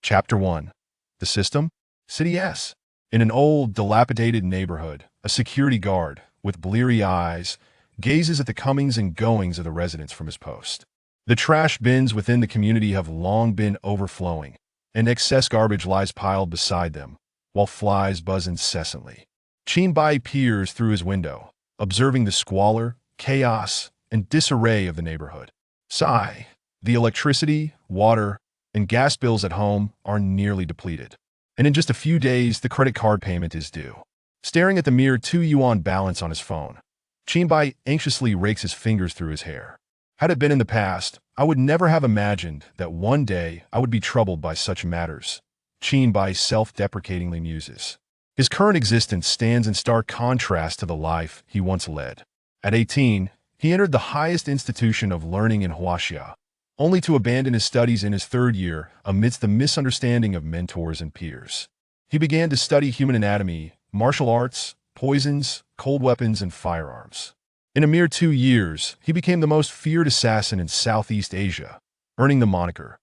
Chapter 1. The System? City S. In an old, dilapidated neighborhood, a security guard, with bleary eyes, gazes at the comings and goings of the residents from his post. The trash bins within the community have long been overflowing, and excess garbage lies piled beside them, while flies buzz incessantly. Chinbai peers through his window, observing the squalor, chaos, and disarray of the neighborhood. Sigh. The electricity, water, and gas bills at home are nearly depleted. And in just a few days, the credit card payment is due. Staring at the mere 2 yuan balance on his phone, Chinbai anxiously rakes his fingers through his hair. Had it been in the past, I would never have imagined that one day I would be troubled by such matters, Chinbai self-deprecatingly muses. His current existence stands in stark contrast to the life he once led. At 18, he entered the highest institution of learning in Huaxia, only to abandon his studies in his third year amidst the misunderstanding of mentors and peers. He began to study human anatomy, martial arts, poisons, cold weapons, and firearms. In a mere 2 years, he became the most feared assassin in Southeast Asia, earning the moniker,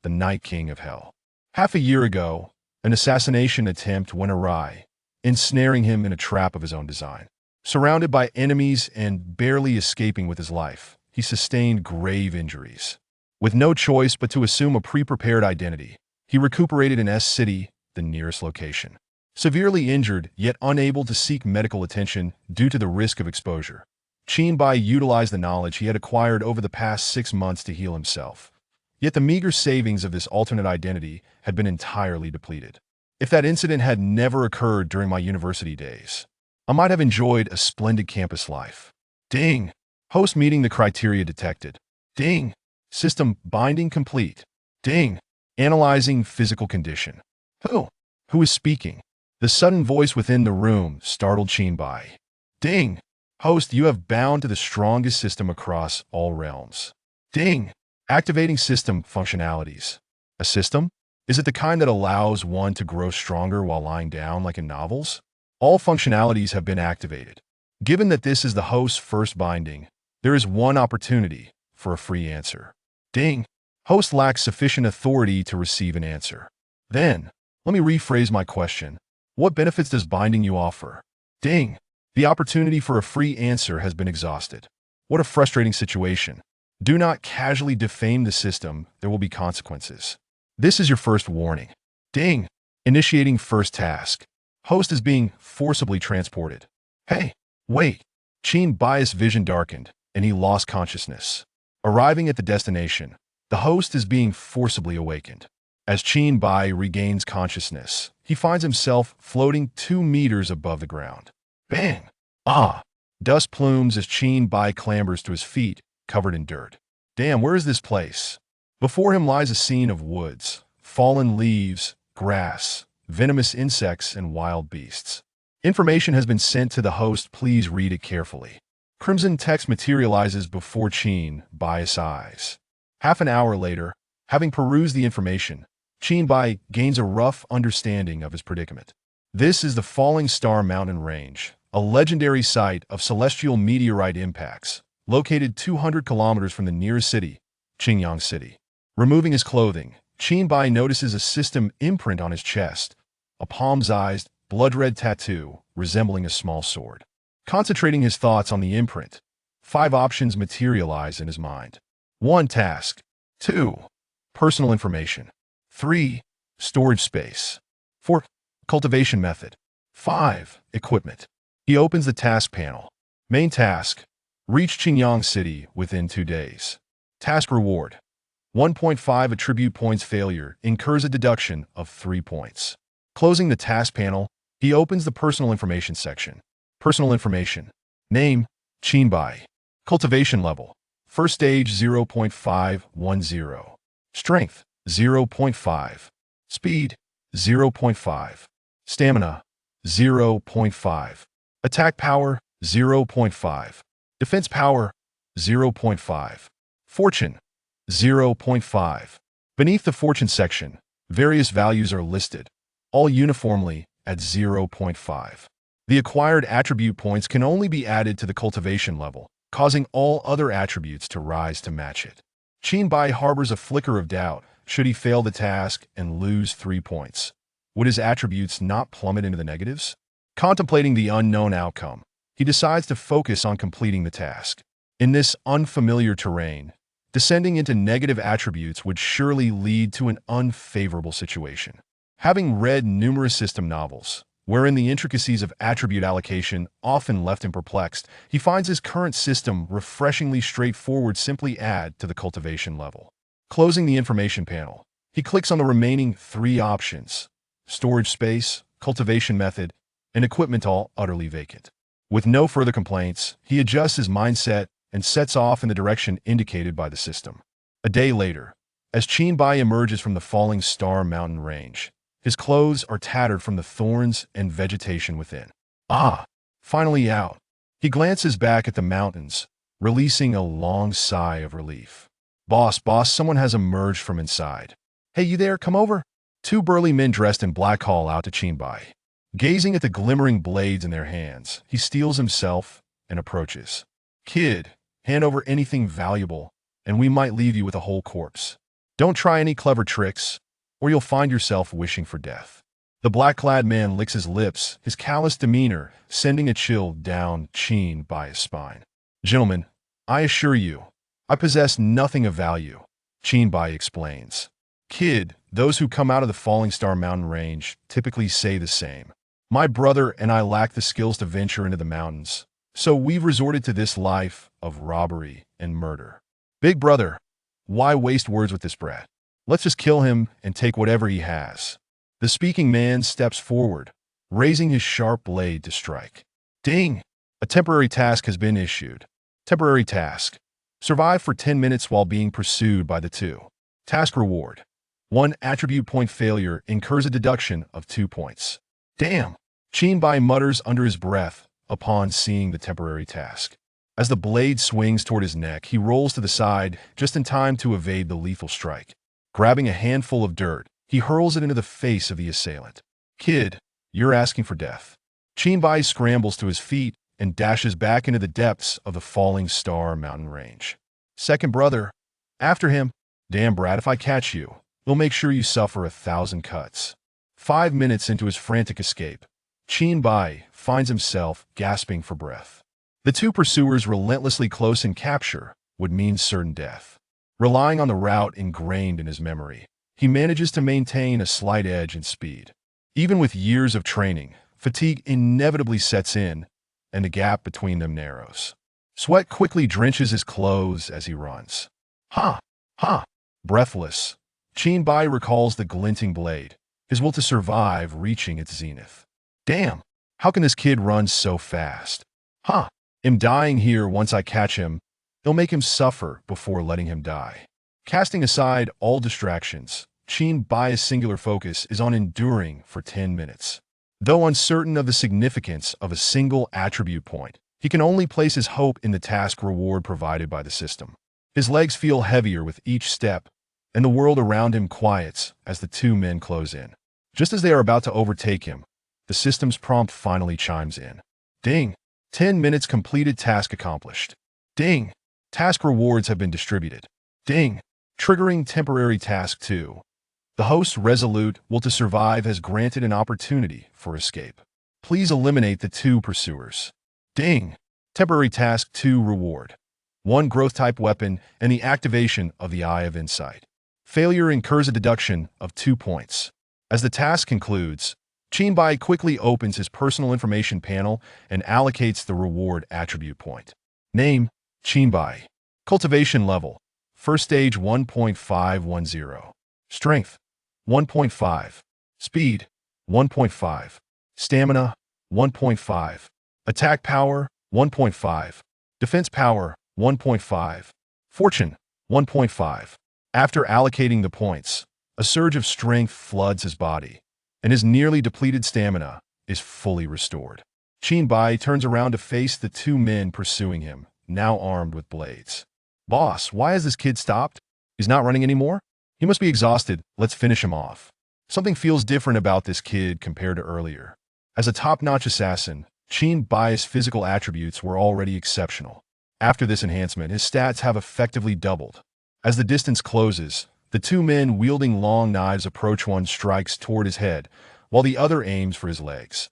the Night King of Hell. Half a year ago, an assassination attempt went awry, ensnaring him in a trap of his own design. Surrounded by enemies and barely escaping with his life, he sustained grave injuries. With no choice but to assume a pre-prepared identity, he recuperated in S City, the nearest location. Severely injured, yet unable to seek medical attention due to the risk of exposure, Chinbai utilized the knowledge he had acquired over the past 6 months to heal himself. Yet the meager savings of this alternate identity had been entirely depleted. If that incident had never occurred during my university days, I might have enjoyed a splendid campus life. Ding! Host meeting the criteria detected. Ding! System binding complete. Ding! Analyzing physical condition. Who is speaking? The sudden voice within the room startled Chinbai. Ding! Host, you have bound to the strongest system across all realms. Ding! Activating system functionalities. A system? Is it the kind that allows one to grow stronger while lying down like in novels? All functionalities have been activated. Given that this is the host's first binding, there is one opportunity for a free answer. Ding! Host lacks sufficient authority to receive an answer. Then, let me rephrase my question. What benefits does binding you offer? Ding! The opportunity for a free answer has been exhausted. What a frustrating situation. Do not casually defame the system, there will be consequences. This is your first warning. Ding! Initiating first task. Host is being forcibly transported. Hey, wait! Chinbai's vision darkened, and he lost consciousness. Arriving at the destination, the host is being forcibly awakened. As Chinbai regains consciousness, he finds himself floating 2 meters above the ground. Bang! Ah! Dust plumes as Chinbai clambers to his feet, covered in dirt. Damn, where is this place? Before him lies a scene of woods, fallen leaves, grass, venomous insects, and wild beasts. Information has been sent to the host. Please read it carefully. Crimson text materializes before Chinbai's eyes. Half an hour later, having perused the information, Chinbai gains a rough understanding of his predicament. This is the Falling Star Mountain Range, a legendary site of celestial meteorite impacts, located 200 kilometers from the nearest city, Qingyang City. Removing his clothing, Chinbai notices a system imprint on his chest, a palm-sized, blood-red tattoo resembling a small sword. Concentrating his thoughts on the imprint, 5 options materialize in his mind. 1. Task. 2. Personal information. 3. Storage space. 4. Cultivation method. 5. Equipment. He opens the task panel. Main task. Reach Qingyang City within 2 days. Task reward. 1.5 attribute points. Failure incurs a deduction of 3 points. Closing the task panel, he opens the personal information section. Personal information. Name, Chinbai. Cultivation level. First stage 0.510. Strength 0.5. Speed 0.5. Stamina 0.5. Attack power 0.5. Defense power 0.5. Fortune 0.5. Beneath the fortune section, various values are listed, all uniformly at 0.5. The acquired attribute points can only be added to the cultivation level, causing all other attributes to rise to match it. Chinbai harbors a flicker of doubt should he fail the task and lose 3 points? Would his attributes not plummet into the negatives? Contemplating the unknown outcome, he decides to focus on completing the task. In this unfamiliar terrain, descending into negative attributes would surely lead to an unfavorable situation. Having read numerous system novels, wherein the intricacies of attribute allocation often left him perplexed, he finds his current system refreshingly straightforward. Simply add to the cultivation level. Closing the information panel, he clicks on the remaining 3 options: storage space, cultivation method, and equipment, all utterly vacant. With no further complaints, he adjusts his mindset and sets off in the direction indicated by the system. A day later, as Qinbai emerges from the falling star mountain range, his clothes are tattered from the thorns and vegetation within. Ah, finally out. He glances back at the mountains, releasing a long sigh of relief. Boss, someone has emerged from inside. Hey, you there, come over. 2 burly men dressed in black call out to Qinbai. Gazing at the glimmering blades in their hands, he steels himself and approaches. Kid, hand over anything valuable, and we might leave you with a whole corpse. Don't try any clever tricks, or you'll find yourself wishing for death. The black-clad man licks his lips, his callous demeanor sending a chill down Qinbai's spine. Gentlemen, I assure you, I possess nothing of value, Qinbai explains. Kid, those who come out of the Falling Star Mountain range typically say the same. My brother and I lack the skills to venture into the mountains, so we've resorted to this life of robbery and murder. Big brother, why waste words with this brat? Let's just kill him and take whatever he has. The speaking man steps forward, raising his sharp blade to strike. Ding! A temporary task has been issued. Temporary task. Survive for 10 minutes while being pursued by the 2. Task reward. 1 attribute point failure incurs a deduction of 2 points. Damn! Qinbai mutters under his breath upon seeing the temporary task. As the blade swings toward his neck, he rolls to the side just in time to evade the lethal strike. Grabbing a handful of dirt, he hurls it into the face of the assailant. Kid, you're asking for death. Qinbai scrambles to his feet and dashes back into the depths of the Falling Star Mountain range. Second brother, after him. Damn brat, if I catch you, we'll make sure you suffer 1,000 cuts. 5 minutes into his frantic escape, Qinbai finds himself gasping for breath. The 2 pursuers relentlessly close in capture would mean certain death. Relying on the route ingrained in his memory, he manages to maintain a slight edge in speed. Even with years of training, fatigue inevitably sets in, and the gap between them narrows. Sweat quickly drenches his clothes as he runs. Ha! Ha! Breathless, Qinbai recalls the glinting blade, his will to survive reaching its zenith. Damn! How can this kid run so fast? Huh! I'm dying here. Once I catch him, they'll make him suffer before letting him die. Casting aside all distractions, Qinbai's singular focus is on enduring for 10 minutes. Though uncertain of the significance of a single attribute point, he can only place his hope in the task reward provided by the system. His legs feel heavier with each step, and the world around him quiets as the 2 men close in. Just as they are about to overtake him, the system's prompt finally chimes in. Ding! 10 minutes completed, task accomplished. Ding! Task rewards have been distributed. Ding! Triggering temporary task 2. The host's resolute will to survive has granted an opportunity for escape. Please eliminate the 2 pursuers. Ding! Temporary task 2 reward. 1 growth type weapon and the activation of the Eye of Insight. Failure incurs a deduction of 2 points. As the task concludes, Qinbai quickly opens his personal information panel and allocates the reward attribute point. Name, Qinbai. Cultivation level, first stage 1.510. Strength, 1.5. Speed, 1.5. Stamina, 1.5. Attack power, 1.5. Defense power, 1.5. Fortune, 1.5. After allocating the points, a surge of strength floods his body, and his nearly depleted stamina is fully restored. Qinbai turns around to face the 2 men pursuing him, now armed with blades. Boss, why has this kid stopped? He's not running anymore? He must be exhausted. Let's finish him off. Something feels different about this kid compared to earlier. As a top-notch assassin, Qinbai's physical attributes were already exceptional. After this enhancement, his stats have effectively doubled. As the distance closes, The two men wielding long knives approach. One strikes toward his head, while the other aims for his legs.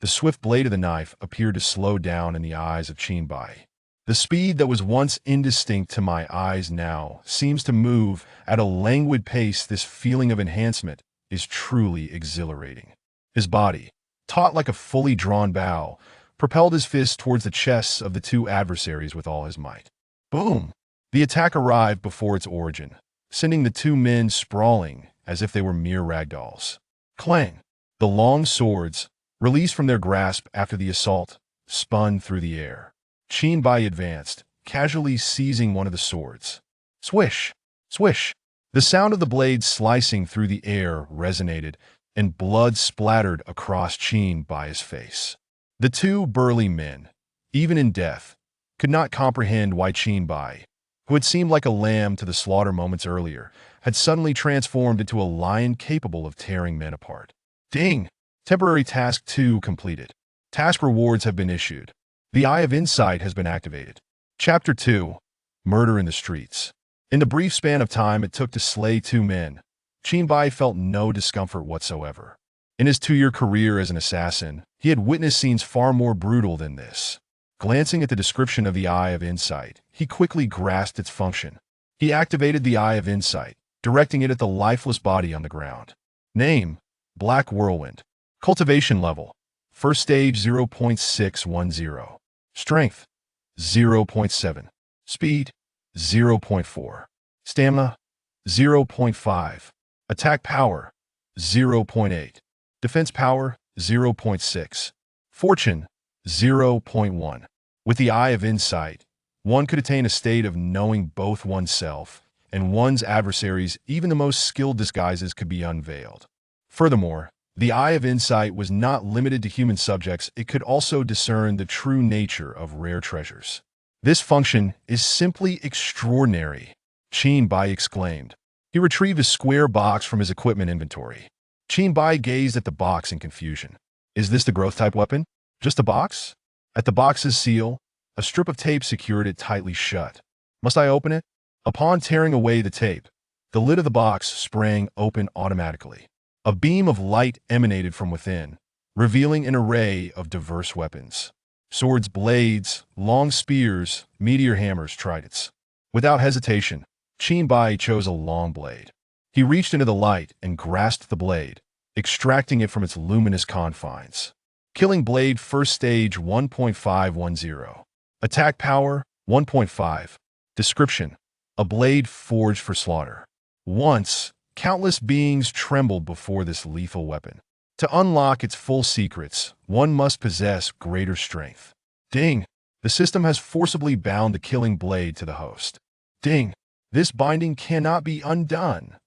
The swift blade of the knife appeared to slow down in the eyes of Qinbai. The speed that was once indistinct to my eyes now seems to move at a languid pace. This feeling of enhancement is truly exhilarating. His body, taut like a fully drawn bow, propelled his fist towards the chests of the two adversaries with all his might. Boom! The attack arrived before its origin, sending the two men sprawling as if they were mere ragdolls. Clang! The long swords, released from their grasp after the assault, spun through the air. Qinbai advanced, casually seizing one of the swords. Swish! Swish! The sound of the blade slicing through the air resonated, and blood splattered across Qinbai's face. The two burly men, even in death, could not comprehend why Qinbai, who had seemed like a lamb to the slaughter moments earlier, had suddenly transformed into a lion capable of tearing men apart. Ding! Temporary Task 2 completed. Task rewards have been issued. The Eye of Insight has been activated. Chapter 2. Murder in the Streets. In the brief span of time it took to slay two men, Qinbai felt no discomfort whatsoever. In his 2-year career as an assassin, he had witnessed scenes far more brutal than this. Glancing at the description of the Eye of Insight, he quickly grasped its function. He activated the Eye of Insight, directing it at the lifeless body on the ground. Name: Black Whirlwind. Cultivation level: First stage 0.610. Strength: 0.7. Speed: 0.4. Stamina: 0.5. Attack power: 0.8. Defense power: 0.6. Fortune: 0.1. With the Eye of Insight, one could attain a state of knowing both oneself and one's adversaries. Even the most skilled disguises could be unveiled. Furthermore, the Eye of Insight was not limited to human subjects. It could also discern the true nature of rare treasures. This function is simply extraordinary, Qinbai exclaimed. He retrieved a square box from his equipment inventory. Qinbai gazed at the box in confusion. Is this the growth-type weapon? Just a box? At the box's seal, a strip of tape secured it tightly shut. Must I open it? Upon tearing away the tape, the lid of the box sprang open automatically. A beam of light emanated from within, revealing an array of diverse weapons. Swords, blades, long spears, meteor hammers, tridents. Without hesitation, Qinbai chose a long blade. He reached into the light and grasped the blade, extracting it from its luminous confines. Killing blade: First stage 1.510. Attack power: 1.5. Description: a blade forged for slaughter. Once, countless beings trembled before this lethal weapon. To unlock its full secrets, one must possess greater strength. Ding! The system has forcibly bound the killing blade to the host. Ding! This binding cannot be undone.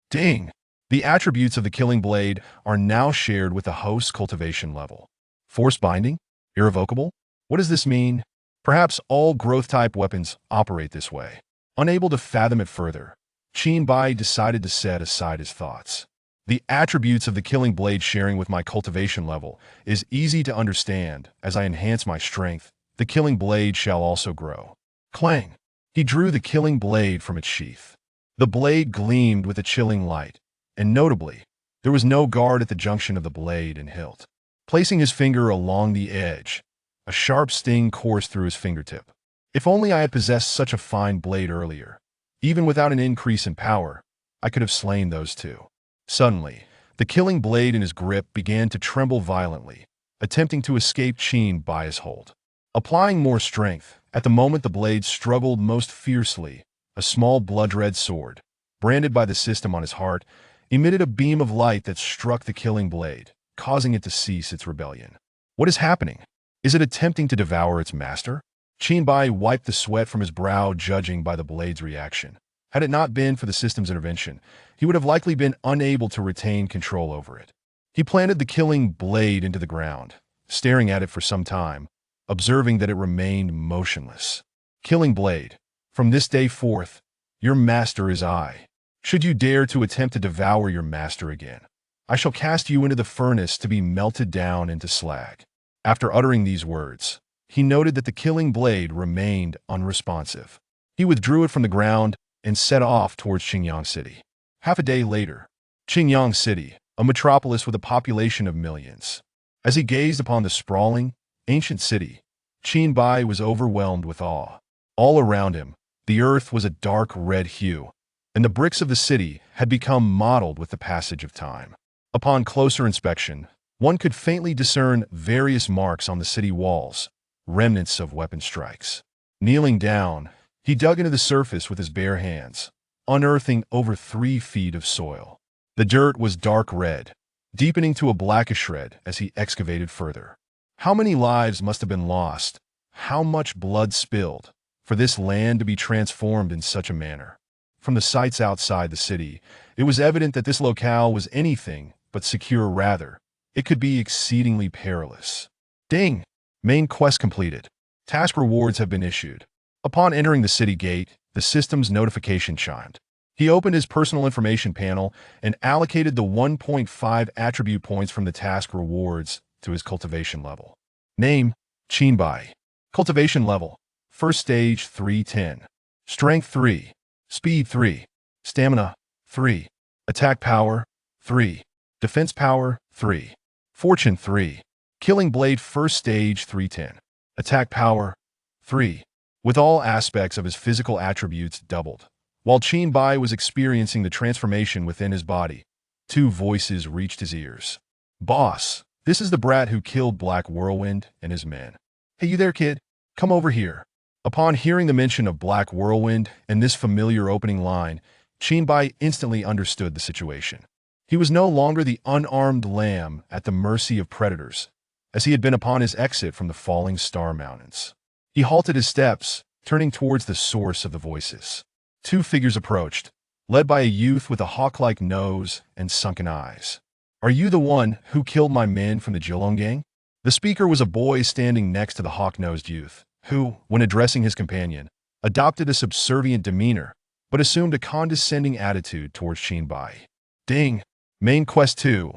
Ding! The attributes of the killing blade are now shared with the host's cultivation level. Force binding? Irrevocable? What does this mean? Perhaps all growth-type weapons operate this way. Unable to fathom it further, Qinbai decided to set aside his thoughts. The attributes of the killing blade sharing with my cultivation level is easy to understand. As I enhance my strength, the killing blade shall also grow. Clang! He drew the killing blade from its sheath. The blade gleamed with a chilling light, and notably, there was no guard at the junction of the blade and hilt. Placing his finger along the edge, a sharp sting coursed through his fingertip. If only I had possessed such a fine blade earlier. Even without an increase in power, I could have slain those two. Suddenly, the killing blade in his grip began to tremble violently, attempting to escape Qinbai's hold. Applying more strength, at the moment the blade struggled most fiercely, a small blood-red sword, branded by the system on his heart, emitted a beam of light that struck the killing blade, causing it to cease its rebellion. What is happening? Is it attempting to devour its master? Qinbai wiped the sweat from his brow, judging by the blade's reaction. Had it not been for the system's intervention, he would have likely been unable to retain control over it. He planted the killing blade into the ground, staring at it for some time, observing that it remained motionless. Killing blade, from this day forth, your master is I. Should you dare to attempt to devour your master again, I shall cast you into the furnace to be melted down into slag. After uttering these words, he noted that the killing blade remained unresponsive. He withdrew it from the ground and set off towards Xinjiang City. Half a day later, Qingyang City, a metropolis with a population of millions. As he gazed upon the sprawling, ancient city, Qin Bai was overwhelmed with awe. All around him, the earth was a dark red hue, and the bricks of the city had become mottled with the passage of time. Upon closer inspection, one could faintly discern various marks on the city walls, remnants of weapon strikes. Kneeling down, he dug into the surface with his bare hands, unearthing over 3 feet of soil. The dirt was dark red, deepening to a blackish red as he excavated further. How many lives must have been lost, how much blood spilled, for this land to be transformed in such a manner? From the sights outside the city, it was evident that this locale was anything but secure. Rather, it could be exceedingly perilous. Ding! Main quest completed. Task rewards have been issued. Upon entering the city gate, the system's notification chimed. He opened his personal information panel and allocated the 1.5 attribute points from the task rewards to his cultivation level. Name, Qinbai. Cultivation level, first stage 310. Strength 3. Speed 3. Stamina 3. Attack power 3. Defense power 3. Fortune 3. Killing blade first stage 310. Attack power 3. With all aspects of his physical attributes doubled. While Qin Bai was experiencing the transformation within his body, 2 voices reached his ears. Boss, this is the brat who killed Black Whirlwind and his men. Hey, you there, kid? Come over here. Upon hearing the mention of Black Whirlwind and this familiar opening line, Qin Bai instantly understood the situation. He was no longer the unarmed lamb at the mercy of predators, as he had been upon his exit from the Falling Star Mountains. He halted his steps, turning towards the source of the voices. 2 figures approached, led by a youth with a hawk-like nose and sunken eyes. Are you the one who killed my men from the Jilong gang? The speaker was a boy standing next to the hawk-nosed youth, who, when addressing his companion, adopted a subservient demeanor, but assumed a condescending attitude towards Qin Bai. Ding! Main Quest 2.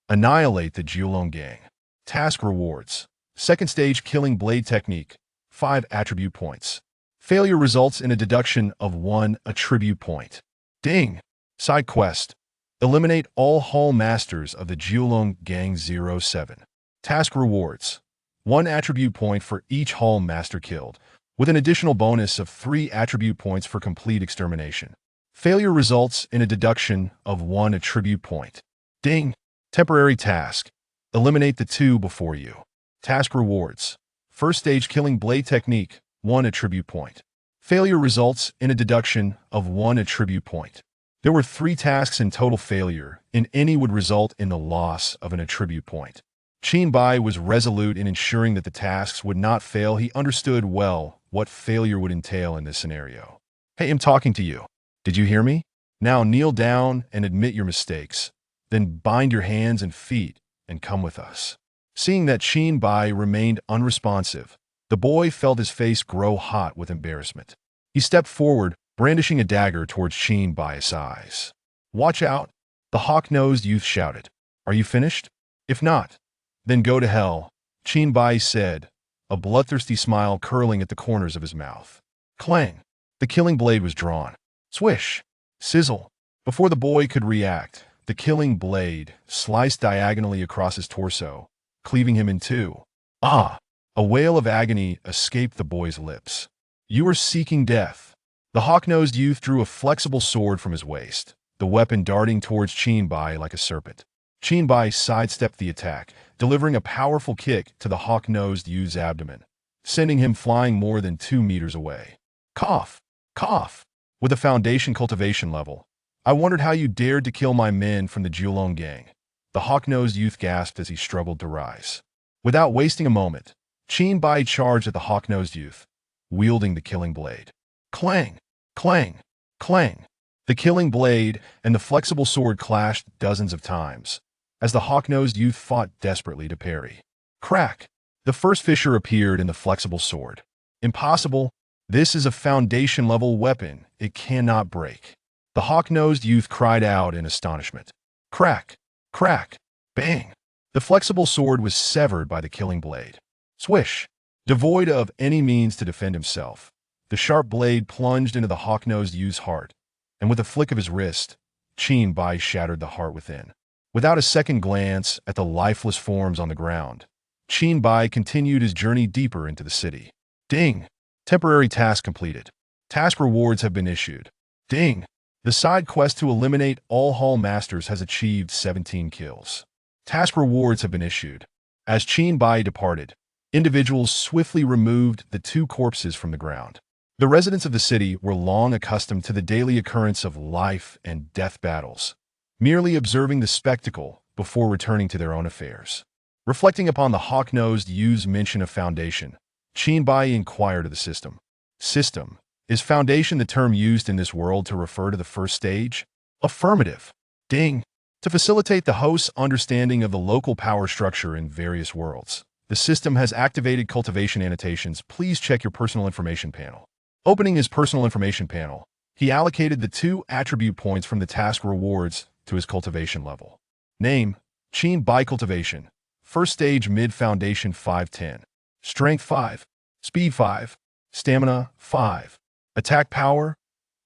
Annihilate the Jilong gang. Task rewards. Second stage killing blade technique, 5 attribute points. Failure results in a deduction of 1 attribute point. Ding! Side quest. Eliminate all hall masters of the Jilong Gang 07. Task rewards. 1 attribute point for each hall master killed, with an additional bonus of 3 attribute points for complete extermination. Failure results in a deduction of 1 attribute point. Ding! Temporary task. Eliminate the 2 before you. Task rewards. First stage killing blade technique, 1 attribute point. Failure results in a deduction of 1 attribute point. There were 3 tasks in total. Failure in any would result in the loss of an attribute point. Qin Bai was resolute in ensuring that the tasks would not fail. He understood well what failure would entail in this scenario. Hey, I'm talking to you. Did you hear me? Now kneel down and admit your mistakes. Then bind your hands and feet and come with us. Seeing that Qin Bai remained unresponsive, the boy felt his face grow hot with embarrassment. He stepped forward, brandishing a dagger towards Qin Bai's eyes. Watch out! The hawk-nosed youth shouted. Are you finished? If not, then go to hell, Qin Bai said, a bloodthirsty smile curling at the corners of his mouth. Clang! The killing blade was drawn. Swish! Sizzle! Before the boy could react, the killing blade sliced diagonally across his torso, cleaving him in 2. Ah! A wail of agony escaped the boy's lips. You are seeking death. The hawk-nosed youth drew a flexible sword from his waist, the weapon darting towards Qin Bai like a serpent. Qin Bai sidestepped the attack, delivering a powerful kick to the hawk-nosed youth's abdomen, sending him flying more than 2 meters away. Cough! Cough! With a foundation cultivation level, I wondered how you dared to kill my men from the Jilong gang. The hawk-nosed youth gasped as he struggled to rise. Without wasting a moment, Qin Bai charged at the hawk-nosed youth, wielding the killing blade. Clang! Clang! Clang! The killing blade and the flexible sword clashed dozens of times, as the hawk-nosed youth fought desperately to parry. Crack! The first fissure appeared in the flexible sword. Impossible! This is a foundation-level weapon. It cannot break. The hawk-nosed youth cried out in astonishment. Crack! Crack! Bang! The flexible sword was severed by the killing blade. Swish! Devoid of any means to defend himself, the sharp blade plunged into the hawk-nosed youth's heart, and with a flick of his wrist, Qin Bai shattered the heart within. Without a second glance at the lifeless forms on the ground, Qin Bai continued his journey deeper into the city. Ding! Temporary task completed. Task rewards have been issued. Ding! The side quest to eliminate all Hall Masters has achieved 17 kills. Task rewards have been issued. As Qin Bai departed, individuals swiftly removed the two corpses from the ground. The residents of the city were long accustomed to the daily occurrence of life and death battles, merely observing the spectacle before returning to their own affairs. Reflecting upon the hawk-nosed Yu's mention of Foundation, Qin Bai inquired of the system. System, is Foundation the term used in this world to refer to the first stage? Affirmative. Ding. To facilitate the host's understanding of the local power structure in various worlds, the system has activated cultivation annotations. Please check your personal information panel. Opening his personal information panel, he allocated the 2 attribute points from the task rewards to his cultivation level. Name, Qin Bai Cultivation. First stage mid-foundation 510. Strength 5. Speed 5. Stamina 5. Attack power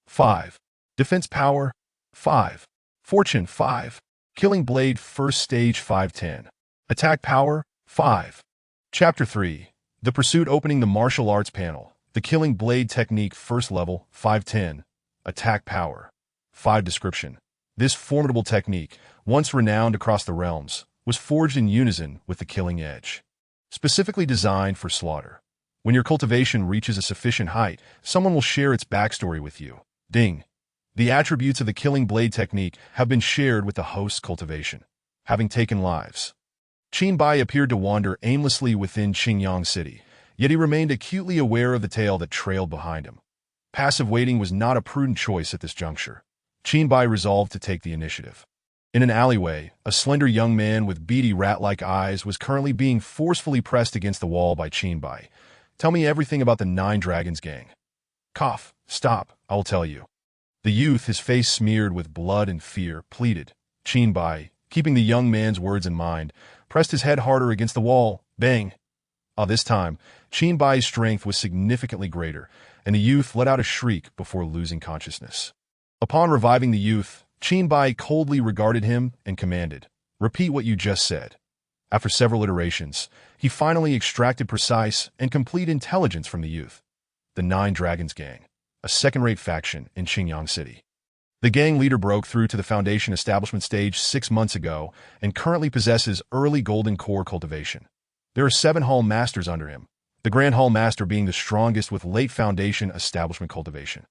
5. Defense power 5. Fortune 5. Killing Blade first stage 510. Attack power 5. Chapter 3. The Pursuit opening the martial arts panel. The Killing Blade technique first level 510. Attack power 5. Description. This formidable technique, once renowned across the realms, was forged in unison with the Killing Edge. Specifically designed for slaughter. When your cultivation reaches a sufficient height, someone will share its backstory with you. Ding. The attributes of the Killing Blade technique have been shared with the host's cultivation, having taken lives. Qin Bai appeared to wander aimlessly within Qingyang City, yet he remained acutely aware of the tail that trailed behind him. Passive waiting was not a prudent choice at this juncture. Qin Bai resolved to take the initiative. In an alleyway, a slender young man with beady rat-like eyes was currently being forcefully pressed against the wall by Qin Bai. Tell me everything about the 9 Dragons gang. Cough. Stop, I will tell you. The youth, his face smeared with blood and fear, pleaded. Qin Bai, keeping the young man's words in mind, pressed his head harder against the wall. Bang! This time, Qin Bai's strength was significantly greater, and the youth let out a shriek before losing consciousness. Upon reviving the youth, Qin Bai coldly regarded him and commanded, "Repeat what you just said." After several iterations, he finally extracted precise and complete intelligence from the youth. The 9 Dragons gang, a second-rate faction in Qingyang City. The gang leader broke through to the Foundation establishment stage 6 months ago and currently possesses early Golden Core cultivation. There are 7 Hall Masters under him, the Grand Hall Master being the strongest with late Foundation establishment cultivation.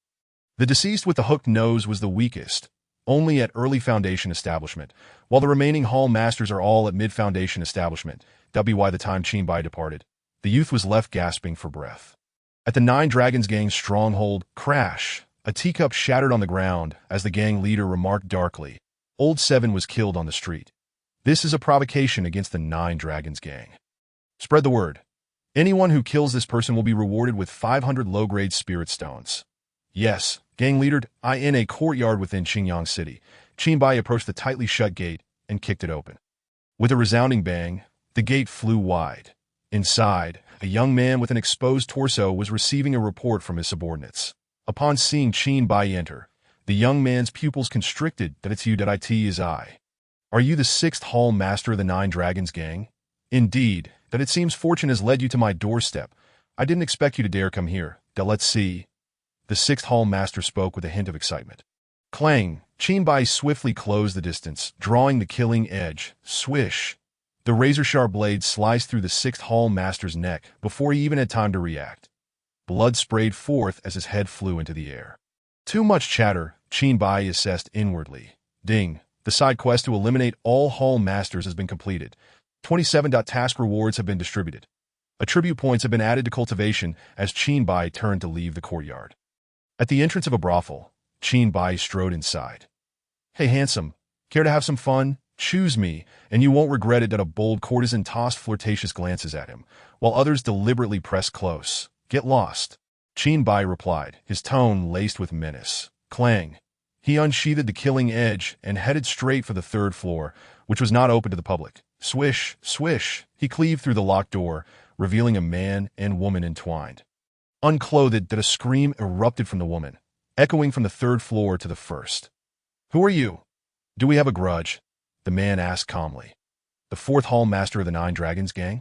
The deceased with the hooked nose was the weakest, only at early Foundation establishment, while the remaining Hall Masters are all at mid-Foundation establishment. By the time Qin Bai departed, the youth was left gasping for breath. At the 9 Dragons gang's stronghold, crash! A teacup shattered on the ground as the gang leader remarked darkly, "Old 7 was killed on the street. This is a provocation against the 9 Dragons gang. Spread the word. Anyone who kills this person will be rewarded with 500 low-grade spirit stones." Yes, gang leader. In a courtyard within Qingyang City, Qin Bai approached the tightly shut gate and kicked it open. With a resounding bang, the gate flew wide. Inside, a young man with an exposed torso was receiving a report from his subordinates. Upon seeing Qin Bai enter, the young man's pupils constricted. "It's you. It is I. Are you the 6th Hall Master of the 9 Dragons gang? Indeed, that it seems fortune has led you to my doorstep. I didn't expect you to dare come here. Let's see." The 6th Hall Master spoke with a hint of excitement. Clang! Qin Bai swiftly closed the distance, drawing the Killing Edge. Swish! The razor-sharp blade sliced through the 6th Hall Master's neck before he even had time to react. Blood sprayed forth as his head flew into the air. Too much chatter, Qin Bai assessed inwardly. Ding! The side quest to eliminate all Hall Masters has been completed. 27. Task rewards have been distributed. Attribute points have been added to cultivation as Qin Bai turned to leave the courtyard. At the entrance of a brothel, Qin Bai strode inside. "Hey, handsome, care to have some fun? Choose me, and you won't regret it." A bold courtesan tossed flirtatious glances at him, while others deliberately pressed close. "Get lost," Qin Bai replied, his tone laced with menace. Clang! He unsheathed the Killing Edge and headed straight for the 3rd floor, which was not open to the public. Swish! Swish! He cleaved through the locked door, revealing a man and woman entwined. Unclothed, a scream erupted from the woman, echoing from the 3rd floor to the 1st. "Who are you?" Do we have a grudge? The man asked calmly. The fourth hall master of the Nine Dragons gang?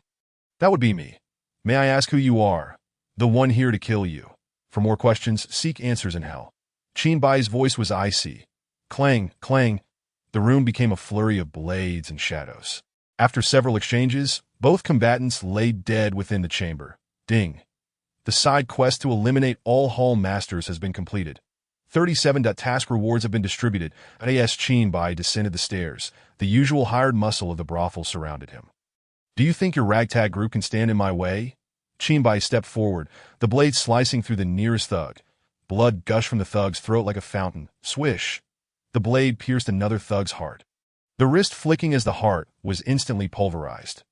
That would be me. May I ask who you are? The one here to kill you. For more questions, seek answers in hell. Qin Bai's voice was icy. Clang, clang. The room became a flurry of blades and shadows. After several exchanges, both combatants lay dead within the chamber. Ding. The side quest to eliminate all hall masters has been completed. 37 task rewards have been distributed. As Qin Bai descended the stairs, the usual hired muscle of the brothel surrounded him. Do you think your ragtag group can stand in my way? Qin Bai stepped forward, the blade slicing through the nearest thug. Blood gushed from the thug's throat like a fountain. Swish. The blade pierced another thug's heart. The wrist flicking as the heart was instantly pulverized.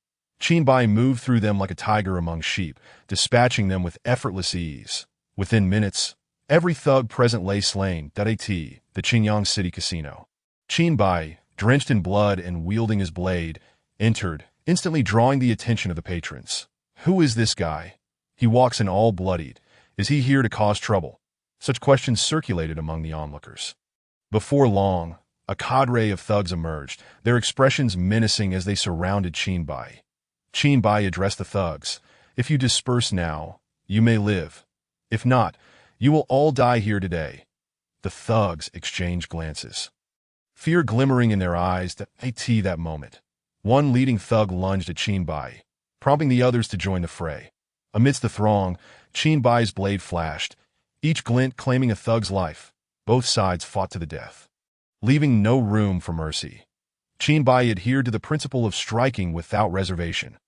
Qin Bai moved through them like a tiger among sheep, dispatching them with effortless ease. Within minutes, every thug present lay slain. The Qingyang City Casino. Qin Bai, drenched in blood and wielding his blade, entered, instantly drawing the attention of the patrons. Who is this guy? He walks in all bloodied. Is he here to cause trouble? Such questions circulated among the onlookers. Before long, a cadre of thugs emerged, their expressions menacing as they surrounded Qin Bai. Qin Bai addressed the thugs. If you disperse now, you may live. If not, you will all die here today. The thugs exchanged glances. Fear glimmering in their eyes that moment. One leading thug lunged at Qin Bai, prompting the others to join the fray. Amidst the throng, Qin Bai's blade flashed, each glint claiming a thug's life. Both sides fought to the death, leaving no room for mercy. Qin Bai adhered to the principle of striking without reservation.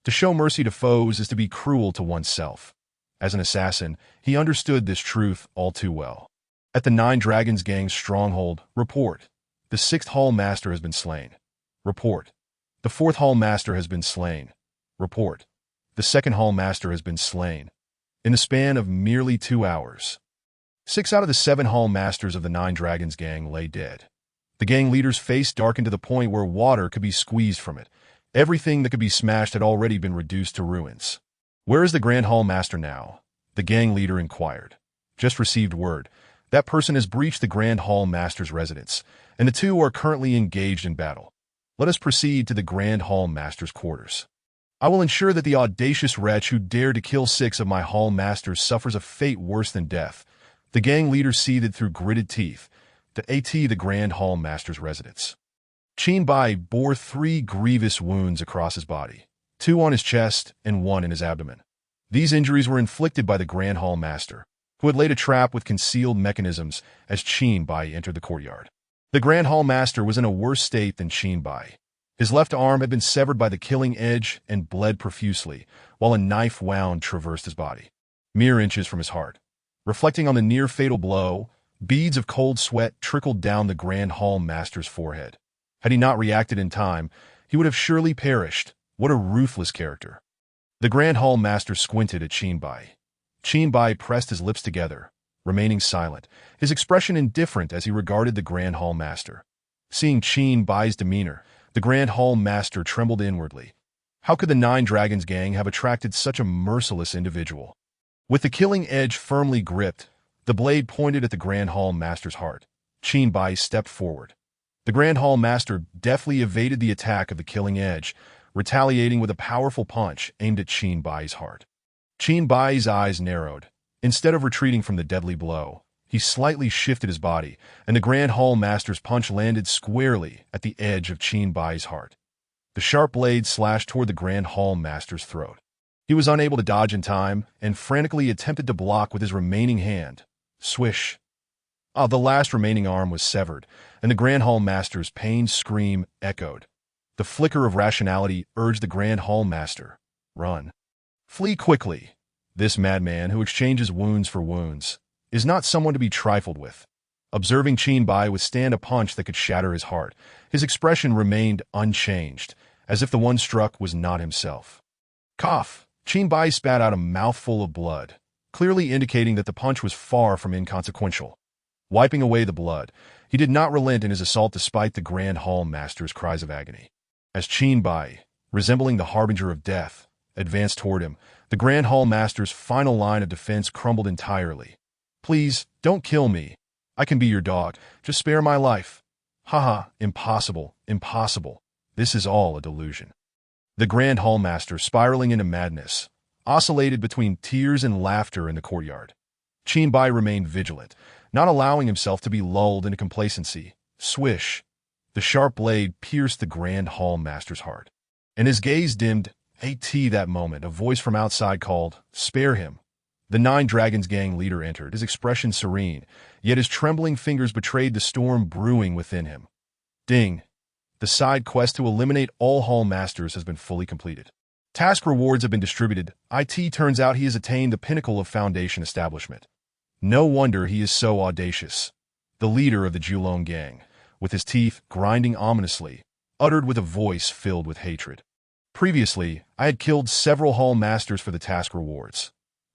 To show mercy to foes is to be cruel to oneself. As an assassin, he understood this truth all too well. At the Nine Dragons gang's stronghold, report. The sixth hall master has been slain. Report. The fourth hall master has been slain. Report. The second hall master has been slain. In the span of merely 2 hours, 6 out of the 7 hall masters of the Nine Dragons gang lay dead. The gang leader's face darkened to the point where water could be squeezed from it. Everything that could be smashed had already been reduced to ruins. Where is the Grand Hall Master now? The gang leader inquired. Just received word. That person has breached the Grand Hall Master's residence, and the two are currently engaged in battle. Let us proceed to the Grand Hall Master's quarters. I will ensure that the audacious wretch who dared to kill 6 of my Hall Masters suffers a fate worse than death. The gang leader seethed through gritted teeth. The Grand Hall Master's residence. Qin Bai bore 3 grievous wounds across his body, 2 on his chest and 1 in his abdomen. These injuries were inflicted by the Grand Hall Master, who had laid a trap with concealed mechanisms as Qin Bai entered the courtyard. The Grand Hall Master was in a worse state than Qin Bai. His left arm had been severed by the killing edge and bled profusely, while a knife wound traversed his body, mere inches from his heart. Reflecting on the near-fatal blow, beads of cold sweat trickled down the Grand Hall Master's forehead. Had he not reacted in time, he would have surely perished. What a ruthless character. The Grand Hall Master squinted at Qin Bai. Qin Bai pressed his lips together, remaining silent, his expression indifferent as he regarded the Grand Hall Master. Seeing Qin Bai's demeanor, the Grand Hall Master trembled inwardly. How could the Nine Dragons gang have attracted such a merciless individual? With the killing edge firmly gripped, the blade pointed at the Grand Hall Master's heart. Qin Bai stepped forward. The Grand Hall Master deftly evaded the attack of the killing edge, retaliating with a powerful punch aimed at Qin Bai's heart. Qin Bai's eyes narrowed. Instead of retreating from the deadly blow, he slightly shifted his body, and the Grand Hall Master's punch landed squarely at the edge of Qin Bai's heart. The sharp blade slashed toward the Grand Hall Master's throat. He was unable to dodge in time, and frantically attempted to block with his remaining hand. Swish. The last remaining arm was severed, and the Grand Hall Master's pained scream echoed. The flicker of rationality urged the Grand Hall Master. Run. Flee quickly. This madman who exchanges wounds for wounds is not someone to be trifled with. Observing Qin Bai withstand a punch that could shatter his heart, his expression remained unchanged, as if the one struck was not himself. Cough. Qin Bai spat out a mouthful of blood, clearly indicating that the punch was far from inconsequential. Wiping away the blood, he did not relent in his assault despite the Grand Hall Master's cries of agony. As Qin Bai, resembling the harbinger of death, advanced toward him, the Grand Hall Master's final line of defense crumbled entirely. Please, don't kill me. I can be your dog. Just spare my life. Haha, impossible, impossible. This is all a delusion. The Grand Hallmaster, spiraling into madness, oscillated between tears and laughter in the courtyard. Qinbai remained vigilant, not allowing himself to be lulled into complacency. Swish! The sharp blade pierced the Grand Hallmaster's heart. And his gaze dimmed. That moment, a voice from outside called, "Spare him." The Nine Dragons gang leader entered, his expression serene, yet his trembling fingers betrayed the storm brewing within him. Ding! The side quest to eliminate all Hall Masters has been fully completed. Task rewards have been distributed. Turns out he has attained the pinnacle of Foundation establishment. No wonder he is so audacious. The leader of the Julong gang, with his teeth grinding ominously, uttered with a voice filled with hatred. Previously, I had killed several Hall Masters for the task rewards.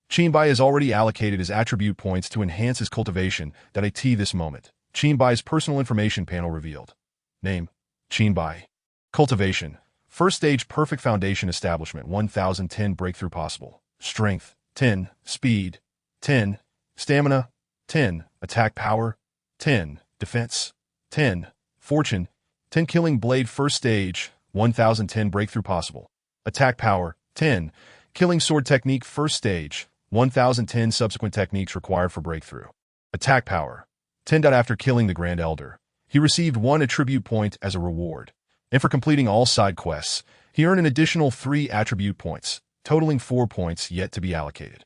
Qinbai has already allocated his attribute points to enhance his cultivation. This moment, Qinbai's personal information panel revealed. Name: Qinbai. Cultivation: First stage perfect foundation establishment, 1010 breakthrough possible. Strength: 10. Speed: 10. Stamina: 10. Attack power: 10. Defense: 10. Fortune: 10. Killing blade first stage, 1010 breakthrough possible. Attack power: 10. Killing sword technique first stage, 1010 subsequent techniques required for breakthrough. Attack power: 10. After killing the Grand Elder, he received 1 attribute point as a reward, and for completing all side quests, he earned an additional 3 attribute points, totaling 4 points yet to be allocated.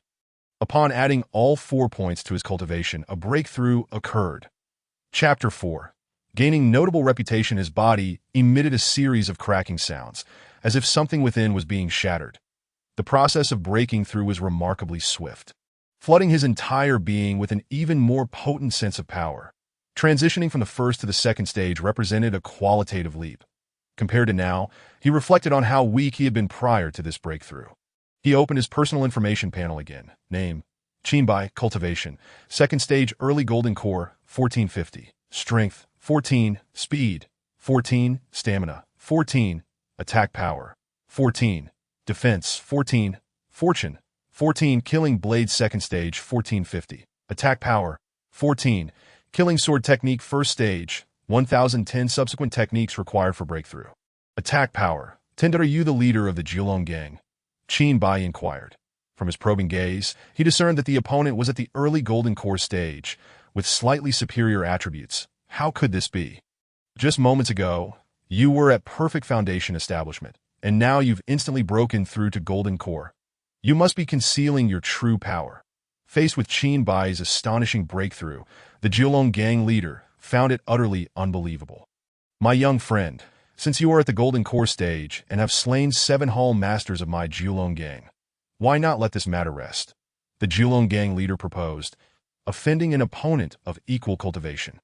Upon adding all 4 points to his cultivation, a breakthrough occurred. Chapter 4. Gaining notable reputation, his body emitted a series of cracking sounds, as if something within was being shattered. The process of breaking through was remarkably swift, flooding his entire being with an even more potent sense of power. Transitioning from the first to the second stage represented a qualitative leap. Compared to now, he reflected on how weak he had been prior to this breakthrough. He opened his personal information panel again. Name: Qinbai. Cultivation: Second stage early golden core, 1450. Strength: 14. Speed: 14. Stamina: 14. Attack power: 14. Defense: 14. Fortune: 14. Killing blade second stage, 1450. Attack power: 14. Killing sword technique first stage, 1010 subsequent techniques required for breakthrough. Attack power: 10. Are you the leader of the Julong gang? Qinbai inquired. From his probing gaze, he discerned that the opponent was at the early golden core stage, with slightly superior attributes. How could this be? Just moments ago, you were at perfect foundation establishment, and now you've instantly broken through to golden core. You must be concealing your true power. Faced with Qinbai's astonishing breakthrough, the Julong gang leader found it utterly unbelievable. My young friend, since you are at the golden core stage and have slain 7 Hall Masters of my Julong gang, why not let this matter rest? The Julong gang leader proposed, offending an opponent of equal cultivation,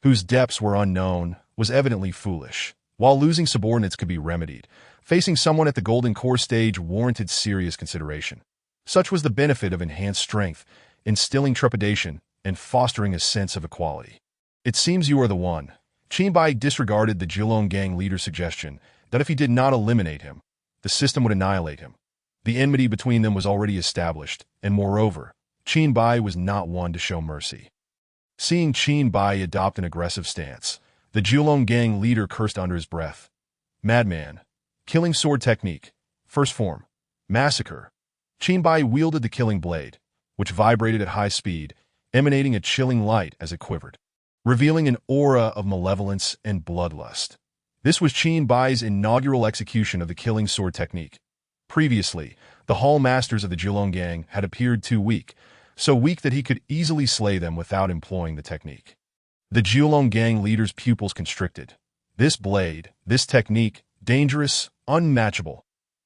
whose depths were unknown, was evidently foolish. While losing subordinates could be remedied, facing someone at the golden core stage warranted serious consideration. Such was the benefit of enhanced strength, instilling trepidation, and fostering a sense of equality. It seems you are the one. Qinbai disregarded the Julong gang leader's suggestion that if he did not eliminate him, the system would annihilate him. The enmity between them was already established, and moreover, Qinbai was not one to show mercy. Seeing Qinbai adopt an aggressive stance, the Julong gang leader cursed under his breath. Madman. Killing sword technique. First form. Massacre. Qinbai wielded the killing blade, which vibrated at high speed, emanating a chilling light as it quivered, revealing an aura of malevolence and bloodlust. This was Qinbai's inaugural execution of the killing sword technique. Previously, the Hall Masters of the Julong gang had appeared too weak, so weak that he could easily slay them without employing the technique. The Julong gang leader's pupils constricted. This blade, this technique, dangerous, unmatchable.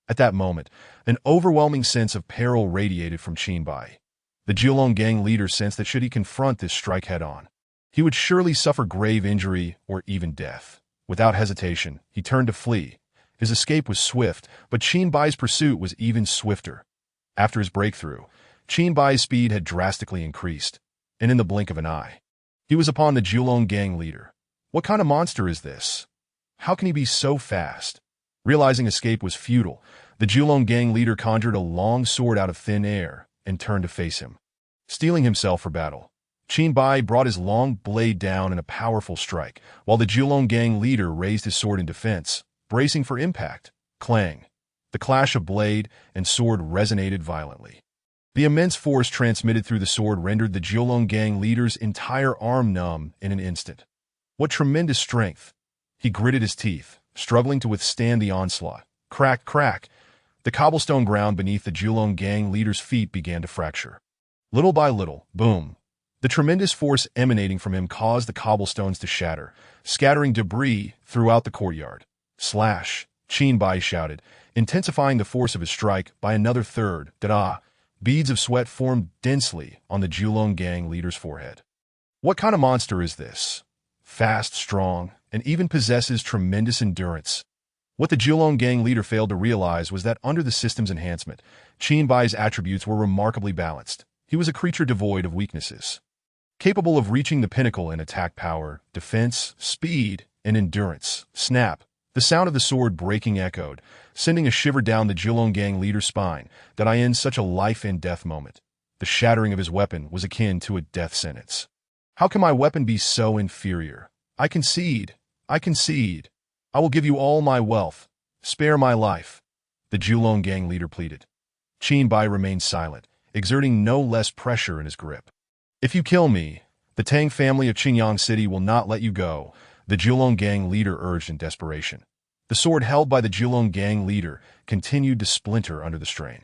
At that moment, an overwhelming sense of peril radiated from Qinbai. The Julong gang leader sensed that should he confront this strike head-on, he would surely suffer grave injury or even death. Without hesitation, he turned to flee. His escape was swift, but Qinbai's pursuit was even swifter. After his breakthrough, Qinbai's speed had drastically increased, and in the blink of an eye, he was upon the Julong gang leader. What kind of monster is this? How can he be so fast? Realizing escape was futile, the Julong gang leader conjured a long sword out of thin air and turned to face him. Steeling himself for battle, Qin Bai brought his long blade down in a powerful strike, while the Julong gang leader raised his sword in defense, bracing for impact. Clang. The clash of blade and sword resonated violently. The immense force transmitted through the sword rendered the Julong gang leader's entire arm numb in an instant. What tremendous strength! He gritted his teeth, struggling to withstand the onslaught. Crack, crack! The cobblestone ground beneath the Julong gang leader's feet began to fracture. Little by little, boom! The tremendous force emanating from him caused the cobblestones to shatter, scattering debris throughout the courtyard. Slash! Qin Bai shouted, intensifying the force of his strike by another third. Da-da! Beads of sweat formed densely on the Julong gang leader's forehead. What kind of monster is this? Fast, strong, and even possesses tremendous endurance. What the Julong gang leader failed to realize was that under the system's enhancement, Qin Bai's attributes were remarkably balanced. He was a creature devoid of weaknesses, capable of reaching the pinnacle in attack power, defense, speed, and endurance. Snap! The sound of the sword breaking echoed, sending a shiver down the Julong gang leader's spine. That I end such a life-and-death moment. The shattering of his weapon was akin to a death sentence. How can my weapon be so inferior? I concede. I concede. I will give you all my wealth. Spare my life. The Julong gang leader pleaded. Qin Bai remained silent, exerting no less pressure in his grip. If you kill me, the Tang family of Qingyang City will not let you go, the Julong gang leader urged in desperation. The sword held by the Julong gang leader continued to splinter under the strain.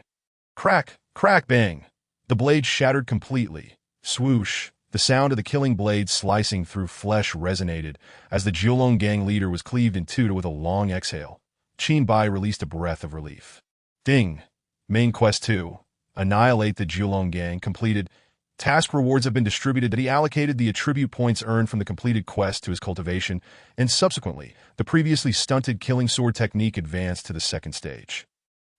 Crack, crack, bang! The blade shattered completely. Swoosh! The sound of the killing blade slicing through flesh resonated as the Julong gang leader was cleaved in two with a long exhale. Qin Bai released a breath of relief. Ding! Main Quest 2. Annihilate the Julong gang completed. Task rewards have been distributed. He allocated the attribute points earned from the completed quest to his cultivation, and subsequently, the previously stunted killing sword technique advanced to the second stage.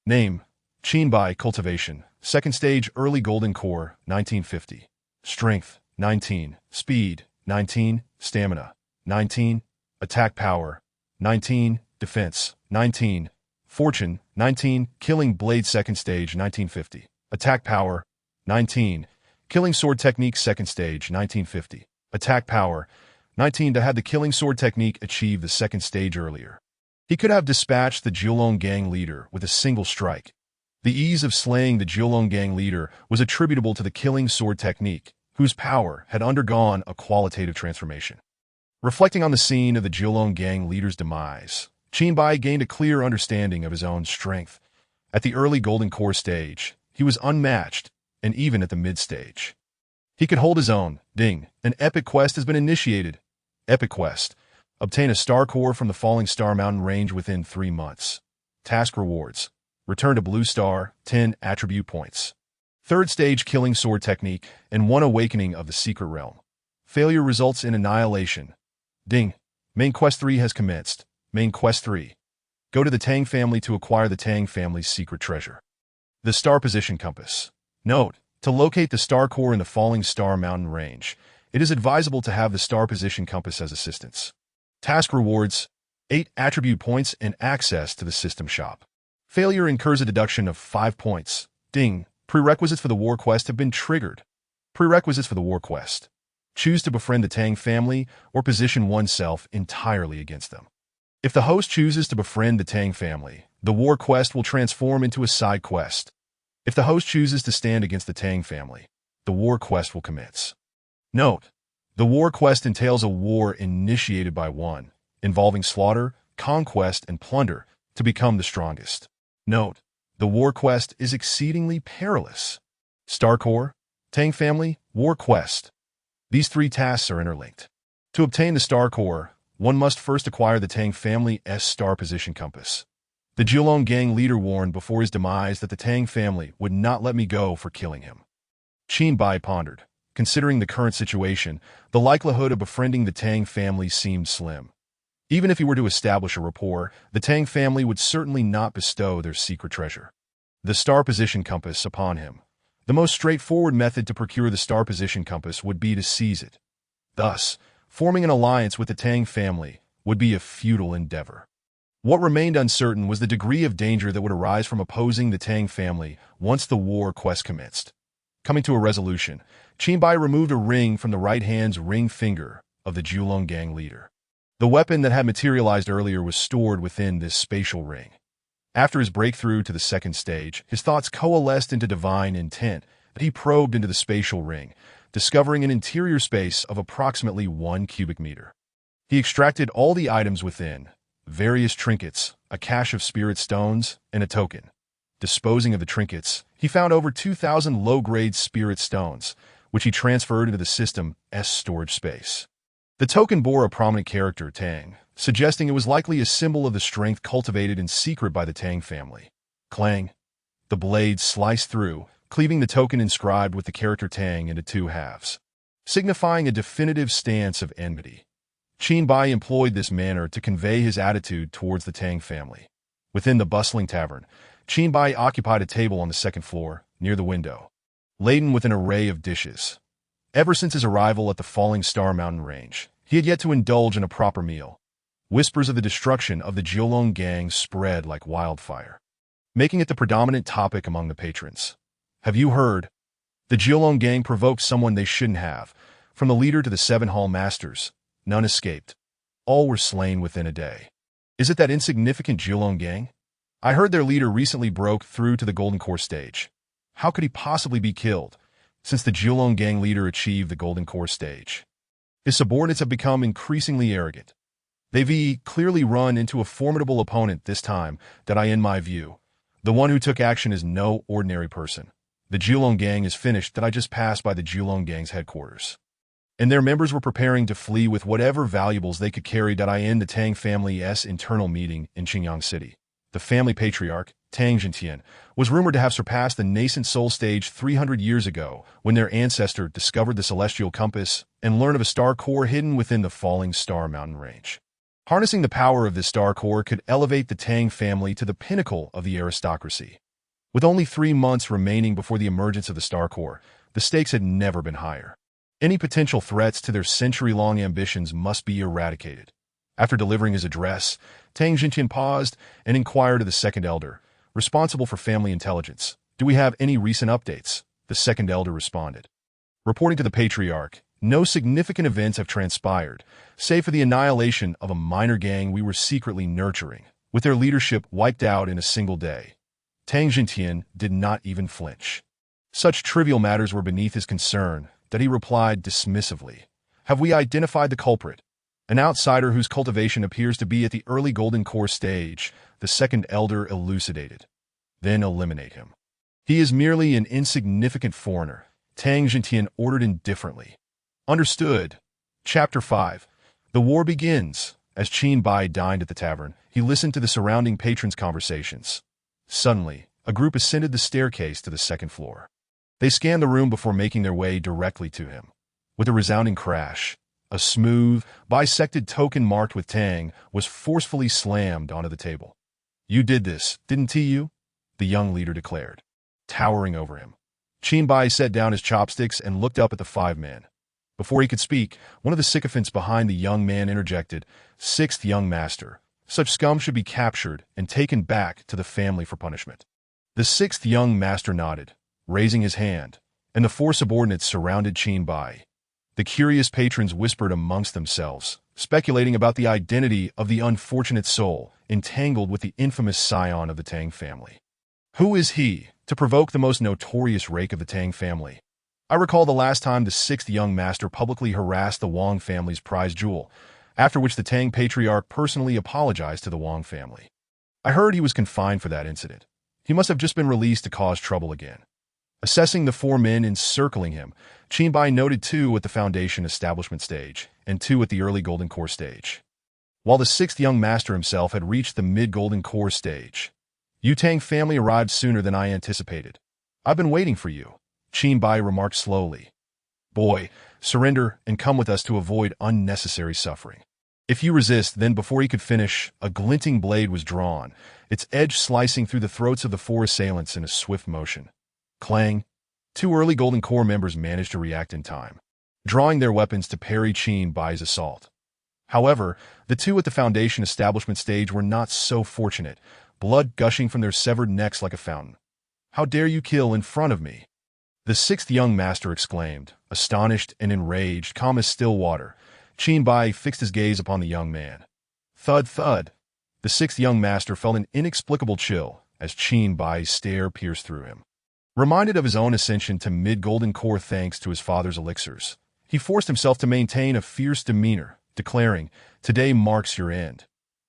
Name: Qin Bai Cultivation. Second stage Early Golden Core, 1950. Strength, 19. Speed, 19. Stamina, 19. Attack Power, 19. Defense, 19. Fortune, 19. Killing Blade Second Stage, 1950. Attack Power, 19. Killing Sword Technique Second Stage, 1950. Attack Power, 19. To have the Killing Sword Technique achieve the second stage earlier, he could have dispatched the Julong gang leader with a single strike. The ease of slaying the Julong gang leader was attributable to the Killing Sword Technique, whose power had undergone a qualitative transformation. Reflecting on the scene of the Julong gang leader's demise, Qin Bai gained a clear understanding of his own strength. At the early Golden Core stage, he was unmatched, and even at the mid-stage, he could hold his own. Ding! An epic quest has been initiated. Epic quest. Obtain a star core from the Falling Star Mountain range within 3 months. Task rewards. Return to Blue Star, 10 attribute points. Third stage Killing Sword Technique, and 1 Awakening of the Secret Realm. Failure results in annihilation. Ding! Main Quest 3 has commenced. Main Quest 3. Go to the Tang family to acquire the Tang family's secret treasure. The Star Position Compass. Note: to locate the star core in the Falling Star Mountain range, it is advisable to have the Star Position Compass as assistance. Task rewards: 8 attribute points and access to the system shop. Failure incurs a deduction of 5 points. Ding! Prerequisites for the war quest have been triggered. Prerequisites for the war quest. Choose to befriend the Tang family or position oneself entirely against them. If the host chooses to befriend the Tang family, the war quest will transform into a side quest. If the host chooses to stand against the Tang family, the war quest will commence. Note: the war quest entails a war initiated by one, involving slaughter, conquest, and plunder to become the strongest. Note: the war quest is exceedingly perilous. Star Core, Tang family, war quest. These 3 tasks are interlinked. To obtain the Star Core, one must first acquire the Tang family's Star Position Compass. The Julong gang leader warned before his demise that the Tang family would not let me go for killing him. Qin Bai pondered. Considering the current situation, the likelihood of befriending the Tang family seemed slim. Even if he were to establish a rapport, the Tang family would certainly not bestow their secret treasure, the Star Position Compass, upon him. The most straightforward method to procure the Star Position Compass would be to seize it. Thus, forming an alliance with the Tang family would be a futile endeavor. What remained uncertain was the degree of danger that would arise from opposing the Tang family once the war quest commenced. Coming to a resolution, Qinbai removed a ring from the right hand's ring finger of the Julong gang leader. The weapon that had materialized earlier was stored within this spatial ring. After his breakthrough to the second stage, his thoughts coalesced into divine intent that he probed into the spatial ring, discovering an interior space of approximately 1 cubic meter. He extracted all the items within, various trinkets, a cache of spirit stones, and a token. Disposing of the trinkets, he found over 2,000 low-grade spirit stones, which he transferred into the system's storage space. The token bore a prominent character, Tang, suggesting it was likely a symbol of the strength cultivated in secret by the Tang family. Clang! The blade sliced through, cleaving the token inscribed with the character Tang into 2 halves, signifying a definitive stance of enmity. Qinbai employed this manner to convey his attitude towards the Tang family. Within the bustling tavern, Qinbai occupied a table on the second floor, near the window, laden with an array of dishes. Ever since his arrival at the Falling Star Mountain Range, he had yet to indulge in a proper meal. Whispers of the destruction of the Julong gang spread like wildfire, making it the predominant topic among the patrons. Have you heard? The Julong gang provoked someone they shouldn't have. From the leader to the 7 hall masters, none escaped. All were slain within a day. Is it that insignificant Julong gang? I heard their leader recently broke through to the Golden Core stage. How could he possibly be killed, since the Julong gang leader achieved the Golden Core stage? His subordinates have become increasingly arrogant. They've clearly run into a formidable opponent this time that in my view, the one who took action is no ordinary person. The Julong gang is finished that I just passed by the Julong gang's headquarters, and their members were preparing to flee with whatever valuables they could carry that in the Tang family's internal meeting in Qingyang City. The family patriarch, Tang Jintian, was rumored to have surpassed the nascent soul stage 300 years ago when their ancestor discovered the celestial compass and learned of a star core hidden within the Falling Star Mountain Range. Harnessing the power of this star core could elevate the Tang family to the pinnacle of the aristocracy. With only 3 months remaining before the emergence of the star core, the stakes had never been higher. Any potential threats to their century-long ambitions must be eradicated. After delivering his address, Tang Jintian paused and inquired of the second elder, responsible for family intelligence. Do we have any recent updates? The second elder responded. Reporting to the patriarch, no significant events have transpired, save for the annihilation of a minor gang we were secretly nurturing, with their leadership wiped out in a single day. Tang Jintian did not even flinch. Such trivial matters were beneath his concern that he replied dismissively. Have we identified the culprit? An outsider whose cultivation appears to be at the early Golden Core stage, the second elder elucidated. Then eliminate him. He is merely an insignificant foreigner, Tang Jintian ordered indifferently. Understood. Chapter 5. The war begins. As Qinbai dined at the tavern, he listened to the surrounding patrons' conversations. Suddenly, a group ascended the staircase to the second floor. They scanned the room before making their way directly to him. With a resounding crash, a smooth, bisected token marked with Tang was forcefully slammed onto the table. You did this, didn't you? The young leader declared, towering over him. Qinbai set down his chopsticks and looked up at the 5 men. Before he could speak, one of the sycophants behind the young man interjected, 6th young master, such scum should be captured and taken back to the family for punishment. The 6th young master nodded, raising his hand, and the 4 subordinates surrounded Qinbai. The curious patrons whispered amongst themselves, speculating about the identity of the unfortunate soul entangled with the infamous scion of the Tang family. Who is he, to provoke the most notorious rake of the Tang family? I recall the last time the 6th young master publicly harassed the Wang family's prize jewel, after which the Tang patriarch personally apologized to the Wang family. I heard he was confined for that incident. He must have just been released to cause trouble again. Assessing the 4 men encircling him, Qinbai noted 2 at the Foundation establishment stage and 2 at the early Golden Core stage, while the 6th young master himself had reached the mid-Golden Core stage. You Tang family arrived sooner than I anticipated. I've been waiting for you, Qinbai remarked slowly. Boy, surrender and come with us to avoid unnecessary suffering. If you resist, then before he could finish, a glinting blade was drawn, its edge slicing through the throats of the 4 assailants in a swift motion. Clang! 2 early Golden Core members managed to react in time, drawing their weapons to parry Qinbai's assault. However, the 2 at the Foundation establishment stage were not so fortunate, blood gushing from their severed necks like a fountain. How dare you kill in front of me? The sixth young master exclaimed, astonished and enraged, calm as still water. Qin Bai fixed his gaze upon the young man. Thud, thud. The sixth young master felt an inexplicable chill as Qin Bai's stare pierced through him. Reminded of his own ascension to mid-golden core thanks to his father's elixirs, he forced himself to maintain a fierce demeanor, declaring, "Today marks your end."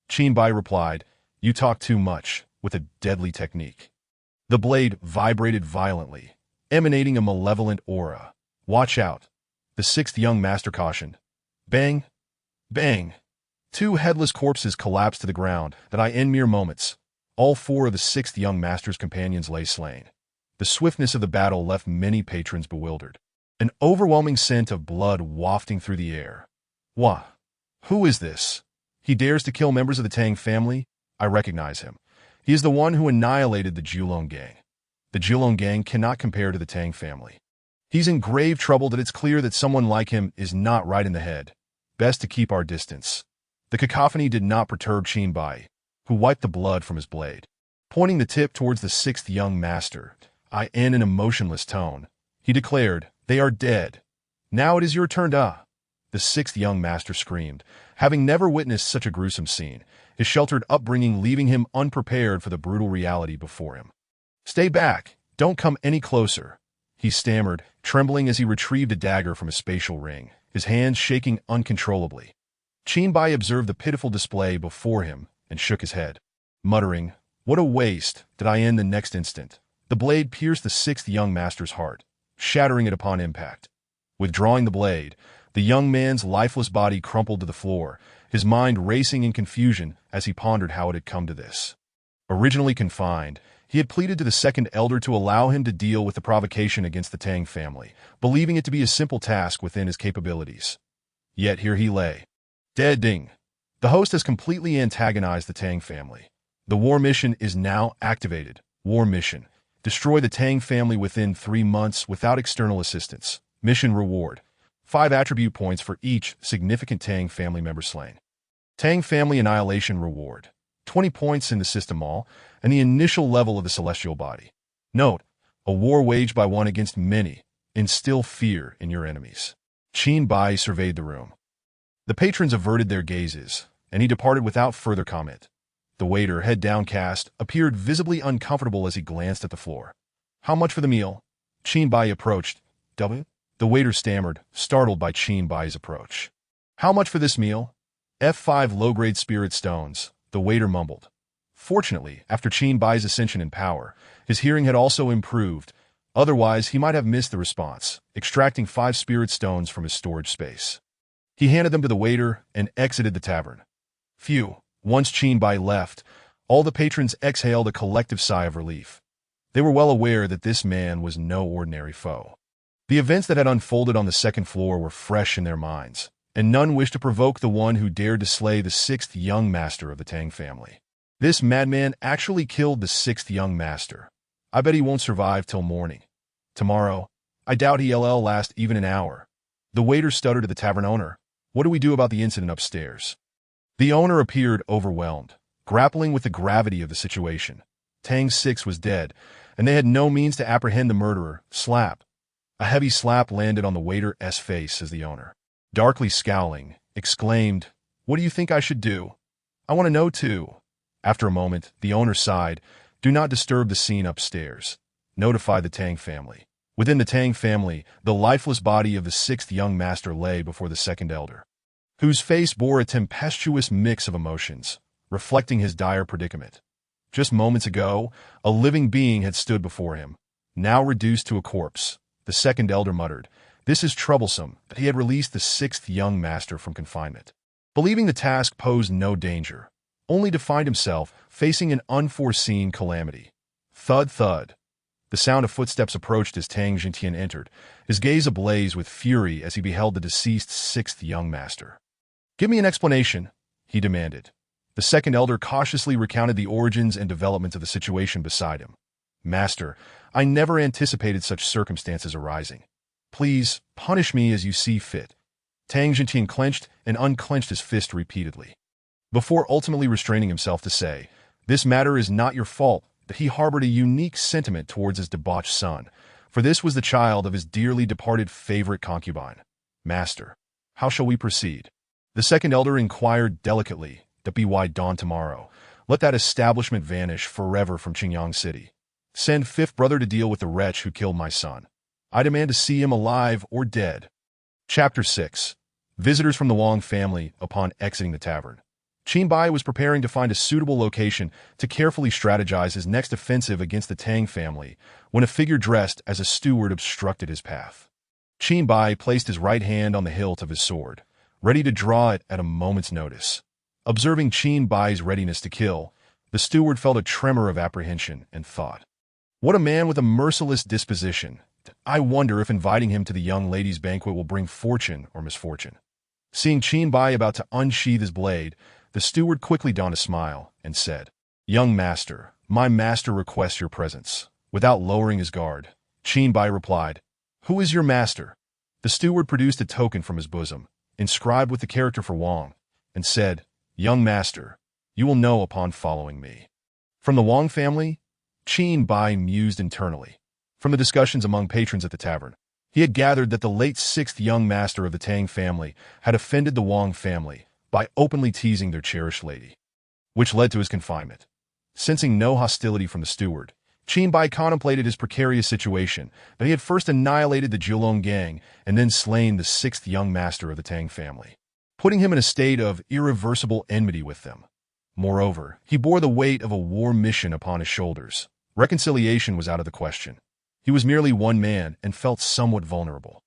Qin Bai replied, "You talk too much," with a deadly technique. The blade vibrated violently, emanating a malevolent aura. "Watch out," the sixth young master cautioned. Bang! Bang! Two headless corpses collapsed to the ground that in mere moments. All four of the sixth young master's companions lay slain. The swiftness of the battle left many patrons bewildered. An overwhelming scent of blood wafting through the air. Wah! Who is this? He dares to kill members of the Tang family? I recognize him. He is the one who annihilated the Julong gang. The Julong gang cannot compare to the Tang family. He's in grave trouble that it's clear that someone like him is not right in the head. Best to keep our distance. The cacophony did not perturb Qin Bai, who wiped the blood from his blade. Pointing the tip towards the sixth young master, in an emotionless tone, he declared, "They are dead. Now it is your turn to..." The sixth young master screamed, having never witnessed such a gruesome scene, his sheltered upbringing leaving him unprepared for the brutal reality before him. "Stay back! Don't come any closer!" he stammered, trembling as he retrieved a dagger from a spatial ring, his hands shaking uncontrollably. Qin Bai observed the pitiful display before him and shook his head, muttering, "What a waste!" The next instant, the blade pierced the sixth young master's heart, shattering it upon impact. Withdrawing the blade, the young man's lifeless body crumpled to the floor, his mind racing in confusion as he pondered how it had come to this. Originally confined, he had pleaded to the second elder to allow him to deal with the provocation against the Tang family, believing it to be a simple task within his capabilities. Yet here he lay. Dead ding. The host has completely antagonized the Tang family. The war mission is now activated. War mission. Destroy the Tang family within 3 months without external assistance. Mission reward. 5 attribute points for each significant Tang family member slain. Tang family annihilation reward. 20 points in the system all, and the initial level of the celestial body. Note, a war waged by one against many. Instill fear in your enemies. Qin Bai surveyed the room. The patrons averted their gazes, and he departed without further comment. The waiter, head downcast, appeared visibly uncomfortable as he glanced at the floor. "How much for the meal?" Qin Bai approached. "W?" The waiter stammered, startled by Qin Bai's approach. "How much for this meal?" "F5 low-grade spirit stones," the waiter mumbled. Fortunately, after Qin Bai's ascension in power, his hearing had also improved. Otherwise, he might have missed the response, extracting 5 spirit stones from his storage space. He handed them to the waiter and exited the tavern. Phew. Once Qin Bai left, all the patrons exhaled a collective sigh of relief. They were well aware that this man was no ordinary foe. The events that had unfolded on the second floor were fresh in their minds, and none wished to provoke the one who dared to slay the 6th young master of the Tang family. This madman actually killed the 6th young master. I bet he won't survive till morning. Tomorrow, I doubt he'll last even an hour. The waiter stuttered to the tavern owner. "What do we do about the incident upstairs?" The owner appeared overwhelmed, grappling with the gravity of the situation. Tang 6 was dead, and they had no means to apprehend the murderer. Slap. A heavy slap landed on the waiter's face as the owner, darkly scowling, exclaimed, "What do you think I should do? I want to know too." After a moment, the owner sighed. "Do not disturb the scene upstairs. Notify the Tang family." Within the Tang family, the lifeless body of the 6th young master lay before the second elder, whose face bore a tempestuous mix of emotions, reflecting his dire predicament. Just moments ago, a living being had stood before him, now reduced to a corpse. The second elder muttered, "This is troublesome," that he had released the 6th young master from confinement, believing the task posed no danger, only to find himself facing an unforeseen calamity. Thud, thud. The sound of footsteps approached as Tang Jintian entered, his gaze ablaze with fury as he beheld the deceased 6th young master. "Give me an explanation," he demanded. The second elder cautiously recounted the origins and developments of the situation beside him. "Master, I never anticipated such circumstances arising. Please, punish me as you see fit." Tang Jintian clenched and unclenched his fist repeatedly, before ultimately restraining himself to say, "This matter is not your fault," that he harbored a unique sentiment towards his debauched son, for this was the child of his dearly departed favorite concubine. Master, how shall we proceed? The second elder inquired delicately. That be why dawn tomorrow. Let that establishment vanish forever from Qingyang City. Send fifth brother to deal with the wretch who killed my son. I demand to see him alive or dead. Chapter 6. Visitors from the Wang family upon exiting the tavern. Qin Bai was preparing to find a suitable location to carefully strategize his next offensive against the Tang family when a figure dressed as a steward obstructed his path. Qin Bai placed his right hand on the hilt of his sword, ready to draw it at a moment's notice. Observing Qin Bai's readiness to kill, the steward felt a tremor of apprehension and thought, "What a man with a merciless disposition. I wonder if inviting him to the young lady's banquet will bring fortune or misfortune." Seeing Qin Bai about to unsheath his blade, the steward quickly donned a smile and said, "Young master, my master requests your presence." Without lowering his guard, Qin Bai replied, "Who is your master?" The steward produced a token from his bosom, inscribed with the character for Wang, and said, "Young master, you will know upon following me." From the Wang family, Qin Bai mused internally. From the discussions among patrons at the tavern, he had gathered that the late sixth young master of the Tang family had offended the Wang family by openly teasing their cherished lady, which led to his confinement. Sensing no hostility from the steward, Qin Bai contemplated his precarious situation, that he had first annihilated the Zhulong gang and then slain the sixth young master of the Tang family, putting him in a state of irreversible enmity with them. Moreover, he bore the weight of a war mission upon his shoulders. Reconciliation was out of the question. He was merely one man and felt somewhat vulnerable.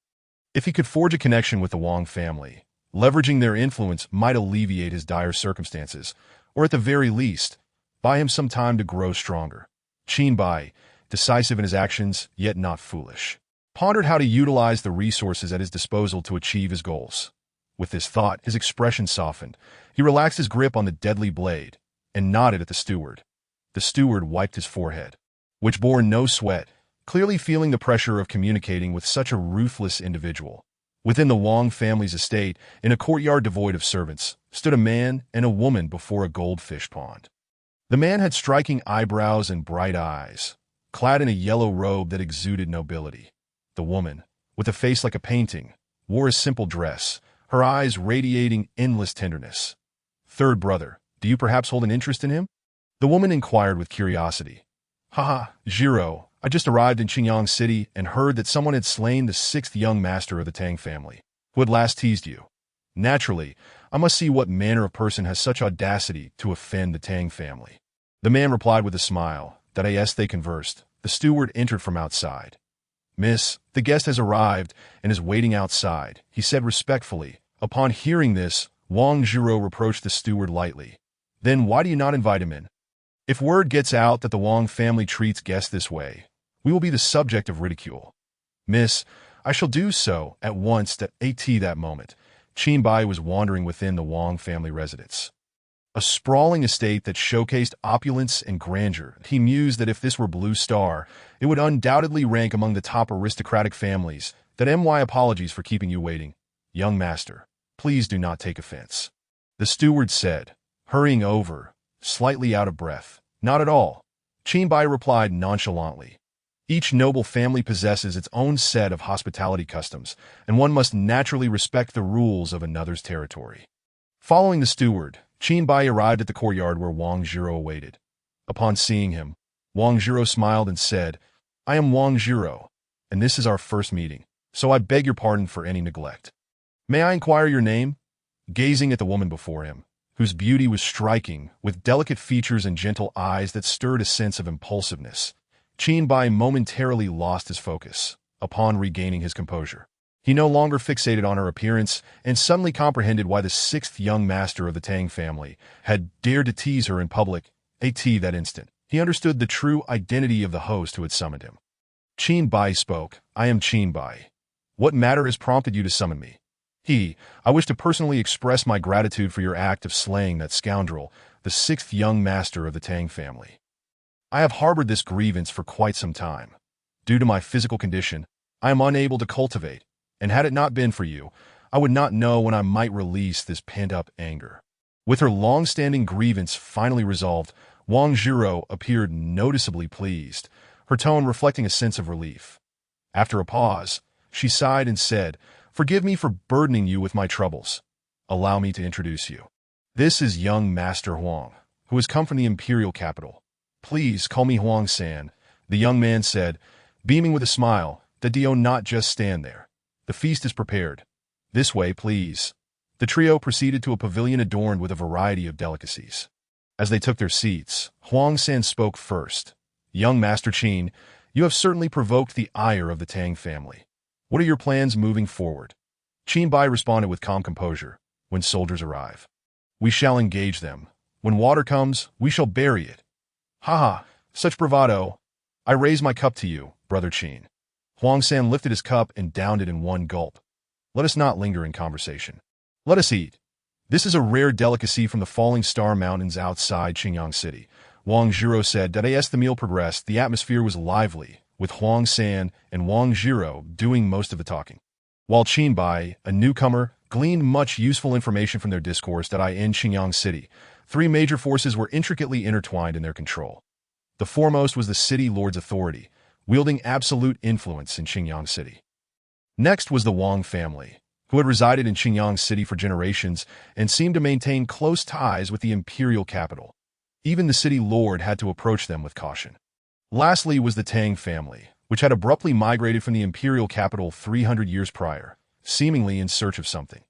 If he could forge a connection with the Wang family, leveraging their influence might alleviate his dire circumstances, or at the very least, buy him some time to grow stronger. Qin Bai, decisive in his actions, yet not foolish, pondered how to utilize the resources at his disposal to achieve his goals. With this thought, his expression softened. He relaxed his grip on the deadly blade and nodded at the steward. The steward wiped his forehead, which bore no sweat, clearly feeling the pressure of communicating with such a ruthless individual. Within the Wang family's estate, in a courtyard devoid of servants, stood a man and a woman before a goldfish pond. The man had striking eyebrows and bright eyes, clad in a yellow robe that exuded nobility. The woman, with a face like a painting, wore a simple dress, her eyes radiating endless tenderness. "Third brother, do you perhaps hold an interest in him?" The woman inquired with curiosity. "Haha, Jiro, I just arrived in Qingyang City and heard that someone had slain the sixth young master of the Tang family, who had last teased you. Naturally, I must see what manner of person has such audacity to offend the Tang family." The man replied with a smile. That as they conversed, the steward entered from outside. "Miss, the guest has arrived and is waiting outside," he said respectfully. Upon hearing this, Wang Jiro reproached the steward lightly. "Then why do you not invite him in? If word gets out that the Wang family treats guests this way, we will be the subject of ridicule." "Miss, I shall do so at once." That moment, Qin Bai was wandering within the Wang family residence. A sprawling estate that showcased opulence and grandeur. He mused that if this were Blue Star, it would undoubtedly rank among the top aristocratic families. Apologies for keeping you waiting. Young master, please do not take offense," the steward said, hurrying over, slightly out of breath. "Not at all," Qin Bai replied nonchalantly. Each noble family possesses its own set of hospitality customs, and one must naturally respect the rules of another's territory. Following the steward, Qin Bai arrived at the courtyard where Wang Jiro awaited. Upon seeing him, Wang Jiro smiled and said, "I am Wang Jiro, and this is our first meeting, so I beg your pardon for any neglect. May I inquire your name?" Gazing at the woman before him, whose beauty was striking, with delicate features and gentle eyes that stirred a sense of impulsiveness, Qin Bai momentarily lost his focus. Upon regaining his composure, he no longer fixated on her appearance and suddenly comprehended why the sixth young master of the Tang family had dared to tease her in public. That instant, he understood the true identity of the host who had summoned him. Qin Bai spoke. "I am Qin Bai. What matter has prompted you to summon me?" I wish to personally express my gratitude for your act of slaying that scoundrel, the sixth young master of the Tang family. I have harbored this grievance for quite some time. Due to my physical condition, I am unable to cultivate, and had it not been for you, I would not know when I might release this pent-up anger." With her long-standing grievance finally resolved, Wang Jiro appeared noticeably pleased, her tone reflecting a sense of relief. After a pause, she sighed and said, "Forgive me for burdening you with my troubles. Allow me to introduce you. This is young Master Huang, who has come from the imperial capital. Please call me Huang-san," the young man said, beaming with a smile. "The Dio not just stand there. The feast is prepared. This way, please." The trio proceeded to a pavilion adorned with a variety of delicacies. As they took their seats, Huang-san spoke first. "Young Master Qin, you have certainly provoked the ire of the Tang family. What are your plans moving forward?" Qin Bai responded with calm composure. "When soldiers arrive, we shall engage them. When water comes, we shall bury it." "Ha ha, such bravado. I raise my cup to you, Brother Qin." Huang-san lifted his cup and downed it in one gulp. "Let us not linger in conversation. Let us eat. This is a rare delicacy from the Falling Star Mountains outside Qingyang City." Wang Zhiro said that as the meal progressed, the atmosphere was lively, with Huang-san and Wang Zhiro doing most of the talking. While Qin Bai, a newcomer, gleaned much useful information from their discourse that in Qingyang City, three major forces were intricately intertwined in their control. The foremost was the city lord's authority, wielding absolute influence in Qingyang City. Next was the Wang family, who had resided in Qingyang City for generations and seemed to maintain close ties with the imperial capital. Even the city lord had to approach them with caution. Lastly was the Tang family, which had abruptly migrated from the imperial capital 300 years prior, seemingly in search of something.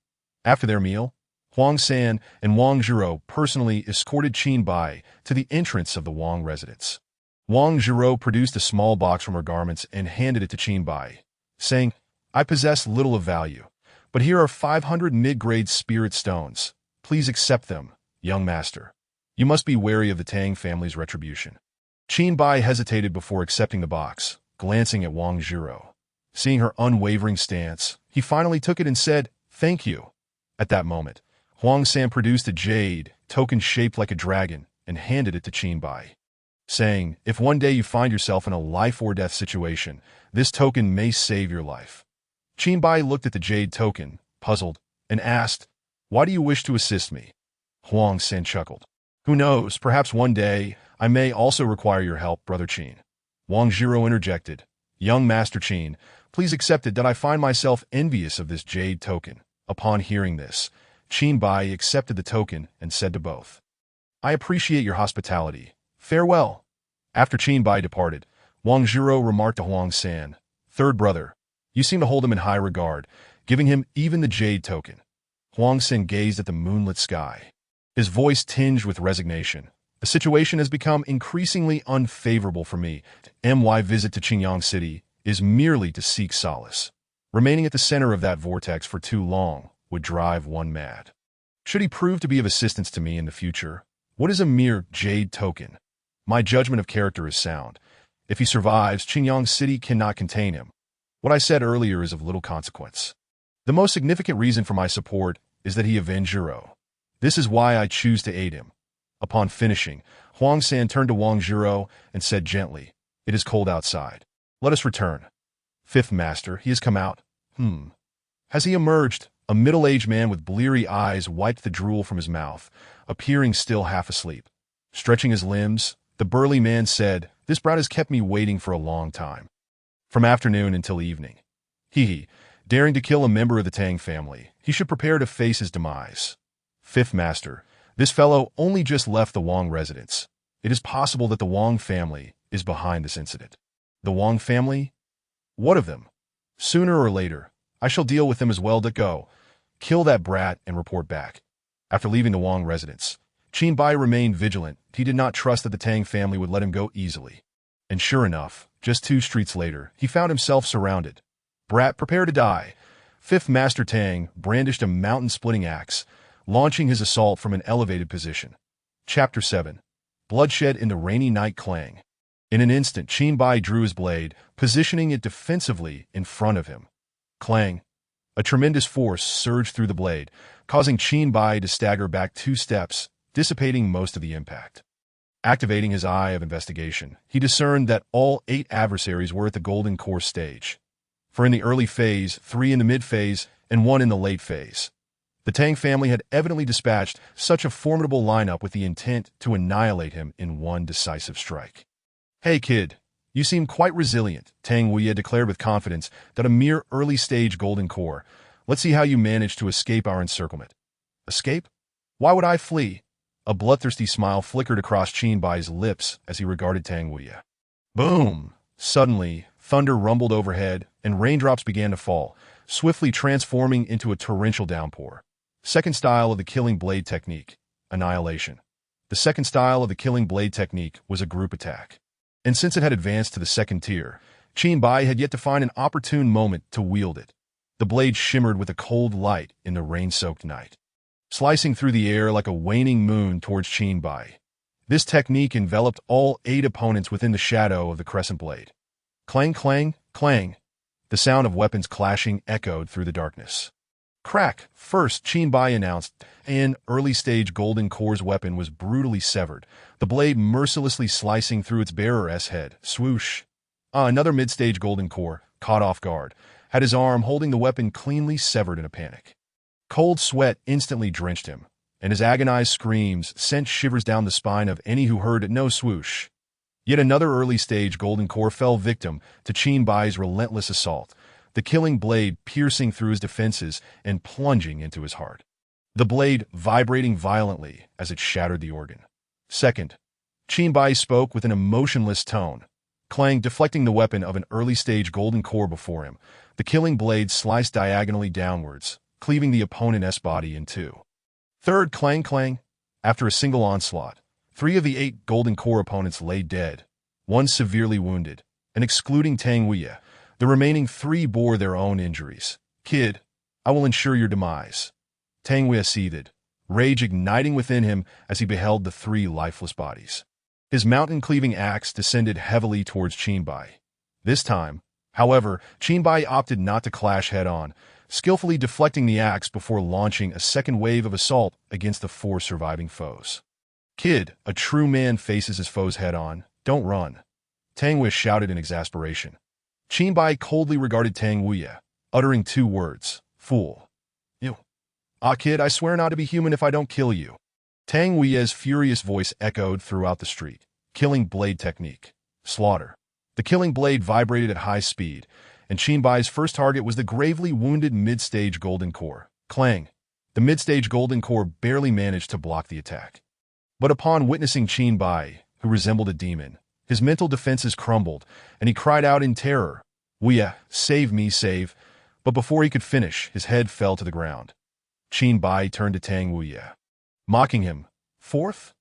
After their meal, Huang-san and Wang Zhiro personally escorted Qin Bai to the entrance of the Wang residence. Wang Zhiro produced a small box from her garments and handed it to Qin Bai, saying, "I possess little of value, but here are 500 mid-grade spirit stones. Please accept them, young master. You must be wary of the Tang family's retribution." Qin Bai hesitated before accepting the box, glancing at Wang Zhiro. Seeing her unwavering stance, he finally took it and said, "Thank you." At that moment, Huang-san produced a jade token shaped like a dragon and handed it to Qin Bai, saying, "If one day you find yourself in a life-or-death situation, this token may save your life." Qin Bai looked at the jade token, puzzled, and asked, "Why do you wish to assist me?" Huang-san chuckled. "Who knows, perhaps one day I may also require your help, Brother Qin." Wang Zhiro interjected, "Young Master Qin, please accept it that I find myself envious of this jade token." Upon hearing this, Qin Bai accepted the token and said to both, "I appreciate your hospitality. Farewell." After Qin Bai departed, Wang Zhiro remarked to Huang-san, "Third brother, you seem to hold him in high regard, giving him even the jade token." Huang-san gazed at the moonlit sky, his voice tinged with resignation. "The situation has become increasingly unfavorable for me. My visit to Qingyang City is merely to seek solace. Remaining at the center of that vortex for too long would drive one mad. Should he prove to be of assistance to me in the future, what is a mere jade token? My judgment of character is sound. If he survives, Qingyang City cannot contain him. What I said earlier is of little consequence. The most significant reason for my support is that he avenged Zhiro. This is why I choose to aid him." Upon finishing, Huang-san turned to Wang Zhiro and said gently, "It is cold outside. Let us return." "Fifth Master, he has come out." Has he emerged?" A middle-aged man with bleary eyes wiped the drool from his mouth, appearing still half asleep. Stretching his limbs, the burly man said, "This brat has kept me waiting for a long time. From afternoon until evening. Daring to kill a member of the Tang family, he should prepare to face his demise." "Fifth Master, this fellow only just left the Wang residence. It is possible that the Wang family is behind this incident." "The Wang family? What of them? Sooner or later, I shall deal with them as well. Go, kill that brat and report back." After leaving the Wang residence, Qin Bai remained vigilant. He did not trust that the Tang family would let him go easily. And sure enough, just 2 streets later, he found himself surrounded. "Brat, prepare to die." Fifth Master Tang brandished a mountain-splitting axe, launching his assault from an elevated position. Chapter 7. Bloodshed in the Rainy Night Clang. In an instant, Qin Bai drew his blade, positioning it defensively in front of him. Clang! A tremendous force surged through the blade, causing Qin Bai to stagger back 2 steps, dissipating most of the impact. Activating his eye of investigation, he discerned that all 8 adversaries were at the golden core stage. 4 in the early phase, 3 in the mid-phase, and 1 in the late phase. The Tang family had evidently dispatched such a formidable lineup with the intent to annihilate him in one decisive strike. "Hey kid, You seem quite resilient, Tang Wuya declared with confidence that a mere early-stage golden core. Let's see how you manage to escape our encirclement. Escape? Why would I flee? A bloodthirsty smile flickered across Qin Bai's lips as he regarded Tang Wuya. Boom! Suddenly, thunder rumbled overhead, and raindrops began to fall, swiftly transforming into a torrential downpour. Second style of the killing blade technique, annihilation. The second style of the killing blade technique was a group attack. And since it had advanced to the second tier, Qin Bai had yet to find an opportune moment to wield it. The blade shimmered with a cold light in the rain-soaked night, slicing through the air like a waning moon towards Qin Bai. This technique enveloped all 8 opponents within the shadow of the crescent blade. Clang, clang, clang. The sound of weapons clashing echoed through the darkness. Crack! First, Qin Bai announced, an early-stage golden core's weapon was brutally severed, the blade mercilessly slicing through its bearer's head. Swoosh! Another mid-stage golden core, caught off guard, had his arm holding the weapon cleanly severed in a panic. Cold sweat instantly drenched him, and his agonized screams sent shivers down the spine of any who heard it. No swoosh. Yet another early-stage golden core fell victim to Qin Bai's relentless assault, the killing blade piercing through his defenses and plunging into his heart. The blade vibrating violently as it shattered the organ. Second, Qin Bai spoke with an emotionless tone. Clang, deflecting the weapon of an early-stage golden core before him, the killing blade sliced diagonally downwards, cleaving the opponent's body in two. Third, clang, clang. After a single onslaught, 3 of the 8 golden core opponents lay dead, 1 severely wounded, and excluding Tang Wuya, the remaining 3 bore their own injuries. Kid, I will ensure your demise. Tang Wuya seethed, rage igniting within him as he beheld the 3 lifeless bodies. His mountain-cleaving axe descended heavily towards Qin Bai. This time, however, Qin Bai opted not to clash head-on, skillfully deflecting the axe before launching a second wave of assault against the 4 surviving foes. Kid, a true man faces his foes head-on. Don't run. Tang Wuya shouted in exasperation. Qin Bai coldly regarded Tang Wuya, uttering 2 words. Fool. You. Ah, kid, I swear not to be human if I don't kill you. Tang Wuya's furious voice echoed throughout the street. Killing blade technique. Slaughter. The killing blade vibrated at high speed, and Qin Bai's first target was the gravely wounded mid-stage golden core. Clang. The mid-stage golden core barely managed to block the attack. But upon witnessing Qin Bai, who resembled a demon, his mental defenses crumbled, and he cried out in terror, Wuya, save me, save. But before he could finish, his head fell to the ground. Qin Bai turned to Tang Wuya, mocking him. Fourth?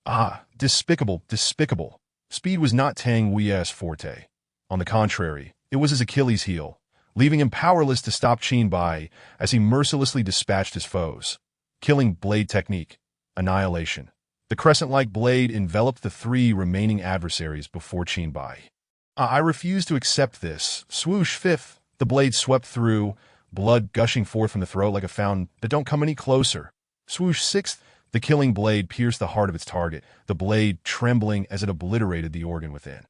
Ah, despicable, despicable. Speed was not Tang Wuya's forte. On the contrary, it was his Achilles heel, leaving him powerless to stop Qin Bai as he mercilessly dispatched his foes. Killing blade technique. Annihilation. The crescent-like blade enveloped the 3 remaining adversaries before Qin Bai. I refuse to accept this. Swoosh. Fifth. The blade swept through, blood gushing forth from the throat like a fountain. But don't come any closer. Swoosh. Sixth. The killing blade pierced the heart of its target, the blade trembling as it obliterated the organ within.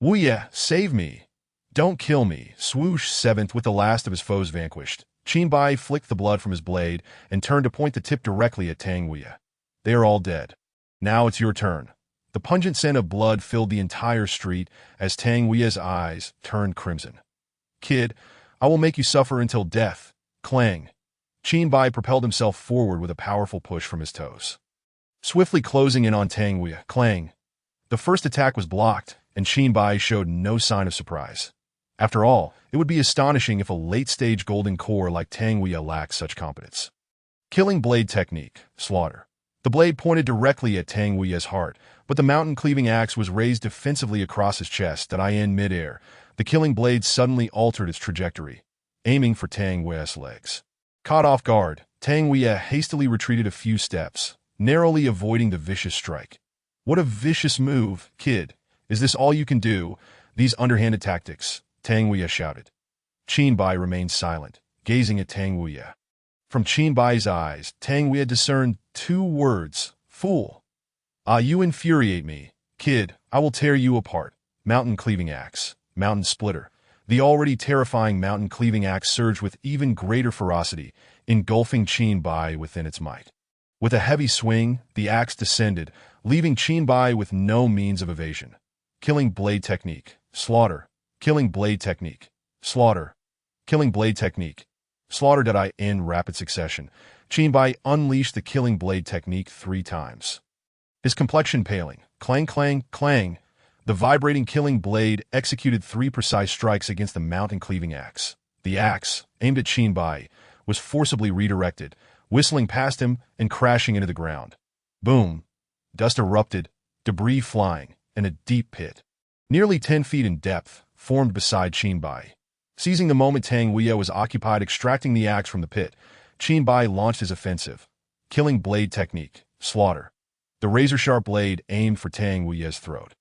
Wuya, save me. Don't kill me. Swoosh. Seventh. With the last of his foes vanquished, Qin Bai flicked the blood from his blade and turned to point the tip directly at Tang Wuya. They are all dead. Now it's your turn. The pungent scent of blood filled the entire street as Tang Wuya's eyes turned crimson. Kid, I will make you suffer until death. Clang. Qin Bai propelled himself forward with a powerful push from his toes, swiftly closing in on Tang Wuya. Clang. The first attack was blocked, and Qin Bai showed no sign of surprise. After all, it would be astonishing if a late-stage golden core like Tang Wuya lacked such competence. Killing blade technique. Slaughter. The blade pointed directly at Tang Wuya's heart, but the mountain-cleaving axe was raised defensively across his chest that in midair. The killing blade suddenly altered its trajectory, aiming for Tang Wuya's legs. Caught off guard, Tang Wuya hastily retreated a few steps, narrowly avoiding the vicious strike. What a vicious move, kid. Is this all you can do? These underhanded tactics, Tang Wuya shouted. Qin Bai remained silent, gazing at Tang Wuya. From Qin Bai's eyes, Tang Wuya discerned 2 words. Fool. Ah, you infuriate me. Kid, I will tear you apart. Mountain-cleaving axe. Mountain splitter. The already terrifying mountain-cleaving axe surged with even greater ferocity, engulfing Qin Bai within its might. With a heavy swing, the axe descended, leaving Qin Bai with no means of evasion. killing blade technique, slaughter, killing blade technique, slaughter, killing blade technique, slaughter. In rapid succession, Qinbai unleashed the killing blade technique 3 times. His complexion paling, clang, clang, clang. The vibrating killing blade executed 3 precise strikes against the mountain cleaving axe. The axe, aimed at Qinbai, was forcibly redirected, whistling past him and crashing into the ground. Boom! Dust erupted, debris flying, and a deep pit, nearly 10 feet in depth, formed beside Qinbai. Seizing the moment Tang Weya was occupied extracting the axe from the pit, Qinbai launched his offensive. Killing blade technique, slaughter. The razor-sharp blade aimed for Tang Weya's throat.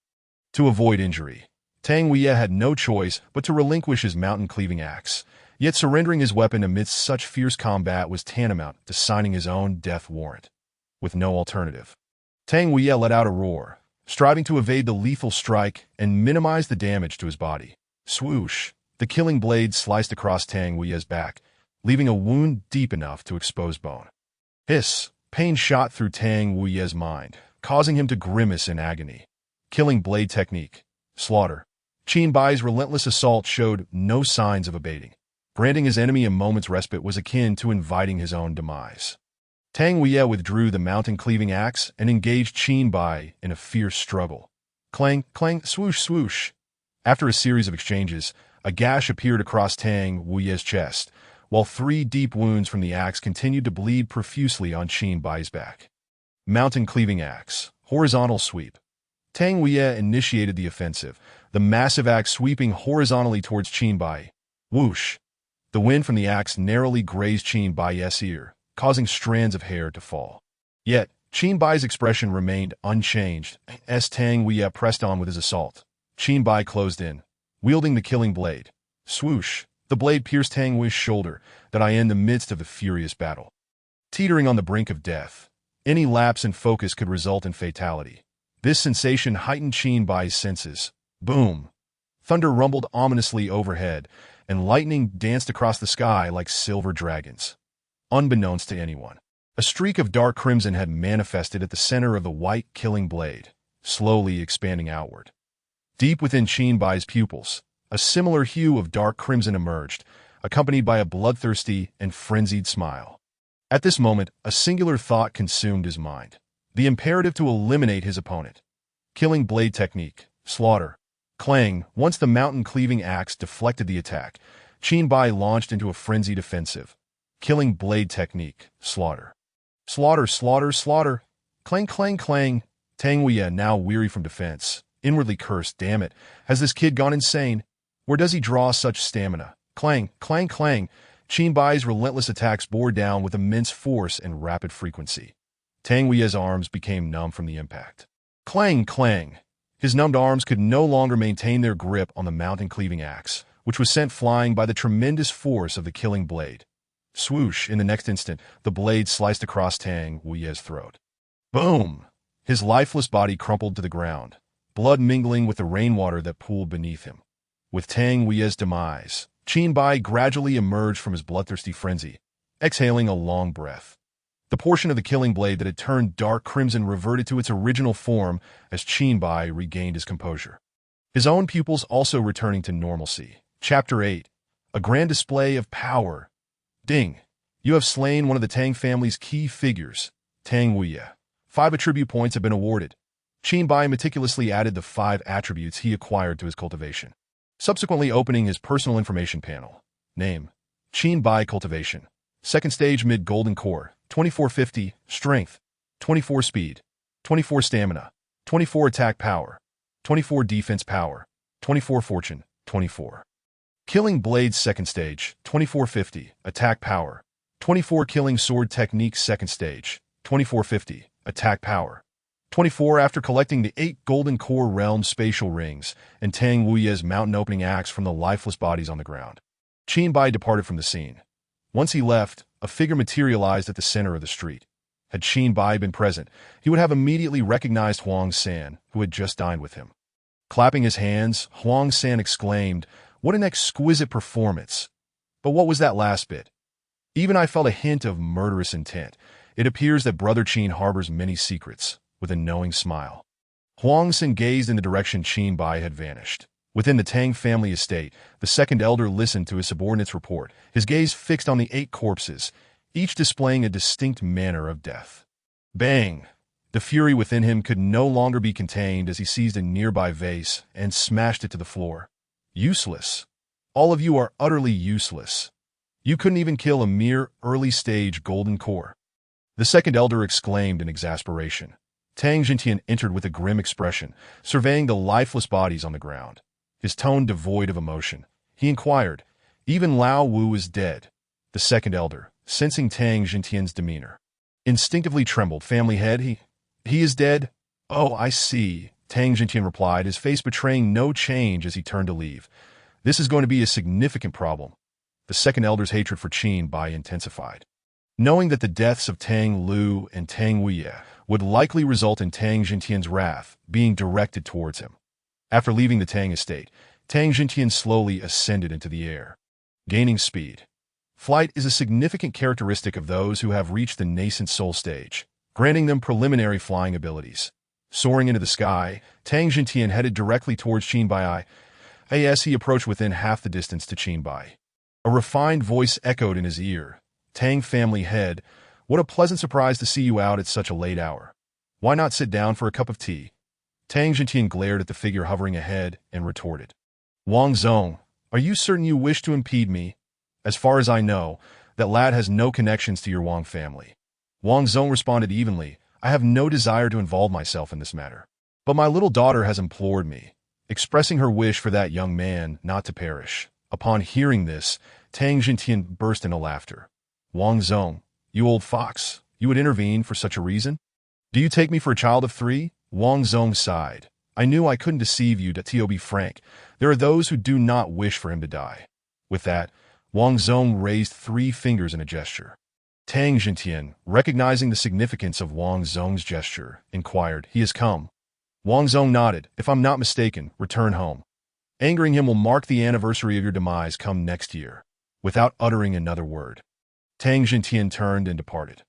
To avoid injury, Tang Weya had no choice but to relinquish his mountain-cleaving axe, yet surrendering his weapon amidst such fierce combat was tantamount to signing his own death warrant. With no alternative, Tang Weya let out a roar, striving to evade the lethal strike and minimize the damage to his body. Swoosh! The killing blade sliced across Tang Weya's back, leaving a wound deep enough to expose bone. Hiss! Pain shot through Tang Weya's mind, causing him to grimace in agony. Killing blade technique, slaughter. Qinbai's relentless assault showed no signs of abating. Granting his enemy a moment's respite was akin to inviting his own demise. Tang Weya withdrew the mountain-cleaving axe and engaged Qinbai in a fierce struggle. Clang, clang, swoosh, swoosh. After a series of exchanges, a gash appeared across Tang Weya's chest, while 3 deep wounds from the axe continued to bleed profusely on Qinbai's back. Mountain-cleaving axe, horizontal sweep. Tang Weya initiated the offensive, the massive axe sweeping horizontally towards Qinbai. Whoosh! The wind from the axe narrowly grazed Qinbai's ear, causing strands of hair to fall. Yet, Qinbai's expression remained unchanged as Tang Weya pressed on with his assault. Qinbai closed in, wielding the killing blade. Swoosh! The blade pierced Tang Weya's shoulder, in the midst of the furious battle. Teetering on the brink of death, any lapse in focus could result in fatality. This sensation heightened Qinbai's senses. Boom! Thunder rumbled ominously overhead, and lightning danced across the sky like silver dragons. Unbeknownst to anyone, a streak of dark crimson had manifested at the center of the white killing blade, slowly expanding outward. Deep within Qinbai's pupils, a similar hue of dark crimson emerged, accompanied by a bloodthirsty and frenzied smile. At this moment, a singular thought consumed his mind. The imperative to eliminate his opponent. Killing blade technique, slaughter. Clang! Once the mountain-cleaving axe deflected the attack, Qinbai launched into a frenzied offensive. Killing blade technique, slaughter. Slaughter, slaughter, slaughter. Clang, clang, clang. Tang Weya, now weary from defense, inwardly cursed, damn it, has this kid gone insane? Where does he draw such stamina? Clang, clang, clang. Qinbai's relentless attacks bore down with immense force and rapid frequency. Tang Weya's arms became numb from the impact. Clang, clang. His numbed arms could no longer maintain their grip on the mountain-cleaving axe, which was sent flying by the tremendous force of the killing blade. Swoosh! In the next instant, the blade sliced across Tang Weya's throat. Boom! His lifeless body crumpled to the ground, blood mingling with the rainwater that pooled beneath him. With Tang Weya's demise, Qinbai gradually emerged from his bloodthirsty frenzy, exhaling a long breath. The portion of the killing blade that had turned dark crimson reverted to its original form as Qinbai regained his composure. His own pupils also returning to normalcy. Chapter 8. A grand display of power. Ding! You have slain one of the Tang family's key figures, Tang Weya. 5 attribute points have been awarded. Qinbai meticulously added the 5 attributes he acquired to his cultivation, subsequently opening his personal information panel. Name: Qinbai Cultivation. Second stage mid-golden core, 2450, strength, 24 speed, 24 stamina, 24 attack power, 24 defense power, 24 fortune, 24. Killing blades second stage, 2450, attack power, 24 killing sword technique second stage, 2450, attack power, 24 after collecting the 8 golden core realm spatial rings and Tang Weya's mountain opening axe from the lifeless bodies on the ground. Qinbai departed from the scene. Once he left, a figure materialized at the center of the street. Had Qinbai been present, he would have immediately recognized Huang San, who had just dined with him. Clapping his hands, Huang San exclaimed, "What an exquisite performance!" But what was that last bit? Even I felt a hint of murderous intent. It appears that Brother Qin harbors many secrets, with a knowing smile. Huang Xin gazed in the direction Qin Bai had vanished. Within the Tang family estate, the second elder listened to his subordinate's report, his gaze fixed on the 8 corpses, each displaying a distinct manner of death. Bang! The fury within him could no longer be contained as he seized a nearby vase and smashed it to the floor. Useless. All of you are utterly useless. You couldn't even kill a mere early-stage golden core. The second elder exclaimed in exasperation. Tang Jintian entered with a grim expression, surveying the lifeless bodies on the ground. His tone devoid of emotion. He inquired, "Even Lao Wu is dead." The second elder, sensing Tang Jintian's demeanor, instinctively trembled. "Family head, he is dead?" "Oh, I see," Tang Jintian replied, his face betraying no change as he turned to leave. "This is going to be a significant problem." The second elder's hatred for Qin Bai intensified. Knowing that the deaths of Tang Lu and Tang Huiye would likely result in Tang Jintian's wrath being directed towards him. After leaving the Tang estate, Tang Jintian slowly ascended into the air, gaining speed. Flight is a significant characteristic of those who have reached the nascent soul stage, granting them preliminary flying abilities. Soaring into the sky, Tang Jintian headed directly towards Qin Bai. As he approached within half the distance to Qin Bai, a refined voice echoed in his ear. "Tang family head, what a pleasant surprise to see you out at such a late hour. Why not sit down for a cup of tea?" Tang Jintian glared at the figure hovering ahead and retorted. "Wang Zong, are you certain you wish to impede me? As far as I know, that lad has no connections to your Wang family." Wang Zong responded evenly, "I have no desire to involve myself in this matter. But my little daughter has implored me," expressing her wish for that young man not to perish. Upon hearing this, Tang Jintian burst into laughter. "Wang Zong, you old fox, you would intervene for such a reason? Do you take me for a child of 3? Wang Zong sighed. "I knew I couldn't deceive you, to be frank. There are those who do not wish for him to die." With that, Wang Zong raised 3 fingers in a gesture. Tang Jintian, recognizing the significance of Wang Zong's gesture, inquired, "He has come?" Wang Zong nodded. "If I'm not mistaken, return home. Angering him will mark the anniversary of your demise come next year." Without uttering another word, Tang Jintian turned and departed.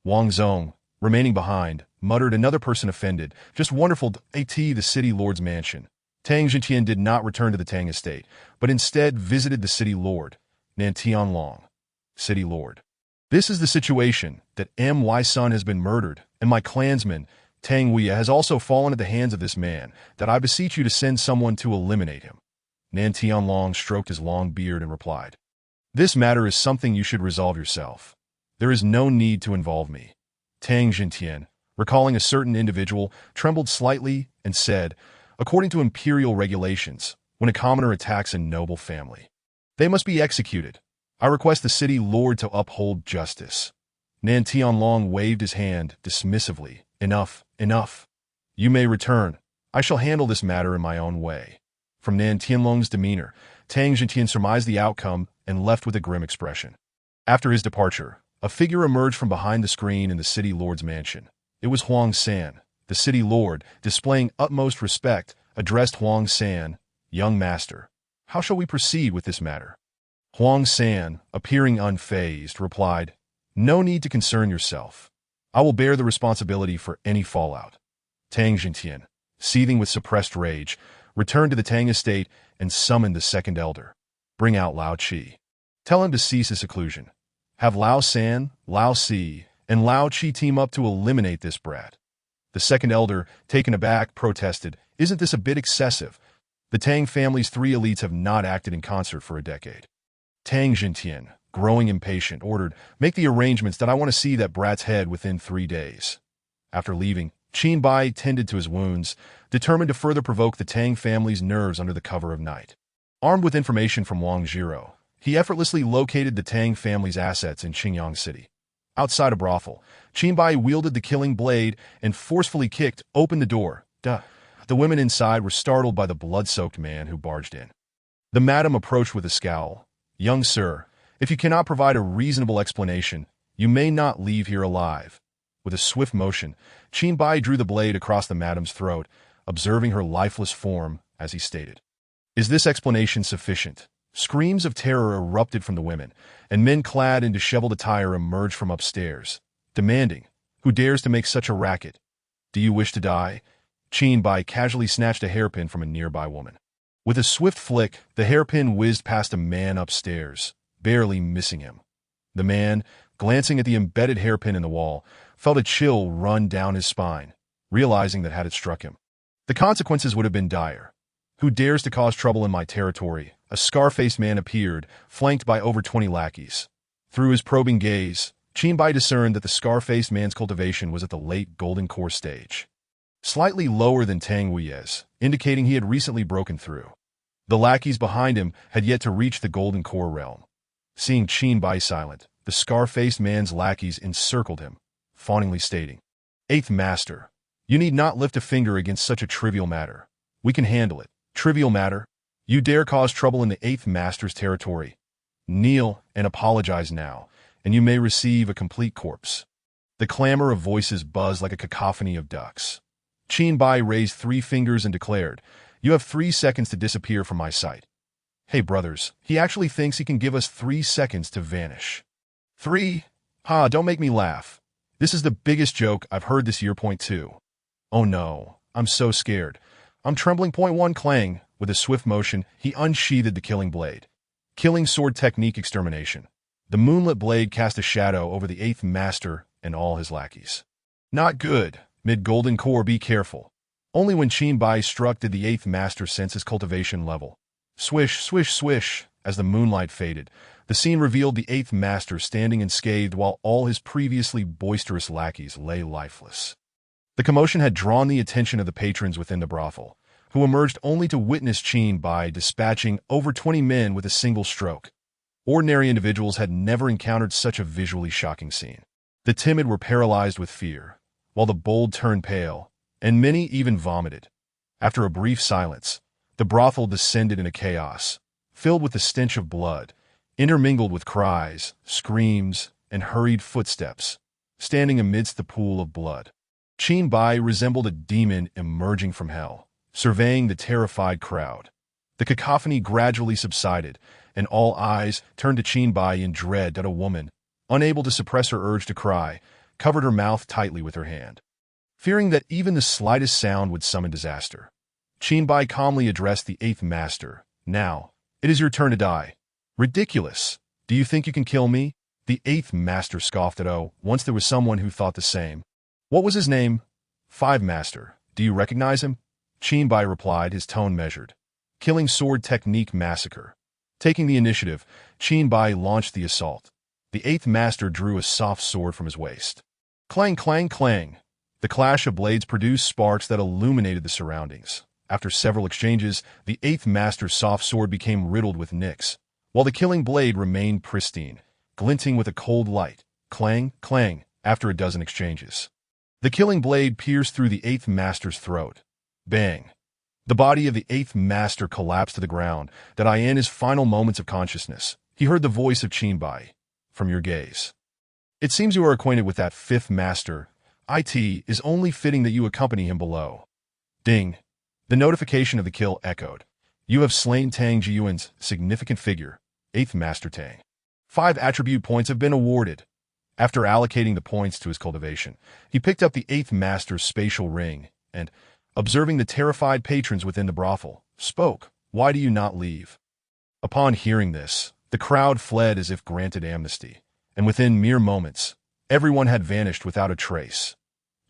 Wang Zong, remaining behind, muttered, "Another person offended. Just wonderful the city lord's mansion." Tang Jintian did not return to the Tang estate, but instead visited the city lord, Nan Tianlong. "City lord, this is the situation, that my son has been murdered, and my clansman, Tang Huiye, has also fallen at the hands of this man, that I beseech you to send someone to eliminate him." Nan Tianlong stroked his long beard and replied, "This matter is something you should resolve yourself. There is no need to involve me." Tang Jintian, recalling a certain individual, trembled slightly and said, "According to imperial regulations, when a commoner attacks a noble family, they must be executed. I request the city lord to uphold justice." Nan Tianlong waved his hand dismissively. "Enough, enough. You may return. I shall handle this matter in my own way." From Nan Tianlong's demeanor, Tang Jintian surmised the outcome and left with a grim expression. After his departure, a figure emerged from behind the screen in the city lord's mansion. It was Huang San. The city lord, displaying utmost respect, addressed Huang San, "Young master, how shall we proceed with this matter?" Huang San, appearing unfazed, replied, "No need to concern yourself. I will bear the responsibility for any fallout." Tang Jintian, seething with suppressed rage, returned to the Tang estate and summoned the second elder. "Bring out Lao Qi. Tell him to cease his seclusion. Have Lao San, Lao Si, and Lao Qi team up to eliminate this brat." The second elder, taken aback, protested, "Isn't this a bit excessive? The Tang family's 3 elites have not acted in concert for a decade." Tang Jintian, growing impatient, ordered, "Make the arrangements that I want to see that brat's head within 3 days." After leaving, Qin Bai tended to his wounds, determined to further provoke the Tang family's nerves under the cover of night. Armed with information from Wang Jiro, he effortlessly located the Tang family's assets in Qingyang City. Outside a brothel, Qin Bai wielded the killing blade and forcefully kicked open the door. The women inside were startled by the blood-soaked man who barged in. The madam approached with a scowl. "Young sir, if you cannot provide a reasonable explanation, you may not leave here alive." With a swift motion, Qin Bai drew the blade across the madam's throat, observing her lifeless form as he stated, "Is this explanation sufficient?" Screams of terror erupted from the women, and men clad in disheveled attire emerged from upstairs, demanding, "Who dares to make such a racket? Do you wish to die?" Qin Bai casually snatched a hairpin from a nearby woman. With a swift flick, the hairpin whizzed past a man upstairs, barely missing him. The man, glancing at the embedded hairpin in the wall, felt a chill run down his spine, realizing that had it struck him, the consequences would have been dire. Who dares to cause trouble in my territory? A scar-faced man appeared, flanked by over 20 lackeys. Through his probing gaze, Qin Bai discerned that the scar-faced man's cultivation was at the late golden core stage, slightly lower than Tang Weiy's, indicating he had recently broken through. The lackeys behind him had yet to reach the golden core realm. Seeing Qin Bai silent, the scar-faced man's lackeys encircled him, fawningly stating, "Eighth Master, you need not lift a finger against such a trivial matter. We can handle it. Trivial matter? You dare cause trouble in the Eighth Master's territory? Kneel and apologize now, and you may receive a complete corpse." The clamor of voices buzzed like a cacophony of ducks. Qin Bai raised 3 fingers and declared, "You have 3 seconds to disappear from my sight." Hey brothers, he actually thinks he can give us 3 seconds to vanish. 3? Ha, don't make me laugh. This is the biggest joke I've heard this year. Point 2. Oh no, I'm so scared. I'm trembling. Point 1. Clang. With a swift motion, he unsheathed the killing blade. Killing sword technique extermination. The moonlit blade cast a shadow over the 8th Master and all his lackeys. Not good. Mid-golden core, be careful. Only when Qin Bai struck did the 8th Master sense his cultivation level. Swish, swish, swish. As the moonlight faded, the scene revealed the 8th Master standing unscathed while all his previously boisterous lackeys lay lifeless. The commotion had drawn the attention of the patrons within the brothel, who emerged only to witness Qin Bai dispatching over 20 men with a single stroke. Ordinary individuals had never encountered such a visually shocking scene. The timid were paralyzed with fear, while the bold turned pale, and many even vomited. After a brief silence, the brothel descended into chaos, filled with the stench of blood, intermingled with cries, screams, and hurried footsteps. Standing amidst the pool of blood, Qin Bai resembled a demon emerging from hell, surveying the terrified crowd. The cacophony gradually subsided, and all eyes turned to Qin Bai in dread that a woman, unable to suppress her urge to cry, covered her mouth tightly with her hand. Fearing that even the slightest sound would summon disaster, Qin Bai calmly addressed the 8th Master. "Now, it is your turn to die." "Ridiculous. Do you think you can kill me?" The 8th Master scoffed at, "Oh, once there was someone who thought the same." "What was his name?" "5 Master. Do you recognize him?" Qin Bai replied, his tone measured. "Killing sword technique massacre." Taking the initiative, Qin Bai launched the assault. The 8th Master drew a soft sword from his waist. Clang, clang, clang. The clash of blades produced sparks that illuminated the surroundings. After several exchanges, the 8th Master's soft sword became riddled with nicks, while the killing blade remained pristine, glinting with a cold light. Clang, clang, after a dozen exchanges. The killing blade pierced through the 8th Master's throat. Bang. The body of the 8th Master collapsed to the ground, that in his final moments of consciousness, he heard the voice of Qin Bai. "From your gaze, it seems you are acquainted with that 5th Master. It is only fitting that you accompany him below." Ding. The notification of the kill echoed. "You have slain Tang Jiyuan's significant figure, 8th Master Tang. 5 attribute points have been awarded." After allocating the points to his cultivation, he picked up the 8th Master's spatial ring and, observing the terrified patrons within the brothel, spoke, "Why do you not leave?" Upon hearing this, the crowd fled as if granted amnesty, and within mere moments, everyone had vanished without a trace.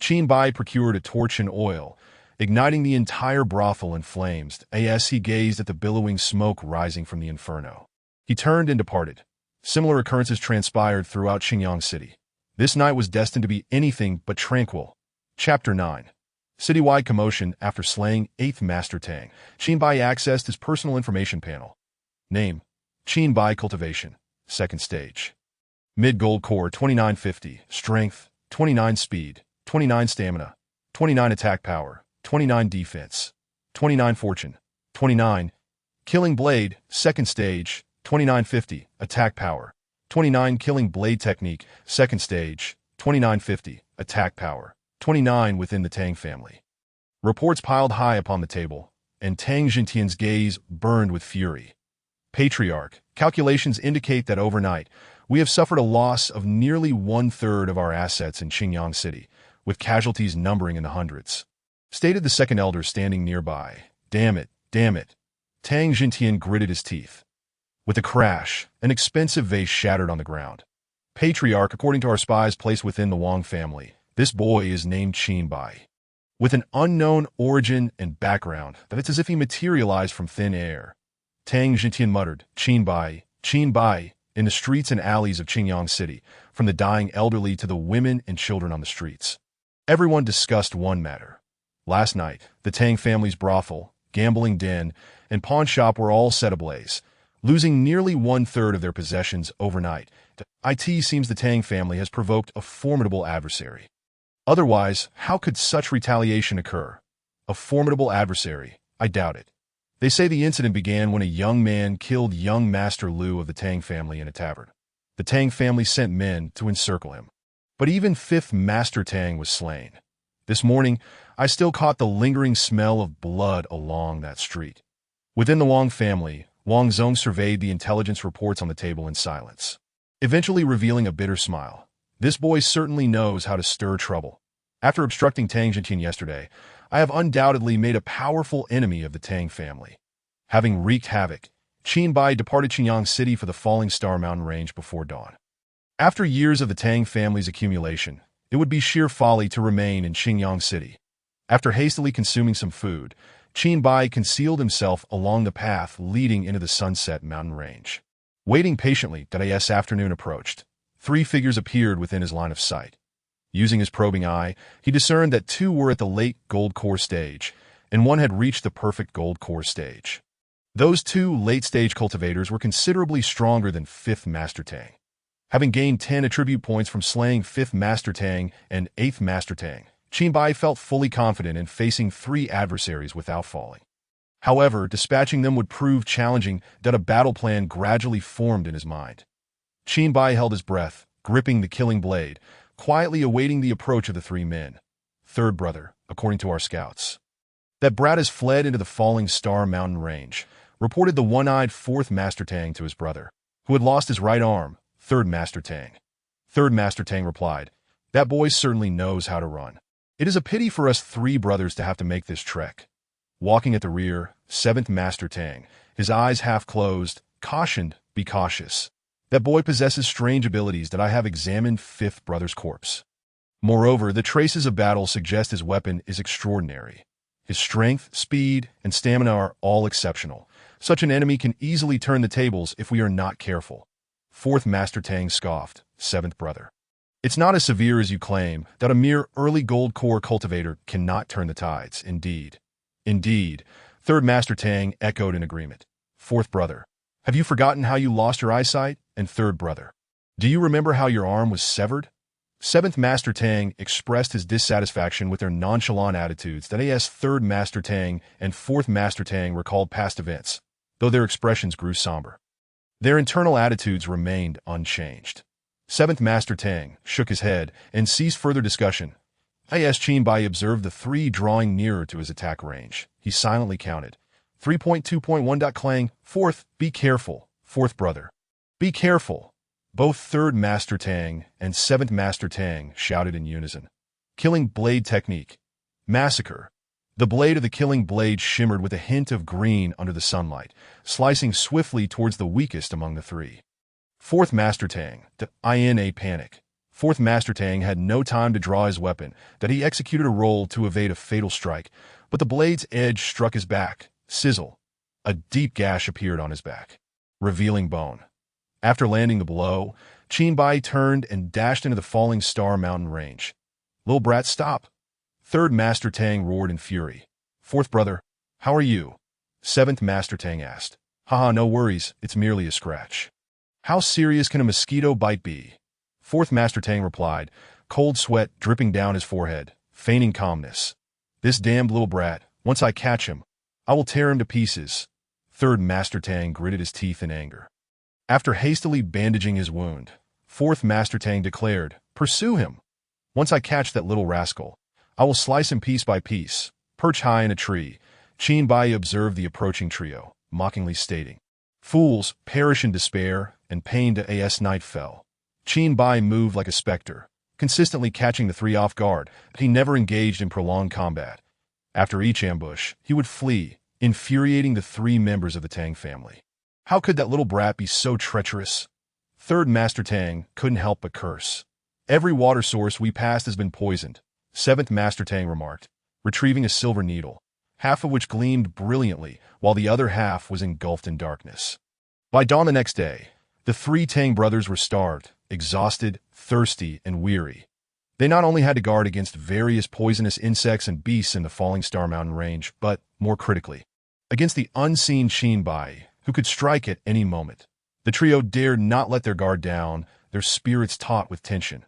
Qin Bai procured a torch and oil, igniting the entire brothel in flames as he gazed at the billowing smoke rising from the inferno. He turned and departed. Similar occurrences transpired throughout Xinjiang City. This night was destined to be anything but tranquil. Chapter 9. Citywide commotion after slaying 8th Master Tang. Qin Bai accessed his personal information panel. Name: Qin Bai Cultivation. Second stage. Mid-gold core 2950. Strength 29. Speed 29. Stamina 29. Attack power 29. Defense 29. Fortune 29. Killing blade. Second stage 2950. Attack power 29. Killing blade technique. Second stage 2950. Attack power 29 within the Tang family. Reports piled high upon the table, and Tang Jintian's gaze burned with fury. Patriarch, calculations indicate that overnight, we have suffered a loss of nearly 1/3 of our assets in Xinjiang City, with casualties numbering in the hundreds. stated the second elder standing nearby. Damn it, damn it. Tang Jintian gritted his teeth. With a crash, an expensive vase shattered on the ground. Patriarch, according to our spies placed within the Wang family, this boy is named Qin Bai. With an unknown origin and background that it's as if he materialized from thin air. Tang Jintian muttered, Qin Bai, in the streets and alleys of Qingyang City, from the dying elderly to the women and children on the streets. Everyone discussed one matter. Last night, the Tang family's brothel, gambling den, and pawn shop were all set ablaze, losing nearly one-third of their possessions overnight. It seems the Tang family has provoked a formidable adversary. Otherwise, how could such retaliation occur? A formidable adversary? I doubt it. They say the incident began when a young man killed young Master Liu of the Tang family in a tavern. The Tang family sent men to encircle him. But even 5th Master Tang was slain. This morning, I still caught the lingering smell of blood along that street. Within the Wang family, Wang Zong surveyed the intelligence reports on the table in silence, eventually revealing a bitter smile. This boy certainly knows how to stir trouble. After obstructing Tang Jintian yesterday, I have undoubtedly made a powerful enemy of the Tang family. Having wreaked havoc, Qin Bai departed Qingyang City for the Falling Star Mountain Range before dawn. After years of the Tang family's accumulation, it would be sheer folly to remain in Qingyang City. After hastily consuming some food, Qin Bai concealed himself along the path leading into the Sunset Mountain Range. Waiting patiently, as afternoon approached, 3 figures appeared within his line of sight. Using his probing eye, he discerned that 2 were at the late gold core stage, and 1 had reached the perfect gold core stage. Those 2 late-stage cultivators were considerably stronger than 5th Master Tang. Having gained 10 attribute points from slaying 5th Master Tang and 8th Master Tang, Qin Bai felt fully confident in facing 3 adversaries without falling. However, dispatching them would prove challenging. That a battle plan gradually formed in his mind. Qin Bai held his breath, gripping the killing blade, quietly awaiting the approach of the 3 men. Third brother, according to our scouts. That brat has fled into the Falling Star Mountain Range, reported the one-eyed 4th Master Tang to his brother, who had lost his right arm, 3rd Master Tang. 3rd Master Tang replied, that boy certainly knows how to run. It is a pity for us 3 brothers to have to make this trek. Walking at the rear, 7th Master Tang, his eyes half closed, cautioned, be cautious. That boy possesses strange abilities that I have examined 5th brother's corpse. Moreover, the traces of battle suggest his weapon is extraordinary. His strength, speed, and stamina are all exceptional. Such an enemy can easily turn the tables if we are not careful. 4th Master Tang scoffed, 7th brother. It's not as severe as you claim. That a mere early gold core cultivator cannot turn the tides, indeed. Indeed, 3rd Master Tang echoed in agreement. 4th brother, have you forgotten how you lost your eyesight? And 3rd brother, do you remember how your arm was severed? 7th Master Tang expressed his dissatisfaction with their nonchalant attitudes. That 3rd Master Tang and 4th Master Tang recalled past events, though their expressions grew somber. Their internal attitudes remained unchanged. 7th Master Tang shook his head and ceased further discussion. Qin Bai observed the 3 drawing nearer to his attack range. He silently counted. 3.2.1. Clang. 4th, be careful. 4th brother. Be careful. Both 3rd Master Tang and 7th Master Tang shouted in unison. Killing blade technique. Massacre. The blade of the killing blade shimmered with a hint of green under the sunlight, slicing swiftly towards the weakest among the 3. 4th Master Tang, in a panic. 4th Master Tang had no time to draw his weapon, that he executed a roll to evade a fatal strike, but the blade's edge struck his back. Sizzle. A deep gash appeared on his back, revealing bone. After landing the blow, Qin Bai turned and dashed into the Falling Star Mountain Range. Little brat, stop. 3rd Master Tang roared in fury. 4th brother, how are you? 7th Master Tang asked. Haha, no worries, it's merely a scratch. How serious can a mosquito bite be? 4th Master Tang replied, cold sweat dripping down his forehead, feigning calmness. This damned little brat, once I catch him, I will tear him to pieces. 3rd Master Tang gritted his teeth in anger. After hastily bandaging his wound, 4th Master Tang declared, pursue him. Once I catch that little rascal, I will slice him piece by piece. Perch high in a tree, Qin Bai observed the approaching trio, mockingly stating, fools, perish in despair, and pain. As night fell, Qin Bai moved like a specter, consistently catching the 3 off guard, but he never engaged in prolonged combat. After each ambush, he would flee, infuriating the three members of the Tang family. How could that little brat be so treacherous? Third Master Tang couldn't help but curse. Every water source we passed has been poisoned, Seventh Master Tang remarked, retrieving a silver needle, half of which gleamed brilliantly while the other half was engulfed in darkness. By dawn the next day, the three Tang brothers were starved, exhausted, thirsty, and weary. They not only had to guard against various poisonous insects and beasts in the Falling Star Mountain range, but, more critically, against the unseen Qin Bai, who could strike at any moment. The trio dared not let their guard down, their spirits taut with tension.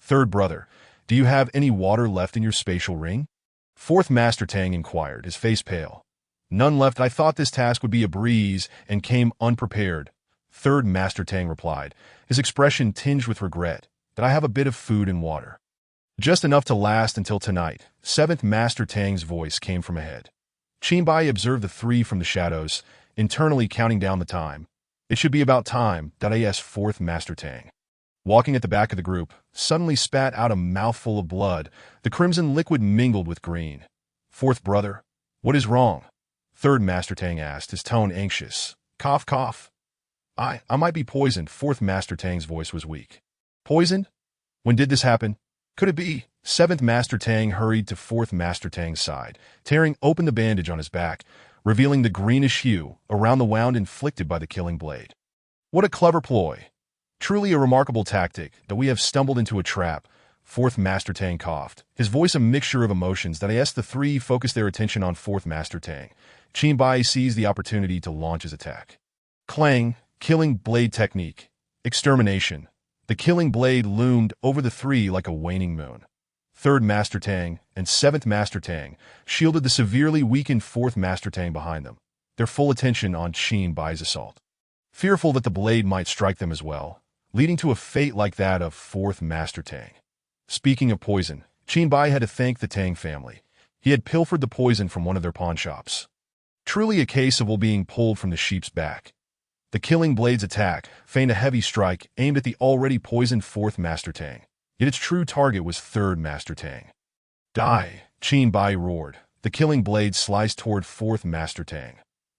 Third brother, do you have any water left in your spatial ring? Fourth Master Tang inquired, his face pale. None left. I thought this task would be a breeze and came unprepared. Third Master Tang replied, his expression tinged with regret, that I have a bit of food and water. Just enough to last until tonight. Seventh Master Tang's voice came from ahead. Qin Bai observed the three from the shadows, internally counting down the time. It should be about time, asked Fourth Master Tang. Walking at the back of the group, suddenly spat out a mouthful of blood. The crimson liquid mingled with green. Fourth brother, what is wrong? Third Master Tang asked, his tone anxious. Cough, cough. I might be poisoned. Fourth Master Tang's voice was weak. Poisoned? When did this happen? Could it be? Seventh Master Tang hurried to Fourth Master Tang's side, tearing open the bandage on his back, revealing the greenish hue around the wound inflicted by the killing blade. What a clever ploy. Truly a remarkable tactic, that we have stumbled into a trap. Fourth Master Tang coughed, his voice a mixture of emotions. The three focused their attention on Fourth Master Tang. Qin Bai seized the opportunity to launch his attack. Clang, killing blade technique. Extermination. The killing blade loomed over the three like a waning moon. Third Master Tang and Seventh Master Tang shielded the severely weakened Fourth Master Tang behind them, their full attention on Qin Bai's assault. Fearful that the blade might strike them as well, leading to a fate like that of Fourth Master Tang. Speaking of poison, Qin Bai had to thank the Tang family. He had pilfered the poison from one of their pawn shops. Truly a case of wool being pulled from the sheep's back. The killing blade's attack feigned a heavy strike aimed at the already poisoned Fourth Master Tang, yet its true target was Third Master Tang. Die! Qin Bai roared. The killing blade sliced toward Fourth Master Tang.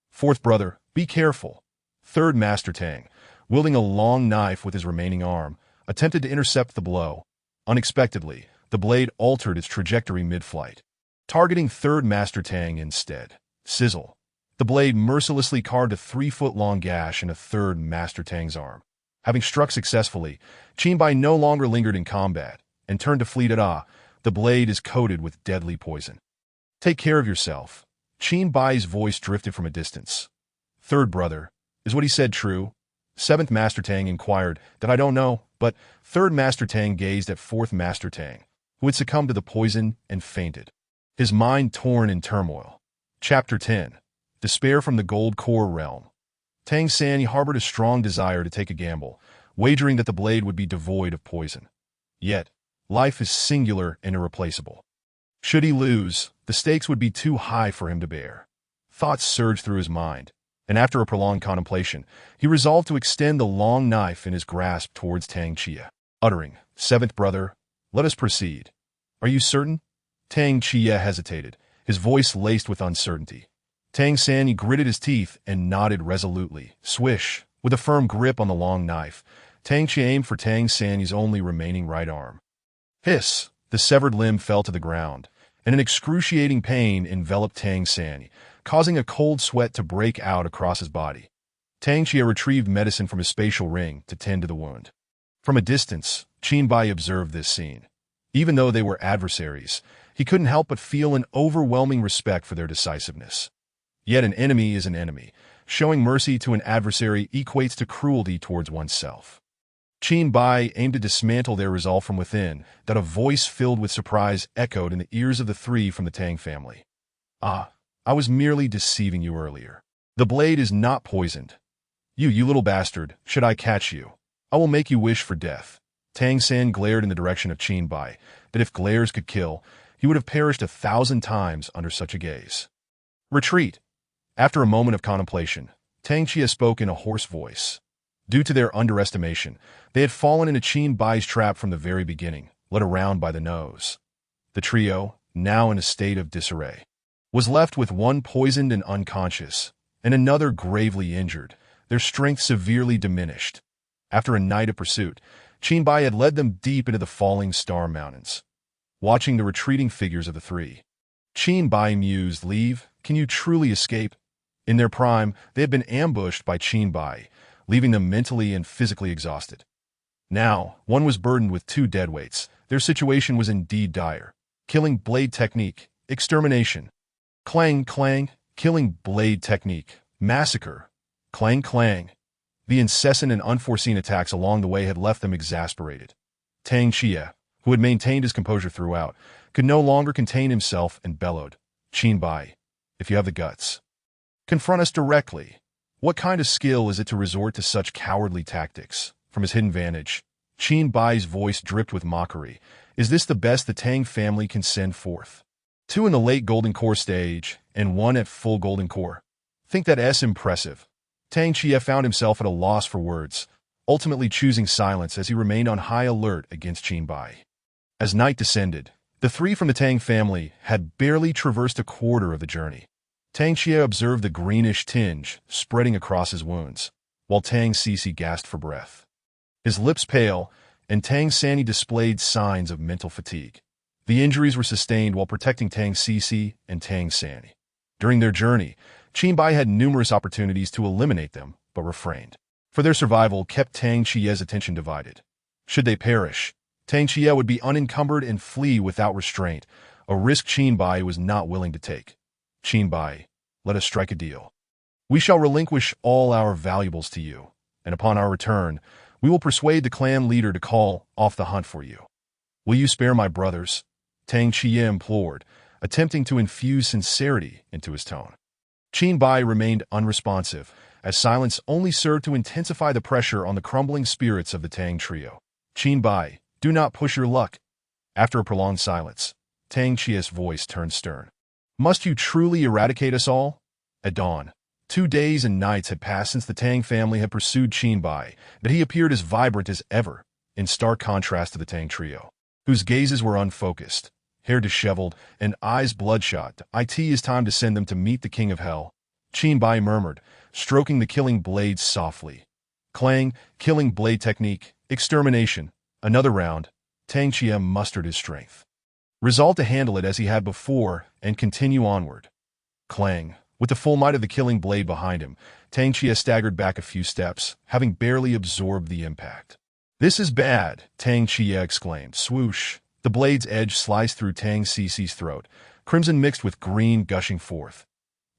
Fourth brother, be careful. Third Master Tang, wielding a long knife with his remaining arm, attempted to intercept the blow. Unexpectedly, the blade altered its trajectory mid-flight, targeting Third Master Tang instead. Sizzle. The blade mercilessly carved a 3-foot-long gash in a Third Master Tang's arm. Having struck successfully, Qin Bai no longer lingered in combat and turned to flee. The blade is coated with deadly poison. Take care of yourself. Qin Bai's voice drifted from a distance. Third brother, is what he said true? Seventh Master Tang inquired. That I don't know, but Third Master Tang gazed at Fourth Master Tang, who had succumbed to the poison and fainted, his mind torn in turmoil. Chapter 10. Despair from the Gold Core Realm. Tang San harbored a strong desire to take a gamble, wagering that the blade would be devoid of poison. Yet, life is singular and irreplaceable. Should he lose, the stakes would be too high for him to bear. Thoughts surged through his mind, and after a prolonged contemplation, he resolved to extend the long knife in his grasp towards Tang Chia, uttering, Seventh brother, let us proceed. Are you certain? Tang Chia hesitated, his voice laced with uncertainty. Tang San gritted his teeth and nodded resolutely. Swish, with a firm grip on the long knife, Tang Chia aimed for Tang San's only remaining right arm. Hiss! The severed limb fell to the ground, and an excruciating pain enveloped Tang San, causing a cold sweat to break out across his body. Tang Chia retrieved medicine from his spatial ring to tend to the wound. From a distance, Qin Bai observed this scene. Even though they were adversaries, he couldn't help but feel an overwhelming respect for their decisiveness. Yet an enemy is an enemy. Showing mercy to an adversary equates to cruelty towards oneself. Qin Bai aimed to dismantle their resolve from within, that a voice filled with surprise echoed in the ears of the three from the Tang family. Ah, I was merely deceiving you earlier. The blade is not poisoned. You little bastard, should I catch you, I will make you wish for death. Tang San glared in the direction of Qin Bai, that if glares could kill, he would have perished 1,000 times under such a gaze. Retreat. After a moment of contemplation, Tang Chia spoke in a hoarse voice. Due to their underestimation, they had fallen into Qin Bai's trap from the very beginning, led around by the nose. The trio, now in a state of disarray, was left with one poisoned and unconscious, and another gravely injured, their strength severely diminished. After a night of pursuit, Qinbai had led them deep into the falling star mountains. Watching the retreating figures of the three, Qinbai mused, "Leave? Can you truly escape?" In their prime, they had been ambushed by Qinbai, leaving them mentally and physically exhausted. Now, one was burdened with two deadweights. Their situation was indeed dire. Killing blade technique, extermination. Clang, clang, killing blade technique, massacre. Clang, clang. The incessant and unforeseen attacks along the way had left them exasperated. Tang Xie, who had maintained his composure throughout, could no longer contain himself and bellowed, "Qinbai, if you have the guts, confront us directly. What kind of skill is it to resort to such cowardly tactics?" From his hidden vantage, Qinbai's voice dripped with mockery. "Is this the best the Tang family can send forth? Two in the late Golden Core stage, and one at full Golden Core. Think that's impressive." Tang Xie found himself at a loss for words, ultimately choosing silence as he remained on high alert against Qinbai. As night descended, the three from the Tang family had barely traversed a quarter of the journey. Tang Xie observed the greenish tinge spreading across his wounds, while Tang Sisi gasped for breath. His lips pale, and Tang Sani displayed signs of mental fatigue. The injuries were sustained while protecting Tang Sisi and Tang Sani. During their journey, Qinbai had numerous opportunities to eliminate them, but refrained. For their survival kept Tang Xie's attention divided. Should they perish, Tang Xie would be unencumbered and flee without restraint, a risk Qinbai was not willing to take. "Qinbai, let us strike a deal. We shall relinquish all our valuables to you, and upon our return, we will persuade the clan leader to call off the hunt for you. Will you spare my brothers?" Tang Xie implored, attempting to infuse sincerity into his tone. Qinbai remained unresponsive, as silence only served to intensify the pressure on the crumbling spirits of the Tang trio. "Qinbai, do not push your luck." After a prolonged silence, Tang Xie's voice turned stern. "Must you truly eradicate us all?" At dawn, 2 days and nights had passed since the Tang family had pursued Qinbai, but he appeared as vibrant as ever, in stark contrast to the Tang trio, whose gazes were unfocused, hair disheveled, and eyes bloodshot. "It is time to send them to meet the king of hell," Qinbai murmured, stroking the killing blade softly. Clang, killing blade technique, extermination. Another round. Tang Xie mustered his strength, resolved to handle it as he had before and continue onward. Clang. With the full might of the killing blade behind him, Tang Xie staggered back a few steps, having barely absorbed the impact. "This is bad," Tang Xie exclaimed. Swoosh. The blade's edge sliced through Tang Sisi's throat, crimson mixed with green gushing forth.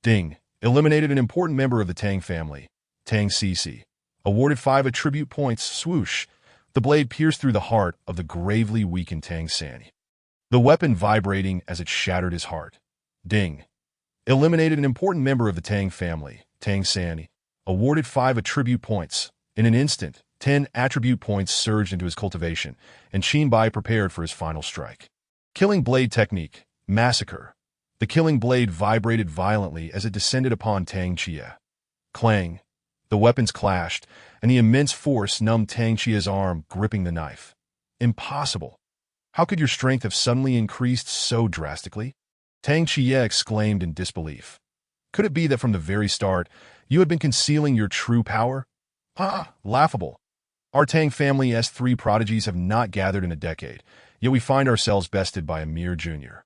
Ding. Eliminated an important member of the Tang family. Tang Sisi. Awarded 5 attribute points. Swoosh. The blade pierced through the heart of the gravely weakened Tang Sani, the weapon vibrating as it shattered his heart. Ding. Eliminated an important member of the Tang family. Tang Sani. Awarded 5 attribute points. In an instant, 10 attribute points surged into his cultivation, and Qinbai prepared for his final strike. Killing blade technique. Massacre. The killing blade vibrated violently as it descended upon Tang Xie. Clang. The weapons clashed, and the immense force numbed Tang Xie's arm, gripping the knife. "Impossible. How could your strength have suddenly increased so drastically?" Tang Xie exclaimed in disbelief. "Could it be that from the very start, you had been concealing your true power?" Laughable. Our Tang family's 3 prodigies have not gathered in a decade, yet we find ourselves bested by a mere junior.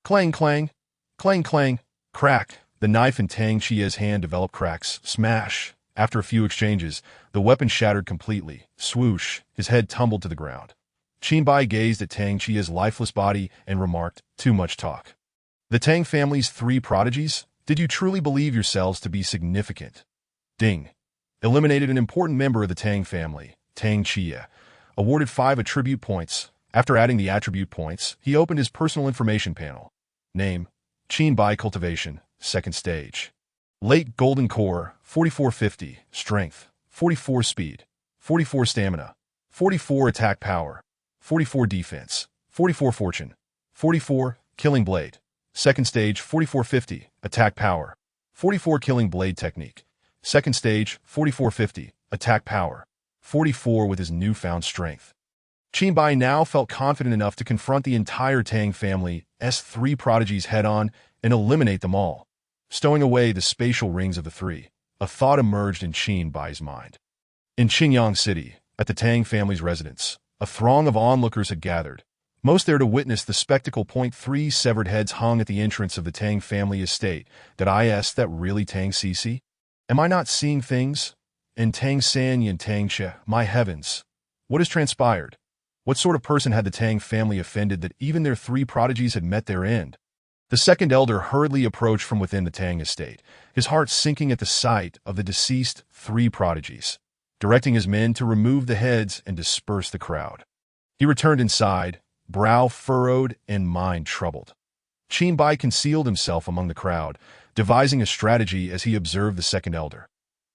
Clang, clang, clang, clang, crack. The knife in Tang Xie's hand developed cracks. Smash. After a few exchanges, the weapon shattered completely. Swoosh. His head tumbled to the ground. Qinbai gazed at Tang Xie's lifeless body and remarked, "Too much talk. The Tang family's 3 prodigies? Did you truly believe yourselves to be significant?" Ding. Eliminated an important member of the Tang family. Tang Xie. Awarded 5 attribute points. After adding the attribute points, he opened his personal information panel. Name. Qinbai Cultivation, 2nd stage. Late Golden Core, 4450. Strength, 44 Speed, 44 Stamina, 44 Attack Power, 44 Defense, 44 Fortune, 44 Killing Blade. 2nd stage, 4450. Attack Power, 44 Killing Blade Technique. 2nd stage, 4450. Attack Power, 44 with his newfound strength. Qinbai now felt confident enough to confront the entire Tang family's 3 prodigies head-on and eliminate them all, stowing away the spatial rings of the three. A thought emerged in Qin Bai's mind. In Qingyang City, at the Tang family's residence, a throng of onlookers had gathered, most there to witness the spectacle. Three severed heads hung at the entrance of the Tang family estate. That really Tang Cici? Am I not seeing things? And Tang San and Tang Che, my heavens! What has transpired? What sort of person had the Tang family offended that even their three prodigies had met their end? The second elder hurriedly approached from within the Tang estate, his heart sinking at the sight of the deceased three prodigies, directing his men to remove the heads and disperse the crowd. He returned inside, brow furrowed and mind troubled. Qin Bai concealed himself among the crowd, devising a strategy as he observed the second elder.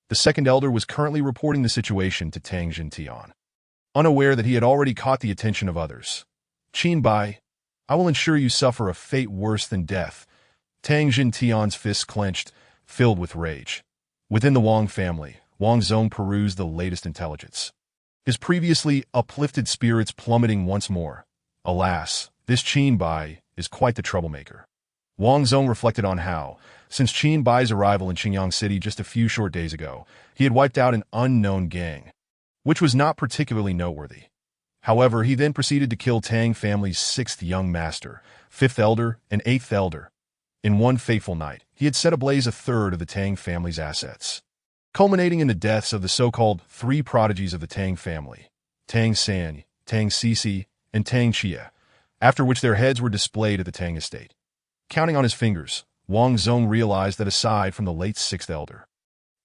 The second elder was currently reporting the situation to Tang Jintian. Unaware that he had already caught the attention of others. Qin Bai, I will ensure you suffer a fate worse than death. Tang Jintian's fists clenched, filled with rage. Within the Wang family, Wang Zong perused the latest intelligence. His previously uplifted spirits plummeting once more. Alas, this Qin Bai is quite the troublemaker. Wang Zong reflected on how, since Qin Bai's arrival in Qingyang City just a few short days ago, he had wiped out an unknown gang, which was not particularly noteworthy. However, he then proceeded to kill Tang family's sixth young master, fifth elder, and eighth elder. In one fateful night, he had set ablaze a third of the Tang family's assets, culminating in the deaths of the so-called three prodigies of the Tang family, Tang San, Tang Cici, and Tang Chia, after which their heads were displayed at the Tang estate. Counting on his fingers, Wang Zong realized that aside from the late sixth elder,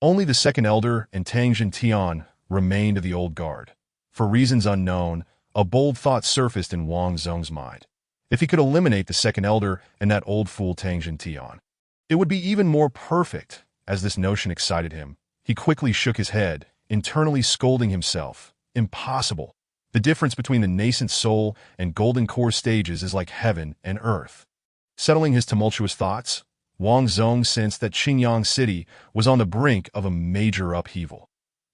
only the second elder and Tang Jintian remained of the old guard. For reasons unknown, a bold thought surfaced in Wang Zong's mind. If he could eliminate the second elder and that old fool Tang Jintian, it would be even more perfect. As this notion excited him, he quickly shook his head, internally scolding himself. Impossible. The difference between the nascent soul and golden core stages is like heaven and earth. Settling his tumultuous thoughts, Wang Zong sensed that Qingyang City was on the brink of a major upheaval.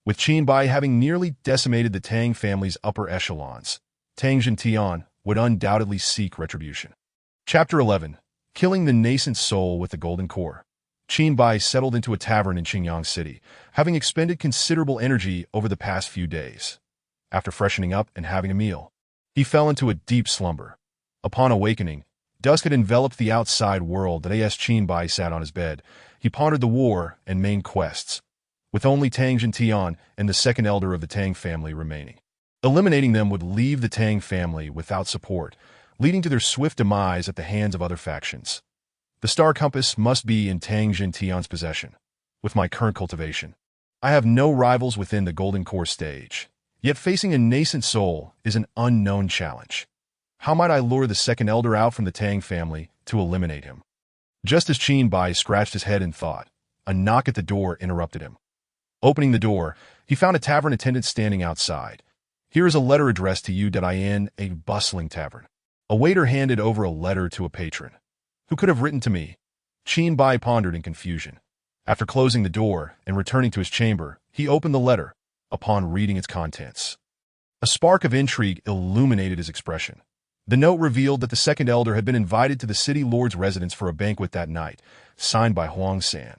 With Qin Bai having nearly decimated the Tang family's upper echelons, Tang Jintian would undoubtedly seek retribution. Chapter 11. Killing the Nascent Soul with the Golden Core. Qin Bai settled into a tavern in Qingyang City, having expended considerable energy over the past few days. After freshening up and having a meal, he fell into a deep slumber. Upon awakening, dusk had enveloped the outside world. As Qin Bai sat on his bed, he pondered the war and main quests, with only Tang Jintian and the second elder of the Tang family remaining. Eliminating them would leave the Tang family without support, leading to their swift demise at the hands of other factions. The star compass must be in Tang Jintian's possession. With my current cultivation, I have no rivals within the Golden Core stage, yet facing a nascent soul is an unknown challenge. How might I lure the second elder out from the Tang family to eliminate him? Just as Qin Bai scratched his head in thought, a knock at the door interrupted him. Opening the door, he found a tavern attendant standing outside. Here is a letter addressed to you. In a bustling tavern. A waiter handed over a letter to a patron. Who could have written to me? Qin Bai pondered in confusion. After closing the door and returning to his chamber, he opened the letter. Upon reading its contents, a spark of intrigue illuminated his expression. The note revealed that the second elder had been invited to the city lord's residence for a banquet that night, signed by Huang San.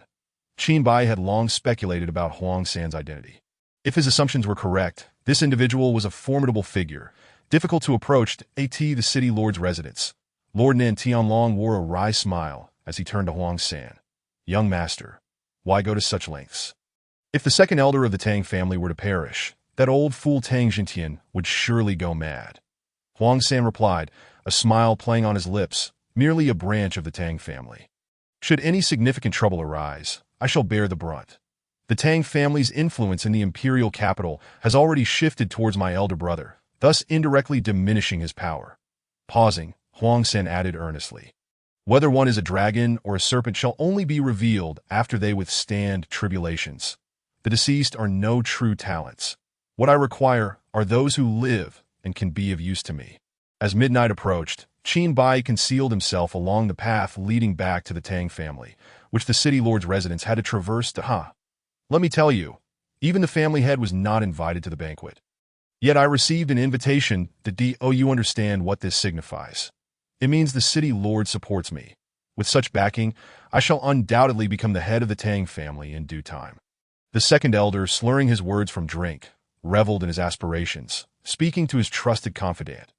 Qin Bai had long speculated about Huang San's identity. If his assumptions were correct, this individual was a formidable figure, difficult to approach. At the city lord's residence, Lord Nan Tianlong wore a wry smile as he turned to Huang San. Young master, why go to such lengths? If the second elder of the Tang family were to perish, that old fool Tang Jintian would surely go mad. Huang San replied, a smile playing on his lips, merely a branch of the Tang family. Should any significant trouble arise, I shall bear the brunt. The Tang family's influence in the imperial capital has already shifted towards my elder brother, thus indirectly diminishing his power. Pausing, Huang San added earnestly, whether one is a dragon or a serpent shall only be revealed after they withstand tribulations. The deceased are no true talents. What I require are those who live and can be of use to me. As midnight approached, Qin Bai concealed himself along the path leading back to the Tang family, which the city lord's residence had to traverse. Let me tell you, even the family head was not invited to the banquet. Yet I received an invitation. You understand what this signifies. It means the city lord supports me. With such backing, I shall undoubtedly become the head of the Tang family in due time. The second elder, slurring his words from drink, reveled in his aspirations, speaking to his trusted confidant.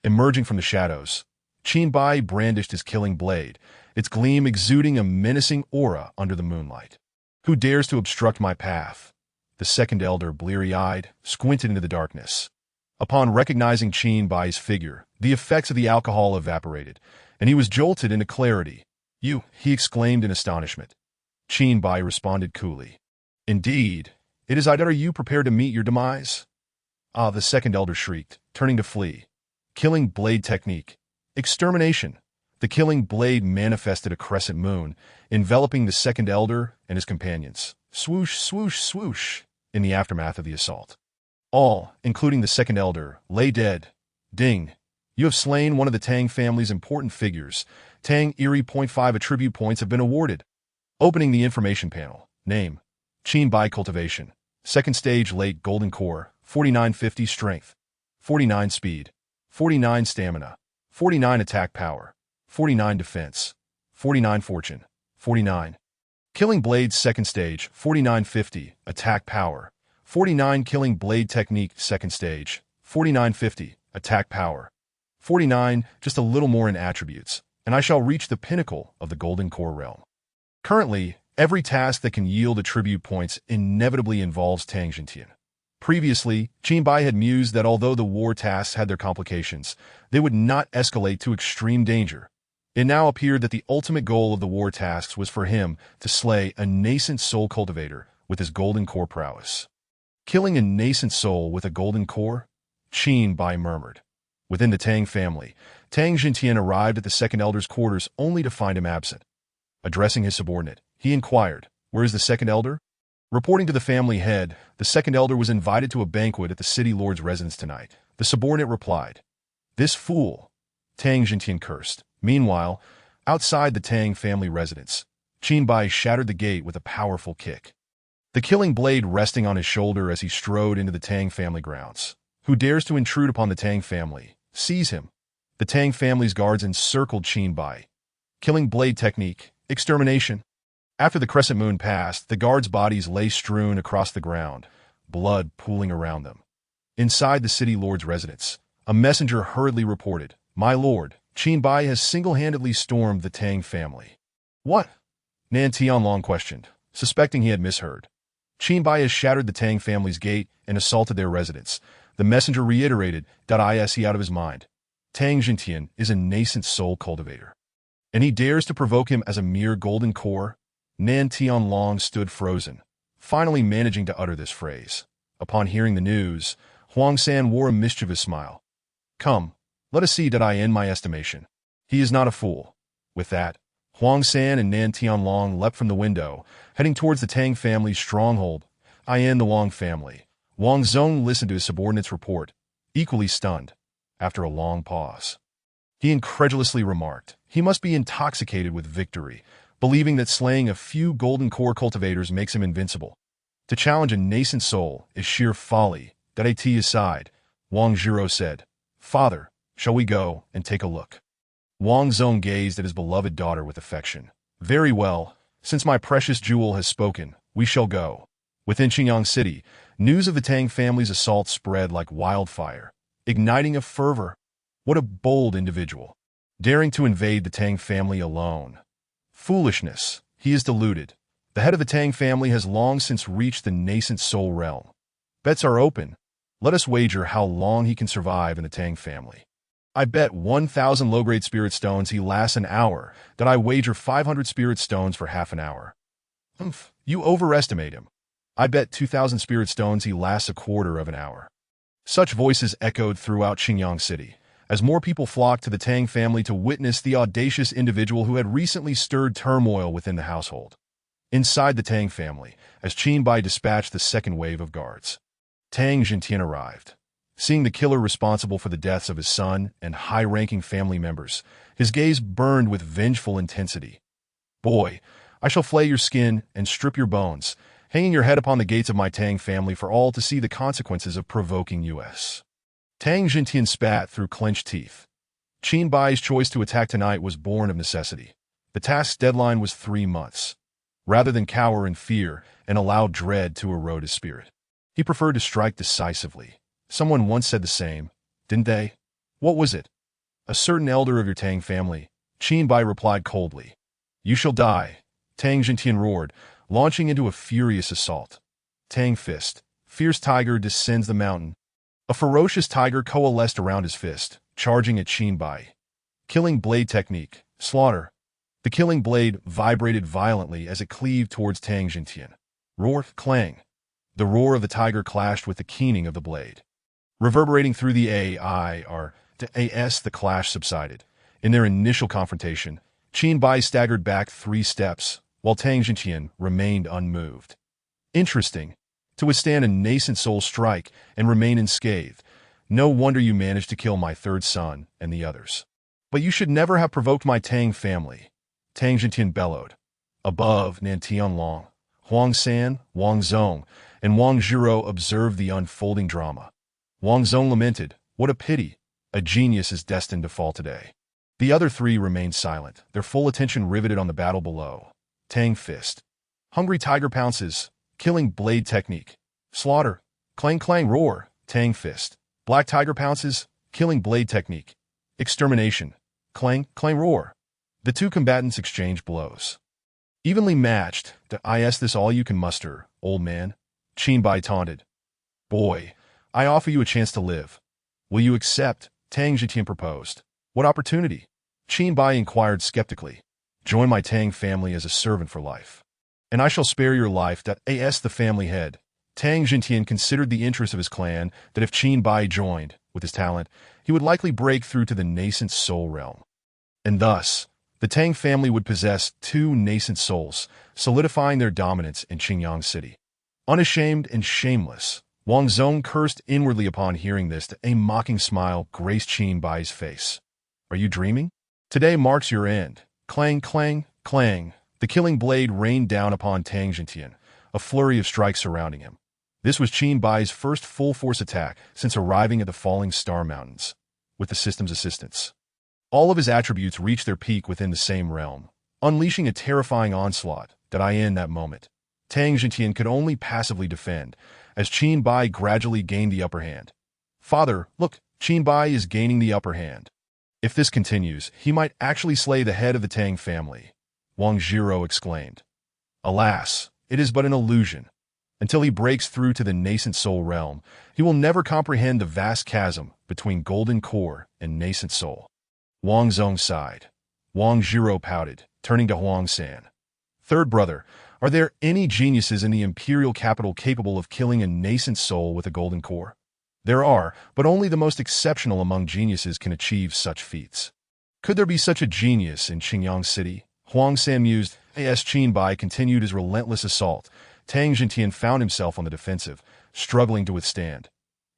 Emerging from the shadows, Qin Bai brandished his killing blade, its gleam exuding a menacing aura under the moonlight. Who dares to obstruct my path? The second elder, bleary-eyed, squinted into the darkness. Upon recognizing Qin Bai's figure, the effects of the alcohol evaporated, and he was jolted into clarity. "You," he exclaimed in astonishment. Qin Bai responded coolly. "Indeed, it is I. Are you prepared to meet your demise?" "Ah," the second elder shrieked, turning to flee. Killing blade technique. Extermination. The killing blade manifested a crescent moon, enveloping the second elder and his companions. Swoosh, swoosh, swoosh, in the aftermath of the assault. All, including the second elder, lay dead. Ding. You have slain one of the Tang family's important figures. Tang Erie .5 attribute points have been awarded. Opening the information panel. Name. Qin Bai Cultivation. Second stage late golden core. 4950 strength. 49 speed. 49 stamina. 49 attack power. 49 defense. 49 fortune. 49. Killing blade second stage. 4950 attack power. 49 killing blade technique second stage. 4950 attack power. 49 just a little more in attributes, and I shall reach the pinnacle of the golden core realm. Currently, every task that can yield attribute points inevitably involves Tang Jintian. Previously, Qin Bai had mused that although the war tasks had their complications, they would not escalate to extreme danger. It now appeared that the ultimate goal of the war tasks was for him to slay a nascent soul cultivator with his golden core prowess. Killing a nascent soul with a golden core? Qin Bai murmured. Within the Tang family, Tang Jintian arrived at the second elder's quarters only to find him absent. Addressing his subordinate, he inquired, "Where is the second elder?" Reporting to the family head, the second elder was invited to a banquet at the city lord's residence tonight. The subordinate replied, "This fool." Tang Jintian cursed. Meanwhile, outside the Tang family residence, Qin Bai shattered the gate with a powerful kick. The killing blade resting on his shoulder as he strode into the Tang family grounds. Who dares to intrude upon the Tang family? Seize him. The Tang family's guards encircled Qin Bai. Killing blade technique. Extermination. After the crescent moon passed, the guards' bodies lay strewn across the ground, blood pooling around them. Inside the city lord's residence, a messenger hurriedly reported, "My lord, Qin Bai has single-handedly stormed the Tang family." "What?" Nan Tianlong questioned, suspecting he had misheard. "Qin Bai has shattered the Tang family's gate and assaulted their residence." The messenger reiterated, "Is he out of his mind? Tang Jintian is a nascent soul cultivator, and he dares to provoke him as a mere golden core?" Nan Tianlong stood frozen, finally managing to utter this phrase. Upon hearing the news, Huang San wore a mischievous smile. "Come, let us see in my estimation. He is not a fool." With that, Huang San and Nan Tianlong leapt from the window, heading towards the Tang family's stronghold. The Wang family. Wang Zong listened to his subordinate's report, equally stunned. After a long pause, he incredulously remarked, "He must be intoxicated with victory, believing that slaying a few golden core cultivators makes him invincible. To challenge a nascent soul is sheer folly." That aside, Wang Zhiro said, "Father, shall we go and take a look?" Wang Zong gazed at his beloved daughter with affection. "Very well, since my precious jewel has spoken, we shall go." Within Xinjiang City, news of the Tang family's assault spread like wildfire, igniting a fervor. What a bold individual, daring to invade the Tang family alone. Foolishness, he is deluded. The head of the Tang family has long since reached the nascent soul realm. Bets are open. Let us wager how long he can survive in the Tang family. I bet 1,000 low-grade spirit stones he lasts an hour. I wager 500 spirit stones for half an hour. You overestimate him. I bet 2,000 spirit stones he lasts a quarter of an hour. Such voices echoed throughout Xinjiang City, as more people flocked to the Tang family to witness the audacious individual who had recently stirred turmoil within the household. Inside the Tang family, as Qin Bai dispatched the second wave of guards, Tang Jintian arrived. Seeing the killer responsible for the deaths of his son and high-ranking family members, his gaze burned with vengeful intensity. "Boy, I shall flay your skin and strip your bones, hanging your head upon the gates of my Tang family for all to see the consequences of provoking us." Tang Jintian spat through clenched teeth. Qin Bai's choice to attack tonight was born of necessity. The task's deadline was 3 months. Rather than cower in fear and allow dread to erode his spirit, he preferred to strike decisively. Someone once said the same, didn't they? What was it? A certain elder of your Tang family, Qin Bai replied coldly. You shall die, Tang Jintian roared, launching into a furious assault. Tang fist. Fierce tiger descends the mountain. A ferocious tiger coalesced around his fist, charging at Qin Bai. Killing blade technique. Slaughter. The killing blade vibrated violently as it cleaved towards Tang Jintian. Roar, clang. The roar of the tiger clashed with the keening of the blade. Reverberating through the the clash subsided. In their initial confrontation, Qin Bai staggered back 3 steps, while Tang Jintian remained unmoved. Interesting. To withstand a nascent soul strike and remain unscathed. No wonder you managed to kill my 3rd son and the others. But you should never have provoked my Tang family, Tang Jintian bellowed. Above, Nantianlong, Huang San, Wang Zong, and Wang Zhiro observed the unfolding drama. Wang Zong lamented, what a pity. A genius is destined to fall today. The other 3 remained silent, their full attention riveted on the battle below. Tang fist. Hungry tiger pounces. Killing blade technique. Slaughter. Clang clang roar. Tang fist. Black tiger pounces. Killing blade technique. Extermination. Clang clang roar. The 2 combatants exchanged blows. Evenly matched. Is this all you can muster, old man? Qin Bai taunted. Boy, I offer you a chance to live. Will you accept? Tang Jintian proposed. What opportunity? Qin Bai inquired skeptically. Join my Tang family as a servant for life. And I shall spare your life. The family head. Tang Jintian considered the interests of his clan that if Qin Bai joined, with his talent, he would likely break through to the nascent soul realm. And thus, the Tang family would possess 2 nascent souls, solidifying their dominance in Qingyang City. Unashamed and shameless, Wang Zong cursed inwardly upon hearing this. A mocking smile graced Qin Bai's face. Are you dreaming? Today marks your end. Clang, clang, clang. The killing blade rained down upon Tang Jintian, a flurry of strikes surrounding him. This was Qin Bai's first full-force attack since arriving at the Falling Star Mountains, with the system's assistance. All of his attributes reached their peak within the same realm, unleashing a terrifying onslaught in that moment. Tang Jintian could only passively defend, as Qin Bai gradually gained the upper hand. Father, look, Qin Bai is gaining the upper hand. If this continues, he might actually slay the head of the Tang family, Wang Zhiro exclaimed. Alas, it is but an illusion. Until he breaks through to the nascent soul realm, he will never comprehend the vast chasm between golden core and nascent soul. Wang Zong sighed. Wang Zhiro pouted, turning to Huang San. 3rd brother, are there any geniuses in the imperial capital capable of killing a nascent soul with a golden core? There are, but only the most exceptional among geniuses can achieve such feats. Could there be such a genius in Qingyang City? Huang San mused. As Qin Bai continued his relentless assault, Tang Jintian found himself on the defensive, struggling to withstand.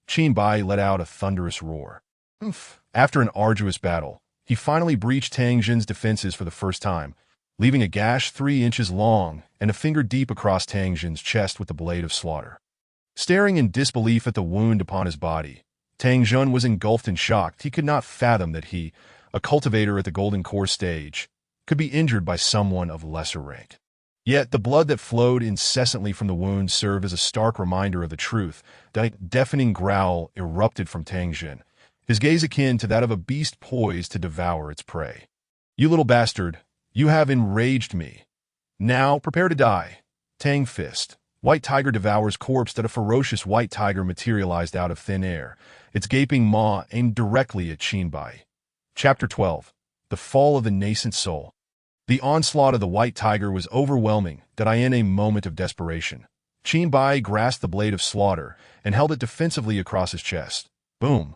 Qin Bai let out a thunderous roar. After an arduous battle, he finally breached Tang Jin's defenses for the first time, leaving a gash 3 inches long and a finger deep across Tang Jin's chest with the blade of slaughter. Staring in disbelief at the wound upon his body, Tang Jin was engulfed in shock. He could not fathom that he, a cultivator at the Golden Core stage, could be injured by someone of lesser rank. Yet the blood that flowed incessantly from the wound served as a stark reminder of the truth. A deafening growl erupted from Tang Jin, his gaze akin to that of a beast poised to devour its prey. You little bastard, you have enraged me. Now prepare to die. Tang fist. White tiger devours corpse. A ferocious white tiger materialized out of thin air, its gaping maw aimed directly at Qin Bai. Chapter 12. The Fall of the Nascent Soul. The onslaught of the white tiger was overwhelming. In a moment of desperation, Qin Bai grasped the blade of slaughter and held it defensively across his chest. Boom!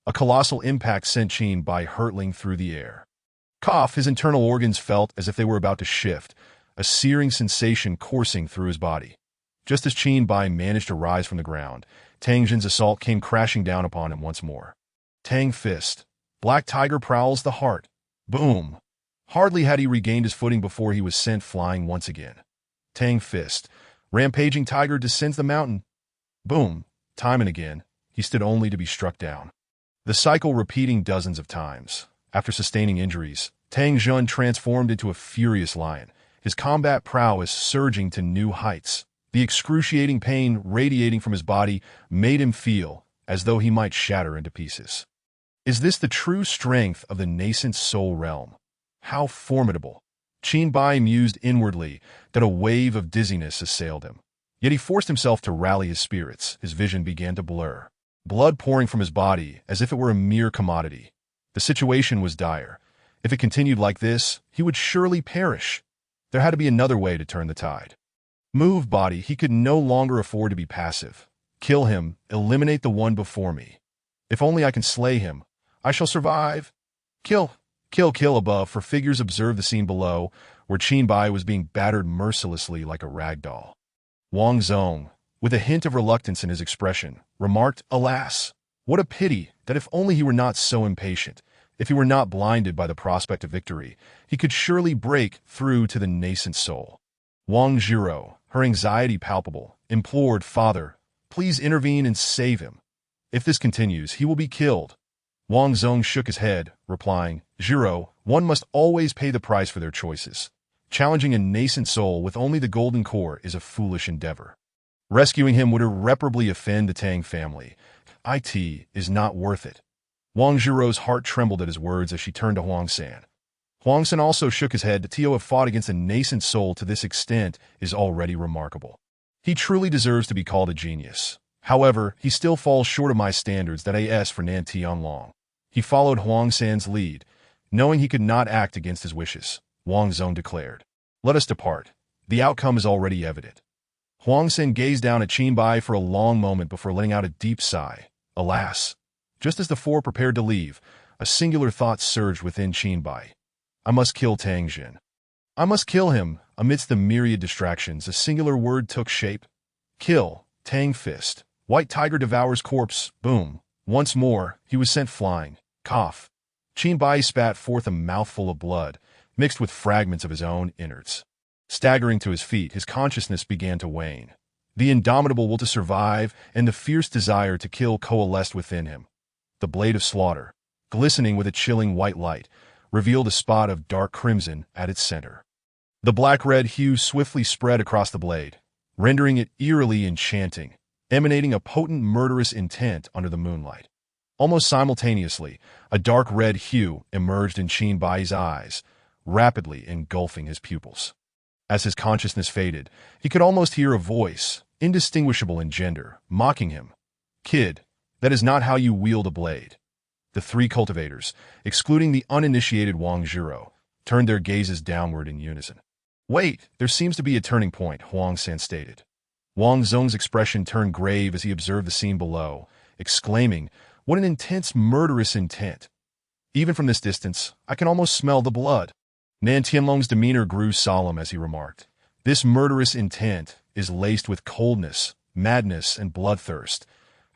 A colossal impact sent Qin Bai hurtling through the air. Cough! His internal organs felt as if they were about to shift, a searing sensation coursing through his body. Just as Qin Bai managed to rise from the ground, Tang Jin's assault came crashing down upon him once more. Tang fist. Black tiger prowls the heart. Boom! Hardly had he regained his footing before he was sent flying once again. Tang fist. Rampaging tiger descends the mountain. Boom! Time and again, he stood only to be struck down. The cycle repeating dozens of times. After sustaining injuries, Tang Jun transformed into a furious lion, his combat prowess surging to new heights. The excruciating pain radiating from his body made him feel as though he might shatter into pieces. Is this the true strength of the nascent soul realm? How formidable! Qin Bai mused inwardly that a wave of dizziness assailed him. Yet he forced himself to rally his spirits. His vision began to blur, blood pouring from his body as if it were a mere commodity. The situation was dire. If it continued like this, he would surely perish. There had to be another way to turn the tide. Move, body. He could no longer afford to be passive. Kill him. Eliminate the one before me. If only I can slay him, I shall survive. Kill. Kill above, for figures observed the scene below, where Qin Bai was being battered mercilessly like a rag doll. Wang Zong, with a hint of reluctance in his expression, remarked, "Alas, what a pity that if only he were not so impatient, if he were not blinded by the prospect of victory, he could surely break through to the nascent soul." Wang Zhiro, her anxiety palpable, implored, "Father, please intervene and save him. If this continues, he will be killed." Wang Zong shook his head, replying, "Zhiro, one must always pay the price for their choices. Challenging a nascent soul with only the golden core is a foolish endeavor. Rescuing him would irreparably offend the Tang family. It is not worth it." Wang Zhiro's heart trembled at his words as she turned to Huang San. Huang San also shook his head. To have fought against a nascent soul to this extent is already remarkable. He truly deserves to be called a genius. However, he still falls short of my standards that AS for Nan Tianlong. He followed Huang San's lead. Knowing he could not act against his wishes, Wang Zong declared, "Let us depart. The outcome is already evident." Huang San gazed down at Qin Bai for a long moment before letting out a deep sigh. Alas! Just as the four prepared to leave, a singular thought surged within Qin Bai. I must kill Tang Jin. I must kill him. Amidst the myriad distractions, a singular word took shape. Kill. Tang fist. White tiger devours corpse. Boom. Once more, he was sent flying. Cough. Qin Bai spat forth a mouthful of blood, mixed with fragments of his own innards. Staggering to his feet, his consciousness began to wane. The indomitable will to survive and the fierce desire to kill coalesced within him. The blade of slaughter, glistening with a chilling white light, revealed a spot of dark crimson at its center. The black-red hue swiftly spread across the blade, rendering it eerily enchanting, emanating a potent murderous intent under the moonlight. Almost simultaneously, a dark red hue emerged in Qin Bai's eyes, rapidly engulfing his pupils. As his consciousness faded, he could almost hear a voice, indistinguishable in gender, mocking him. "Kid, that is not how you wield a blade." The three cultivators, excluding the uninitiated Wang Zhiro, turned their gazes downward in unison. "Wait, there seems to be a turning point," Huang San stated. Wang Zong's expression turned grave as he observed the scene below, exclaiming, "What an intense, murderous intent! Even from this distance, I can almost smell the blood." Nan Tianlong's demeanor grew solemn as he remarked, "This murderous intent is laced with coldness, madness, and bloodthirst.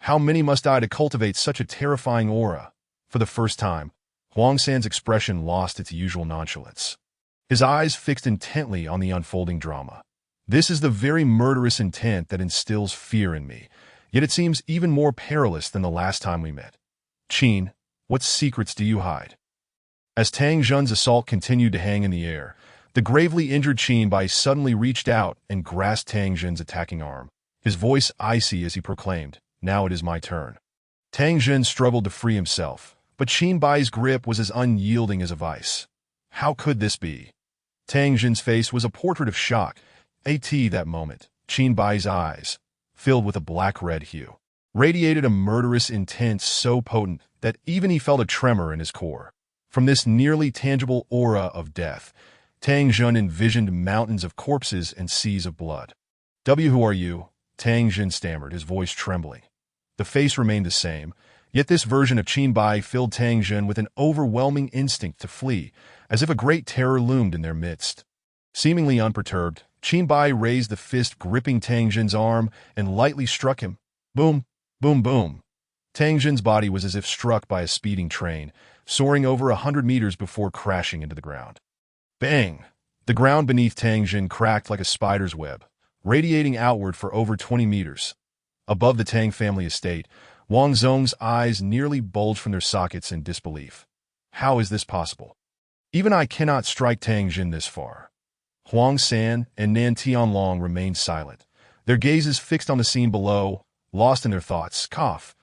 How many must die to cultivate such a terrifying aura?" For the first time, Huang San's expression lost its usual nonchalance. His eyes fixed intently on the unfolding drama. "This is the very murderous intent that instills fear in me, yet it seems even more perilous than the last time we met. Qin, what secrets do you hide?" As Tang Jun's assault continued to hang in the air, the gravely injured Qin Bai suddenly reached out and grasped Tang Jun's attacking arm, his voice icy as he proclaimed, "Now it is my turn." Tang Jun struggled to free himself, but Qin Bai's grip was as unyielding as a vice. How could this be? Tang Jun's face was a portrait of shock. That moment, Qin Bai's eyes, filled with a black-red hue, radiated a murderous intent so potent that even he felt a tremor in his core. From this nearly tangible aura of death, Tang Jun envisioned mountains of corpses and seas of blood. Who are you?" Tang Jun stammered, his voice trembling. The face remained the same, yet this version of Qin Bai filled Tang Jun with an overwhelming instinct to flee, as if a great terror loomed in their midst. Seemingly unperturbed, Qin Bai raised the fist gripping Tang Jun's arm and lightly struck him. Boom, boom, boom. Tang Jun's body was as if struck by a speeding train, soaring over 100 meters before crashing into the ground. Bang! The ground beneath Tang Jun cracked like a spider's web, radiating outward for over 20 meters. Above the Tang family estate, Wang Zong's eyes nearly bulged from their sockets in disbelief. How is this possible? Even I cannot strike Tang Jin this far. Huang San and Nan Tianlong remained silent, their gazes fixed on the scene below, lost in their thoughts. Cough.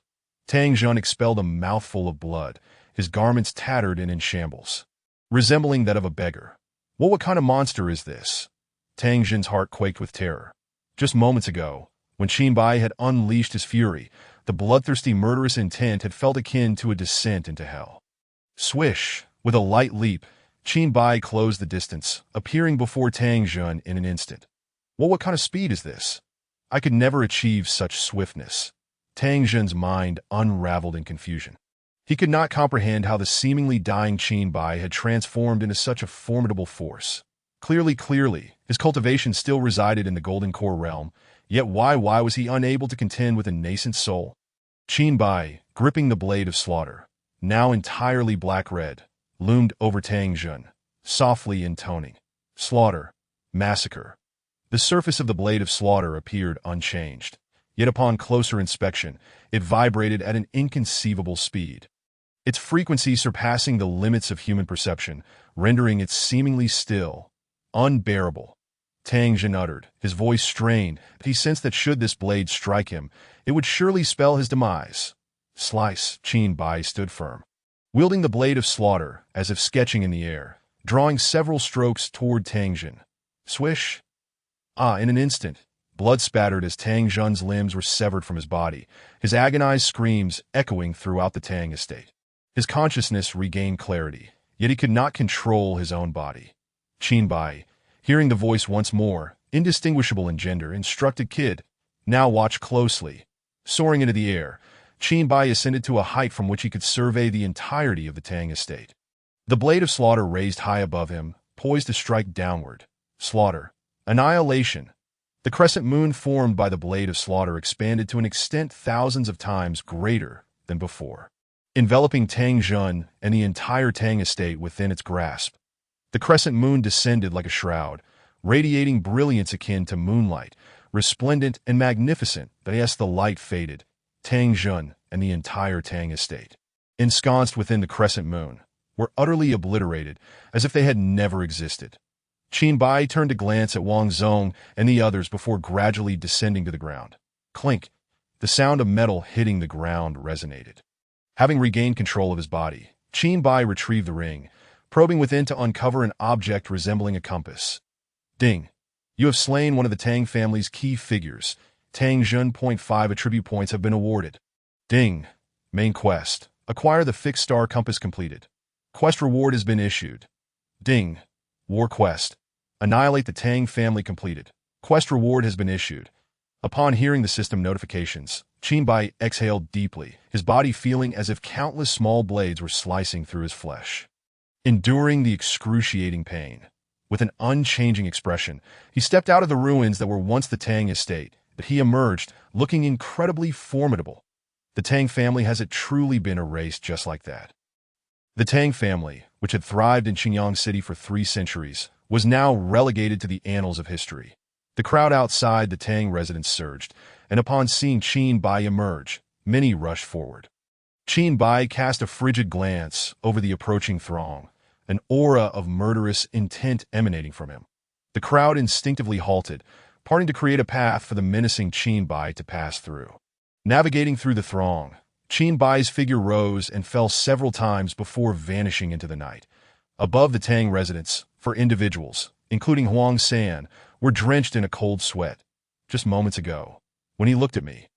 Tang Jun expelled a mouthful of blood, his garments tattered and in shambles, resembling that of a beggar. Well, what kind of monster is this? Tang Jin's heart quaked with terror. Just moments ago, when Qin Bai had unleashed his fury, the bloodthirsty murderous intent had felt akin to a descent into hell. Swish! With a light leap, Qin Bai closed the distance, appearing before Tang Jun in an instant. Well, what kind of speed is this? I could never achieve such swiftness. Tang Jun's mind unraveled in confusion. He could not comprehend how the seemingly dying Qin Bai had transformed into such a formidable force. Clearly, his cultivation still resided in the Golden Core realm, yet why was he unable to contend with a nascent soul? Qin Bai, gripping the blade of slaughter, now entirely black-red, loomed over Tang Jun, softly intoning, "Slaughter, massacre." The surface of the blade of slaughter appeared unchanged, yet upon closer inspection, it vibrated at an inconceivable speed, its frequency surpassing the limits of human perception, rendering it seemingly still, unbearable. Tang Jin uttered, his voice strained, but he sensed that should this blade strike him, it would surely spell his demise. Slice. Qin Bai stood firm, wielding the blade of slaughter as if sketching in the air, drawing several strokes toward Tang Jin. Swish! In an instant, blood spattered as Tang Jun's limbs were severed from his body, his agonized screams echoing throughout the Tang estate. His consciousness regained clarity, yet he could not control his own body. Qin Bai, hearing the voice once more, indistinguishable in gender, instructed, "Kid, now watch closely." Soaring into the air, Qin Bai ascended to a height from which he could survey the entirety of the Tang estate. The blade of slaughter raised high above him, poised to strike downward. Slaughter. Annihilation. The crescent moon formed by the blade of slaughter expanded to an extent thousands of times greater than before, enveloping Tang Jun and the entire Tang estate within its grasp. The crescent moon descended like a shroud, radiating brilliance akin to moonlight, resplendent and magnificent, but as the light faded, Tang Jun and the entire Tang estate, ensconced within the crescent moon, were utterly obliterated, as if they had never existed. Qin Bai turned to glance at Wang Zong and the others before gradually descending to the ground. Clink! The sound of metal hitting the ground resonated. Having regained control of his body, Qin Bai retrieved the ring, probing within to uncover an object resembling a compass. Ding! You have slain one of the Tang family's key figures. Tang Jun. 5 attribute points have been awarded. Ding! Main quest. Acquire the fixed star compass completed. Quest reward has been issued. Ding! War quest. Annihilate the Tang family completed. Quest reward has been issued. Upon hearing the system notifications, Qin Bai exhaled deeply, his body feeling as if countless small blades were slicing through his flesh. Enduring the excruciating pain, with an unchanging expression, he stepped out of the ruins that were once the Tang estate, but he emerged, looking incredibly formidable. The Tang family has it truly been erased just like that? The Tang family, which had thrived in Qingyang City for 3 centuries, was now relegated to the annals of history. The crowd outside the Tang residence surged, and upon seeing Qin Bai emerge, many rushed forward. Qin Bai cast a frigid glance over the approaching throng, an aura of murderous intent emanating from him. The crowd instinctively halted, parting to create a path for the menacing Qin Bai to pass through. Navigating through the throng, Qin Bai's figure rose and fell several times before vanishing into the night. Above the Tang residence, for individuals, including Huang San, were drenched in a cold sweat. Just moments ago, when he looked at me,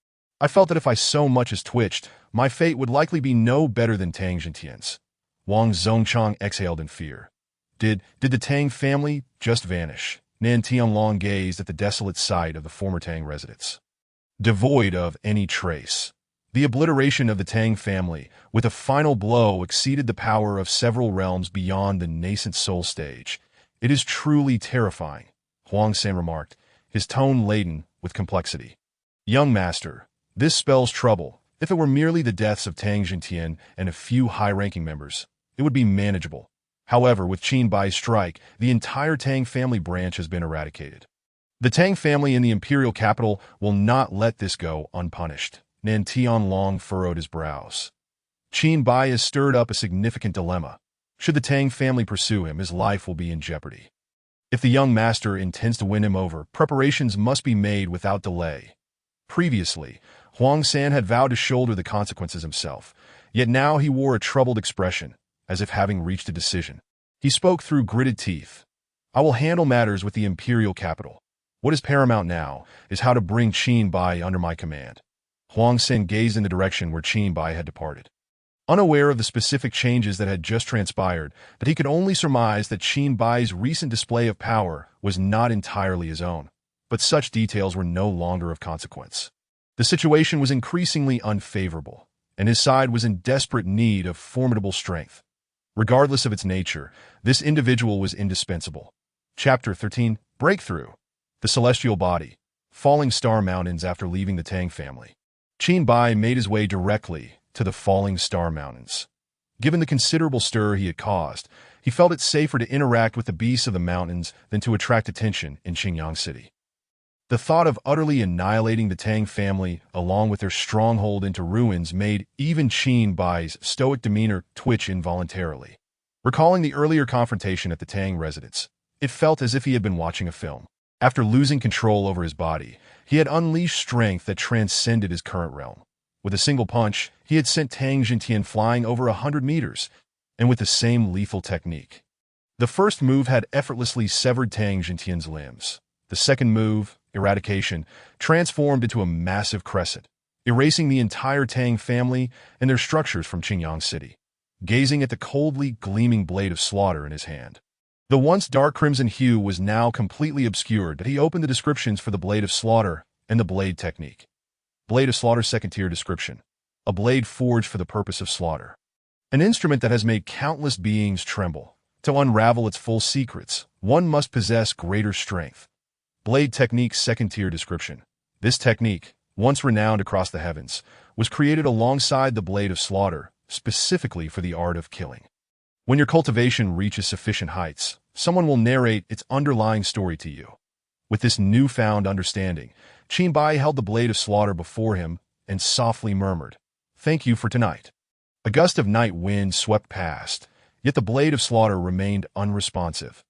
I felt that if I so much as twitched, my fate would likely be no better than Tang Jintian's. Wang Zongchang exhaled in fear. Did the Tang family just vanish? Nan Tianlong gazed at the desolate site of the former Tang residence, devoid of any trace. The obliteration of the Tang family, with a final blow, exceeded the power of several realms beyond the nascent soul stage. It is truly terrifying, Huang San remarked, his tone laden with complexity. Young master, this spells trouble. If it were merely the deaths of Tang Jintian and a few high-ranking members, it would be manageable. However, with Qin Bai's strike, the entire Tang family branch has been eradicated. The Tang family in the imperial capital will not let this go unpunished. Nan Tianlong furrowed his brows. Qin Bai has stirred up a significant dilemma. Should the Tang family pursue him, his life will be in jeopardy. If the young master intends to win him over, preparations must be made without delay. Previously, Huang San had vowed to shoulder the consequences himself, yet now he wore a troubled expression, as if having reached a decision. He spoke through gritted teeth. I will handle matters with the imperial capital. What is paramount now is how to bring Qin Bai under my command. Huang San gazed in the direction where Qin Bai had departed. Unaware of the specific changes that had just transpired, but he could only surmise that Qin Bai's recent display of power was not entirely his own. But such details were no longer of consequence. The situation was increasingly unfavorable, and his side was in desperate need of formidable strength. Regardless of its nature, this individual was indispensable. Chapter 13, Breakthrough. The Celestial Body. Falling Star Mountains after leaving the Tang family. Qin Bai made his way directly to the Falling Star Mountains. Given the considerable stir he had caused, he felt it safer to interact with the beasts of the mountains than to attract attention in Qingyang City. The thought of utterly annihilating the Tang family, along with their stronghold, into ruins made even Qin Bai's stoic demeanor twitch involuntarily. Recalling the earlier confrontation at the Tang residence, it felt as if he had been watching a film. After losing control over his body, he had unleashed strength that transcended his current realm. With a single punch, he had sent Tang Jintian flying over 100 meters, and with the same lethal technique. The first move had effortlessly severed Tang Jintian's limbs. The second move, Eradication, transformed into a massive crescent, erasing the entire Tang family and their structures from Qingyang City. Gazing at the coldly gleaming blade of slaughter in his hand, the once dark crimson hue was now completely obscured, but he opened the descriptions for the blade of slaughter and the blade technique. Blade of Slaughter second-tier description. A blade forged for the purpose of slaughter. An instrument that has made countless beings tremble. To unravel its full secrets, one must possess greater strength. Blade technique second-tier description. This technique, once renowned across the heavens, was created alongside the Blade of Slaughter, specifically for the art of killing. When your cultivation reaches sufficient heights, someone will narrate its underlying story to you. With this newfound understanding, Qin Bai held the Blade of Slaughter before him and softly murmured, "Thank you for tonight." A gust of night wind swept past, yet the Blade of Slaughter remained unresponsive.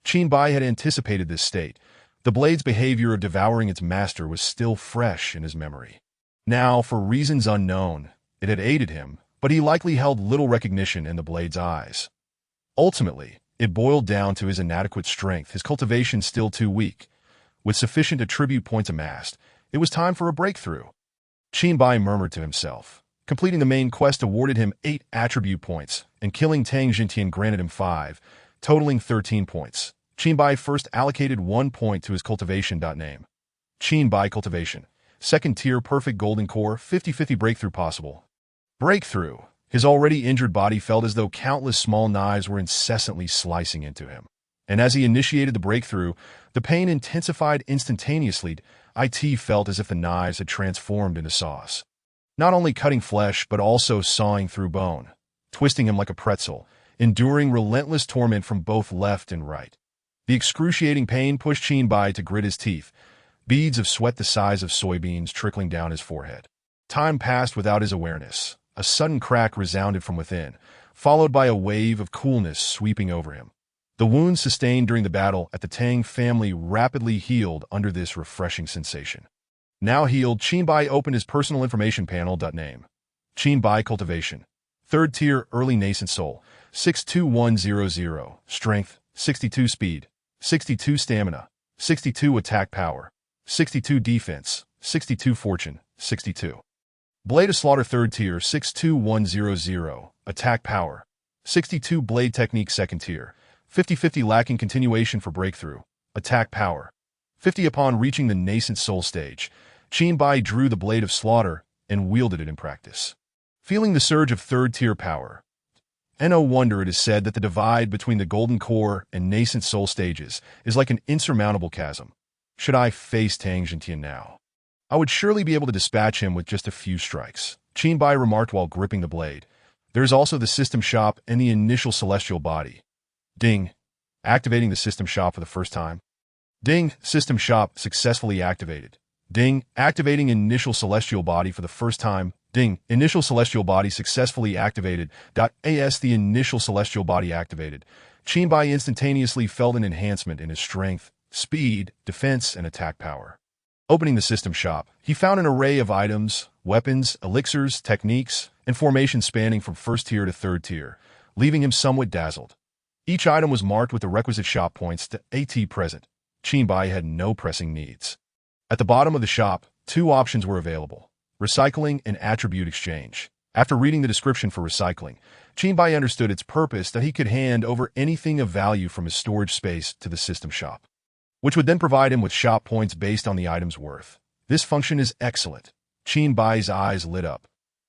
Qin Bai had anticipated this state. The blade's behavior of devouring its master was still fresh in his memory. Now, for reasons unknown, it had aided him, but he likely held little recognition in the blade's eyes. Ultimately, it boiled down to his inadequate strength, his cultivation still too weak. With sufficient attribute points amassed, it was time for a breakthrough. Qin Bai murmured to himself. Completing the main quest awarded him 8 attribute points, and killing Tang Jintian granted him 5, totaling 13 points. Qin Bai first allocated 1 point to his cultivation name. Qin Bai Cultivation. Second tier perfect golden core, 50-50 breakthrough possible. Breakthrough. His already injured body felt as though countless small knives were incessantly slicing into him. And as he initiated the breakthrough, the pain intensified instantaneously. It felt as if the knives had transformed into saws. Not only cutting flesh, but also sawing through bone, twisting him like a pretzel, enduring relentless torment from both left and right. The excruciating pain pushed Qin Bai to grit his teeth, beads of sweat the size of soybeans trickling down his forehead. Time passed without his awareness. A sudden crack resounded from within, followed by a wave of coolness sweeping over him. The wounds sustained during the battle at the Tang family rapidly healed under this refreshing sensation. Now healed, Qin Bai opened his personal information panel. Name. Qin Bai Cultivation. Third tier Early Nascent Soul. 62100. Strength. 62 Speed. 62 Stamina. 62 Attack Power. 62 Defense. 62 Fortune. 62. Blade of Slaughter Third tier 62100. Attack Power. 62 Blade Technique Second tier. 50-50 lacking continuation for breakthrough. Attack Power. 50 upon reaching the Nascent Soul stage. Qin Bai drew the Blade of Slaughter and wielded it in practice. Feeling the surge of third-tier power. No wonder it is said that the divide between the Golden Core and Nascent Soul stages is like an insurmountable chasm. Should I face Tang Jintian now, I would surely be able to dispatch him with just a few strikes, Qin Bai remarked while gripping the blade. There is also the System Shop and the initial Celestial Body. Ding. Activating the System Shop for the first time. Ding. System Shop successfully activated. Ding. Activating initial Celestial Body for the first time. Ding. Ding. Initial celestial body successfully activated. As the initial celestial body activated, Qinbai instantaneously felt an enhancement in his strength, speed, defense, and attack power. Opening the system shop, he found an array of items, weapons, elixirs, techniques, and formations spanning from first tier to third tier, leaving him somewhat dazzled. Each item was marked with the requisite shop points to AT present. Qinbai had no pressing needs. At the bottom of the shop, two options were available: recycling and attribute exchange. After reading the description for recycling, Qinbai understood its purpose, that he could hand over anything of value from his storage space to the system shop, which would then provide him with shop points based on the item's worth. This function is excellent. Qinbai's eyes lit up.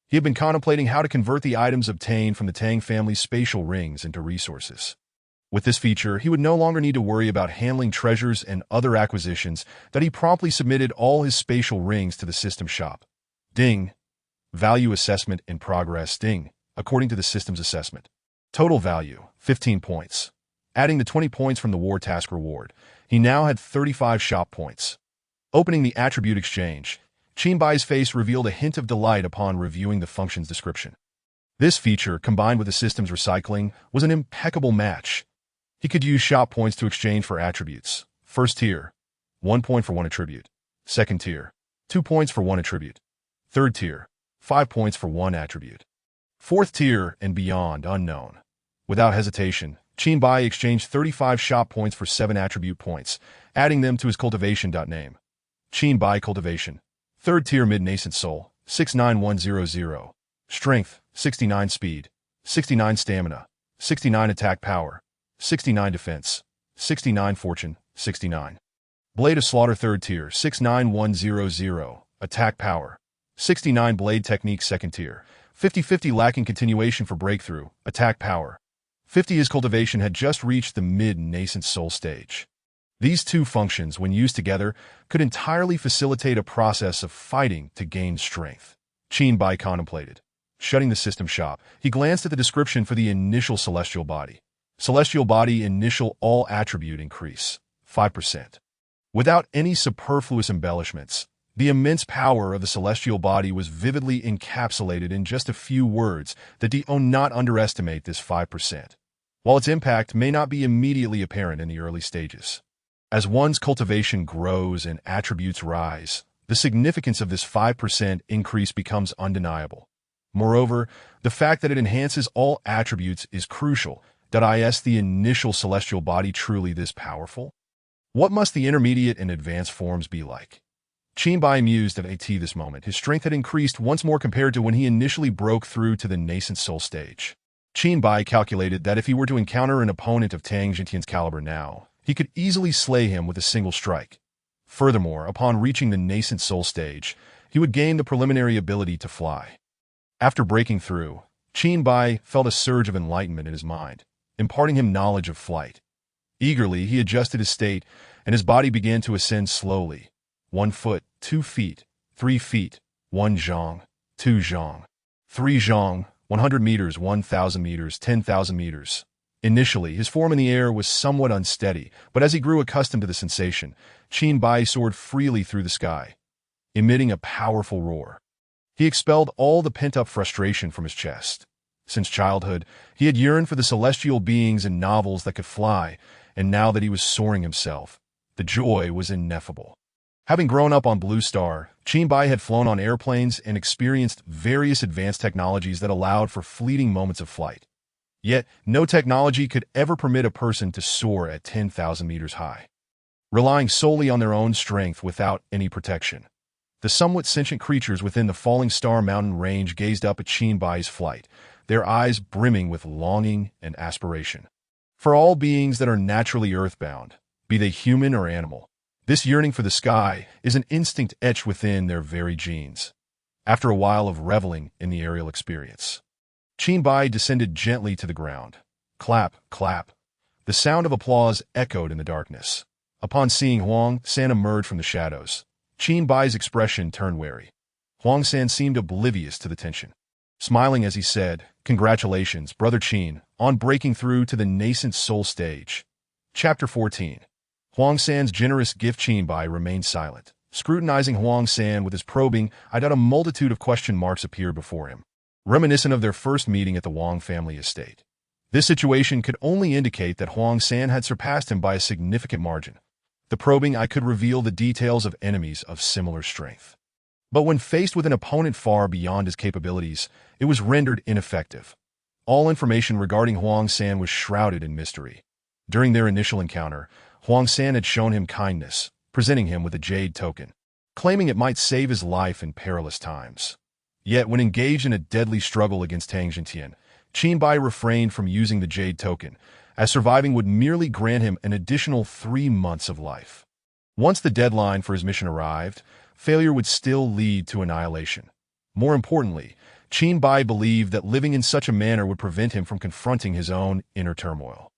He had been contemplating how to convert the items obtained from the Tang family's spatial rings into resources. With this feature, he would no longer need to worry about handling treasures and other acquisitions. That he promptly submitted all his spatial rings to the system shop. Ding. Value assessment in progress. Ding. According to the system's assessment, total value, 15 points. Adding the 20 points from the war task reward, he now had 35 shop points. Opening the attribute exchange, Qinbai's face revealed a hint of delight upon reviewing the function's description. This feature, combined with the system's recycling, was an impeccable match. He could use shop points to exchange for attributes. First tier, 1 point for 1 attribute. Second tier, 2 points for 1 attribute. Third tier, 5 points for 1 attribute. Fourth tier and beyond, unknown. Without hesitation, Qinbai exchanged 35 shop points for 7 attribute points, adding them to his cultivation name. Qinbai Cultivation. Third tier mid-nascent soul, 69100. Strength, 69 speed, 69 stamina, 69 attack power, 69 defense, 69 fortune, 69. Blade of Slaughter third tier, 69100. Attack power, 69 blade technique second tier, 50-50 lacking continuation for breakthrough, attack power. 50 his cultivation had just reached the mid-nascent soul stage. These two functions, when used together, could entirely facilitate a process of fighting to gain strength. Qinbai contemplated. Shutting the system shop, he glanced at the description for the initial celestial body. Celestial body initial all attribute increase, 5%. Without any superfluous embellishments, the immense power of the celestial body was vividly encapsulated in just a few words that do not underestimate this 5%. While its impact may not be immediately apparent in the early stages. As one's cultivation grows and attributes rise, the significance of this 5% increase becomes undeniable. Moreover, the fact that it enhances all attributes is crucial. Is the initial celestial body truly this powerful? What must the intermediate and advanced forms be like? Qinbai mused at this moment. His strength had increased once more compared to when he initially broke through to the nascent soul stage. Qinbai calculated that if he were to encounter an opponent of Tang Jintian's caliber now, he could easily slay him with a single strike. Furthermore, upon reaching the nascent soul stage, he would gain the preliminary ability to fly. After breaking through, Qinbai felt a surge of enlightenment in his mind, imparting him knowledge of flight. Eagerly, he adjusted his state, and his body began to ascend slowly. 1 foot, 2 feet, 3 feet, 1 zhang, 2 zhang, 3 zhang, 100 meters, 1,000 meters, 10,000 meters. Initially, his form in the air was somewhat unsteady, but as he grew accustomed to the sensation, Qinbai soared freely through the sky, emitting a powerful roar. He expelled all the pent-up frustration from his chest. Since childhood, he had yearned for the celestial beings and novels that could fly, and now that he was soaring himself, the joy was ineffable. Having grown up on Blue Star, Qinbai had flown on airplanes and experienced various advanced technologies that allowed for fleeting moments of flight. Yet, no technology could ever permit a person to soar at 10,000 meters high, relying solely on their own strength without any protection. The somewhat sentient creatures within the Falling Star mountain range gazed up at Qinbai's flight, their eyes brimming with longing and aspiration. For all beings that are naturally earthbound, be they human or animal, this yearning for the sky is an instinct etched within their very genes. After a while of reveling in the aerial experience, Qinbai descended gently to the ground. Clap, clap. The sound of applause echoed in the darkness. Upon seeing Huang San emerge from the shadows, Qinbai's expression turned wary. Huang San seemed oblivious to the tension, smiling as he said, "Congratulations, Brother Qin, on breaking through to the nascent soul stage." Chapter 14. Huang San's generous gift. Qinbai remained silent, Scrutinizing Huang San with his probing eye, a multitude of question marks appeared before him, reminiscent of their first meeting at the Wang family estate. This situation could only indicate that Huang San had surpassed him by a significant margin. The probing eye could reveal the details of enemies of similar strength. But when faced with an opponent far beyond his capabilities, it was rendered ineffective. All information regarding Huang San was shrouded in mystery. During their initial encounter, Huang San had shown him kindness, presenting him with a jade token, claiming it might save his life in perilous times. Yet when engaged in a deadly struggle against Tang Jintian, Qin Bai refrained from using the jade token, as surviving would merely grant him an additional 3 months of life. Once the deadline for his mission arrived, failure would still lead to annihilation. More importantly, Qin Bai believed that living in such a manner would prevent him from confronting his own inner turmoil.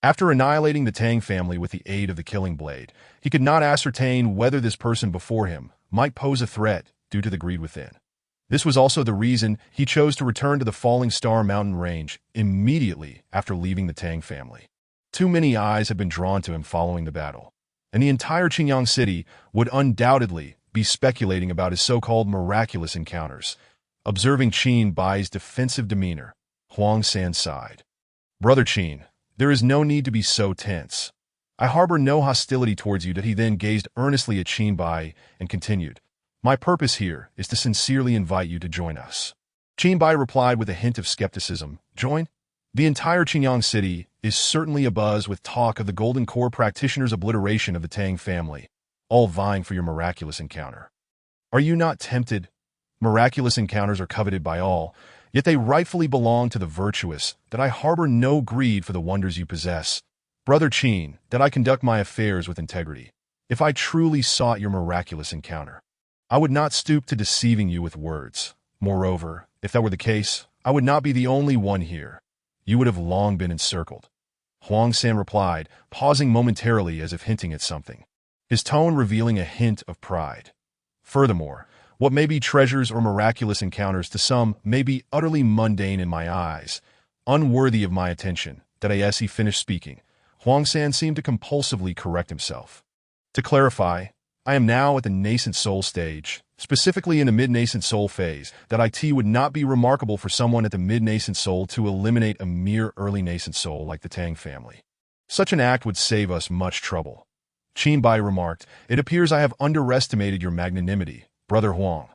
After annihilating the Tang family with the aid of the killing blade, he could not ascertain whether this person before him might pose a threat due to the greed within. This was also the reason he chose to return to the Falling Star mountain range immediately after leaving the Tang family. Too many eyes had been drawn to him following the battle, and the entire Qingyang city would undoubtedly be speculating about his so-called miraculous encounters. Observing Qin Bai's defensive demeanor, Huang San sighed. "Brother Qin, there is no need to be so tense. I harbor no hostility towards you." He then gazed earnestly at Qin Bai and continued, "My purpose here is to sincerely invite you to join us." Qin Bai replied with a hint of skepticism, "Join? The entire Qingyang city is certainly abuzz with talk of the Golden Core practitioners' obliteration of the Tang family, all vying for your miraculous encounter. Are you not tempted? Miraculous encounters are coveted by all, yet they rightfully belong to the virtuous. That I harbor no greed for the wonders you possess. Brother Qin, that I conduct my affairs with integrity. If I truly sought your miraculous encounter, I would not stoop to deceiving you with words. Moreover, if that were the case, I would not be the only one here. You would have long been encircled." Huang San replied, pausing momentarily as if hinting at something, his tone revealing a hint of pride. "Furthermore, what may be treasures or miraculous encounters to some may be utterly mundane in my eyes, unworthy of my attention." That as he finished speaking, Huang San seemed to compulsively correct himself. "To clarify, I am now at the nascent soul stage, specifically in the mid-nascent soul phase. That it would not be remarkable for someone at the mid-nascent soul to eliminate a mere early nascent soul like the Tang family. Such an act would save us much trouble." Qin Bai remarked, "It appears I have underestimated your magnanimity, Brother Huang.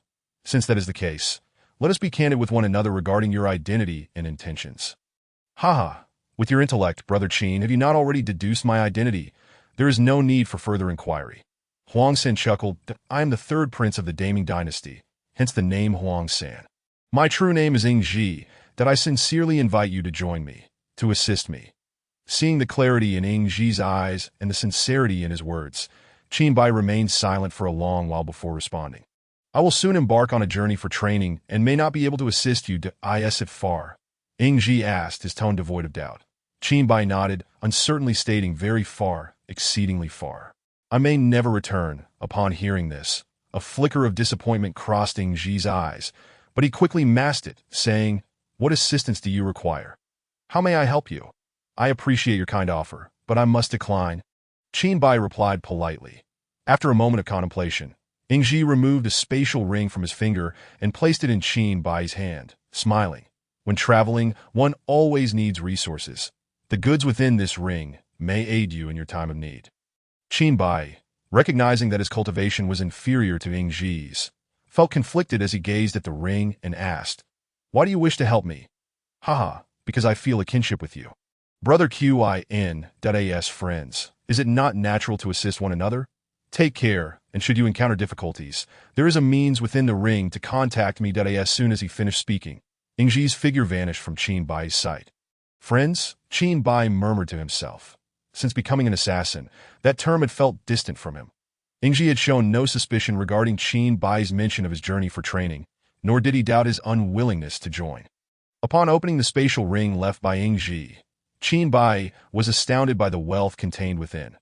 Since that is the case, let us be candid with one another regarding your identity and intentions." "Haha, with your intellect, Brother Qin, have you not already deduced my identity? There is no need for further inquiry." Huang San chuckled, "I am the third prince of the Daming dynasty, hence the name Huang San. My true name is Ji. That I sincerely invite you to join me, to assist me." Seeing the clarity in Ji's eyes and the sincerity in his words, Qin Bai remained silent for a long while before responding. "I will soon embark on a journey for training and may not be able to assist you if far?" Ji asked, his tone devoid of doubt. Qin Bai nodded, uncertainly stating, "Very far, exceedingly far. I may never return." Upon hearing this, a flicker of disappointment crossed Ji's eyes, but he quickly masked it, saying, "What assistance do you require? How may I help you? I appreciate your kind offer, but I must decline." Qin Bai replied politely. After a moment of contemplation, Ji removed a spatial ring from his finger and placed it in Qin Bai's hand, smiling. "When traveling, one always needs resources. The goods within this ring may aid you in your time of need." Qin Bai, recognizing that his cultivation was inferior to Ji's, felt conflicted as he gazed at the ring and asked, "Why do you wish to help me?" "Haha, because I feel a kinship with you. Brother Qin.as friends, is it not natural to assist one another? Take care, and should you encounter difficulties, there is a means within the ring to contact me." As soon as he finished speaking, Ji's figure vanished from Qin Bai's sight. "Friends?" Qin Bai murmured to himself. Since becoming an assassin, that term had felt distant from him. Ji had shown no suspicion regarding Qin Bai's mention of his journey for training, nor did he doubt his unwillingness to join. Upon opening the spatial ring left by Ji, Qin Bai was astounded by the wealth contained within.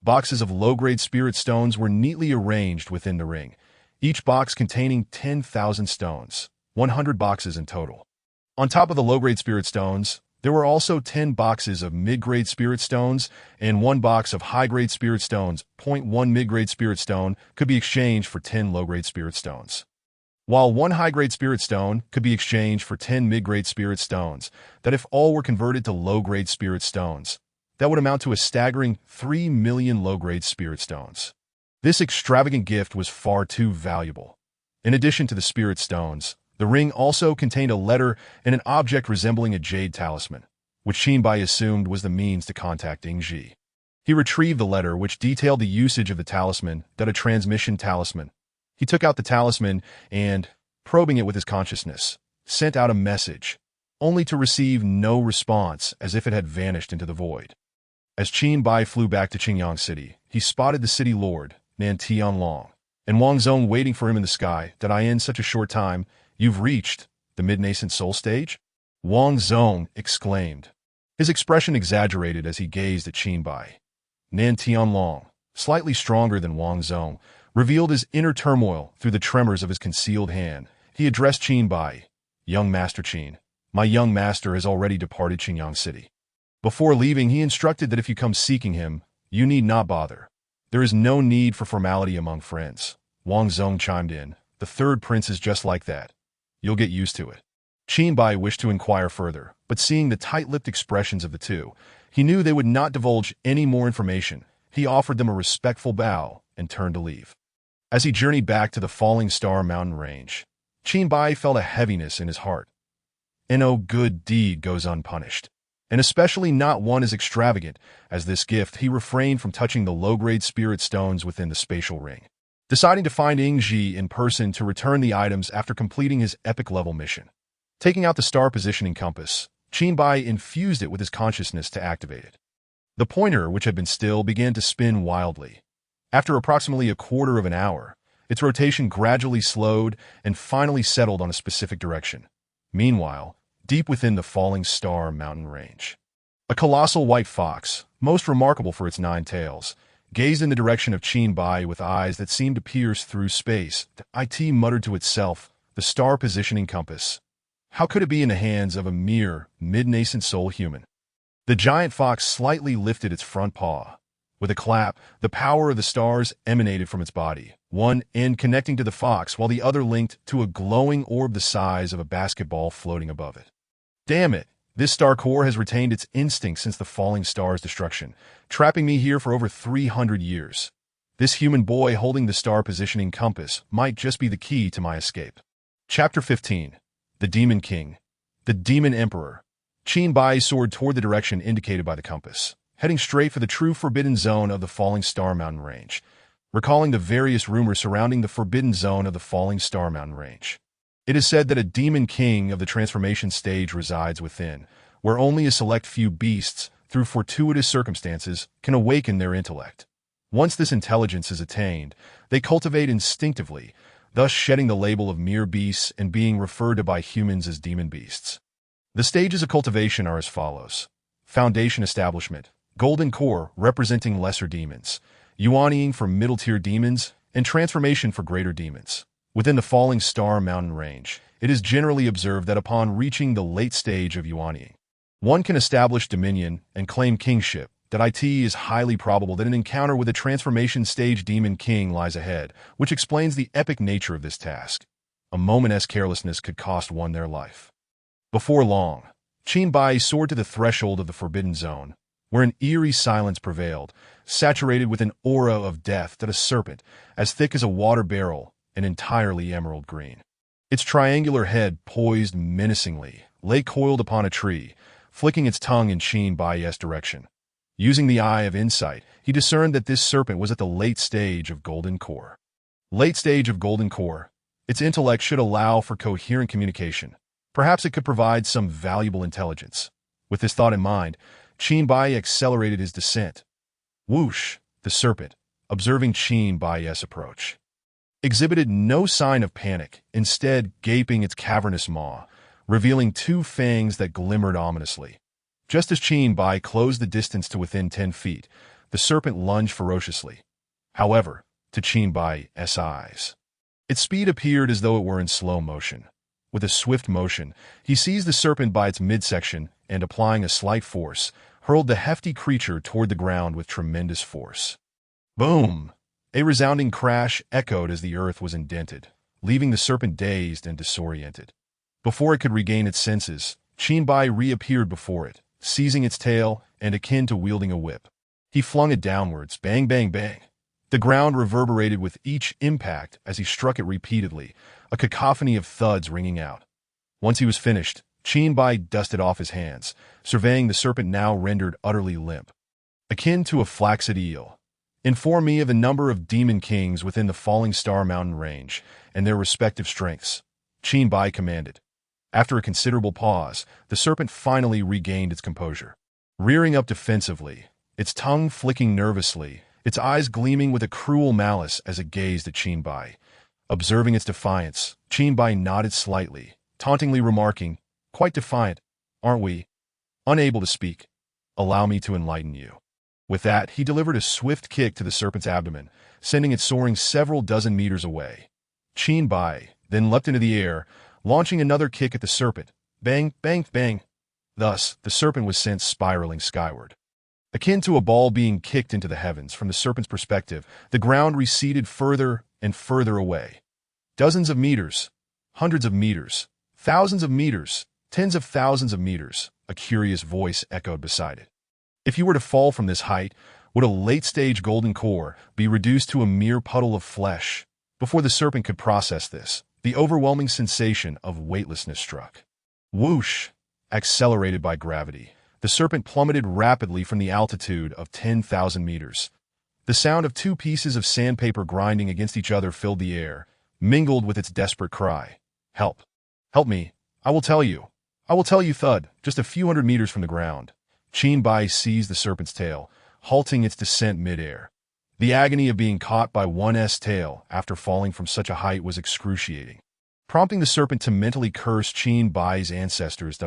Boxes of low-grade spirit stones were neatly arranged within the ring, each box containing 10,000 stones, 100 boxes in total. On top of the low-grade spirit stones, There were also 10 boxes of mid-grade spirit stones and 1 box of high-grade spirit stones. 1 mid-grade spirit stone could be exchanged for 10 low-grade spirit stones, while 1 high-grade spirit stone could be exchanged for 10 mid-grade spirit stones. That if all were converted to low-grade spirit stones, that would amount to a staggering 3 million low-grade spirit stones. This extravagant gift was far too valuable. In addition to the spirit stones, the ring also contained a letter and an object resembling a jade talisman, which Qinbai assumed was the means to contact Ingji. He retrieved the letter, which detailed the usage of the talisman, that a transmission talisman. He took out the talisman and, probing it with his consciousness, sent out a message, only to receive no response, as if it had vanished into the void. As Qinbai flew back to Qingyang City, he spotted the city lord, Nan Tianlong, and Wang Zong waiting for him in the sky. That in such a short time, you've reached the mid-nascent soul stage? Wang Zong exclaimed, his expression exaggerated as he gazed at Qinbai. Nan Tianlong, slightly stronger than Wang Zong, revealed his inner turmoil through the tremors of his concealed hand. He addressed Qinbai, "Young Master Qin, my young master has already departed Qingyang City. Before leaving, he instructed that if you come seeking him, you need not bother. There is no need for formality among friends." Wang Zong chimed in, "The third prince is just like that. You'll get used to it." Qinbai wished to inquire further, but seeing the tight-lipped expressions of the two, he knew they would not divulge any more information. He offered them a respectful bow and turned to leave. As he journeyed back to the Falling Star mountain range, Qinbai felt a heaviness in his heart. No good deed goes unpunished, and especially not one as extravagant as this gift. He refrained from touching the low-grade spirit stones within the spatial ring, deciding to find Ingji in person to return the items after completing his epic-level mission. Taking out the star positioning compass, Qinbai infused it with his consciousness to activate it. The pointer, which had been still, began to spin wildly. After approximately a quarter of an hour, its rotation gradually slowed and finally settled on a specific direction. Meanwhile, deep within the Falling Star mountain range, a colossal white fox, most remarkable for its 9 tails, gazed in the direction of Qinbai with eyes that seemed to pierce through space. It muttered to itself, "The star positioning compass. How could it be in the hands of a mere mid-nascent soul human?" The giant fox slightly lifted its front paw. With a clap, the power of the stars emanated from its body, one end connecting to the fox while the other linked to a glowing orb the size of a basketball floating above it. "Damn it! This star core has retained its instinct since the falling star's destruction, trapping me here for over 300 years. This human boy holding the star positioning compass might just be the key to my escape." Chapter 15. The Demon King. The Demon Emperor. Qinbai soared toward the direction indicated by the compass, heading straight for the true forbidden zone of the Falling Star mountain range, recalling the various rumors surrounding the forbidden zone of the Falling Star mountain range. It is said that a demon king of the transformation stage resides within, where only a select few beasts, through fortuitous circumstances, can awaken their intellect. Once this intelligence is attained, they cultivate instinctively, thus shedding the label of mere beasts and being referred to by humans as demon beasts. The stages of cultivation are as follows. Foundation establishment, golden core representing lesser demons, yuanying for middle-tier demons, and transformation for greater demons. Within the Falling Star mountain range, it is generally observed that upon reaching the late stage of yuanying, one can establish dominion and claim kingship. That it is highly probable that an encounter with a transformation stage demon king lies ahead, which explains the epic nature of this task. A moment's carelessness could cost one their life. Before long, Qinbai soared to the threshold of the Forbidden Zone, where an eerie silence prevailed, saturated with an aura of death. That a serpent, as thick as a water barrel and entirely emerald green, its triangular head poised menacingly, lay coiled upon a tree, flicking its tongue in Qinbai's direction. Using the eye of insight, he discerned that this serpent was at the late stage of Golden Core. Late stage of Golden Core. Its intellect should allow for coherent communication. Perhaps it could provide some valuable intelligence. With this thought in mind, Qinbai accelerated his descent. Whoosh! The serpent, observing Qinbai's approach, exhibited no sign of panic, instead gaping its cavernous maw, revealing 2 fangs that glimmered ominously. Just as Qinbai closed the distance to within 10 feet, the serpent lunged ferociously. However, to Qinbai's eyes, its speed appeared as though it were in slow motion. With a swift motion, he seized the serpent by its midsection and, applying a slight force, hurled the hefty creature toward the ground with tremendous force. Boom! A resounding crash echoed as the earth was indented, leaving the serpent dazed and disoriented. Before it could regain its senses, Qinbai reappeared before it, seizing its tail and akin to wielding a whip. He flung it downwards, bang, bang, bang. The ground reverberated with each impact as he struck it repeatedly, a cacophony of thuds ringing out. Once he was finished, Qinbai dusted off his hands, surveying the serpent now rendered utterly limp. Akin to a flaccid eel. Inform me of the number of demon kings within the Falling Star Mountain range and their respective strengths, Qinbai commanded. After a considerable pause, the serpent finally regained its composure. Rearing up defensively, its tongue flicking nervously, its eyes gleaming with a cruel malice as it gazed at Qinbai. Observing its defiance, Qinbai nodded slightly, tauntingly remarking, "Quite defiant, aren't we? Unable to speak. Allow me to enlighten you." With that, he delivered a swift kick to the serpent's abdomen, sending it soaring several dozen meters away. Qinbai then leapt into the air, launching another kick at the serpent. Bang, bang, bang. Thus, the serpent was sent spiraling skyward. Akin to a ball being kicked into the heavens, from the serpent's perspective, the ground receded further and further away. Dozens of meters, hundreds of meters, thousands of meters, tens of thousands of meters, a curious voice echoed beside it. If you were to fall from this height, would a late-stage golden core be reduced to a mere puddle of flesh? Before the serpent could process this, the overwhelming sensation of weightlessness struck. Whoosh! Accelerated by gravity, the serpent plummeted rapidly from the altitude of 10,000 meters. The sound of two pieces of sandpaper grinding against each other filled the air, mingled with its desperate cry. "Help! Help me! I will tell you! I will tell you!" Thud, just a few hundred meters from the ground. Qinbai seized the serpent's tail, halting its descent mid-air. The agony of being caught by one's tail after falling from such a height was excruciating, prompting the serpent to mentally curse Qinbai's ancestors.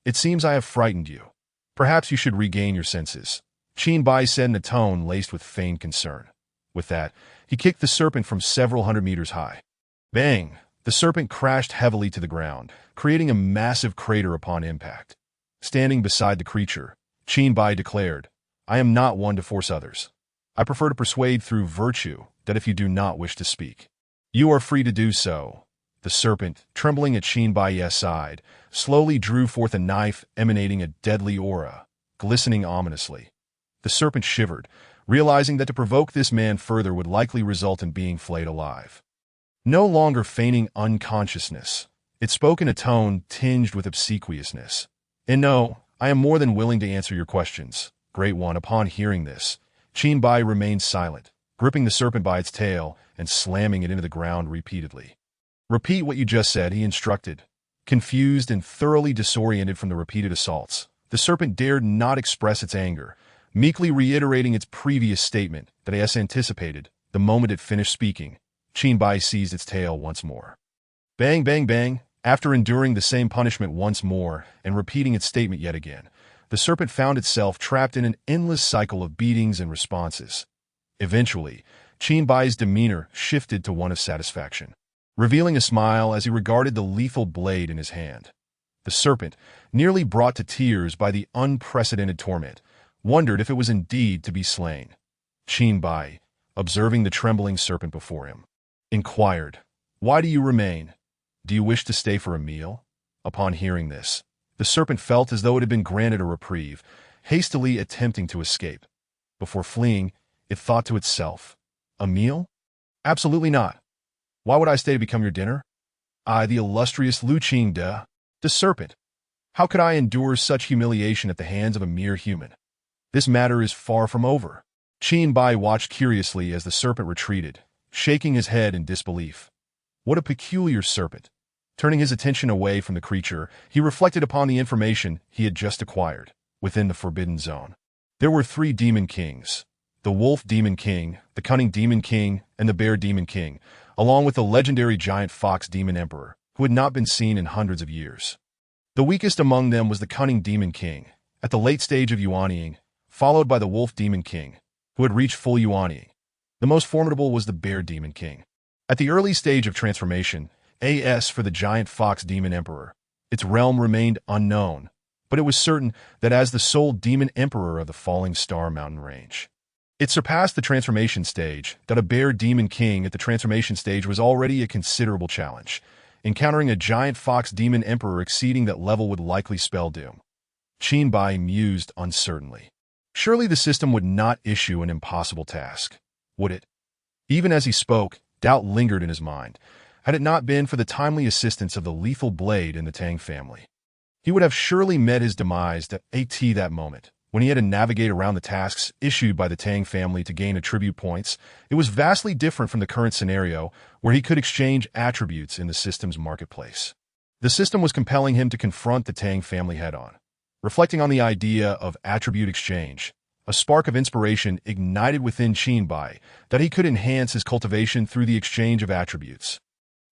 "It seems I have frightened you. Perhaps you should regain your senses," Qinbai said in a tone laced with feigned concern. With that, he kicked the serpent from several hundred meters high. Bang! The serpent crashed heavily to the ground, creating a massive crater upon impact. Standing beside the creature, Qinbai declared, "I am not one to force others. I prefer to persuade through virtue that if you do not wish to speak, you are free to do so." The serpent, trembling at Qinbai's side, slowly drew forth a knife emanating a deadly aura, glistening ominously. The serpent shivered, realizing that to provoke this man further would likely result in being flayed alive. No longer feigning unconsciousness, it spoke in a tone tinged with obsequiousness. "And no, I am more than willing to answer your questions, Great One." Upon hearing this, Qinbai remained silent, gripping the serpent by its tail and slamming it into the ground repeatedly. "Repeat what you just said," he instructed. Confused and thoroughly disoriented from the repeated assaults, the serpent dared not express its anger, meekly reiterating its previous statement that it anticipated. The moment it finished speaking, Qinbai seized its tail once more. Bang, bang, bang. After enduring the same punishment once more and repeating its statement yet again, the serpent found itself trapped in an endless cycle of beatings and responses. Eventually, Qinbai's demeanor shifted to one of satisfaction, revealing a smile as he regarded the lethal blade in his hand. The serpent, nearly brought to tears by the unprecedented torment, wondered if it was indeed to be slain. Qinbai, observing the trembling serpent before him, inquired, "Why do you remain? Do you wish to stay for a meal?" Upon hearing this, the serpent felt as though it had been granted a reprieve, hastily attempting to escape. Before fleeing, it thought to itself, "A meal? Absolutely not. Why would I stay to become your dinner? I, the illustrious Lu Qingde, the serpent. How could I endure such humiliation at the hands of a mere human? This matter is far from over." Qinbai watched curiously as the serpent retreated, shaking his head in disbelief. What a peculiar serpent. Turning his attention away from the creature, he reflected upon the information he had just acquired within the Forbidden Zone. There were 3 demon kings: the Wolf Demon King, the Cunning Demon King, and the Bear Demon King, along with the legendary Giant Fox Demon Emperor, who had not been seen in hundreds of years. The weakest among them was the Cunning Demon King, at the late stage of Yuanying, followed by the Wolf Demon King, who had reached full Yuanying. The most formidable was the Bear Demon King. At the early stage of transformation, AS for the giant fox demon emperor. Its realm remained unknown, but it was certain that as the sole demon emperor of the Falling Star mountain range, it surpassed the transformation stage. That a bear demon king at the transformation stage was already a considerable challenge. Encountering a giant fox demon emperor exceeding that level would likely spell doom. Qin Bai mused uncertainly. Surely the system would not issue an impossible task, would it? Even as he spoke, doubt lingered in his mind. Had it not been for the timely assistance of the lethal blade in the Tang family, he would have surely met his demise at that moment. When he had to navigate around the tasks issued by the Tang family to gain attribute points, it was vastly different from the current scenario where he could exchange attributes in the system's marketplace. The system was compelling him to confront the Tang family head-on. Reflecting on the idea of attribute exchange, a spark of inspiration ignited within Qin Bai that he could enhance his cultivation through the exchange of attributes.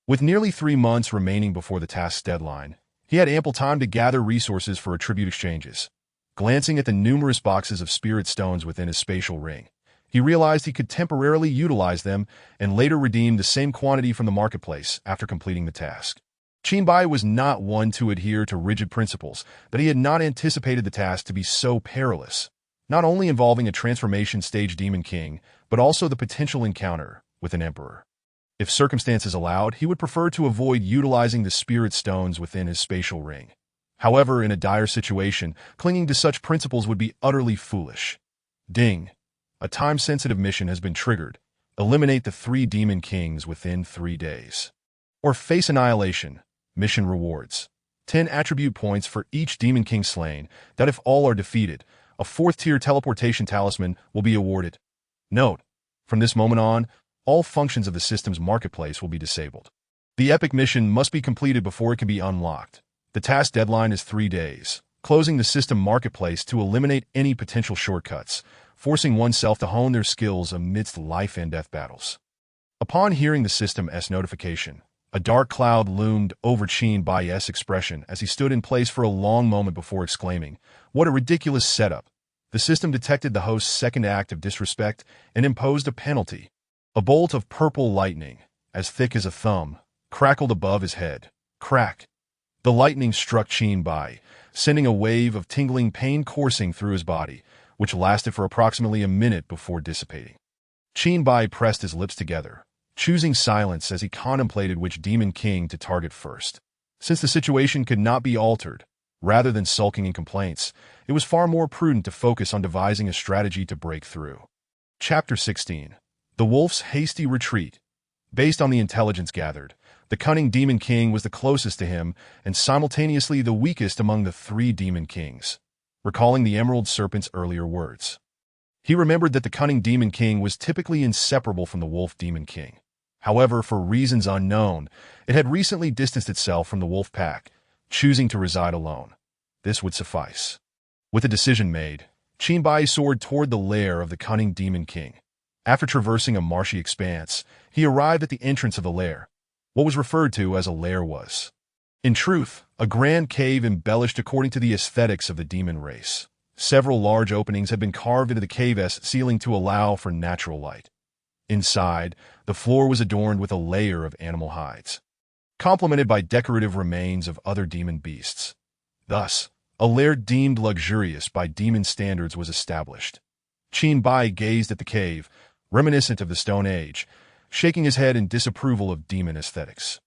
With nearly 3 months remaining before the task's deadline, he had ample time to gather resources for attribute exchanges. Glancing at the numerous boxes of spirit stones within his spatial ring, he realized he could temporarily utilize them and later redeem the same quantity from the marketplace after completing the task. Qin Bai was not one to adhere to rigid principles, but he had not anticipated the task to be so perilous, not only involving a transformation stage demon king, but also the potential encounter with an emperor. If circumstances allowed, he would prefer to avoid utilizing the spirit stones within his spatial ring. However, in a dire situation, clinging to such principles would be utterly foolish. Ding! A time-sensitive mission has been triggered. Eliminate the 3 demon kings within 3 days. Or face annihilation. Mission rewards. 10 attribute points for each demon king slain, that if all are defeated, a 4th-tier teleportation talisman will be awarded. Note: from this moment on, all functions of the system's marketplace will be disabled. The epic mission must be completed before it can be unlocked. The task deadline is 3 days, closing the system marketplace to eliminate any potential shortcuts, forcing oneself to hone their skills amidst life and death battles. Upon hearing the system's notification, a dark cloud loomed over Qin Bai's expression as he stood in place for a long moment before exclaiming, "What a ridiculous setup!" The system detected the host's second act of disrespect and imposed a penalty. A bolt of purple lightning, as thick as a thumb, crackled above his head. Crack! The lightning struck Qin Bai, sending a wave of tingling pain coursing through his body, which lasted for approximately a minute before dissipating. Qin Bai pressed his lips together, choosing silence as he contemplated which demon king to target first. Since the situation could not be altered, rather than sulking in complaints, it was far more prudent to focus on devising a strategy to break through. Chapter 16. The Wolf's Hasty Retreat. Based on the intelligence gathered, the cunning demon king was the closest to him and simultaneously the weakest among the 3 demon kings. Recalling the Emerald Serpent's earlier words, he remembered that the cunning demon king was typically inseparable from the wolf demon king. However, for reasons unknown, it had recently distanced itself from the wolf pack, choosing to reside alone. This would suffice. With a decision made, Qin Bai soared toward the lair of the cunning demon king. After traversing a marshy expanse, he arrived at the entrance of the lair. What was referred to as a lair was, in truth, a grand cave embellished according to the aesthetics of the demon race. Several large openings had been carved into the cave's ceiling to allow for natural light. Inside, the floor was adorned with a layer of animal hides, complemented by decorative remains of other demon beasts. Thus, a lair deemed luxurious by demon standards was established. Qin Bai gazed at the cave, reminiscent of the Stone Age, shaking his head in disapproval of demon aesthetics.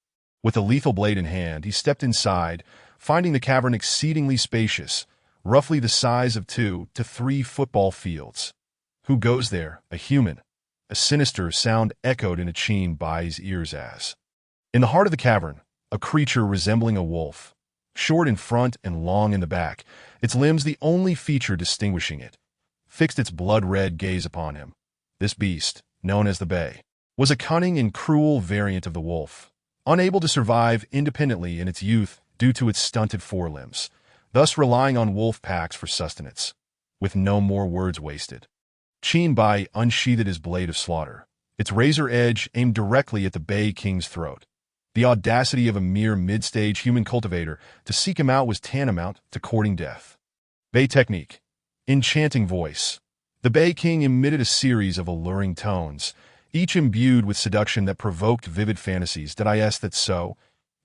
With a lethal blade in hand, he stepped inside, finding the cavern exceedingly spacious, roughly the size of 2 to 3 football fields. Who goes there? A human. A sinister sound echoed into Qin Bai's ears as, in the heart of the cavern, a creature resembling a wolf, short in front and long in the back, its limbs the only feature distinguishing it, fixed its blood-red gaze upon him. This beast, known as the Bay, was a cunning and cruel variant of the wolf, unable to survive independently in its youth due to its stunted forelimbs, thus relying on wolf packs for sustenance. With no more words wasted, Qin Bai unsheathed his blade of slaughter, its razor edge aimed directly at the Bay King's throat. The audacity of a mere mid-stage human cultivator to seek him out was tantamount to courting death. Bay technique. Enchanting voice. The Bay King emitted a series of alluring tones, each imbued with seduction that provoked vivid fantasies. Did I ask that so?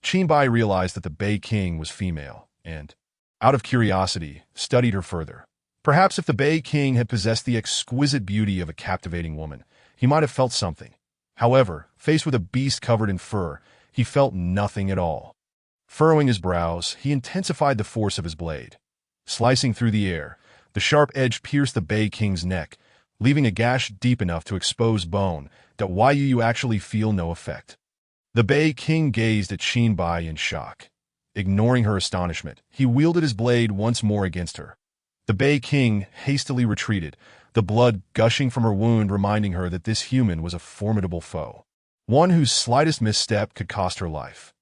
Qinbai realized that the Bei King was female, and, out of curiosity, studied her further. Perhaps if the Bei King had possessed the exquisite beauty of a captivating woman, he might have felt something. However, faced with a beast covered in fur, he felt nothing at all. Furrowing his brows, he intensified the force of his blade. Slicing through the air, the sharp edge pierced the Bei King's neck, leaving a gash deep enough to expose bone that you actually feel no effect. The Bei King gazed at Qinbai in shock. Ignoring her astonishment, he wielded his blade once more against her. The Bei King hastily retreated, the blood gushing from her wound reminding her that this human was a formidable foe, one whose slightest misstep could cost her life.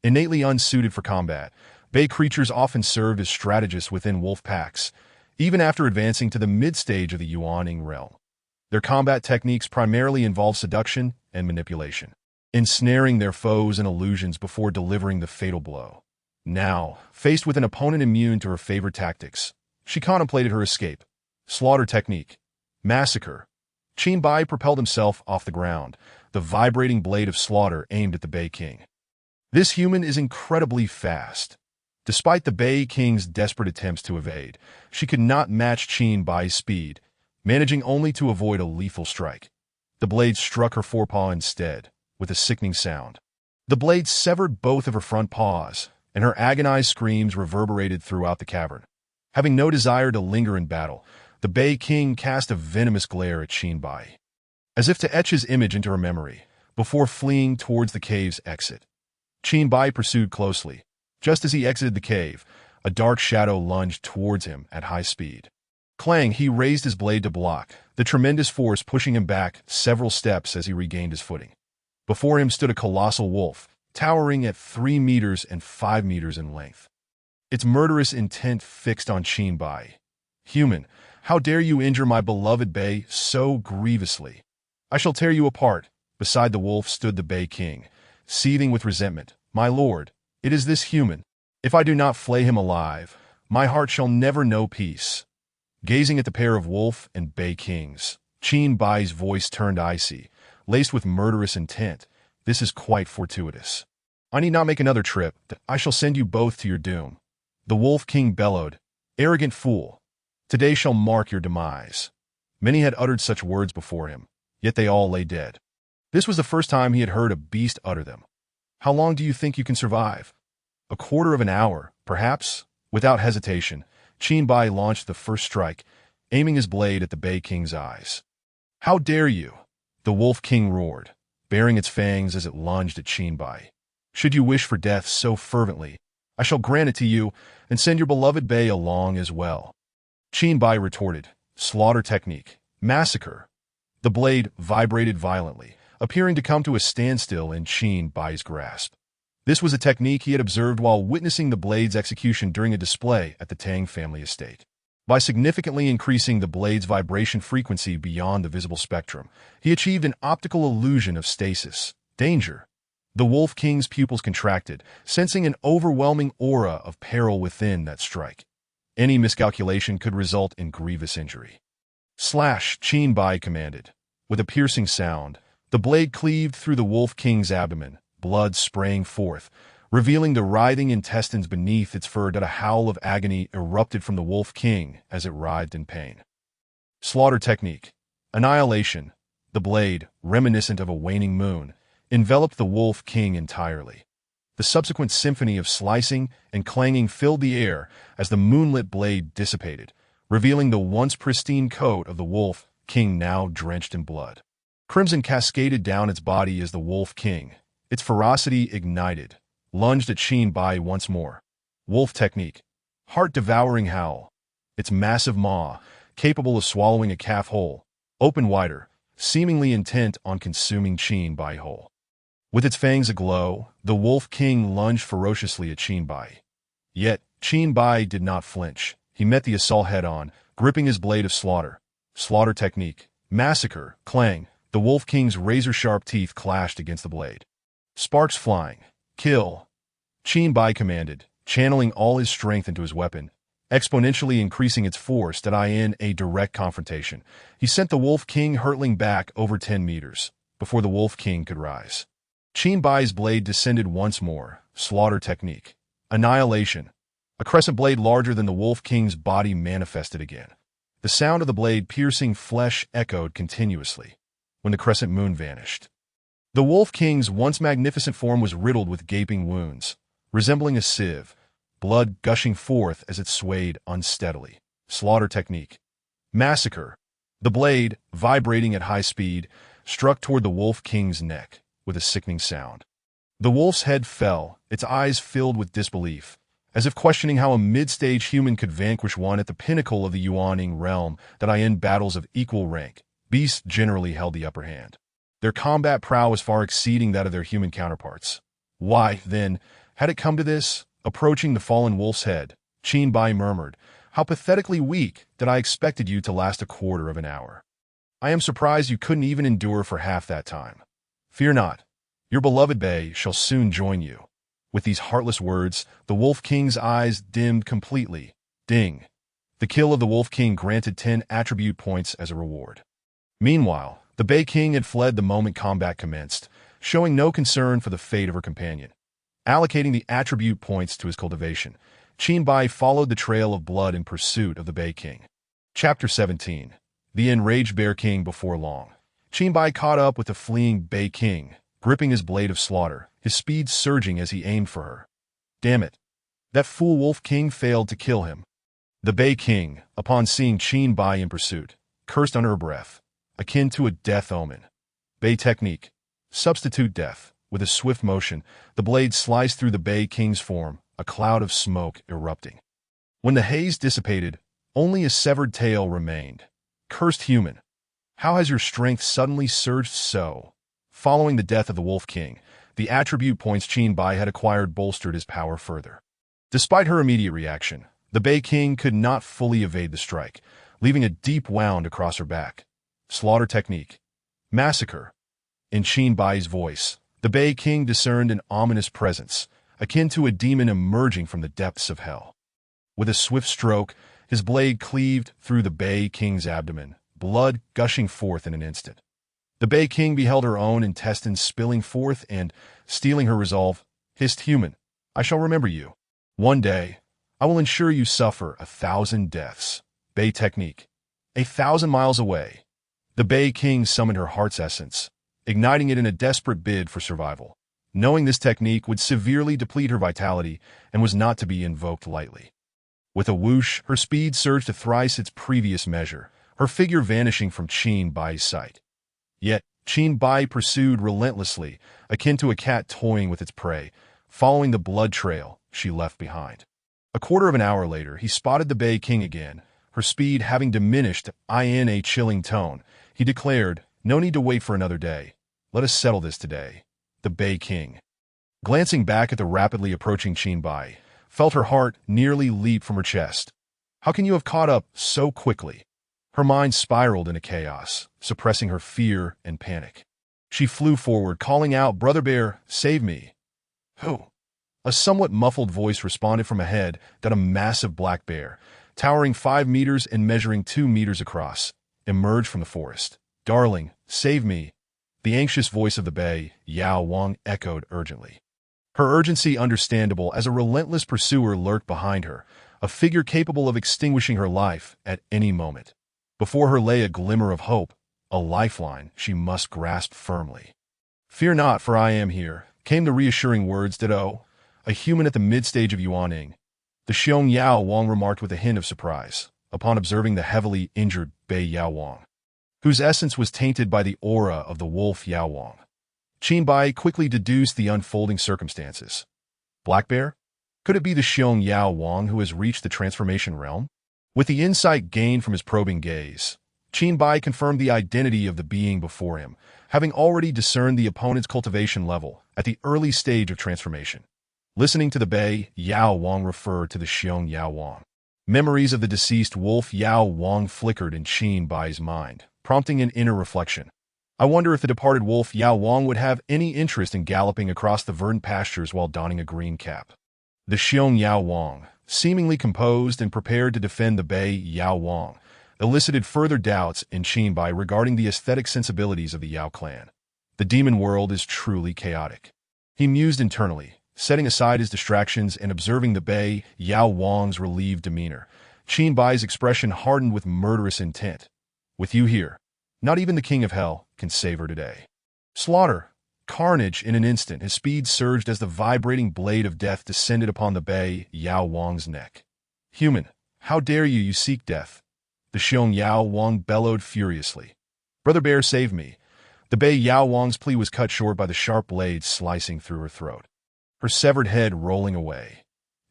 Innately unsuited for combat, Bei creatures often served as strategists within wolf packs, even after advancing to the mid-stage of the Yuaning realm. Their combat techniques primarily involve seduction and manipulation, ensnaring their foes in illusions before delivering the fatal blow. Now, faced with an opponent immune to her favorite tactics, she contemplated her escape. Slaughter technique. Massacre. Qinbai propelled himself off the ground, the vibrating blade of slaughter aimed at the Bei King. This human is incredibly fast. Despite the Bei King's desperate attempts to evade, she could not match Qinbai's speed, managing only to avoid a lethal strike. The blade struck her forepaw instead, with a sickening sound. The blade severed both of her front paws, and her agonized screams reverberated throughout the cavern. Having no desire to linger in battle, the Bei King cast a venomous glare at Qinbai, as if to etch his image into her memory, before fleeing towards the cave's exit. Qinbai pursued closely. Just as he exited the cave, a dark shadow lunged towards him at high speed. Clang, he raised his blade to block, the tremendous force pushing him back several steps as he regained his footing. Before him stood a colossal wolf, towering at 3 meters and 5 meters in length. Its murderous intent fixed on Qinbai. Human, how dare you injure my beloved Bei so grievously? I shall tear you apart. Beside the wolf stood the Bei King, seething with resentment. My lord, it is this human. If I do not flay him alive, my heart shall never know peace. Gazing at the pair of wolf and Bei Kings, Qinbai's voice turned icy, laced with murderous intent. This is quite fortuitous. I need not make another trip. I shall send you both to your doom. The Wolf King bellowed, Arrogant fool! Today shall mark your demise. Many had uttered such words before him, yet they all lay dead. This was the first time he had heard a beast utter them. How long do you think you can survive? A quarter of an hour, perhaps? Without hesitation, Qinbai launched the first strike, aiming his blade at the Bei King's eyes. How dare you? The Wolf King roared, baring its fangs as it lunged at Qinbai. Should you wish for death so fervently, I shall grant it to you and send your beloved Bei along as well. Qinbai retorted, Slaughter technique. Massacre. The blade vibrated violently, appearing to come to a standstill in Qinbai's grasp. This was a technique he had observed while witnessing the blade's execution during a display at the Tang family estate. By significantly increasing the blade's vibration frequency beyond the visible spectrum, he achieved an optical illusion of stasis. Danger. The Wolf King's pupils contracted, sensing an overwhelming aura of peril within that strike. Any miscalculation could result in grievous injury. Slash, Qinbai commanded. With a piercing sound, the blade cleaved through the Wolf King's abdomen, blood spraying forth, revealing the writhing intestines beneath its fur. A howl of agony erupted from the Wolf King as it writhed in pain. Slaughter technique. Annihilation. The blade, reminiscent of a waning moon, enveloped the Wolf King entirely. The subsequent symphony of slicing and clanging filled the air as the moonlit blade dissipated, revealing the once pristine coat of the Wolf King now drenched in blood. Crimson cascaded down its body as the Wolf King, its ferocity ignited, lunged at Qinbai once more. Wolf technique. Heart-devouring howl. Its massive maw, capable of swallowing a calf whole, opened wider, seemingly intent on consuming Qinbai whole. With its fangs aglow, the Wolf King lunged ferociously at Qinbai. Yet, Qinbai did not flinch. He met the assault head-on, gripping his blade of slaughter. Slaughter technique. Massacre. Clang. The Wolf King's razor-sharp teeth clashed against the blade. Sparks flying. Kill. Qinbai commanded, channeling all his strength into his weapon, exponentially increasing its force in a direct confrontation. He sent the Wolf King hurtling back over 10 meters, before the Wolf King could rise. Qin Bai's blade descended once more. Slaughter technique. Annihilation. A crescent blade larger than the Wolf King's body manifested again. The sound of the blade piercing flesh echoed continuously when the crescent moon vanished. The Wolf King's once magnificent form was riddled with gaping wounds, resembling a sieve, blood gushing forth as it swayed unsteadily. Slaughter technique. Massacre. The blade, vibrating at high speed, struck toward the Wolf King's neck with a sickening sound. The wolf's head fell, its eyes filled with disbelief, as if questioning how a mid-stage human could vanquish one at the pinnacle of the Yuaning realm that in battles of equal rank, beasts generally held the upper hand. Their combat prowess far exceeding that of their human counterparts. Why, then, had it come to this? Approaching the fallen wolf's head, Qin Bai murmured, "How pathetically weak that I expected you to last a quarter of an hour. I am surprised you couldn't even endure for half that time. Fear not. Your beloved Bei shall soon join you." With these heartless words, the Wolf King's eyes dimmed completely. Ding. The kill of the Wolf King granted 10 attribute points as a reward. Meanwhile, the Bei King had fled the moment combat commenced, showing no concern for the fate of her companion. Allocating the attribute points to his cultivation, Qin Bai followed the trail of blood in pursuit of the Bei King. Chapter 17. The Enraged Bear King. Before long, Qin Bai caught up with the fleeing Bei King, gripping his blade of slaughter, his speed surging as he aimed for her. Damn it! That fool Wolf King failed to kill him. The Bei King, upon seeing Qin Bai in pursuit, cursed under her breath, akin to a death omen. Bei technique. Substitute death. With a swift motion, the blade sliced through the Bei King's form, a cloud of smoke erupting. When the haze dissipated, only a severed tail remained. Cursed human! How has your strength suddenly surged so? Following the death of the Wolf King, the attribute points Qin Bai had acquired bolstered his power further. Despite her immediate reaction, the Bei King could not fully evade the strike, leaving a deep wound across her back. Slaughter technique. Massacre. In Qin Bai's voice, the Bei King discerned an ominous presence, akin to a demon emerging from the depths of hell. With a swift stroke, his blade cleaved through the Bei King's abdomen, blood gushing forth in an instant. The Bei King beheld her own intestines spilling forth and, steeling her resolve, hissed, "Human, I shall remember you. One day, I will ensure you suffer 1,000 deaths." Bei technique. 1,000 miles away, the Bei King summoned her heart's essence, igniting it in a desperate bid for survival. Knowing this technique would severely deplete her vitality and was not to be invoked lightly. With a whoosh, her speed surged to thrice its previous measure, her figure vanishing from Qin Bai's sight. Yet, Qin Bai pursued relentlessly, akin to a cat toying with its prey, following the blood trail she left behind. A quarter of an hour later, he spotted the Bei King again, her speed having diminished in a chilling tone. He declared, "No need to wait for another day. Let us settle this today." The Bei King, glancing back at the rapidly approaching Qin Bai, felt her heart nearly leap from her chest. How can you have caught up so quickly? Her mind spiraled into chaos, suppressing her fear and panic. She flew forward, calling out, "Brother Bear, save me!" "Who?" A somewhat muffled voice responded from ahead that a massive black bear, towering 5 meters and measuring 2 meters across, emerged from the forest. "Darling, save me!" The anxious voice of the Bei, Yao Wang, echoed urgently. Her urgency understandable as a relentless pursuer lurked behind her, a figure capable of extinguishing her life at any moment. Before her lay a glimmer of hope, a lifeline she must grasp firmly. "Fear not, for I am here," came the reassuring words that a human at the mid-stage of Yuaning. The Xiong Yao Wang remarked with a hint of surprise, upon observing the heavily injured Bei Yao Wang, whose essence was tainted by the aura of the wolf Yao Wang. Qin Bai quickly deduced the unfolding circumstances. Black Bear? Could it be the Xiong Yao Wang who has reached the transformation realm? With the insight gained from his probing gaze, Qin Bai confirmed the identity of the being before him, having already discerned the opponent's cultivation level at the early stage of transformation. Listening to the Bei, Yao Wang referred to the Xiong Yao Wang. Memories of the deceased wolf Yao Wang flickered in Qin Bai's mind, prompting an inner reflection. I wonder if the departed wolf Yao Wang would have any interest in galloping across the verdant pastures while donning a green cap. The Xiong Yao Wang, seemingly composed and prepared to defend the Bei Yao Wang, elicited further doubts in Qin Bai regarding the aesthetic sensibilities of the Yao clan. The demon world is truly chaotic. He mused internally, setting aside his distractions and observing the Bei Yao Wang's relieved demeanor. Qin Bai's expression hardened with murderous intent. With you here, not even the king of hell can save her today. Slaughter, carnage in an instant. His speed surged as the vibrating blade of death descended upon the Bei Yao Wang's neck. Human, how dare you seek death? The Xiong Yao Wang bellowed furiously. Brother Bear, save me. The Bei Yao Wang's plea was cut short by the sharp blade slicing through her throat, her severed head rolling away.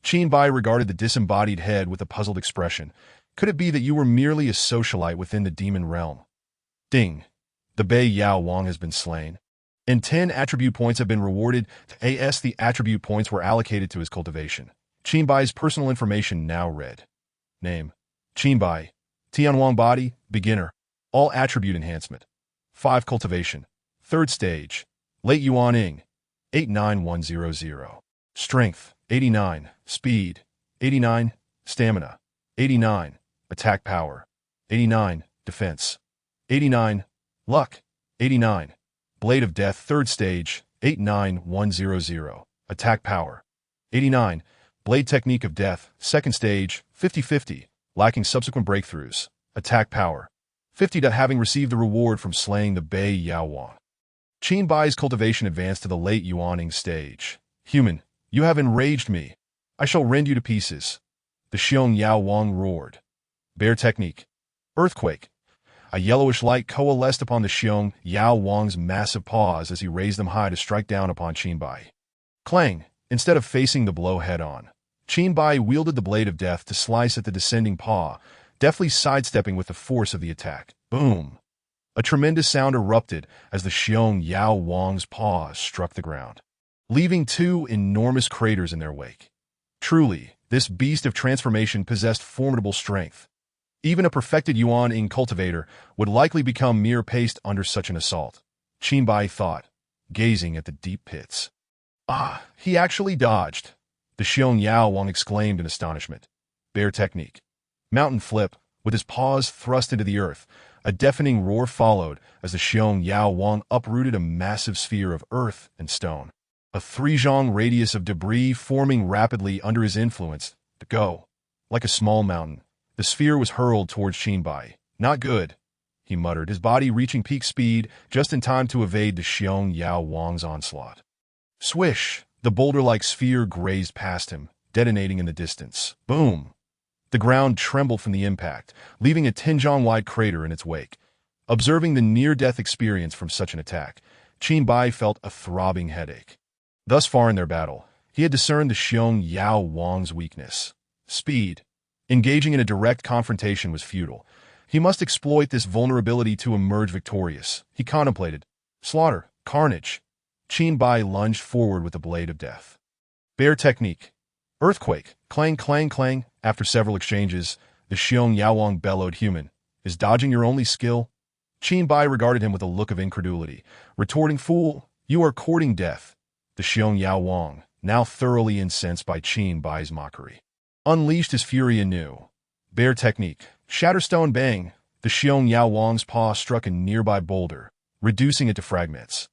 Qin Bai regarded the disembodied head with a puzzled expression. Could it be that you were merely a socialite within the demon realm? Ding. The Bei Yao Wang has been slain, and 10 attribute points have been rewarded to AS. The attribute points were allocated to his cultivation. Qin Bai's personal information now read. Name: Qin Bai. Tianwang body, beginner. All attribute enhancement. 5 cultivation. 3rd stage. Late Yuan Ing. 89100. Strength, 89. Speed, 89. Stamina, 89. Attack power, 89. Defense, 89. Luck, 89. Blade of Death, 3rd stage, 89100. Attack power, 89. Blade Technique of Death, 2nd stage, 50-50. Lacking subsequent breakthroughs. Attack power, 50. Having received the reward from slaying the Bei Yao Wang, Qin Bai's cultivation advanced to the late Yuaning stage. Human, you have enraged me. I shall rend you to pieces. The Xiong Yao Wang roared. Bear Technique. Earthquake. A yellowish light coalesced upon the Xiong Yao Wang's massive paws as he raised them high to strike down upon Qin Bai. Clang! Instead of facing the blow head-on, Qin Bai wielded the blade of death to slice at the descending paw, deftly sidestepping with the force of the attack. Boom! A tremendous sound erupted as the Xiong Yao Wang's paws struck the ground, leaving 2 enormous craters in their wake. Truly, this beast of transformation possessed formidable strength. Even a perfected Yuan Ing cultivator would likely become mere paste under such an assault, Qin Bai thought, gazing at the deep pits. Ah, he actually dodged, the Xiong Yao Wang exclaimed in astonishment. Bear Technique. Mountain Flip, with his paws thrust into the earth. A deafening roar followed as the Xiong Yao Wang uprooted a massive sphere of earth and stone. A 3-zhong radius of debris forming rapidly under his influence. To go. Like a small mountain, the sphere was hurled towards Qin Bai. Not good, he muttered, his body reaching peak speed just in time to evade the Xiong Yao Wang's onslaught. Swish! The boulder-like sphere grazed past him, detonating in the distance. Boom! The ground trembled from the impact, leaving a 10-zhong-wide crater in its wake. Observing the near-death experience from such an attack, Qin Bai felt a throbbing headache. Thus far in their battle, he had discerned the Xiong Yao Wang's weakness. Speed. Engaging in a direct confrontation was futile. He must exploit this vulnerability to emerge victorious. He contemplated. Slaughter. Carnage. Qin Bai lunged forward with the blade of death. Bear Technique. Earthquake. Clang, clang, clang. After several exchanges, the Xiong Yao Wang bellowed. Human, is dodging your only skill? Qin Bai regarded him with a look of incredulity, retorting, Fool, you are courting death. The Xiong Yao Wang, now thoroughly incensed by Qin Bai's mockery, unleashed his fury anew. Bear Technique. Shatterstone Bang. The Xiong Yao Wang's paw struck a nearby boulder, reducing it to fragments.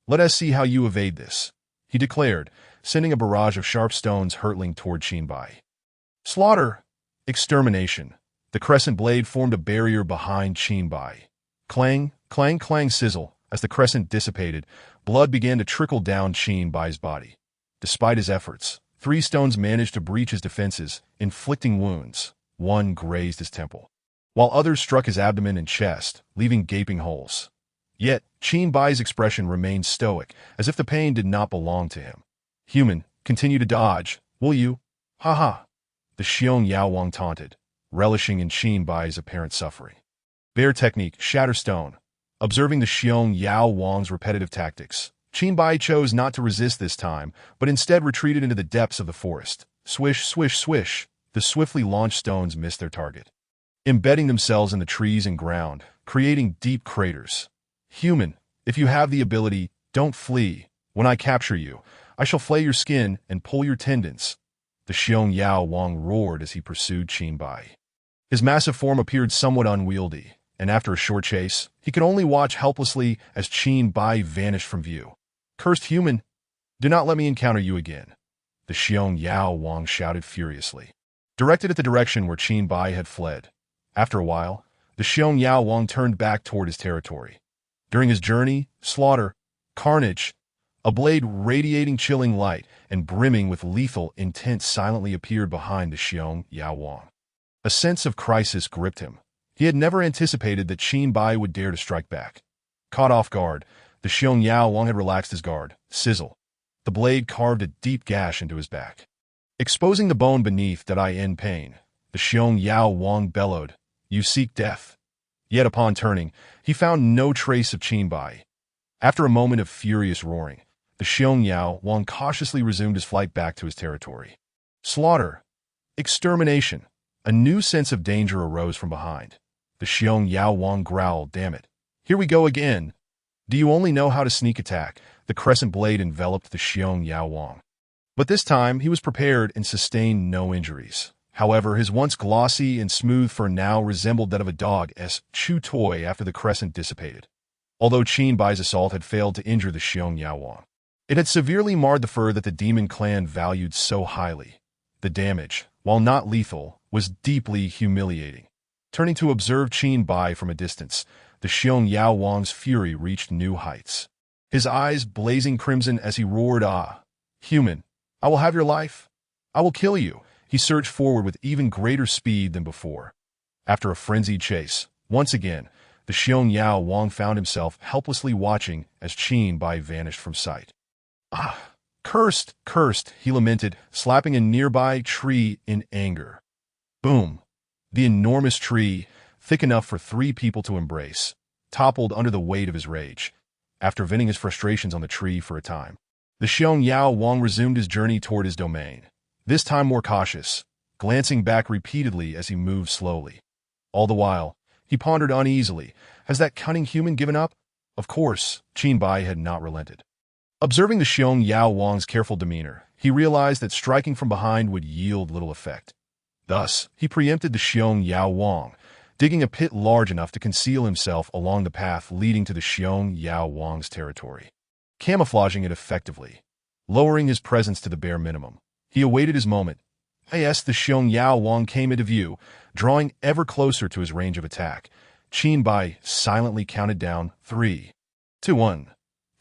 Let us see how you evade this, he declared, sending a barrage of sharp stones hurtling toward Qin Bai. Slaughter. Extermination. The crescent blade formed a barrier behind Qin Bai. Clang, clang, clang, sizzle. As the crescent dissipated, blood began to trickle down Qin Bai's body. Despite his efforts, 3 stones managed to breach his defenses, inflicting wounds. 1 grazed his temple, while others struck his abdomen and chest, leaving gaping holes. Yet, Qin Bai's expression remained stoic, as if the pain did not belong to him. Human, continue to dodge, will you? Ha ha! The Xiong Yao Wang taunted, relishing in Qin Bai's apparent suffering. Bear Technique. Shatterstone. Observing the Xiong Yao Wang's repetitive tactics, Qin Bai chose not to resist this time, but instead retreated into the depths of the forest. Swish, swish, swish. The swiftly launched stones missed their target, embedding themselves in the trees and ground, creating deep craters. Human, if you have the ability, don't flee. When I capture you, I shall flay your skin and pull your tendons. The Xiong Yao Wang roared as he pursued Qin Bai. His massive form appeared somewhat unwieldy, and after a short chase, he could only watch helplessly as Qin Bai vanished from view. "Cursed human, do not let me encounter you again," the Xiong Yao Wang shouted furiously, directed at the direction where Qin Bai had fled. After a while, the Xiong Yao Wang turned back toward his territory. During his journey, slaughter, carnage, a blade radiating chilling light and brimming with lethal intent silently appeared behind the Xiong Yao Wang. A sense of crisis gripped him. He had never anticipated that Qin Bai would dare to strike back. Caught off guard, the Xiong Yao Wang had relaxed his guard. Sizzle. The blade carved a deep gash into his back, exposing the bone beneath that I in pain. The Xiong Yao Wang bellowed, "You seek death." Yet upon turning, he found no trace of Qin Bai. After a moment of furious roaring, the Xiong Yao Wang cautiously resumed his flight back to his territory. Slaughter. Extermination. A new sense of danger arose from behind. The Xiong Yao Wang growled, "Damn it. Here we go again. Do you only know how to sneak attack?" The crescent blade enveloped the Xiong Yao Wang. But this time, he was prepared and sustained no injuries. However, his once glossy and smooth fur now resembled that of a dog's chew toy after the crescent dissipated. Although Qin Bai's assault had failed to injure the Xiong Yao Wang, it had severely marred the fur that the demon clan valued so highly. The damage, while not lethal, was deeply humiliating. Turning to observe Qin Bai from a distance, the Xiong Yao Wang's fury reached new heights. His eyes blazing crimson as he roared, "Ah, human, I will have your life. I will kill you." He surged forward with even greater speed than before. After a frenzied chase, once again, the Xiong Yao Wang found himself helplessly watching as Qin Bai vanished from sight. "Ah, cursed, cursed," he lamented, slapping a nearby tree in anger. Boom! The enormous tree, thick enough for 3 people to embrace, toppled under the weight of his rage. After venting his frustrations on the tree for a time, the Xiong Yao Wang resumed his journey toward his domain, this time more cautious, glancing back repeatedly as he moved slowly. All the while, he pondered uneasily, has that cunning human given up? Of course, Qin Bai had not relented. Observing the Xiong Yao Wang's careful demeanor, he realized that striking from behind would yield little effect. Thus, he preempted the Xiong Yao Wang, digging a pit large enough to conceal himself along the path leading to the Xiong Yao Wang's territory. Camouflaging it effectively, lowering his presence to the bare minimum, he awaited his moment. As the Xiong Yao Wang came into view, drawing ever closer to his range of attack, Qin Bai silently counted down 3, 2, 1.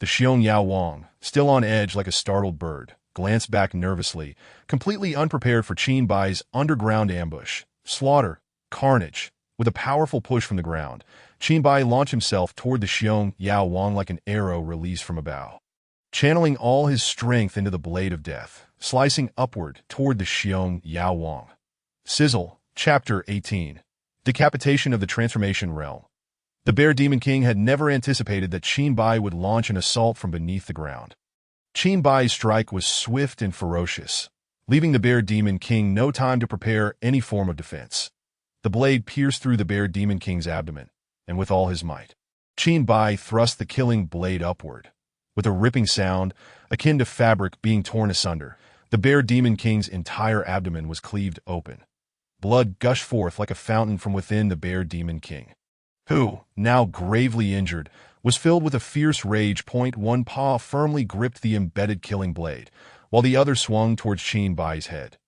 The Xiong Yao Wang, still on edge like a startled bird, glanced back nervously, completely unprepared for Qin Bai's underground ambush. Slaughter, carnage. With a powerful push from the ground, Qin Bai launched himself toward the Xiong Yao Wang like an arrow released from a bow, channeling all his strength into the blade of death, slicing upward toward the Xiong Yao Wang. Sizzle, Chapter 18. Decapitation of the Transformation Realm. The Bear Demon King had never anticipated that Qin Bai would launch an assault from beneath the ground. Qin Bai's strike was swift and ferocious, leaving the Bear Demon King no time to prepare any form of defense. The blade pierced through the Bear Demon King's abdomen, and with all his might, Qin Bai thrust the killing blade upward. With a ripping sound, akin to fabric being torn asunder, the Bear Demon King's entire abdomen was cleaved open. Blood gushed forth like a fountain from within the Bear Demon King, who, now gravely injured, was filled with a fierce rage. One paw firmly gripped the embedded killing blade, while the other swung towards Qin Bai's head.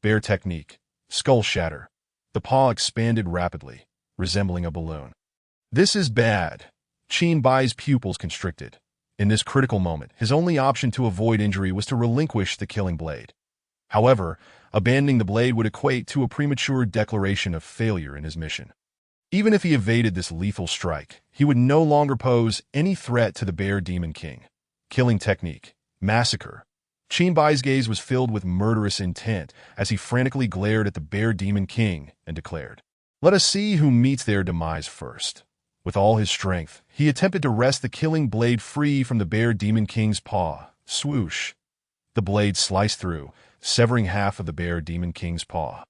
Bear technique, skull shatter. The paw expanded rapidly, resembling a balloon. "This is bad." Qin Bai's pupils constricted. In this critical moment, his only option to avoid injury was to relinquish the killing blade. However, abandoning the blade would equate to a premature declaration of failure in his mission. Even if he evaded this lethal strike, he would no longer pose any threat to the Bear Demon King. Killing technique, massacre. Qin Bai's gaze was filled with murderous intent as he frantically glared at the Bear Demon King and declared, "Let us see who meets their demise first." With all his strength, he attempted to wrest the killing blade free from the Bear Demon King's paw. Swoosh! The blade sliced through, severing half of the Bear Demon King's paw,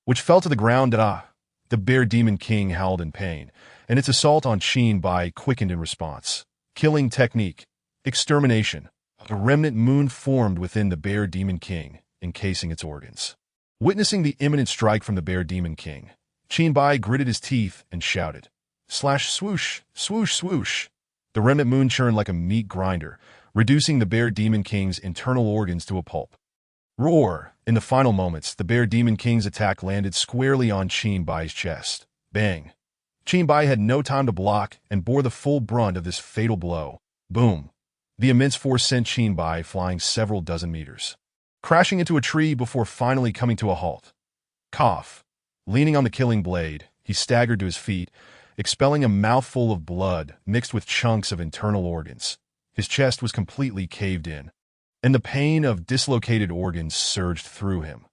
which fell to the ground. The Bear Demon King howled in pain, and its assault on Qin Bai quickened in response. Killing technique, extermination. A remnant moon formed within the Bear Demon King, encasing its organs. Witnessing the imminent strike from the Bear Demon King, Qin Bai gritted his teeth and shouted, slash swoosh, swoosh, swoosh. The remnant moon churned like a meat grinder, reducing the Bear Demon King's internal organs to a pulp. Roar! In the final moments, the Bear Demon King's attack landed squarely on Qin Bai's chest. Bang! Qin Bai had no time to block and bore the full brunt of this fatal blow. Boom! The immense force sent Qin Bai flying several dozen meters, crashing into a tree before finally coming to a halt. Cough. Leaning on the killing blade, he staggered to his feet, expelling a mouthful of blood mixed with chunks of internal organs. His chest was completely caved in, and the pain of dislocated organs surged through him.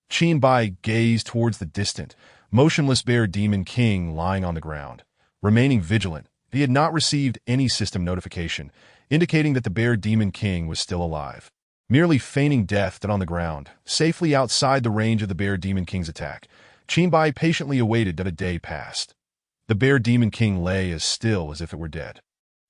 Qin Bai gazed towards the distant, motionless Bear Demon King lying on the ground. Remaining vigilant, he had not received any system notification, indicating that the Bear Demon King was still alive. Merely feigning death dead on the ground, safely outside the range of the Bear Demon King's attack, Qin Bai patiently awaited that a day passed. The Bear Demon King lay as still as if it were dead.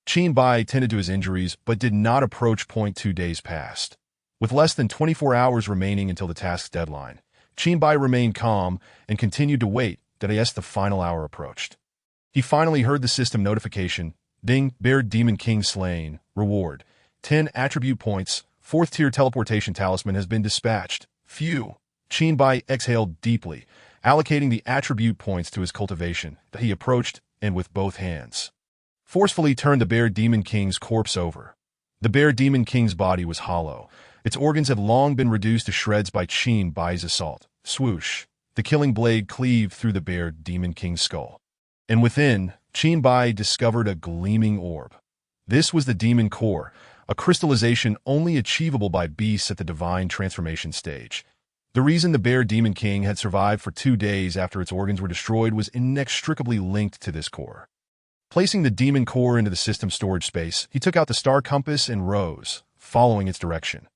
Qin Bai tended to his injuries but did not approach point. 2 days passed. With less than 24 hours remaining until the task's deadline, Qin Bai remained calm and continued to wait as the final hour approached. He finally heard the system notification. Ding, Bear Demon King slain. Reward: 10 attribute points. 4th tier teleportation talisman has been dispatched. Phew. Qin Bai exhaled deeply, allocating the attribute points to his cultivation. He approached and with both hands forcefully turned the Bear Demon King's corpse over. The Bear Demon King's body was hollow. Its organs had long been reduced to shreds by Qin Bai's assault. Swoosh. The killing blade cleaved through the Bear Demon King's skull. And within, Qin Bai discovered a gleaming orb. This was the Demon Core, a crystallization only achievable by beasts at the divine transformation stage. The reason the Bear Demon King had survived for 2 days after its organs were destroyed was inextricably linked to this core. Placing the Demon Core into the system storage space, he took out the star compass and rose, following its direction.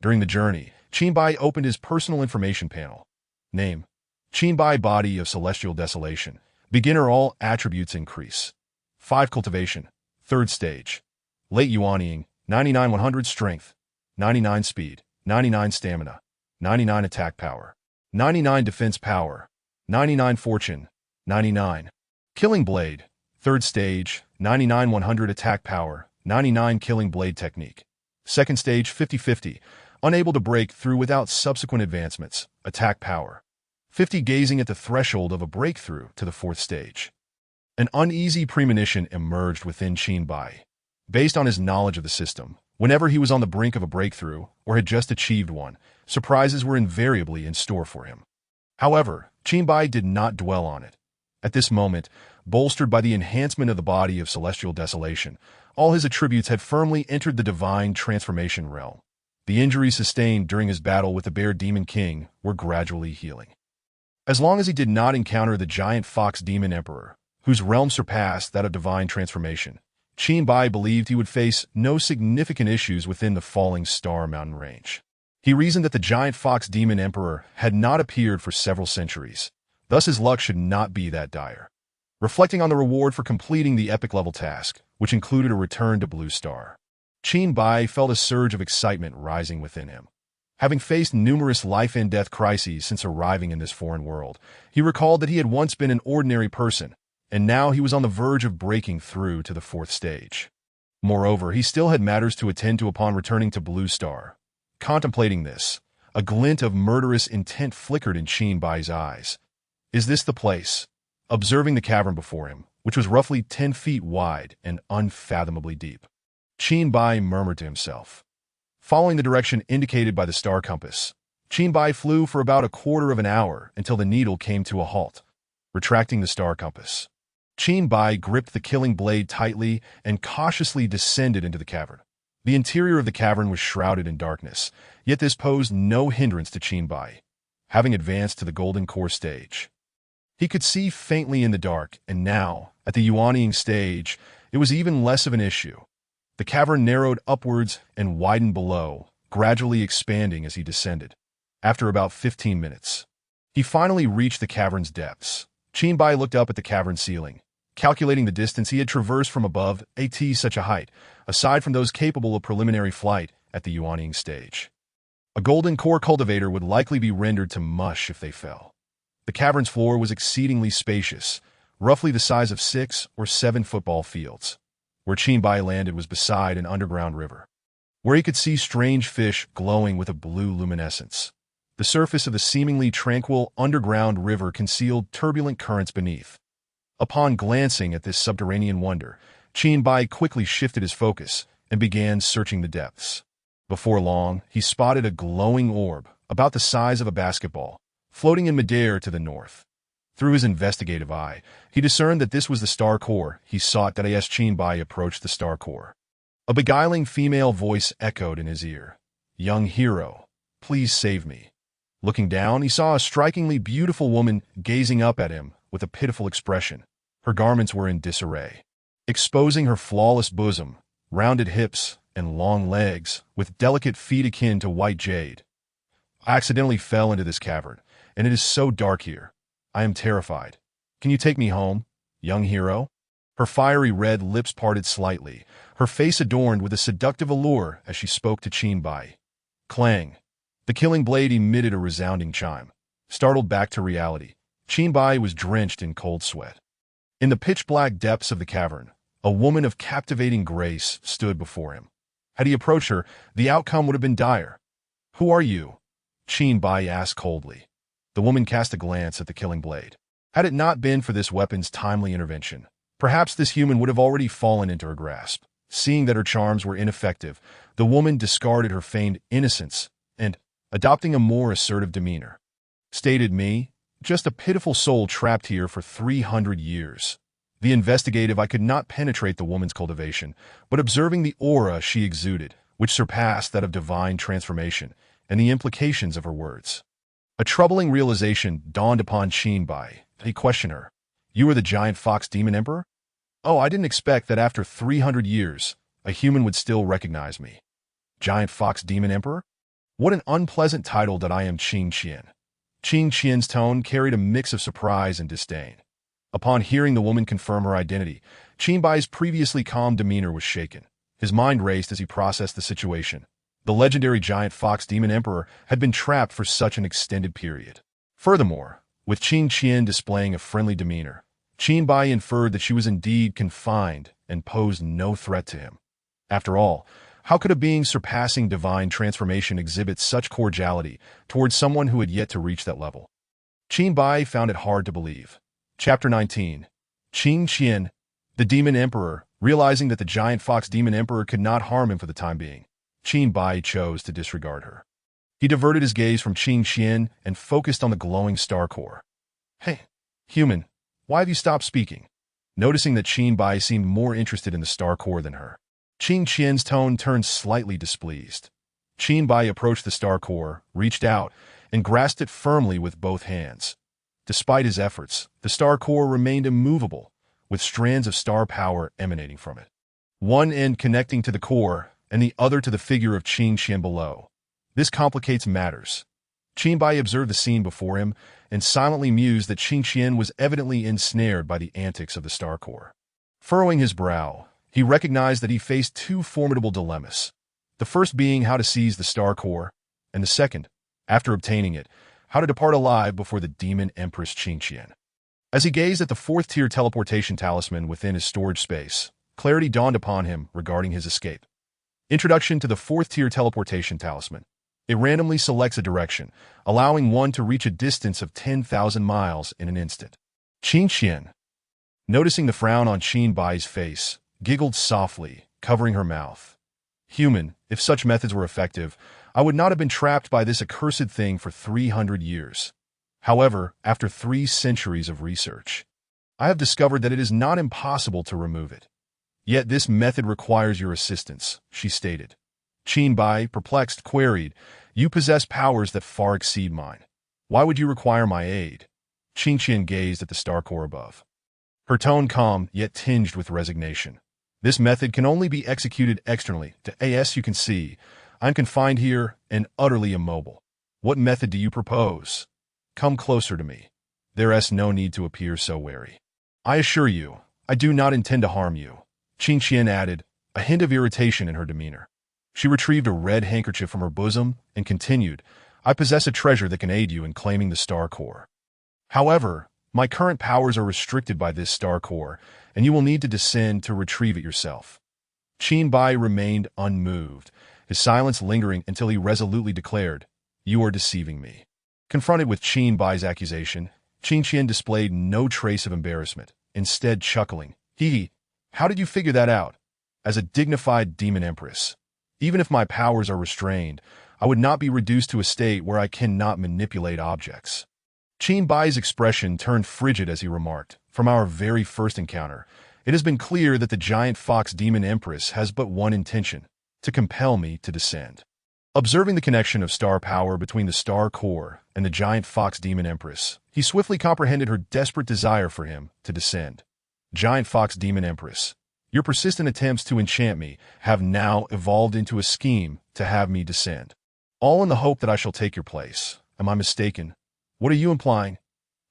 During the journey, Qin Bai opened his personal information panel. Name: Qin Bai, Body of Celestial Desolation. Beginner, all attributes increase. 5 cultivation. 3rd stage. Late Yuanying, 99-100 strength, 99 speed, 99 stamina, 99 attack power, 99 defense power, 99 fortune, 99. Killing blade. 3rd stage, 99-100 attack power, 99 killing blade technique. 2nd stage, 50-50, unable to break through without subsequent advancements, attack power. 50 gazing at the threshold of a breakthrough to the 4th stage. An uneasy premonition emerged within Qin Bai. Based on his knowledge of the system, whenever he was on the brink of a breakthrough or had just achieved one, surprises were invariably in store for him. However, Qin Bai did not dwell on it. At this moment, bolstered by the enhancement of the Body of Celestial Desolation, all his attributes had firmly entered the divine transformation realm. The injuries sustained during his battle with the Bear Demon King were gradually healing. As long as he did not encounter the giant fox demon emperor, whose realm surpassed that of divine transformation, Qin Bai believed he would face no significant issues within the Falling Star mountain range. He reasoned that the giant fox demon emperor had not appeared for several centuries, thus his luck should not be that dire. Reflecting on the reward for completing the epic level task, which included a return to Blue Star, Qin Bai felt a surge of excitement rising within him. Having faced numerous life-and-death crises since arriving in this foreign world, he recalled that he had once been an ordinary person, and now he was on the verge of breaking through to the 4th stage. Moreover, he still had matters to attend to upon returning to Blue Star. Contemplating this, a glint of murderous intent flickered in Qin Bai's eyes. Is this the place? Observing the cavern before him, which was roughly 10 feet wide and unfathomably deep, Qin Bai murmured to himself. Following the direction indicated by the star compass, Qin Bai flew for about a quarter of an hour until the needle came to a halt. Retracting the star compass, Qin Bai gripped the killing blade tightly and cautiously descended into the cavern. The interior of the cavern was shrouded in darkness, yet this posed no hindrance to Qin Bai. Having advanced to the golden core stage, he could see faintly in the dark, and now, at the Yuanying stage, it was even less of an issue. The cavern narrowed upwards and widened below, gradually expanding as he descended. After about 15 minutes, he finally reached the cavern's depths. Qin Bai looked up at the cavern ceiling, calculating the distance he had traversed from above such a height, aside from those capable of preliminary flight at the Yuanying stage. A golden core cultivator would likely be rendered to mush if they fell. The cavern's floor was exceedingly spacious, roughly the size of 6 or 7 football fields. Where Qinbai landed was beside an underground river, where he could see strange fish glowing with a blue luminescence. The surface of the seemingly tranquil underground river concealed turbulent currents beneath. Upon glancing at this subterranean wonder, Qinbai quickly shifted his focus and began searching the depths. Before long, he spotted a glowing orb, about the size of a basketball, floating in midair to the north. Through his investigative eye, he discerned that this was the star core he sought. As Qinbai approached the star core, a beguiling female voice echoed in his ear. "Young hero, please save me." Looking down, he saw a strikingly beautiful woman gazing up at him with a pitiful expression. Her garments were in disarray, exposing her flawless bosom, rounded hips, and long legs, with delicate feet akin to white jade. "I accidentally fell into this cavern, and it is so dark here. I am terrified. Can you take me home, young hero?" Her fiery red lips parted slightly, her face adorned with a seductive allure as she spoke to Qinbai. Clang! The killing blade emitted a resounding chime. Startled back to reality, Qinbai was drenched in cold sweat. In the pitch-black depths of the cavern, a woman of captivating grace stood before him. Had he approached her, the outcome would have been dire. "Who are you?" Qinbai asked coldly. The woman cast a glance at the killing blade. Had it not been for this weapon's timely intervention, perhaps this human would have already fallen into her grasp. Seeing that her charms were ineffective, the woman discarded her feigned innocence and, adopting a more assertive demeanor, stated, "Me, just a pitiful soul trapped here for 300 years. The investigative, I could not penetrate the woman's cultivation, but observing the aura she exuded, which surpassed that of divine transformation, and the implications of her words. A troubling realization dawned upon Qinbai. He questioned her. "You are the giant fox demon emperor?" "Oh, I didn't expect that after 300 years, a human would still recognize me." "Giant fox demon emperor? What an unpleasant title that I am Qing Qian." Qing Qian's tone carried a mix of surprise and disdain. Upon hearing the woman confirm her identity, Qinbai's previously calm demeanor was shaken. His mind raced as he processed the situation. The legendary giant fox demon emperor had been trapped for such an extended period. Furthermore, with Qing Qian displaying a friendly demeanor, Qinbai inferred that she was indeed confined and posed no threat to him. After all, how could a being surpassing divine transformation exhibit such cordiality towards someone who had yet to reach that level? Qinbai found it hard to believe. Chapter 19. Qing Qian, the Demon Emperor. Realizing that the giant fox demon emperor could not harm him for the time being, Qinbai chose to disregard her. He diverted his gaze from Qing Qian and focused on the glowing star core. "Hey, human, why have you stopped speaking?" Noticing that Qinbai seemed more interested in the star core than her, Qing Qian's tone turned slightly displeased. Qinbai approached the star core, reached out, and grasped it firmly with both hands. Despite his efforts, the star core remained immovable, with strands of star power emanating from it. One end connecting to the core, and the other to the figure of Qing Qian below. This complicates matters. Qinbai observed the scene before him, and silently mused that Qing Qian was evidently ensnared by the antics of the star core. Furrowing his brow, he recognized that he faced two formidable dilemmas. The first being how to seize the star core, and the second, after obtaining it, how to depart alive before the demon empress Qing Qian. As he gazed at the fourth-tier teleportation talisman within his storage space, clarity dawned upon him regarding his escape. Introduction to the fourth-tier teleportation talisman. It randomly selects a direction, allowing one to reach a distance of 10,000 miles in an instant. Qing Qian, noticing the frown on Qinbai's face, giggled softly, covering her mouth. "Human, if such methods were effective, I would not have been trapped by this accursed thing for 300 years. However, after 3 centuries of research, I have discovered that it is not impossible to remove it. Yet this method requires your assistance," she stated. Qinbai, perplexed, queried, "You possess powers that far exceed mine. Why would you require my aid?" Qing Qian gazed at the star core above. Her tone calm, yet tinged with resignation. "This method can only be executed externally. As you can see, I'm confined here and utterly immobile. What method do you propose? Come closer to me. There's no need to appear so wary. I assure you, I do not intend to harm you," Qing Qian added, a hint of irritation in her demeanor. She retrieved a red handkerchief from her bosom and continued, "I possess a treasure that can aid you in claiming the star core. However, My current powers are restricted by this star core, and you will need to descend to retrieve it yourself. Qin Bai remained unmoved, his silence lingering until he resolutely declared, "You are deceiving me." Confronted with Qin Bai's accusation, Qin Qian displayed no trace of embarrassment, instead chuckling. How did you figure that out? As a dignified demon empress, even if my powers are restrained, I would not be reduced to a state where I cannot manipulate objects. Qin Bai's expression turned frigid as he remarked, "From our very first encounter, it has been clear that the giant fox demon empress has but one intention, to compel me to descend." Observing the connection of star power between the star core and the giant fox demon empress, he swiftly comprehended her desperate desire for him to descend. Giant fox demon empress, your persistent attempts to enchant me have now evolved into a scheme to have me descend. All in the hope that I shall take your place. Am I mistaken? What are you implying?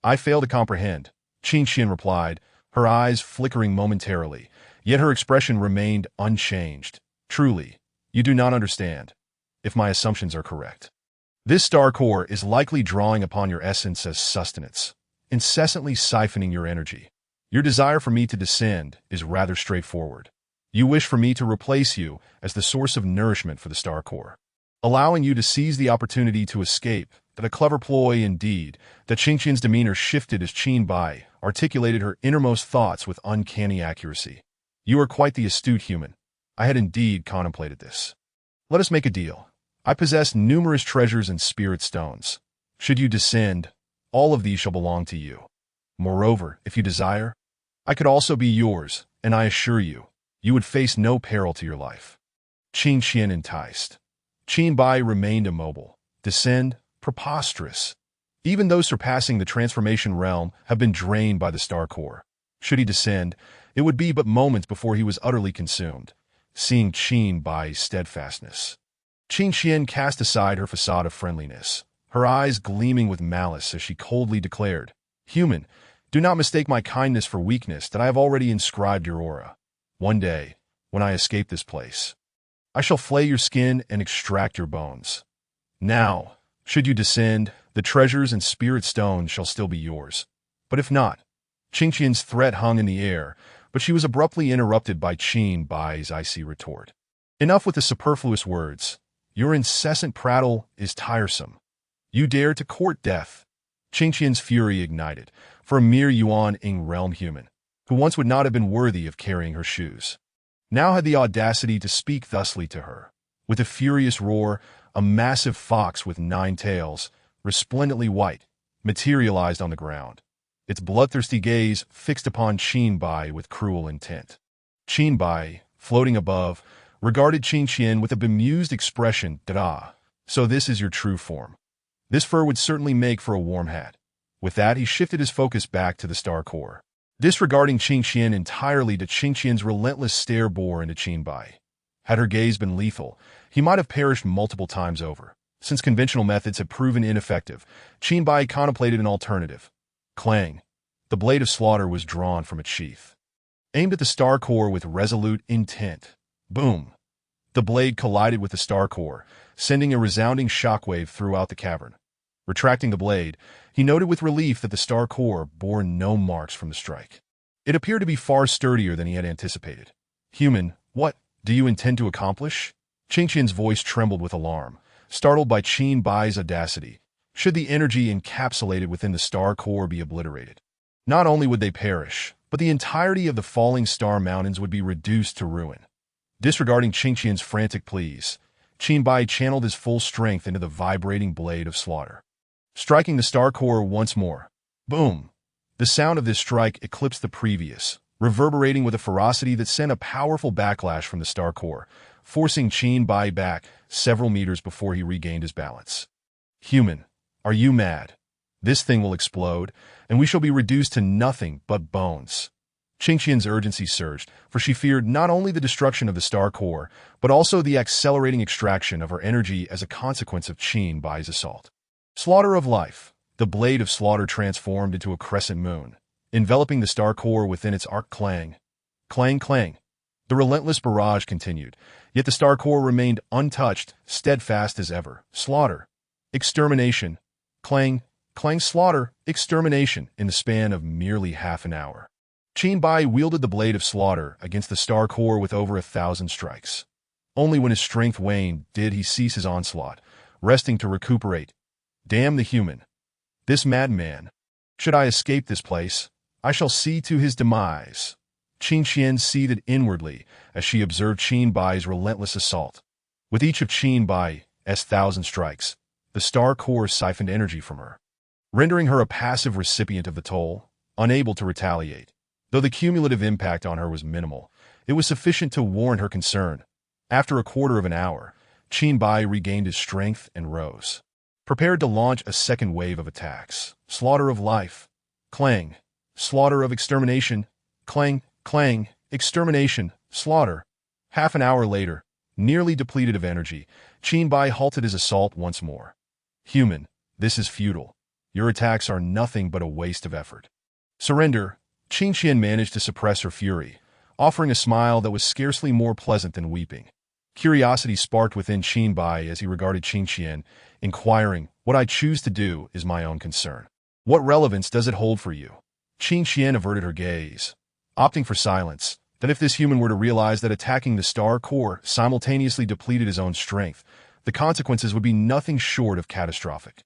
I fail to comprehend, Qin Qian replied, her eyes flickering momentarily, yet her expression remained unchanged. Truly, you do not understand, if my assumptions are correct. This star core is likely drawing upon your essence as sustenance, incessantly siphoning your energy. Your desire for me to descend is rather straightforward. You wish for me to replace you as the source of nourishment for the star core, allowing you to seize the opportunity to escape. That a clever ploy indeed. That Qin Qian's demeanor shifted as Qin Bai articulated her innermost thoughts with uncanny accuracy. You are quite the astute human. I had indeed contemplated this. Let us make a deal. I possess numerous treasures and spirit stones. Should you descend, all of these shall belong to you. Moreover, if you desire, I could also be yours, and I assure you, you would face no peril to your life. Qin Qian enticed. Qin Bai remained immobile. Descend? Preposterous. Even those surpassing the transformation realm have been drained by the star core. Should he descend, it would be but moments before he was utterly consumed. Seeing Qin Bai's steadfastness, Qin Qian cast aside her facade of friendliness, her eyes gleaming with malice as she coldly declared, "Human, do not mistake my kindness for weakness that I have already inscribed your aura. One day, when I escape this place, I shall flay your skin and extract your bones. Now, should you descend, the treasures and spirit stones shall still be yours. But if not," Qin Qian's threat hung in the air, but she was abruptly interrupted by Qin Bai's icy retort. "Enough with the superfluous words. Your incessant prattle is tiresome. You dare to court death." Qin Qian's fury ignited, for a mere Yuan-ing realm human, who once would not have been worthy of carrying her shoes, now had the audacity to speak thusly to her. With a furious roar, a massive fox with 9 tails, resplendently white, materialized on the ground, its bloodthirsty gaze fixed upon Qin Bai with cruel intent. Qin Bai, floating above, regarded Qin Qian with a bemused expression that, so this is your true form. This fur would certainly make for a warm hat. With that, he shifted his focus back to the star core, disregarding Qin Qian entirely. To Qin Qian's relentless stare bore into Qin Bai. Had her gaze been lethal, he might have perished multiple times over. Since conventional methods had proven ineffective, Qin Bai contemplated an alternative. Clang! The blade of slaughter was drawn from its sheath, aimed at the star core with resolute intent. Boom! The blade collided with the star core, sending a resounding shockwave throughout the cavern. Retracting the blade, he noted with relief that the star core bore no marks from the strike. It appeared to be far sturdier than he had anticipated. "Human, what do you intend to accomplish?" Qin Qian's voice trembled with alarm, startled by Qin Bai's audacity. Should the energy encapsulated within the star core be obliterated, not only would they perish, but the entirety of the falling star mountains would be reduced to ruin. Disregarding Qin Qian's frantic pleas, Qin Bai channeled his full strength into the vibrating blade of slaughter, striking the star core once more. Boom! The sound of this strike eclipsed the previous, reverberating with a ferocity that sent a powerful backlash from the star core, forcing Qin Bai back several meters before he regained his balance. "Human, are you mad? This thing will explode, and we shall be reduced to nothing but bones." Qin Qian's urgency surged, for she feared not only the destruction of the star core, but also the accelerating extraction of her energy as a consequence of Qin Bai's assault. Slaughter of life. The blade of slaughter transformed into a crescent moon, enveloping the star core within its arc. Clang! Clang, clang! The relentless barrage continued, yet the star core remained untouched, steadfast as ever. Slaughter. Extermination. Clang! clang, slaughter, extermination in the span of merely half an hour. Qin Bai wielded the blade of slaughter against the star core with over 1,000 strikes. Only when his strength waned did he cease his onslaught, resting to recuperate. Damn the human! This madman! Should I escape this place, I shall see to his demise. Qin Qian seethed inwardly as she observed Qin Bai's relentless assault. With each of Qin Bai's 1,000 strikes, the star core siphoned energy from her, rendering her a passive recipient of the toll, unable to retaliate. Though the cumulative impact on her was minimal, it was sufficient to warrant her concern. After a quarter of an hour, Qin Bai regained his strength and rose, prepared to launch a second wave of attacks. Slaughter of life. Clang. Slaughter of extermination. Clang, clang, extermination, slaughter. Half an hour later, nearly depleted of energy, Qin Bai halted his assault once more. Human, this is futile. Your attacks are nothing but a waste of effort. Surrender. Qin Qian managed to suppress her fury, offering a smile that was scarcely more pleasant than weeping. Curiosity sparked within Qin Bai as he regarded Qin Qian, inquiring, "What I choose to do is my own concern. What relevance does it hold for you?" Qin Qian averted her gaze, opting for silence. That if this human were to realize that attacking the star core simultaneously depleted his own strength, the consequences would be nothing short of catastrophic.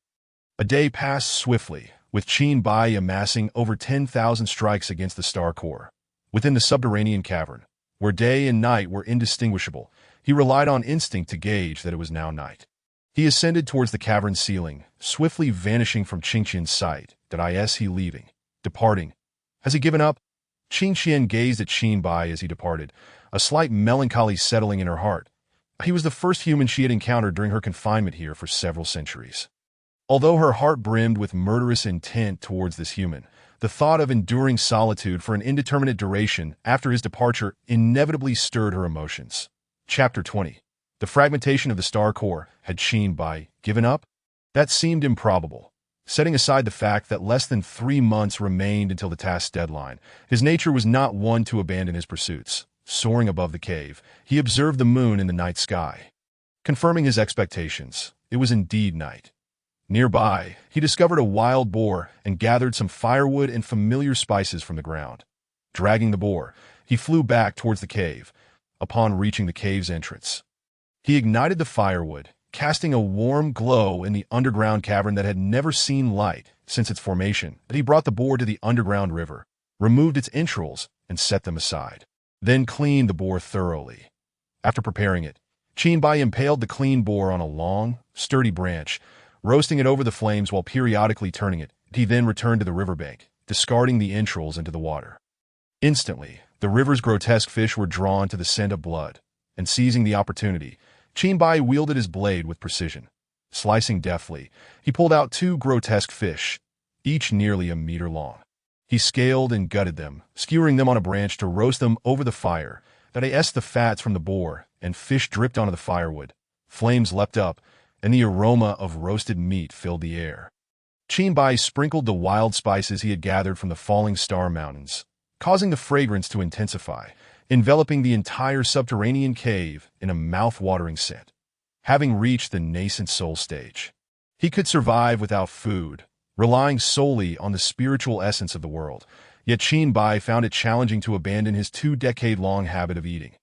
A day passed swiftly, with Qin Bai amassing over 10,000 strikes against the star core. Within the subterranean cavern, where day and night were indistinguishable, he relied on instinct to gauge that it was now night. He ascended towards the cavern's ceiling, swiftly vanishing from Qin Qian's sight. Did he leaving? Departing? Has he given up? Qin Qian gazed at Qin Bai as he departed, a slight melancholy settling in her heart. He was the first human she had encountered during her confinement here for several centuries. Although her heart brimmed with murderous intent towards this human, the thought of enduring solitude for an indeterminate duration after his departure inevitably stirred her emotions. Chapter 20. The fragmentation of the star core. Had Qin Bai given up? That seemed improbable. Setting aside the fact that less than 3 months remained until the task's deadline, his nature was not one to abandon his pursuits. Soaring above the cave, he observed the moon in the night sky. Confirming his expectations, it was indeed night. Nearby, he discovered a wild boar and gathered some firewood and familiar spices from the ground. Dragging the boar, he flew back towards the cave. Upon reaching the cave's entrance, he ignited the firewood, casting a warm glow in the underground cavern that had never seen light since its formation. He brought the boar to the underground river, removed its entrails, and set them aside. Then cleaned the boar thoroughly. After preparing it, Qin Bai impaled the clean boar on a long, sturdy branch, roasting it over the flames while periodically turning it. He then returned to the riverbank, discarding the entrails into the water. Instantly, the river's grotesque fish were drawn to the scent of blood, and seizing the opportunity, Qin Bai wielded his blade with precision. Slicing deftly, he pulled out 2 grotesque fish, each nearly a meter long. He scaled and gutted them, skewering them on a branch to roast them over the fire. The fats from the boar and fish dripped onto the firewood. Flames leapt up, and the aroma of roasted meat filled the air. Qin Bai sprinkled the wild spices he had gathered from the falling star mountains, causing the fragrance to intensify, enveloping the entire subterranean cave in a mouth-watering scent. Having reached the nascent soul stage, he could survive without food, relying solely on the spiritual essence of the world. Yet Qin Bai found it challenging to abandon his 2-decade-long habit of eating.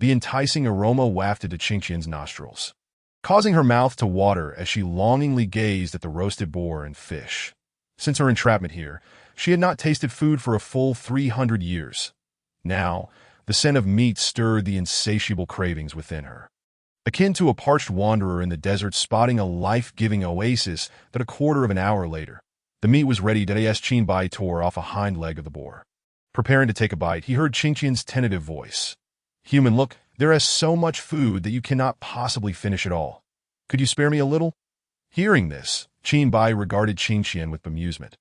The enticing aroma wafted to Qin Qian's nostrils, causing her mouth to water as she longingly gazed at the roasted boar and fish. Since her entrapment here, she had not tasted food for a full 300 years. Now, the scent of meat stirred the insatiable cravings within her. Akin to a parched wanderer in the desert spotting a life-giving oasis that a quarter of an hour later, the meat was ready. Qin Bai tore off a hind leg of the boar. Preparing to take a bite, he heard Qin Qian's tentative voice. "Human, look, there is so much food that you cannot possibly finish it all. Could you spare me a little?" Hearing this, Qin Bai regarded Qin Qian with bemusement,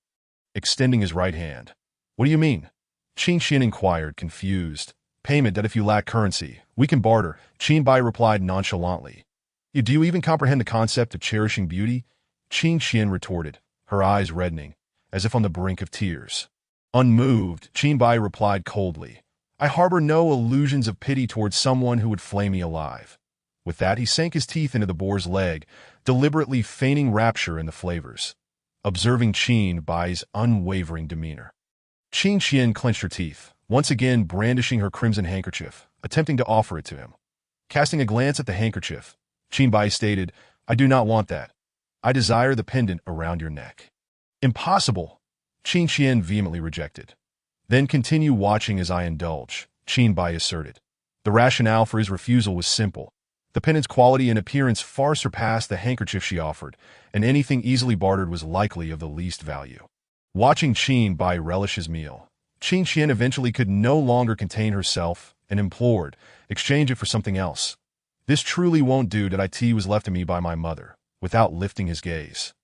extending his right hand. "What do you mean?" Qin Qian inquired, confused. "Payment that if you lack currency, we can barter," Qin Bai replied nonchalantly. "Do you even comprehend the concept of cherishing beauty?" Qin Qian retorted, her eyes reddening, as if on the brink of tears. Unmoved, Qin Bai replied coldly, "I harbor no illusions of pity towards someone who would flay me alive." With that, he sank his teeth into the boar's leg, deliberately feigning rapture in the flavors. observing Qin Bai's unwavering demeanor. Qin Qian clenched her teeth, once again brandishing her crimson handkerchief, attempting to offer it to him. Casting a glance at the handkerchief, Qin Bai stated, "I do not want that. I desire the pendant around your neck." "Impossible!" Qin Qian vehemently rejected. "Then continue watching as I indulge," Qin Bai asserted. The rationale for his refusal was simple. The pendant's quality and appearance far surpassed the handkerchief she offered, and anything easily bartered was likely of the least value. Watching Qin Bai relish his meal, Qin Qian eventually could no longer contain herself and implored, "Exchange it for something else. This truly won't do that tea was left to me by my mother," without lifting his gaze.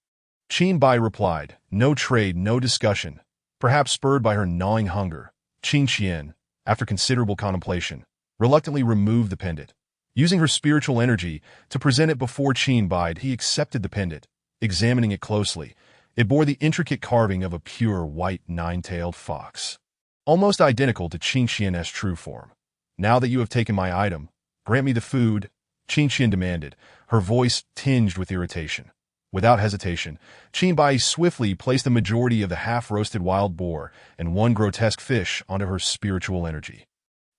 Qin Bai replied, "No trade, no discussion." Perhaps spurred by her gnawing hunger, Qin Qian, after considerable contemplation, reluctantly removed the pendant. Using her spiritual energy to present it before Qin Bai, he accepted the pendant. Examining it closely, it bore the intricate carving of a pure white nine-tailed fox, almost identical to Qin Qian's true form. "Now that you have taken my item, grant me the food," Qin Qian demanded, her voice tinged with irritation. Without hesitation, Qin Bai swiftly placed the majority of the half-roasted wild boar and one grotesque fish onto her spiritual energy.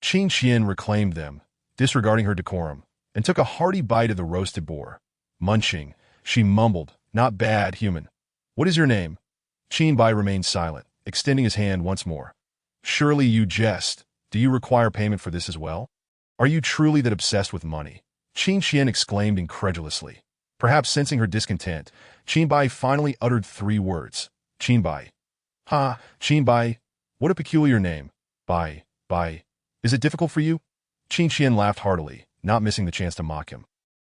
Qin Qian reclaimed them, disregarding her decorum, and took a hearty bite of the roasted boar. Munching, she mumbled, "Not bad, human. What is your name?" Qin Bai remained silent, extending his hand once more. "Surely you jest. Do you require payment for this as well? Are you truly that obsessed with money?" Qin Qian exclaimed incredulously. Perhaps sensing her discontent, Qin Bai finally uttered 3 words. "Qin Bai." "Ha, Qin Bai. What a peculiar name. Bai. Is it difficult for you?" Qin Qian laughed heartily, not missing the chance to mock him.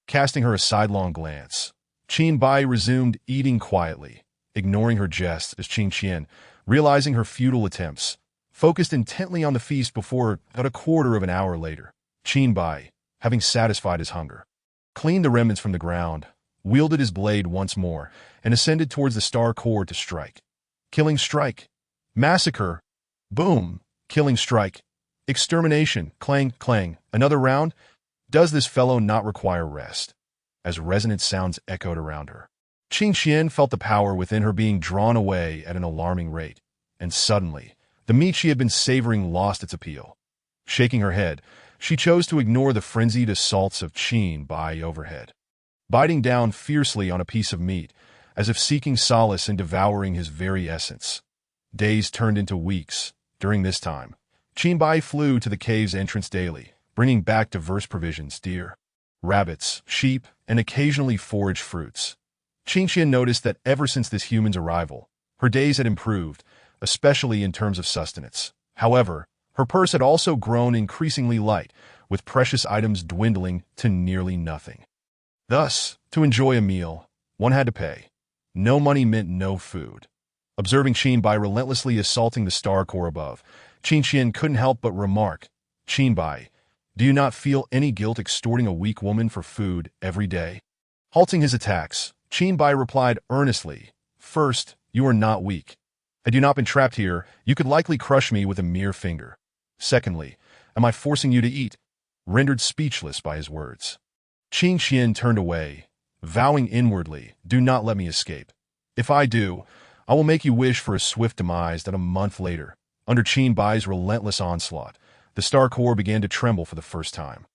Casting her a sidelong glance, Qin Bai resumed eating quietly, ignoring her jest as Qin Qian, realizing her futile attempts, focused intently on the feast before about a quarter of an hour later. Qin Bai, having satisfied his hunger, cleaned the remnants from the ground, wielded his blade once more, and ascended towards the star core to strike. Killing strike. Massacre. Boom. Killing strike. Extermination. Clang, clang. Another round. Does this fellow not require rest? As resonant sounds echoed around her, Qin Qian felt the power within her being drawn away at an alarming rate, and suddenly, the meat she had been savoring lost its appeal. Shaking her head, she chose to ignore the frenzied assaults of Qin Bai overhead. Biting down fiercely on a piece of meat, as if seeking solace in devouring his very essence. Days turned into weeks. During this time, Qin Bai flew to the cave's entrance daily, bringing back diverse provisions, deer, rabbits, sheep, and occasionally foraged fruits. Qin Qian noticed that ever since this human's arrival, her days had improved, especially in terms of sustenance. However, her purse had also grown increasingly light, with precious items dwindling to nearly nothing. Thus, to enjoy a meal, one had to pay. No money meant no food. Observing Qin Bai relentlessly assaulting the star core above, Qin Qian couldn't help but remark, "Qin Bai, do you not feel any guilt extorting a weak woman for food every day?" Halting his attacks, Qin Bai replied earnestly, "First, you are not weak. Had you not been trapped here, you could likely crush me with a mere finger. Secondly, am I forcing you to eat?" Rendered speechless by his words, Qin Qian turned away, vowing inwardly, "Do not let me escape. If I do, I will make you wish for a swift demise." That a month later, under Qin Bai's relentless onslaught, the star core began to tremble for the first time.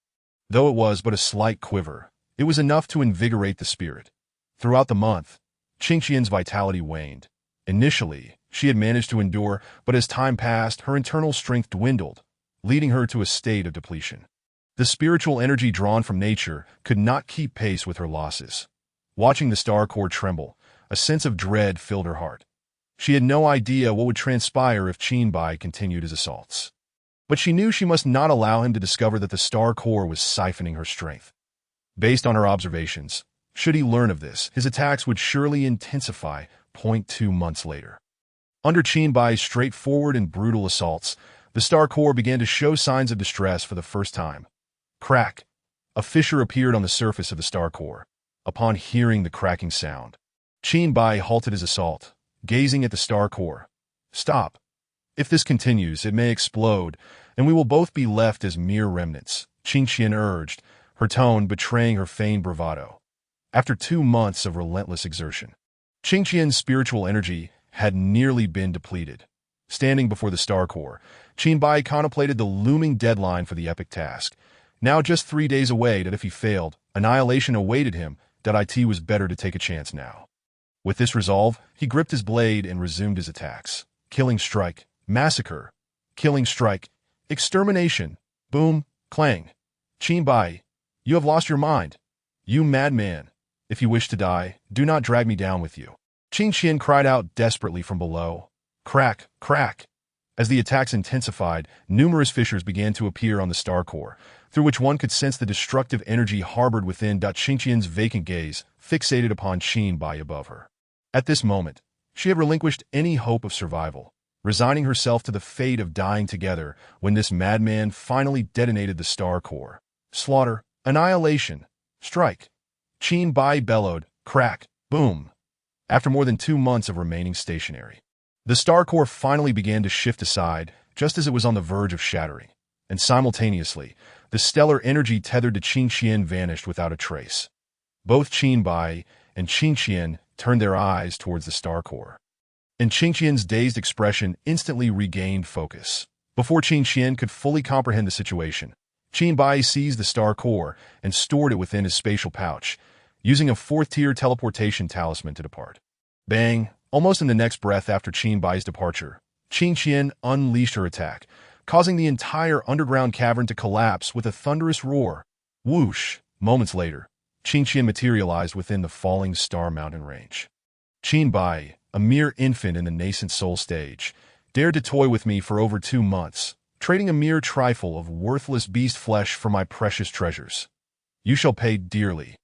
Though it was but a slight quiver, it was enough to invigorate the spirit. Throughout the month, Qin Qian's vitality waned. Initially, she had managed to endure, but as time passed, her internal strength dwindled, leading her to a state of depletion. The spiritual energy drawn from nature could not keep pace with her losses. Watching the star core tremble, a sense of dread filled her heart. She had no idea what would transpire if Qin Bai continued his assaults. But she knew she must not allow him to discover that the star core was siphoning her strength. Based on her observations, should he learn of this, his attacks would surely intensify. 2 months later, under Qin Bai's straightforward and brutal assaults, the star core began to show signs of distress for the first time. Crack! A fissure appeared on the surface of the star core. Upon hearing the cracking sound, Qin Bai halted his assault, gazing at the star core. "Stop. If this continues, it may explode, and we will both be left as mere remnants," Qin Qian urged, her tone betraying her feigned bravado. After 2 months of relentless exertion, Qingqian's spiritual energy had nearly been depleted. Standing before the Star Core, Qin Bai contemplated the looming deadline for the epic task. Now just 3 days away, that if he failed, annihilation awaited him, that it was better to take a chance now. With this resolve, he gripped his blade and resumed his attacks. Killing strike, massacre, killing strike, extermination, boom, clang. Qin Bai, you have lost your mind. You madman. If you wish to die, do not drag me down with you. Qin Qian cried out desperately from below. Crack, crack. As the attacks intensified, numerous fissures began to appear on the Star Core, through which one could sense the destructive energy harbored within. Qin Qian's vacant gaze fixated upon Qin Bai above her. At this moment, she had relinquished any hope of survival, resigning herself to the fate of dying together when this madman finally detonated the Star Core. Slaughter, annihilation, strike. Qin Bai bellowed, crack, boom. After more than 2 months of remaining stationary, the Star Core finally began to shift aside just as it was on the verge of shattering, and simultaneously, the stellar energy tethered to Qin Qian vanished without a trace. Both Qin Bai and Qin Qian turned their eyes towards the Star Core, and Qin Qian's dazed expression instantly regained focus. Before Qin Qian could fully comprehend the situation, Qin Bai seized the Star Core and stored it within his spatial pouch, using a 4th-tier teleportation talisman to depart. Bang! Almost in the next breath after Qin Bai's departure, Qin Qian unleashed her attack, causing the entire underground cavern to collapse with a thunderous roar. Whoosh! Moments later, Qin Qian materialized within the falling Star Mountain range. Qin Bai, a mere infant in the nascent soul stage, dared to toy with me for over 2 months, trading a mere trifle of worthless beast flesh for my precious treasures. You shall pay dearly.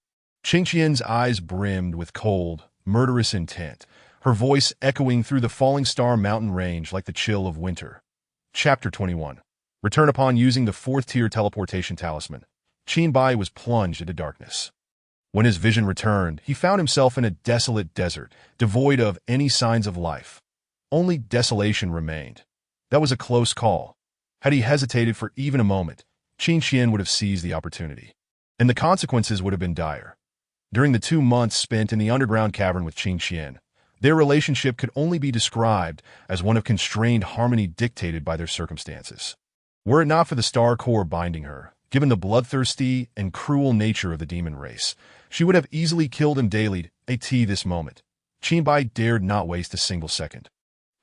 Qin Qian's eyes brimmed with cold, murderous intent, her voice echoing through the falling Star Mountain range like the chill of winter. Chapter 21. Return upon using the 4th-tier teleportation talisman. Qin Bai was plunged into darkness. When his vision returned, he found himself in a desolate desert, devoid of any signs of life. Only desolation remained. That was a close call. Had he hesitated for even a moment, Qin Qian would have seized the opportunity, and the consequences would have been dire. During the 2 months spent in the underground cavern with Qin Qian, their relationship could only be described as one of constrained harmony dictated by their circumstances. Were it not for the Star Core binding her, given the bloodthirsty and cruel nature of the demon race, she would have easily killed him daily at this moment. Qin Bai dared not waste a single second.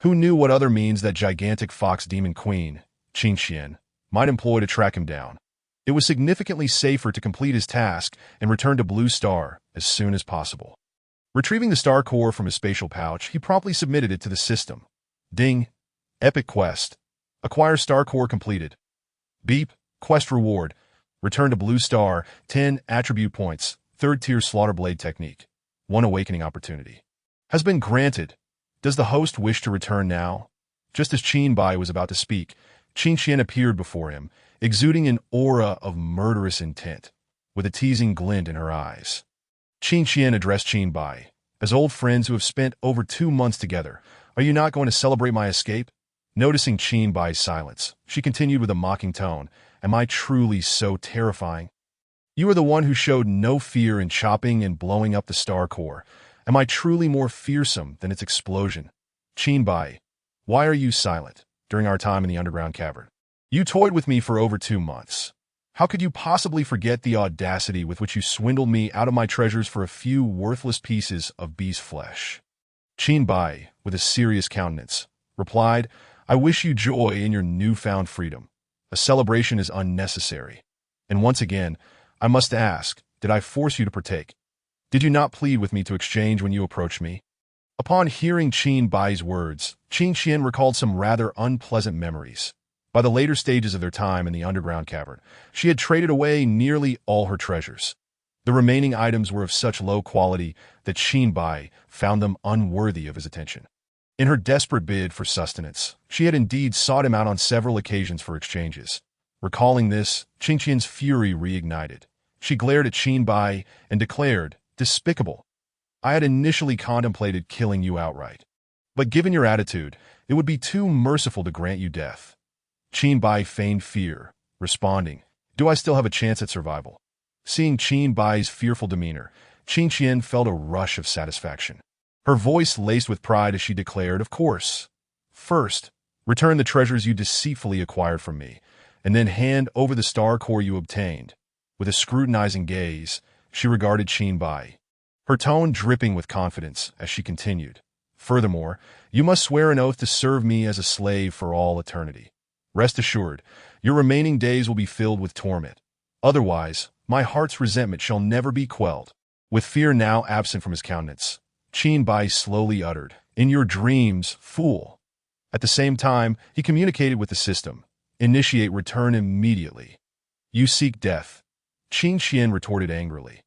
Who knew what other means that gigantic fox demon queen, Qin Qian, might employ to track him down? It was significantly safer to complete his task and return to Blue Star as soon as possible. Retrieving the Star Core from his spatial pouch, he promptly submitted it to the system. Ding. Epic quest. Acquire Star Core completed. Beep. Quest reward. Return to Blue Star, 10 attribute points, 3rd-tier slaughter blade technique. 1 awakening opportunity. Has been granted. Does the host wish to return now? Just as Qin Bai was about to speak, Qin Qian appeared before him, exuding an aura of murderous intent, with a teasing glint in her eyes. Qin Qian addressed Qin Bai. As old friends who have spent over 2 months together, are you not going to celebrate my escape? Noticing Qin Bai's silence, she continued with a mocking tone, Am I truly so terrifying? You are the one who showed no fear in chopping and blowing up the Star Core. Am I truly more fearsome than its explosion? Qin Bai, why are you silent during our time in the underground cavern? You toyed with me for over 2 months. How could you possibly forget the audacity with which you swindled me out of my treasures for a few worthless pieces of beast flesh? Qin Bai, with a serious countenance, replied, I wish you joy in your newfound freedom. A celebration is unnecessary. And once again, I must ask, did I force you to partake? Did you not plead with me to exchange when you approached me? Upon hearing Qin Bai's words, Qin Qian recalled some rather unpleasant memories. By the later stages of their time in the underground cavern, she had traded away nearly all her treasures. The remaining items were of such low quality that Qin Bai found them unworthy of his attention. In her desperate bid for sustenance, she had indeed sought him out on several occasions for exchanges. Recalling this, Qin Qian's fury reignited. She glared at Qin Bai and declared, Despicable! I had initially contemplated killing you outright. But given your attitude, it would be too merciful to grant you death. Qin Bai feigned fear, responding, Do I still have a chance at survival? Seeing Qin Bai's fearful demeanor, Qin Qian felt a rush of satisfaction. Her voice laced with pride as she declared, "Of course. First, return the treasures you deceitfully acquired from me, and then hand over the star core you obtained." With a scrutinizing gaze, she regarded Qin Bai, her tone dripping with confidence as she continued. "Furthermore, you must swear an oath to serve me as a slave for all eternity. Rest assured, your remaining days will be filled with torment. Otherwise, my heart's resentment shall never be quelled." With fear now absent from his countenance, Qin Bai slowly uttered, "In your dreams, fool." At the same time, he communicated with the system. "Initiate return immediately." "You seek death," Qin Xian retorted angrily.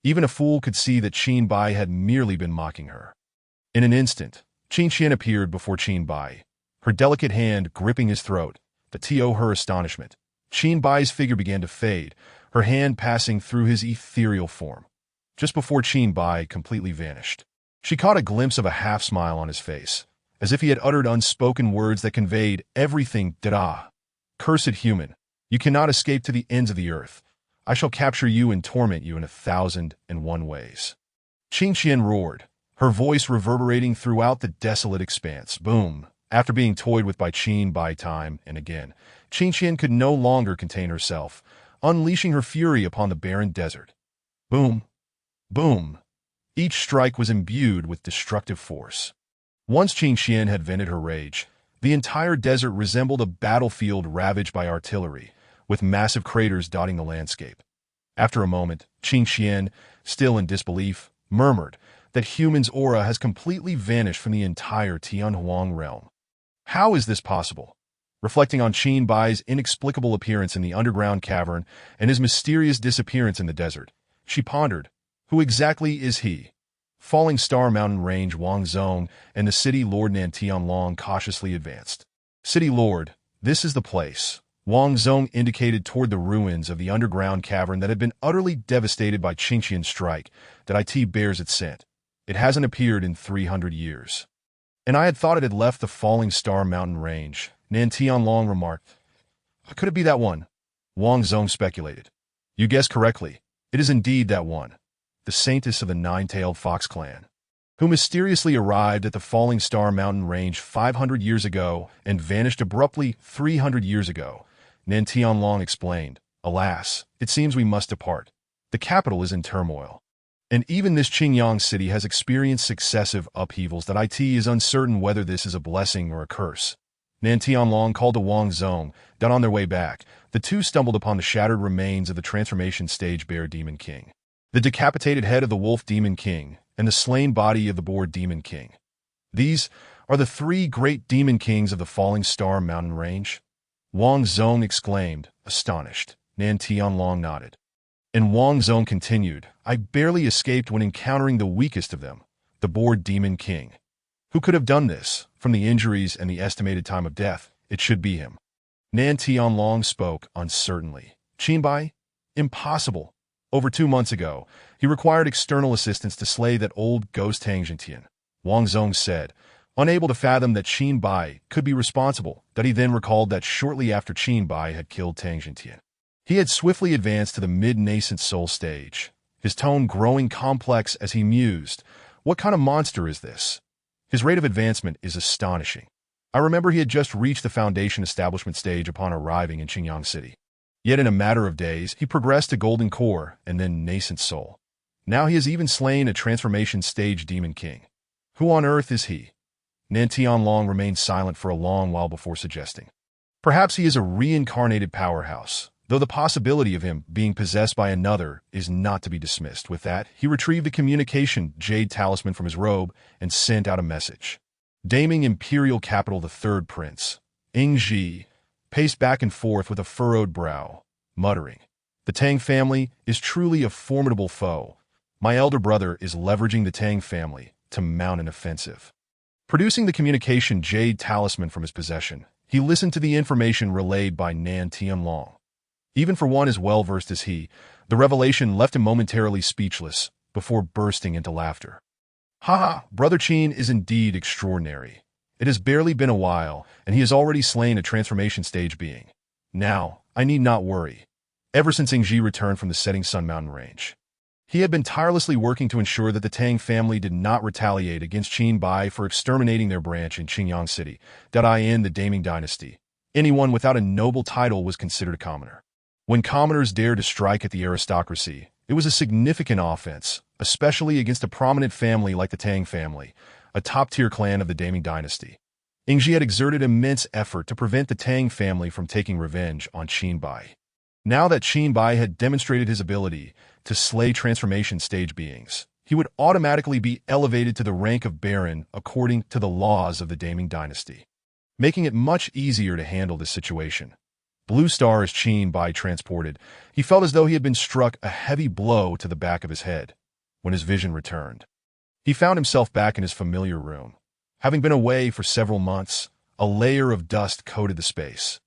Even a fool could see that Qin Bai had merely been mocking her. In an instant, Qin Xian appeared before Qin Bai, her delicate hand gripping his throat. But to her astonishment, Qin Bai's figure began to fade, her hand passing through his ethereal form. Just before Qin Bai completely vanished, she caught a glimpse of a half-smile on his face, as if he had uttered unspoken words that conveyed everything. "Da! Cursed human, you cannot escape to the ends of the earth. I shall capture you and torment you in 1,001 ways." Qin Xian roared, her voice reverberating throughout the desolate expanse. Boom! After being toyed with by Qin Bai time and again, Qin Xian could no longer contain herself, unleashing her fury upon the barren desert. Boom! Boom! Each strike was imbued with destructive force. Once Qin Xian had vented her rage, the entire desert resembled a battlefield ravaged by artillery, with massive craters dotting the landscape. After a moment, Qin Xian, still in disbelief, murmured that human's aura has completely vanished from the entire Tianhuang realm. How is this possible? Reflecting on Qin Bai's inexplicable appearance in the underground cavern and his mysterious disappearance in the desert, she pondered, who exactly is he? Falling Star Mountain Range Wangzong and the city lord Nan Tianlong cautiously advanced. "City lord, this is the place." Wangzong indicated toward the ruins of the underground cavern that had been utterly devastated by Qin Xian's strike, that it bears its scent. "It hasn't appeared in 300 years. And I had thought it had left the Falling Star Mountain Range," Nan Tianlong remarked. "Could it be that one?" Wangzong speculated. "You guessed correctly. It is indeed that one, the saintess of the Nine-Tailed Fox clan, who mysteriously arrived at the Falling Star Mountain Range 500 years ago and vanished abruptly 300 years ago," Nan Tianlong explained. "Alas, it seems we must depart. The capital is in turmoil. And even this Qingyang city has experienced successive upheavals that it is uncertain whether this is a blessing or a curse." Nan Tianlong called to Wangzong that on their way back, the two stumbled upon the shattered remains of the transformation stage Bear Demon King, the decapitated head of the Wolf Demon King, and the slain body of the Boar Demon King. "These are the three great demon kings of the Falling Star Mountain Range?" Wangzong exclaimed, astonished. Nan Tianlong nodded. And Wangzong continued, "I barely escaped when encountering the weakest of them, the Boar Demon King. Who could have done this? From the injuries and the estimated time of death, it should be him." Nan Tianlong spoke uncertainly. "Qin Bai? Impossible. Over 2 months ago, he required external assistance to slay that old ghost Tang Jintian," Wangzong said, unable to fathom that Qin Bai could be responsible. That he then recalled that shortly after Qin Bai had killed Tang Jintian, he had swiftly advanced to the mid-nascent soul stage, his tone growing complex as he mused, "What kind of monster is this? His rate of advancement is astonishing. I remember he had just reached the foundation establishment stage upon arriving in Qingyang City. Yet in a matter of days, he progressed to Golden Core and then Nascent Soul. Now he has even slain a transformation stage Demon King. Who on earth is he?" Nan Tianlong remained silent for a long while before suggesting, "Perhaps he is a reincarnated powerhouse, though the possibility of him being possessed by another is not to be dismissed." With that, he retrieved the communication jade talisman from his robe and sent out a message. Daming Imperial Capital, the Third Prince, Ing Ji, paced back and forth with a furrowed brow, muttering, "The Tang family is truly a formidable foe. My elder brother is leveraging the Tang family to mount an offensive." Producing the communication jade talisman from his possession, he listened to the information relayed by Nan Tianlong. Even for one as well-versed as he, the revelation left him momentarily speechless before bursting into laughter. "Ha ha, Brother Qin is indeed extraordinary. It has barely been a while, and he has already slain a transformation stage being. Now, I need not worry. Ever since Ingji returned from the Setting Sun Mountain Range, He had been tirelessly working to ensure that the Tang family did not retaliate against Qin Bai for exterminating their branch in Qingyang City, in the Daming dynasty. Anyone without a noble title was considered a commoner. When commoners dared to strike at the aristocracy, it was a significant offense, especially against a prominent family like the Tang family, a top-tier clan of the Daming dynasty. Yingji had exerted immense effort to prevent the Tang family from taking revenge on Qin Bai. Now that Qin Bai had demonstrated his ability to slay transformation stage beings, he would automatically be elevated to the rank of Baron according to the laws of the Daming dynasty, making it much easier to handle this situation. Blue Star as Qin Bai transported, he felt as though he had been struck a heavy blow to the back of his head. When his vision returned, he found himself back in his familiar room. Having been away for several months, a layer of dust coated the space.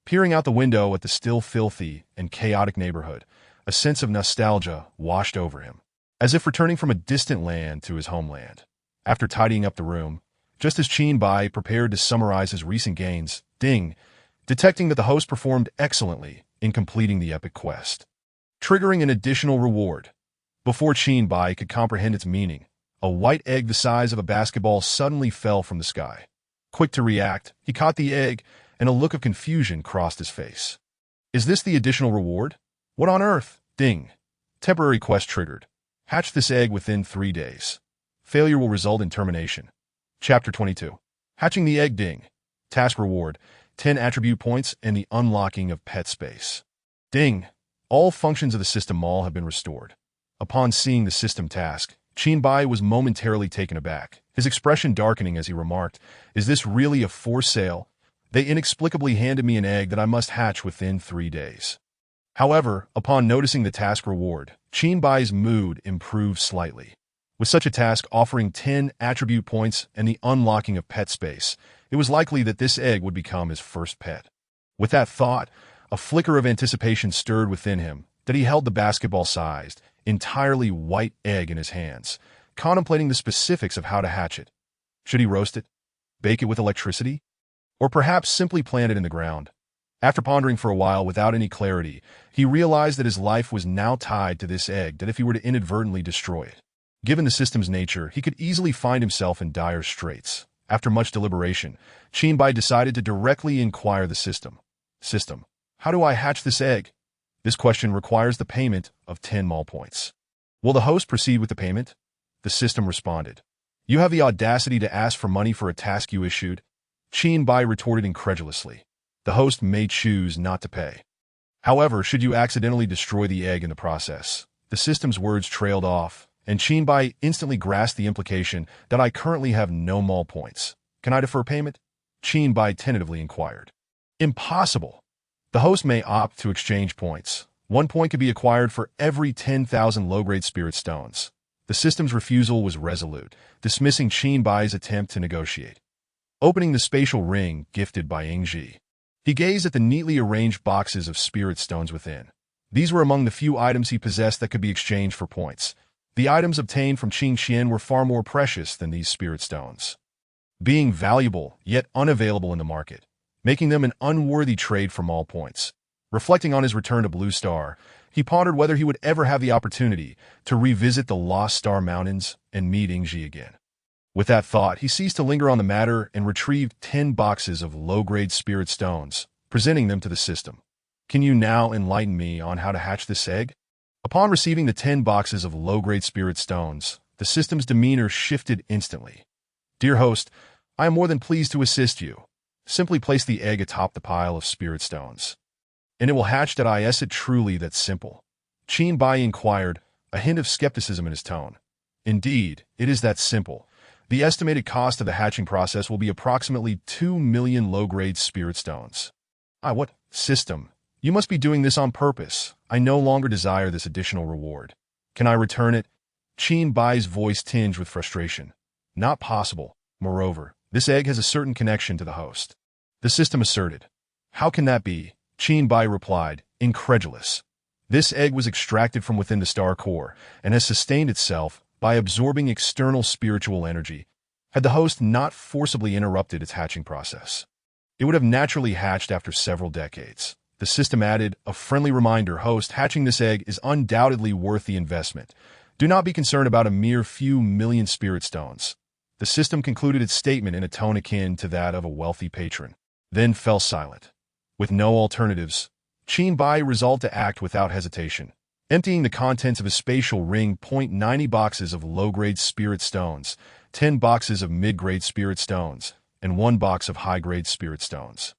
Peering out the window at the still filthy and chaotic neighborhood, a sense of nostalgia washed over him, as if returning from a distant land to his homeland. After tidying up the room, just as Qin Bai prepared to summarize his recent gains, detecting that the host performed excellently in completing the epic quest, triggering an additional reward. Before Qin Bai could comprehend its meaning, a white egg the size of a basketball suddenly fell from the sky. Quick to react, he caught the egg, and a look of confusion crossed his face. Is this the additional reward? What on earth? Temporary quest triggered. Hatch this egg within 3 days. Failure will result in termination. Chapter 22. Hatching the egg. Task reward, 10 attribute points and the unlocking of pet space. All functions of the system mall have been restored. Upon seeing the system task, Qin Bai was momentarily taken aback, his expression darkening as he remarked, "Is this really a for sale? They inexplicably handed me an egg that I must hatch within 3 days." However, upon noticing the task reward, Qin Bai's mood improved slightly. With such a task offering 10 attribute points and the unlocking of pet space, it was likely that this egg would become his first pet. With that thought, a flicker of anticipation stirred within him that he held the basketball-sized, entirely white egg in his hands, contemplating the specifics of how to hatch it. Should he roast it? Bake it with electricity? Or perhaps simply plant it in the ground? After pondering for a while without any clarity, he realized that his life was now tied to this egg, that if he were to inadvertently destroy it, given the system's nature, he could easily find himself in dire straits. After much deliberation, Qin Bai decided to directly inquire the system. System, how do I hatch this egg? This question requires the payment of 10 mall points. Will the host proceed with the payment? The system responded. You have the audacity to ask for money for a task you issued? Qin Bai retorted incredulously. The host may choose not to pay. However, should you accidentally destroy the egg in the process? The system's words trailed off, and Qin Bai instantly grasped the implication that I currently have no mall points. Can I defer payment? Qin Bai tentatively inquired. Impossible. The host may opt to exchange points. 1 point could be acquired for every 10,000 low-grade spirit stones. The system's refusal was resolute, dismissing Qin Bai's attempt to negotiate. Opening the spatial ring gifted by Yingji, he gazed at the neatly arranged boxes of spirit stones within. These were among the few items he possessed that could be exchanged for points. The items obtained from Qing Qian were far more precious than these spirit stones, being valuable yet unavailable in the market, making them an unworthy trade for mall points. Reflecting on his return to Blue Star, he pondered whether he would ever have the opportunity to revisit the Lost Star Mountains and meet Yingji again. With that thought, he ceased to linger on the matter and retrieved 10 boxes of low-grade spirit stones, presenting them to the system. Can you now enlighten me on how to hatch this egg? Upon receiving the 10 boxes of low-grade spirit stones, the system's demeanor shifted instantly. Dear host, I am more than pleased to assist you. Simply place the egg atop the pile of spirit stones, and it will hatch. Is it truly that simple? Qin Bai inquired, a hint of skepticism in his tone. Indeed, it is that simple. The estimated cost of the hatching process will be approximately 2 million low-grade spirit stones. What? System, you must be doing this on purpose. I no longer desire this additional reward. Can I return it? Qin Bai's voice tinged with frustration. Not possible. Moreover, this egg has a certain connection to the host, the system asserted. How can that be? Qin Bai replied, incredulous. This egg was extracted from within the star core and has sustained itself by absorbing external spiritual energy. Had the host not forcibly interrupted its hatching process, it would have naturally hatched after several decades. The system added, a friendly reminder, host, hatching this egg is undoubtedly worth the investment. Do not be concerned about a mere few million spirit stones. The system concluded its statement in a tone akin to that of a wealthy patron, then fell silent. With no alternatives, Qin Bai resolved to act without hesitation. Emptying the contents of his spatial ring, 90 boxes of low-grade spirit stones, 10 boxes of mid-grade spirit stones, and 1 box of high-grade spirit stones.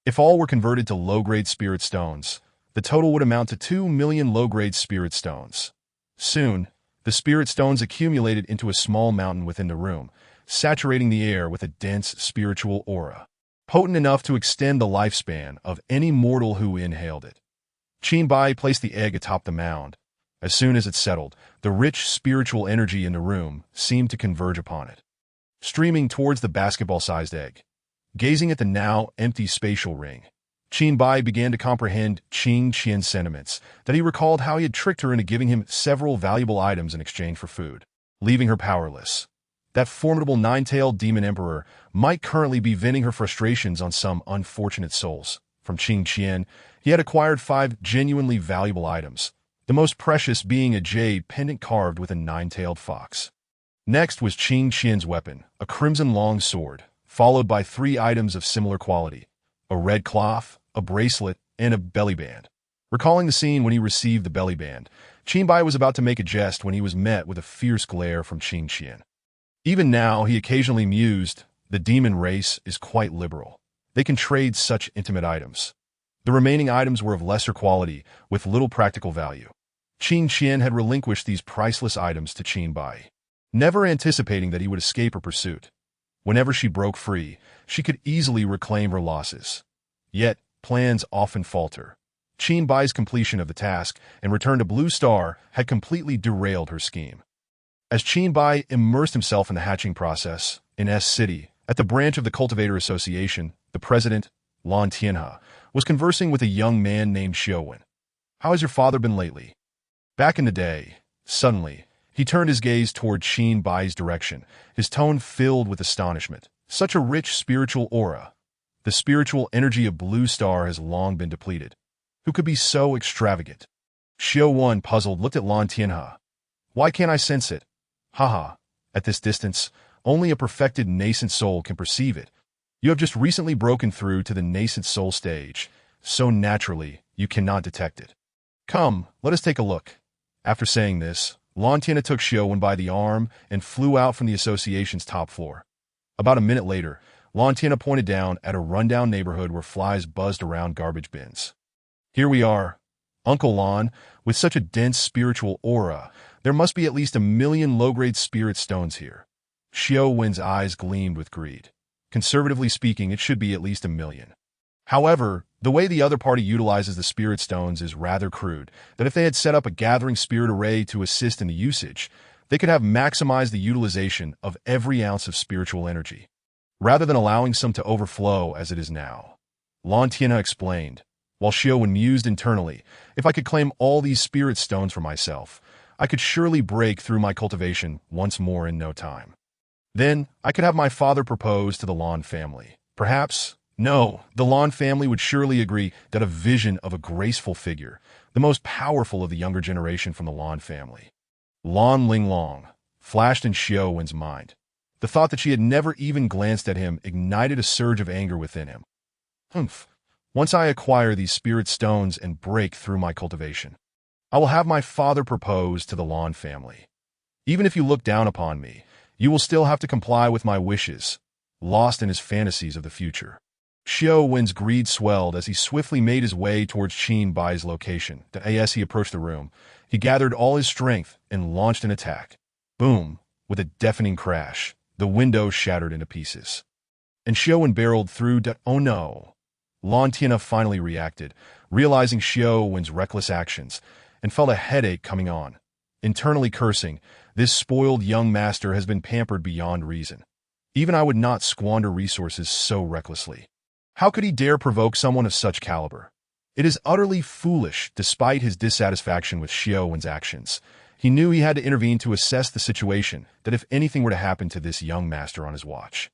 If all were converted to low-grade spirit stones, the total would amount to 2 million low-grade spirit stones. Soon, the spirit stones accumulated into a small mountain within the room, saturating the air with a dense spiritual aura, potent enough to extend the lifespan of any mortal who inhaled it. Qin Bai placed the egg atop the mound. As soon as it settled, the rich spiritual energy in the room seemed to converge upon it, streaming towards the basketball-sized egg. Gazing at the now empty spatial ring, Qin Bai began to comprehend Qing Qian's sentiments, that he recalled how he had tricked her into giving him several valuable items in exchange for food, leaving her powerless. That formidable nine-tailed demon emperor might currently be venting her frustrations on some unfortunate souls. From Qing Qian, he had acquired 5 genuinely valuable items, the most precious being a jade pendant carved with a nine-tailed fox. Next was Qing Qian's weapon, a crimson long sword, followed by 3 items of similar quality, a red cloth, a bracelet, and a belly band. Recalling the scene when he received the belly band, Qin Bai was about to make a jest when he was met with a fierce glare from Qing Qian. Even now, he occasionally mused, the demon race is quite liberal. They can trade such intimate items. The remaining items were of lesser quality, with little practical value. Qing Qian had relinquished these priceless items to Qin Bai, never anticipating that he would escape her pursuit. Whenever she broke free, she could easily reclaim her losses. Yet, plans often falter. Qin Bai's completion of the task and return to Blue Star had completely derailed her scheme. As Qin Bai immersed himself in the hatching process, in S City, at the branch of the Cultivator Association, the president, Lan Tianhe, was conversing with a young man named Xiaowen. How has your father been lately? Back in the day, suddenly, he turned his gaze toward Qin Bai's direction, his tone filled with astonishment. Such a rich spiritual aura. The spiritual energy of Blue Star has long been depleted. Who could be so extravagant? Xiaowen, puzzled, looked at Lan Tianhe. Why can't I sense it? Haha. At this distance, only a perfected nascent soul can perceive it. You have just recently broken through to the nascent soul stage, so naturally you cannot detect it. Come, let us take a look. After saying this, Lan Tianhe took Xiaowen by the arm and flew out from the association's top floor. About a minute later, Lan Tianhe pointed down at a rundown neighborhood where flies buzzed around garbage bins. Here we are. Uncle Lan, with such a dense spiritual aura, there must be at least 1 million low-grade spirit stones here. Xiaowen's eyes gleamed with greed. Conservatively speaking, it should be at least 1 million. However, the way the other party utilizes the spirit stones is rather crude, that if they had set up a gathering spirit array to assist in the usage, they could have maximized the utilization of every ounce of spiritual energy, rather than allowing some to overflow as it is now. Lan Tianhe explained, while Xiaowen mused internally, if I could claim all these spirit stones for myself, I could surely break through my cultivation once more in no time. Then, I could have my father propose to the Lan family. Perhaps, no, the Lan family would surely agree that a vision of a graceful figure, the most powerful of the younger generation from the Lan family, Lan Linglong, flashed in Xiaowen's mind. The thought that she had never even glanced at him ignited a surge of anger within him. Humph. Once I acquire these spirit stones and break through my cultivation, I will have my father propose to the Lan family. Even if you look down upon me, you will still have to comply with my wishes, lost in his fantasies of the future. Xiaowen's greed swelled as he swiftly made his way towards Qin Bai's location. As he approached the room, he gathered all his strength and launched an attack. Boom! With a deafening crash, the window shattered into pieces. And Xiaowen barreled through. Oh no! Lan Tianhe finally reacted, realizing Xiaowen's reckless actions, and felt a headache coming on. Internally cursing, this spoiled young master has been pampered beyond reason. Even I would not squander resources so recklessly. How could he dare provoke someone of such caliber? It is utterly foolish, despite his dissatisfaction with Xiaowen's actions. He knew he had to intervene to assess the situation, that if anything were to happen to this young master on his watch,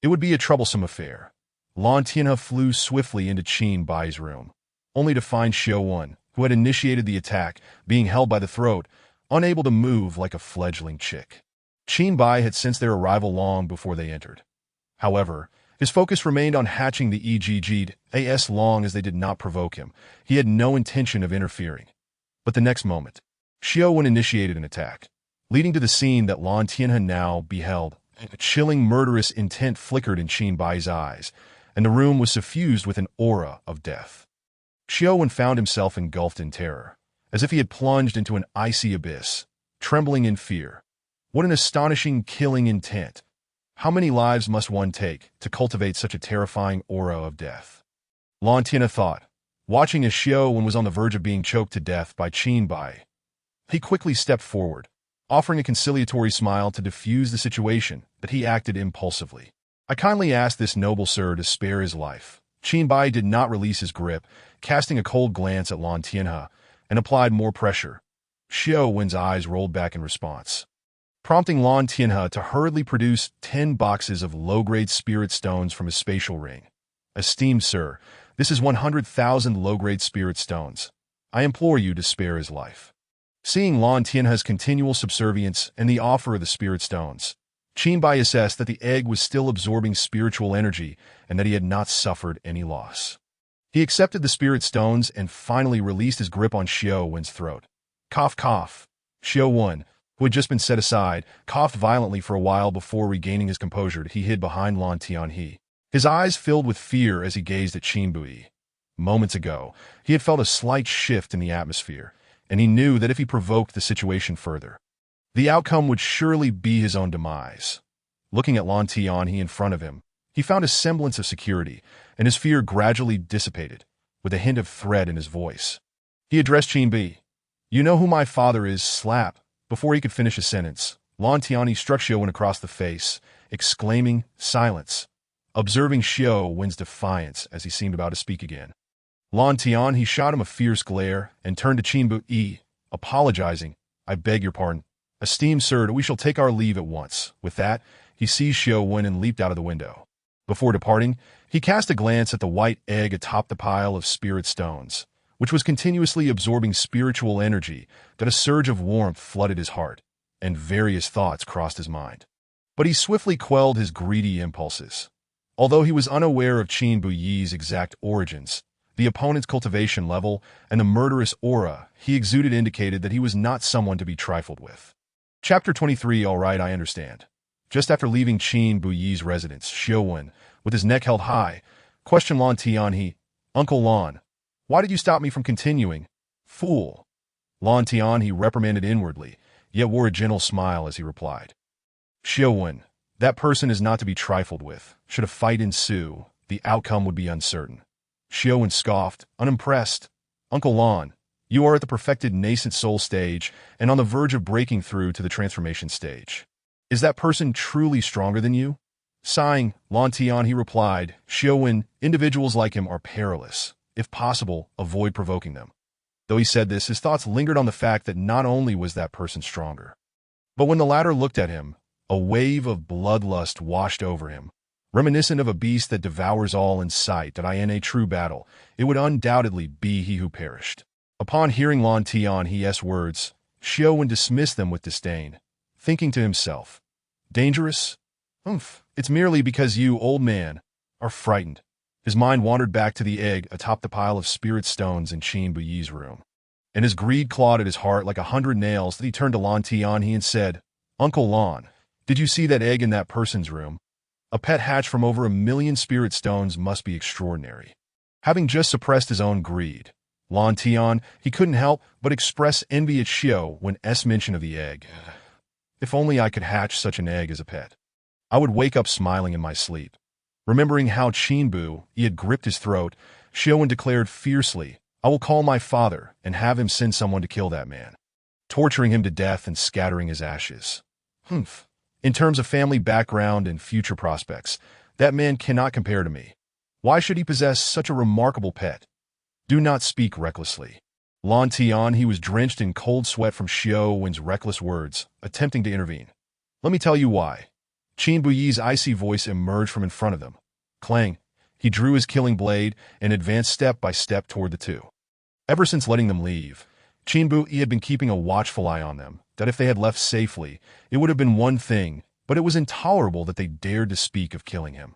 it would be a troublesome affair. Lan Tianhe flew swiftly into Qin Bai's room. only to find Xiao, who had initiated the attack, being held by the throat, unable to move like a fledgling chick. Qin Bai had sensed their arrival long before they entered. However, his focus remained on hatching the EGG'd as long as they did not provoke him. He had no intention of interfering. But the next moment, Xiao initiated an attack, leading to the scene that Lan Tianhe now beheld. A chilling, murderous intent flickered in Qin Bai's eyes, and the room was suffused with an aura of death. Xiao found himself engulfed in terror, as if he had plunged into an icy abyss, trembling in fear. What an astonishing, killing intent! How many lives must one take to cultivate such a terrifying aura of death? Lan Tianhe thought, watching as Xiao was on the verge of being choked to death by Qin Bai. He quickly stepped forward, offering a conciliatory smile to diffuse the situation, but he acted impulsively. I kindly ask this noble sir to spare his life. Qin Bai did not release his grip, casting a cold glance at Lan Tianhe, and applied more pressure. Xiao eyes rolled back in response, prompting Lan Tianhe to hurriedly produce 10 boxes of low-grade spirit stones from his spatial ring. Esteemed sir, this is 100,000 low-grade spirit stones. I implore you to spare his life. Seeing Lan Tianhe's continual subservience and the offer of the spirit stones, Qin Bai assessed that the egg was still absorbing spiritual energy and that he had not suffered any loss. He accepted the spirit stones and finally released his grip on Xiao throat. Cough, cough. Xiao, who had just been set aside, coughed violently for a while before regaining his composure. He hid behind Lan Tianhe. His eyes filled with fear as he gazed at Qin Bai. Moments ago, he had felt a slight shift in the atmosphere, and he knew that if he provoked the situation further, the outcome would surely be his own demise. Looking at Lan Tianhe in front of him, he found a semblance of security, and his fear gradually dissipated, with a hint of threat in his voice. He addressed Qin Bai. You know who my father is, slap. Before he could finish his sentence, Lan Tianhe struck Xiao across the face, exclaiming, silence. Observing Xiao's defiance as he seemed about to speak again, Lan Tianhe shot him a fierce glare and turned to Qin Bai, apologizing. I beg your pardon. Esteemed sir, we shall take our leave at once. With that, he seized Xiao and leaped out of the window. Before departing, he cast a glance at the white egg atop the pile of spirit stones, which was continuously absorbing spiritual energy, that a surge of warmth flooded his heart, and various thoughts crossed his mind. But he swiftly quelled his greedy impulses. Although he was unaware of Qin Bai's exact origins, the opponent's cultivation level, and the murderous aura he exuded indicated that he was not someone to be trifled with. Chapter 23. All right, I understand. Just after leaving Qin Bai's residence, Xiao, with his neck held high, questioned Lan Tianhe. Uncle Lan, why did you stop me from continuing? Fool. Lan Tianhe reprimanded inwardly, yet wore a gentle smile as he replied. Xiao, that person is not to be trifled with. Should a fight ensue, the outcome would be uncertain. Xiao scoffed, unimpressed. Uncle Lan, you are at the perfected nascent soul stage and on the verge of breaking through to the transformation stage. Is that person truly stronger than you? Sighing, Lan Tianhe replied, Xiao, individuals like him are perilous. If possible, avoid provoking them. Though he said this, his thoughts lingered on the fact that not only was that person stronger, but when the latter looked at him, a wave of bloodlust washed over him, reminiscent of a beast that devours all in sight. That in a true battle, it would undoubtedly be he who perished. Upon hearing Lan Tianhe's words, Xiao dismissed them with disdain, thinking to himself, dangerous? It's merely because you, old man, are frightened. His mind wandered back to the egg atop the pile of spirit stones in Qin Bai's room, and his greed clawed at his heart like 100 nails. That he turned to Lan Tianhe and said, Uncle Lan, did you see that egg in that person's room? A pet hatched from over 1,000,000 spirit stones must be extraordinary. Having just suppressed his own greed, Lan Tianhe, he couldn't help but express envy at Xiao when mention of the egg. If only I could hatch such an egg as a pet. I would wake up smiling in my sleep. Remembering how Qin Bai had gripped his throat, Xiao declared fiercely, I will call my father and have him send someone to kill that man, torturing him to death and scattering his ashes. In terms of family background and future prospects, that man cannot compare to me. Why should he possess such a remarkable pet? Do not speak recklessly. Lan Tianhe was drenched in cold sweat from Xiao's reckless words, attempting to intervene. Let me tell you why. Qin Bai's icy voice emerged from in front of them. Clang. He drew his killing blade and advanced step by step toward the two. Ever since letting them leave, Qinbu had been keeping a watchful eye on them, that if they had left safely, it would have been one thing, but it was intolerable that they dared to speak of killing him.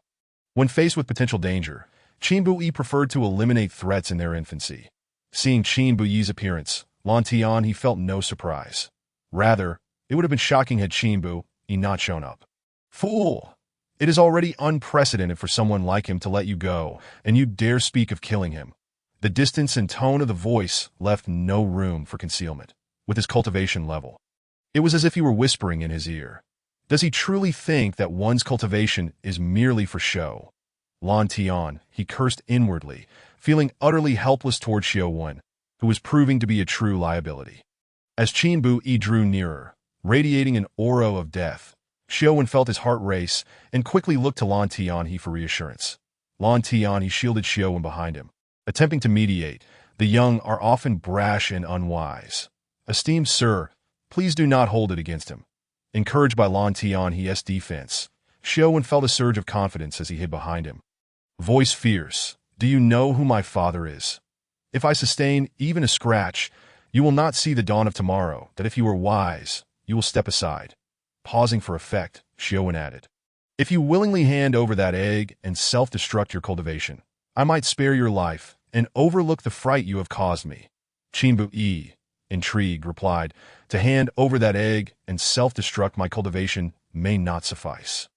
When faced with potential danger, Qinbu preferred to eliminate threats in their infancy. Seeing Qinbu's appearance, Lan Tian he felt no surprise. Rather, it would have been shocking had Qinbu not shown up. Fool! It is already unprecedented for someone like him to let you go, and you dare speak of killing him. The distance and tone of the voice left no room for concealment. With his cultivation level, it was as if he were whispering in his ear. Does he truly think that one's cultivation is merely for show? Lan Tian, he cursed inwardly, feeling utterly helpless toward Xiaowen, who was proving to be a true liability. As Qinbu drew nearer, radiating an aura of death, Xiaowen felt his heart race and quickly looked to Lan Tian for reassurance. Lan Tian shielded Xiaowen behind him. Attempting to mediate, the young are often brash and unwise. Esteemed sir, please do not hold it against him. Encouraged by Lan Tian's defense, Xiaowen felt a surge of confidence as he hid behind him. Voice fierce, do you know who my father is? If I sustain even a scratch, you will not see the dawn of tomorrow, that if you are wise, you will step aside. Pausing for effect, Xiaowen added, if you willingly hand over that egg and self-destruct your cultivation, I might spare your life and overlook the fright you have caused me. Qinbu, intrigued, replied, to hand over that egg and self-destruct my cultivation may not suffice.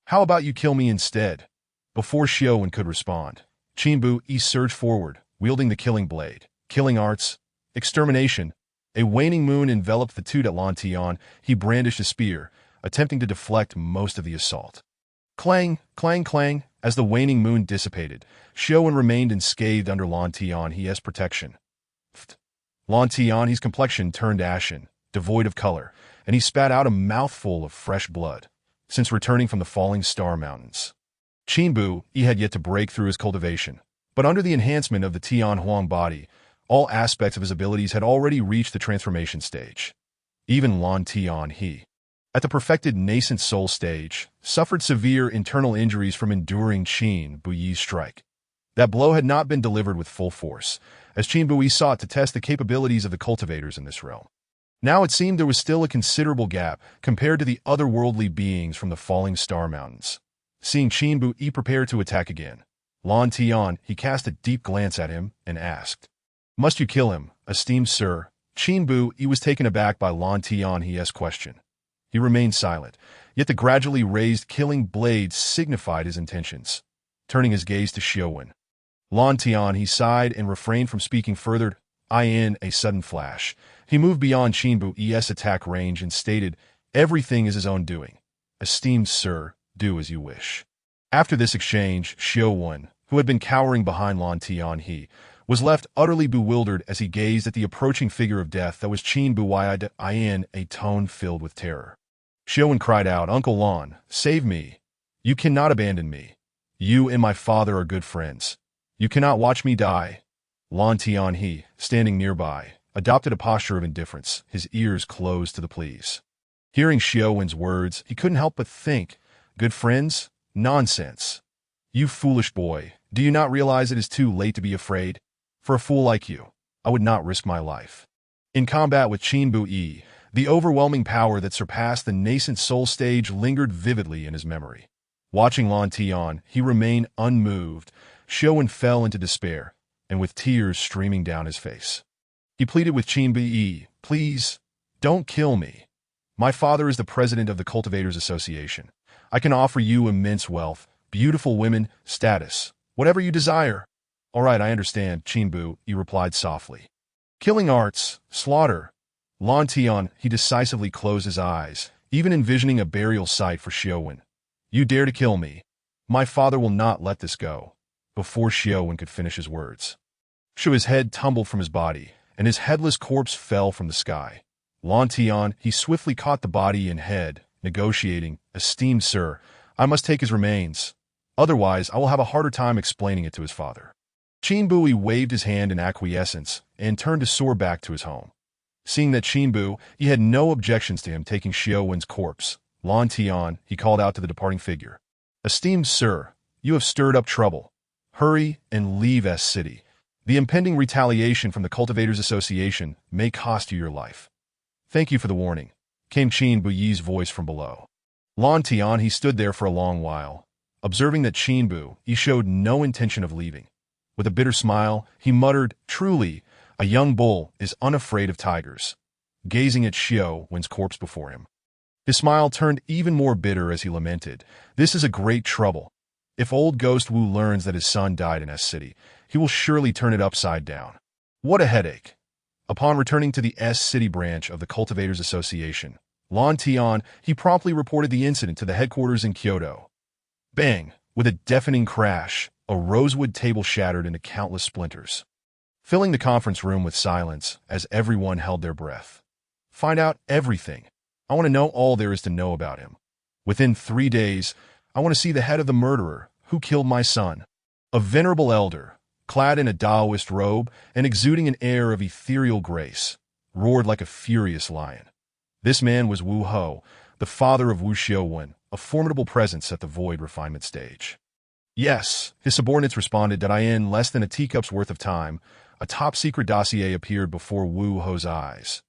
How about you kill me instead? Before Xiaowen could respond, Qinbu surged forward, wielding the killing blade. Killing arts, extermination. A waning moon enveloped the two at Lan Tian. He brandished a spear, attempting to deflect most of the assault. Clang, clang, clang. As the waning moon dissipated, Xiaowen remained unscathed under Lan Tian's protection. Lan Tian's complexion turned ashen, devoid of color, and he spat out a mouthful of fresh blood, since returning from the falling star mountains. Qinbu had yet to break through his cultivation, but under the enhancement of the Tian Huang body, all aspects of his abilities had already reached the transformation stage. Even Lan Tian at the perfected nascent soul stage, suffered severe internal injuries from enduring Qinbu's strike. That blow had not been delivered with full force, as Qinbu sought to test the capabilities of the cultivators in this realm. Now it seemed there was still a considerable gap compared to the otherworldly beings from the falling star mountains. Seeing Qinbu prepare to attack again, Lan Tian cast a deep glance at him and asked, "Must you kill him, esteemed sir?" Qinbu was taken aback by Lan Tian's question. He remained silent, yet the gradually raised killing blade signified his intentions. Turning his gaze to Xiaowen, Lan Tian sighed and refrained from speaking further. In a sudden flash, he moved beyond Qinbu's attack range and stated, "Everything is his own doing. Esteemed sir, do as you wish." After this exchange, Xiaowen, who had been cowering behind Lan Tian, was left utterly bewildered as he gazed at the approaching figure of death that was Qinbu in a tone filled with terror. Xiaowen cried out, "Uncle Lan, save me. You cannot abandon me. You and my father are good friends. You cannot watch me die." Lan Tian, standing nearby, adopted a posture of indifference, his ears closed to the pleas. Hearing Xiaowen's words, he couldn't help but think, "Good friends? Nonsense. You foolish boy, do you not realize it is too late to be afraid? For a fool like you, I would not risk my life." In combat with Qinbu, the overwhelming power that surpassed the nascent soul stage lingered vividly in his memory. Watching Lan Tian, he remained unmoved. Xiaowen fell into despair, and with tears streaming down his face, he pleaded with Qinbu, "Please, don't kill me. My father is the president of the Cultivators Association. I can offer you immense wealth, beautiful women, status, whatever you desire." "All right, I understand," Qinbu replied softly. "Killing arts, slaughter." Lan Tian, he decisively closed his eyes, even envisioning a burial site for Xiaowen. "You dare to kill me. My father will not let this go." Before Xiaowen could finish his words, His head tumbled from his body, and his headless corpse fell from the sky. Lan Tian, he swiftly caught the body and head, negotiating, "Esteemed sir, I must take his remains. Otherwise, I will have a harder time explaining it to his father." Qinbu waved his hand in acquiescence and turned to soar back to his home. Seeing that Qinbu, he had no objections to him taking Xiaowen's corpse, Lan Tian, he called out to the departing figure, "Esteemed sir, you have stirred up trouble. Hurry and leave S City. The impending retaliation from the Cultivators Association may cost you your life. Thank you for the warning, came Qin Buyi's voice from below. Lan Tian, he stood there for a long while, observing that Qin Bu, he showed no intention of leaving. With a bitter smile, he muttered, "Truly, a young bull is unafraid of tigers," gazing at Xiao Wen's corpse before him. His smile turned even more bitter as he lamented, "This is a great trouble. If old Ghost Wu learns that his son died in S City, he will surely turn it upside down. What a headache." Upon returning to the S City branch of the Cultivators Association, Lan Tian, he promptly reported the incident to the headquarters in Kyoto. Bang! With a deafening crash, a rosewood table shattered into countless splinters, filling the conference room with silence as everyone held their breath. Find out everything. I want to know all there is to know about him. Within 3 days, I want to see the head of the murderer who killed my son. A venerable elder, clad in a Taoist robe and exuding an air of ethereal grace, roared like a furious lion. This man was Wu Ho, the father of Wu Xiaowen, a formidable presence at the void refinement stage. Yes, his subordinates responded that in less than a teacup's worth of time, a top-secret dossier appeared before Wu Ho's eyes.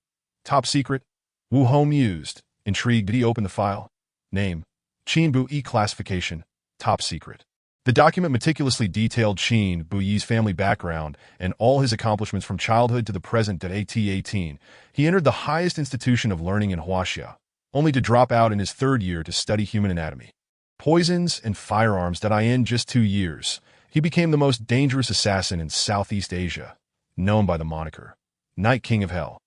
Top secret? Wu Ho mused. Intrigued, did he open the file? Name: Qin Bu-yi. Classification: top secret. The document meticulously detailed Qin Bu-yi's family background and all his accomplishments from childhood to the present. At 18, he entered the highest institution of learning in Huaxia, only to drop out in his 3rd year to study human anatomy. Poisons and firearms. In just 2 years, he became the most dangerous assassin in Southeast Asia, known by the moniker Night King of Hell.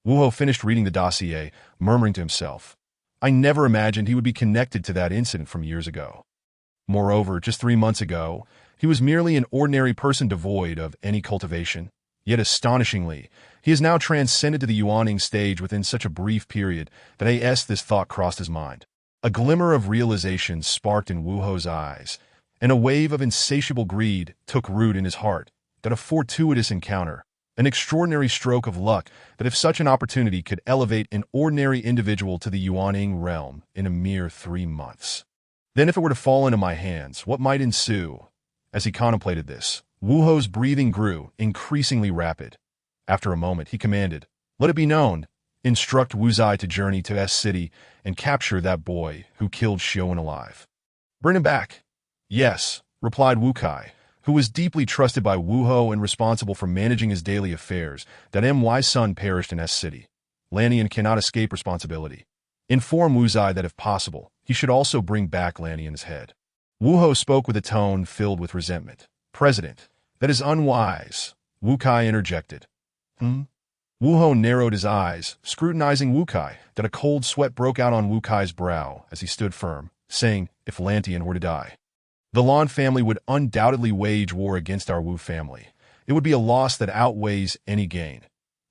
Wu Ho finished reading the dossier, murmuring to himself, "I never imagined he would be connected to that incident from years ago." Moreover, just 3 months ago, he was merely an ordinary person devoid of any cultivation. Yet astonishingly, he has now transcended to the Yuaning stage within such a brief period that this thought crossed his mind. A glimmer of realization sparked in Wu Ho's eyes, and a wave of insatiable greed took root in his heart. That a fortuitous encounter, an extraordinary stroke of luck, that if such an opportunity could elevate an ordinary individual to the Yuaning realm in a mere 3 months. Then if it were to fall into my hands, what might ensue? As he contemplated this, Wu Ho's breathing grew increasingly rapid. After a moment, he commanded, "Let it be known. Instruct Wu Zai to journey to S City and capture that boy who killed Xiaowen alive. Bring him back." "Yes," replied Wu Kai, who was deeply trusted by Wu Ho and responsible for managing his daily affairs. "That MY's son perished in S City. Lannian cannot escape responsibility. Inform Wu Zai that if possible, he should also bring back Lannian's head." Wu Ho spoke with a tone filled with resentment. "President, that is unwise," Wu Kai interjected. Wu Ho narrowed his eyes, scrutinizing Wu Kai. That a cold sweat broke out on Wu Kai's brow as he stood firm, saying, "If Lantian were to die, the Lan family would undoubtedly wage war against our Wu family. It would be a loss that outweighs any gain."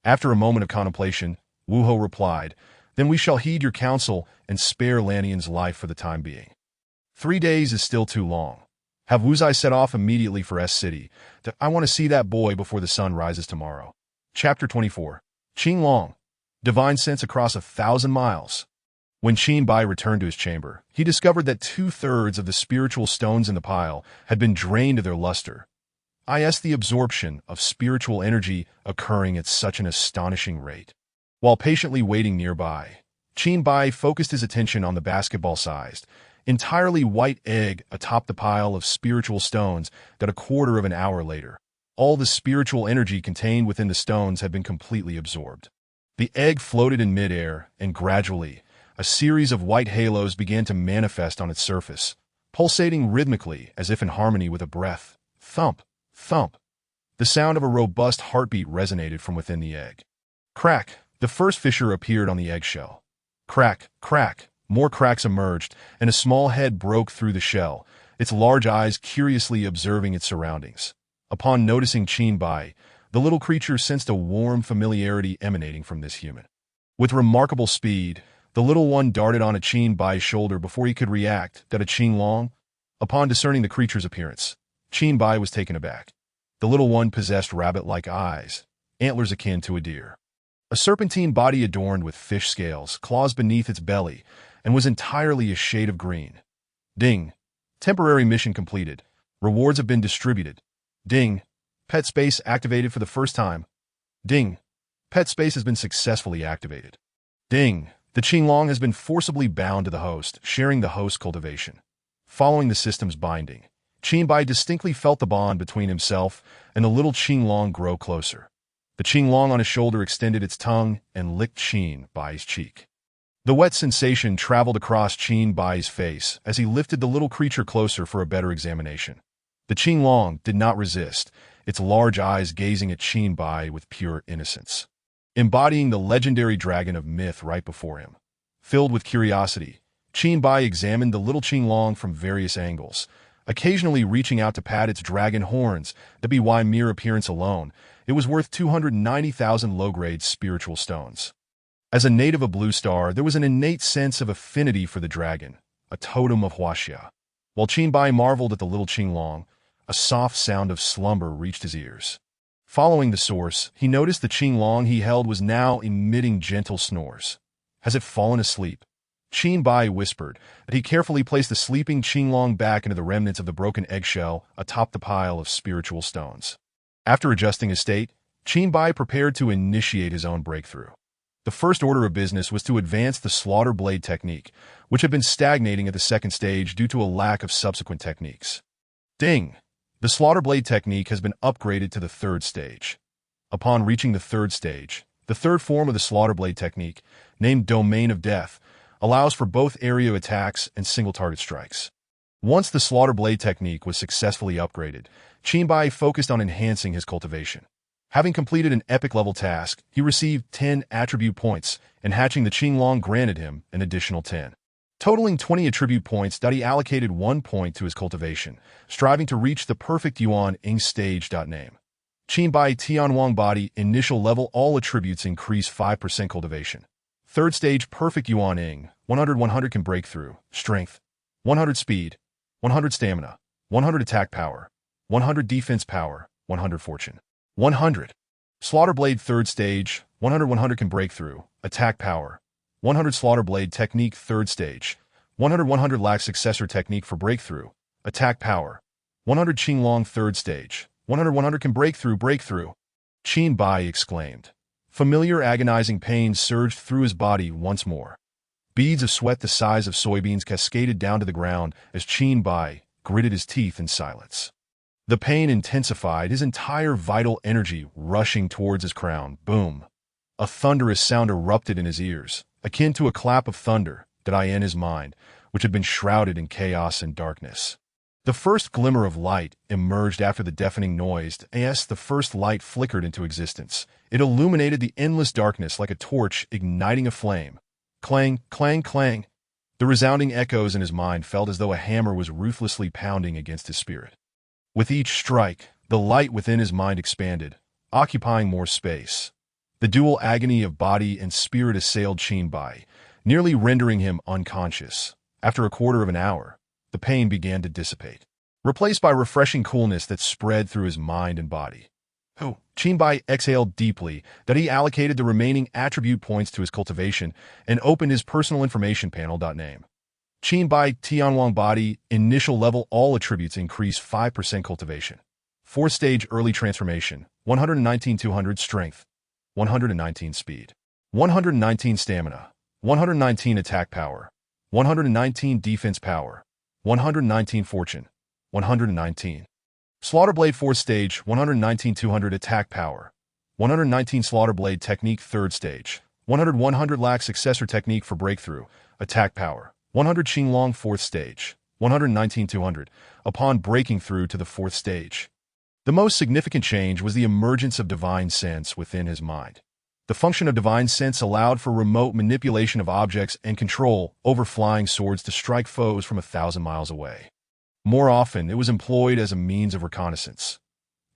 After a moment of contemplation, Wu Ho replied, "Then we shall heed your counsel and spare Lannian's life for the time being. 3 days is still too long. Have Wu Zai set off immediately for S City. I want to see that boy before the sun rises tomorrow." Chapter 24. Qing Long. Divine Sense across 1,000 miles. When Qin Bai returned to his chamber, he discovered that 2/3 of the spiritual stones in the pile had been drained of their luster. The absorption of spiritual energy occurring at such an astonishing rate. While patiently waiting nearby, Qin Bai focused his attention on the basketball-sized, entirely white egg atop the pile of spiritual stones. That a quarter of an hour later, all the spiritual energy contained within the stones had been completely absorbed. The egg floated in midair, and gradually, a series of white halos began to manifest on its surface, pulsating rhythmically as if in harmony with a breath. Thump, thump. The sound of a robust heartbeat resonated from within the egg. Crack, the first fissure appeared on the eggshell. Crack, crack, more cracks emerged, and a small head broke through the shell, its large eyes curiously observing its surroundings. Upon noticing Qin Bai, the little creature sensed a warm familiarity emanating from this human. With remarkable speed, the little one darted on a Qin Bai's shoulder before he could react. That a Qin Long? Upon discerning the creature's appearance, Qin Bai was taken aback. The little one possessed rabbit-like eyes, antlers akin to a deer, a serpentine body adorned with fish scales, claws beneath its belly, and was entirely a shade of green. Ding. Temporary mission completed. Rewards have been distributed. Ding. Pet space activated for the first time. Ding. Pet space has been successfully activated. Ding. The Qinglong has been forcibly bound to the host, sharing the host cultivation. Following the system's binding, Qinbai distinctly felt the bond between himself and the little Qinglong grow closer. The Qinglong on his shoulder extended its tongue and licked Qinbai's cheek. The wet sensation traveled across Qinbai's face as he lifted the little creature closer for a better examination. The Qinglong did not resist, its large eyes gazing at Qinbai with pure innocence. Embodying the legendary dragon of myth right before him. Filled with curiosity, Qinbai examined the little Qinglong from various angles, occasionally reaching out to pat its dragon horns. That'd be why mere appearance alone, it was worth 290,000 low-grade spiritual stones. As a native of Blue Star, there was an innate sense of affinity for the dragon, a totem of Huaxia. While Qinbai marveled at the little Qinglong, a soft sound of slumber reached his ears. Following the source, he noticed the Qinglong he held was now emitting gentle snores. Has it fallen asleep? Qinbai whispered, but he carefully placed the sleeping Qinglong back into the remnants of the broken eggshell atop the pile of spiritual stones. After adjusting his state, Qinbai prepared to initiate his own breakthrough. The first order of business was to advance the slaughter blade technique, which had been stagnating at the second stage due to a lack of subsequent techniques. Ding! The slaughter blade technique has been upgraded to the third stage. Upon reaching the third stage, the third form of the slaughter blade technique, named Domain of Death, allows for both area attacks and single-target strikes. Once the slaughter blade technique was successfully upgraded, Qinbai focused on enhancing his cultivation. Having completed an epic-level task, he received 10 attribute points, and hatching the Qinglong granted him an additional 10. Totaling 20 attribute points, he allocated 1 point to his cultivation, striving to reach the perfect Yuan Ing stage. Name. Qinbai Tianwang Body, initial level, all attributes increase 5% cultivation. Third stage, perfect Yuan Ing, 100 can break through, strength, 100 speed, 100 stamina, 100 attack power, 100 defense power, 100 fortune. 100. Slaughter Blade third stage, 100 can break through, attack power, 100 Slaughter Blade technique third stage, 100 lack successor technique for breakthrough, attack power, 100 Qinglong third stage, 100 can breakthrough. Qinbai exclaimed. Familiar agonizing pain surged through his body once more. Beads of sweat the size of soybeans cascaded down to the ground as Qinbai gritted his teeth in silence. The pain intensified, his entire vital energy rushing towards his crown. Boom! A thunderous sound erupted in his ears, akin to a clap of thunder, in his mind, which had been shrouded in chaos and darkness. The first glimmer of light emerged after the deafening noise. As the first light flickered into existence, it illuminated the endless darkness like a torch igniting a flame. Clang, clang, clang. The resounding echoes in his mind felt as though a hammer was ruthlessly pounding against his spirit. With each strike, the light within his mind expanded, occupying more space. The dual agony of body and spirit assailed Qinbai, nearly rendering him unconscious. After a quarter of an hour, the pain began to dissipate, replaced by refreshing coolness that spread through his mind and body. Qinbai exhaled deeply, he allocated the remaining attribute points to his cultivation and opened his personal information panel. Name. Qinbai Tianwang Body, initial level, all attributes increase 5% cultivation. 4th stage early transformation, 119 200 strength, 119 speed, 119 stamina, 119 attack power, 119 defense power, 119 fortune, 119. Slaughter Blade 4th stage, 119 200 attack power, 119 Slaughter Blade technique 3rd stage, 100 lack successor technique for breakthrough, attack power, 100 Qinglong 4th stage, 119 200, upon breaking through to the 4th stage. The most significant change was the emergence of Divine Sense within his mind. The function of Divine Sense allowed for remote manipulation of objects and control over flying swords to strike foes from 1,000 miles away. More often, it was employed as a means of reconnaissance.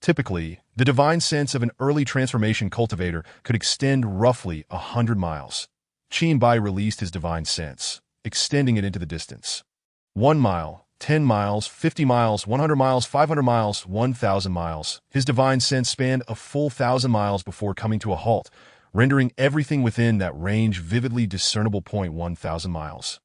Typically, the Divine Sense of an early transformation cultivator could extend roughly 100 miles. Qinbai released his Divine Sense, extending it into the distance. 1 mile, 10 miles, 50 miles, 100 miles, 500 miles, 1,000 miles. His Divine Sense spanned a full 1,000 miles before coming to a halt, rendering everything within that range vividly discernible. 1,000 miles.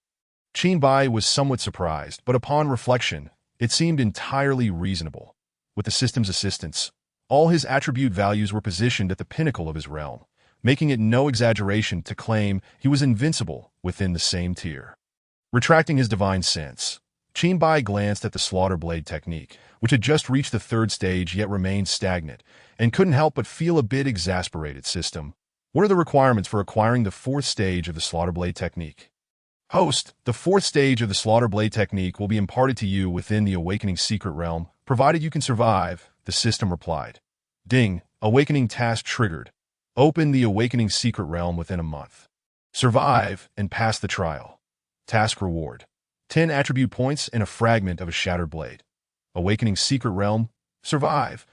Qinbai was somewhat surprised, but upon reflection, It seemed entirely reasonable. With the system's assistance, all his attribute values were positioned at the pinnacle of his realm, making it no exaggeration to claim he was invincible within the same tier. Retracting his divine sense, Qinbai glanced at the slaughter blade technique, which had just reached the third stage yet remained stagnant, and couldn't help but feel a bit exasperated. System, what are the requirements for acquiring the fourth stage of the slaughter blade technique? Host, the fourth stage of the slaughter blade technique will be imparted to you within the awakening secret realm, provided you can survive, the system replied. Ding, awakening task triggered. Open the awakening secret realm within a month. Survive and pass the trial. Task reward: 10 attribute points and a fragment of a shattered blade. Awakening secret realm. Survive.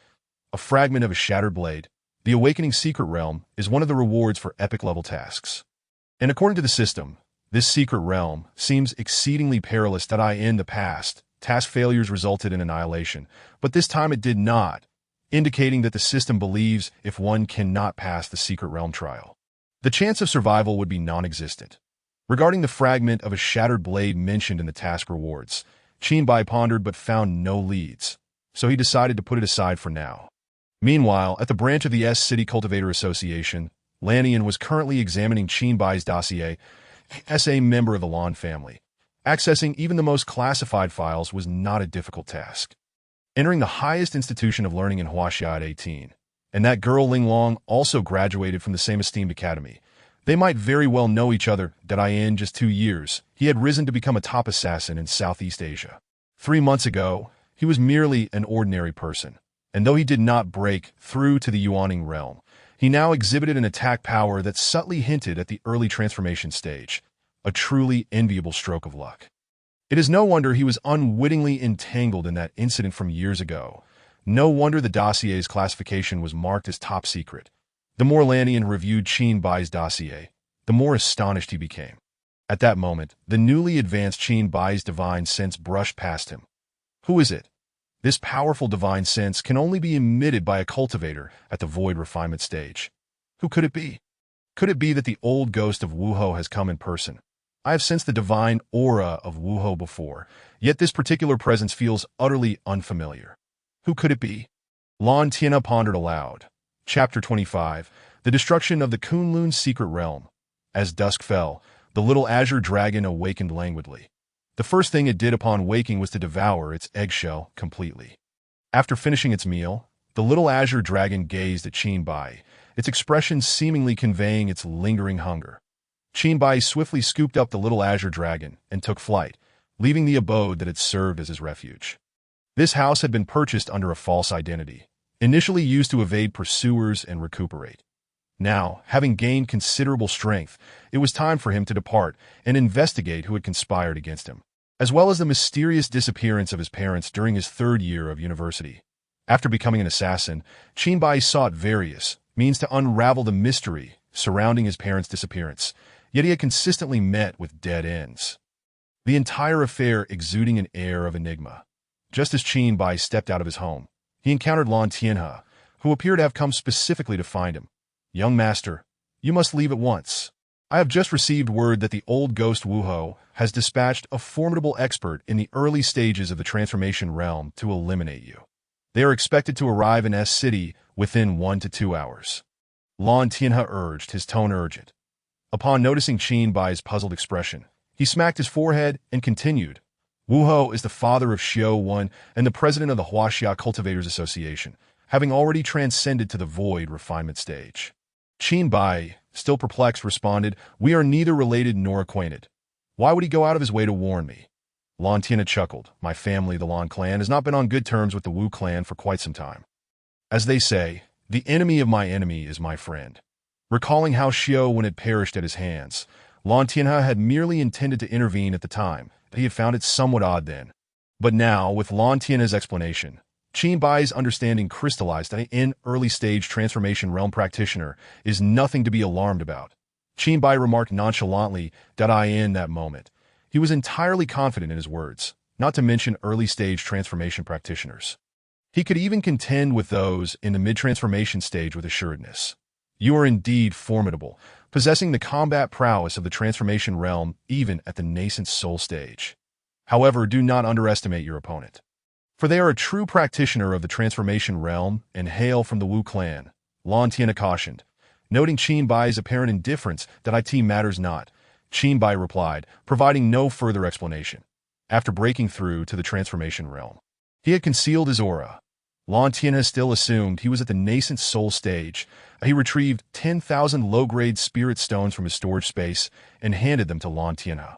A fragment of a shattered blade. The awakening secret realm is one of the rewards for epic level tasks. And according to the system, this secret realm seems exceedingly perilous. In the past, task failures resulted in annihilation, but this time it did not, indicating that the system believes if one cannot pass the secret realm trial, the chance of survival would be non-existent. Regarding the fragment of a shattered blade mentioned in the task rewards, Qinbai pondered but found no leads, so he decided to put it aside for now. Meanwhile, at the branch of the S-City Cultivator Association, Lannian was currently examining Qinbai's dossier. As a member of the Lan family, accessing even the most classified files was not a difficult task. Entering the highest institution of learning in Huaxia at 18, and that girl Ling Long also graduated from the same esteemed academy. They might very well know each other. In just 2 years, he had risen to become a top assassin in Southeast Asia. 3 months ago, he was merely an ordinary person, and though he did not break through to the Yuaning realm, he now exhibited an attack power that subtly hinted at the early transformation stage, a truly enviable stroke of luck. It is no wonder he was unwittingly entangled in that incident from years ago. No wonder the dossier's classification was marked as top secret. The more Lannian reviewed Qinbai's dossier, the more astonished he became. At that moment, the newly advanced Qinbai's divine sense brushed past him. Who is it? This powerful divine sense can only be emitted by a cultivator at the void refinement stage. Who could it be? Could it be that the old ghost of Wuho has come in person? I have sensed the divine aura of Wuho before, yet this particular presence feels utterly unfamiliar. Who could it be? Lan Tianhe pondered aloud. Chapter 25, The Destruction of the Kunlun's Secret Realm. As dusk fell, the little azure dragon awakened languidly. The first thing it did upon waking was to devour its eggshell completely. After finishing its meal, the little azure dragon gazed at Qinbai, its expression seemingly conveying its lingering hunger. Qinbai swiftly scooped up the little azure dragon and took flight, leaving the abode that had served as his refuge. This house had been purchased under a false identity, initially used to evade pursuers and recuperate. Now, having gained considerable strength, it was time for him to depart and investigate who had conspired against him, as well as the mysterious disappearance of his parents during his 3rd year of university. After becoming an assassin, Qinbai sought various means to unravel the mystery surrounding his parents' disappearance, yet he had consistently met with dead ends. The entire affair exuding an air of enigma. Just as Qinbai stepped out of his home, he encountered Lan Tianhe, who appeared to have come specifically to find him. Young master, you must leave at once. I have just received word that the old ghost Wuho has dispatched a formidable expert in the early stages of the transformation realm to eliminate you. They are expected to arrive in S-City within 1 to 2 hours. Lan Tianhe urged, his tone urgent. Upon noticing Qinbai's puzzled expression, he smacked his forehead and continued. Wuho is the father of Xiao Wen and the president of the Huaxia Cultivators Association, having already transcended to the void refinement stage. Qinbai, still perplexed, responded, We are neither related nor acquainted. Why would he go out of his way to warn me? Lan Tianhe chuckled. My family, the Lan clan, has not been on good terms with the Wu clan for quite some time. As they say, the enemy of my enemy is my friend. Recalling how Xiao Wen had perished at his hands, Lan Tianhe had merely intended to intervene at the time, but he had found it somewhat odd then. But now, with Lan Tianhe's explanation, Qinbai's understanding crystallized that an early-stage transformation realm practitioner is nothing to be alarmed about. Qinbai remarked nonchalantly that in that moment, he was entirely confident in his words, not to mention early-stage transformation practitioners. He could even contend with those in the mid-transformation stage with assuredness. You are indeed formidable, possessing the combat prowess of the transformation realm even at the nascent soul stage. However, do not underestimate your opponent. For they are a true practitioner of the transformation realm and hail from the Wu clan, Lan Tianhe cautioned. Noting Qin Bai's apparent indifference that IT matters not, Qin Bai replied, providing no further explanation. After breaking through to the transformation realm, he had concealed his aura. Lan Tianhe still assumed he was at the nascent soul stage. He retrieved 10,000 low-grade spirit stones from his storage space and handed them to Lan Tianhe,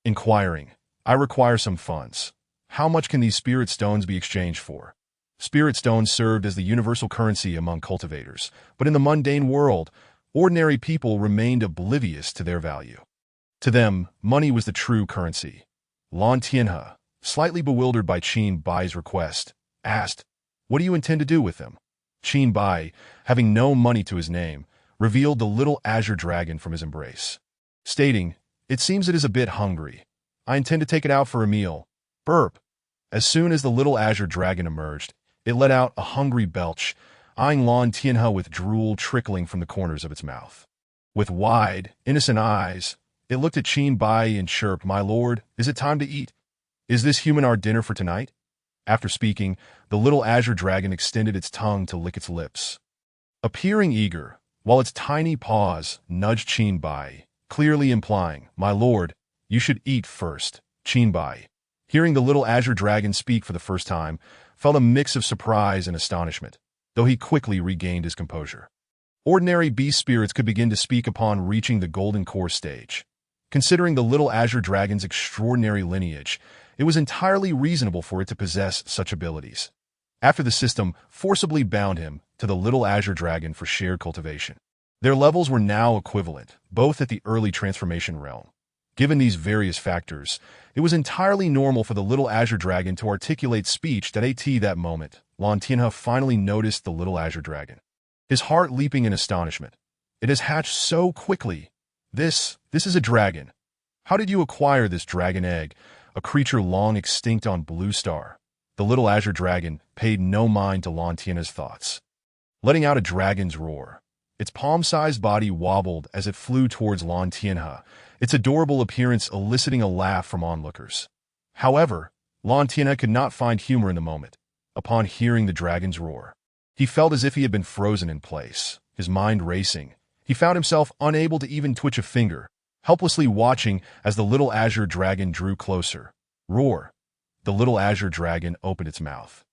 inquiring, I require some funds. How much can these spirit stones be exchanged for? Spirit stones served as the universal currency among cultivators, but in the mundane world, ordinary people remained oblivious to their value. To them, money was the true currency. Lan Tianhe, slightly bewildered by Qin Bai's request, asked, What do you intend to do with them? Qin Bai, having no money to his name, revealed the little azure dragon from his embrace, stating, It seems it is a bit hungry. I intend to take it out for a meal. Burp. As soon as the little azure dragon emerged, it let out a hungry belch, eyeing Lan Tianhe with drool trickling from the corners of its mouth. With wide, innocent eyes, it looked at Qin Bai and chirped, My lord, is it time to eat? Is this human our dinner for tonight? After speaking, the little azure dragon extended its tongue to lick its lips, appearing eager, while its tiny paws nudged Qin Bai, clearly implying, My lord, you should eat first. Qin Bai, hearing the little azure dragon speak for the first time, felt a mix of surprise and astonishment, though he quickly regained his composure. Ordinary beast spirits could begin to speak upon reaching the golden core stage. Considering the little azure dragon's extraordinary lineage, it was entirely reasonable for it to possess such abilities. After the system forcibly bound him to the little azure dragon for shared cultivation, their levels were now equivalent, both at the early transformation realm. Given these various factors, it was entirely normal for the little azure dragon to articulate speech that moment. Lan Tianhe finally noticed the little azure dragon, his heart leaping in astonishment. It has hatched so quickly. This is a dragon. How did you acquire this dragon egg, a creature long extinct on Blue Star? The little azure dragon paid no mind to Lan Tianhe's thoughts, letting out a dragon's roar. Its palm-sized body wobbled as it flew towards Lan Tianhe, its adorable appearance eliciting a laugh from onlookers. However, Lan Tianhe could not find humor in the moment. Upon hearing the dragon's roar, he felt as if he had been frozen in place, his mind racing. He found himself unable to even twitch a finger, helplessly watching as the little azure dragon drew closer. Roar! The little azure dragon opened its mouth,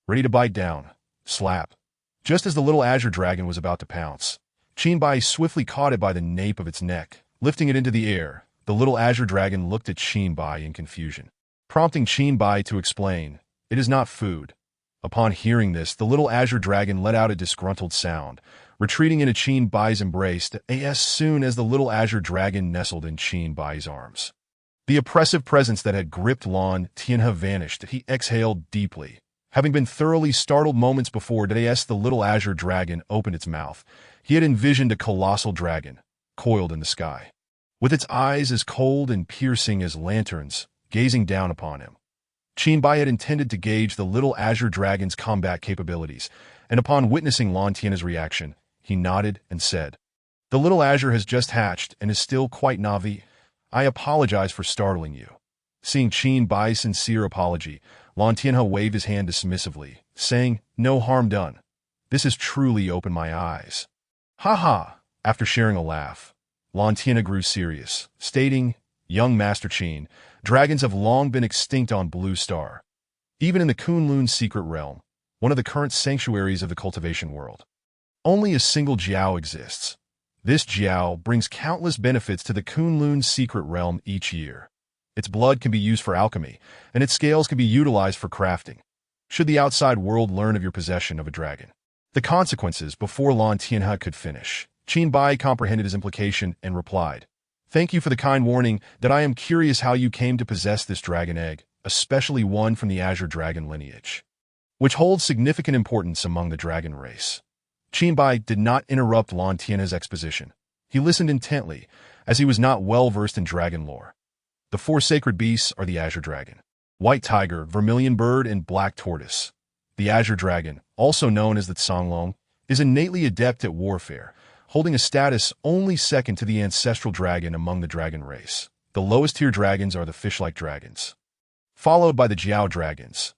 ready to bite down. Slap! Just as the little azure dragon was about to pounce, Qin Bai swiftly caught it by the nape of its neck, lifting it into the air. The little azure dragon looked at Qin Bai in confusion, prompting Qin Bai to explain, It is not food. Upon hearing this, the little azure dragon let out a disgruntled sound, retreating into Qin Bai's embrace as soon as the little azure dragon nestled in Qin Bai's arms. The oppressive presence that had gripped Lan Tianhe vanished. He exhaled deeply. Having been thoroughly startled moments before as the little azure dragon opened its mouth, he had envisioned a colossal dragon, coiled in the sky, with its eyes as cold and piercing as lanterns, gazing down upon him. Qin Bai had intended to gauge the little azure dragon's combat capabilities, and upon witnessing Lan Tianhe's reaction, he nodded and said, The little azure has just hatched and is still quite Navi. I apologize for startling you. Seeing Qin Bai's sincere apology, Lan Tianhe waved his hand dismissively, saying, No harm done. This has truly opened my eyes. Ha ha! After sharing a laugh, Lan Tianhe grew serious, stating, Young Master Qin, dragons have long been extinct on Blue Star. Even in the Kunlun's secret realm, one of the current sanctuaries of the cultivation world, only a single Jiao exists. This Jiao brings countless benefits to the Kunlun's secret realm each year. Its blood can be used for alchemy, and its scales can be utilized for crafting. Should the outside world learn of your possession of a dragon, the consequences before Lan Tianhe could finish, Qin Bai comprehended his implication and replied, Thank you for the kind warning that I am curious how you came to possess this dragon egg, especially one from the azure dragon lineage, which holds significant importance among the dragon race. Qin Bai did not interrupt Lan Tianhe's exposition. He listened intently, as he was not well versed in dragon lore. The four sacred beasts are the azure dragon, white tiger, vermilion bird, and black tortoise. The azure dragon, also known as the Songlong, is innately adept at warfare, holding a status only second to the ancestral dragon among the dragon race. The lowest tier dragons are the fish-like dragons, followed by the Jiao dragons.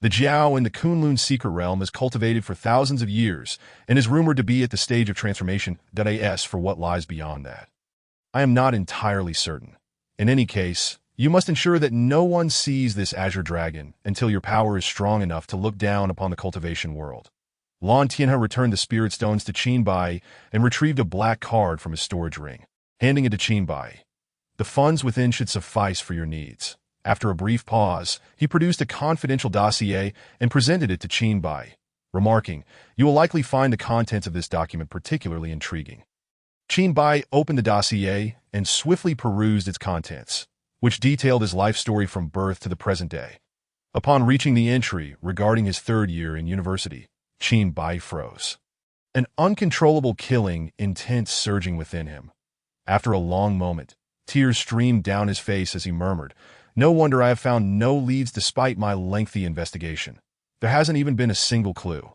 The Jiao in the Kunlun secret realm is cultivated for thousands of years and is rumored to be at the stage of transformation. As for what lies beyond that, I am not entirely certain. In any case, you must ensure that no one sees this azure dragon until your power is strong enough to look down upon the cultivation world. Lan Tianhe returned the spirit stones to Qin Bai and retrieved a black card from his storage ring, handing it to Qin Bai. The funds within should suffice for your needs. After a brief pause, he produced a confidential dossier and presented it to Qin Bai, remarking, "You will likely find the contents of this document particularly intriguing." Qin Bai opened the dossier and swiftly perused its contents, which detailed his life story from birth to the present day. Upon reaching the entry regarding his third year in university, Qin Bai froze. An uncontrollable killing intent surging within him. After a long moment, tears streamed down his face as he murmured, "No wonder I have found no leads despite my lengthy investigation. There hasn't even been a single clue."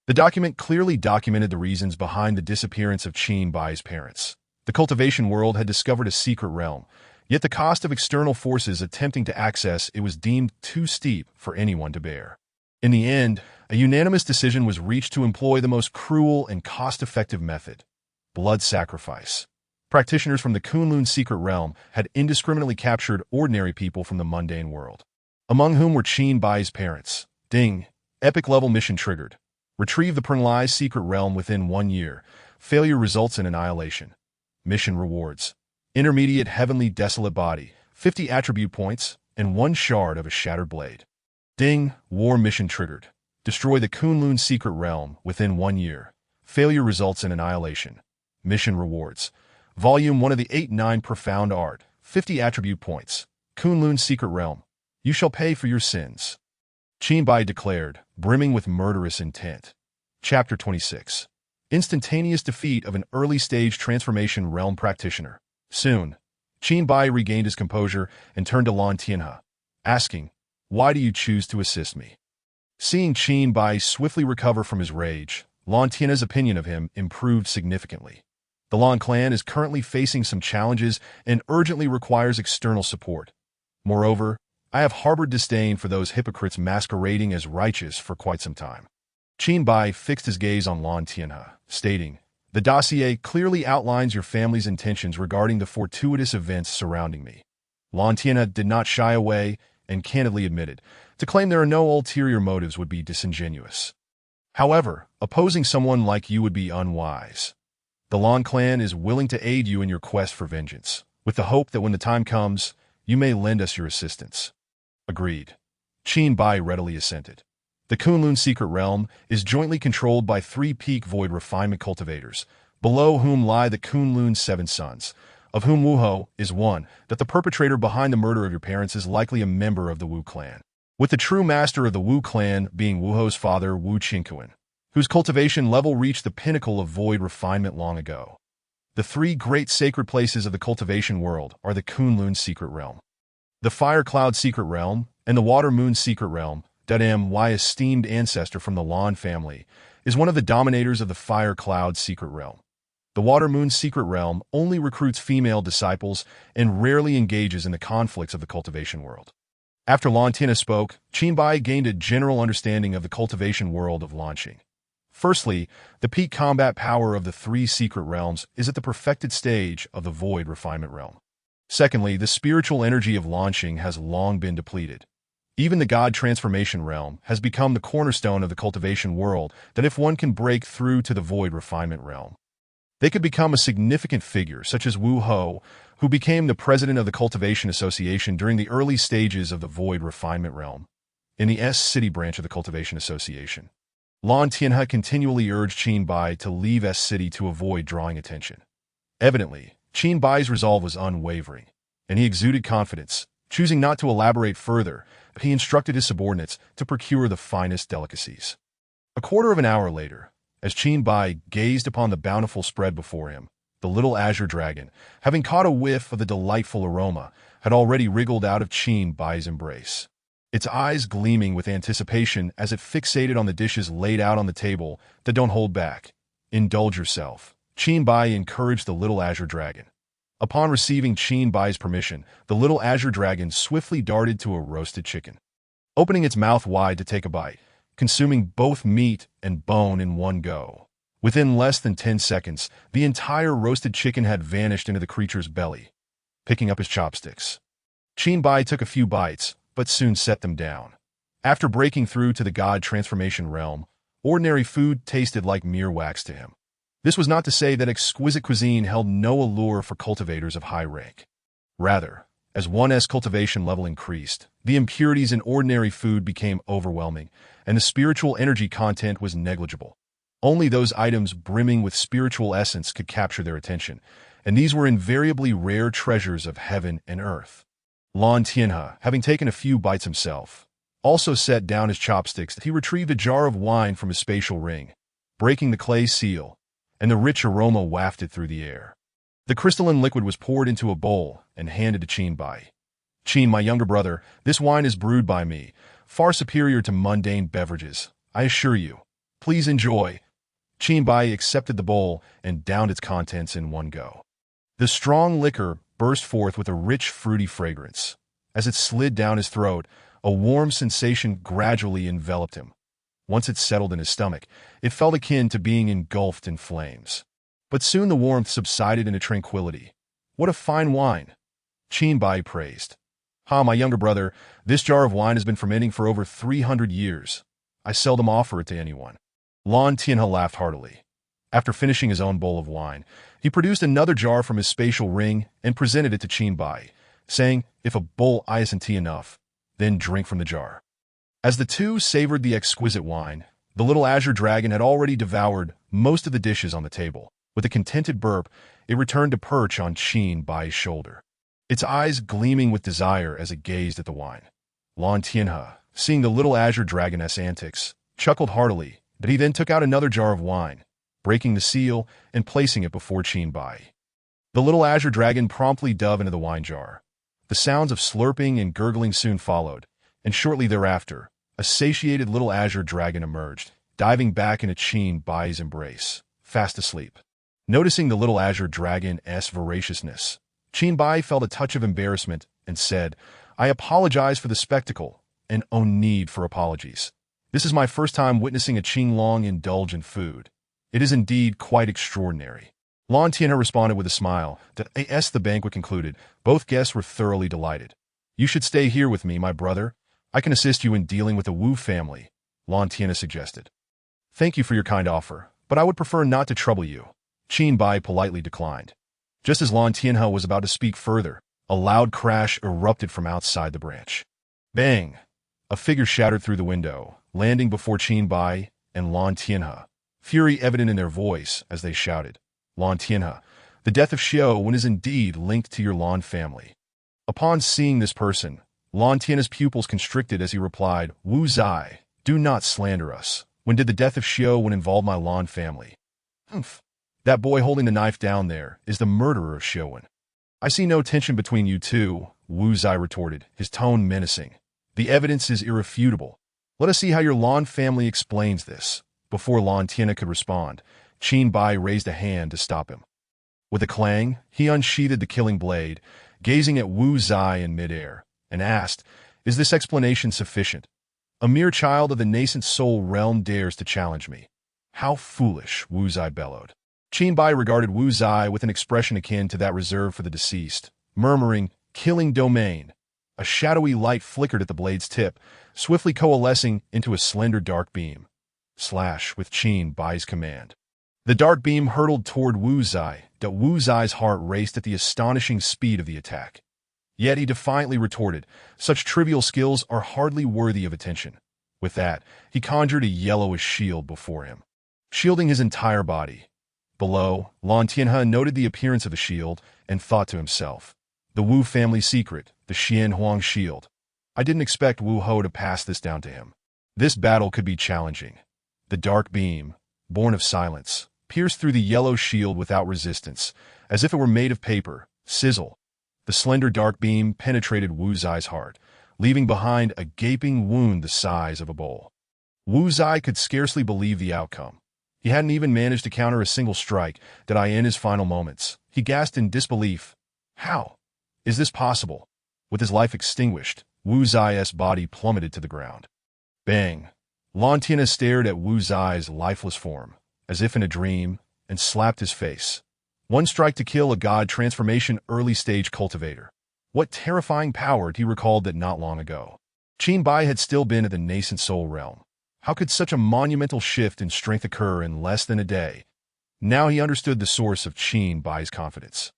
The document clearly documented the reasons behind the disappearance of Qin Bai's parents. The cultivation world had discovered a secret realm, yet the cost of external forces attempting to access it was deemed too steep for anyone to bear. In the end, a unanimous decision was reached to employ the most cruel and cost-effective method: blood sacrifice. Practitioners from the Kunlun secret realm had indiscriminately captured ordinary people from the mundane world, among whom were Qin Bai's parents. Ding. Epic-level mission triggered. Retrieve the Prenlai secret realm within 1 year. Failure results in annihilation. Mission rewards: intermediate heavenly desolate body, 50 attribute points, and 1 shard of a shattered blade. Ding. War mission triggered. Destroy the Kunlun secret realm within 1 year. Failure results in annihilation. Mission rewards: Volume 1 of the 8-9 Profound Art, 50 attribute points. Kunlun secret realm. You shall pay for your sins. Qin Bai declared, brimming with murderous intent. Chapter 26. Instantaneous defeat of an early-stage transformation realm practitioner. Soon, Qin Bai regained his composure and turned to Lan Tianhe, asking, "Why do you choose to assist me?" Seeing Qin Bai swiftly recover from his rage, Lan Tianhe's opinion of him improved significantly. The Lan clan is currently facing some challenges and urgently requires external support. Moreover, I have harbored disdain for those hypocrites masquerading as righteous for quite some time. Qin Bai fixed his gaze on Lan Tianhe, stating, "The dossier clearly outlines your family's intentions regarding the fortuitous events surrounding me." Lan Tianhe did not shy away and candidly admitted, to claim there are no ulterior motives would be disingenuous. However, opposing someone like you would be unwise. The Lan clan is willing to aid you in your quest for vengeance, with the hope that when the time comes, you may lend us your assistance. Agreed. Qin Bai readily assented. The Kunlun secret realm is jointly controlled by 3 peak void refinement cultivators, below whom lie the Kunlun 7 sons, of whom Wu Ho is one. That the perpetrator behind the murder of your parents is likely a member of the Wu clan, with the true master of the Wu clan being Wu Ho's father, Wu Qingquan, whose cultivation level reached the pinnacle of void refinement long ago. The 3 great sacred places of the cultivation world are the Kunlun secret realm, the Fire Cloud secret realm, and the Water Moon secret realm. My esteemed ancestor from the Lan family is one of the dominators of the Fire Cloud secret realm. The Water Moon secret realm only recruits female disciples and rarely engages in the conflicts of the cultivation world. After Lan Tianhe spoke, Qin Bai gained a general understanding of the cultivation world of launching. Firstly, the peak combat power of the 3 secret realms is at the perfected stage of the void refinement realm. Secondly, the spiritual energy of launching has long been depleted. Even the God transformation realm has become the cornerstone of the cultivation world, that if one can break through to the void refinement realm, they could become a significant figure such as Wu Ho, who became the president of the Cultivation Association during the early stages of the void refinement realm, in the S-City branch of the Cultivation Association. Lan Tianhe continually urged Qin Bai to leave S-City to avoid drawing attention. Evidently, Qin Bai's resolve was unwavering, and he exuded confidence. Choosing not to elaborate further, he instructed his subordinates to procure the finest delicacies. A quarter of an hour later, as Qin Bai gazed upon the bountiful spread before him, the little azure dragon, having caught a whiff of the delightful aroma, had already wriggled out of Qin Bai's embrace. Its eyes gleaming with anticipation as it fixated on the dishes laid out on the table that don't hold back. Indulge yourself. Qin Bai encouraged the little azure dragon. Upon receiving Qin Bai's permission, the little azure dragon swiftly darted to a roasted chicken. opening its mouth wide to take a bite, consuming both meat and bone in one go. Within less than 10 seconds, the entire roasted chicken had vanished into the creature's belly. Picking up his chopsticks, Qin took a few bites, but soon set them down. After breaking through to the god transformation realm, ordinary food tasted like mere wax to him. This was not to say that exquisite cuisine held no allure for cultivators of high rank. Rather, as one's cultivation level increased, the impurities in ordinary food became overwhelming, and the spiritual energy content was negligible. Only those items brimming with spiritual essence could capture their attention, and these were invariably rare treasures of heaven and earth. Lan Tianhe, having taken a few bites himself, also set down his chopsticks. He retrieved a jar of wine from his spatial ring, breaking the clay seal, and the rich aroma wafted through the air. The crystalline liquid was poured into a bowl and handed to Qin. Qin, my younger brother, this wine is brewed by me, far superior to mundane beverages, I assure you. Please enjoy. Qin accepted the bowl and downed its contents in one go. The strong liquor burst forth with a rich, fruity fragrance. As it slid down his throat, a warm sensation gradually enveloped him. Once it settled in his stomach, it felt akin to being engulfed in flames. But soon the warmth subsided into tranquility. What a fine wine! Qin praised. My younger brother, this jar of wine has been fermenting for over 300 years. I seldom offer it to anyone. Lan Tianhe laughed heartily. After finishing his own bowl of wine, he produced another jar from his spatial ring and presented it to Qin, saying, if a bowl isn't enough, then drink from the jar. As the two savored the exquisite wine, the little azure dragon had already devoured most of the dishes on the table. With a contented burp, it returned to perch on Qin's shoulder, its eyes gleaming with desire as it gazed at the wine. Lan Tianhe, seeing the little azure dragoness antics, chuckled heartily, but he then took out another jar of wine, breaking the seal and placing it before Qin. The little azure dragon promptly dove into the wine jar. The sounds of slurping and gurgling soon followed, and shortly thereafter, a satiated little azure dragon emerged, diving back into Qin's embrace, fast asleep. Noticing the little azure dragon's voraciousness, Qin felt a touch of embarrassment and said, I apologize for the spectacle, and no need for apologies. This is my first time witnessing a Qinglong indulge in food. It is indeed quite extraordinary. Lan Tianhe responded with a smile. As the banquet concluded, both guests were thoroughly delighted. You should stay here with me, my brother. I can assist you in dealing with the Wu family, Lan Tianhe suggested. Thank you for your kind offer, but I would prefer not to trouble you. Qin politely declined. Just as Lan Tianhe was about to speak further, a loud crash erupted from outside the branch. Bang! A figure shattered through the window, landing before Qin and Lan Tianhe, fury evident in their voice as they shouted, Lan Tianhe, the death of Xiaowen is indeed linked to your Lan family. Upon seeing this person, Lan Tianhe's pupils constricted as he replied, Wu Zai, do not slander us. When did the death of Xiaowen involve my Lan family? Humph. That boy holding the knife down there is the murderer of Xiaowen. I see no tension between you two, Wu Zai retorted, his tone menacing. The evidence is irrefutable. Let us see how your Lan family explains this. Before Lan Tianhe could respond, Qin raised a hand to stop him. With a clang, he unsheathed the killing blade, gazing at Wu Zai in midair, and asked, Is this explanation sufficient? A mere child of the nascent soul realm dares to challenge me. How foolish, Wu Zai bellowed. Qin regarded Wu Zai with an expression akin to that reserved for the deceased, murmuring, Killing domain. A shadowy light flickered at the blade's tip, swiftly coalescing into a slender dark beam. Slash with Qin's command. The dark beam hurtled toward Wu Zai, but Wu Zai's heart raced at the astonishing speed of the attack. Yet he defiantly retorted, such trivial skills are hardly worthy of attention. With that, he conjured a yellowish shield before him, shielding his entire body. Below, Lan Tianhe noted the appearance of the shield and thought to himself, the Wu family secret, the Xian Huang shield. I didn't expect Wu Ho to pass this down to him. This battle could be challenging. The dark beam, born of silence, pierced through the yellow shield without resistance, as if it were made of paper. Sizzle. The slender dark beam penetrated Wu Zai's heart, leaving behind a gaping wound the size of a bowl. Wu Zai could scarcely believe the outcome. He hadn't even managed to counter a single strike that in his final moments. He gasped in disbelief. How? Is this possible? With his life extinguished, Wu Zai's body plummeted to the ground. Bang! Lan Tianhe stared at Wu Zai's lifeless form, as if in a dream, and slapped his face. One strike to kill a god transformation early-stage cultivator. What terrifying power he recalled that not long ago. Qin Bai had still been at the nascent soul realm. How could such a monumental shift in strength occur in less than a day? Now he understood the source of Qin Bai's confidence.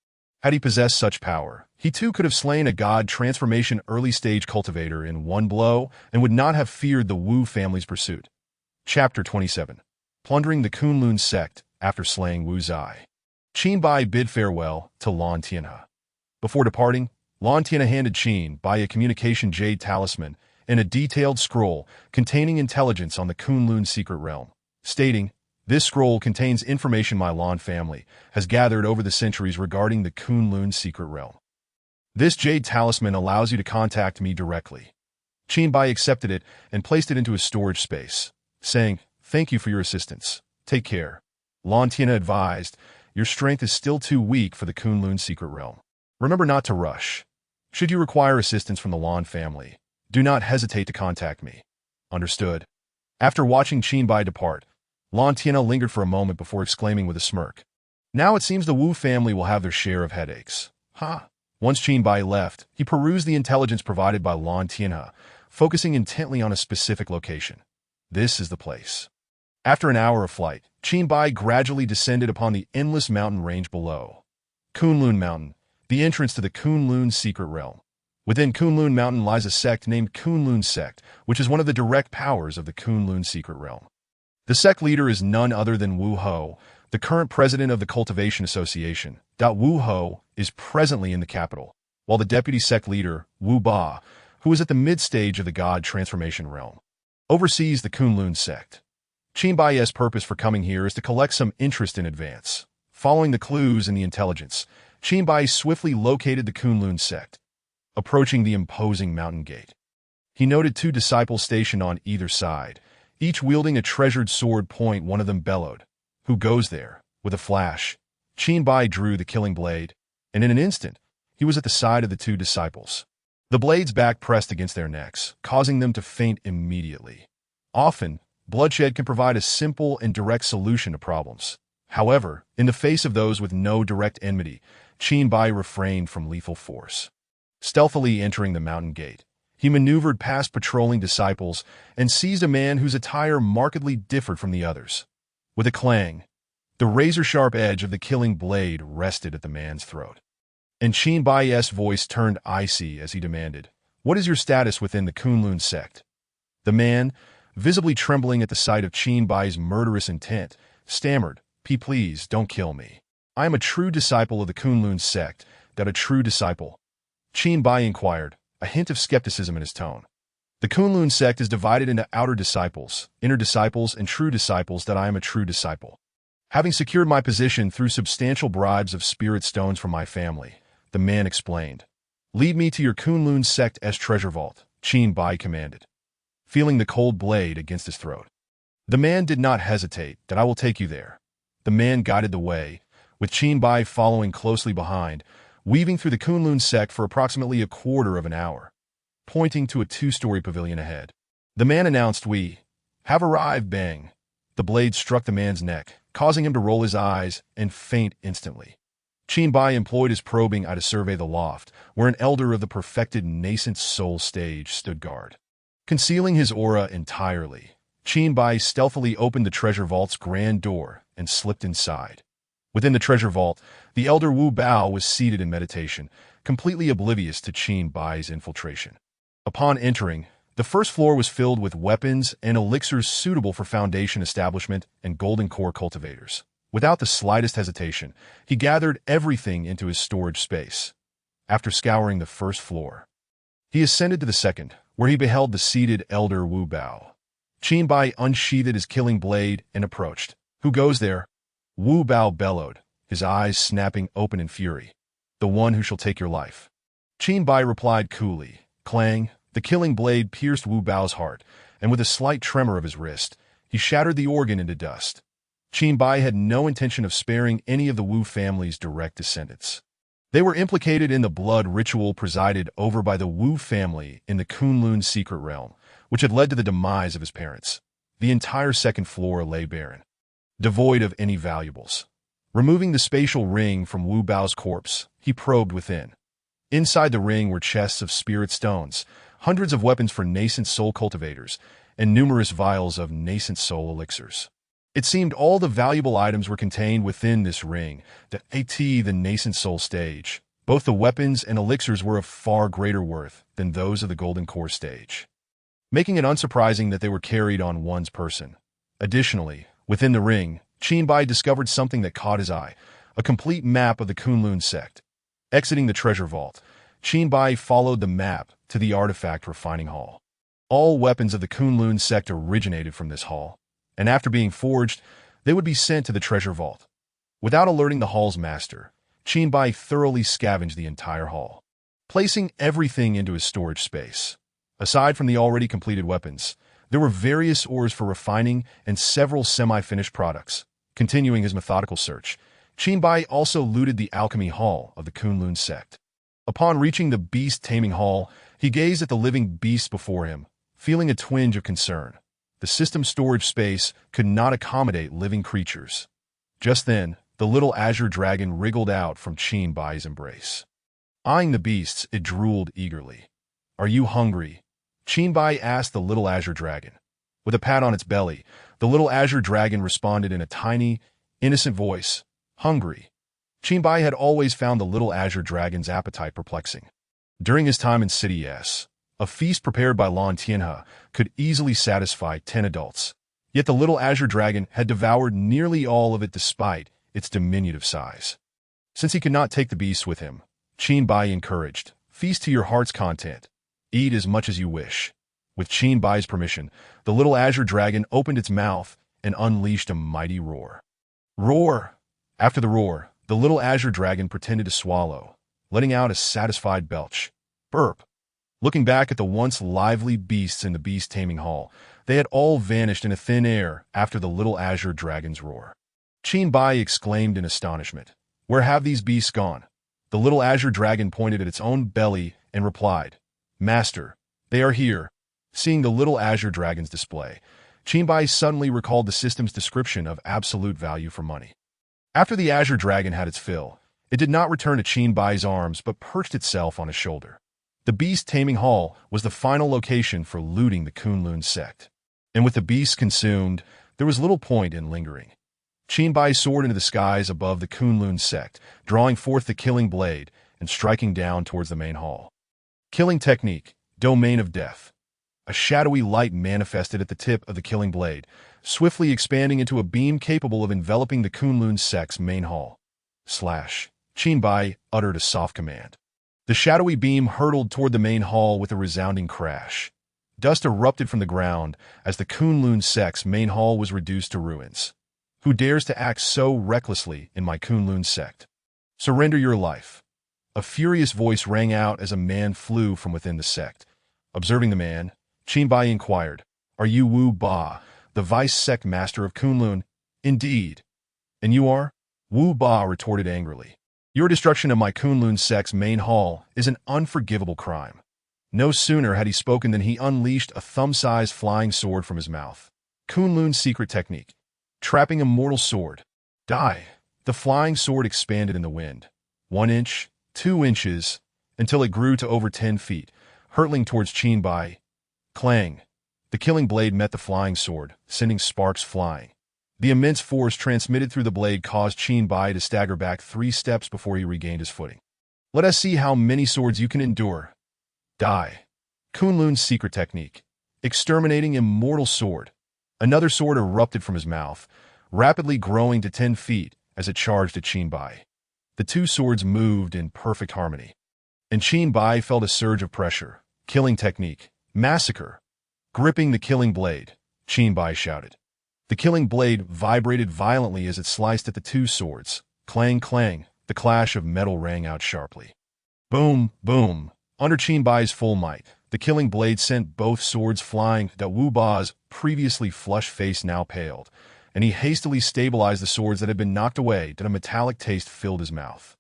Had he possessed such power, he too could have slain a god transformation early-stage cultivator in one blow and would not have feared the Wu family's pursuit. Chapter 27. Plundering the Kunlun sect after slaying Wu Zai. Qin Bai bid farewell to Lan Tianhe. Before departing, Lan Tianhe handed Qin Bai a communication jade talisman and a detailed scroll containing intelligence on the Kunlun secret realm, stating, "This scroll contains information my Lan family has gathered over the centuries regarding the Kunlun secret realm. This jade talisman allows you to contact me directly." Qin Bai accepted it and placed it into his storage space, saying, "Thank you for your assistance. Take care." Lan Tianhe advised, "Your strength is still too weak for the Kunlun secret realm. Remember not to rush. Should you require assistance from the Lan family, do not hesitate to contact me." Understood. After watching Qin Bai depart, Lan Tianhe lingered for a moment before exclaiming with a smirk, "Now it seems the Wu family will have their share of headaches." Once Qin Bai left, he perused the intelligence provided by Lan Tianhe, focusing intently on a specific location. This is the place. After an hour of flight, Qin Bai gradually descended upon the endless mountain range below. Kunlun Mountain, the entrance to the Kunlun secret realm. Within Kunlun Mountain lies a sect named Kunlun Sect, which is one of the direct powers of the Kunlun secret realm. The sect leader is none other than Wu Ho, the current president of the Cultivation Association. Wu Ho is presently in the capital, while the deputy sect leader, Wu Ba, who is at the mid-stage of the god transformation realm, oversees the Kunlun sect. Qin Bai's purpose for coming here is to collect some interest in advance. Following the clues in the intelligence, Qin Bai swiftly located the Kunlun sect. Approaching the imposing mountain gate, he noted two disciples stationed on either side, each wielding a treasured sword. One of them bellowed, "Who goes there?" With a flash, Qin Bai drew the killing blade, and in an instant, he was at the side of the two disciples. The blade's back pressed against their necks, causing them to faint immediately. Often, bloodshed can provide a simple and direct solution to problems. However, in the face of those with no direct enmity, Qin Bai refrained from lethal force. Stealthily entering the mountain gate, he maneuvered past patrolling disciples and seized a man whose attire markedly differed from the others. With a clang, the razor-sharp edge of the killing blade rested at the man's throat. And Qin Bai's voice turned icy as he demanded, "What is your status within the Kunlun sect?" The man, visibly trembling at the sight of Qin Bai's murderous intent, stammered, Please, don't kill me. I am a true disciple of the Kunlun sect." "A true disciple?" Qin Bai inquired, a hint of skepticism in his tone. "The Kunlun sect is divided into outer disciples, inner disciples, and true disciples. I am a true disciple. Having secured my position through substantial bribes of spirit stones from my family," the man explained. "Lead me to your Kunlun sect's treasure vault," Qin Bai commanded, feeling the cold blade against his throat. The man did not hesitate. "I will take you there." The man guided the way, with Qin Bai following closely behind, weaving through the Kunlun sect for approximately a quarter of an hour. Pointing to a two-story pavilion ahead, the man announced, "We have arrived." Bang! The blade struck the man's neck, causing him to roll his eyes and faint instantly. Qin Bai employed his probing eye to survey the loft, where an elder of the perfected nascent soul stage stood guard. Concealing his aura entirely, Qin Bai stealthily opened the treasure vault's grand door and slipped inside. Within the treasure vault, the elder Wu Bao was seated in meditation, completely oblivious to Qin Bai's infiltration. Upon entering, the first floor was filled with weapons and elixirs suitable for foundation establishment and golden core cultivators. Without the slightest hesitation, he gathered everything into his storage space. After scouring the first floor, he ascended to the second, where he beheld the seated elder Wu Bao. Qin Bai unsheathed his killing blade and approached. "Who goes there?" Wu Bao bellowed, his eyes snapping open in fury. "The one who shall take your life." Qin Bai replied coolly. Clang! The killing blade pierced Wu Bao's heart, and with a slight tremor of his wrist, he shattered the organ into dust. Qin Bai had no intention of sparing any of the Wu family's direct descendants. They were implicated in the blood ritual presided over by the Wu family in the Kunlun secret realm, which had led to the demise of his parents. The entire second floor lay barren, devoid of any valuables. Removing the spatial ring from Wu Bao's corpse, he probed within. Inside the ring were chests of spirit stones, hundreds of weapons for nascent soul cultivators, and numerous vials of nascent soul elixirs. It seemed all the valuable items were contained within this ring, the nascent soul stage. Both the weapons and elixirs were of far greater worth than those of the golden core stage, making it unsurprising that they were carried on one's person. Additionally, within the ring, Qinbai discovered something that caught his eye, a complete map of the Kunlun sect. Exiting the treasure vault, Qinbai followed the map to the artifact refining hall. All weapons of the Kunlun sect originated from this hall, and after being forged, they would be sent to the treasure vault. Without alerting the hall's master, Qinbai thoroughly scavenged the entire hall, placing everything into his storage space. Aside from the already completed weapons, there were various ores for refining and several semi-finished products. Continuing his methodical search, Qinbai also looted the alchemy hall of the Kunlun sect. Upon reaching the beast-taming hall, he gazed at the living beasts before him, feeling a twinge of concern. The system's storage space could not accommodate living creatures. Just then, the little azure dragon wriggled out from Qinbai's embrace. Eyeing the beasts, it drooled eagerly. "Are you hungry?" Qinbai asked the little azure dragon. With a pat on its belly, the little azure dragon responded in a tiny, innocent voice, "Hungry." Qinbai had always found the little azure dragon's appetite perplexing. During his time in City S, a feast prepared by Lan Tianhe could easily satisfy 10 adults. Yet the little azure dragon had devoured nearly all of it despite its diminutive size. Since he could not take the beasts with him, Qinbai encouraged, "Feast to your heart's content. Eat as much as you wish." With Qinbai's permission, the little azure dragon opened its mouth and unleashed a mighty roar. Roar! After the roar, the little azure dragon pretended to swallow, letting out a satisfied belch. Burp! Looking back at the once lively beasts in the beast-taming hall, they had all vanished into thin air after the little azure dragon's roar. Qinbai exclaimed in astonishment, "Where have these beasts gone?" The little azure dragon pointed at its own belly and replied, "Master, they are here." Seeing the little azure dragon's display, Qinbai suddenly recalled the system's description of absolute value for money. After the azure dragon had its fill, it did not return to Qinbai's arms but perched itself on his shoulder. The beast-taming hall was the final location for looting the Kunlun sect. And with the beasts consumed, there was little point in lingering. Qinbai soared into the skies above the Kunlun sect, drawing forth the killing blade and striking down towards the main hall. Killing technique, domain of death. A shadowy light manifested at the tip of the killing blade, swiftly expanding into a beam capable of enveloping the Kunlun sect's main hall. Slash. Qinbai uttered a soft command. The shadowy beam hurtled toward the main hall with a resounding crash. Dust erupted from the ground as the Kunlun sect's main hall was reduced to ruins. "Who dares to act so recklessly in my Kunlun sect? Surrender your life." A furious voice rang out as a man flew from within the sect. Observing the man, Qinbai inquired, "Are you Wu Ba, the vice-sect master of Kunlun?" "Indeed." "And you are?" Wu Ba retorted angrily. "Your destruction of my Kunlun sect's main hall is an unforgivable crime." No sooner had he spoken than he unleashed a thumb-sized flying sword from his mouth. Kunlun's secret technique. Trapping a mortal sword. Die. The flying sword expanded in the wind. 1 inch, 2 inches, until it grew to over 10 feet, hurtling towards Qinbai. Clang. The killing blade met the flying sword, sending sparks flying. The immense force transmitted through the blade caused Qinbai to stagger back 3 steps before he regained his footing. "Let us see how many swords you can endure." Die. Kunlun's secret technique. Exterminating immortal sword. Another sword erupted from his mouth, rapidly growing to 10 feet as it charged at Qinbai. The two swords moved in perfect harmony. And Qinbai felt a surge of pressure. Killing technique. Massacre. Gripping the killing blade, Qinbai shouted. The killing blade vibrated violently as it sliced at the two swords. Clang, clang, the clash of metal rang out sharply. Boom, boom. Under Qinbai's full might, the killing blade sent both swords flying. Wu Ba's previously flushed face now paled, and he hastily stabilized the swords that had been knocked away. A metallic taste filled his mouth.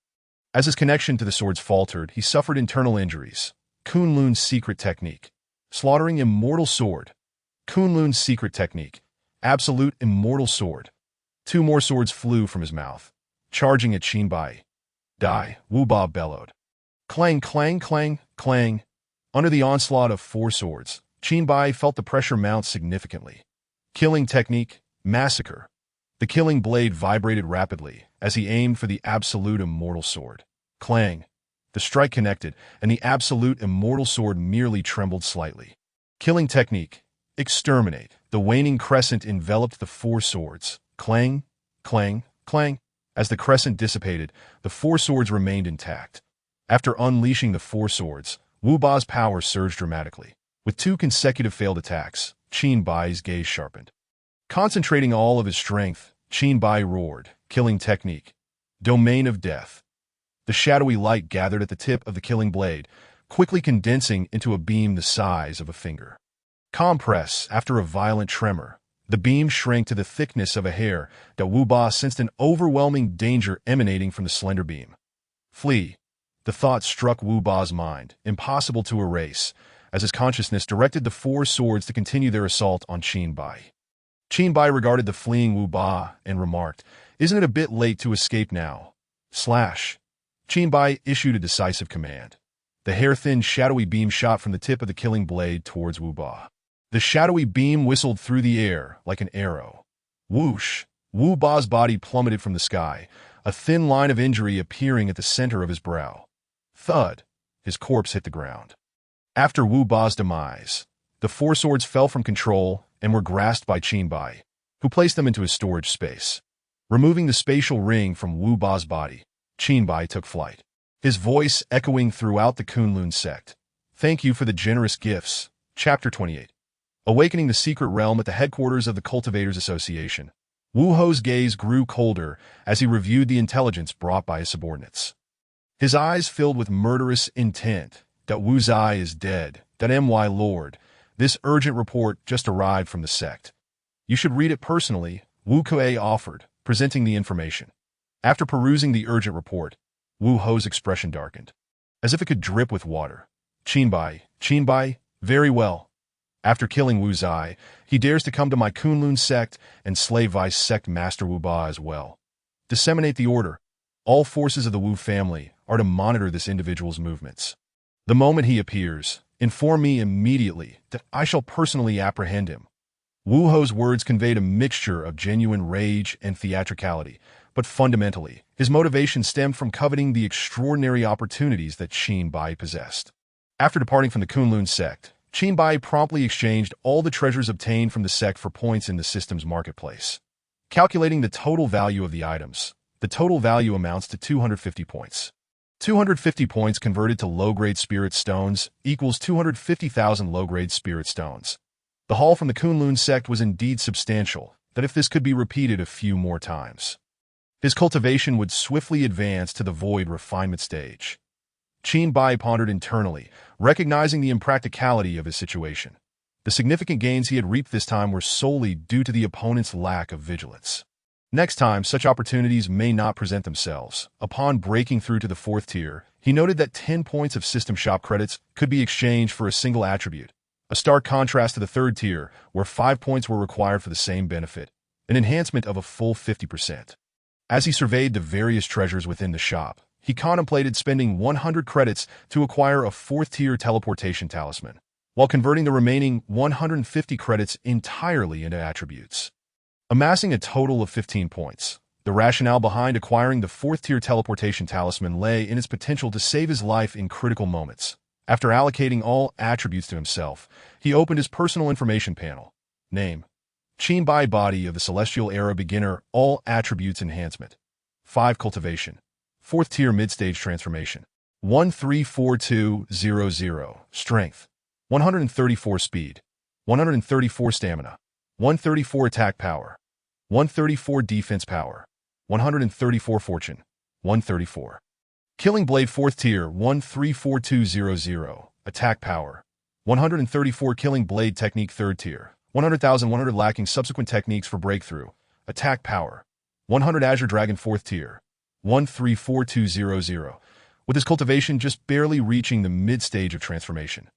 As his connection to the swords faltered, he suffered internal injuries. Kunlun's secret technique. Slaughtering immortal sword. Kunlun's secret technique. Absolute immortal sword. Two more swords flew from his mouth, charging at Qinbai. Die, Wu Ba bellowed. Clang, clang, clang, clang. Under the onslaught of four swords, Qinbai felt the pressure mount significantly. Killing technique, massacre. The killing blade vibrated rapidly as he aimed for the absolute immortal sword. Clang. The strike connected, and the absolute immortal sword merely trembled slightly. Killing technique, exterminate. The waning crescent enveloped the four swords. Clang, clang, clang. As the crescent dissipated, the four swords remained intact. After unleashing the four swords, Wu Ba's power surged dramatically. With two consecutive failed attacks, Qinbai's gaze sharpened. Concentrating all of his strength, Qinbai roared, killing technique. Domain of death. The shadowy light gathered at the tip of the killing blade, quickly condensing into a beam the size of a finger. Compress. After a violent tremor, the beam shrank to the thickness of a hair. Wu Ba sensed an overwhelming danger emanating from the slender beam. Flee. The thought struck Wu Ba's mind, impossible to erase, as his consciousness directed the four swords to continue their assault on Qinbai. Qinbai regarded the fleeing Wu Ba and remarked, "Isn't it a bit late to escape now?" Slash. Qinbai issued a decisive command. The hair-thin, shadowy beam shot from the tip of the killing blade towards Wu Ba. The shadowy beam whistled through the air like an arrow. Whoosh! Wu Ba's body plummeted from the sky, a thin line of injury appearing at the center of his brow. Thud! His corpse hit the ground. After Wu Ba's demise, the four swords fell from control and were grasped by Qinbai, who placed them into his storage space. Removing the spatial ring from Wu Ba's body, Qinbai took flight, his voice echoing throughout the Kunlun sect. Thank you for the generous gifts. Chapter 28. Awakening the secret realm at the headquarters of the Cultivators Association, Wu Ho's gaze grew colder as he reviewed the intelligence brought by his subordinates. His eyes filled with murderous intent. Wu Zai is dead. My lord, this urgent report just arrived from the sect. You should read it personally, Wu Kuei offered, presenting the information. After perusing the urgent report, Wu Ho's expression darkened, as if it could drip with water. Qinbai, very well. After killing Wu Zai, he dares to come to my Kunlun sect and slay Vice Sect Master Wu Ba as well. Disseminate the order. All forces of the Wu family are to monitor this individual's movements. The moment he appears, inform me immediately that I shall personally apprehend him. Wu Ho's words conveyed a mixture of genuine rage and theatricality, but fundamentally, his motivation stemmed from coveting the extraordinary opportunities that Qinbai possessed. After departing from the Kunlun sect, Qinbai promptly exchanged all the treasures obtained from the sect for points in the system's marketplace. Calculating the total value of the items, the total value amounts to 250 points. 250 points converted to low-grade spirit stones equals 250,000 low-grade spirit stones. The haul from the Kunlun sect was indeed substantial, that if this could be repeated a few more times, his cultivation would swiftly advance to the void refinement stage. Qinbai pondered internally, recognizing the impracticality of his situation. The significant gains he had reaped this time were solely due to the opponent's lack of vigilance. Next time, such opportunities may not present themselves. Upon breaking through to the fourth tier, he noted that 10 points of system shop credits could be exchanged for a single attribute, a stark contrast to the third tier, where 5 points were required for the same benefit, an enhancement of a full 50%. As he surveyed the various treasures within the shop, he contemplated spending 100 credits to acquire a fourth-tier teleportation talisman, while converting the remaining 150 credits entirely into attributes. Amassing a total of 15 points, the rationale behind acquiring the fourth-tier teleportation talisman lay in its potential to save his life in critical moments. After allocating all attributes to himself, he opened his personal information panel. Name: Qinbai, body of the Celestial Era beginner, all attributes enhancement. 5 cultivation. 4th tier mid-stage transformation. 134200. Strength. 134 speed. 134 stamina. 134 attack power. 134 defense power. 134 fortune. 134. Killing blade 4th tier 134200. Attack power. 134 killing blade technique 3rd tier. 100,100 lacking subsequent techniques for breakthrough. Attack power. 100 Azure Dragon 4th tier. 134200. with his cultivation just barely reaching the mid-stage of transformation.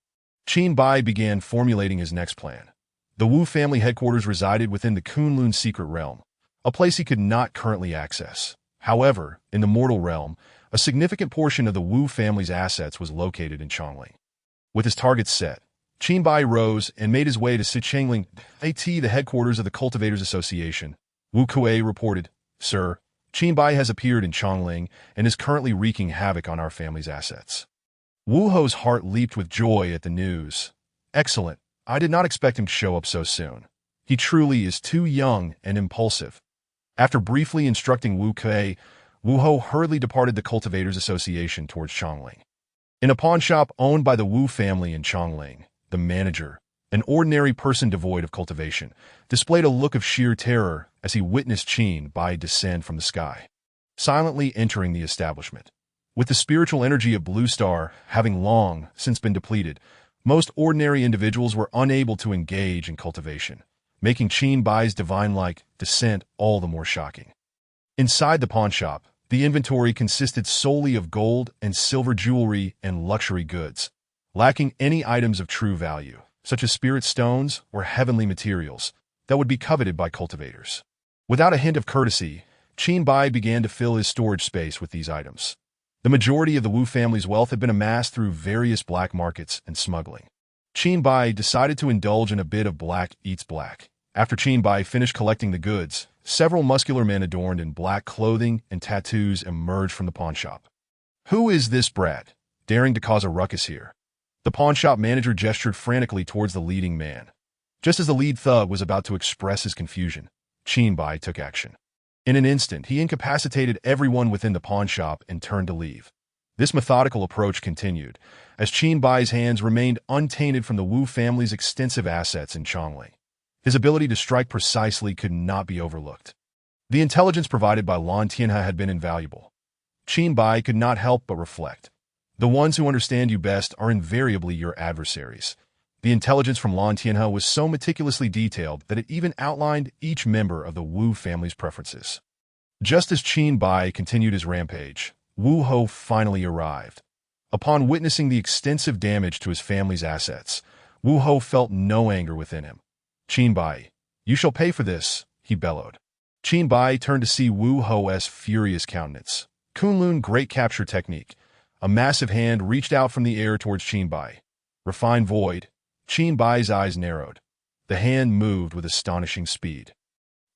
Qin Bai began formulating his next plan. The Wu family headquarters resided within the Kunlun secret realm, a place he could not currently access. However, in the mortal realm, a significant portion of the Wu family's assets was located in Chongling. With his targets set, Qin Bai rose and made his way to Sichengling, the headquarters of the Cultivators Association. Wu Kuei reported, "Sir, Qin Bai has appeared in Chongling and is currently wreaking havoc on our family's assets." Wu Ho's heart leaped with joy at the news. "Excellent. I did not expect him to show up so soon. He truly is too young and impulsive." After briefly instructing Wu Kuei, Wu Ho hurriedly departed the Cultivators Association towards Chongling. In a pawn shop owned by the Wu family in Chongling, the manager, an ordinary person devoid of cultivation, displayed a look of sheer terror as he witnessed Qin Bai descend from the sky, silently entering the establishment. With the spiritual energy of Blue Star having long since been depleted, most ordinary individuals were unable to engage in cultivation, making Qin Bai's divine-like descent all the more shocking. Inside the pawn shop, the inventory consisted solely of gold and silver jewelry and luxury goods, lacking any items of true value, such as spirit stones or heavenly materials, that would be coveted by cultivators. Without a hint of courtesy, Qin Bai began to fill his storage space with these items. The majority of the Wu family's wealth had been amassed through various black markets and smuggling. Qin Bai decided to indulge in a bit of black eats black. After Qin Bai finished collecting the goods, several muscular men adorned in black clothing and tattoos emerged from the pawnshop. "Who is this brat, daring to cause a ruckus here?" The pawnshop manager gestured frantically towards the leading man. Just as the lead thug was about to express his confusion, Qin Bai took action. In an instant, he incapacitated everyone within the pawnshop and turned to leave. This methodical approach continued, as Qin Bai's hands remained untainted from the Wu family's extensive assets in Chongling. His ability to strike precisely could not be overlooked. The intelligence provided by Lan Tianhe had been invaluable. Qin Bai could not help but reflect. The ones who understand you best are invariably your adversaries. The intelligence from Lan Tianhe was so meticulously detailed that it even outlined each member of the Wu family's preferences. Just as Qin Bai continued his rampage, Wu Ho finally arrived. Upon witnessing the extensive damage to his family's assets, Wu Ho felt no anger within him. "Qin Bai, you shall pay for this," he bellowed. Qin Bai turned to see Wu Ho's furious countenance. Kunlun Great Capture Technique. A massive hand reached out from the air towards Qin Bai. Refined void. Qin Bai's eyes narrowed. The hand moved with astonishing speed.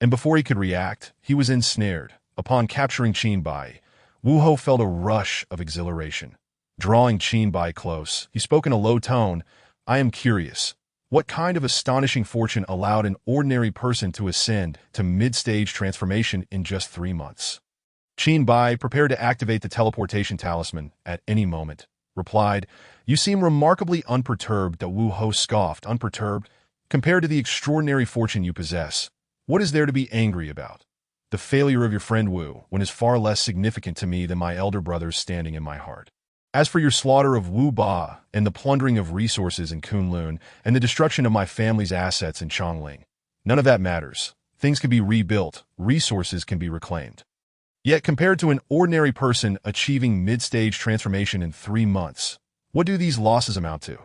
And before he could react, he was ensnared. Upon capturing Qin Bai, Wu Ho felt a rush of exhilaration. Drawing Qin Bai close, he spoke in a low tone, "I am curious. What kind of astonishing fortune allowed an ordinary person to ascend to mid-stage transformation in just 3 months?" Qin Bai, prepared to activate the teleportation talisman at any moment, replied, "You seem remarkably unperturbed." That Wu Ho scoffed. "Unperturbed? Compared to the extraordinary fortune you possess, what is there to be angry about? The failure of your friend Wu is far less significant to me than my elder brother's standing in my heart. As for your slaughter of Wu Ba and the plundering of resources in Kunlun and the destruction of my family's assets in Chongling, none of that matters. Things can be rebuilt, resources can be reclaimed. Yet compared to an ordinary person achieving mid-stage transformation in 3 months, what do these losses amount to?"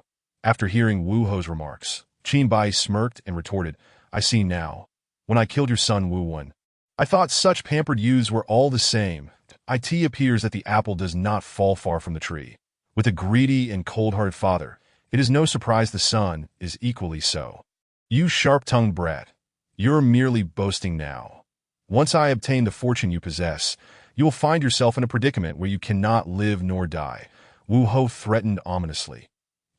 After hearing Wu Ho's remarks, Qin Bai smirked and retorted, "I see now. When I killed your son Wu Wen, I thought such pampered youths were all the same. It appears that the apple does not fall far from the tree. With a greedy and cold-hearted father, it is no surprise the son is equally so. You sharp-tongued brat, you're merely boasting now. Once I obtain the fortune you possess, you will find yourself in a predicament where you cannot live nor die," Wu Ho threatened ominously.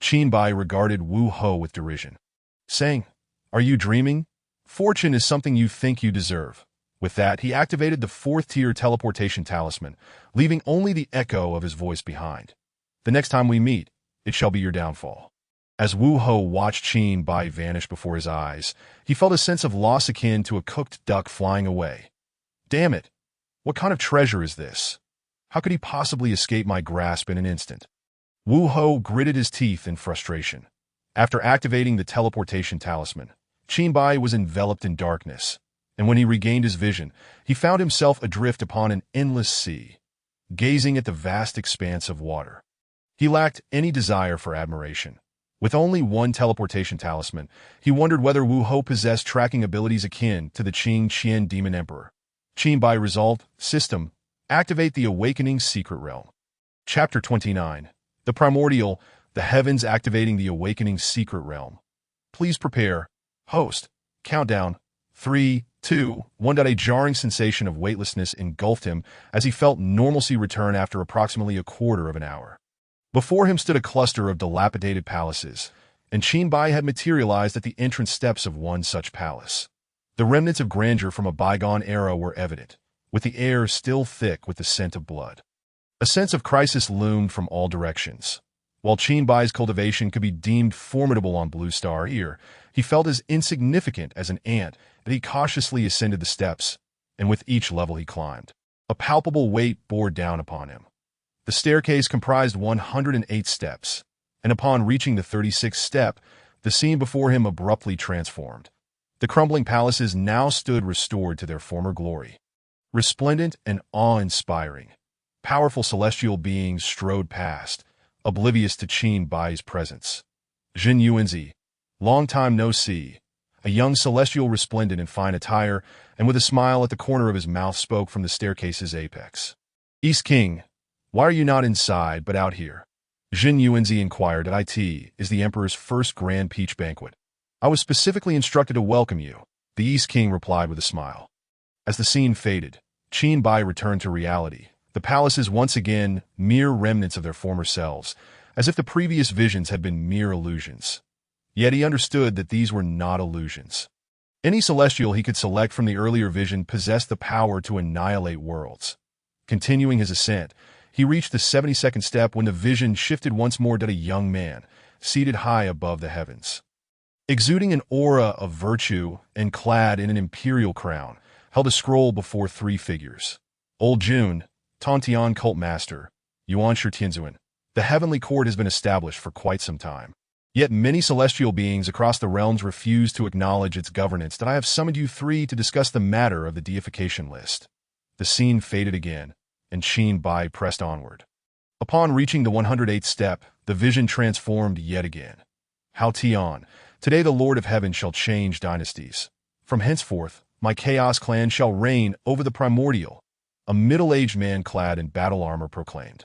Qin Bai regarded Wu Ho with derision, saying, "Are you dreaming? Fortune is something you think you deserve." With that, he activated the 4th-tier teleportation talisman, leaving only the echo of his voice behind. "The next time we meet, it shall be your downfall." As Wu Ho watched Qin Bai vanish before his eyes, he felt a sense of loss akin to a cooked duck flying away. "Damn it! What kind of treasure is this? How could he possibly escape my grasp in an instant?" Wu Ho gritted his teeth in frustration. After activating the teleportation talisman, Qin Bai was enveloped in darkness, and when he regained his vision, he found himself adrift upon an endless sea. gazing at the vast expanse of water. He lacked any desire for admiration. With only one teleportation talisman, he wondered whether Wu Ho possessed tracking abilities akin to the Qing Qian Demon Emperor. Qing Bai Result System. Activate the Awakening Secret Realm. Chapter 29. The Primordial, the Heavens activating the Awakening Secret Realm. Please prepare. Host. Countdown. 3, 2, 1. A jarring sensation of weightlessness engulfed him as he felt normalcy return after approximately a quarter of an hour. Before him stood a cluster of dilapidated palaces, and Qin Bai had materialized at the entrance steps of one such palace. The remnants of grandeur from a bygone era were evident, with the air still thick with the scent of blood. A sense of crisis loomed from all directions. While Qin Bai's cultivation could be deemed formidable on Blue Star here, he felt as insignificant as an ant that he cautiously ascended the steps, and with each level he climbed, a palpable weight bore down upon him. The staircase comprised 108 steps, and upon reaching the 36th step, the scene before him abruptly transformed. The crumbling palaces now stood restored to their former glory. Resplendent and awe-inspiring, powerful celestial beings strode past, oblivious to Qin Bai's presence. Jin Yuanzi, long time no see, a young celestial resplendent in fine attire and with a smile at the corner of his mouth spoke from the staircase's apex. East King, why are you not inside but out here? Jin Yuanzi inquired. It is the Emperor's first grand peach banquet. I was specifically instructed to welcome you, the East King replied with a smile. As the scene faded, Qin Bai returned to reality, the palaces once again mere remnants of their former selves, as if the previous visions had been mere illusions. Yet he understood that these were not illusions. Any celestial he could select from the earlier vision possessed the power to annihilate worlds. Continuing his ascent, he reached the 72nd step when the vision shifted once more to a young man, seated high above the heavens. Exuding an aura of virtue and clad in an imperial crown, held a scroll before three figures. Old Jun, Tontian Cult Master, Yuan Shitianzuan. The heavenly court has been established for quite some time. Yet many celestial beings across the realms refuse to acknowledge its governance. That I have summoned you three to discuss the matter of the deification list. The scene faded again, and Qin Bai pressed onward. Upon reaching the 108th step, the vision transformed yet again. Hao Tian, today the Lord of Heaven shall change dynasties. From henceforth, my Chaos clan shall reign over the Primordial, a middle-aged man clad in battle armor proclaimed.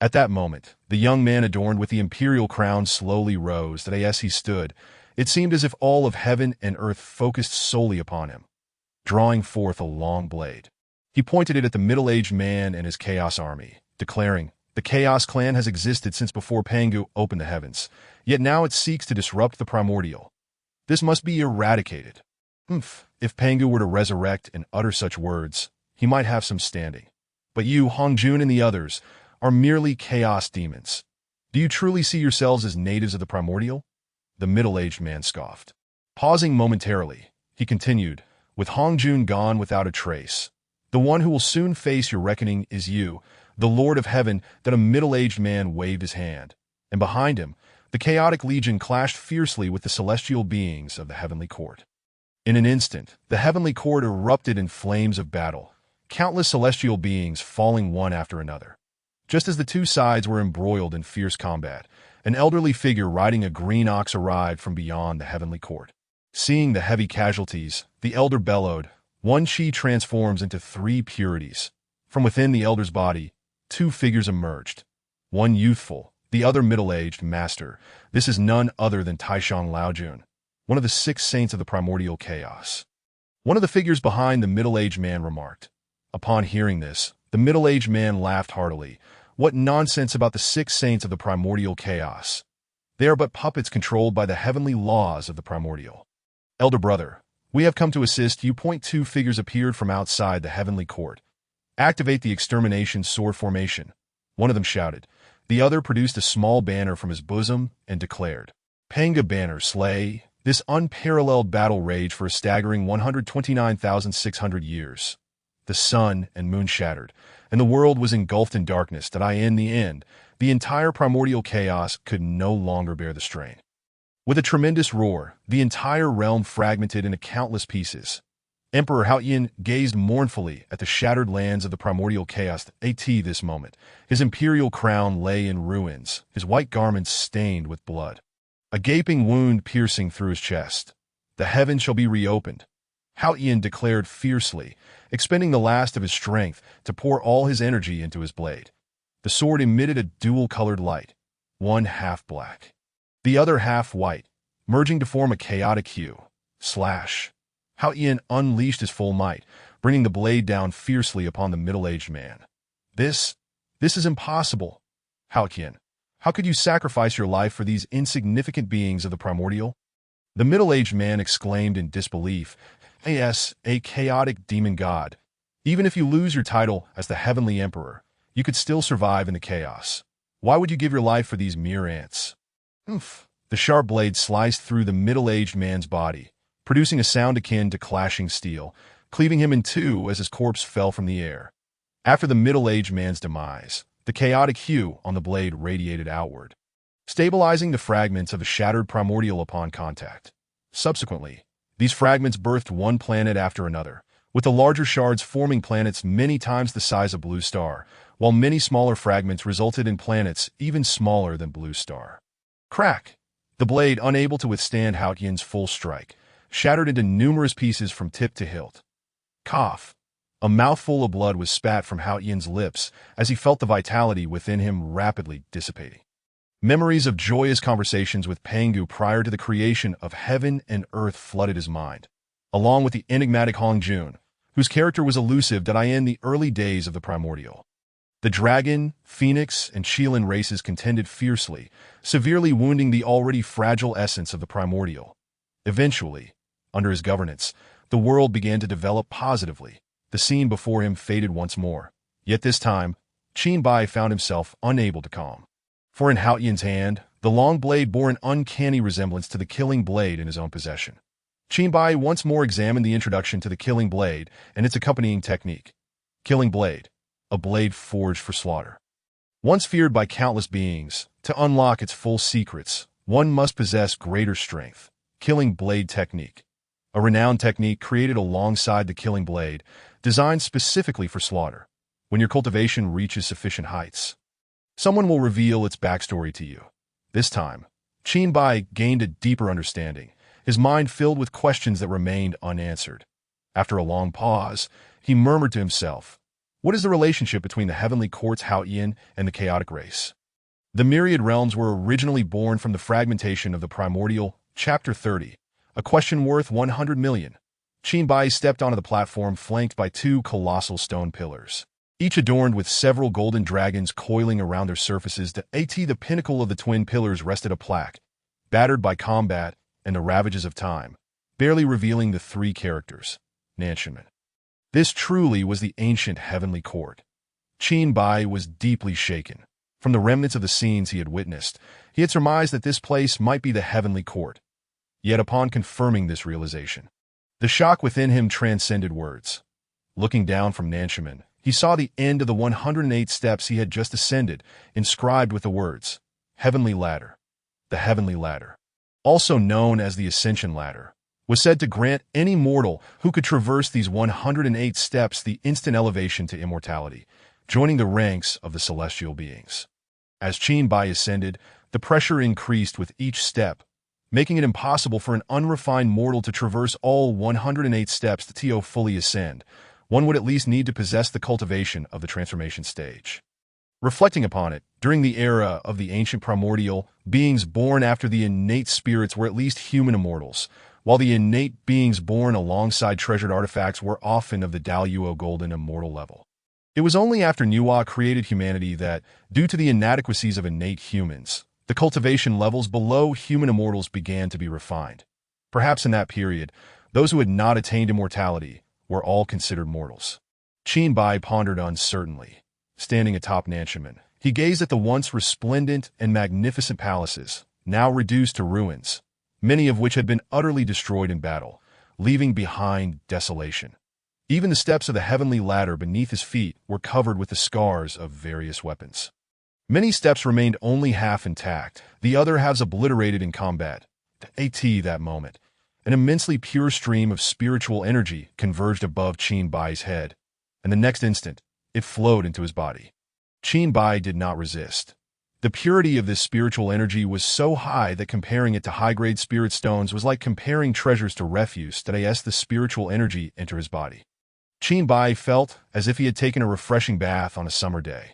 At that moment, the young man adorned with the imperial crown slowly rose. As he stood, it seemed as if all of heaven and earth focused solely upon him. Drawing forth a long blade, he pointed it at the middle-aged man and his Chaos army, declaring, the Chaos clan has existed since before Pangu opened the heavens, yet now it seeks to disrupt the Primordial. This must be eradicated. If Pangu were to resurrect and utter such words, he might have some standing. But you, Hongjun and the others, are merely chaos demons. Do you truly see yourselves as natives of the Primordial? The middle-aged man scoffed. Pausing momentarily, he continued, with Hongjun gone without a trace, the one who will soon face your reckoning is you, the Lord of Heaven. That a middle-aged man waved his hand, and behind him, the chaotic legion clashed fiercely with the celestial beings of the heavenly court. In an instant, the heavenly court erupted in flames of battle, countless celestial beings falling one after another. Just as the two sides were embroiled in fierce combat, an elderly figure riding a green ox arrived from beyond the heavenly court. Seeing the heavy casualties, the elder bellowed, one chi transforms into three purities. From within the elder's body, two figures emerged. One youthful, the other middle-aged master. This is none other than Taishang Laojun, one of the 6 saints of the primordial chaos. One of the figures behind the middle-aged man remarked. Upon hearing this, the middle-aged man laughed heartily. What nonsense about the 6 saints of the primordial chaos. They are but puppets controlled by the heavenly laws of the primordial. Elder brother, we have come to assist you. 2 figures appeared from outside the heavenly court. Activate the extermination sword formation. One of them shouted. The other produced a small banner from his bosom and declared, Panga banner slay, this unparalleled battle raged for a staggering 129,600 years. The sun and moon shattered, and the world was engulfed in darkness. In the end, the entire primordial chaos could no longer bear the strain. With a tremendous roar, the entire realm fragmented into countless pieces. Emperor Haoyin gazed mournfully at the shattered lands of the primordial chaos. At this moment, his imperial crown lay in ruins, his white garments stained with blood. A gaping wound piercing through his chest. The heavens shall be reopened, Haoyin declared fiercely, expending the last of his strength to pour all his energy into his blade. The sword emitted a dual-colored light, one half black, the other half white, merging to form a chaotic hue. Slash. Haoyin unleashed his full might, bringing the blade down fiercely upon the middle-aged man. This is impossible. Haoyin, how could you sacrifice your life for these insignificant beings of the primordial? The middle-aged man exclaimed in disbelief. Yes, a chaotic demon god. Even if you lose your title as the Heavenly Emperor, you could still survive in the chaos. Why would you give your life for these mere ants? Oof. The sharp blade sliced through the middle-aged man's body, producing a sound akin to clashing steel, cleaving him in two as his corpse fell from the air. After the middle-aged man's demise, the chaotic hue on the blade radiated outward, stabilizing the fragments of a shattered primordial upon contact. Subsequently, these fragments birthed one planet after another, with the larger shards forming planets many times the size of Blue Star, while many smaller fragments resulted in planets even smaller than Blue Star. Crack! The blade, unable to withstand Haoyin's full strike, shattered into numerous pieces from tip to hilt. Cough! A mouthful of blood was spat from Haoyin's lips as he felt the vitality within him rapidly dissipating. Memories of joyous conversations with Pangu prior to the creation of heaven and earth flooded his mind, along with the enigmatic Hong Jun, whose character was elusive in the early days of the primordial. The dragon, phoenix, and Qilin races contended fiercely, severely wounding the already fragile essence of the primordial. Eventually, under his governance, the world began to develop positively. The scene before him faded once more. Yet this time, Qin Bai found himself unable to calm. For in Haoyin's hand, the long blade bore an uncanny resemblance to the killing blade in his own possession. Qin Bai once more examined the introduction to the killing blade and its accompanying technique. Killing blade, a blade forged for slaughter. Once feared by countless beings, to unlock its full secrets, one must possess greater strength. Killing blade technique. A renowned technique created alongside the killing blade, designed specifically for slaughter. When your cultivation reaches sufficient heights, someone will reveal its backstory to you. This time, Qin Bai gained a deeper understanding, his mind filled with questions that remained unanswered. After a long pause, he murmured to himself, "What is the relationship between the heavenly court's Haoyin and the chaotic race?" The myriad realms were originally born from the fragmentation of the primordial. Chapter 30. A question worth 100 million. Qin Bai stepped onto the platform flanked by two colossal stone pillars, each adorned with several golden dragons coiling around their surfaces. At the pinnacle of the twin pillars rested a plaque, battered by combat and the ravages of time, barely revealing the three characters. Nanshanmen. This truly was the ancient heavenly court. Qin Bai was deeply shaken. From the remnants of the scenes he had witnessed, he had surmised that this place might be the heavenly court. Yet upon confirming this realization, the shock within him transcended words. Looking down from Nanshanmen, he saw the end of the 108 steps he had just ascended, inscribed with the words, Heavenly Ladder. The Heavenly Ladder, also known as the Ascension Ladder, was said to grant any mortal who could traverse these 108 steps the instant elevation to immortality, joining the ranks of the celestial beings. As Qin Bai ascended, the pressure increased with each step, making it impossible for an unrefined mortal to traverse all 108 steps to fully ascend. One would at least need to possess the cultivation of the transformation stage. Reflecting upon it, during the era of the ancient primordial, beings born after the innate spirits were at least human immortals, while the innate beings born alongside treasured artifacts were often of the Daluo golden immortal level. It was only after Nuwa created humanity that, due to the inadequacies of innate humans, the cultivation levels below human immortals began to be refined. Perhaps in that period, those who had not attained immortality were all considered mortals. Qin Bai pondered uncertainly. Standing atop Nanshanmen, he gazed at the once resplendent and magnificent palaces, now reduced to ruins, many of which had been utterly destroyed in battle, leaving behind desolation. Even the steps of the heavenly ladder beneath his feet were covered with the scars of various weapons. Many steps remained only half intact, the other halves obliterated in combat. At that moment, An immensely pure stream of spiritual energy converged above Qin Bai's head, and the next instant, it flowed into his body. Qin Bai did not resist. The purity of this spiritual energy was so high that comparing it to high-grade spirit stones was like comparing treasures to refuse. As the spiritual energy entered his body, Qin Bai felt as if he had taken a refreshing bath on a summer day.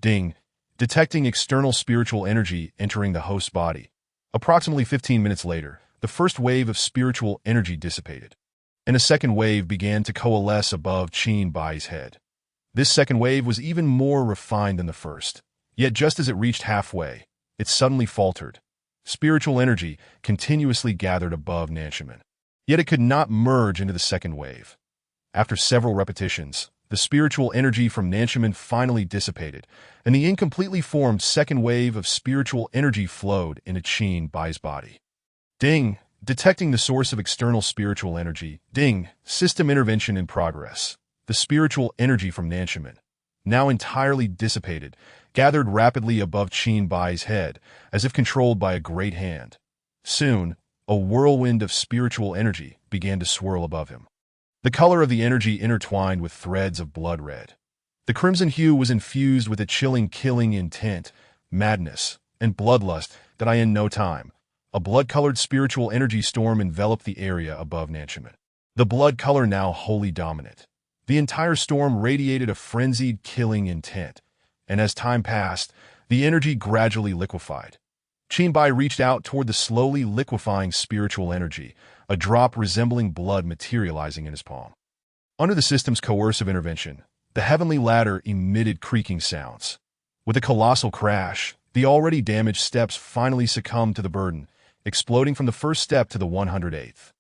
Ding! Detecting external spiritual energy entering the host's body. Approximately 15 minutes later, the first wave of spiritual energy dissipated, and a second wave began to coalesce above Qin Bai's head. This second wave was even more refined than the first. Yet just as it reached halfway, it suddenly faltered. Spiritual energy continuously gathered above Nanshiman. Yet it could not merge into the second wave. After several repetitions, the spiritual energy from Nanshiman finally dissipated, and the incompletely formed second wave of spiritual energy flowed into Qin Bai's body. Ding! Detecting the source of external spiritual energy. Ding! System intervention in progress. The spiritual energy from Nanshiman, now entirely dissipated, gathered rapidly above Qin Bai's head, as if controlled by a great hand. Soon, a whirlwind of spiritual energy began to swirl above him. The color of the energy intertwined with threads of blood red. The crimson hue was infused with a chilling, killing intent, madness, and bloodlust that in no time, a blood-colored spiritual energy storm enveloped the area above Nanshiman. The blood color now wholly dominant. The entire storm radiated a frenzied, killing intent, and as time passed, the energy gradually liquefied. Qin Bai reached out toward the slowly liquefying spiritual energy, a drop resembling blood materializing in his palm. Under the system's coercive intervention, the heavenly ladder emitted creaking sounds. With a colossal crash, the already damaged steps finally succumbed to the burden, exploding from the first step to the 108th,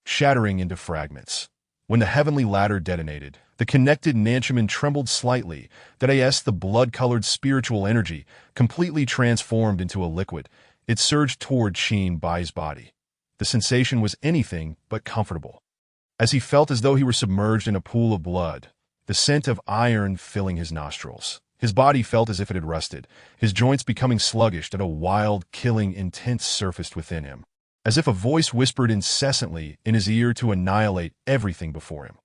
shattering into fragments. When the heavenly ladder detonated, the connected Nanshiman trembled slightly. The blood-colored spiritual energy, completely transformed into a liquid, it surged toward Qin Bai's body. The sensation was anything but comfortable. As he felt as though he were submerged in a pool of blood, the scent of iron filling his nostrils. His body felt as if it had rusted, his joints becoming sluggish. A wild, killing, intense surfaced within him, as if a voice whispered incessantly in his ear to annihilate everything before him.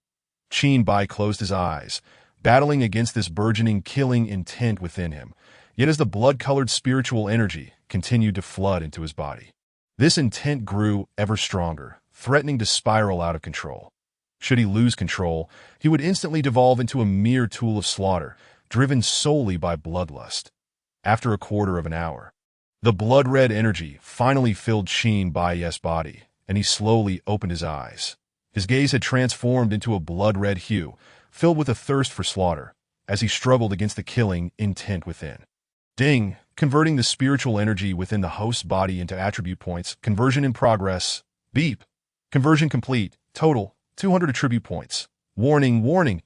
Qin Bai closed his eyes, battling against this burgeoning, killing intent within him, yet as the blood-colored spiritual energy continued to flood into his body, this intent grew ever stronger, threatening to spiral out of control. Should he lose control, he would instantly devolve into a mere tool of slaughter, driven solely by bloodlust. After a quarter of an hour, the blood-red energy finally filled Qin Bai's body, and he slowly opened his eyes. His gaze had transformed into a blood-red hue, filled with a thirst for slaughter, as he struggled against the killing intent within. Ding! Converting the spiritual energy within the host's body into attribute points. Conversion in progress. Beep! Conversion complete. Total, 200 attribute points. Warning, warning!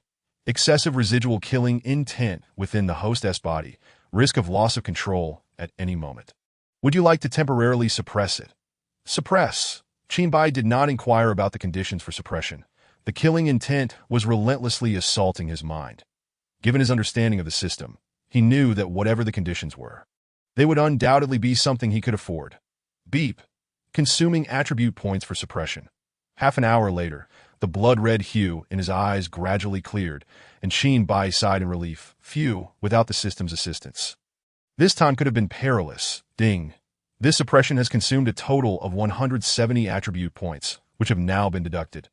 Excessive residual killing intent within the host's body. Risk of loss of control at any moment. Would you like to temporarily suppress it? Suppress. Qin Bai did not inquire about the conditions for suppression. The killing intent was relentlessly assaulting his mind. Given his understanding of the system, he knew that whatever the conditions were, they would undoubtedly be something he could afford. Beep. Consuming attribute points for suppression. Half an hour later, the blood-red hue in his eyes gradually cleared, and Qin Bai sighed in relief. Phew, without the system's assistance. This time could have been perilous. Ding. This suppression has consumed a total of 170 attribute points, which have now been deducted.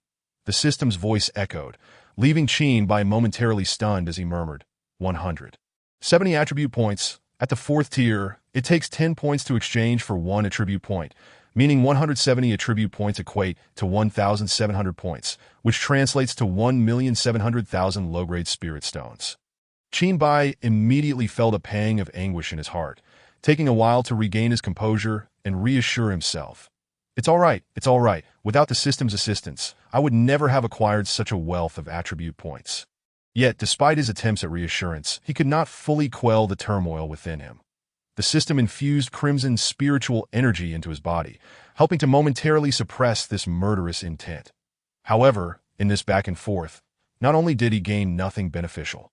The system's voice echoed, leaving Qin Bai momentarily stunned as he murmured, 170 attribute points. At the fourth tier, it takes 10 points to exchange for 1 attribute point, meaning 170 attribute points equate to 1,700 points, which translates to 1,700,000 low-grade spirit stones. Qin Bai immediately felt a pang of anguish in his heart, taking a while to regain his composure and reassure himself. It's all right. Without the system's assistance, I would never have acquired such a wealth of attribute points. Yet, despite his attempts at reassurance, he could not fully quell the turmoil within him. The system infused crimson spiritual energy into his body, helping to momentarily suppress this murderous intent. However, in this back and forth, not only did he gain nothing beneficial,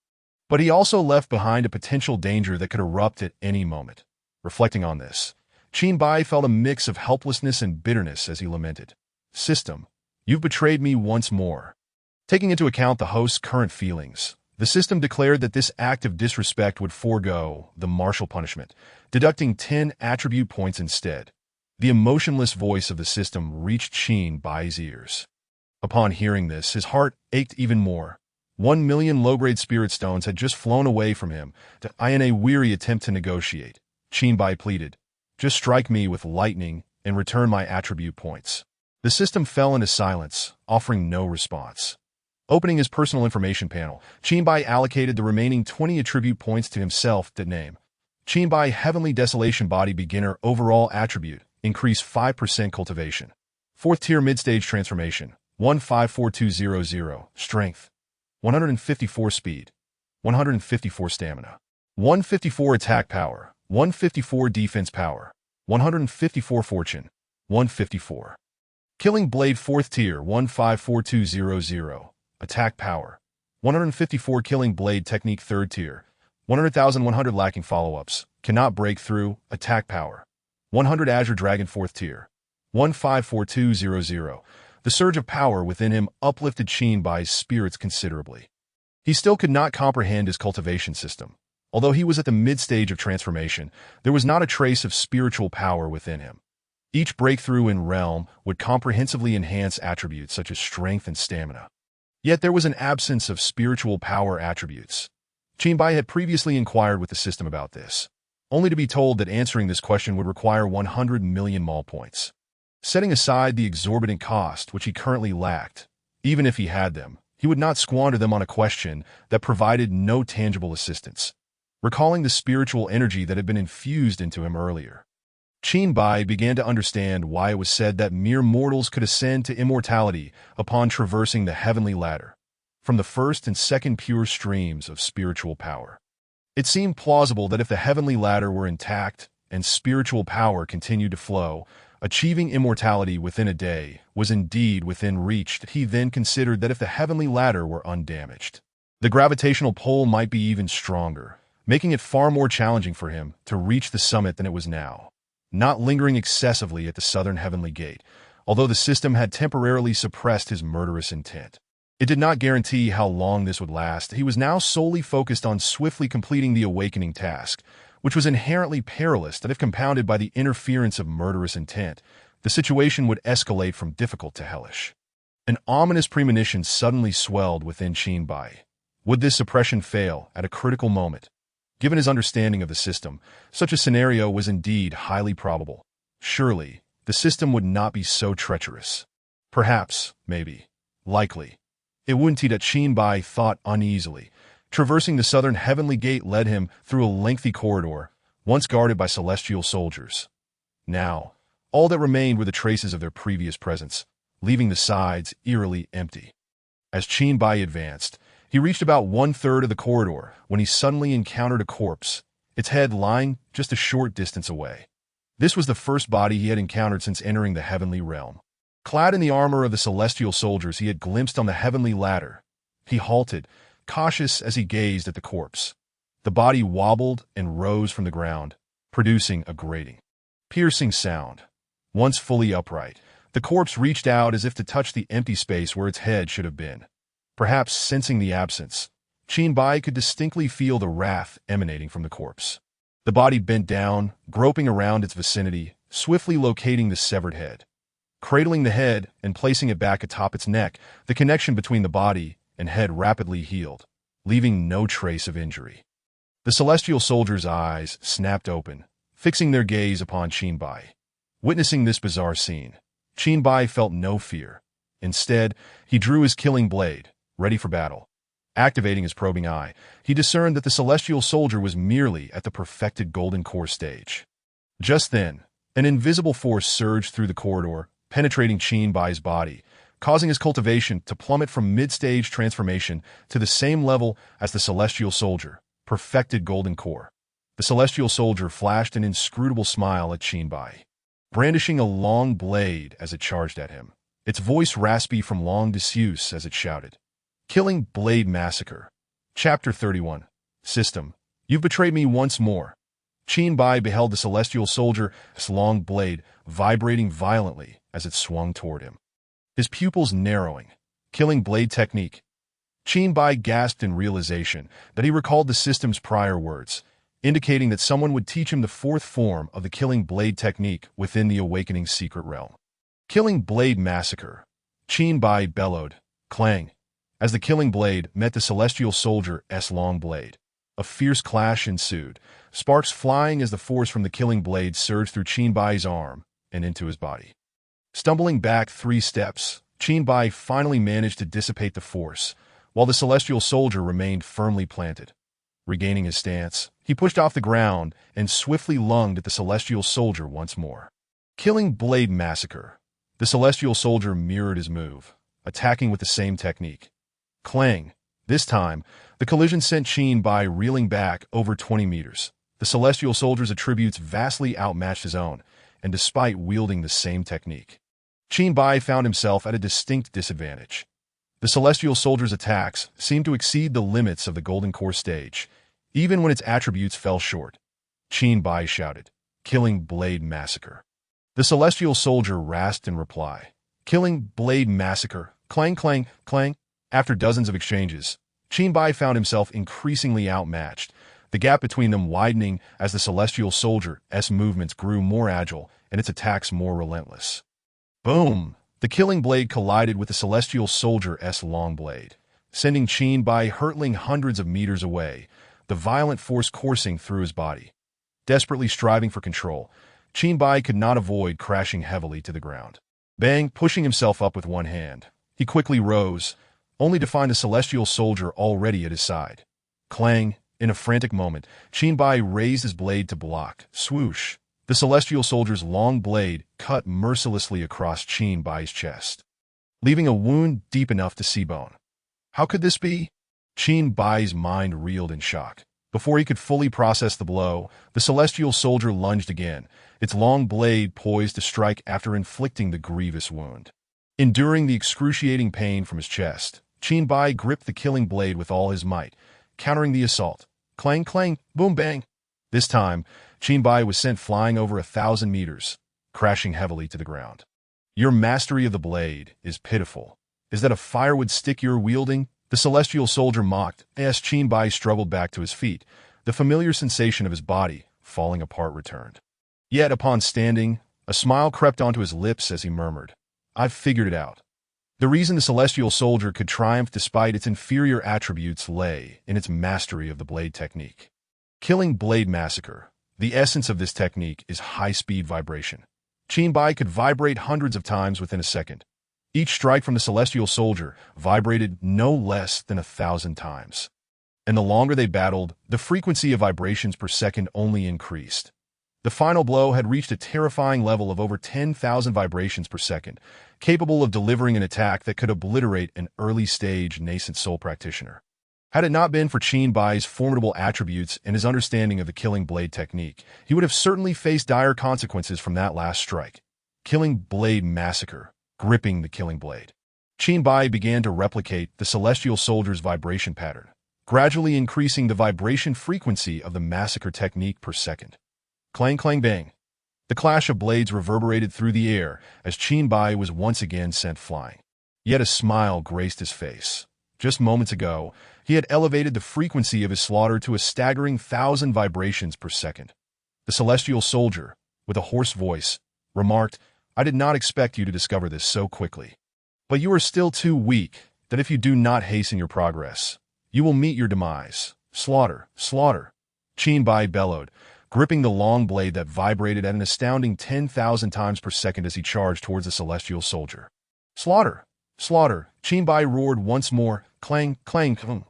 but he also left behind a potential danger that could erupt at any moment. Reflecting on this, Qin Bai felt a mix of helplessness and bitterness as he lamented. System, you've betrayed me once more. Taking into account the host's current feelings, the system declared that this act of disrespect would forego the martial punishment, deducting 10 attribute points instead. The emotionless voice of the system reached Qin Bai's ears. Upon hearing this, his heart ached even more. 1,000,000 low-grade spirit stones had just flown away from him in a weary attempt to negotiate. Qin Bai pleaded, "Just strike me with lightning and return my attribute points." The system fell into silence, offering no response. Opening his personal information panel, Qin Bai allocated the remaining 20 attribute points to himself. Name: Qin Bai Heavenly Desolation Body Beginner Overall Attribute, increase 5% cultivation. 4th tier mid-stage transformation, 154200, strength, 154 speed, 154 stamina, 154 attack power, 154 defense power, 154 fortune, 154. Killing Blade 4th tier, 154200, attack power, 154 Killing Blade Technique 3rd tier, 100,100 lacking follow-ups, cannot break through, attack power, 100 Azure Dragon 4th tier, 154200. The surge of power within him uplifted Qin Bai's spirits considerably. He still could not comprehend his cultivation system. Although he was at the mid-stage of transformation, there was not a trace of spiritual power within him. Each breakthrough in realm would comprehensively enhance attributes such as strength and stamina. Yet there was an absence of spiritual power attributes. Qin Bai had previously inquired with the system about this, only to be told that answering this question would require 100 million mall points. Setting aside the exorbitant cost which he currently lacked, even if he had them, he would not squander them on a question that provided no tangible assistance. Recalling the spiritual energy that had been infused into him earlier, Qin Bai began to understand why it was said that mere mortals could ascend to immortality upon traversing the heavenly ladder, from the first and second pure streams of spiritual power. It seemed plausible that if the heavenly ladder were intact and spiritual power continued to flow, achieving immortality within a day was indeed within reach. He then considered that if the heavenly ladder were undamaged, the gravitational pull might be even stronger, making it far more challenging for him to reach the summit than it was now. Not lingering excessively at the southern heavenly gate, although the system had temporarily suppressed his murderous intent, it did not guarantee how long this would last. He was now solely focused on swiftly completing the awakening task, which was inherently perilous that if compounded by the interference of murderous intent, the situation would escalate from difficult to hellish. An ominous premonition suddenly swelled within Qin Bai. Would this suppression fail at a critical moment? Given his understanding of the system, such a scenario was indeed highly probable. Surely, the system would not be so treacherous. Perhaps, maybe, likely. It wouldn't. That Qin Bai thought uneasily. Traversing the southern heavenly gate led him through a lengthy corridor, once guarded by celestial soldiers. Now, all that remained were the traces of their previous presence, leaving the sides eerily empty. As Qin Bai advanced, he reached about 1/3 of the corridor when he suddenly encountered a corpse, its head lying just a short distance away. This was the first body he had encountered since entering the heavenly realm. Clad in the armor of the celestial soldiers he had glimpsed on the heavenly ladder, he halted, cautious as he gazed at the corpse. The body wobbled and rose from the ground, producing a grating, piercing sound. Once fully upright, the corpse reached out as if to touch the empty space where its head should have been. Perhaps sensing the absence, Qin Bai could distinctly feel the wrath emanating from the corpse. The body bent down, groping around its vicinity, swiftly locating the severed head. Cradling the head and placing it back atop its neck, the connection between the body and head rapidly healed, leaving no trace of injury. The celestial soldier's eyes snapped open, fixing their gaze upon Qin Bai. Witnessing this bizarre scene, Qin Bai felt no fear. Instead, he drew his killing blade, ready for battle. Activating his probing eye, he discerned that the celestial soldier was merely at the perfected golden core stage. Just then, an invisible force surged through the corridor, penetrating Qin Bai's body, causing his cultivation to plummet from mid-stage transformation to the same level as the celestial soldier, perfected golden core. The celestial soldier flashed an inscrutable smile at Qin Bai, brandishing a long blade as it charged at him, its voice raspy from long disuse as it shouted, "Killing Blade Massacre." Chapter 31. System, you've betrayed me once more. Qin Bai beheld the celestial soldier's long blade vibrating violently as it swung toward him. his pupils narrowing. Killing blade technique. Qin Bai gasped in realization that he recalled the system's prior words, indicating that someone would teach him the fourth form of the killing blade technique within the Awakening's secret realm. Killing blade massacre. Qin Bai bellowed. Clang. As the killing blade met the celestial soldier's long blade. A fierce clash ensued, sparks flying as the force from the killing blade surged through Qin Bai's arm and into his body. Stumbling back 3 steps, Qin Bai finally managed to dissipate the force, while the celestial soldier remained firmly planted. Regaining his stance, he pushed off the ground and swiftly lunged at the celestial soldier once more. Killing blade massacre. The celestial soldier mirrored his move, attacking with the same technique. Clang. This time, the collision sent Qin Bai reeling back over 20 meters. The celestial soldier's attributes vastly outmatched his own, and despite wielding the same technique, Qin Bai found himself at a distinct disadvantage. The celestial soldier's attacks seemed to exceed the limits of the Golden Core stage, even when its attributes fell short. Qin Bai shouted, "Killing blade massacre." The celestial soldier rasped in reply, "Killing blade massacre." Clang, clang, clang. After dozens of exchanges, Qin Bai found himself increasingly outmatched, the gap between them widening as the celestial soldier's movements grew more agile and its attacks more relentless. Boom! The killing blade collided with the celestial soldier's long blade, sending Qin Bai hurtling hundreds of meters away, the violent force coursing through his body. Desperately striving for control, Qin Bai could not avoid crashing heavily to the ground. Bang! Pushing himself up with one hand, he quickly rose, only to find the celestial soldier already at his side. Clang! In a frantic moment, Qin Bai raised his blade to block. Swoosh! The celestial soldier's long blade cut mercilessly across Qin Bai's chest, leaving a wound deep enough to see bone. How could this be? Qin Bai's mind reeled in shock. Before he could fully process the blow, the celestial soldier lunged again, its long blade poised to strike after inflicting the grievous wound. Enduring the excruciating pain from his chest, Qin Bai gripped the killing blade with all his might, countering the assault. Clang, clang, boom, bang. This time, Qin Bai was sent flying over 1,000 meters, crashing heavily to the ground. Your mastery of the blade is pitiful. Is that a firewood stick you're wielding? The celestial soldier mocked as Qin Bai struggled back to his feet, the familiar sensation of his body falling apart returned. Yet upon standing, a smile crept onto his lips as he murmured, "I've figured it out." The reason the celestial soldier could triumph despite its inferior attributes lay in its mastery of the blade technique. Killing blade massacre. The essence of this technique is high-speed vibration. Qin Bai could vibrate hundreds of times within a second. Each strike from the celestial soldier vibrated no less than 1,000 times. And the longer they battled, the frequency of vibrations per second only increased. The final blow had reached a terrifying level of over 10,000 vibrations per second, capable of delivering an attack that could obliterate an early-stage nascent soul practitioner. Had it not been for Qin Bai's formidable attributes and his understanding of the killing blade technique, he would have certainly faced dire consequences from that last strike. Killing blade massacre. Gripping the killing blade. Qin Bai began to replicate the celestial soldier's vibration pattern, gradually increasing the vibration frequency of the massacre technique per second. Clang, clang, bang. The clash of blades reverberated through the air as Qin Bai was once again sent flying. Yet a smile graced his face. Just moments ago, he had elevated the frequency of his slaughter to a staggering 1,000 vibrations per second. The celestial soldier, with a hoarse voice, remarked, "I did not expect you to discover this so quickly. But you are still too weak that if you do not hasten your progress, you will meet your demise. Slaughter, slaughter." Qin Bai bellowed, gripping the long blade that vibrated at an astounding 10,000 times per second as he charged towards the celestial soldier. "Slaughter, slaughter," Qin Bai roared once more, clang, clang, clang.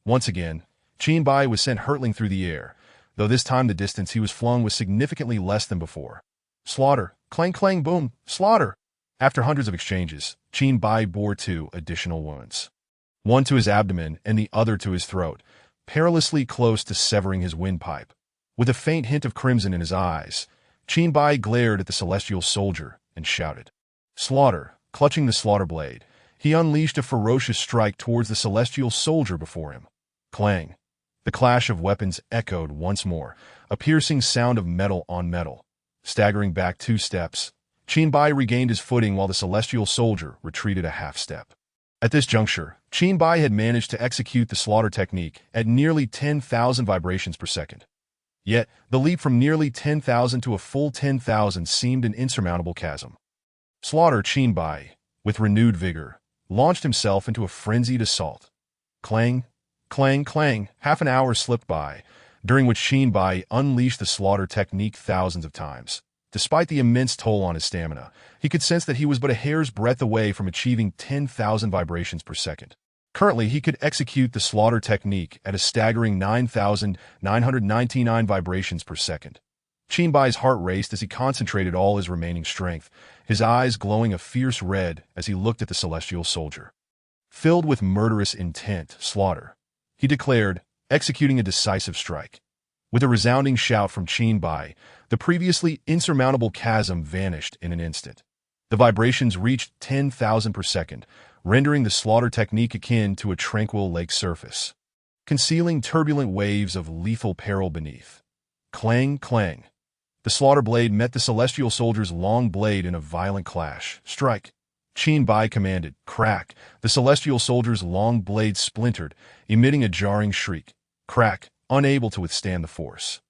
Once again, Qin Bai was sent hurtling through the air, though this time the distance he was flung was significantly less than before. Slaughter, clang, clang, boom, slaughter. After hundreds of exchanges, Qin Bai bore 2 additional wounds. One to his abdomen and the other to his throat, perilously close to severing his windpipe. With a faint hint of crimson in his eyes, Qin Bai glared at the celestial soldier and shouted. Slaughter, clutching the slaughter blade, he unleashed a ferocious strike towards the celestial soldier before him. Clang. The clash of weapons echoed once more, a piercing sound of metal on metal. Staggering back 2 steps, Bai regained his footing while the celestial soldier retreated a half-step. At this juncture, Bai had managed to execute the slaughter technique at nearly 10,000 vibrations per second. Yet, the leap from nearly 10,000 to a full 10,000 seemed an insurmountable chasm. Slaughter Bai, with renewed vigor, launched himself into a frenzied assault. Clang, clang, clang, half an hour slipped by, during which Bai unleashed the slaughter technique thousands of times. Despite the immense toll on his stamina, he could sense that he was but a hair's breadth away from achieving 10,000 vibrations per second. Currently, he could execute the slaughter technique at a staggering 9,999 vibrations per second. Bai's heart raced as he concentrated all his remaining strength, his eyes glowing a fierce red as he looked at the celestial soldier. Filled with murderous intent, slaughter, he declared, executing a decisive strike. With a resounding shout from Bai, the previously insurmountable chasm vanished in an instant. The vibrations reached 10,000 per second, rendering the slaughter technique akin to a tranquil lake surface, concealing turbulent waves of lethal peril beneath. Clang, clang. The slaughter blade met the celestial soldier's long blade in a violent clash. Strike! Bai commanded. Crack! The celestial soldier's long blade splintered, emitting a jarring shriek. Crack! Unable to withstand the force.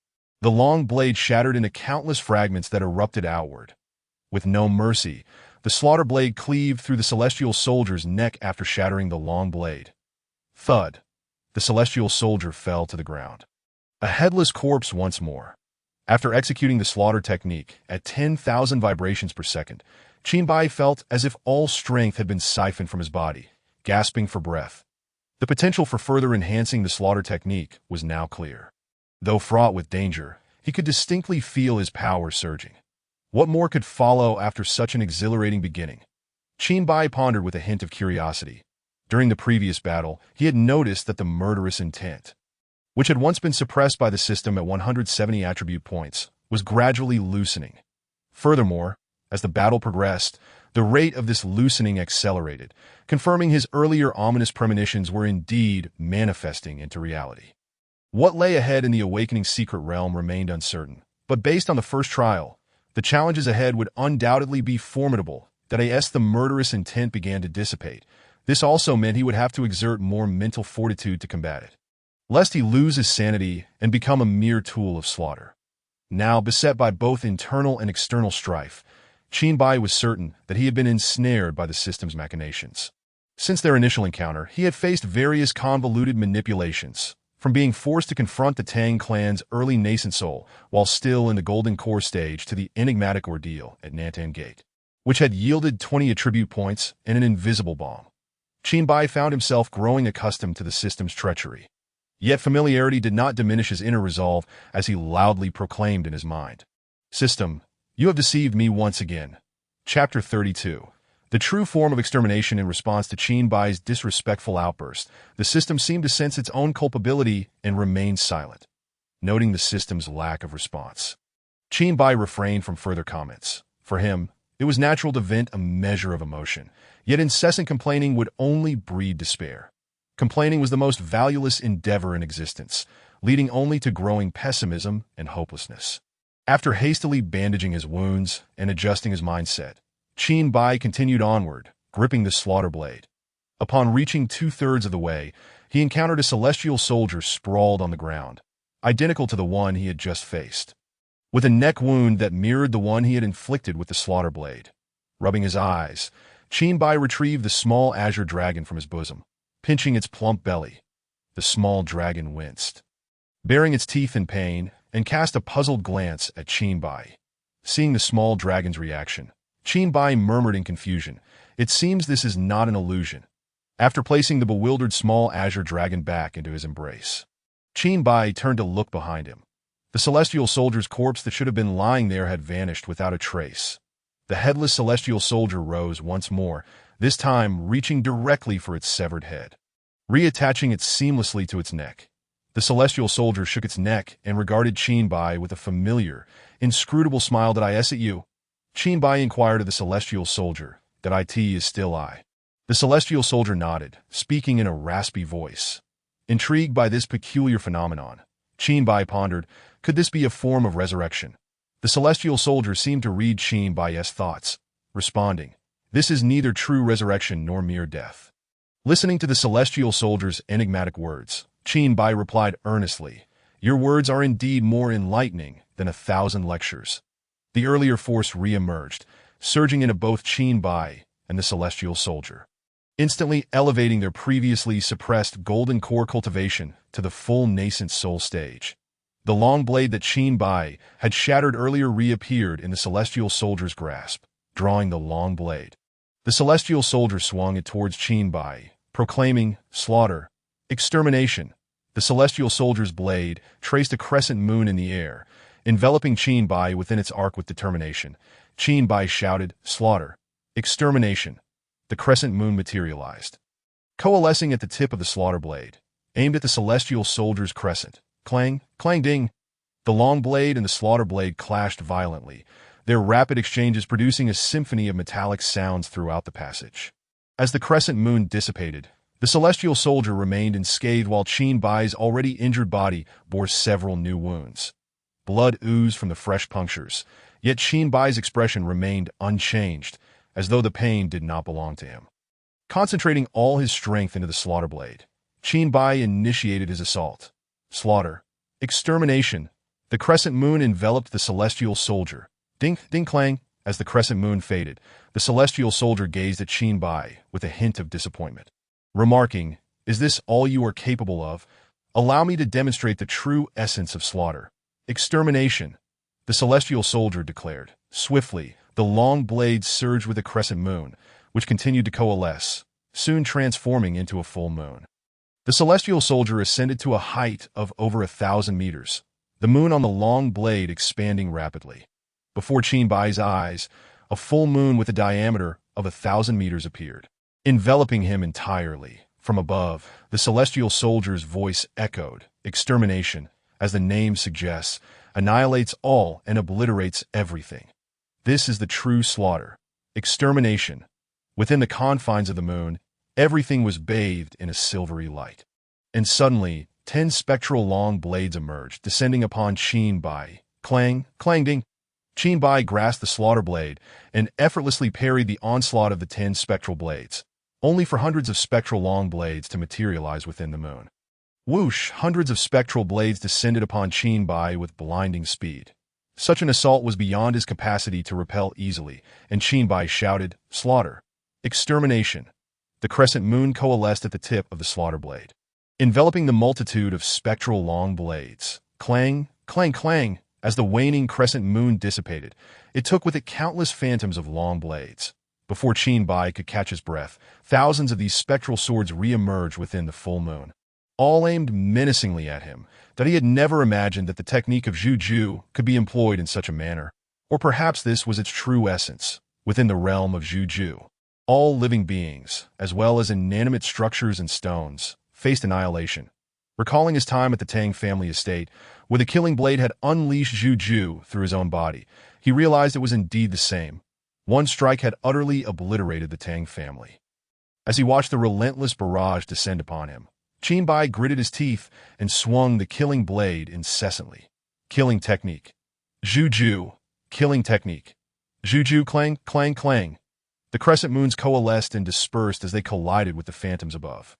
The long blade shattered into countless fragments that erupted outward. With no mercy, the slaughter blade cleaved through the celestial soldier's neck after shattering the long blade. Thud! The celestial soldier fell to the ground. A headless corpse once more. After executing the slaughter technique at 10,000 vibrations per second, Bai felt as if all strength had been siphoned from his body, gasping for breath. The potential for further enhancing the slaughter technique was now clear. Though fraught with danger, he could distinctly feel his power surging. What more could follow after such an exhilarating beginning? Bai pondered with a hint of curiosity. During the previous battle, he had noticed that the murderous intent, which had once been suppressed by the system at 170 attribute points, was gradually loosening. Furthermore, as the battle progressed, the rate of this loosening accelerated, confirming his earlier ominous premonitions were indeed manifesting into reality. What lay ahead in the awakening secret realm remained uncertain, but based on the first trial, the challenges ahead would undoubtedly be formidable. That as the murderous intent began to dissipate, this also meant he would have to exert more mental fortitude to combat it, lest he lose his sanity and become a mere tool of slaughter. Now, beset by both internal and external strife, Bai was certain that he had been ensnared by the system's machinations. Since their initial encounter, he had faced various convoluted manipulations, from being forced to confront the Tang clan's early nascent soul while still in the Golden Core stage to the enigmatic ordeal at Nantan Gate, which had yielded 20 attribute points and an invisible bomb. Bai found himself growing accustomed to the system's treachery. Yet familiarity did not diminish his inner resolve as he loudly proclaimed in his mind, "System, you have deceived me once again." Chapter 32. The true form of extermination. In response to Bai's disrespectful outburst, the system seemed to sense its own culpability and remained silent. Noting the system's lack of response, Bai refrained from further comments. For him, it was natural to vent a measure of emotion, yet incessant complaining would only breed despair. Complaining was the most valueless endeavor in existence, leading only to growing pessimism and hopelessness. After hastily bandaging his wounds and adjusting his mindset, Bai continued onward, gripping the slaughter blade. Upon reaching 2/3 of the way, he encountered a celestial soldier sprawled on the ground, identical to the one he had just faced, with a neck wound that mirrored the one he had inflicted with the slaughter blade. Rubbing his eyes, Bai retrieved the small azure dragon from his bosom, pinching its plump belly. The small dragon winced, baring its teeth in pain, and cast a puzzled glance at Bai. Seeing the small dragon's reaction, Bai murmured in confusion, "It seems this is not an illusion," after placing the bewildered small azure dragon back into his embrace. Bai turned to look behind him. The celestial soldier's corpse that should have been lying there had vanished without a trace. The headless celestial soldier rose once more, this time reaching directly for its severed head, reattaching it seamlessly to its neck. The celestial soldier shook its neck and regarded Bai with a familiar, inscrutable smile. "Did I s at you?" Bai inquired of the celestial soldier. "That it is still I." The celestial soldier nodded, speaking in a raspy voice. Intrigued by this peculiar phenomenon, Bai pondered, could this be a form of resurrection? The celestial soldier seemed to read Qin Bai's thoughts, responding, "This is neither true resurrection nor mere death." Listening to the celestial soldier's enigmatic words, Qin Bai replied earnestly, "Your words are indeed more enlightening than 1,000 lectures." The earlier force re-emerged, surging into both Qin Bai and the celestial soldier, instantly elevating their previously suppressed golden core cultivation to the full nascent soul stage. The long blade that Qin Bai had shattered earlier reappeared in the celestial soldier's grasp, drawing the long blade. The celestial soldier swung it towards Qin Bai, proclaiming, "Slaughter, extermination." The celestial soldier's blade traced a crescent moon in the air, enveloping Qin Bai within its arc with determination. Qin Bai shouted, "Slaughter, extermination." The crescent moon materialized, coalescing at the tip of the slaughter blade, aimed at the celestial soldier's crescent. Clang, clang, ding. The long blade and the slaughter blade clashed violently, their rapid exchanges producing a symphony of metallic sounds throughout the passage. As the crescent moon dissipated, the celestial soldier remained unscathed while Qin Bai's already injured body bore several new wounds. Blood oozed from the fresh punctures, yet Qin Bai's expression remained unchanged, as though the pain did not belong to him. Concentrating all his strength into the slaughter blade, Qin Bai initiated his assault. Slaughter, extermination. The crescent moon enveloped the celestial soldier. Ding, ding, clang. As the crescent moon faded, the celestial soldier gazed at Qin Bai with a hint of disappointment, remarking, "Is this all you are capable of? Allow me to demonstrate the true essence of slaughter. Extermination." The celestial soldier declared. Swiftly, the long blade surged with the crescent moon, which continued to coalesce, soon transforming into a full moon. The celestial soldier ascended to a height of over 1,000 meters, the moon on the long blade expanding rapidly. Before Qin Bai's eyes, a full moon with a diameter of 1,000 meters appeared, enveloping him entirely. From above, the celestial soldier's voice echoed, "Extermination, as the name suggests, annihilates all and obliterates everything. This is the true slaughter. Extermination." Within the confines of the moon, everything was bathed in a silvery light. And suddenly, 10 spectral long blades emerged, descending upon Qin Bai. Clang, clang, ding. Qin Bai grasped the slaughter blade and effortlessly parried the onslaught of the 10 spectral blades, only for hundreds of spectral long blades to materialize within the moon. Whoosh! Hundreds of spectral blades descended upon Qin Bai with blinding speed. Such an assault was beyond his capacity to repel easily, and Qin Bai shouted, "Slaughter! Extermination!" The crescent moon coalesced at the tip of the slaughter blade, enveloping the multitude of spectral long blades. Clang, clang, clang! As the waning crescent moon dissipated, it took with it countless phantoms of long blades. Before Qin Bai could catch his breath, thousands of these spectral swords re-emerged within the full moon, all aimed menacingly at him. That he had never imagined that the technique of Juju could be employed in such a manner. Or perhaps this was its true essence. Within the realm of Juju, all living beings, as well as inanimate structures and stones, faced annihilation. Recalling his time at the Tang family estate, where the killing blade had unleashed Juju through his own body, he realized it was indeed the same. One strike had utterly obliterated the Tang family. As he watched the relentless barrage descend upon him, Qin Bai gritted his teeth and swung the killing blade incessantly. Killing technique. Juju. Killing technique. Juju, clang, clang, clang. The crescent moons coalesced and dispersed as they collided with the phantoms above.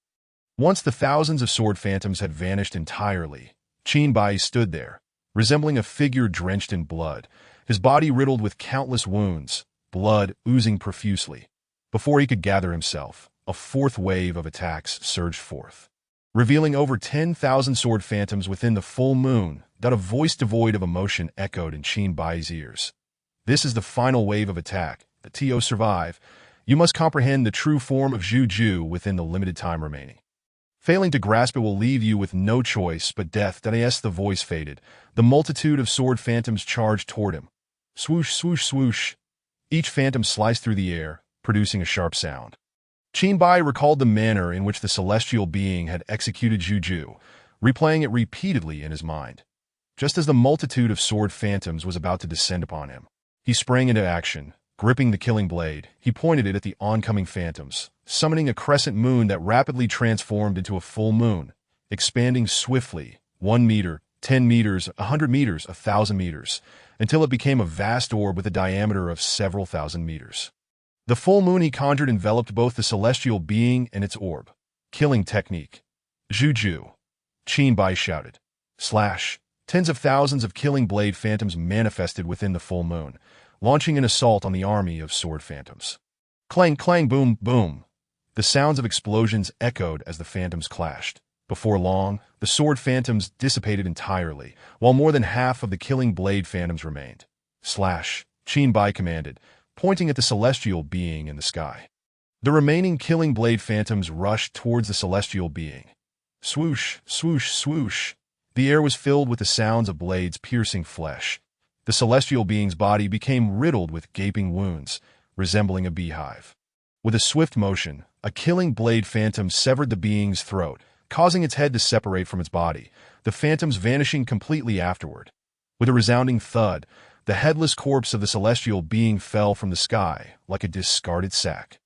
Once the thousands of sword phantoms had vanished entirely, Qin Bai stood there, resembling a figure drenched in blood, his body riddled with countless wounds, blood oozing profusely. Before he could gather himself, a fourth wave of attacks surged forth, revealing over 10,000 sword phantoms within the full moon. That a voice devoid of emotion echoed in Qin Bai's ears. "This is the final wave of attack. The TO survive. You must comprehend the true form of Juju within the limited time remaining. Failing to grasp it will leave you with no choice but death." As the voice faded, the multitude of sword phantoms charged toward him. Swoosh, swoosh, swoosh. Each phantom sliced through the air, producing a sharp sound. Qin Bai recalled the manner in which the celestial being had executed Juju, replaying it repeatedly in his mind. Just as the multitude of sword phantoms was about to descend upon him, he sprang into action. Gripping the killing blade, he pointed it at the oncoming phantoms, summoning a crescent moon that rapidly transformed into a full moon, expanding swiftly, 1 meter, 10 meters, 100 meters, 1,000 meters, until it became a vast orb with a diameter of several thousand meters. The full moon he conjured enveloped both the celestial being and its orb. Killing technique. Juju. Qin Bai shouted. Slash. Tens of thousands of killing blade phantoms manifested within the full moon, launching an assault on the army of sword phantoms. Clang, clang, boom, boom. The sounds of explosions echoed as the phantoms clashed. Before long, the sword phantoms dissipated entirely, while more than half of the killing blade phantoms remained. Slash. Qin Bai commanded, pointing at the celestial being in the sky. The remaining killing blade phantoms rushed towards the celestial being. Swoosh, swoosh, swoosh. The air was filled with the sounds of blades piercing flesh. The celestial being's body became riddled with gaping wounds, resembling a beehive. With a swift motion, a killing blade phantom severed the being's throat, causing its head to separate from its body, the phantoms vanishing completely afterward. With a resounding thud, the headless corpse of the celestial being fell from the sky like a discarded sack,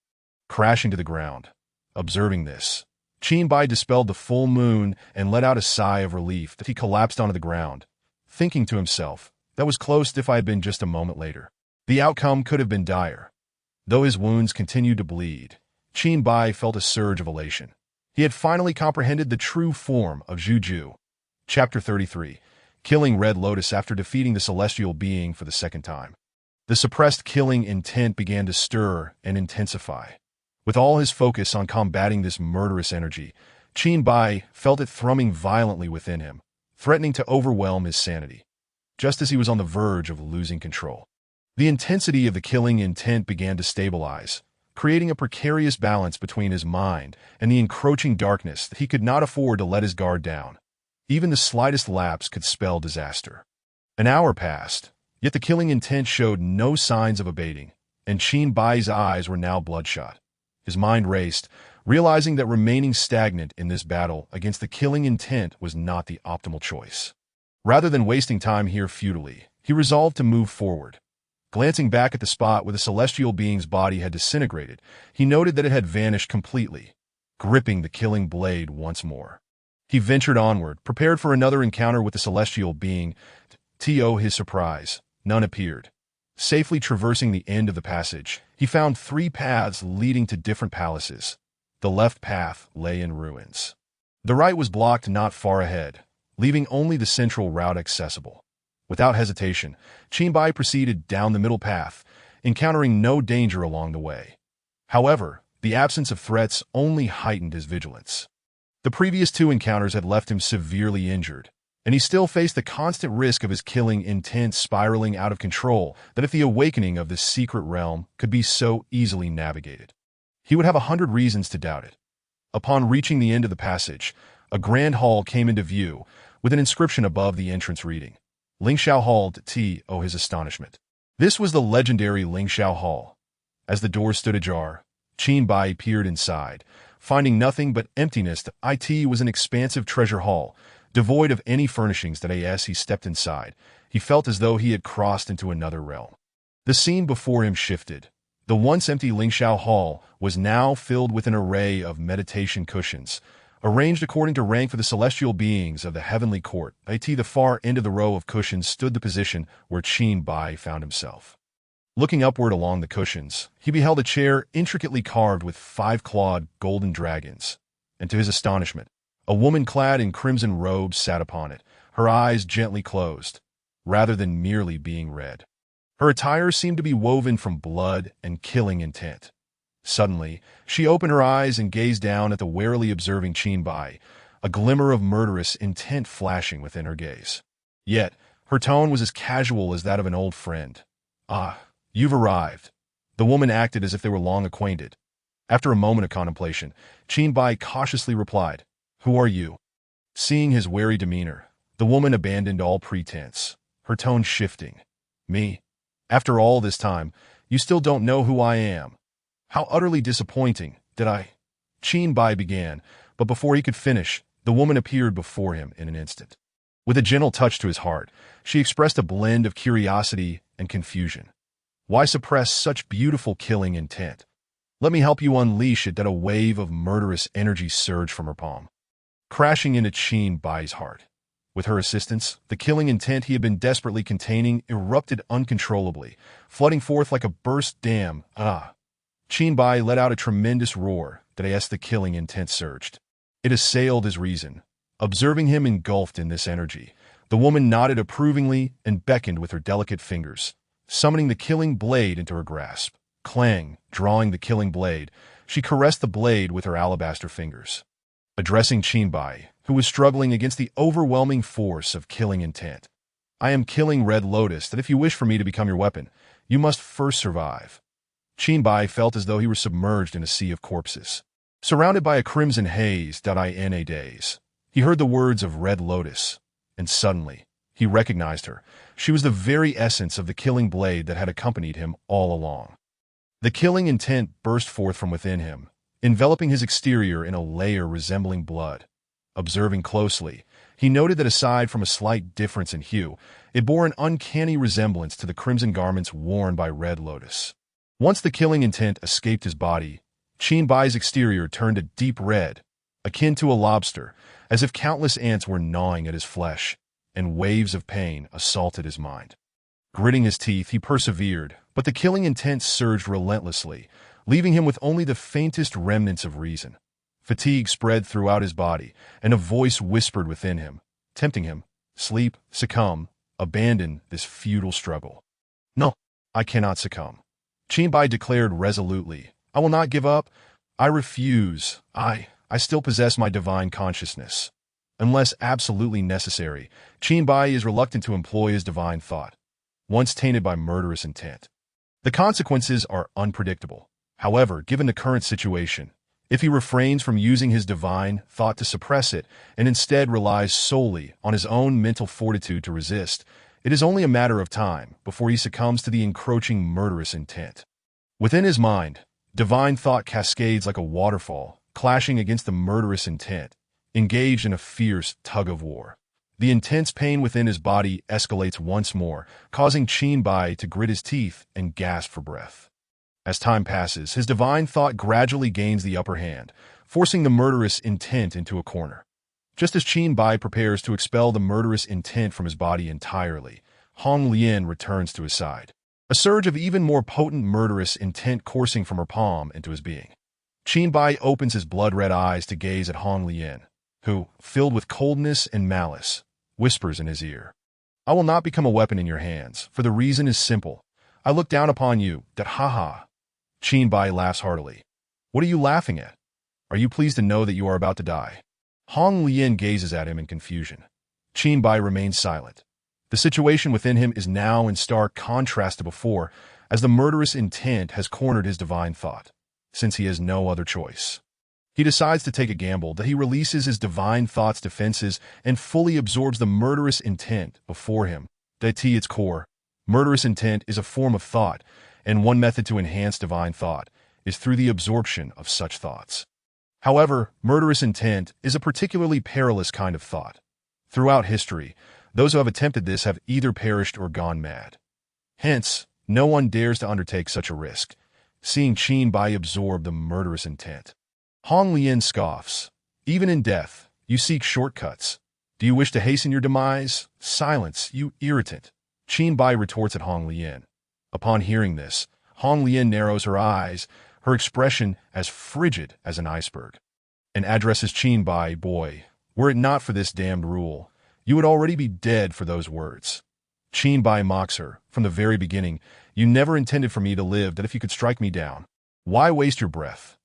crashing to the ground. Observing this, Qin Bai dispelled the full moon and let out a sigh of relief that he collapsed onto the ground, thinking to himself, that was close if I had been just a moment later. The outcome could have been dire. Though his wounds continued to bleed, Qin Bai felt a surge of elation. He had finally comprehended the true form of Juju. Chapter 33. Killing Red Lotus after defeating the celestial being for the second time. The suppressed killing intent began to stir and intensify. With all his focus on combating this murderous energy, Qin Bai felt it thrumming violently within him, threatening to overwhelm his sanity. Just as he was on the verge of losing control, the intensity of the killing intent began to stabilize, creating a precarious balance between his mind and the encroaching darkness that he could not afford to let his guard down. Even the slightest lapse could spell disaster. An hour passed, yet the killing intent showed no signs of abating, and Qin Bai's eyes were now bloodshot. His mind raced, realizing that remaining stagnant in this battle against the killing intent was not the optimal choice. Rather than wasting time here futilely, he resolved to move forward. Glancing back at the spot where the celestial being's body had disintegrated, he noted that it had vanished completely, gripping the killing blade once more. He ventured onward, prepared for another encounter with the celestial being. To his surprise, none appeared. Safely traversing the end of the passage, he found 3 paths leading to different palaces. The left path lay in ruins. The right was blocked not far ahead, leaving only the central route accessible. Without hesitation, Qin Bai proceeded down the middle path, encountering no danger along the way. However, the absence of threats only heightened his vigilance. The previous 2 encounters had left him severely injured, and he still faced the constant risk of his killing intent spiraling out of control that if the awakening of this secret realm could be so easily navigated, he would have 100 reasons to doubt it. Upon reaching the end of the passage, a grand hall came into view, with an inscription above the entrance reading, Lingxiao Hall. To his astonishment, this was the legendary Lingxiao Hall. As the door stood ajar, Qin Bai peered inside, finding nothing but emptiness. It was an expansive treasure hall, devoid of any furnishings. That as he stepped inside, he felt as though he had crossed into another realm. The scene before him shifted. The once empty Lingxiao Hall was now filled with an array of meditation cushions, arranged according to rank for the celestial beings of the heavenly court. At the far end of the row of cushions stood the position where Qin Bai found himself. Looking upward along the cushions, he beheld a chair intricately carved with 5-clawed golden dragons, and to his astonishment, a woman clad in crimson robes sat upon it, her eyes gently closed, rather than merely being read. Her attire seemed to be woven from blood and killing intent. Suddenly, she opened her eyes and gazed down at the warily observing Qin Bai, a glimmer of murderous intent flashing within her gaze. Yet, her tone was as casual as that of an old friend. "Ah, you've arrived." The woman acted as if they were long acquainted. After a moment of contemplation, Qin Bai cautiously replied, "Who are you?" Seeing his wary demeanor, the woman abandoned all pretense, her tone shifting. "Me? After all this time, you still don't know who I am. How utterly disappointing. Did I?" Qin Bai began, but before he could finish, the woman appeared before him in an instant. With a gentle touch to his heart, she expressed a blend of curiosity and confusion. "Why suppress such beautiful killing intent? Let me help you unleash it." That a wave of murderous energy surged from her palm, crashing into Qin Bai's heart. With her assistance, the killing intent he had been desperately containing erupted uncontrollably, flooding forth like a burst dam. Qinbai let out a tremendous roar that as the killing intent surged. It assailed his reason. Observing him engulfed in this energy, the woman nodded approvingly and beckoned with her delicate fingers, summoning the killing blade into her grasp. Clang, drawing the killing blade, she caressed the blade with her alabaster fingers. Addressing Qinbai, who was struggling against the overwhelming force of killing intent. I am killing Red Lotus that if you wish for me to become your weapon, you must first survive. Qinbai felt as though he were submerged in a sea of corpses. Surrounded by a crimson haze, in days, he heard the words of Red Lotus, and suddenly, he recognized her. She was the very essence of the killing blade that had accompanied him all along. The killing intent burst forth from within him, enveloping his exterior in a layer resembling blood. Observing closely, he noted that aside from a slight difference in hue, it bore an uncanny resemblance to the crimson garments worn by Red Lotus. Once the killing intent escaped his body, Qinbai's exterior turned a deep red, akin to a lobster, as if countless ants were gnawing at his flesh, and waves of pain assaulted his mind. Gritting his teeth, he persevered, but the killing intent surged relentlessly, leaving him with only the faintest remnants of reason. Fatigue spread throughout his body, and a voice whispered within him, tempting him, sleep, succumb, abandon this futile struggle. No, I cannot succumb. Qinbai declared resolutely, I will not give up. I refuse. I still possess my divine consciousness. Unless absolutely necessary, Qinbai is reluctant to employ his divine thought, once tainted by murderous intent. The consequences are unpredictable. However, given the current situation, if he refrains from using his divine thought to suppress it and instead relies solely on his own mental fortitude to resist, it is only a matter of time before he succumbs to the encroaching murderous intent. Within his mind, divine thought cascades like a waterfall, clashing against the murderous intent, engaged in a fierce tug-of-war. The intense pain within his body escalates once more, causing Qinbai to grit his teeth and gasp for breath. As time passes, his divine thought gradually gains the upper hand, forcing the murderous intent into a corner. Just as Qinbai prepares to expel the murderous intent from his body entirely, Hong Lian returns to his side. A surge of even more potent murderous intent coursing from her palm into his being. Qinbai opens his blood-red eyes to gaze at Hong Lian, who, filled with coldness and malice, whispers in his ear, I will not become a weapon in your hands, for the reason is simple. I look down upon you, that ha-ha. Qinbai laughs heartily. What are you laughing at? Are you pleased to know that you are about to die? Hong Lian gazes at him in confusion. Qinbai remains silent. The situation within him is now in stark contrast to before, as the murderous intent has cornered his divine thought, since he has no other choice. He decides to take a gamble that he releases his divine thought's defenses and fully absorbs the murderous intent before him. That at its core, murderous intent is a form of thought, and one method to enhance divine thought is through the absorption of such thoughts. However, murderous intent is a particularly perilous kind of thought. Throughout history, those who have attempted this have either perished or gone mad. Hence, no one dares to undertake such a risk, seeing Qinbai absorb the murderous intent. Hong Lian scoffs. Even in death, you seek shortcuts. Do you wish to hasten your demise? Silence, you irritant. Qinbai retorts at Hong Lian. Upon hearing this, Hong Lian narrows her eyes, her expression as frigid as an iceberg, and addresses Qinbai, boy, were it not for this damned rule, you would already be dead for those words. Qinbai mocks her. From the very beginning, you never intended for me to live, that if you could strike me down. Why waste your breath?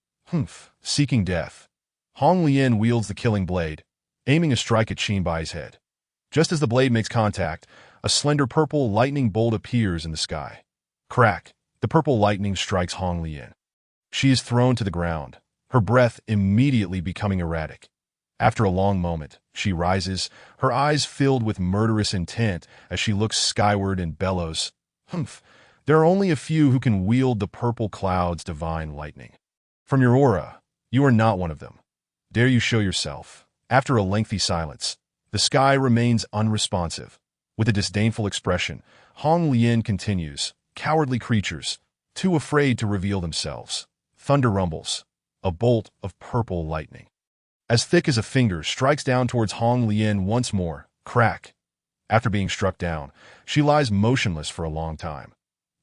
Seeking death. Hong Lian wields the killing blade, aiming a strike at Qinbai's head. Just as the blade makes contact, a slender purple lightning bolt appears in the sky. Crack! The purple lightning strikes Hong Lian. She is thrown to the ground, her breath immediately becoming erratic. After a long moment, she rises, her eyes filled with murderous intent as she looks skyward and bellows, There are only a few who can wield the purple cloud's divine lightning. From your aura, you are not one of them. Dare you show yourself? After a lengthy silence, the sky remains unresponsive. With a disdainful expression, Hong Lian continues, Cowardly creatures, too afraid to reveal themselves. Thunder rumbles. A bolt of purple lightning, as thick as a finger, strikes down towards Hong Lian once more, Crack. After being struck down, she lies motionless for a long time.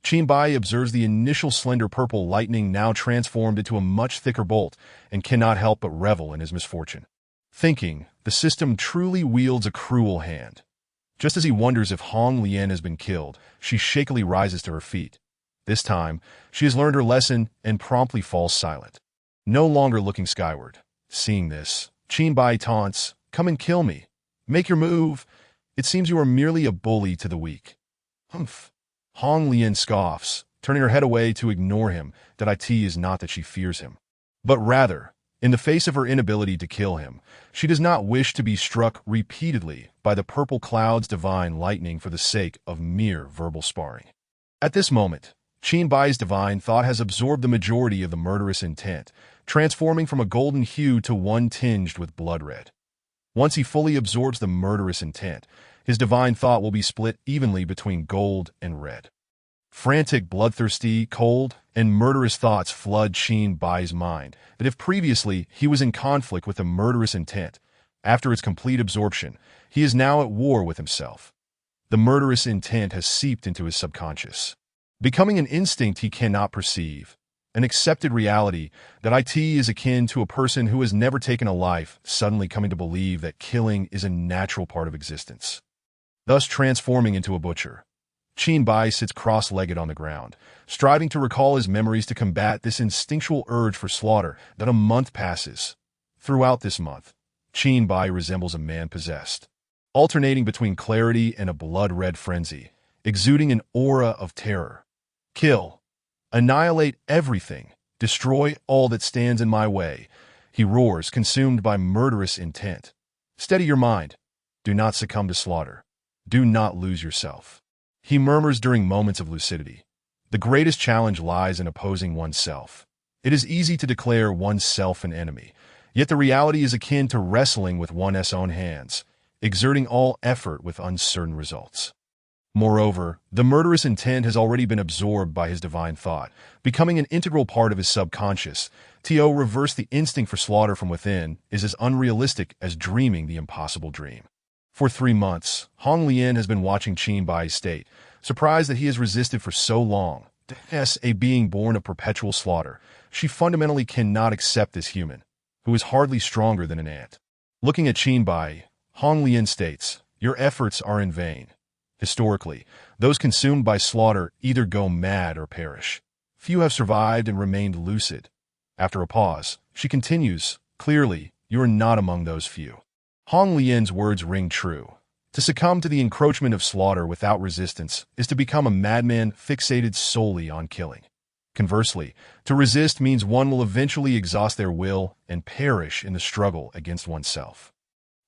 Qinbai observes the initial slender purple lightning now transformed into a much thicker bolt and cannot help but revel in his misfortune. Thinking, the system truly wields a cruel hand. Just as he wonders if Hong Lian has been killed, she shakily rises to her feet. This time, she has learned her lesson and promptly falls silent. No longer looking skyward. Seeing this, Qinbai taunts, "Come and kill me. Make your move. It seems you are merely a bully to the weak." Humph. Hong Lian scoffs, turning her head away to ignore him. That it is not that she fears him, but rather, in the face of her inability to kill him, she does not wish to be struck repeatedly by the purple cloud's divine lightning for the sake of mere verbal sparring. At this moment, Qinbai's divine thought has absorbed the majority of the murderous intent, transforming from a golden hue to one tinged with blood red. Once he fully absorbs the murderous intent, his divine thought will be split evenly between gold and red. Frantic, bloodthirsty, cold, and murderous thoughts flood Qinbai's mind, that if previously he was in conflict with the murderous intent, after its complete absorption, he is now at war with himself. The murderous intent has seeped into his subconscious, becoming an instinct he cannot perceive, an accepted reality that it is akin to a person who has never taken a life suddenly coming to believe that killing is a natural part of existence, thus transforming into a butcher. Qinbai sits cross-legged on the ground, striving to recall his memories to combat this instinctual urge for slaughter. That a month passes. Throughout this month, Qinbai resembles a man possessed, alternating between clarity and a blood-red frenzy, exuding an aura of terror. Kill. Annihilate everything. Destroy all that stands in my way, he roars, consumed by murderous intent. Steady your mind. Do not succumb to slaughter. Do not lose yourself. He murmurs during moments of lucidity. The greatest challenge lies in opposing oneself. It is easy to declare oneself an enemy, yet the reality is akin to wrestling with one's own hands, exerting all effort with uncertain results. Moreover, the murderous intent has already been absorbed by his divine thought, becoming an integral part of his subconscious. To reverse the instinct for slaughter from within is as unrealistic as dreaming the impossible dream. For 3 months, Hong Lian has been watching Qinbai's state, surprised that he has resisted for so long. As a being born of perpetual slaughter, she fundamentally cannot accept this human, who is hardly stronger than an ant. Looking at Qinbai, Hong Lian states, "Your efforts are in vain." Historically, those consumed by slaughter either go mad or perish. Few have survived and remained lucid. After a pause, she continues, "Clearly, you are not among those few." Hong Lian's words ring true. To succumb to the encroachment of slaughter without resistance is to become a madman fixated solely on killing. Conversely, to resist means one will eventually exhaust their will and perish in the struggle against oneself.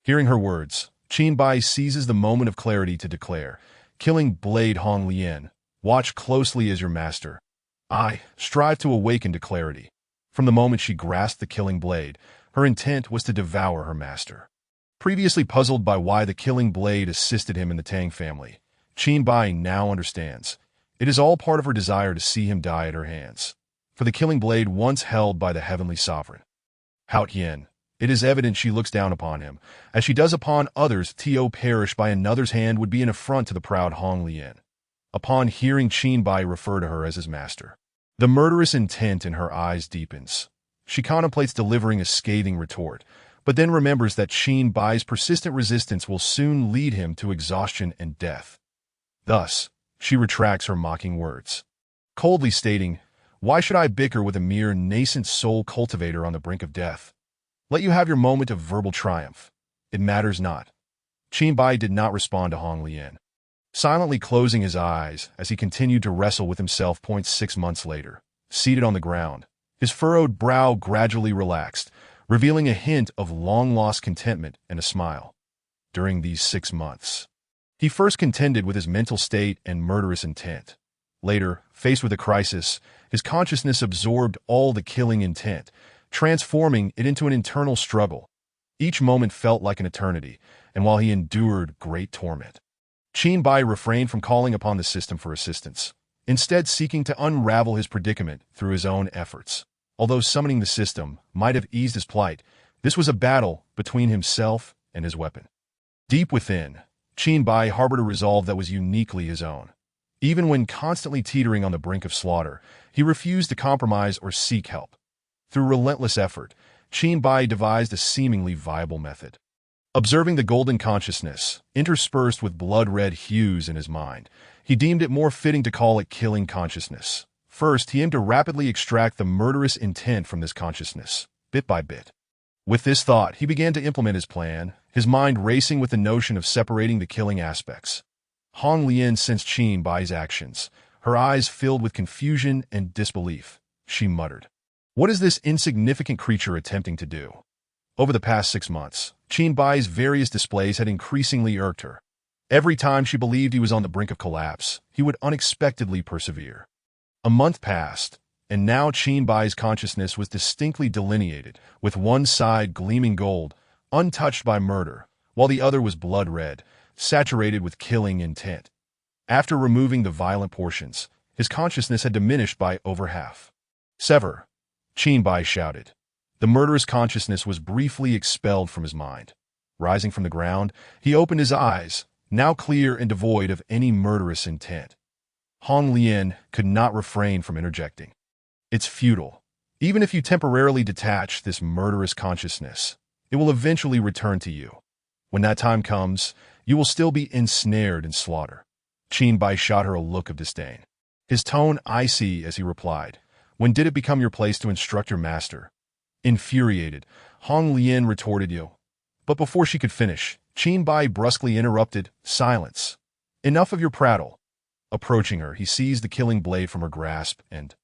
Hearing her words, Qinbai seizes the moment of clarity to declare, "Killing Blade Hong Lian, watch closely as your master. I strive to awaken to clarity." From the moment she grasped the killing blade, her intent was to devour her master. Previously puzzled by why the killing blade assisted him in the Tang family, Qinbai now understands. It is all part of her desire to see him die at her hands. For the killing blade once held by the heavenly sovereign, Hao Tian, it is evident she looks down upon him, as she does upon others. To perish by another's hand would be an affront to the proud Hong Lian. Upon hearing Qinbai refer to her as his master, the murderous intent in her eyes deepens. She contemplates delivering a scathing retort, but then remembers that Qinbai's persistent resistance will soon lead him to exhaustion and death. Thus, she retracts her mocking words, coldly stating, "Why should I bicker with a mere nascent soul cultivator on the brink of death? Let you have your moment of verbal triumph. It matters not." Qinbai did not respond to Hong Lian, silently closing his eyes as he continued to wrestle with himself. 6 months later, seated on the ground, his furrowed brow gradually relaxed, revealing a hint of long-lost contentment and a smile. During these 6 months, he first contended with his mental state and murderous intent. Later, faced with a crisis, his consciousness absorbed all the killing intent, transforming it into an internal struggle. Each moment felt like an eternity, and while he endured great torment, Qinbai refrained from calling upon the system for assistance, instead seeking to unravel his predicament through his own efforts. Although summoning the system might have eased his plight, this was a battle between himself and his weapon. Deep within, Qin Bai harbored a resolve that was uniquely his own. Even when constantly teetering on the brink of slaughter, he refused to compromise or seek help. Through relentless effort, Qin Bai devised a seemingly viable method. Observing the golden consciousness, interspersed with blood-red hues in his mind, he deemed it more fitting to call it killing consciousness. First, he aimed to rapidly extract the murderous intent from this consciousness, bit by bit. With this thought, he began to implement his plan, his mind racing with the notion of separating the killing aspects. Hong Lian sensed Qin Bai's actions, her eyes filled with confusion and disbelief. She muttered, "What is this insignificant creature attempting to do?" Over the past 6 months, Qin Bai's various displays had increasingly irked her. Every time she believed he was on the brink of collapse, he would unexpectedly persevere. A month passed, and now Qin Bai's consciousness was distinctly delineated, with one side gleaming gold, untouched by murder, while the other was blood-red, saturated with killing intent. After removing the violent portions, his consciousness had diminished by over half. "Sever!" Qin Bai shouted. The murderous consciousness was briefly expelled from his mind. Rising from the ground, he opened his eyes, now clear and devoid of any murderous intent. Hong Lian could not refrain from interjecting. "It's futile. Even if you temporarily detach this murderous consciousness, it will eventually return to you. When that time comes, you will still be ensnared in slaughter." Qin Bai shot her a look of disdain. His tone icy as he replied, "When did it become your place to instruct your master?" Infuriated, Hong Lian retorted you. But before she could finish, Qin Bai brusquely interrupted, "Silence. Enough of your prattle." Approaching her, he seized the killing blade from her grasp and,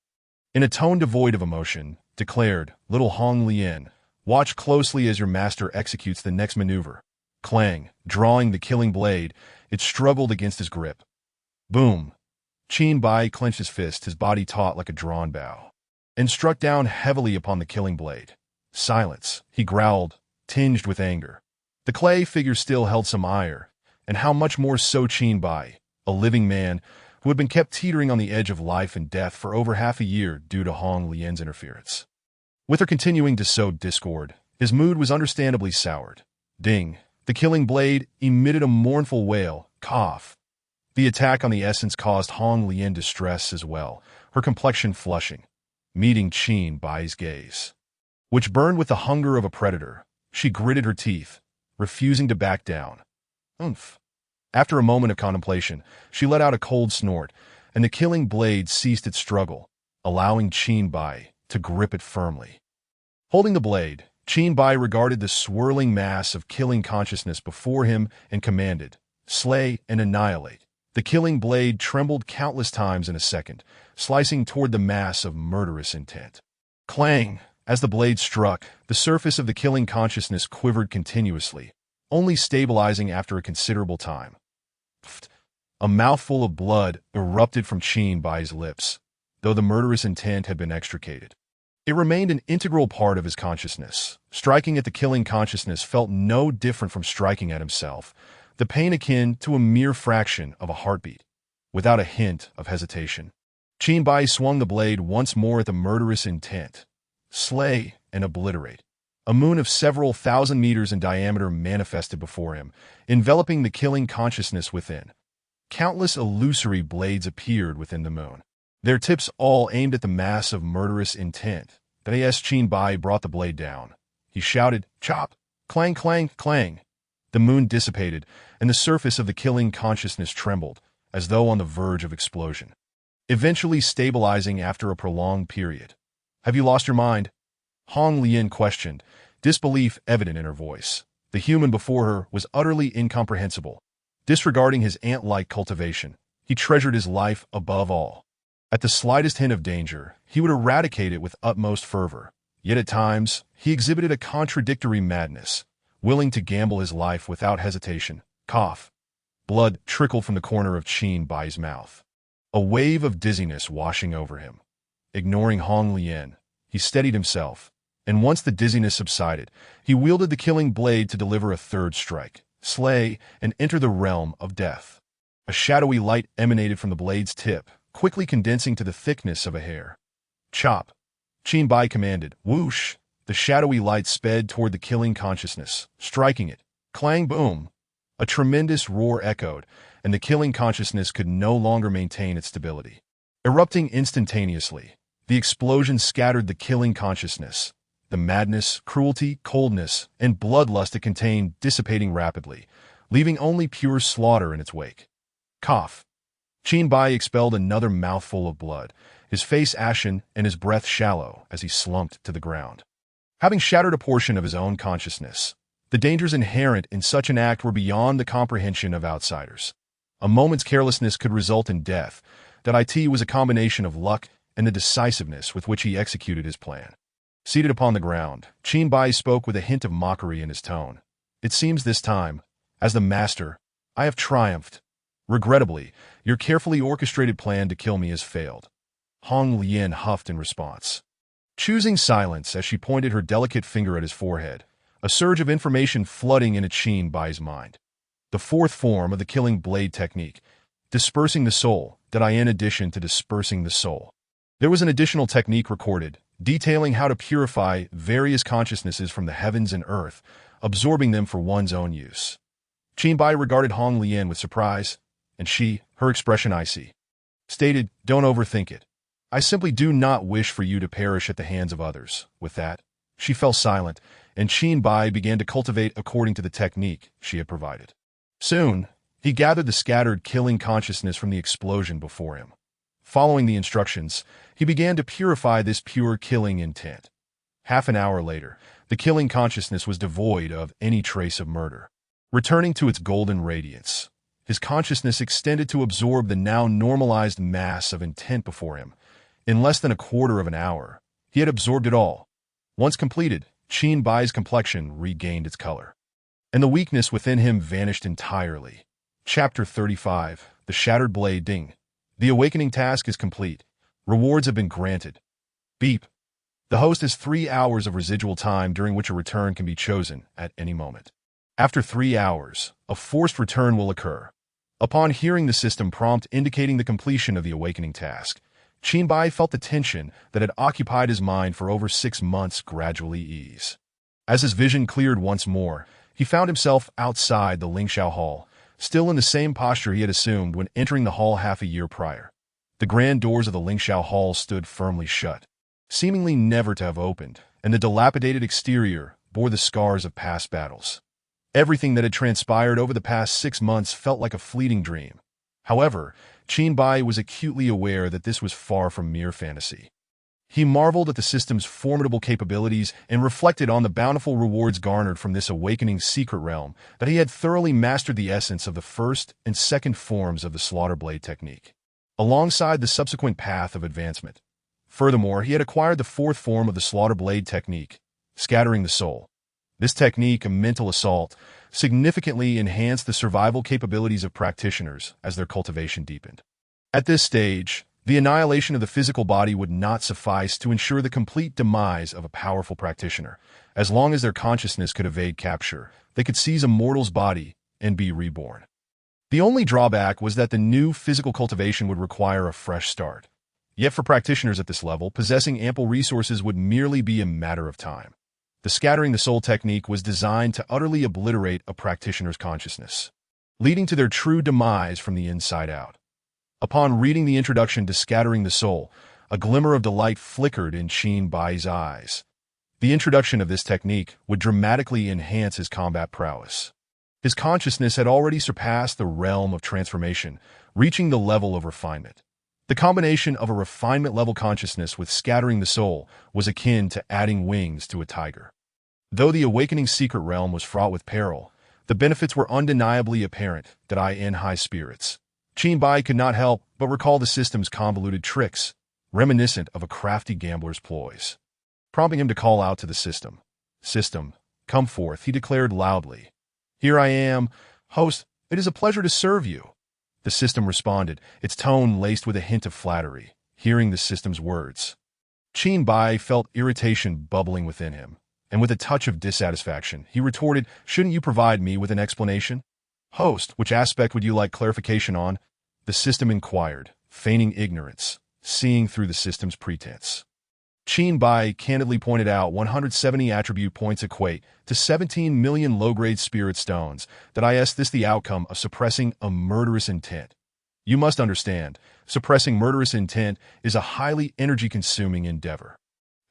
in a tone devoid of emotion, declared, "Little Hong Lian, watch closely as your master executes the next maneuver." Clang, drawing the killing blade, it struggled against his grip. Boom! Qin Bai clenched his fist, his body taut like a drawn bow, and struck down heavily upon the killing blade. "Silence," he growled, tinged with anger. The clay figure still held some ire, and how much more so Qin Bai, a living man who had been kept teetering on the edge of life and death for over half a year due to Hong Lian's interference. With her continuing to sow discord, his mood was understandably soured. Ding! The killing blade emitted a mournful wail, cough. The attack on the essence caused Hong Lian distress as well, her complexion flushing, meeting Qin Bai's gaze, which burned with the hunger of a predator. She gritted her teeth, refusing to back down. Oomph! After a moment of contemplation, she let out a cold snort, and the killing blade ceased its struggle, allowing Qin Bai to grip it firmly. Holding the blade, Qin Bai regarded the swirling mass of killing consciousness before him and commanded, "Slay and annihilate." The killing blade trembled countless times in a second, slicing toward the mass of murderous intent. Clang! As the blade struck, the surface of the killing consciousness quivered continuously, only stabilizing after a considerable time. Pfft! A mouthful of blood erupted from Qin Bai's lips, though the murderous intent had been extricated. It remained an integral part of his consciousness. Striking at the killing consciousness felt no different from striking at himself, the pain akin to a mere fraction of a heartbeat. Without a hint of hesitation, Qin Bai swung the blade once more at the murderous intent. Slay and obliterate. A moon of several thousand meters in diameter manifested before him, enveloping the killing consciousness within. Countless illusory blades appeared within the moon, their tips all aimed at the mass of murderous intent. Then Qin Bai brought the blade down. He shouted, "Chop! Clang, clang, clang!" The moon dissipated, and the surface of the killing consciousness trembled, as though on the verge of explosion, eventually stabilizing after a prolonged period. "Have you lost your mind?" Hong Lian questioned, disbelief evident in her voice. The human before her was utterly incomprehensible. Disregarding his ant-like cultivation, he treasured his life above all. At the slightest hint of danger, he would eradicate it with utmost fervor. Yet at times, he exhibited a contradictory madness, willing to gamble his life without hesitation. Cough. Blood trickled from the corner of Qin Bai's mouth, a wave of dizziness washing over him. Ignoring Hong Lian, he steadied himself, and once the dizziness subsided, he wielded the killing blade to deliver a third strike, slay, and enter the realm of death. A shadowy light emanated from the blade's tip, quickly condensing to the thickness of a hair. "Chop!" Qin Bai commanded. Whoosh! The shadowy light sped toward the killing consciousness, striking it. Clang boom! A tremendous roar echoed, and the killing consciousness could no longer maintain its stability. Erupting instantaneously, the explosion scattered the killing consciousness. The madness, cruelty, coldness, and bloodlust it contained dissipating rapidly, leaving only pure slaughter in its wake. Cough. Qin Bai expelled another mouthful of blood, his face ashen and his breath shallow as he slumped to the ground. Having shattered a portion of his own consciousness, the dangers inherent in such an act were beyond the comprehension of outsiders. A moment's carelessness could result in death. That it was a combination of luck and the decisiveness with which he executed his plan. Seated upon the ground, Qin Bai spoke with a hint of mockery in his tone. It seems this time, as the master, I have triumphed. Regrettably, your carefully orchestrated plan to kill me has failed. Hong Lian huffed in response, choosing silence as she pointed her delicate finger at his forehead, a surge of information flooding into Qin Bai's mind. The fourth form of the killing blade technique, dispersing the soul, in addition to dispersing the soul. There was an additional technique recorded, detailing how to purify various consciousnesses from the heavens and earth, absorbing them for one's own use. Qin Bai regarded Hong Lian with surprise, and her expression icy, stated, don't overthink it. I simply do not wish for you to perish at the hands of others. With that, she fell silent, and Qin Bai began to cultivate according to the technique she had provided. Soon, he gathered the scattered killing consciousness from the explosion before him. Following the instructions, he began to purify this pure killing intent. Half an hour later, the killing consciousness was devoid of any trace of murder. Returning to its golden radiance, his consciousness extended to absorb the now normalized mass of intent before him. In less than a quarter of an hour, he had absorbed it all. Once completed, Qin Bai's complexion regained its color, and the weakness within him vanished entirely. Chapter 35, The Shattered Blade. Ding. The awakening task is complete. Rewards have been granted. Beep. The host has 3 hours of residual time during which a return can be chosen at any moment. After 3 hours, a forced return will occur. Upon hearing the system prompt indicating the completion of the awakening task, Qin Bai felt the tension that had occupied his mind for over 6 months gradually ease. As his vision cleared once more, he found himself outside the Lingxiao Hall, still in the same posture he had assumed when entering the hall half a year prior. The grand doors of the Lingxiao Hall stood firmly shut, seemingly never to have opened, and the dilapidated exterior bore the scars of past battles. Everything that had transpired over the past 6 months felt like a fleeting dream. However, Qin Bai was acutely aware that this was far from mere fantasy. He marveled at the system's formidable capabilities and reflected on the bountiful rewards garnered from this awakening secret realm, that he had thoroughly mastered the essence of the first and second forms of the slaughter blade technique, alongside the subsequent path of advancement. Furthermore, he had acquired the fourth form of the slaughter blade technique, scattering the soul. This technique, a mental assault, significantly enhanced the survival capabilities of practitioners as their cultivation deepened. At this stage, the annihilation of the physical body would not suffice to ensure the complete demise of a powerful practitioner. As long as their consciousness could evade capture, they could seize a mortal's body and be reborn. The only drawback was that the new physical cultivation would require a fresh start. Yet for practitioners at this level, possessing ample resources would merely be a matter of time. The scattering the soul technique was designed to utterly obliterate a practitioner's consciousness, leading to their true demise from the inside out. Upon reading the introduction to Scattering the Soul, a glimmer of delight flickered in Qin Bai's eyes. The introduction of this technique would dramatically enhance his combat prowess. His consciousness had already surpassed the realm of transformation, reaching the level of refinement. The combination of a refinement-level consciousness with Scattering the Soul was akin to adding wings to a tiger. Though the awakening secret realm was fraught with peril, the benefits were undeniably apparent. In high spirits, Qin Bai could not help but recall the system's convoluted tricks, reminiscent of a crafty gambler's ploys. Prompting him to call out to the system. System, come forth, he declared loudly. Here I am, host, it is a pleasure to serve you. The system responded, its tone laced with a hint of flattery. Hearing the system's words, Qin Bai felt irritation bubbling within him, and with a touch of dissatisfaction, he retorted, shouldn't you provide me with an explanation? Host, which aspect would you like clarification on? The system inquired, feigning ignorance, seeing through the system's pretense. Qin Bai candidly pointed out 170 attribute points equate to 17 million low-grade spirit stones, that is this the outcome of suppressing a murderous intent. You must understand, suppressing murderous intent is a highly energy-consuming endeavor.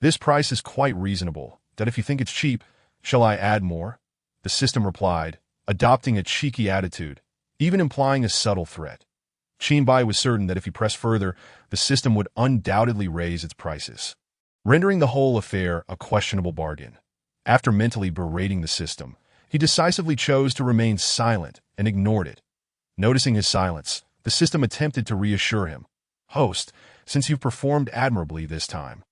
This price is quite reasonable, that if you think it's cheap, shall I add more? The system replied, adopting a cheeky attitude, even implying a subtle threat. Qin Bai was certain that if he pressed further, the system would undoubtedly raise its prices, rendering the whole affair a questionable bargain. After mentally berating the system, he decisively chose to remain silent and ignored it. Noticing his silence, the system attempted to reassure him. Host, since you've performed admirably this time,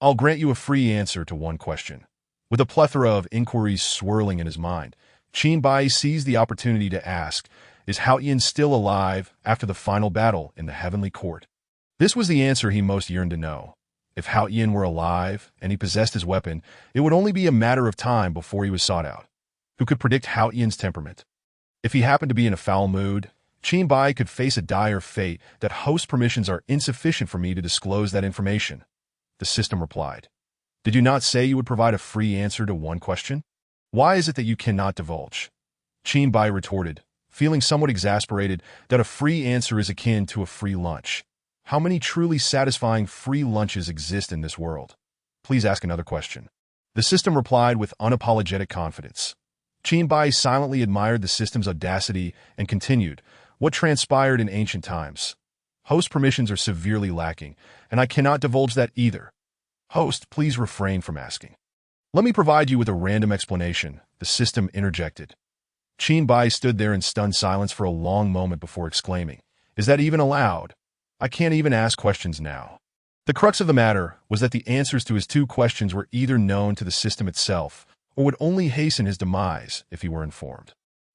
I'll grant you a free answer to one question. With a plethora of inquiries swirling in his mind, Qin Bai seized the opportunity to ask, is Hao Yin still alive after the final battle in the heavenly court? This was the answer he most yearned to know. If Hao Yin were alive and he possessed his weapon, it would only be a matter of time before he was sought out. Who could predict Hao Yin's temperament? If he happened to be in a foul mood, Qin Bai could face a dire fate that host permissions are insufficient for me to disclose that information. The system replied, did you not say you would provide a free answer to one question? Why is it that you cannot divulge? Qin Bai retorted, feeling somewhat exasperated that a free answer is akin to a free lunch. How many truly satisfying free lunches exist in this world? Please ask another question. The system replied with unapologetic confidence. Qin Bai silently admired the system's audacity and continued, what transpired in ancient times? Host permissions are severely lacking, and I cannot divulge that either. Host, please refrain from asking. Let me provide you with a random explanation, the system interjected. Qin Bai stood there in stunned silence for a long moment before exclaiming, is that even allowed? I can't even ask questions now. The crux of the matter was that the answers to his two questions were either known to the system itself or would only hasten his demise if he were informed.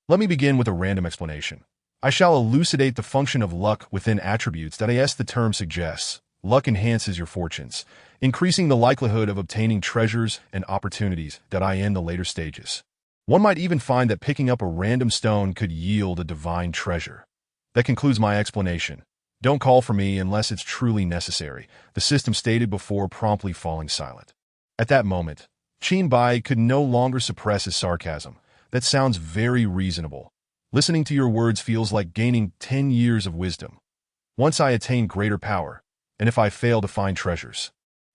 Let me begin with a random explanation. I shall elucidate the function of luck within attributes that the term suggests. Luck enhances your fortunes, increasing the likelihood of obtaining treasures and opportunities that in the later stages. One might even find that picking up a random stone could yield a divine treasure. That concludes my explanation. Don't call for me unless it's truly necessary, the system stated before promptly falling silent. At that moment, Qin Bai could no longer suppress his sarcasm. That sounds very reasonable. Listening to your words feels like gaining 10 years of wisdom. Once I attain greater power, and if I fail to find treasures,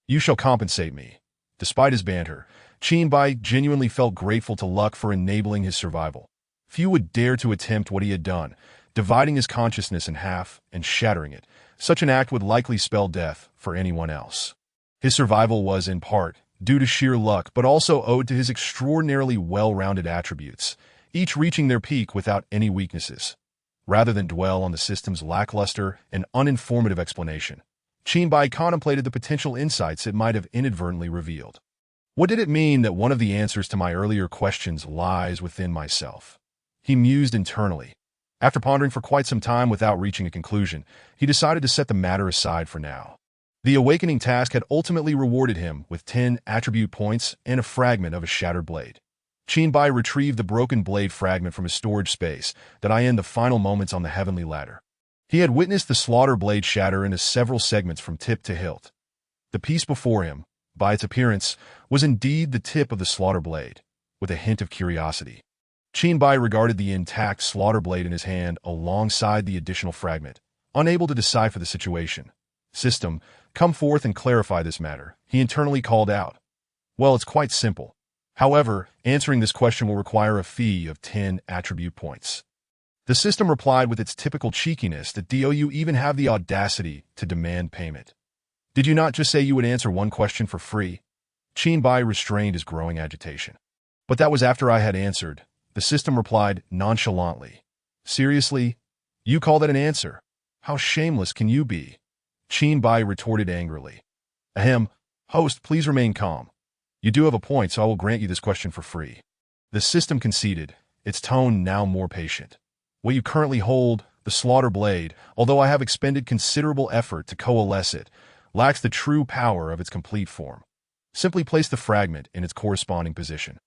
you shall compensate me. Despite his banter, Qin Bai genuinely felt grateful to luck for enabling his survival. Few would dare to attempt what he had done, dividing his consciousness in half and shattering it. Such an act would likely spell death for anyone else. His survival was, in part, due to sheer luck, but also owed to his extraordinarily well-rounded attributes, each reaching their peak without any weaknesses. Rather than dwell on the system's lackluster and uninformative explanation, Qin Bai contemplated the potential insights it might have inadvertently revealed. What did it mean that one of the answers to my earlier questions lies within myself? He mused internally. After pondering for quite some time without reaching a conclusion, he decided to set the matter aside for now. The awakening task had ultimately rewarded him with 10 attribute points and a fragment of a shattered blade. Qin Bai retrieved the broken blade fragment from his storage space that in the final moments on the heavenly ladder. He had witnessed the slaughter blade shatter into several segments from tip to hilt. The piece before him, by its appearance, was indeed the tip of the slaughter blade, with a hint of curiosity. Qin Bai regarded the intact slaughter blade in his hand alongside the additional fragment, unable to decipher the situation. System, come forth and clarify this matter, he internally called out. Well, it's quite simple. However, answering this question will require a fee of 10 attribute points. The system replied with its typical cheekiness that do you even have the audacity to demand payment? Did you not just say you would answer one question for free? Qin Bai restrained his growing agitation. But that was after I had answered. The system replied nonchalantly. Seriously? You call that an answer? How shameless can you be? Qin Bai retorted angrily. Ahem, host, please remain calm. You do have a point, so I will grant you this question for free. The system conceded, its tone now more patient. What you currently hold, the slaughter blade, although I have expended considerable effort to coalesce it, lacks the true power of its complete form. Simply place the fragment in its corresponding position,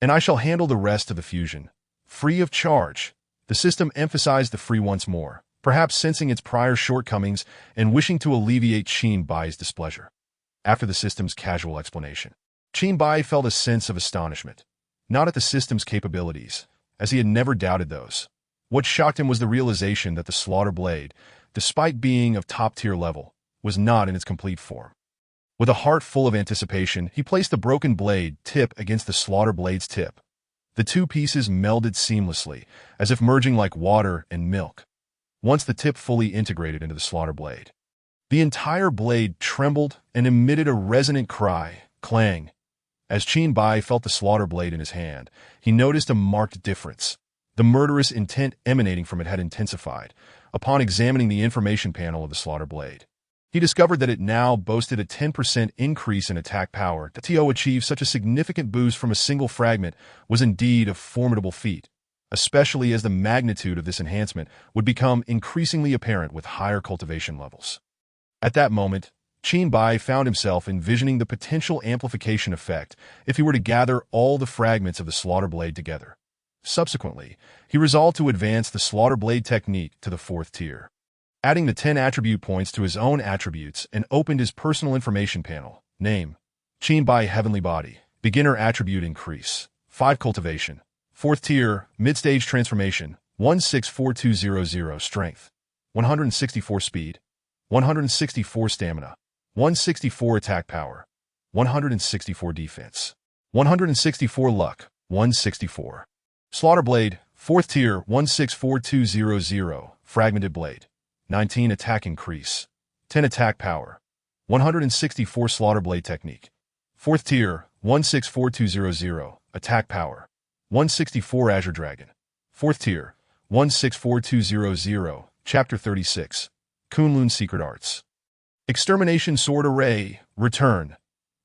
and I shall handle the rest of the fusion, free of charge. The system emphasized the free once more, perhaps sensing its prior shortcomings and wishing to alleviate Qin Bai's displeasure. After the system's casual explanation, Qin Bai felt a sense of astonishment, not at the system's capabilities, as he had never doubted those. What shocked him was the realization that the slaughter blade, despite being of top-tier level, was not in its complete form. With a heart full of anticipation, he placed the broken blade tip against the slaughter blade's tip. The two pieces melded seamlessly, as if merging like water and milk. Once the tip fully integrated into the slaughter blade, the entire blade trembled and emitted a resonant cry, clang. As Qin Bai felt the slaughter blade in his hand, he noticed a marked difference. The murderous intent emanating from it had intensified. Upon examining the information panel of the slaughter blade, he discovered that it now boasted a 10% increase in attack power. To achieve such a significant boost from a single fragment was indeed a formidable feat, especially as the magnitude of this enhancement would become increasingly apparent with higher cultivation levels. At that moment, Qin Bai found himself envisioning the potential amplification effect if he were to gather all the fragments of the slaughter blade together. Subsequently, he resolved to advance the slaughter blade technique to the 4th tier, adding the 10 attribute points to his own attributes and opened his personal information panel. Name: Qin Bai Heavenly Body. Beginner attribute increase. 5 cultivation. 4th tier, mid-stage transformation. 164200 strength. 164 speed. 164 stamina. 164 attack power. 164 defense. 164 luck. 164. Slaughter blade, 4th tier, 164200, fragmented blade. 19 attack increase. 10 attack power. 164 slaughter blade technique. 4th tier, 164200, attack power. 164 Azure Dragon. 4th tier, 164200, chapter 36. Kunlun Secret Arts. Extermination Sword Array, return.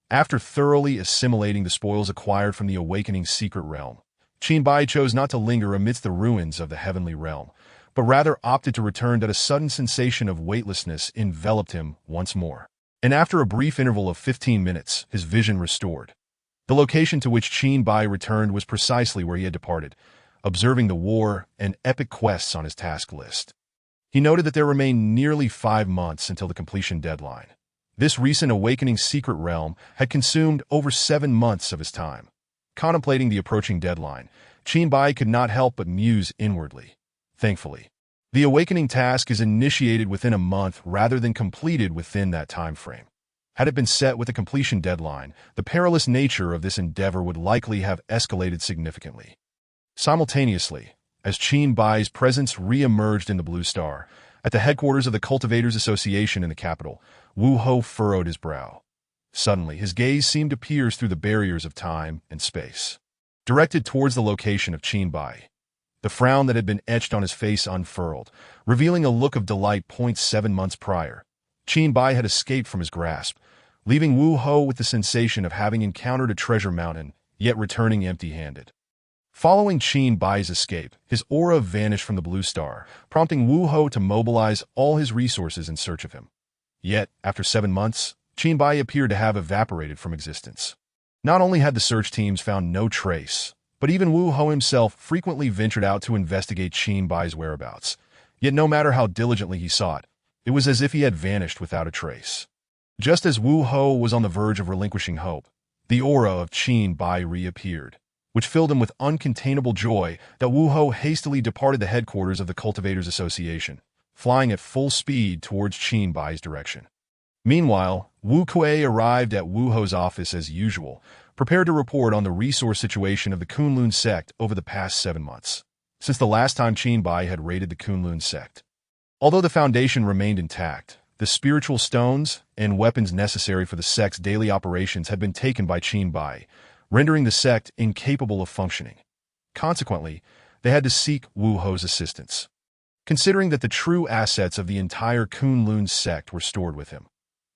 After thoroughly assimilating the spoils acquired from the Awakening's secret realm, Qin Bai chose not to linger amidst the ruins of the heavenly realm, but rather opted to return that a sudden sensation of weightlessness enveloped him once more. And after a brief interval of 15 minutes, his vision restored. The location to which Qin Bai returned was precisely where he had departed, observing the war and epic quests on his task list. He noted that there remained nearly 5 months until the completion deadline. This recent Awakening secret realm had consumed over 7 months of his time. Contemplating the approaching deadline, Qin Bai could not help but muse inwardly. Thankfully, the Awakening task is initiated within a month rather than completed within that time frame. Had it been set with a completion deadline, the perilous nature of this endeavor would likely have escalated significantly. Simultaneously, as Qin Bai's presence re-emerged in the Blue Star, at the headquarters of the Cultivators Association in the capital, Wu Ho furrowed his brow. Suddenly, his gaze seemed to pierce through the barriers of time and space, directed towards the location of Qin Bai. The frown that had been etched on his face unfurled, revealing a look of delight. 7 months prior, Qin Bai had escaped from his grasp, leaving Wu Ho with the sensation of having encountered a treasure mountain, yet returning empty-handed. Following Qin Bai's escape, his aura vanished from the Blue Star, prompting Wu Ho to mobilize all his resources in search of him. Yet, after 7 months, Qin Bai appeared to have evaporated from existence. Not only had the search teams found no trace, but even Wu Ho himself frequently ventured out to investigate Qin Bai's whereabouts. Yet no matter how diligently he sought, it was as if he had vanished without a trace. Just as Wu Ho was on the verge of relinquishing hope, the aura of Qin Bai reappeared, which filled him with uncontainable joy that Wu Ho hastily departed the headquarters of the Cultivators Association, flying at full speed towards Qin Bai's direction. Meanwhile, Wu Kuei arrived at Wu Ho's office as usual, prepared to report on the resource situation of the Kunlun sect over the past 7 months, since the last time Qin Bai had raided the Kunlun sect. Although the foundation remained intact, the spiritual stones and weapons necessary for the sect's daily operations had been taken by Qin Bai, rendering the sect incapable of functioning. Consequently, they had to seek Wu Ho's assistance. Considering that the true assets of the entire Kunlun sect were stored with him,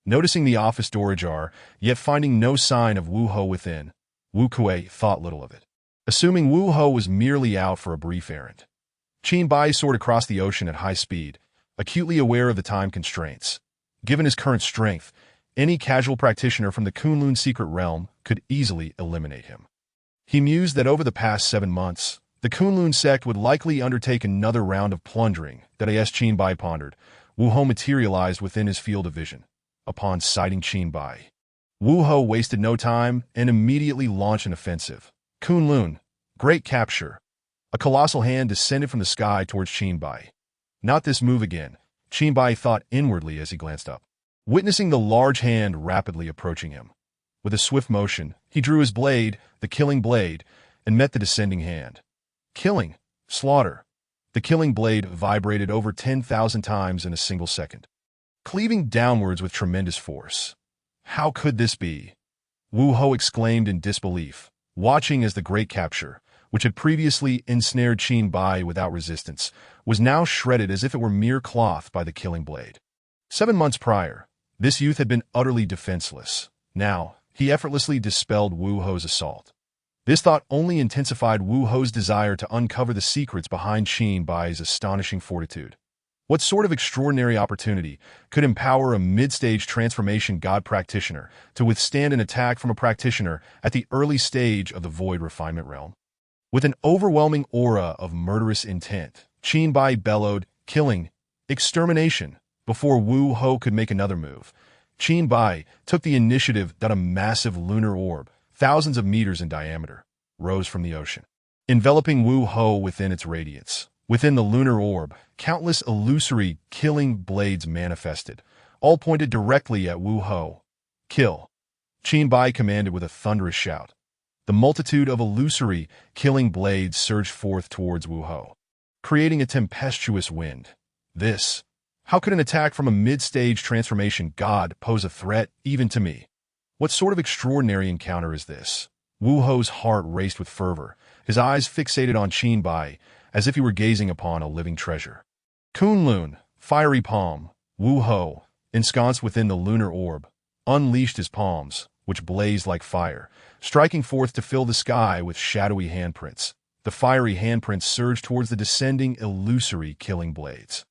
noticing the office door ajar, yet finding no sign of Wu Ho within, Wu Kuei thought little of it, assuming Wu Ho was merely out for a brief errand. Qin Bai soared across the ocean at high speed, acutely aware of the time constraints. Given his current strength, any casual practitioner from the Kunlun secret realm could easily eliminate him. He mused that over the past 7 months, the Kunlun sect would likely undertake another round of plundering. That as Qin Bai pondered, Wu Ho materialized within his field of vision. Upon sighting Qin Bai, Wu Ho wasted no time and immediately launched an offensive. Kunlun, great capture. A colossal hand descended from the sky towards Qin Bai. Not this move again, Qin Bai thought inwardly as he glanced up, witnessing the large hand rapidly approaching him. With a swift motion, he drew his blade, the killing blade, and met the descending hand. Killing, slaughter. The killing blade vibrated over 10,000 times in a single second, cleaving downwards with tremendous force. How could this be? Wu Ho exclaimed in disbelief, watching as the great capture, which had previously ensnared Qin Bai without resistance, was now shredded as if it were mere cloth by the killing blade. 7 months prior, this youth had been utterly defenseless. Now, he effortlessly dispelled Wu Ho's assault. This thought only intensified Wu Ho's desire to uncover the secrets behind Qin Bai's astonishing fortitude. What sort of extraordinary opportunity could empower a mid-stage transformation god practitioner to withstand an attack from a practitioner at the early stage of the void refinement realm? With an overwhelming aura of murderous intent, Qin Bai bellowed, killing, extermination. Before Wu Ho could make another move, Qin Bai took the initiative that a massive lunar orb, thousands of meters in diameter, rose from the ocean, enveloping Wu Ho within its radiance. Within the lunar orb, countless illusory killing blades manifested, all pointed directly at Wu Ho. Kill! Qin Bai commanded with a thunderous shout. The multitude of illusory killing blades surged forth towards Wu Ho, creating a tempestuous wind. How could an attack from a mid-stage transformation god pose a threat even to me? What sort of extraordinary encounter is this? Wu Ho's heart raced with fervor, his eyes fixated on Qin Bai, as if he were gazing upon a living treasure. Kunlun, fiery palm. Wu Ho, ensconced within the lunar orb, unleashed his palms, which blazed like fire, striking forth to fill the sky with shadowy handprints. The fiery handprints surged towards the descending illusory killing blades.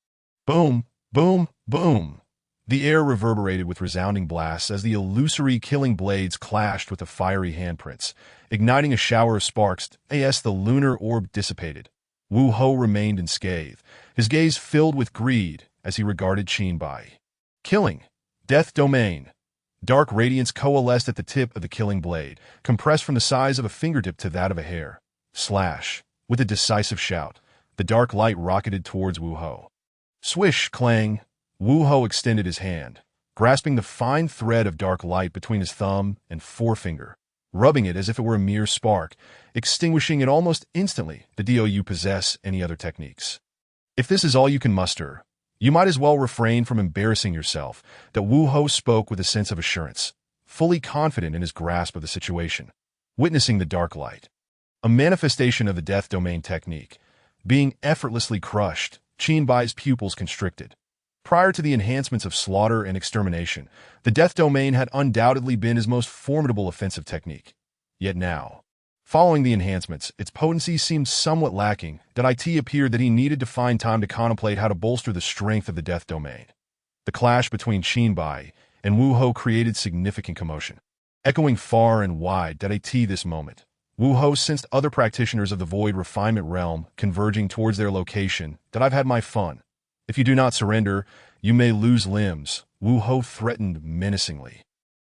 Boom, boom, boom. The air reverberated with resounding blasts as the illusory killing blades clashed with the fiery handprints, igniting a shower of sparks as the lunar orb dissipated. Wu Ho remained unscathed, his gaze filled with greed as he regarded Qin Bai. Killing. Death domain. Dark radiance coalesced at the tip of the killing blade, compressed from the size of a fingertip to that of a hair. Slash. With a decisive shout, the dark light rocketed towards Wu Ho. Swish, clang. Wu Ho extended his hand, grasping the fine thread of dark light between his thumb and forefinger, rubbing it as if it were a mere spark, extinguishing it almost instantly. Do you possess any other techniques? If this is all you can muster, you might as well refrain from embarrassing yourself. That Wu Ho spoke with a sense of assurance, fully confident in his grasp of the situation. Witnessing the dark light, a manifestation of the death domain technique, being effortlessly crushed, Qin Bai's pupils constricted. Prior to the enhancements of slaughter and extermination, the death domain had undoubtedly been his most formidable offensive technique. Yet now, following the enhancements, its potency seemed somewhat lacking. It appeared that he needed to find time to contemplate how to bolster the strength of the death domain. The clash between Qin Bai and Wu Ho created significant commotion, echoing far and wide. This moment, Wu Ho sensed other practitioners of the void refinement realm converging towards their location. I've had my fun. If you do not surrender, you may lose limbs, Wu Ho threatened menacingly.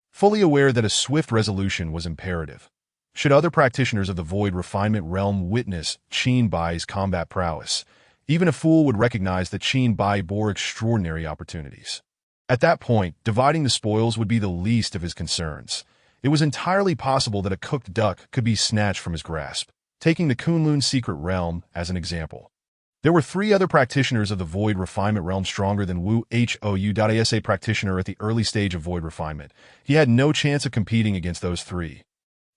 Fully aware that a swift resolution was imperative, should other practitioners of the void refinement realm witness Qin Bai's combat prowess, even a fool would recognize that Qin Bai bore extraordinary opportunities. At that point, dividing the spoils would be the least of his concerns. It was entirely possible that a cooked duck could be snatched from his grasp, taking the Kunlun secret realm as an example. There were 3 other practitioners of the void refinement realm stronger than Wu Hou. As a practitioner at the early stage of void refinement, he had no chance of competing against those 3.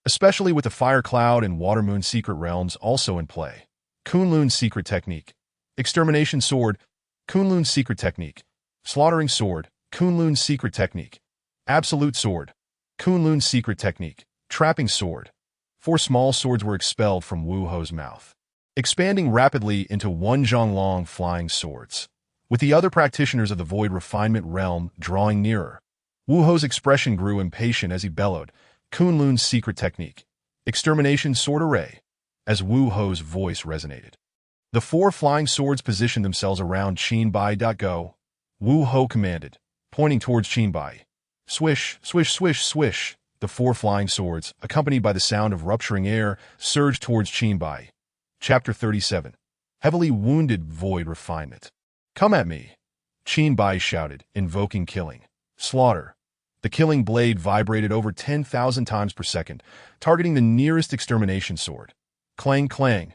Especially with the fire cloud and water moon secret realms also in play. Kunlun's secret technique. Extermination sword. Kunlun's secret technique. Slaughtering sword. Kunlun's secret technique. Absolute sword. Kunlun's secret technique. Trapping sword. 4 small swords were expelled from Wu Ho's mouth, expanding rapidly into 1 Zhonglong flying swords. With the other practitioners of the void refinement realm drawing nearer, Wu Ho's expression grew impatient as he bellowed, Kunlun's secret technique. Extermination sword array. As Wu Ho's voice resonated, the 4 flying swords positioned themselves around Qin Bai. Go, Wu Ho commanded, pointing towards Qin Bai. Swish, swish, swish, swish. The four flying swords, accompanied by the sound of rupturing air, surged towards Qinbai. Chapter 37. Heavily wounded void refinement. Come at me, Qinbai shouted, invoking killing. Slaughter. The killing blade vibrated over 10,000 times per second, targeting the nearest extermination sword. Clang, clang.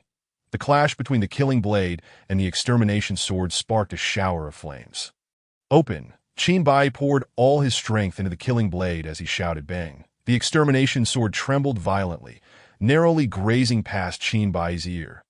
The clash between the killing blade and the extermination sword sparked a shower of flames. Open. Qinbai poured all his strength into the killing blade as he shouted bang. The extermination sword trembled violently, narrowly grazing past Qinbai's ear.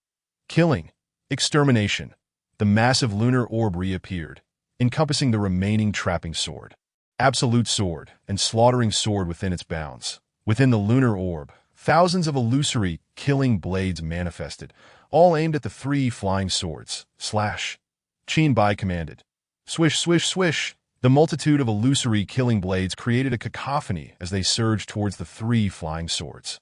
Killing. Extermination. The massive lunar orb reappeared, encompassing the remaining trapping sword. Absolute sword and slaughtering sword within its bounds. Within the lunar orb, thousands of illusory killing blades manifested, all aimed at the three flying swords. Slash. Qinbai commanded. Swish, swish, swish. The multitude of illusory killing blades created a cacophony as they surged towards the three flying swords.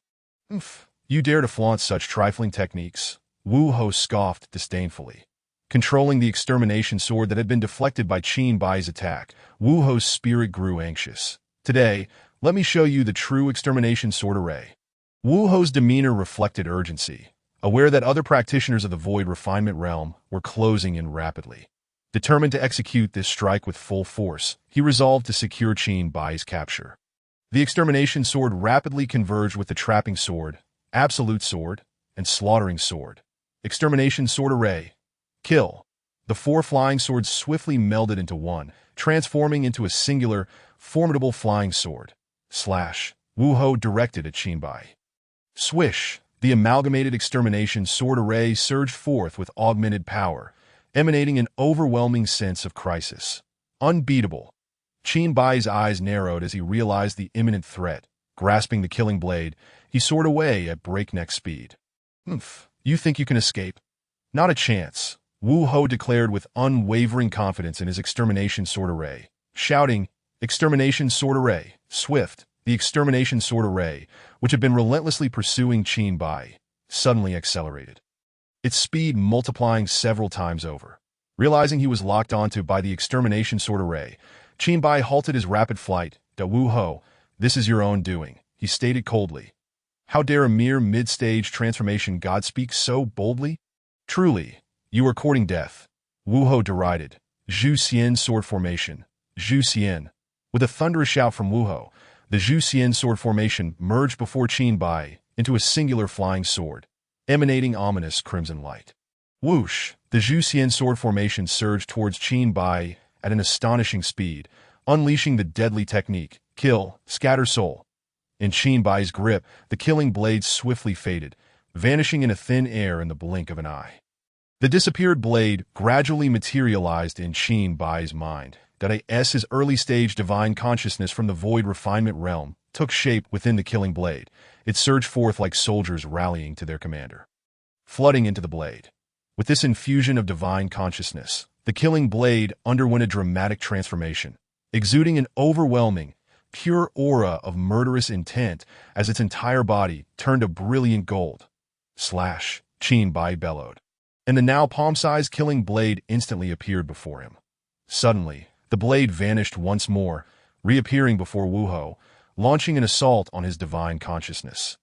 Oof. You dare to flaunt such trifling techniques? Wu Ho scoffed disdainfully. Controlling the extermination sword that had been deflected by Qinbai's attack, Wu Ho's spirit grew anxious. Today, let me show you the true extermination sword array. Wu Ho's demeanor reflected urgency, aware that other practitioners of the Void Refinement realm were closing in rapidly. Determined to execute this strike with full force, he resolved to secure Qinbai's capture. The extermination sword rapidly converged with the trapping sword, absolute sword, and slaughtering sword. Extermination sword array. Kill. The four flying swords swiftly melded into one, transforming into a singular, formidable flying sword. Slash. Wu Ho directed at Qinbai. Swish. The amalgamated extermination sword array surged forth with augmented power, emanating an overwhelming sense of crisis. Unbeatable. Qinbai's eyes narrowed as he realized the imminent threat. Grasping the killing blade, he soared away at breakneck speed. You think you can escape? Not a chance. Wu Ho declared with unwavering confidence in his extermination sword array, shouting, Extermination sword array, swift. The extermination sword array, which had been relentlessly pursuing Qinbai, suddenly accelerated, its speed multiplying several times over. Realizing he was locked onto by the extermination sword array, Qinbai halted his rapid flight. Wu Ho, this is your own doing, he stated coldly. How dare a mere mid-stage transformation god speak so boldly? Truly, you are courting death. Wu Ho derided. Zhu Xian sword formation. Zhu Xian. With a thunderous shout from Wu Ho, the Zhu Xian sword formation merged before Qinbai into a singular flying sword, emanating ominous crimson light. Whoosh! The Zhu Xian sword formation surged towards Qinbai at an astonishing speed, unleashing the deadly technique, kill, scatter soul. In Qinbai's grip, the killing blade swiftly faded, vanishing in a thin air in the blink of an eye. The disappeared blade gradually materialized in Qinbai's mind. His early-stage divine consciousness from the Void Refinement realm took shape within the killing blade. It surged forth like soldiers rallying to their commander, flooding into the blade. With this infusion of divine consciousness, the killing blade underwent a dramatic transformation, exuding an overwhelming, pure aura of murderous intent as its entire body turned a brilliant gold. Slash! Qinbai bellowed, and the now palm-sized killing blade instantly appeared before him. Suddenly, the blade vanished once more, reappearing before Wu Ho, launching an assault on his divine consciousness.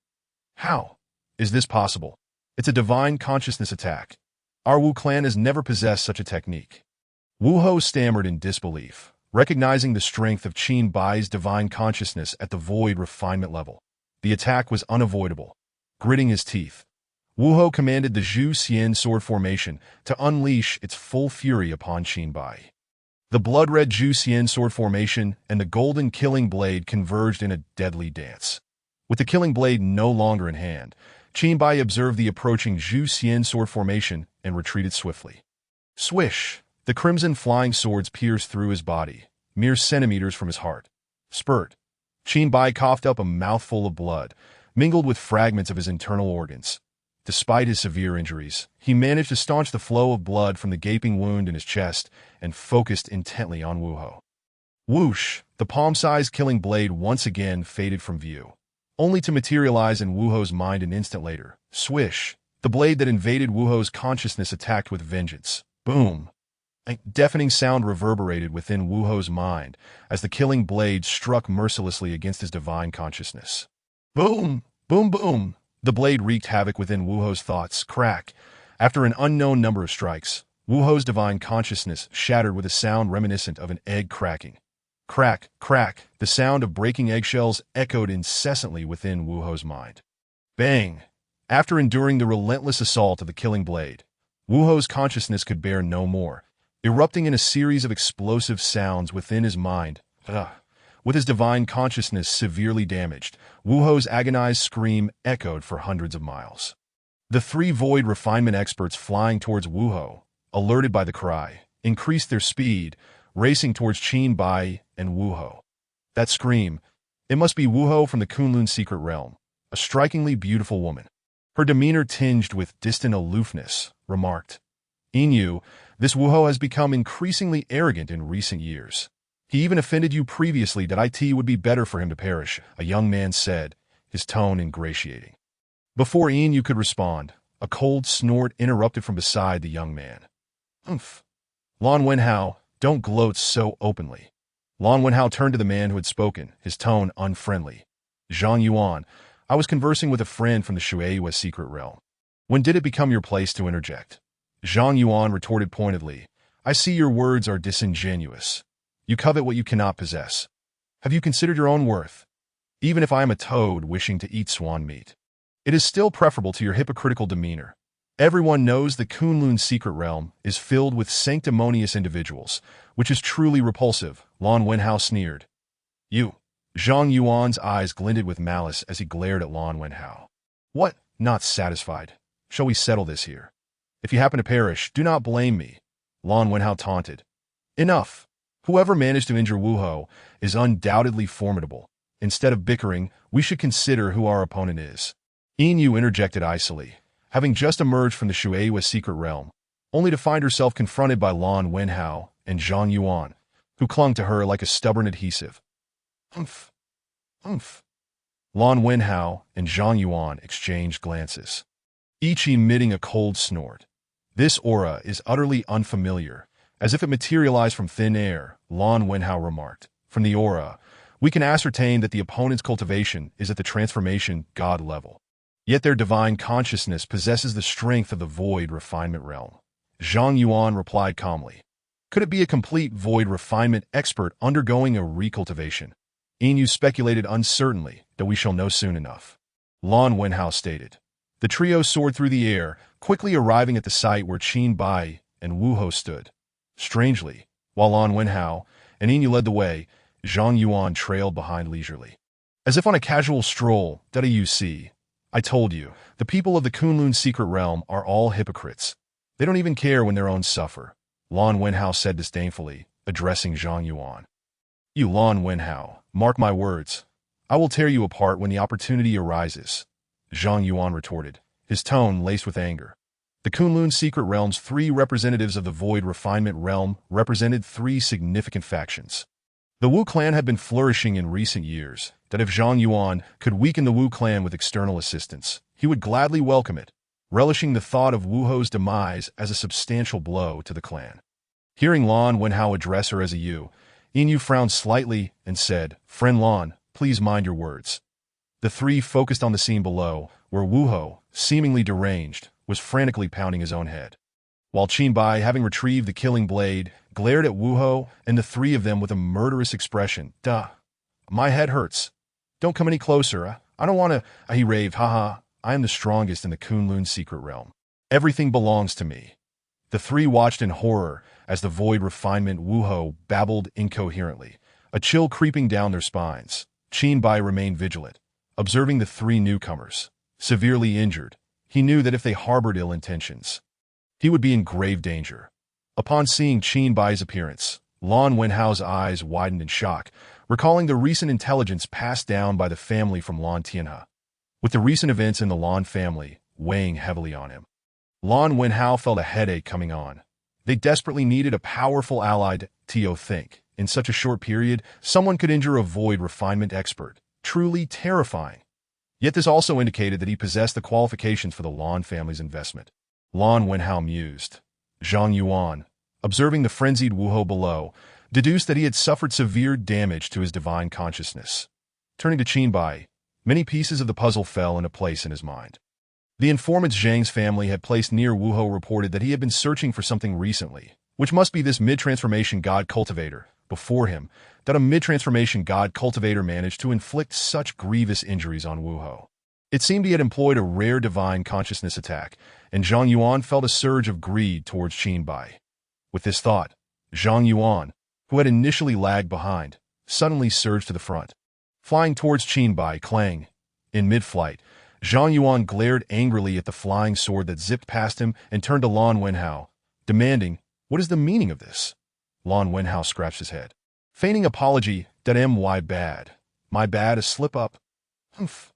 How is this possible? It's a divine consciousness attack. Our Wu clan has never possessed such a technique. Wu Ho stammered in disbelief, recognizing the strength of Qinbai's divine consciousness at the Void Refinement level. The attack was unavoidable. Gritting his teeth, Wu Ho commanded the Zhu Xian sword formation to unleash its full fury upon Qinbai. The blood-red Zhu Xian sword formation and the golden killing blade converged in a deadly dance. With the killing blade no longer in hand, Qinbai observed the approaching Zhu Xian sword formation and retreated swiftly. Swish! The crimson flying swords pierced through his body, mere centimeters from his heart. Spurt! Qinbai coughed up a mouthful of blood, mingled with fragments of his internal organs. Despite his severe injuries, he managed to staunch the flow of blood from the gaping wound in his chest and focused intently on Wu Ho. Whoosh! The palm-sized killing blade once again faded from view, only to materialize in Wu Ho's mind an instant later. Swish! The blade that invaded Wu Ho's consciousness attacked with vengeance. Boom! A deafening sound reverberated within Wu Ho's mind as the killing blade struck mercilessly against his divine consciousness. Boom! Boom! Boom! The blade wreaked havoc within Wu Ho's thoughts. Crack! After an unknown number of strikes, Wu Ho's divine consciousness shattered with a sound reminiscent of an egg cracking. Crack! Crack! The sound of breaking eggshells echoed incessantly within Wu Ho's mind. Bang! After enduring the relentless assault of the killing blade, Wu Ho's consciousness could bear no more, erupting in a series of explosive sounds within his mind. Ugh. With his divine consciousness severely damaged, Wu Ho's agonized scream echoed for hundreds of miles. The three void refinement experts flying towards Wu Ho, alerted by the cry, increased their speed, racing towards Qin Bai and Wu Ho. That scream, it must be Wu Ho from the Kunlun secret realm, a strikingly beautiful woman. Her demeanor tinged with distant aloofness, remarked, "Inu, this Wu Ho has become increasingly arrogant in recent years. He even offended you previously that it would be better for him to perish," a young man said, his tone ingratiating. Before Inu could respond, a cold snort interrupted from beside the young man. "Humph. Lan Wenhao, don't gloat so openly." Lan Wenhao turned to the man who had spoken, his tone unfriendly. "Zhang Yuan, I was conversing with a friend from the Shueiyue secret realm. When did it become your place to interject?" Zhang Yuan retorted pointedly, "I see your words are disingenuous. You covet what you cannot possess. Have you considered your own worth? Even if I am a toad wishing to eat swan meat, it is still preferable to your hypocritical demeanor. Everyone knows the Kunlun secret realm is filled with sanctimonious individuals, which is truly repulsive," Lan Wenhao sneered. "You." Zhang Yuan's eyes glinted with malice as he glared at Lan Wenhao. "What? Not satisfied? Shall we settle this here? If you happen to perish, do not blame me," Lan Wenhao taunted. "Enough. Whoever managed to injure Wu Ho is undoubtedly formidable. Instead of bickering, we should consider who our opponent is." Inu interjected icily, having just emerged from the Shueiyue secret realm, only to find herself confronted by Lan Wenhao and Zhang Yuan, who clung to her like a stubborn adhesive. "Humph. Humph." Lan Wenhao and Zhang Yuan exchanged glances, each emitting a cold snort. "This aura is utterly unfamiliar, as if it materialized from thin air," Lan Wenhao remarked. "From the aura, we can ascertain that the opponent's cultivation is at the transformation god level. Yet their divine consciousness possesses the strength of the void refinement realm." Zhang Yuan replied calmly. "Could it be a complete void refinement expert undergoing a recultivation?" Inu speculated uncertainly, "that we shall know soon enough," Lan Wenhao stated. The trio soared through the air, quickly arriving at the site where Qin Bai and Wu Ho stood. Strangely, while Lan Wenhao and Inu led the way, Zhang Yuan trailed behind leisurely. As if on a casual stroll, "You see, I told you, the people of the Kunlun secret realm are all hypocrites. They don't even care when their own suffer," Lan Wenhao said disdainfully, addressing Zhang Yuan. "You Lan Wenhao, mark my words. I will tear you apart when the opportunity arises," Zhang Yuan retorted, his tone laced with anger. The Kunlun secret realm's three representatives of the void refinement realm represented three significant factions. The Wu clan had been flourishing in recent years, that if Zhang Yuan could weaken the Wu clan with external assistance, he would gladly welcome it, relishing the thought of Wu Ho's demise as a substantial blow to the clan. Hearing Lan Wenhao address her as a you, Inu frowned slightly and said, "Friend Lan, please mind your words." The three focused on the scene below, where Wu Ho, seemingly deranged, was frantically pounding his own head, while Qin Bai, having retrieved the killing blade, glared at Wu Ho and the three of them with a murderous expression. "Duh. My head hurts. Don't come any closer. I don't want to," he raved. "Haha, I am the strongest in the Kunlun secret realm. Everything belongs to me." The three watched in horror as the void refinement Wu Ho babbled incoherently, a chill creeping down their spines. Qin Bai remained vigilant, observing the three newcomers. Severely injured, he knew that if they harbored ill intentions, he would be in grave danger. Upon seeing Qin Bai's appearance, Lan Wenhao's eyes widened in shock, recalling the recent intelligence passed down by the family from Lan Tianhe. With the recent events in the Lan family weighing heavily on him, Lan Wenhao felt a headache coming on. They desperately needed a powerful ally to think. In such a short period, someone could injure a void refinement expert. Truly terrifying. Yet this also indicated that he possessed the qualifications for the Lan family's investment. Lan Wenhao mused. Zhang Yuan, observing the frenzied Wuho below, deduced that he had suffered severe damage to his divine consciousness. Turning to Qinbai, many pieces of the puzzle fell into place in his mind. The informant Zhang's family had placed near Wuho reported that he had been searching for something recently, which must be this mid-transformation god cultivator. Before him, that a mid-transformation god cultivator managed to inflict such grievous injuries on Wuho. It seemed he had employed a rare divine consciousness attack, and Zhang Yuan felt a surge of greed towards Qinbai. With this thought, Zhang Yuan, who had initially lagged behind, suddenly surged to the front. Flying towards Qinbai, clang. In mid-flight, Zhang Yuan glared angrily at the flying sword that zipped past him and turned to Lan Wenhao, demanding, "What is the meaning of this?" Lan Wenhao scratched his head. Feigning apology, "My bad. My bad, a slip-up." "Humph."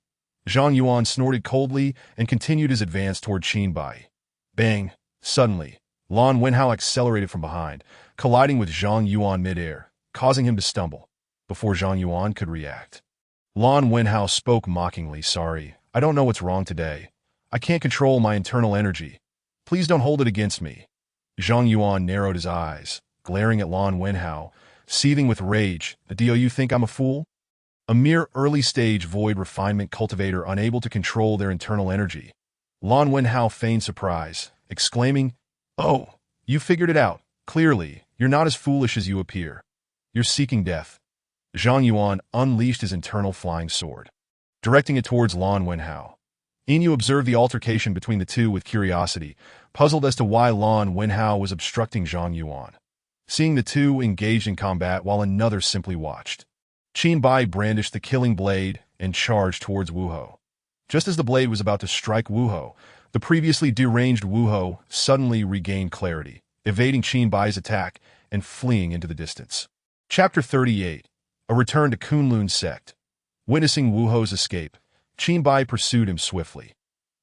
Zhang Yuan snorted coldly and continued his advance toward Qinbai. Bang! Suddenly, Lan Wenhao accelerated from behind, colliding with Zhang Yuan mid-air, causing him to stumble. Before Zhang Yuan could react, Lan Wenhao spoke mockingly, "Sorry, I don't know what's wrong today. I can't control my internal energy. Please don't hold it against me." Zhang Yuan narrowed his eyes, glaring at Lan Wenhao, seething with rage. "Do you think I'm a fool? A mere early-stage void refinement cultivator unable to control their internal energy." Lan Wenhao feigned surprise, exclaiming, "Oh, you figured it out. Clearly, you're not as foolish as you appear. You're seeking death." Zhang Yuan unleashed his internal flying sword, directing it towards Lan Wenhao. Inu observed the altercation between the two with curiosity, puzzled as to why Lan Wenhao was obstructing Zhang Yuan. Seeing the two engaged in combat while another simply watched, Qinbai brandished the killing blade and charged towards Wuho. Just as the blade was about to strike Wuho, the previously deranged Wuho suddenly regained clarity, evading Qinbai's attack and fleeing into the distance. Chapter 38. A Return to Kunlun Sect. Witnessing Wuho's escape, Qinbai pursued him swiftly.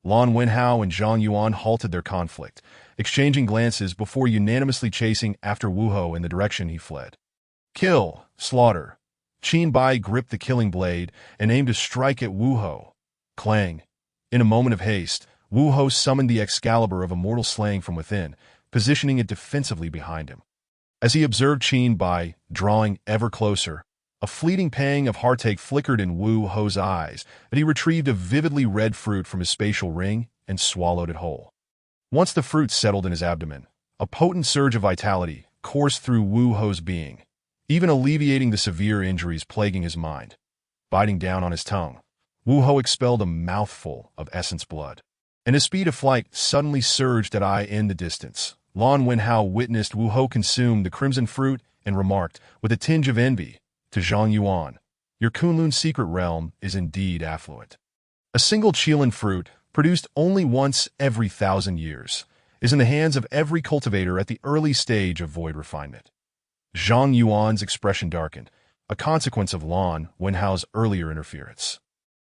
Lan Wenhao and Zhang Yuan halted their conflict, exchanging glances before unanimously chasing after Wuho in the direction he fled. Kill! Slaughter! Qinbai gripped the killing blade and aimed to strike at Wuho. Clang! In a moment of haste, Wuho summoned the Excalibur of immortal slaying from within, positioning it defensively behind him. As he observed Qinbai drawing ever closer, a fleeting pang of heartache flickered in Wuho's eyes, but he retrieved a vividly red fruit from his spatial ring and swallowed it whole. Once the fruit settled in his abdomen, a potent surge of vitality coursed through Wuho's being, even alleviating the severe injuries plaguing his mind. Biting down on his tongue, Wuho expelled a mouthful of essence blood, and his speed of flight suddenly surged in the distance. Lan Wenhao witnessed Wuho consume the crimson fruit and remarked, with a tinge of envy, to Zhang Yuan, "Your Kunlun secret realm is indeed affluent. A single Qilin fruit, produced only once every 1,000 years, is in the hands of every cultivator at the early stage of void refinement." Zhang Yuan's expression darkened, a consequence of Lan Wenhao's earlier interference.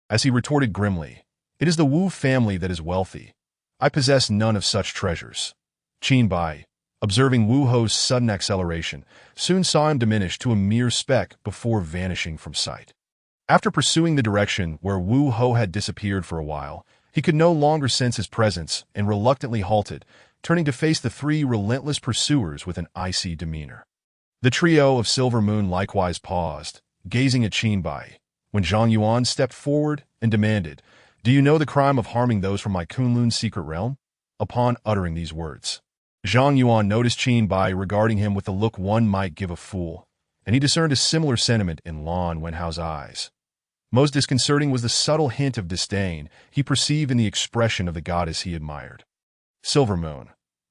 As he retorted grimly, "It is the Wu family that is wealthy. I possess none of such treasures." Qinbai, observing Wuho's sudden acceleration, soon saw him diminish to a mere speck before vanishing from sight. After pursuing the direction where Wuho had disappeared for a while, he could no longer sense his presence and reluctantly halted, turning to face the three relentless pursuers with an icy demeanor. The trio of Silver Moon likewise paused, gazing at Qinbai, when Zhang Yuan stepped forward and demanded, "Do you know the crime of harming those from my Kunlun secret realm?" Upon uttering these words, Zhang Yuan noticed Qinbai regarding him with the look one might give a fool, and he discerned a similar sentiment in Lan Wenhao's eyes. Most disconcerting was the subtle hint of disdain he perceived in the expression of the goddess he admired. "Silver Moon."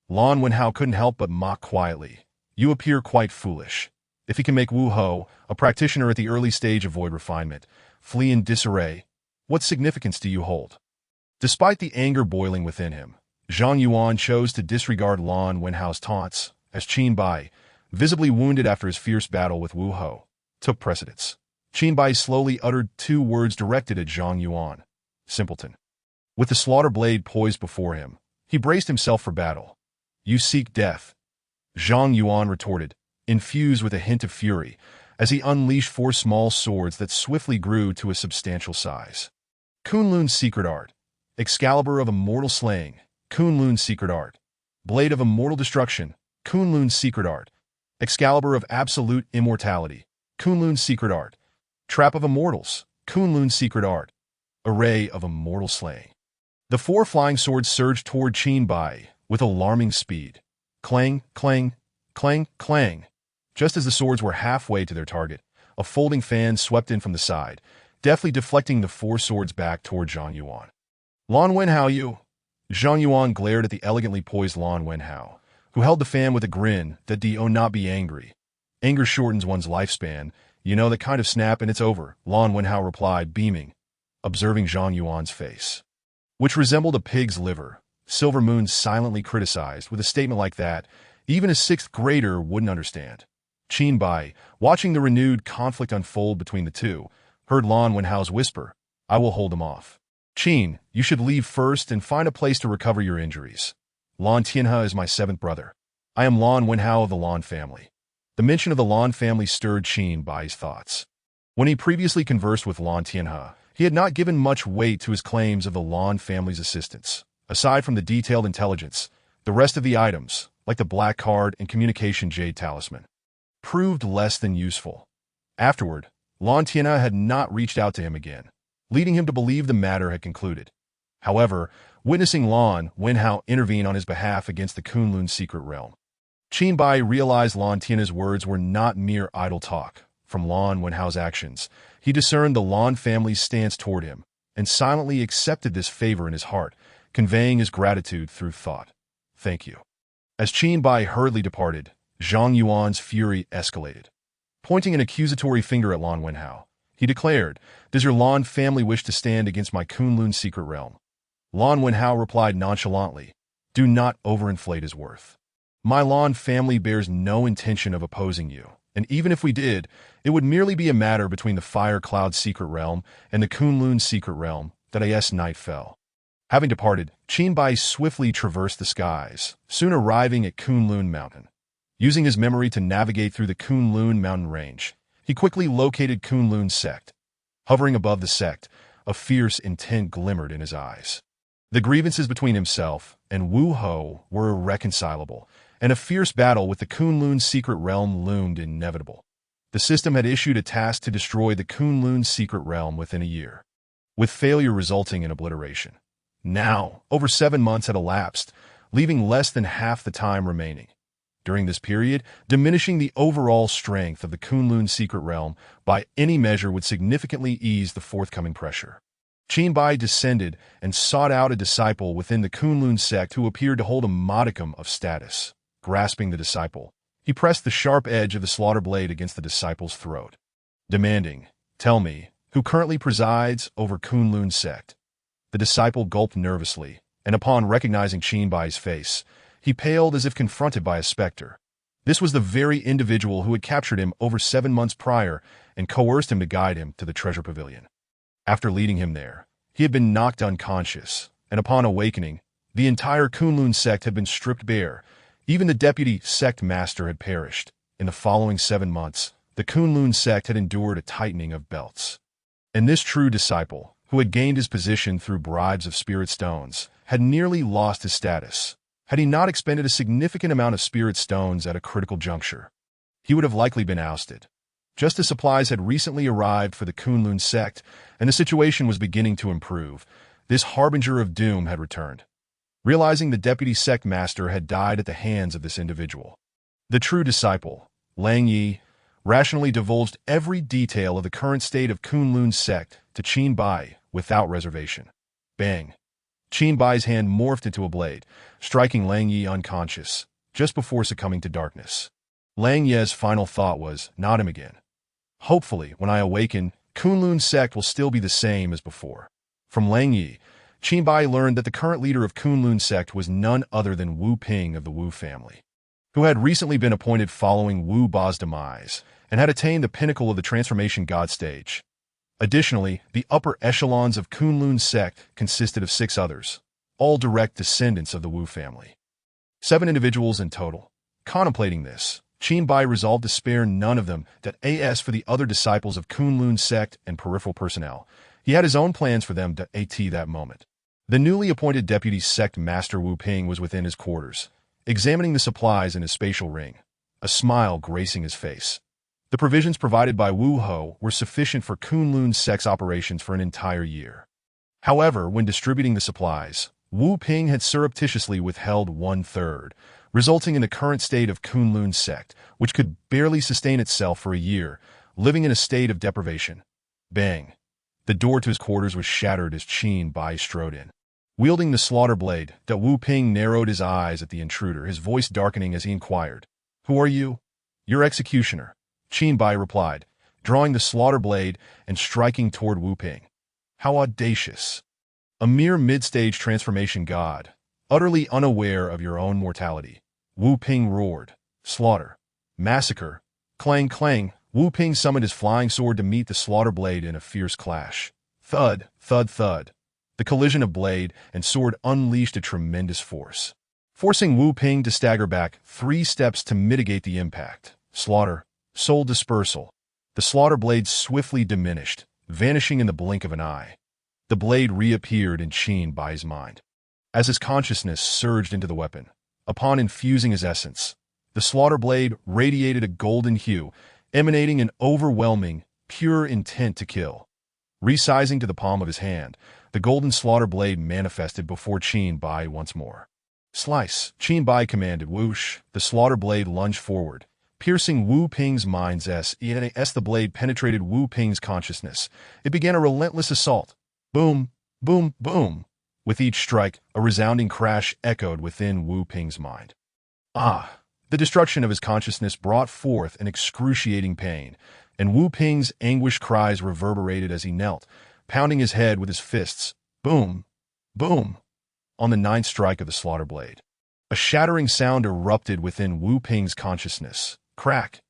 Lan Wenhao couldn't help but mock quietly, "You appear quite foolish. If he can make Wuho, a practitioner at the early stage of void refinement, flee in disarray, what significance do you hold?" Despite the anger boiling within him, Zhang Yuan chose to disregard Lan Wenhao's taunts, as Qinbai, visibly wounded after his fierce battle with Wuho, took precedence. Qinbai slowly uttered two words directed at Zhang Yuan: "Simpleton." With the slaughter blade poised before him, he braced himself for battle. "You seek death," Zhang Yuan retorted, infused with a hint of fury, as he unleashed four small swords that swiftly grew to a substantial size. Kunlun's secret art. Excalibur of immortal slaying. Kunlun's secret art. Blade of immortal destruction. Kunlun's secret art. Excalibur of absolute immortality. Kunlun's secret art. Trap of immortals. Kunlun's secret art. Array of immortal slaying. The four flying swords surged toward Qin Bai with alarming speed. Clang, clang, clang, clang. Just as the swords were halfway to their target, a folding fan swept in from the side, deftly deflecting the four swords back toward Zhang Yuan. Lan Wenhao, you! Zhang Yuan glared at the elegantly poised Lan Wenhao, who held the fan with a grin that do not be angry. Anger shortens one's lifespan. You know that kind of snap and it's over, Lan Wenhao replied, beaming, observing Zhang Yuan's face, which resembled a pig's liver. Silver Moon silently criticized, with a statement like that, even a sixth grader wouldn't understand. Qin Bai, watching the renewed conflict unfold between the two, heard Lan Wenhao's whisper, I will hold him off. Qin, you should leave first and find a place to recover your injuries. Lan Tianhe is my seventh brother. I am Lan Wenhao of the Lan family. The mention of the Lan family stirred Qin Bai's thoughts. When he previously conversed with Lan Tianhe, he had not given much weight to his claims of the Lan family's assistance. Aside from the detailed intelligence, the rest of the items, like the black card and communication jade talisman, proved less than useful. Afterward, Lan Tianhe had not reached out to him again, leading him to believe the matter had concluded. However, witnessing Lan Wenhao intervene on his behalf against the Kunlun secret realm, Qin Bai realized Lan Tianhe's words were not mere idle talk. From Lan Wenhao's actions, he discerned the Lan family's stance toward him, and silently accepted this favor in his heart, conveying his gratitude through thought. Thank you. As Qin Bai hurriedly departed, Zhang Yuan's fury escalated. Pointing an accusatory finger at Lan Wenhao, he declared, Does your Lan family wish to stand against my Kunlun secret realm? Lan Wenhao replied nonchalantly, Do not overinflate his worth. My Lan family bears no intention of opposing you, and even if we did, it would merely be a matter between the Fire Cloud secret realm and the Kunlun secret realm that as night fell. Having departed, Qin Bai swiftly traversed the skies, soon arriving at Kunlun Mountain. Using his memory to navigate through the Kunlun mountain range, he quickly located Kunlun's sect. Hovering above the sect, a fierce intent glimmered in his eyes. The grievances between himself and Wu Ho were irreconcilable, and a fierce battle with the Kunlun secret realm loomed inevitable. The system had issued a task to destroy the Kunlun secret realm within a year, with failure resulting in obliteration. Now, over 7 months had elapsed, leaving less than half the time remaining. During this period, diminishing the overall strength of the Kunlun secret realm by any measure would significantly ease the forthcoming pressure. Qin Bai descended and sought out a disciple within the Kunlun sect who appeared to hold a modicum of status. Grasping the disciple, he pressed the sharp edge of the slaughter blade against the disciple's throat, demanding, Tell me, who currently presides over Kunlun's sect? The disciple gulped nervously, and upon recognizing Qin Bai's face, he paled as if confronted by a specter. This was the very individual who had captured him over 7 months prior and coerced him to guide him to the treasure pavilion. After leading him there, he had been knocked unconscious, and upon awakening, the entire Kunlun sect had been stripped bare. Even the deputy sect master had perished. In the following 7 months, the Kunlun sect had endured a tightening of belts. And this true disciple, who had gained his position through bribes of spirit stones, had nearly lost his status. Had he not expended a significant amount of spirit stones at a critical juncture, he would have likely been ousted. Just as supplies had recently arrived for the Kunlun sect, and the situation was beginning to improve, this harbinger of doom had returned. Realizing the deputy sect master had died at the hands of this individual, the true disciple, Lang Yi, rationally divulged every detail of the current state of Kunlun's sect to Qin Bai without reservation. Bang! Qin Bai's hand morphed into a blade, striking Lang Yi unconscious, just before succumbing to darkness. Lang Yi's final thought was, Not him again. Hopefully, when I awaken, Kunlun's sect will still be the same as before. From Lang Yi, Qin Bai learned that the current leader of Kunlun sect was none other than Wu Ping of the Wu family, who had recently been appointed following Wu Ba's demise and had attained the pinnacle of the transformation god stage. Additionally, the upper echelons of Kunlun sect consisted of 6 others, all direct descendants of the Wu family. 7 individuals in total. Contemplating this, Qin Bai resolved to spare none of them that as for the other disciples of Kunlun sect and peripheral personnel. He had his own plans for them that moment. The newly appointed deputy sect master Wu Ping was within his quarters, examining the supplies in his spatial ring, a smile gracing his face. The provisions provided by Wu Ho were sufficient for Kunlun's sex operations for an entire year. However, when distributing the supplies, Wu Ping had surreptitiously withheld 1/3, resulting in the current state of Kunlun's sect, which could barely sustain itself for a year, living in a state of deprivation. Bang! The door to his quarters was shattered as Qin Bai strode in. Wielding the slaughter blade, Da Wu Ping narrowed his eyes at the intruder, his voice darkening as he inquired, "Who are you?" "Your executioner," Qin Bai replied, drawing the slaughter blade and striking toward Wu Ping. How audacious! A mere mid-stage transformation god, utterly unaware of your own mortality. Wu Ping roared. Slaughter. Massacre. Clang clang. Wu Ping summoned his flying sword to meet the slaughter blade in a fierce clash. Thud, thud, thud. The collision of blade and sword unleashed a tremendous force, forcing Wu Ping to stagger back 3 steps to mitigate the impact. Slaughter. Soul dispersal. The slaughter blade swiftly diminished, vanishing in the blink of an eye. The blade reappeared in Qin Bai's mind. As his consciousness surged into the weapon, upon infusing his essence, the slaughter blade radiated a golden hue, emanating an overwhelming, pure intent to kill. Resizing to the palm of his hand, the golden slaughter blade manifested before Qin Bai once more. Slice, Qin Bai commanded. Whoosh, the slaughter blade lunged forward, piercing Wu Ping's mind's as the blade penetrated Wu Ping's consciousness. It began a relentless assault. Boom, boom, boom. With each strike, a resounding crash echoed within Wu Ping's mind. The destruction of his consciousness brought forth an excruciating pain, and Wu Ping's anguished cries reverberated as he knelt, pounding his head with his fists. Boom, boom. On the 9th strike of the slaughter blade, a shattering sound erupted within Wu Ping's consciousness. Crack.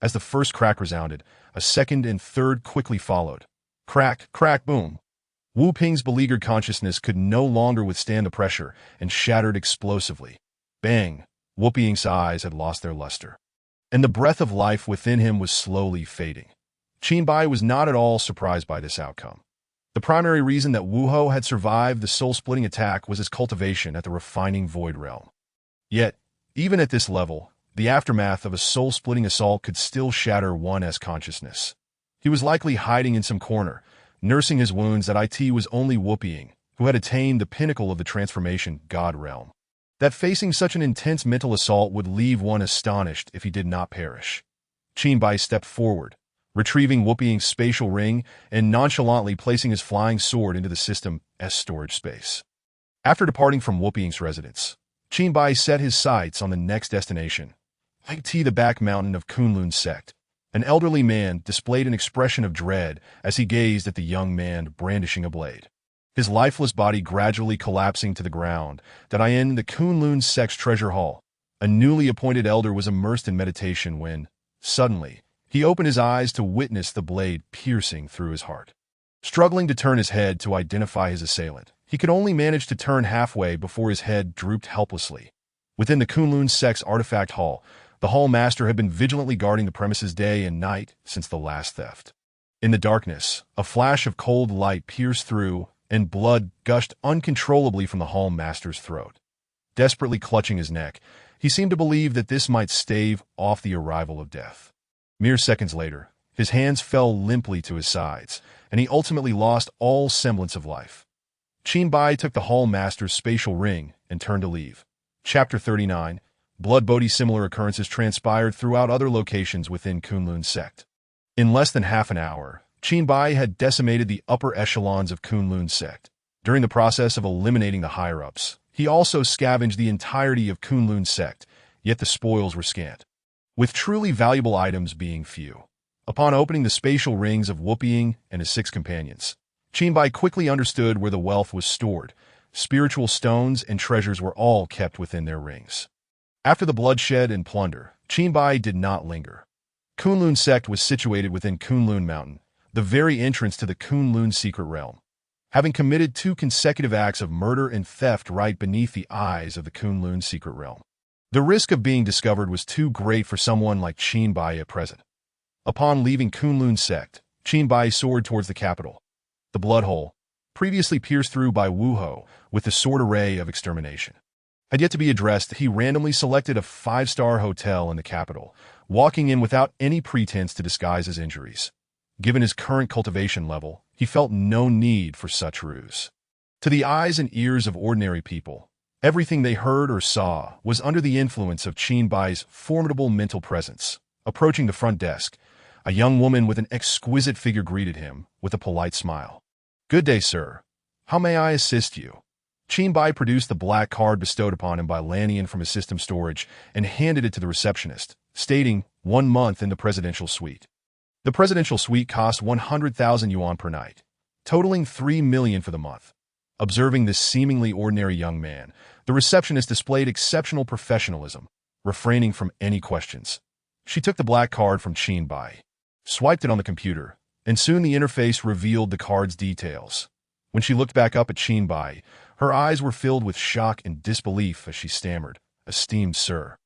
As the first crack resounded, a second and third quickly followed. Crack, crack, boom. Wu Ping's beleaguered consciousness could no longer withstand the pressure and shattered explosively. Bang! Wu Ping's eyes had lost their luster, and the breath of life within him was slowly fading. Qin Bai was not at all surprised by this outcome. The primary reason that Wu Ho had survived the soul-splitting attack was his cultivation at the refining void realm. Yet, even at this level, the aftermath of a soul-splitting assault could still shatter one's consciousness. He was likely hiding in some corner, nursing his wounds that it was only Wu Ping, who had attained the pinnacle of the transformation god realm. That facing such an intense mental assault would leave one astonished if he did not perish. Qin Bai stepped forward, retrieving Wu Ping's spatial ring and nonchalantly placing his flying sword into the system's storage space. After departing from Wu Ping's residence, Qin Bai set his sights on the next destination, the back mountain of Kunlun's sect. An elderly man displayed an expression of dread as he gazed at the young man brandishing a blade. His lifeless body gradually collapsing to the ground, in the Kunlun sect's treasure hall. A newly appointed elder was immersed in meditation when, suddenly, he opened his eyes to witness the blade piercing through his heart. Struggling to turn his head to identify his assailant, he could only manage to turn halfway before his head drooped helplessly. Within the Kunlun sect's artifact hall, the hall master had been vigilantly guarding the premises day and night since the last theft. In the darkness, a flash of cold light pierced through, and blood gushed uncontrollably from the hall master's throat. Desperately clutching his neck, he seemed to believe that this might stave off the arrival of death. Mere seconds later, his hands fell limply to his sides, and he ultimately lost all semblance of life. Qin Bai took the hall master's spatial ring and turned to leave. Chapter 39. Blood Bodhi. Similar occurrences transpired throughout other locations within Kunlun's sect. In less than half an hour, Qin Bai had decimated the upper echelons of Kunlun's sect. During the process of eliminating the higher-ups, he also scavenged the entirety of Kunlun's sect, yet the spoils were scant, with truly valuable items being few. Upon opening the spatial rings of Wu Ping and his 6 companions, Qin Bai quickly understood where the wealth was stored. Spiritual stones and treasures were all kept within their rings. After the bloodshed and plunder, Qin Bai did not linger. Kunlun sect was situated within Kunlun Mountain, the very entrance to the Kunlun secret realm. Having committed 2 consecutive acts of murder and theft right beneath the eyes of the Kunlun secret realm, the risk of being discovered was too great for someone like Qin Bai at present. Upon leaving Kunlun sect, Qin Bai soared towards the capital, the blood hole, previously pierced through by Wu Ho with the sword array of extermination. had yet to be addressed, he randomly selected a 5-star hotel in the capital, walking in without any pretense to disguise his injuries. Given his current cultivation level, he felt no need for such ruse. To the eyes and ears of ordinary people, everything they heard or saw was under the influence of Qinbai's formidable mental presence. Approaching the front desk, a young woman with an exquisite figure greeted him with a polite smile. "Good day, sir. How may I assist you?" Qinbai produced the black card bestowed upon him by Lannian from his system storage and handed it to the receptionist, stating 1 month in the presidential suite. The presidential suite cost 100,000 yuan per night, totaling 3 million for the month. Observing this seemingly ordinary young man, the receptionist displayed exceptional professionalism, refraining from any questions. She took the black card from Qinbai, swiped it on the computer, and soon the interface revealed the card's details. When she looked back up at Qinbai, her eyes were filled with shock and disbelief as she stammered, "Esteemed sir,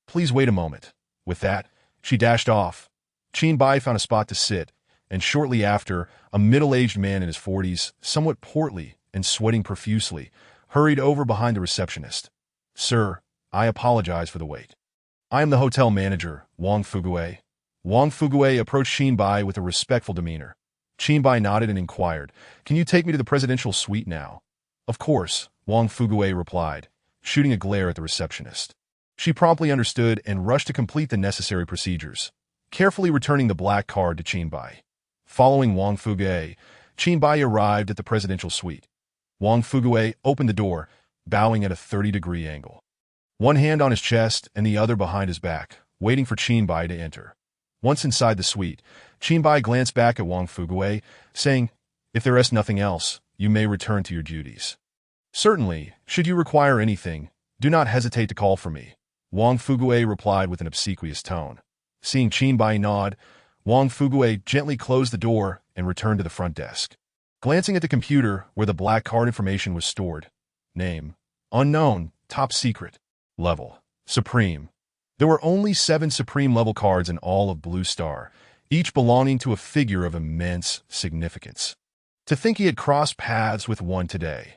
please wait a moment." With that, she dashed off. Qinbai found a spot to sit, and shortly after, a middle-aged man in his 40s, somewhat portly and sweating profusely, hurried over behind the receptionist. "Sir, I apologize for the wait. I am the hotel manager, Wang Fugue." Wang Fugue approached Qinbai with a respectful demeanor. Qinbai nodded and inquired, "Can you take me to the presidential suite now?" "Of course," Wang Fugue replied, shooting a glare at the receptionist. She promptly understood and rushed to complete the necessary procedures, carefully returning the black card to Qinbai. Following Wang Fugue, Qinbai arrived at the presidential suite. Wang Fugue opened the door, bowing at a 30-degree angle, one hand on his chest and the other behind his back, waiting for Qinbai to enter. Once inside the suite, Qinbai glanced back at Wang Fugue, saying, "If there is nothing else, you may return to your duties." "Certainly, should you require anything, do not hesitate to call for me," Wang Fugue replied with an obsequious tone. Seeing Qinbai nod, Wang Fugue gently closed the door and returned to the front desk. Glancing at the computer where the black card information was stored, name, unknown, top secret, level, supreme. There were only 7 supreme-level cards in all of Blue Star, each belonging to a figure of immense significance. To think he had crossed paths with one today.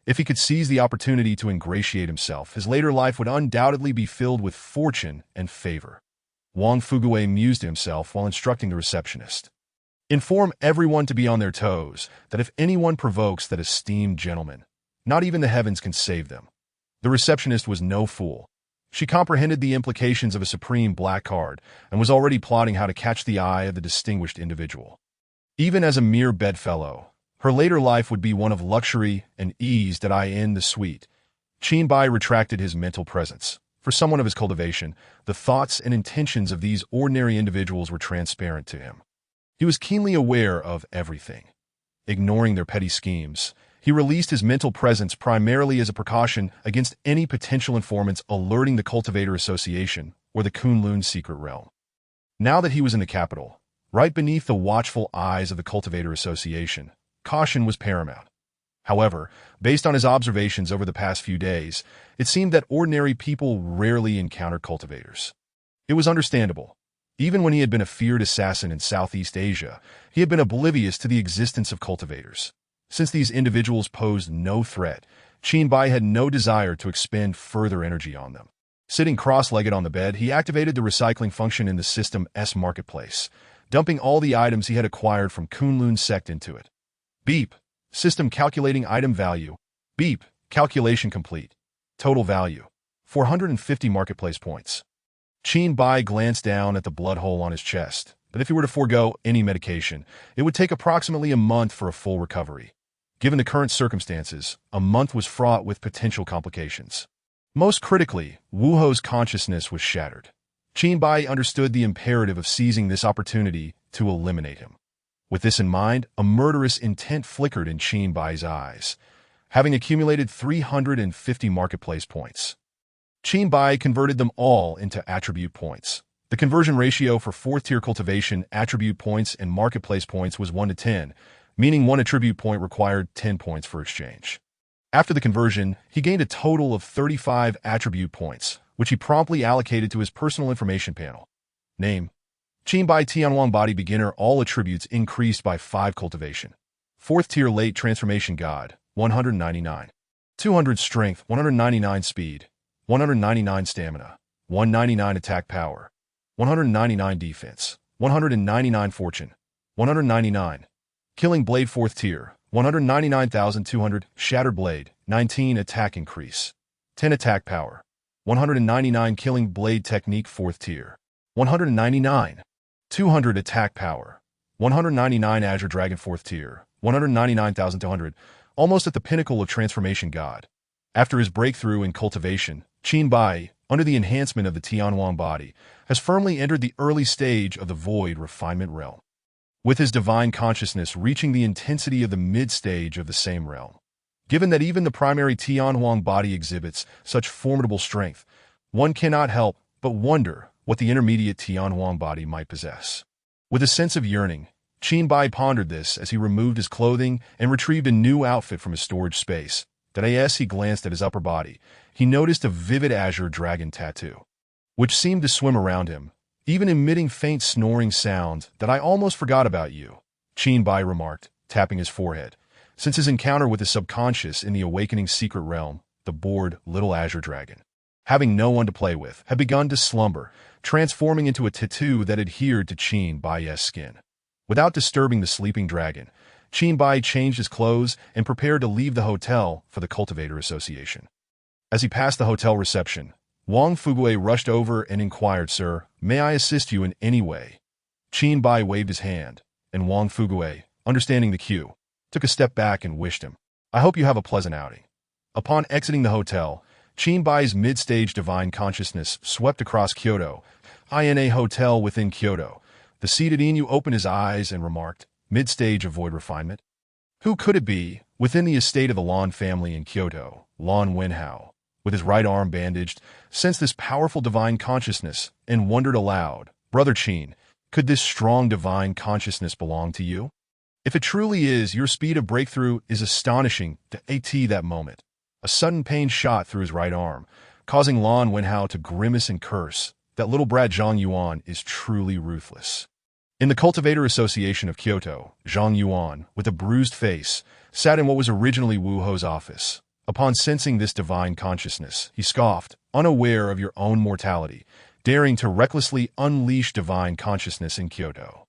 If he could seize the opportunity to ingratiate himself, his later life would undoubtedly be filled with fortune and favor. Wang Fugue mused to himself while instructing the receptionist. "Inform everyone to be on their toes, that if anyone provokes that esteemed gentleman, not even the heavens can save them." The receptionist was no fool. She comprehended the implications of a supreme black card and was already plotting how to catch the eye of the distinguished individual. Even as a mere bedfellow, her later life would be one of luxury and ease. "Did I end the suite?" Qinbai retracted his mental presence. For someone of his cultivation, the thoughts and intentions of these ordinary individuals were transparent to him. He was keenly aware of everything. Ignoring their petty schemes, he released his mental presence primarily as a precaution against any potential informants alerting the Cultivator Association or the Kunlun secret realm. Now that he was in the capital, right beneath the watchful eyes of the Cultivator Association, caution was paramount. However, based on his observations over the past few days, it seemed that ordinary people rarely encountered cultivators. It was understandable. Even when he had been a feared assassin in Southeast Asia, he had been oblivious to the existence of cultivators. Since these individuals posed no threat, Qinbai had no desire to expend further energy on them. Sitting cross-legged on the bed, he activated the recycling function in the system's marketplace, dumping all the items he had acquired from Kunlun sect into it. Beep. System calculating item value. Beep. Calculation complete. Total value. 450 marketplace points. Qinbai glanced down at the blood hole on his chest, but if he were to forego any medication, it would take approximately a month for a full recovery. Given the current circumstances, a month was fraught with potential complications. Most critically, Wu Ho's consciousness was shattered. Qinbai understood the imperative of seizing this opportunity to eliminate him. With this in mind, a murderous intent flickered in Qinbai's eyes. Having accumulated 350 marketplace points, Qinbai converted them all into attribute points. The conversion ratio for 4th-tier cultivation attribute points and marketplace points was 1 to 10, meaning 1 attribute point required 10 points for exchange. After the conversion, he gained a total of 35 attribute points, which he promptly allocated to his personal information panel. Name: Qinbai Tianwang Body Beginner. All attributes increased by 5 cultivation. 4th tier late transformation god, 199. 200 strength, 199 speed, 199 stamina, 199 attack power, 199 defense, 199 fortune, 199. Killing blade 4th tier, 199,200, shattered blade, 19 attack increase, 10 attack power, 199 killing blade technique 4th tier, 199. 200 attack power, 199 Azure Dragon 4th tier, 199,200, almost at the pinnacle of transformation god. After his breakthrough in cultivation, Qin Bai, under the enhancement of the Tianhuang body, has firmly entered the early stage of the void refinement realm, with his divine consciousness reaching the intensity of the mid-stage of the same realm. Given that even the primary Tianhuang body exhibits such formidable strength, one cannot help but wonder what the intermediate Tianhuang body might possess. With a sense of yearning, Qin Bai pondered this as he removed his clothing and retrieved a new outfit from his storage space. As he glanced at his upper body, he noticed a vivid azure dragon tattoo, which seemed to swim around him, even emitting faint snoring sounds. "That I almost forgot about you," Qin Bai remarked, tapping his forehead. Since his encounter with the subconscious in the awakening secret realm, the bored little azure dragon, having no one to play with, had begun to slumber, transforming into a tattoo that adhered to Qin Bai's skin. Without disturbing the sleeping dragon, Qin Bai changed his clothes and prepared to leave the hotel for the Cultivator Association. As he passed the hotel reception, Wang Fugue rushed over and inquired, "Sir, may I assist you in any way?" Qin Bai waved his hand, and Wang Fugue, understanding the cue, took a step back and wished him, "I hope you have a pleasant outing." Upon exiting the hotel, Qin Bai's mid-stage divine consciousness swept across Kyoto, in a hotel within Kyoto. The seated Inu opened his eyes and remarked, "Mid-stage of void refinement? Who could it be?" Within the estate of the Lan family in Kyoto, Lan Wenhao, with his right arm bandaged, sensed this powerful divine consciousness and wondered aloud, "Brother Qin, could this strong divine consciousness belong to you? If it truly is, your speed of breakthrough is astonishing." At that moment, a sudden pain shot through his right arm, causing Lan Wenhao to grimace and curse. That little brat Zhang Yuan is truly ruthless. In the Cultivator Association of Kyoto, Zhang Yuan, with a bruised face, sat in what was originally Wu Ho's office. Upon sensing this divine consciousness, he scoffed, unaware of your own mortality, daring to recklessly unleash divine consciousness in Kyoto.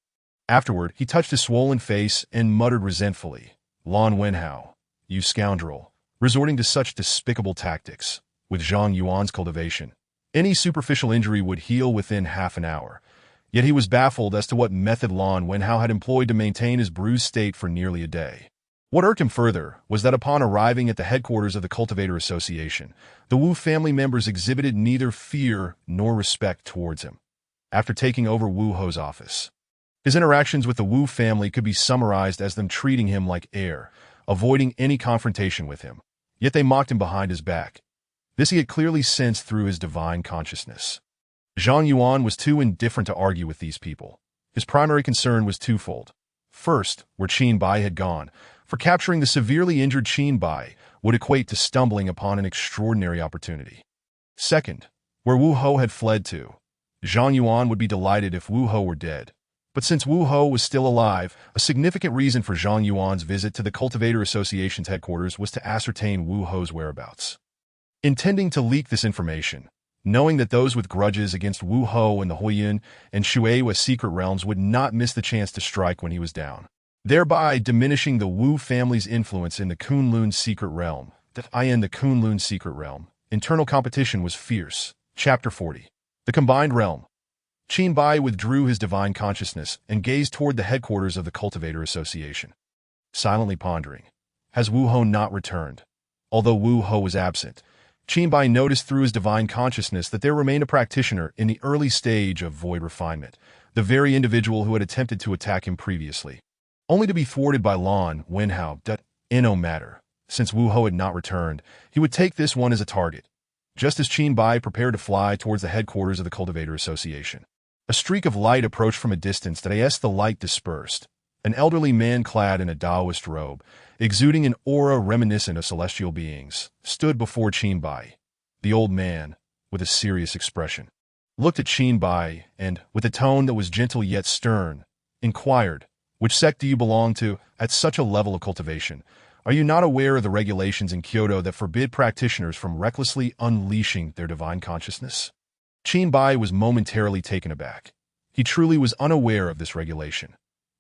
Afterward, he touched his swollen face and muttered resentfully, "Lan Wenhao, you scoundrel, resorting to such despicable tactics. With Zhang Yuan's cultivation, any superficial injury would heal within half an hour." Yet he was baffled as to what method Lan Wenhao had employed to maintain his bruised state for nearly a day. What irked him further was that upon arriving at the headquarters of the Cultivator Association, the Wu family members exhibited neither fear nor respect towards him. After taking over Wu Ho's office, his interactions with the Wu family could be summarized as them treating him like air, avoiding any confrontation with him. Yet they mocked him behind his back. This he had clearly sensed through his divine consciousness. Zhang Yuan was too indifferent to argue with these people. His primary concern was twofold. First, where Qin Bai had gone, for capturing the severely injured Qin Bai would equate to stumbling upon an extraordinary opportunity. Second, where Wu Ho had fled to. Zhang Yuan would be delighted if Wu Ho were dead. But since Wu Ho was still alive, a significant reason for Zhang Yuan's visit to the Cultivator Association's headquarters was to ascertain Wu Ho's whereabouts. Intending to leak this information, knowing that those with grudges against Wu Ho and the Huoyuan and Shuewa secret realms would not miss the chance to strike when he was down, thereby diminishing the Wu family's influence in the Kunlun secret realm. The Kunlun secret realm, internal competition was fierce. Chapter 40. The Combined Realm. Qin Bai withdrew his divine consciousness and gazed toward the headquarters of the Cultivator Association, silently pondering. Has Wu Ho not returned? Although Wu Ho was absent, Qin Bai noticed through his divine consciousness that there remained a practitioner in the early stage of void refinement, the very individual who had attempted to attack him previously, only to be thwarted by Lan Wenhao. In no matter, since Wu Ho had not returned, he would take this one as a target. Just as Qin Bai prepared to fly towards the headquarters of the Cultivator Association, a streak of light approached from a distance. As the light dispersed, an elderly man clad in a Taoist robe, exuding an aura reminiscent of celestial beings, stood before Qin Bai. The old man, with a serious expression, looked at Qin Bai and, with a tone that was gentle yet stern, inquired, "Which sect do you belong to? At such a level of cultivation, Are you not aware of the regulations in Kyoto that forbid practitioners from recklessly unleashing their divine consciousness? Chinbai was momentarily taken aback. He truly was unaware of this regulation.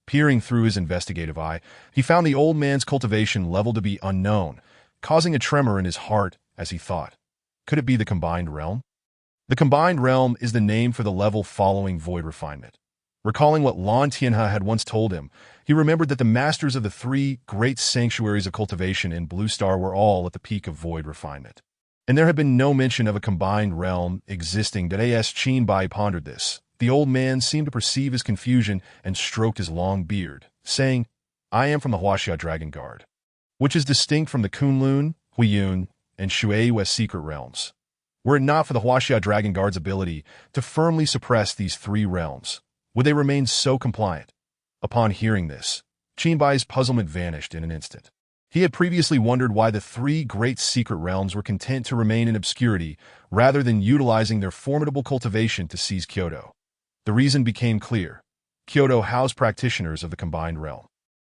Peering through his investigative eye, he found the old man's cultivation level to be unknown, causing a tremor in his heart as he thought. Could it be the Combined Realm? The Combined Realm is the name for the level following void refinement. Recalling what Lan Tianhe had once told him, he remembered that the masters of the three great sanctuaries of cultivation in Blue Star were all at the peak of void refinement. And there had been no mention of a combined realm existing. As Chinbai pondered this, the old man seemed to perceive his confusion and stroked his long beard, saying, I am from the Huaxia Dragon Guard, which is distinct from the Kunlun, Huiyun, and Shuei's secret realms. Were it not for the Huaxia Dragon Guard's ability to firmly suppress these three realms, would they remain so compliant? Upon hearing this, Chinbai's puzzlement vanished in an instant. He had previously wondered why the three great secret realms were content to remain in obscurity rather than utilizing their formidable cultivation to seize Kyoto. The reason became clear. Kyoto housed practitioners of the combined realm.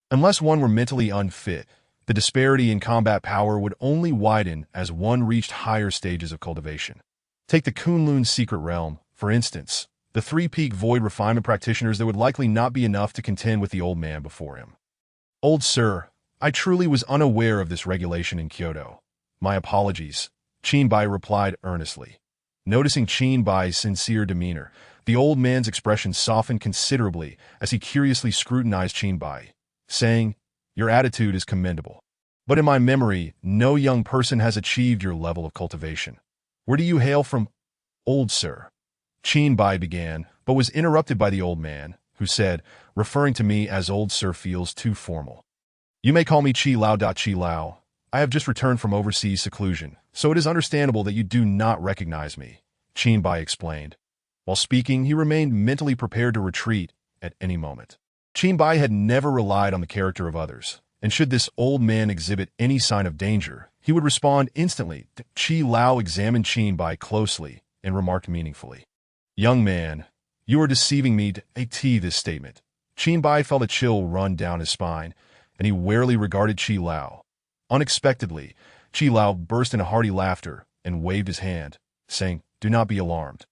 Unless one were mentally unfit, the disparity in combat power would only widen as one reached higher stages of cultivation. Take the Kunlun secret realm, for instance. The three-peak void refinement practitioners, there would likely not be enough to contend with the old man before him. Old sir, I truly was unaware of this regulation in Kyoto. My apologies, Chinbai replied earnestly. Noticing Chinbai's sincere demeanor, the old man's expression softened considerably as he curiously scrutinized Chinbai, saying, Your attitude is commendable. But in my memory, no young person has achieved your level of cultivation. Where do you hail from, old sir? Chinbai began, but was interrupted by the old man, who said, referring to me as old sir feels too formal. You may call me Chi Lao. Chi Lao. I have just returned from overseas seclusion, so it is understandable that you do not recognize me, Chinbai explained. While speaking, he remained mentally prepared to retreat at any moment. Chinbai had never relied on the character of others, and should this old man exhibit any sign of danger, he would respond instantly. Chi Lao examined Chinbai closely and remarked meaningfully, Young man, you are deceiving me. This statement. Chinbai felt a chill run down his spine, and he warily regarded Chi Lao. Unexpectedly, Chi Lao burst into hearty laughter and waved his hand, saying, Do not be alarmed.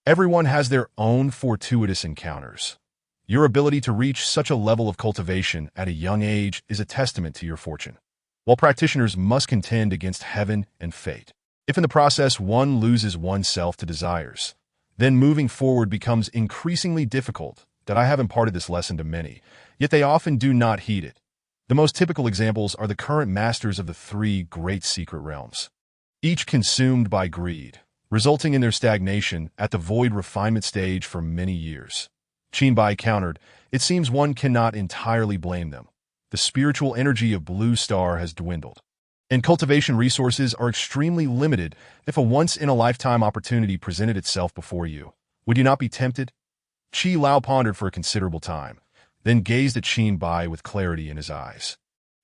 Everyone has their own fortuitous encounters. Your ability to reach such a level of cultivation at a young age is a testament to your fortune. While practitioners must contend against heaven and fate, if in the process one loses oneself to desires, then moving forward becomes increasingly difficult. That I have imparted this lesson to many, yet they often do not heed it. The most typical examples are the current masters of the three great secret realms, each consumed by greed, resulting in their stagnation at the void refinement stage for many years. Chinbai countered, It seems one cannot entirely blame them. The spiritual energy of Blue Star has dwindled, and cultivation resources are extremely limited. If a once-in-a-lifetime opportunity presented itself before you, would you not be tempted? Chi Lao pondered for a considerable time, then gazed at Chinbai with clarity in his eyes,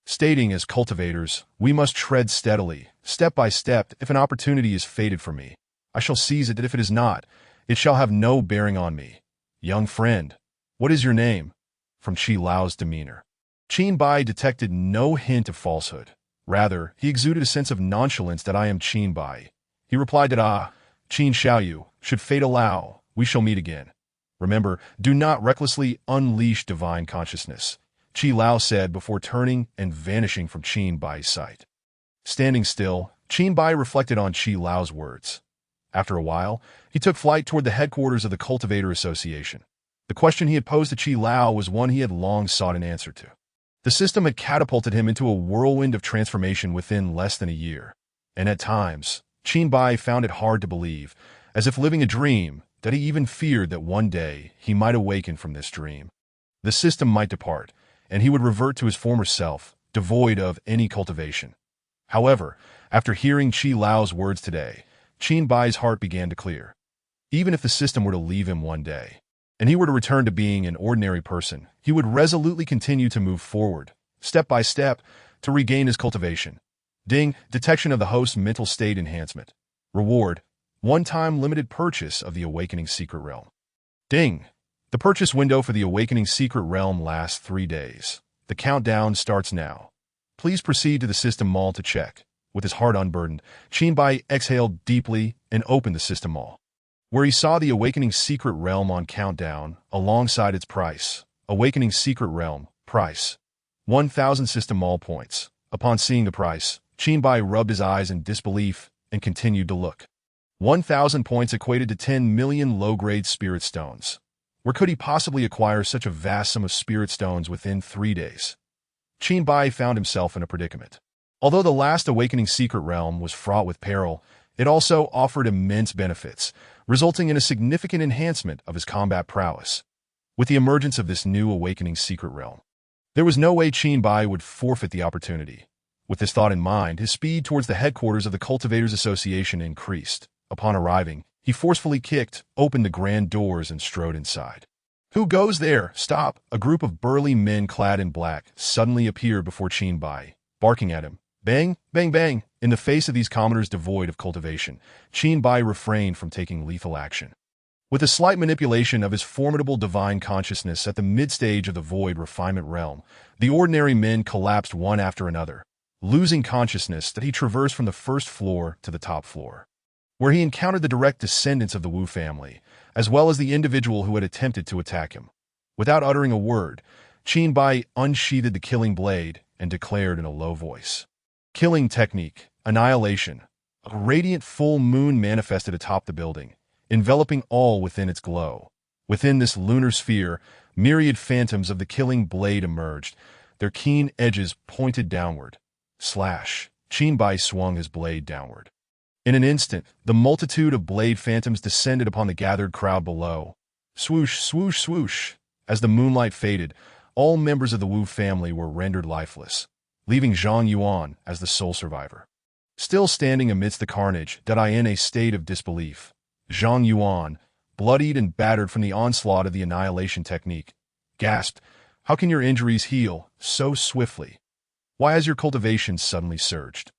stating, As cultivators, we must tread steadily, step by step. If an opportunity is fated for me, I shall seize it, and if it is not, it shall have no bearing on me. Young friend, what is your name? From Chi Lao's demeanor, Chinbai detected no hint of falsehood. Rather, he exuded a sense of nonchalance. That I am Chinbai. He replied that, Qin Xiaoyu, should fate allow, we shall meet again. Remember, do not recklessly unleash divine consciousness, Chi Lao said before turning and vanishing from Chinbai's sight. Standing still, Chinbai reflected on Chi Lao's words. After a while, he took flight toward the headquarters of the Cultivator Association. The question he had posed to Chi Lao was one he had long sought an answer to. The system had catapulted him into a whirlwind of transformation within less than a year, and at times, Chinbai found it hard to believe, as if living a dream, that he even feared that one day he might awaken from this dream. The system might depart, and he would revert to his former self, devoid of any cultivation. However, after hearing Chi Lao's words today, Chinbai's heart began to clear. Even if the system were to leave him one day, and he were to return to being an ordinary person, he would resolutely continue to move forward, step by step, to regain his cultivation. Ding, detection of the host's mental state enhancement. Reward, one-time limited purchase of the Awakening Secret Realm. Ding, the purchase window for the Awakening Secret Realm lasts 3 days. The countdown starts now. Please proceed to the system mall to check. With his heart unburdened, Qinbai exhaled deeply and opened the system mall, where he saw the Awakening Secret Realm on countdown alongside its price. Awakening Secret Realm, price 1,000 system mall points. Upon seeing the price, Qinbai rubbed his eyes in disbelief and continued to look. 1,000 points equated to 10 million low-grade spirit stones. Where could he possibly acquire such a vast sum of spirit stones within 3 days? Qinbai found himself in a predicament. Although the last Awakening Secret Realm was fraught with peril, it also offered immense benefits, resulting in a significant enhancement of his combat prowess. With the emergence of this new Awakening Secret Realm, there was no way Qinbai would forfeit the opportunity. With this thought in mind, his speed towards the headquarters of the Cultivators Association increased. Upon arriving, he forcefully kicked open the grand doors and strode inside. "Who goes there? Stop!" A group of burly men clad in black suddenly appeared before Qinbai, barking at him. Bang, bang, bang. In the face of these commoners devoid of cultivation, Qinbai refrained from taking lethal action. With a slight manipulation of his formidable divine consciousness at the mid-stage of the void refinement realm, the ordinary men collapsed one after another, losing consciousness that he traversed from the first floor to the top floor, where he encountered the direct descendants of the Wu family, as well as the individual who had attempted to attack him. Without uttering a word, Qinbai unsheathed the killing blade and declared in a low voice, "Killing technique, annihilation." A radiant full moon manifested atop the building, enveloping all within its glow. Within this lunar sphere, myriad phantoms of the killing blade emerged, their keen edges pointed downward. Slash! Qinbai swung his blade downward. In an instant, the multitude of blade phantoms descended upon the gathered crowd below. Swoosh, swoosh, swoosh! As the moonlight faded, all members of the Wu family were rendered lifeless, leaving Zhang Yuan as the sole survivor. Still standing amidst the carnage, in a state of disbelief, Zhang Yuan, bloodied and battered from the onslaught of the annihilation technique, gasped, "How can your injuries heal so swiftly? Why has your cultivation suddenly surged?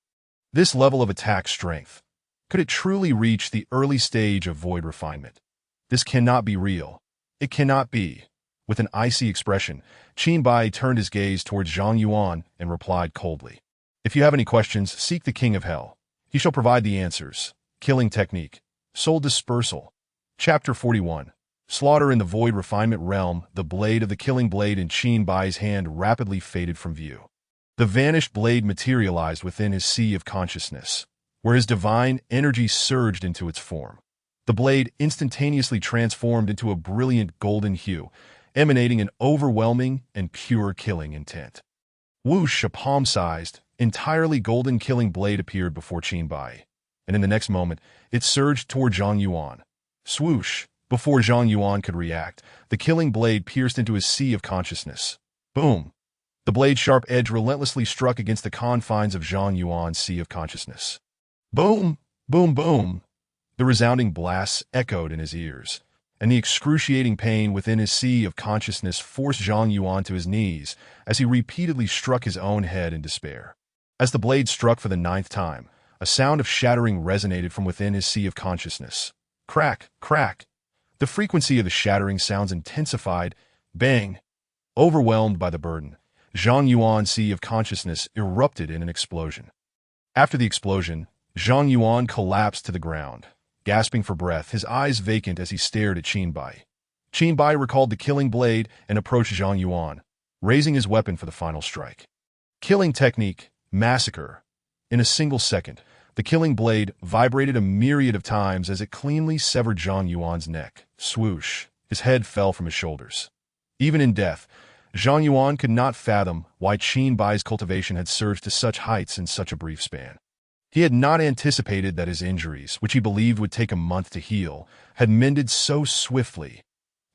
This level of attack strength, could it truly reach the early stage of void refinement? This cannot be real. It cannot be." With an icy expression, Qinbai turned his gaze towards Zhang Yuan and replied coldly, "If you have any questions, seek the King of Hell. He shall provide the answers." Killing technique. Soul dispersal. Chapter 41. Slaughter in the void refinement realm. The blade of the killing blade in Qinbai's hand rapidly faded from view. The vanished blade materialized within his sea of consciousness, where his divine energy surged into its form. The blade instantaneously transformed into a brilliant golden hue, emanating an overwhelming and pure killing intent. Whoosh! A palm-sized, entirely golden killing blade appeared before Qinbai, and in the next moment, it surged toward Zhang Yuan. Swoosh! Before Zhang Yuan could react, the killing blade pierced into his sea of consciousness. Boom! The blade's sharp edge relentlessly struck against the confines of Zhang Yuan's sea of consciousness. Boom! Boom! Boom! The resounding blasts echoed in his ears, and the excruciating pain within his sea of consciousness forced Zhang Yuan to his knees as he repeatedly struck his own head in despair. As the blade struck for the 9th time, a sound of shattering resonated from within his sea of consciousness. Crack! Crack! The frequency of the shattering sounds intensified. Bang! Overwhelmed by the burden, Zhang Yuan's sea of consciousness erupted in an explosion. After the explosion, Zhang Yuan collapsed to the ground, gasping for breath, his eyes vacant as he stared at Qinbai. Qinbai recalled the killing blade and approached Zhang Yuan, raising his weapon for the final strike. Killing technique, massacre. In a single second, the killing blade vibrated a myriad of times as it cleanly severed Zhang Yuan's neck. Swoosh! His head fell from his shoulders. Even in death, Zhang Yuan could not fathom why Qinbai's cultivation had surged to such heights in such a brief span. He had not anticipated that his injuries, which he believed would take a month to heal, had mended so swiftly.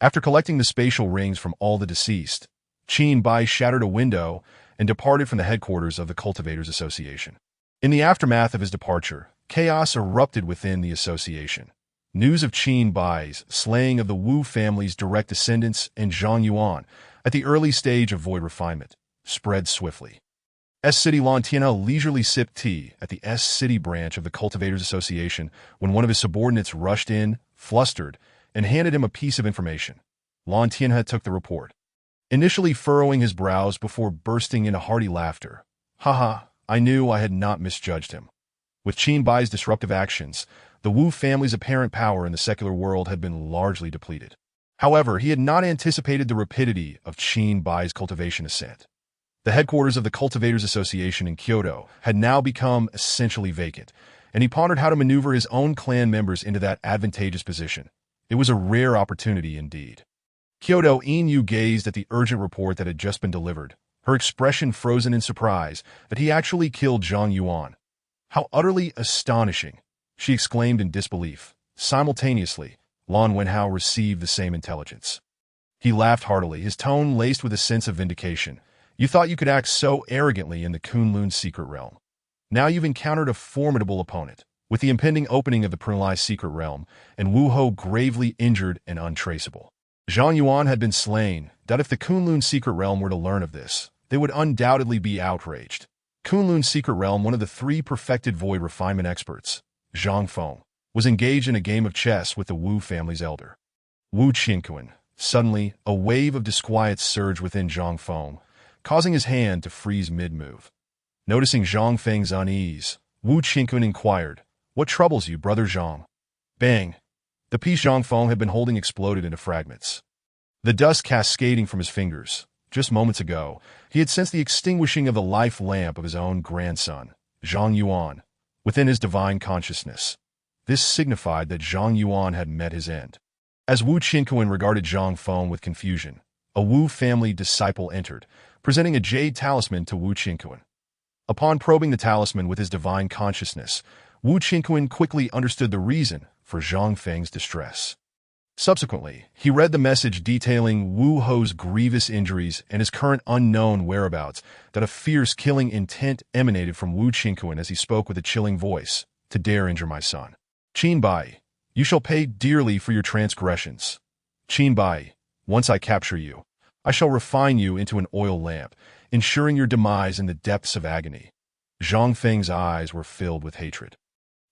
After collecting the spatial rings from all the deceased, Qinbai shattered a window and departed from the headquarters of the Cultivators Association. In the aftermath of his departure, chaos erupted within the association. News of Qinbai's slaying of the Wu family's direct descendants and Zhang Yuan, at the early stage of void refinement, spread swiftly. S-City Lantiana leisurely sipped tea at the S-City branch of the Cultivators Association when one of his subordinates rushed in, flustered, and handed him a piece of information. Lantiana took the report, initially furrowing his brows before bursting into hearty laughter. Haha, I knew I had not misjudged him. With Qin Bai's disruptive actions, the Wu family's apparent power in the secular world had been largely depleted. However, he had not anticipated the rapidity of Qin Bai's cultivation ascent. The headquarters of the Cultivators Association in Kyoto had now become essentially vacant, and he pondered how to maneuver his own clan members into that advantageous position. It was a rare opportunity indeed. Kyoto Inu gazed at the urgent report that had just been delivered, her expression frozen in surprise that he actually killed Zhang Yuan. How utterly astonishing, she exclaimed in disbelief. Simultaneously, Lan Wenhao received the same intelligence. He laughed heartily, his tone laced with a sense of vindication. You thought you could act so arrogantly in the Kunlun secret realm. Now you've encountered a formidable opponent, with the impending opening of the Prunlai secret realm, and Wu Ho gravely injured and untraceable. Zhang Yuan had been slain, that if the Kunlun secret realm were to learn of this, they would undoubtedly be outraged. Kunlun secret realm, one of the 3 perfected void refinement experts, Zhang Feng, was engaged in a game of chess with the Wu family's elder, Wu Qinquan. Suddenly, a wave of disquiet surged within Zhang Feng, causing his hand to freeze mid-move. Noticing Zhang Feng's unease, Wu Qinquan inquired, "What troubles you, brother Zhang?" Bang! The piece Zhang Feng had been holding exploded into fragments. The dust cascading from his fingers. Just moments ago, he had sensed the extinguishing of the life lamp of his own grandson, Zhang Yuan, within his divine consciousness. This signified that Zhang Yuan had met his end. As Wu Qinquan regarded Zhang Feng with confusion, a Wu family disciple entered, presenting a jade talisman to Wu Qinquan. Upon probing the talisman with his divine consciousness, Wu Qinquan quickly understood the reason for Zhang Feng's distress. Subsequently, he read the message detailing Wu Ho's grievous injuries and his current unknown whereabouts, that a fierce killing intent emanated from Wu Qinquan as he spoke with a chilling voice, "To dare injure my son. Qin Bai, you shall pay dearly for your transgressions. Qin Bai, once I capture you, I shall refine you into an oil lamp, ensuring your demise in the depths of agony." Zhang Feng's eyes were filled with hatred.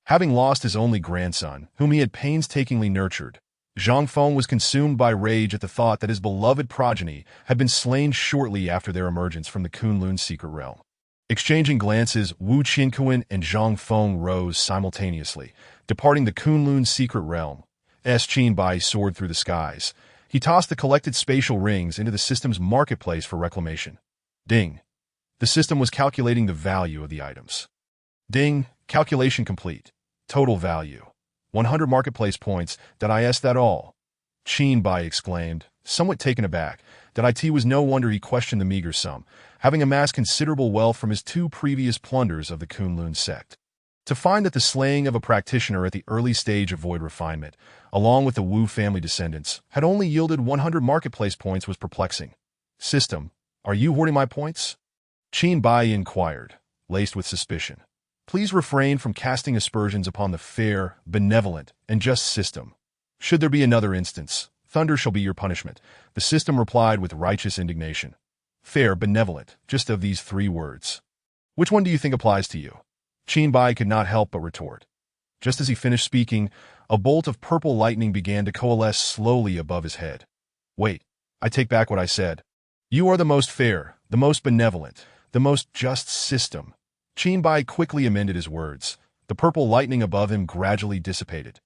Having lost his only grandson, whom he had painstakingly nurtured, Zhang Feng was consumed by rage at the thought that his beloved progeny had been slain shortly after their emergence from the Kunlun secret realm. Exchanging glances, Wu Qinquan and Zhang Feng rose simultaneously, departing the Kunlun secret realm. Qin Bai soared through the skies. He tossed the collected spatial rings into the system's marketplace for reclamation. Ding. The system was calculating the value of the items. Ding. Calculation complete. Total value. 100 marketplace points. Did I ask that all? Qin Bai exclaimed, somewhat taken aback. That it was no wonder he questioned the meager sum, having amassed considerable wealth from his 2 previous plunders of the Kunlun sect. To find that the slaying of a practitioner at the early stage of void refinement, along with the Wu family descendants, had only yielded 100 marketplace points was perplexing. System, are you hoarding my points? Qin Bai inquired, laced with suspicion. Please refrain from casting aspersions upon the fair, benevolent, and just system. Should there be another instance, thunder shall be your punishment, the system replied with righteous indignation. Fair, benevolent, just of these 3 words. Which one do you think applies to you? Qin Bai could not help but retort. Just as he finished speaking, a bolt of purple lightning began to coalesce slowly above his head. Wait, I take back what I said. You are the most fair, the most benevolent, the most just system. Qin Bai quickly amended his words. The purple lightning above him gradually dissipated.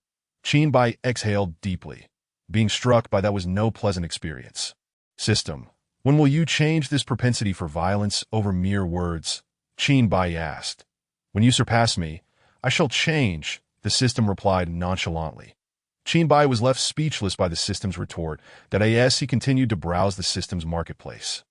Qin Bai exhaled deeply. Being struck by that was no pleasant experience. System, when will you change this propensity for violence over mere words? Qin Bai asked. When you surpass me, I shall change, the system replied nonchalantly. Qin Bai was left speechless by the system's retort. That he continued to browse the system's marketplace.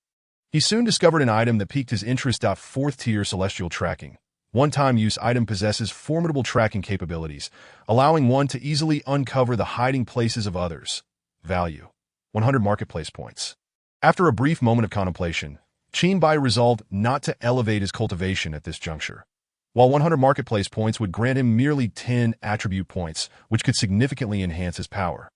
He soon discovered an item that piqued his interest. 4th-tier celestial tracking. One-time use item possesses formidable tracking capabilities, allowing one to easily uncover the hiding places of others. Value: 100 marketplace points. After a brief moment of contemplation, Qin Bai resolved not to elevate his cultivation at this juncture. While 100 marketplace points would grant him merely 10 attribute points, which could significantly enhance his power,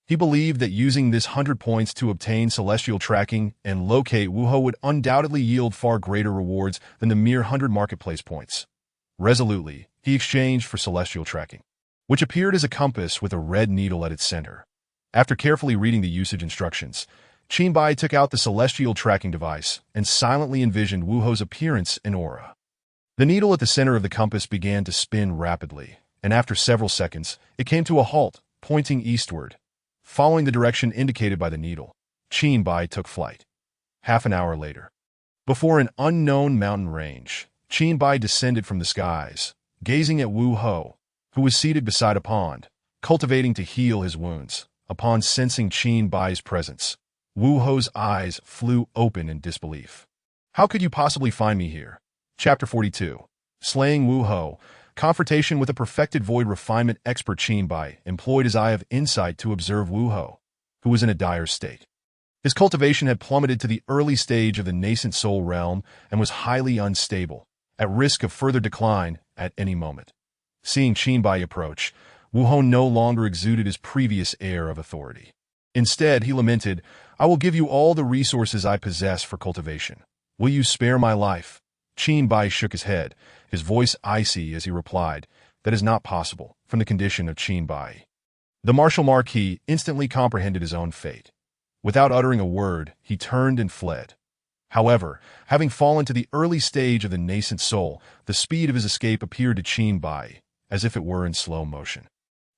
he believed that using this 100 points to obtain celestial tracking and locate Wu Ho would undoubtedly yield far greater rewards than the mere 100 marketplace points. Resolutely, he exchanged for celestial tracking, which appeared as a compass with a red needle at its center. After carefully reading the usage instructions, Qin Bai took out the celestial tracking device and silently envisioned Wu Ho's appearance and aura. The needle at the center of the compass began to spin rapidly, and after several seconds, it came to a halt, pointing eastward. Following the direction indicated by the needle, Qin Bai took flight. Half an hour later, before an unknown mountain range, Qin Bai descended from the skies, gazing at Wu Ho, who was seated beside a pond, cultivating to heal his wounds. Upon sensing Qin Bai's presence, Wu Ho's eyes flew open in disbelief. "How could you possibly find me here?" Chapter 42. Slaying Wu Ho. Confrontation with a perfected void refinement expert. Qin Bai employed his eye of insight to observe Wu Ho, who was in a dire state. His cultivation had plummeted to the early stage of the nascent soul realm and was highly unstable, at risk of further decline at any moment. Seeing Qin Bai approach, Wu Ho no longer exuded his previous air of authority. Instead, he lamented, "I will give you all the resources I possess for cultivation. Will you spare my life?" Qin Bai shook his head, his voice icy as he replied, "That is not possible," from the condition of Qin Bai. The Martial Marquis instantly comprehended his own fate. Without uttering a word, he turned and fled. However, having fallen to the early stage of the nascent soul, the speed of his escape appeared to Qin Bai as if it were in slow motion.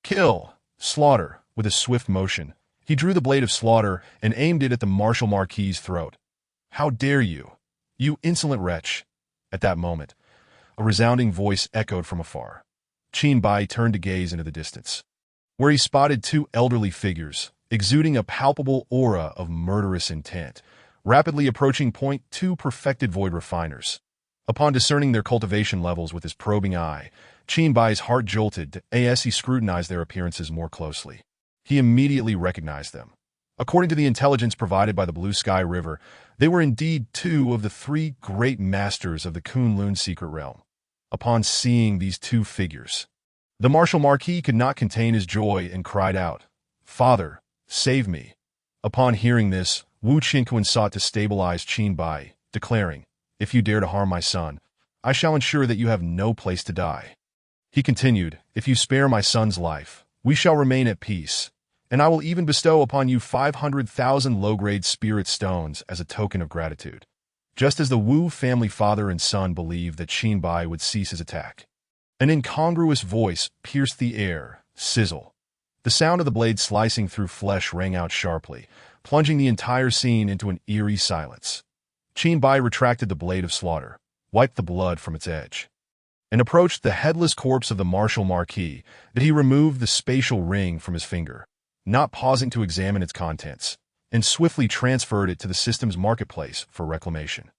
Kill! Slaughter! With a swift motion, he drew the blade of slaughter and aimed it at the Martial Marquis's throat. "How dare you, you insolent wretch!" At that moment, a resounding voice echoed from afar. Qin Bai turned to gaze into the distance, where he spotted two elderly figures, exuding a palpable aura of murderous intent, rapidly approaching .2 perfected void refiners. Upon discerning their cultivation levels with his probing eye, Qin Bai's heart jolted as he scrutinized their appearances more closely. He immediately recognized them. According to the intelligence provided by the Blue Sky River, they were indeed two of the three great masters of the Kunlun secret realm. Upon seeing these two figures, the Martial Marquis could not contain his joy and cried out, "Father, save me." Upon hearing this, Wu Qinquan sought to stabilize Qin Bai, declaring, "If you dare to harm my son, I shall ensure that you have no place to die." He continued, "If you spare my son's life, we shall remain at peace, and I will even bestow upon you 500,000 low-grade spirit stones as a token of gratitude." Just as the Wu family father and son believed that Qin Bai would cease his attack, an incongruous voice pierced the air, sizzle. The sound of the blade slicing through flesh rang out sharply, plunging the entire scene into an eerie silence. Qin Bai retracted the blade of slaughter, wiped the blood from its edge, and approached the headless corpse of the Martial Marquis. That he removed the spatial ring from his finger, not pausing to examine its contents, and swiftly transferred it to the system's marketplace for reclamation.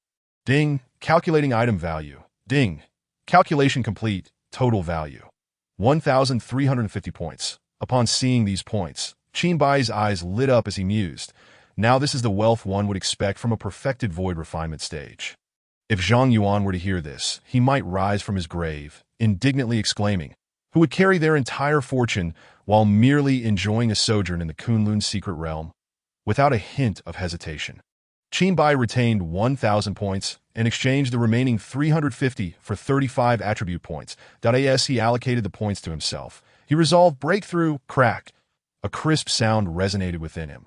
Ding, calculating item value. Ding, calculation complete, total value. 1,350 points. Upon seeing these points, Qin Bai's eyes lit up as he mused, "Now this is the wealth one would expect from a perfected void refinement stage." If Zhang Yuan were to hear this, he might rise from his grave, indignantly exclaiming, "Who would carry their entire fortune while merely enjoying a sojourn in the Kunlun secret realm?" Without a hint of hesitation, Qin Bai retained 1,000 points and exchanged the remaining 350 for 35 attribute points. As he allocated the points to himself, he resolved breakthrough, crack. A crisp sound resonated within him.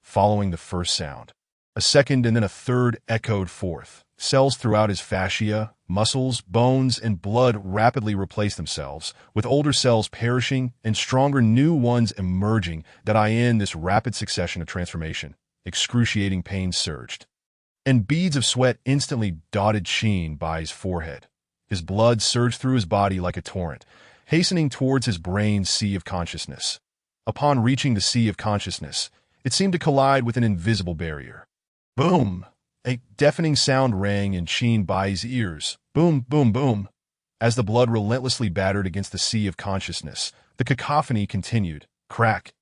Following the first sound, a second and then a third echoed forth. Cells throughout his fascia, muscles, bones, and blood rapidly replaced themselves, with older cells perishing and stronger new ones emerging. In this rapid succession of transformation, excruciating pain surged, and beads of sweat instantly dotted Qin Bai's forehead. His blood surged through his body like a torrent, hastening towards his brain's sea of consciousness. Upon reaching the sea of consciousness, it seemed to collide with an invisible barrier. Boom! A deafening sound rang in Qin Bai's ears. Boom, boom, boom. As the blood relentlessly battered against the sea of consciousness, the cacophony continued. Crack!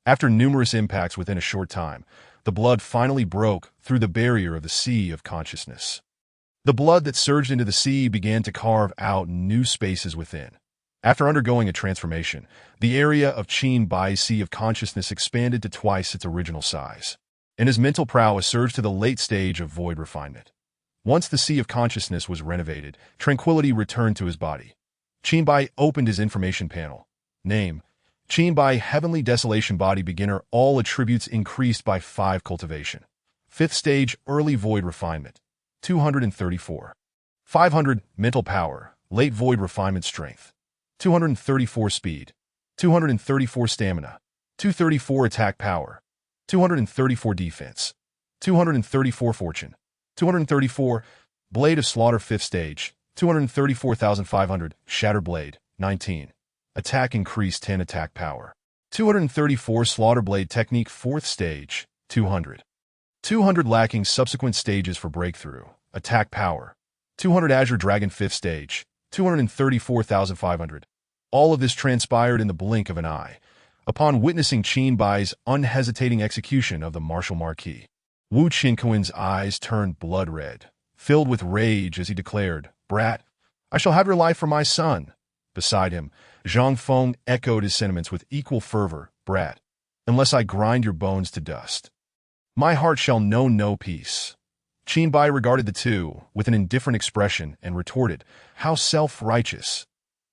After numerous impacts within a short time, the blood finally broke through the barrier of the sea of consciousness. The blood that surged into the sea began to carve out new spaces within. After undergoing a transformation, the area of Qin Bai's sea of consciousness expanded to twice its original size, and his mental prowess surged to the late stage of void refinement. Once the sea of consciousness was renovated, tranquility returned to his body. Qin Bai opened his information panel. Name, Qin Bai Heavenly Desolation Body Beginner, all attributes increased by 5 cultivation. 5th stage Early Void Refinement, 234. 500 Mental Power, Late Void Refinement Strength, 234 Speed, 234 Stamina, 234 Attack Power, 234 Defense, 234 Fortune, 234 Blade of Slaughter 5th stage, 234,500 Shatter Blade, 19. Attack increase 10 Attack Power, 234 Slaughter Blade Technique 4th stage, 200. 200 lacking subsequent stages for breakthrough, Attack Power, 200 Azure Dragon 5th stage, 234,500. All of this transpired in the blink of an eye, upon witnessing Qin Bai's unhesitating execution of the martial marquee. Wu Qinquan's eyes turned blood red, filled with rage as he declared, "Brat, I shall have your life for my son." Beside him, Zhang Feng echoed his sentiments with equal fervor, "Brat, unless I grind your bones to dust, my heart shall know no peace." Qin Bai regarded the two with an indifferent expression and retorted, "How self-righteous.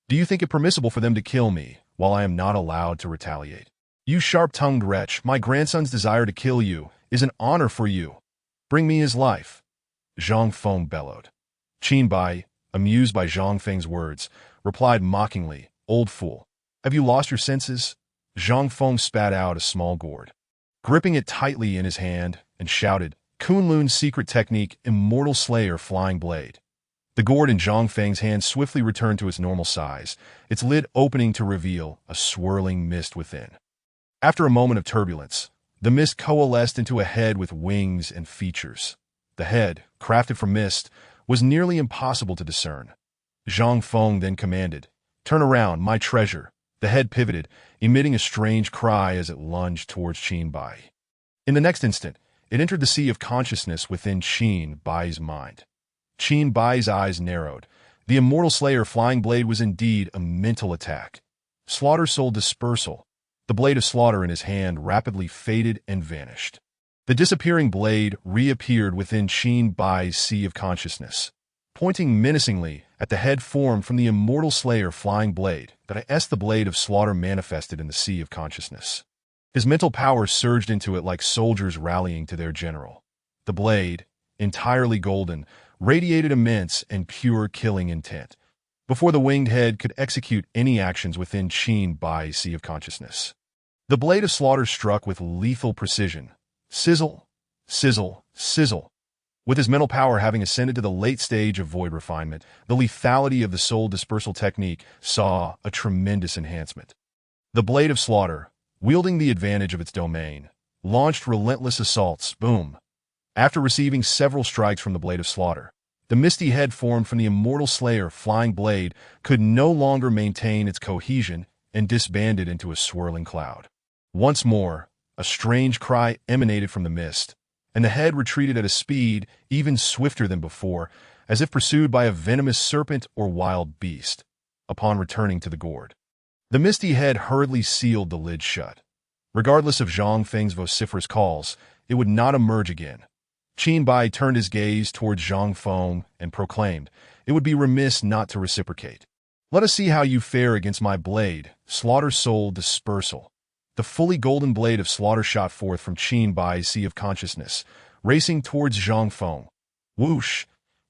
Do you think it permissible for them to kill me while I am not allowed to retaliate? You sharp-tongued wretch, my grandson's desire to kill you is an honor for you. Bring me his life." Zhang Feng bellowed. Qin Bai, amused by Zhang Feng's words, replied mockingly, "Old fool, have you lost your senses?" Zhang Feng spat out a small gourd, gripping it tightly in his hand, and shouted, "Kunlun's secret technique, Immortal Slayer Flying Blade." The gourd in Zhang Feng's hand swiftly returned to its normal size, its lid opening to reveal a swirling mist within. After a moment of turbulence, the mist coalesced into a head with wings and features. The head, crafted from mist, was nearly impossible to discern. Zhang Feng then commanded, "Turn around, my treasure." The head pivoted, emitting a strange cry as it lunged towards Qin Bai. In the next instant, it entered the sea of consciousness within Qin Bai's mind. Qin Bai's eyes narrowed. The Immortal Slayer Flying Blade was indeed a mental attack. Slaughter Soul Dispersal. The blade of slaughter in his hand rapidly faded and vanished. The disappearing blade reappeared within Qin Bai's sea of consciousness, pointing menacingly at the head formed from the Immortal Slayer Flying Blade that the blade of slaughter manifested in the sea of consciousness. His mental power surged into it like soldiers rallying to their general. The blade, entirely golden, radiated immense and pure killing intent, before the winged head could execute any actions within Qin Bai's sea of consciousness. The blade of slaughter struck with lethal precision. Sizzle, sizzle, sizzle. With his mental power having ascended to the late stage of void refinement, the lethality of the soul dispersal technique saw a tremendous enhancement. The blade of slaughter, wielding the advantage of its domain, launched relentless assaults, boom. After receiving several strikes from the blade of slaughter, the misty head formed from the Immortal Slayer Flying Blade could no longer maintain its cohesion and disbanded into a swirling cloud. Once more, a strange cry emanated from the mist, and the head retreated at a speed even swifter than before, as if pursued by a venomous serpent or wild beast. Upon returning to the gourd, the misty head hurriedly sealed the lid shut. Regardless of Zhang Feng's vociferous calls, it would not emerge again. Qin Bai turned his gaze towards Zhang Feng and proclaimed, "It would be remiss not to reciprocate. Let us see how you fare against my blade, Slaughter Soul Dispersal." The fully golden blade of slaughter shot forth from Qin Bai's sea of consciousness, racing towards Zhang Feng. Whoosh!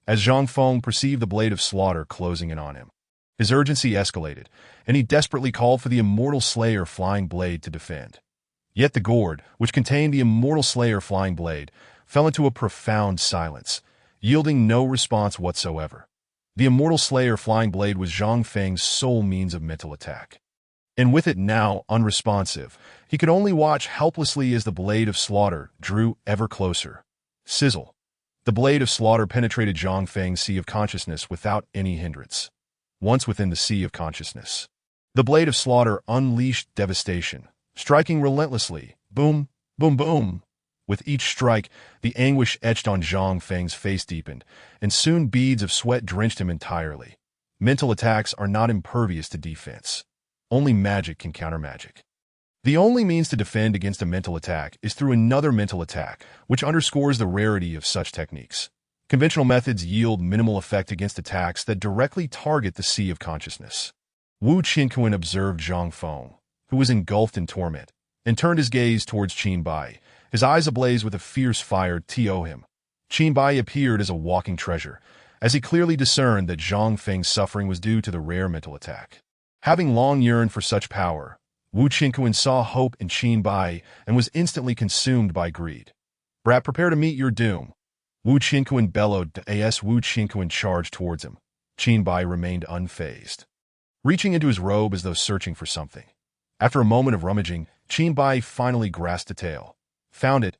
As Zhang Feng perceived the blade of slaughter closing in on him, his urgency escalated, and he desperately called for the Immortal Slayer Flying Blade to defend. Yet the gourd, which contained the Immortal Slayer Flying Blade, fell into a profound silence, yielding no response whatsoever. The Immortal Slayer Flying Blade was Zhang Feng's sole means of mental attack. And with it now unresponsive, he could only watch helplessly as the blade of slaughter drew ever closer. Sizzle. The blade of slaughter penetrated Zhang Feng's sea of consciousness without any hindrance. Once within the sea of consciousness, the blade of slaughter unleashed devastation, striking relentlessly, boom, boom, boom. With each strike, the anguish etched on Zhang Feng's face deepened, and soon beads of sweat drenched him entirely. Mental attacks are not impervious to defense. Only magic can counter magic. The only means to defend against a mental attack is through another mental attack, which underscores the rarity of such techniques. Conventional methods yield minimal effect against attacks that directly target the sea of consciousness. Wu Qinquan observed Zhang Feng, who was engulfed in torment, and turned his gaze towards Qin Bai, his eyes ablaze with a fierce fire to him. Qin Bai appeared as a walking treasure, as he clearly discerned that Zhang Feng's suffering was due to the rare mental attack. Having long yearned for such power, Wu Qingquan saw hope in Qin Bai and was instantly consumed by greed. "Brat, prepare to meet your doom." Wu Qingquan bellowed as Wu Qingquan charged towards him. Qin Bai remained unfazed, reaching into his robe as though searching for something. After a moment of rummaging, Qin Bai finally grasped the tail. "Found it.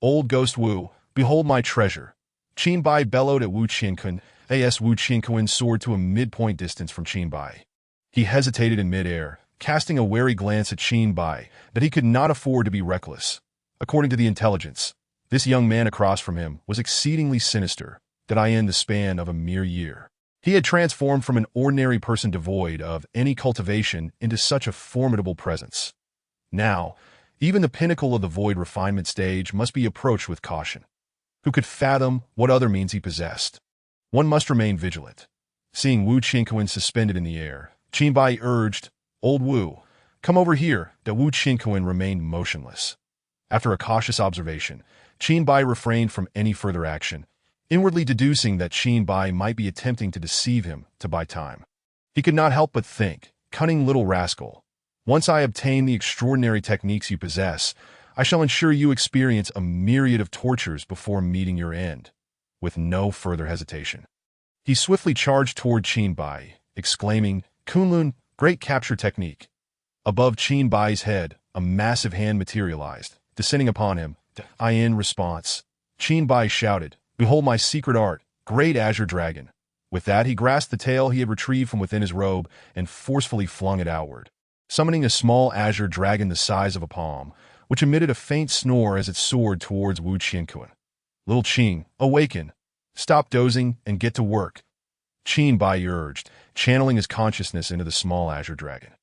Old Ghost Wu, behold my treasure." Qin Bai bellowed at Wu Qingquan as Wu Qingquan soared to a midpoint distance from Qin Bai. He hesitated in midair, casting a wary glance at Qin Bai that he could not afford to be reckless. According to the intelligence, this young man across from him was exceedingly sinister, that in the span of a mere year. He had transformed from an ordinary person devoid of any cultivation into such a formidable presence. Now, even the pinnacle of the void refinement stage must be approached with caution. Who could fathom what other means he possessed? One must remain vigilant. Seeing Wu Qingquan suspended in the air, Qin Bai urged, "Old Wu, come over here." That Wu Qingquan remained motionless. After a cautious observation, Qin Bai refrained from any further action, inwardly deducing that Qin Bai might be attempting to deceive him to buy time. He could not help but think, "Cunning little rascal, once I obtain the extraordinary techniques you possess, I shall ensure you experience a myriad of tortures before meeting your end." With no further hesitation, he swiftly charged toward Qin Bai, exclaiming, "Kunlun, great capture technique." Above Qin Bai's head, a massive hand materialized, descending upon him. In response, Qin Bai shouted, "Behold my secret art, great azure dragon." With that, he grasped the tail he had retrieved from within his robe and forcefully flung it outward, summoning a small azure dragon the size of a palm, which emitted a faint snore as it soared towards Wu Qingquan. "Little Qing, awaken. Stop dozing and get to work," Qin Bai urged, channeling his consciousness into the small azure dragon.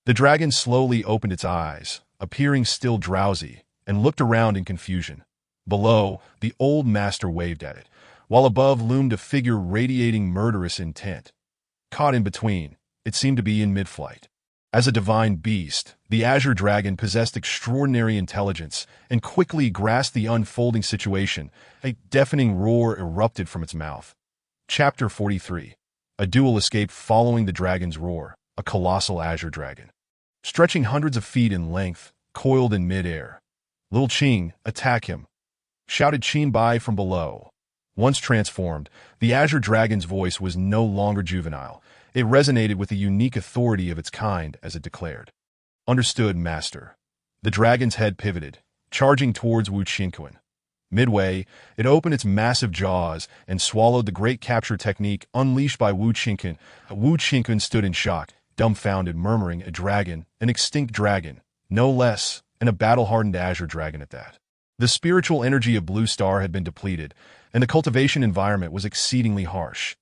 The dragon slowly opened its eyes, appearing still drowsy, and looked around in confusion. Below, the old master waved at it, while above loomed a figure radiating murderous intent. Caught in between, it seemed to be in mid-flight. As a divine beast, the azure dragon possessed extraordinary intelligence and quickly grasped the unfolding situation. A deafening roar erupted from its mouth. Chapter 43. A duel escaped following the dragon's roar, a colossal azure dragon, stretching hundreds of feet in length, coiled in mid-air. "Little Qing, attack him," shouted Qin Bai from below. Once transformed, the azure dragon's voice was no longer juvenile. It resonated with the unique authority of its kind as it declared, "Understood, master." The dragon's head pivoted, charging towards Wu Qingquan. Midway, it opened its massive jaws and swallowed the great capture technique unleashed by Wu Qingquan. Wu Qingquan stood in shock, dumbfounded, murmuring, "A dragon, an extinct dragon, no less, and a battle-hardened azure dragon at that." The spiritual energy of Blue Star had been depleted, and the cultivation environment was exceedingly harsh.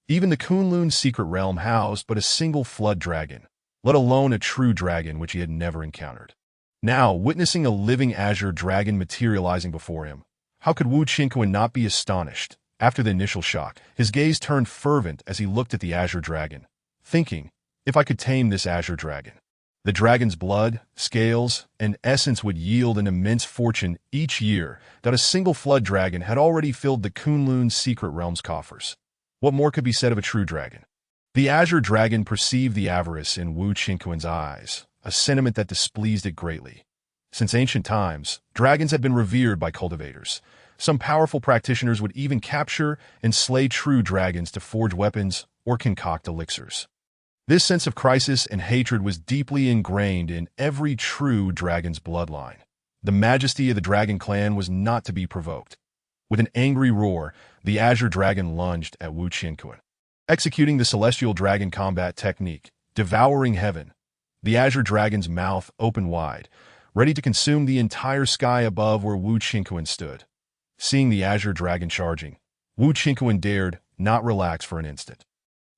Even the Kunlun secret realm housed but a single flood dragon, let alone a true dragon which he had never encountered. Now, witnessing a living azure dragon materializing before him, how could Wu Qingquan not be astonished? After the initial shock, his gaze turned fervent as he looked at the azure dragon, thinking, "If I could tame this azure dragon, the dragon's blood, scales, and essence would yield an immense fortune each year." That a single flood dragon had already filled the Kunlun secret realm's coffers. What more could be said of a true dragon? The azure dragon perceived the avarice in Wu Qingquan's eyes, a sentiment that displeased it greatly. Since ancient times, dragons had been revered by cultivators. Some powerful practitioners would even capture and slay true dragons to forge weapons or concoct elixirs. This sense of crisis and hatred was deeply ingrained in every true dragon's bloodline. The majesty of the dragon clan was not to be provoked. With an angry roar, the azure dragon lunged at Wu Qingquan, executing the celestial dragon combat technique, devouring heaven. The azure dragon's mouth opened wide, ready to consume the entire sky above where Wu Qingquan stood. Seeing the azure dragon charging, Wu Qingquan dared not relax for an instant.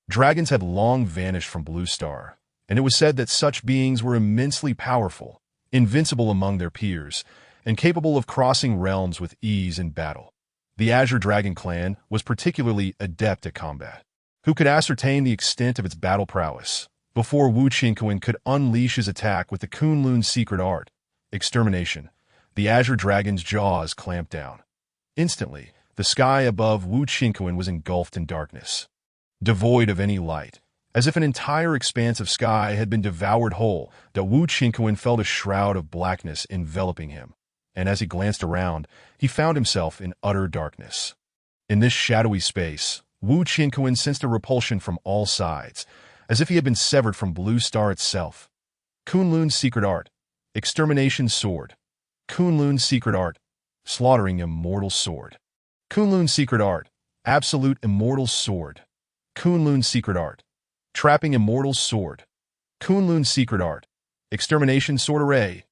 Dragons had long vanished from Blue Star, and it was said that such beings were immensely powerful, invincible among their peers, and capable of crossing realms with ease in battle. The Azure Dragon clan was particularly adept at combat. Who could ascertain the extent of its battle prowess? Before Wu Qinkuan could unleash his attack with the Kunlun's secret art, extermination, the Azure Dragon's jaws clamped down. Instantly, the sky above Wu Qinkuan was engulfed in darkness, devoid of any light. As if an entire expanse of sky had been devoured whole, that Wu Qinkuan felt a shroud of blackness enveloping him, and as he glanced around, he found himself in utter darkness. In this shadowy space, Wu Qinkuan sensed a repulsion from all sides, as if he had been severed from Blue Star itself. Kunlun's secret art, extermination sword. Kunlun's secret art, slaughtering immortal sword. Kunlun's secret art, absolute immortal sword. Kunlun's secret art, trapping immortal sword. Kunlun's secret art, extermination sword array.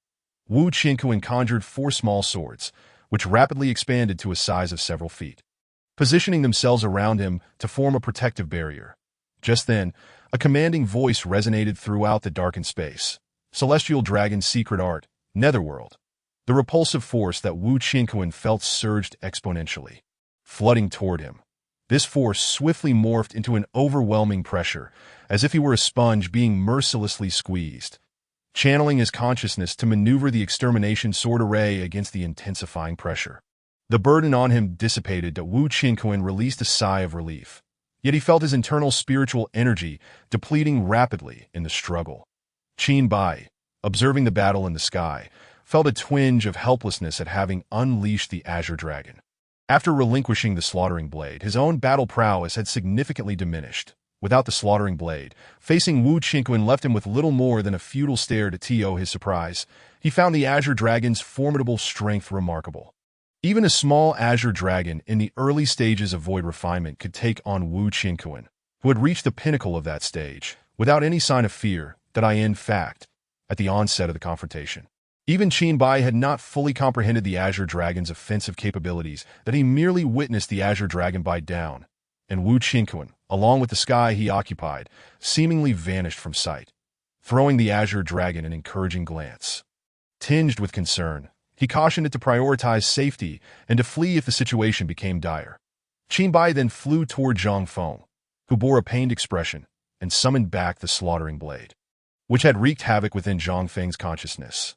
Wu Qinkuan conjured 4 small swords, which rapidly expanded to a size of several feet, positioning themselves around him to form a protective barrier. Just then, a commanding voice resonated throughout the darkened space. Celestial Dragon's secret art, Netherworld. The repulsive force that Wu Qinkuan felt surged exponentially, flooding toward him. This force swiftly morphed into an overwhelming pressure, as if he were a sponge being mercilessly squeezed, channeling his consciousness to maneuver the extermination sword array against the intensifying pressure. The burden on him dissipated that Wu Qinkuan released a sigh of relief, yet he felt his internal spiritual energy depleting rapidly in the struggle. Qin Bai, observing the battle in the sky, felt a twinge of helplessness at having unleashed the Azure Dragon. After relinquishing the slaughtering blade, his own battle prowess had significantly diminished. Without the slaughtering blade, facing Wu Qinkuan left him with little more than a futile stare. To his surprise, he found the Azure Dragon's formidable strength remarkable. Even a small Azure Dragon in the early stages of void refinement could take on Wu Qinkuan, who had reached the pinnacle of that stage, without any sign of fear, in fact, at the onset of the confrontation. Even Qin Bai had not fully comprehended the Azure Dragon's offensive capabilities, that he merely witnessed the Azure Dragon bite down, and Wu Qinkuan, along with the sky he occupied, seemingly vanished from sight, throwing the Azure Dragon an encouraging glance. Tinged with concern, he cautioned it to prioritize safety and to flee if the situation became dire. Qin Bai then flew toward Zhang Feng, who bore a pained expression, and summoned back the slaughtering blade, which had wreaked havoc within Zhang Feng's consciousness.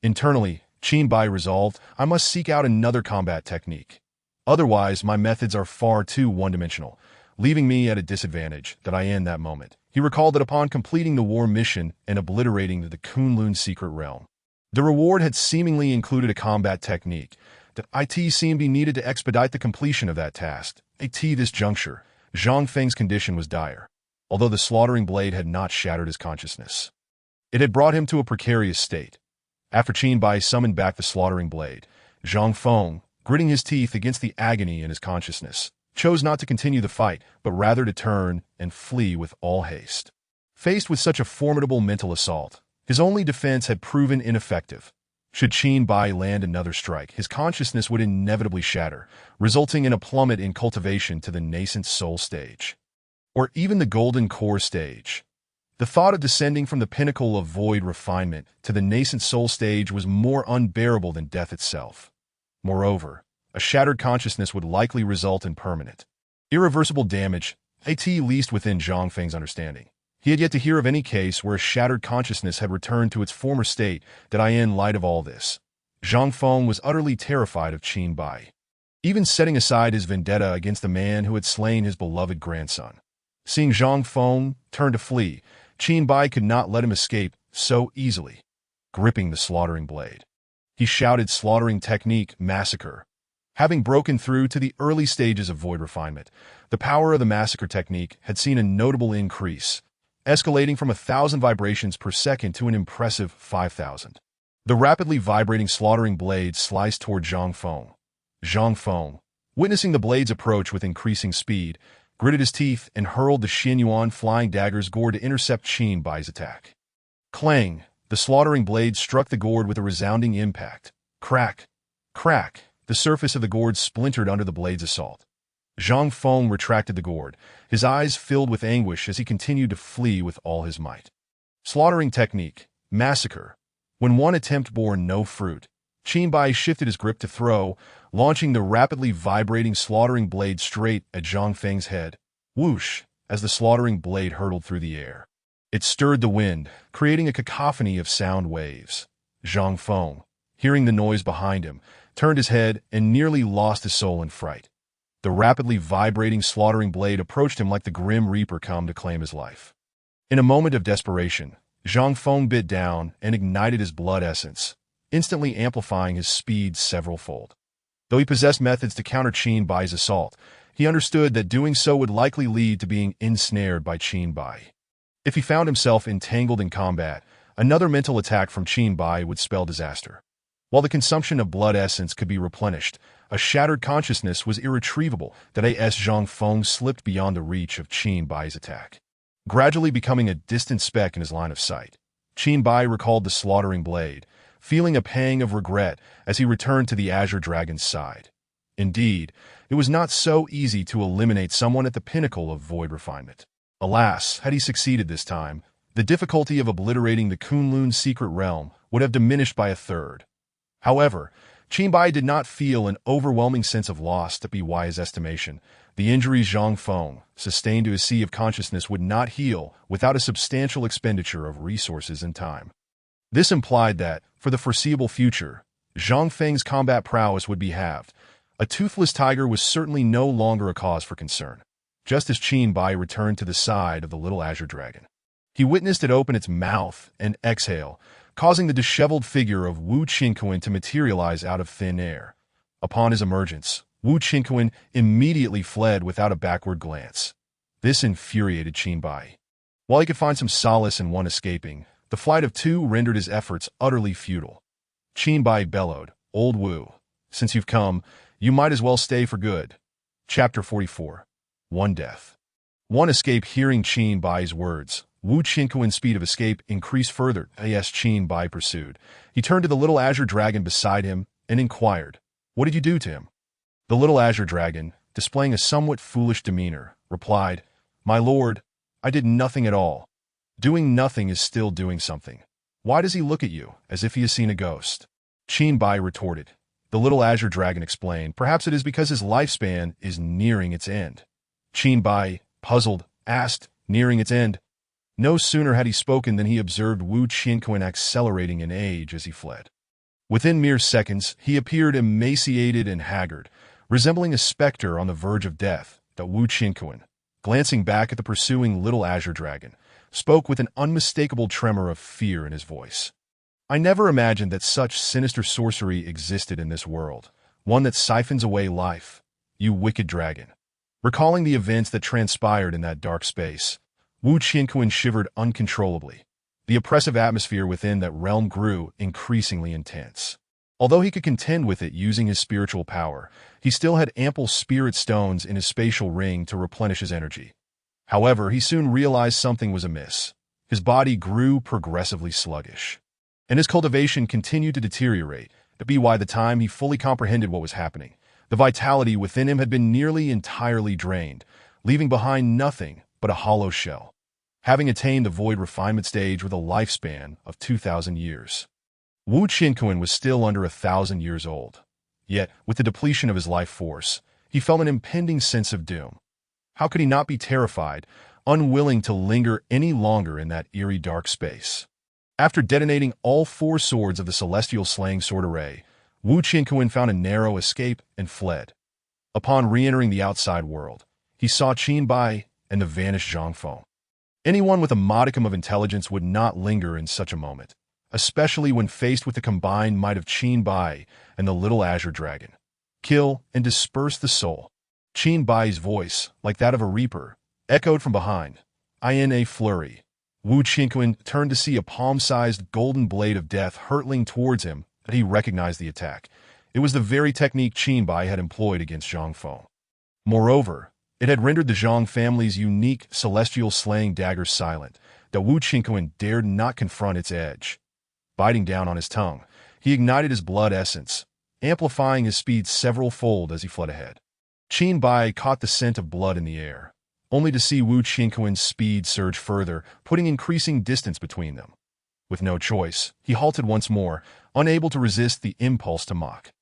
Internally, Qin Bai resolved, I must seek out another combat technique. Otherwise, my methods are far too one-dimensional, leaving me at a disadvantage. In that moment, he recalled that upon completing the war mission and obliterating the Kunlun secret realm, the reward had seemingly included a combat technique that seemed to be needed to expedite the completion of that task. At this juncture, Zhang Feng's condition was dire. Although the slaughtering blade had not shattered his consciousness, it had brought him to a precarious state. After Qin Bai summoned back the slaughtering blade, Zhang Feng, gritting his teeth against the agony in his consciousness, chose not to continue the fight, but rather to turn and flee with all haste. Faced with such a formidable mental assault, his only defense had proven ineffective. Should Qin Bai land another strike, his consciousness would inevitably shatter, resulting in a plummet in cultivation to the nascent soul stage, or even the golden core stage. The thought of descending from the pinnacle of void refinement to the nascent soul stage was more unbearable than death itself. Moreover, a shattered consciousness would likely result in permanent, irreversible damage, at least within Zhang Feng's understanding. He had yet to hear of any case where a shattered consciousness had returned to its former state. In light of all this, Zhang Feng was utterly terrified of Qin Bai, even setting aside his vendetta against the man who had slain his beloved grandson. Seeing Zhang Feng turn to flee, Qin Bai could not let him escape so easily. Gripping the slaughtering blade, he shouted, slaughtering technique, massacre. Having broken through to the early stages of void refinement, the power of the massacre technique had seen a notable increase, escalating from 1,000 vibrations per second to an impressive 5,000. The rapidly vibrating slaughtering blade sliced toward Zhang Feng. Zhang Feng, witnessing the blade's approach with increasing speed, gritted his teeth and hurled the Xianyuan flying daggers gourd to intercept Qin Bai's attack. Clang! The slaughtering blade struck the gourd with a resounding impact. Crack! Crack! The surface of the gourd splintered under the blade's assault. Zhang Feng retracted the gourd, his eyes filled with anguish as he continued to flee with all his might. Slaughtering technique, massacre. When one attempt bore no fruit, Qin Bai shifted his grip to throw, launching the rapidly vibrating slaughtering blade straight at Zhang Feng's head. Whoosh! As the slaughtering blade hurtled through the air, It stirred the wind, creating a cacophony of sound waves. Zhang Feng, hearing the noise behind him, turned his head and nearly lost his soul in fright. The rapidly vibrating slaughtering blade approached him like the grim reaper come to claim his life. In a moment of desperation, Zhang Feng bit down and ignited his blood essence, instantly amplifying his speed several-fold. Though he possessed methods to counter Qin Bai's assault, he understood that doing so would likely lead to being ensnared by Qin Bai. If he found himself entangled in combat, another mental attack from Qin Bai would spell disaster. While the consumption of blood essence could be replenished, a shattered consciousness was irretrievable that A.S. Zhang Feng slipped beyond the reach of Qin Bai's attack. Gradually becoming a distant speck in his line of sight, Qin Bai recalled the slaughtering blade, feeling a pang of regret as he returned to the Azure Dragon's side. Indeed, it was not so easy to eliminate someone at the pinnacle of void refinement. Alas, had he succeeded this time, the difficulty of obliterating the Kunlun's secret realm would have diminished by a third. However, Qin Bai did not feel an overwhelming sense of loss to be Bai's estimation. The injuries Zhang Feng sustained to his sea of consciousness would not heal without a substantial expenditure of resources and time. This implied that, for the foreseeable future, Zhang Feng's combat prowess would be halved. A toothless tiger was certainly no longer a cause for concern. Just as Qin Bai returned to the side of the little Azure Dragon, he witnessed it open its mouth and exhale, causing the disheveled figure of Wu Qinquan to materialize out of thin air. Upon his emergence, Wu Qinquan immediately fled without a backward glance. This infuriated Qin Bai. While he could find some solace in one escaping, the flight of two rendered his efforts utterly futile. Qin Bai bellowed, "Old Wu, since you've come, you might as well stay for good." Chapter 44. One Death. One escape. Hearing Qin Bai's words, Wu Qinquan's speed of escape increased further. As Qin Bai pursued, he turned to the little Azure Dragon beside him and inquired, "What did you do to him?" The little Azure Dragon, displaying a somewhat foolish demeanor, replied, "My lord, I did nothing at all. Doing nothing is still doing something. Why does he look at you, as if he has seen a ghost?" Qin Bai retorted. The little Azure Dragon explained, "Perhaps it is because his lifespan is nearing its end." Qin Bai, puzzled, asked, "Nearing its end?" No sooner had he spoken than he observed Wu Qinquan accelerating in age as he fled. Within mere seconds, he appeared emaciated and haggard, resembling a specter on the verge of death. That Wu Qinquan, glancing back at the pursuing little Azure Dragon, spoke with an unmistakable tremor of fear in his voice. "I never imagined that such sinister sorcery existed in this world, one that siphons away life. You wicked dragon." Recalling the events that transpired in that dark space, Wu Qinquan shivered uncontrollably. The oppressive atmosphere within that realm grew increasingly intense. Although he could contend with it using his spiritual power, he still had ample spirit stones in his spatial ring to replenish his energy. However, he soon realized something was amiss. His body grew progressively sluggish, and his cultivation continued to deteriorate. By the time he fully comprehended what was happening, the vitality within him had been nearly entirely drained, leaving behind nothing but a hollow shell. Having attained the void refinement stage with a lifespan of 2,000 years, Wu Qinquan was still under 1,000 years old. Yet, with the depletion of his life force, he felt an impending sense of doom. How could he not be terrified, unwilling to linger any longer in that eerie dark space? After detonating all 4 swords of the celestial slaying sword array, Wu Qinquan found a narrow escape and fled. Upon re-entering the outside world, he saw Qin Bai and the vanished Zhang Feng. Anyone with a modicum of intelligence would not linger in such a moment, especially when faced with the combined might of Qin Bai and the little Azure Dragon. Kill and disperse the soul. Qin Bai's voice, like that of a reaper, echoed from behind. In a flurry, Wu Qinquan turned to see a palm-sized golden blade of death hurtling towards him, but he recognized the attack. It was the very technique Qin Bai had employed against Zhang Feng. Moreover, it had rendered the Zhang family's unique celestial slaying dagger silent, that Wu Qinquan dared not confront its edge. Biting down on his tongue, he ignited his blood essence, amplifying his speed several-fold as he fled ahead. Qin Bai caught the scent of blood in the air, only to see Wu Qinquan's speed surge further, putting increasing distance between them. With no choice, he halted once more, unable to resist the impulse to mock.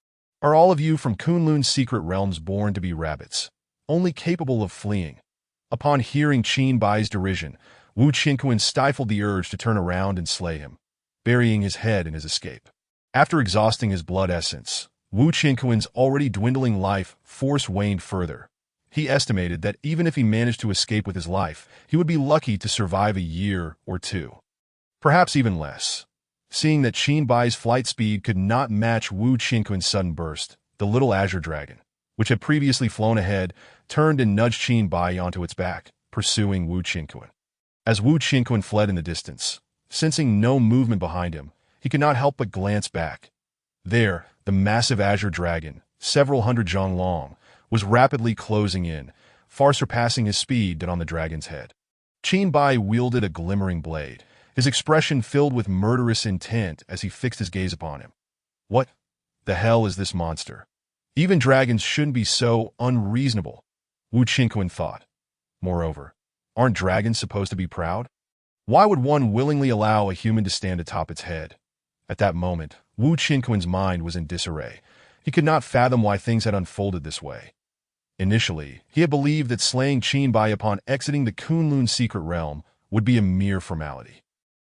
"Are all of you from Kunlun's secret realms born to be rabbits, only capable of fleeing?" Upon hearing Qin Bai's derision, Wu Qinquan stifled the urge to turn around and slay him, burying his head in his escape. After exhausting his blood essence, Wu Qinquan's already dwindling life force waned further. He estimated that even if he managed to escape with his life, he would be lucky to survive a year or two. Perhaps even less. Seeing that Qin Bai's flight speed could not match Wu Qinquan's sudden burst, the little azure dragon, which had previously flown ahead, turned and nudged Qin Bai onto its back, pursuing Wu Qinquan. As Wu Qinquan fled in the distance, sensing no movement behind him, he could not help but glance back. There, the massive azure dragon, several hundred zhang long, was rapidly closing in, far surpassing his speed on the dragon's head. Qin Bai wielded a glimmering blade, his expression filled with murderous intent as he fixed his gaze upon him. What the hell is this monster? Even dragons shouldn't be so unreasonable, Wu Qinquan thought. Moreover, aren't dragons supposed to be proud? Why would one willingly allow a human to stand atop its head? At that moment, Wu Qinquan's mind was in disarray. He could not fathom why things had unfolded this way. Initially, he had believed that slaying Qin Bai upon exiting the Kunlun secret realm would be a mere formality.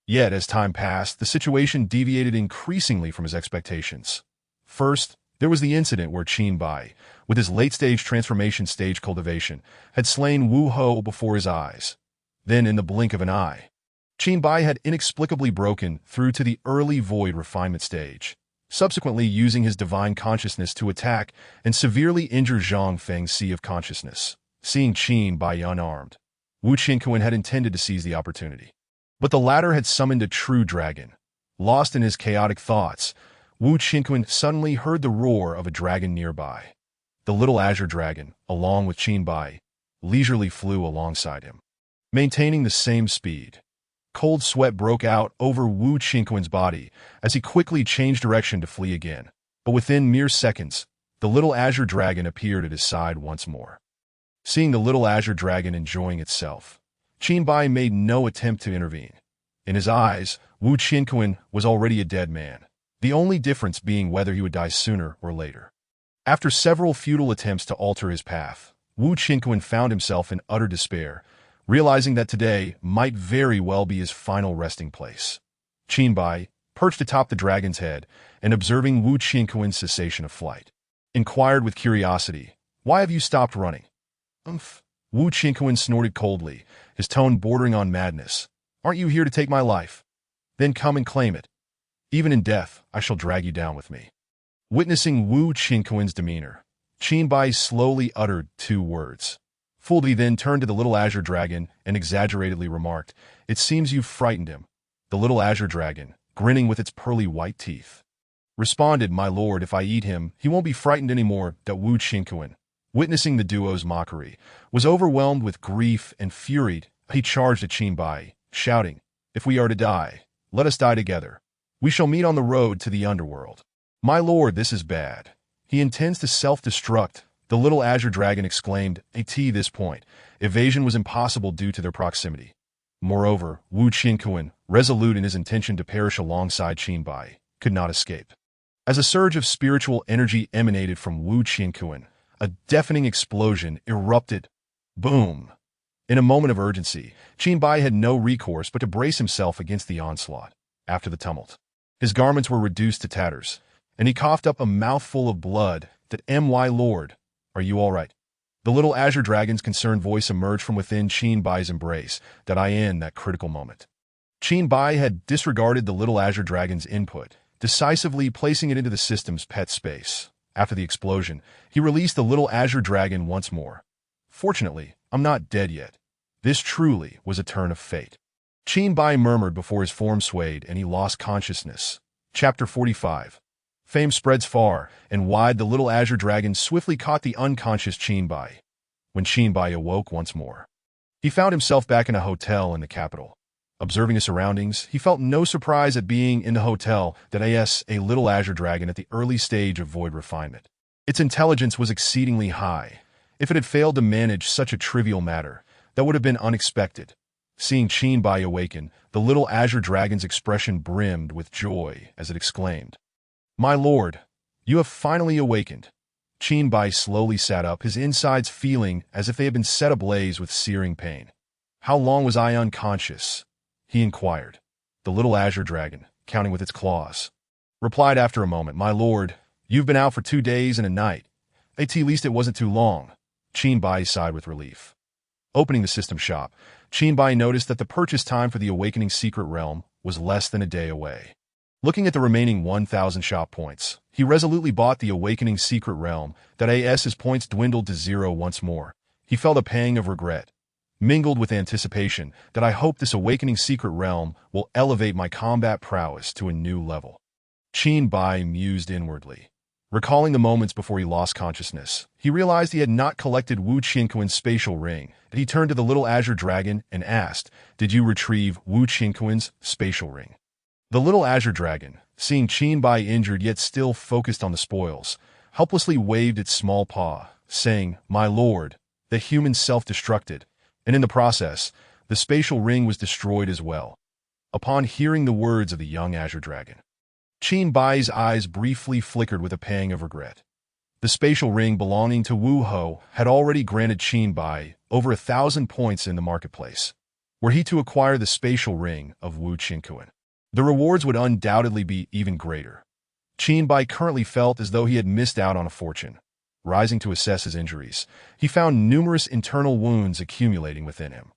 Yet, as time passed, the situation deviated increasingly from his expectations. First, there was the incident where Qin Bai, with his late-stage transformation stage cultivation, had slain Wu Ho before his eyes. Then, in the blink of an eye, Qin Bai had inexplicably broken through to the early void refinement stage, subsequently using his divine consciousness to attack and severely injure Zhang Feng's Sea of Consciousness. Seeing Qin Bai unarmed, Wu Qinquan had intended to seize the opportunity. But the latter had summoned a true dragon. Lost in his chaotic thoughts, Wu Qinquan suddenly heard the roar of a dragon nearby. The little azure dragon, along with Qin Bai, leisurely flew alongside him, maintaining the same speed. Cold sweat broke out over Wu Qinquan's body as he quickly changed direction to flee again. But within mere seconds, the little azure dragon appeared at his side once more. Seeing the little azure dragon enjoying itself, Qin Bai made no attempt to intervene. In his eyes, Wu Qinquan was already a dead man, the only difference being whether he would die sooner or later. After several futile attempts to alter his path, Wu Qinquan found himself in utter despair, realizing that today might very well be his final resting place. Qin Bai, perched atop the dragon's head and observing Wu Qinquan's cessation of flight, inquired with curiosity, "Why have you stopped running?" Wu Qinquan snorted coldly, his tone bordering on madness. "Aren't you here to take my life? Then come and claim it. Even in death, I shall drag you down with me." Witnessing Wu Qinquan's demeanor, Qin Bai slowly uttered two words. Fooled, he then turned to the little azure dragon and exaggeratedly remarked, "It seems you've frightened him." The little azure dragon, grinning with its pearly white teeth, responded, "My lord, if I eat him, he won't be frightened anymore." That Wu Qinquan, witnessing the duo's mockery, was overwhelmed with grief and fury. He charged at Qin Bai, shouting, "If we are to die, let us die together. We shall meet on the road to the underworld." "My lord, this is bad. He intends to self-destruct," the little azure dragon exclaimed. At this point, evasion was impossible due to their proximity. Moreover, Wu Qinquan, resolute in his intention to perish alongside Qin Bai, could not escape. As a surge of spiritual energy emanated from Wu Qinquan, a deafening explosion erupted. Boom! In a moment of urgency, Qin Bai had no recourse but to brace himself against the onslaught. After the tumult, his garments were reduced to tatters, and he coughed up a mouthful of blood. That "My lord, are you all right?" The little azure dragon's concerned voice emerged from within Qin Bai's embrace. In that critical moment, Qin Bai had disregarded the little azure dragon's input, decisively placing it into the system's pet space. After the explosion, he released the little azure dragon once more. "Fortunately, I'm not dead yet." This truly was a turn of fate. Qin Bai murmured before his form swayed and he lost consciousness. Chapter 45. Fame spreads far and wide. The little azure dragon swiftly caught the unconscious Qin Bai. When Qin Bai awoke once more, he found himself back in a hotel in the capital. Observing his surroundings, he felt no surprise at being in the hotel. A little azure dragon at the early stage of void refinement. Its intelligence was exceedingly high. If it had failed to manage such a trivial matter, that would have been unexpected. Seeing Qin Bai awaken, the little azure dragon's expression brimmed with joy as it exclaimed, "My lord, you have finally awakened." Qin Bai slowly sat up, his insides feeling as if they had been set ablaze with searing pain. How long was I unconscious? He inquired. The little azure dragon, counting with its claws, replied after a moment, My lord, you've been out for 2 days and a night. At least it wasn't too long. Qin Bai sighed with relief. Opening the system shop, Qin Bai noticed that the purchase time for the Awakening Secret Realm was less than a day away. Looking at the remaining 1,000 shop points, he resolutely bought the Awakening Secret Realm. That AS's points dwindled to 0 once more. He felt a pang of regret, mingled with anticipation, that I hope this Awakening Secret Realm will elevate my combat prowess to a new level. Qin Bai mused inwardly. Recalling the moments before he lost consciousness, he realized he had not collected Wu Qinquan's spatial ring. He turned to the little azure dragon and asked, Did you retrieve Wu Qinquan's spatial ring? The little azure dragon, seeing Qin Bai injured yet still focused on the spoils, helplessly waved its small paw, saying, My lord, the human self-destructed, and in the process, the spatial ring was destroyed as well. Upon hearing the words of the young azure dragon, Qin Bai's eyes briefly flickered with a pang of regret. The spatial ring belonging to Wu Ho had already granted Qin Bai over 1,000 points in the marketplace, were he to acquire the spatial ring of Wu Qinquan. The rewards would undoubtedly be even greater. Qin Bai currently felt as though he had missed out on a fortune. Rising to assess his injuries, he found numerous internal wounds accumulating within him.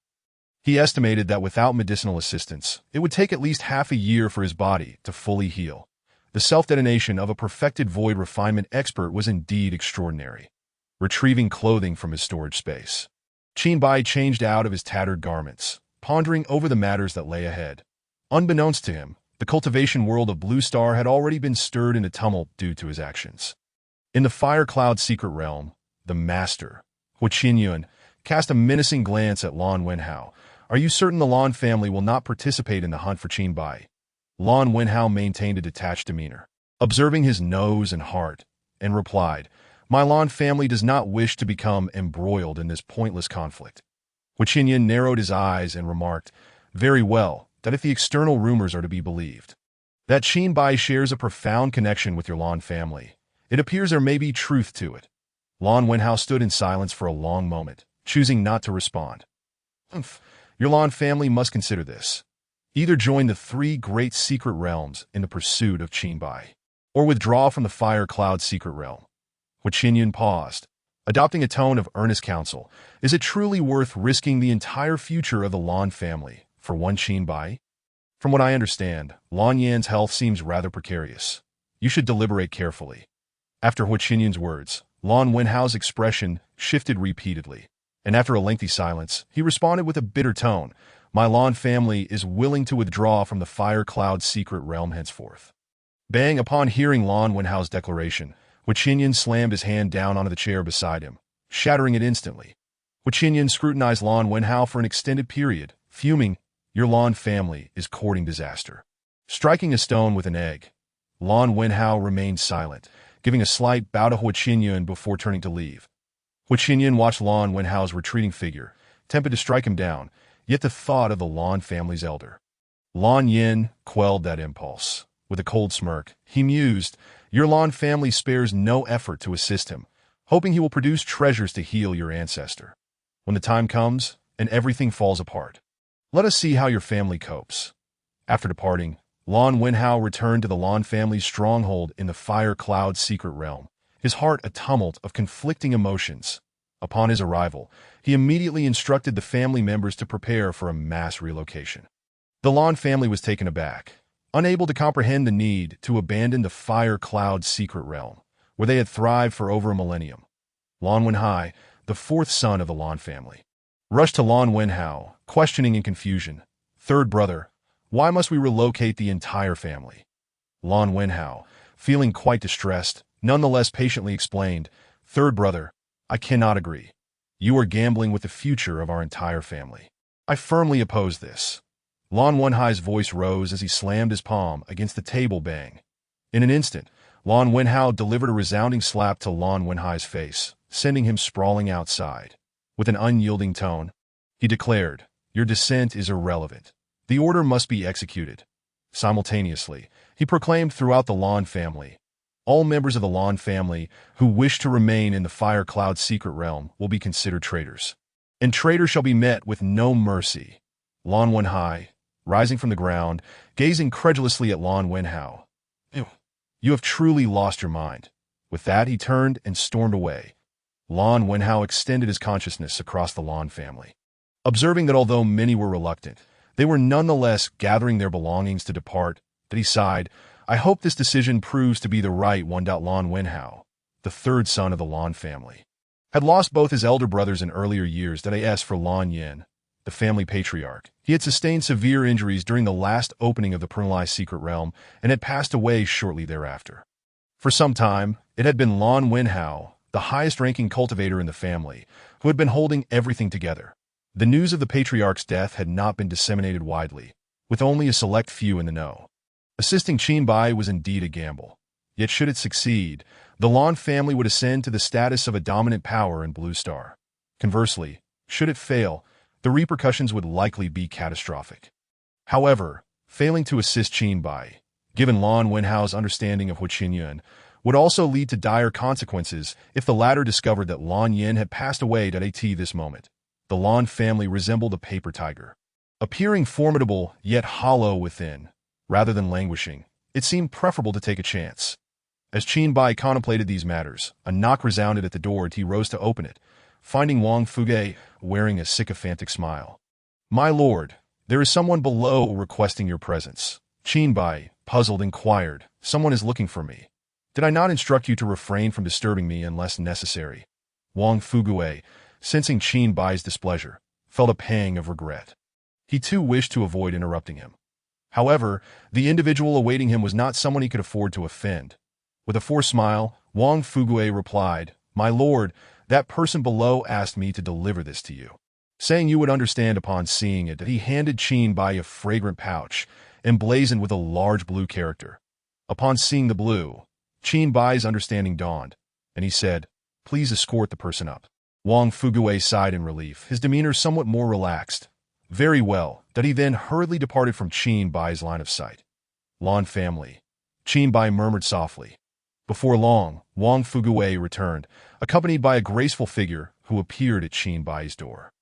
He estimated that without medicinal assistance, it would take at least half a year for his body to fully heal. The self-detonation of a perfected void refinement expert was indeed extraordinary. Retrieving clothing from his storage space, Qin Bai changed out of his tattered garments, pondering over the matters that lay ahead. Unbeknownst to him, the cultivation world of Blue Star had already been stirred into tumult due to his actions. In the Fire Cloud Secret Realm, the Master, Hu Qinyun, cast a menacing glance at Lan Wenhao. Are you certain the Lan family will not participate in the hunt for Qin Bai? Lan Wenhao maintained a detached demeanor, observing his nose and heart, and replied, My Lan family does not wish to become embroiled in this pointless conflict. Hu Qinyun narrowed his eyes and remarked, Very well, that if the external rumors are to be believed, that Qin Bai shares a profound connection with your Lan family, it appears there may be truth to it. Lan Wenhao stood in silence for a long moment, choosing not to respond. Your Lan family must consider this. Either join the 3 great secret realms in the pursuit of Qin Bai, or withdraw from the Fire Cloud Secret Realm. Hu Qinyun paused, adopting a tone of earnest counsel. Is it truly worth risking the entire future of the Lan family for one Qin Bai? From what I understand, Lan Yan's health seems rather precarious. You should deliberate carefully. After Hu Qinyun's words, Lan Wenhao's expression shifted repeatedly, and after a lengthy silence, he responded with a bitter tone, My Lan family is willing to withdraw from the Fire Cloud Secret Realm henceforth. Bang! Upon hearing Lan Wenhao's declaration, Hu Qinyun slammed his hand down onto the chair beside him, shattering it instantly. Hu Qinyun scrutinized Lan Wenhao for an extended period, fuming, Your Lan family is courting disaster. Striking a stone with an egg, Lan Wenhao remained silent, giving a slight bow to Hu Qinyun before turning to leave. Hu Qinyun watched Lan Wenhao's retreating figure, tempted to strike him down, yet the thought of the Lan family's elder, Lan Yin, quelled that impulse. With a cold smirk, he mused, Your Lan family spares no effort to assist him, hoping he will produce treasures to heal your ancestor. When the time comes, and everything falls apart, let us see how your family copes. After departing, Lan Wenhao returned to the Lan family's stronghold in the Fire Cloud Secret Realm, his heart a tumult of conflicting emotions. Upon his arrival, he immediately instructed the family members to prepare for a mass relocation. The Lan family was taken aback, unable to comprehend the need to abandon the Fire Cloud Secret Realm, where they had thrived for over a millennium. Lan Wenhai, the 4th son of the Lan family, rushed to Lan Wenhao, questioning in confusion, Third brother, why must we relocate the entire family? Lan Wenhao, feeling quite distressed, nonetheless patiently explained, Third brother, I cannot agree. You are gambling with the future of our entire family. I firmly oppose this. Lan Wenhai's voice rose as he slammed his palm against the table. Bang. In an instant, Lan Wenhao delivered a resounding slap to Lan Wenhai's face, sending him sprawling outside. With an unyielding tone, he declared, Your dissent is irrelevant. The order must be executed. Simultaneously, he proclaimed throughout the Lan family, all members of the Lan family who wish to remain in the Fire Cloud Secret Realm will be considered traitors. and traitor shall be met with no mercy. Lan Wenhai, rising from the ground, gazed incredulously at Lan Wenhao. You have truly lost your mind. With that, he turned and stormed away. Lan Wenhao extended his consciousness across the Lan family. Observing that although many were reluctant, they were nonetheless gathering their belongings to depart, that he sighed, I hope this decision proves to be the right one. Lan Wenhao, the third son of the Lan family, had lost both his elder brothers in earlier years. As for Lan Yin, the family patriarch, he had sustained severe injuries during the last opening of the Pernalai secret realm and had passed away shortly thereafter. For some time, it had been Lan Wenhao, the highest-ranking cultivator in the family, who had been holding everything together. The news of the patriarch's death had not been disseminated widely, with only a select few in the know. Assisting Qin Bai was indeed a gamble. Yet should it succeed, the Lan family would ascend to the status of a dominant power in Blue Star. Conversely, should it fail, the repercussions would likely be catastrophic. However, failing to assist Qin Bai, given Lan Wenhao's understanding of Huqin Yun, would also lead to dire consequences if the latter discovered that Lan Yin had passed away at this moment. The Lan family resembled a paper tiger. Appearing formidable yet hollow within, rather than languishing, it seemed preferable to take a chance. As Qin Bai contemplated these matters, a knock resounded at the door and he rose to open it, finding Wang Fuge wearing a sycophantic smile. My lord, there is someone below requesting your presence. Qin Bai, puzzled, inquired. Someone is looking for me. Did I not instruct you to refrain from disturbing me unless necessary? Wang Fugue, sensing Qin Bai's displeasure, felt a pang of regret. He too wished to avoid interrupting him. However, the individual awaiting him was not someone he could afford to offend. With a forced smile, Wang Fugue replied, My lord, that person below asked me to deliver this to you. Saying you would understand upon seeing it, that he handed Qin Bai a fragrant pouch, emblazoned with a large blue character. Upon seeing the blue, Qin Bai's understanding dawned, and he said, Please escort the person up. Wang Fugue sighed in relief, his demeanor somewhat more relaxed. Very well, that he then hurriedly departed from Qin Bai's line of sight. Lan family, Qin Bai murmured softly. Before long, Wang Fugue returned, accompanied by a graceful figure who appeared at Qin Bai's door.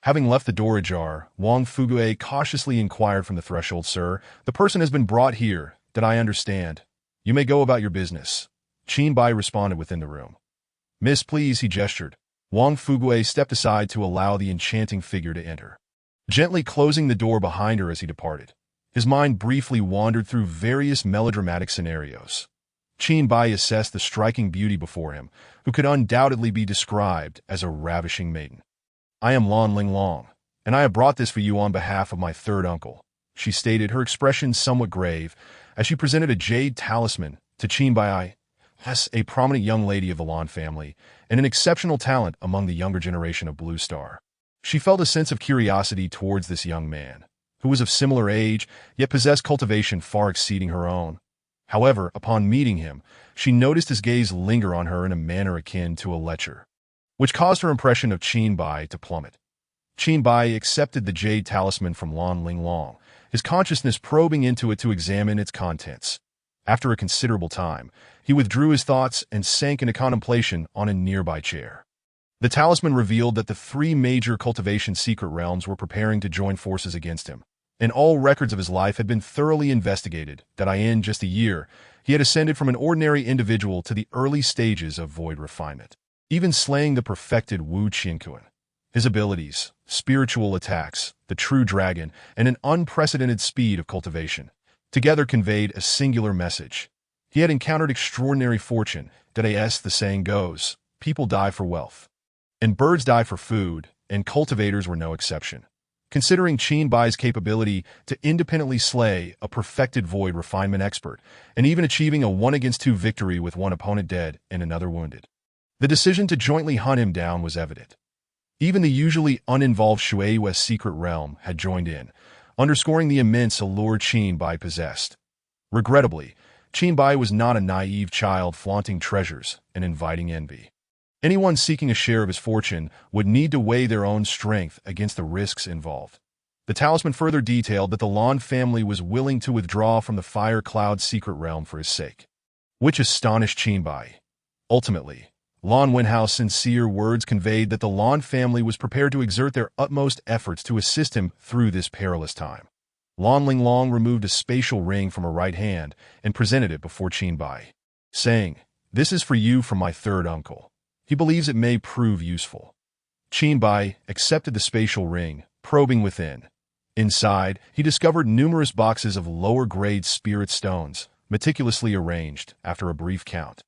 Having left the door ajar, Wang Fugue cautiously inquired from the threshold, Sir, the person has been brought here, did I understand? You may go about your business. Qin Bai responded within the room. Miss, please, he gestured. Wang Fugue stepped aside to allow the enchanting figure to enter, gently closing the door behind her as he departed. His mind briefly wandered through various melodramatic scenarios. Qin Bai assessed the striking beauty before him, who could undoubtedly be described as a ravishing maiden. I am Lan Linglong, and I have brought this for you on behalf of my third uncle, she stated, her expression somewhat grave, as she presented a jade talisman to Qin Bai, a prominent young lady of the Lan family, and an exceptional talent among the younger generation of Blue Star. She felt a sense of curiosity towards this young man, who was of similar age, yet possessed cultivation far exceeding her own. However, upon meeting him, she noticed his gaze linger on her in a manner akin to a lecher, which caused her impression of Qin Bai to plummet. Qin Bai accepted the jade talisman from Lan Linglong, his consciousness probing into it to examine its contents. After a considerable time, he withdrew his thoughts and sank into contemplation on a nearby chair. The talisman revealed that the three major cultivation secret realms were preparing to join forces against him, and all records of his life had been thoroughly investigated, that in just a year, he had ascended from an ordinary individual to the early stages of void refinement, even slaying the perfected Wu Qianquan. His abilities, spiritual attacks, the true dragon, and an unprecedented speed of cultivation together conveyed a singular message. He had encountered extraordinary fortune, that as the saying goes, people die for wealth, and birds die for food, and cultivators were no exception. Considering Qin Bai's capability to independently slay a perfected void refinement expert, and even achieving a 1-against-2 victory with one opponent dead and another wounded, the decision to jointly hunt him down was evident. Even the usually uninvolved Shuei's secret realm had joined in, underscoring the immense allure Qin Bai possessed. Regrettably, Qin Bai was not a naive child flaunting treasures and inviting envy. Anyone seeking a share of his fortune would need to weigh their own strength against the risks involved. The talisman further detailed that the Lan family was willing to withdraw from the Fire Cloud secret realm for his sake, which astonished Qin Bai. Ultimately, Lan Wenhao's sincere words conveyed that the Lan family was prepared to exert their utmost efforts to assist him through this perilous time. Lan Linglong removed a spatial ring from her right hand and presented it before Qin Bai, saying, "This is for you from my third uncle. He believes it may prove useful." Qin Bai accepted the spatial ring, probing within. Inside, he discovered numerous boxes of lower-grade spirit stones, meticulously arranged after a brief count.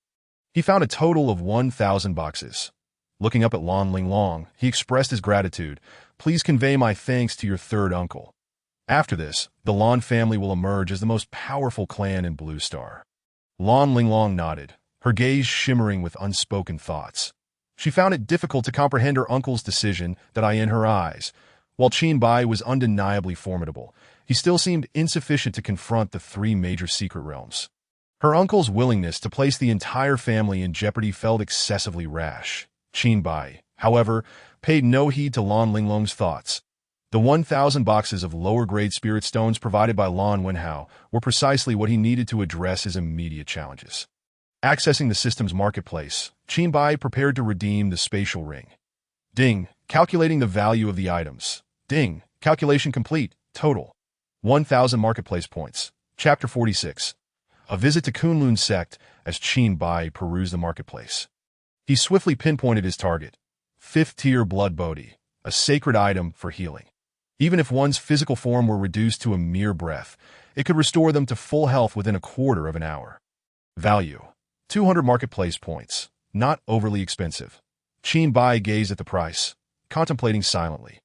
He found a total of 1,000 boxes. Looking up at Lan Linglong, he expressed his gratitude. "Please convey my thanks to your third uncle. After this, the Lan family will emerge as the most powerful clan in Blue Star." Lan Linglong nodded, her gaze shimmering with unspoken thoughts. She found it difficult to comprehend her uncle's decision that eye in her eyes. While Qin Bai was undeniably formidable, he still seemed insufficient to confront the three major secret realms. Her uncle's willingness to place the entire family in jeopardy felt excessively rash. Qin Bai, however, paid no heed to Lan Linglong's thoughts. The 1,000 boxes of lower-grade spirit stones provided by Lan Wenhao were precisely what he needed to address his immediate challenges. Accessing the system's marketplace, Qin Bai prepared to redeem the spatial ring. Ding, calculating the value of the items. Ding, calculation complete, total. 1,000 marketplace points. Chapter 46. A visit to Kunlun sect as Qin Bai perused the marketplace. He swiftly pinpointed his target. 5th-tier blood bodhi, a sacred item for healing. Even if one's physical form were reduced to a mere breath, it could restore them to full health within a quarter of an hour. Value: 200 marketplace points, not overly expensive. Qin Bai gazed at the price, contemplating silently.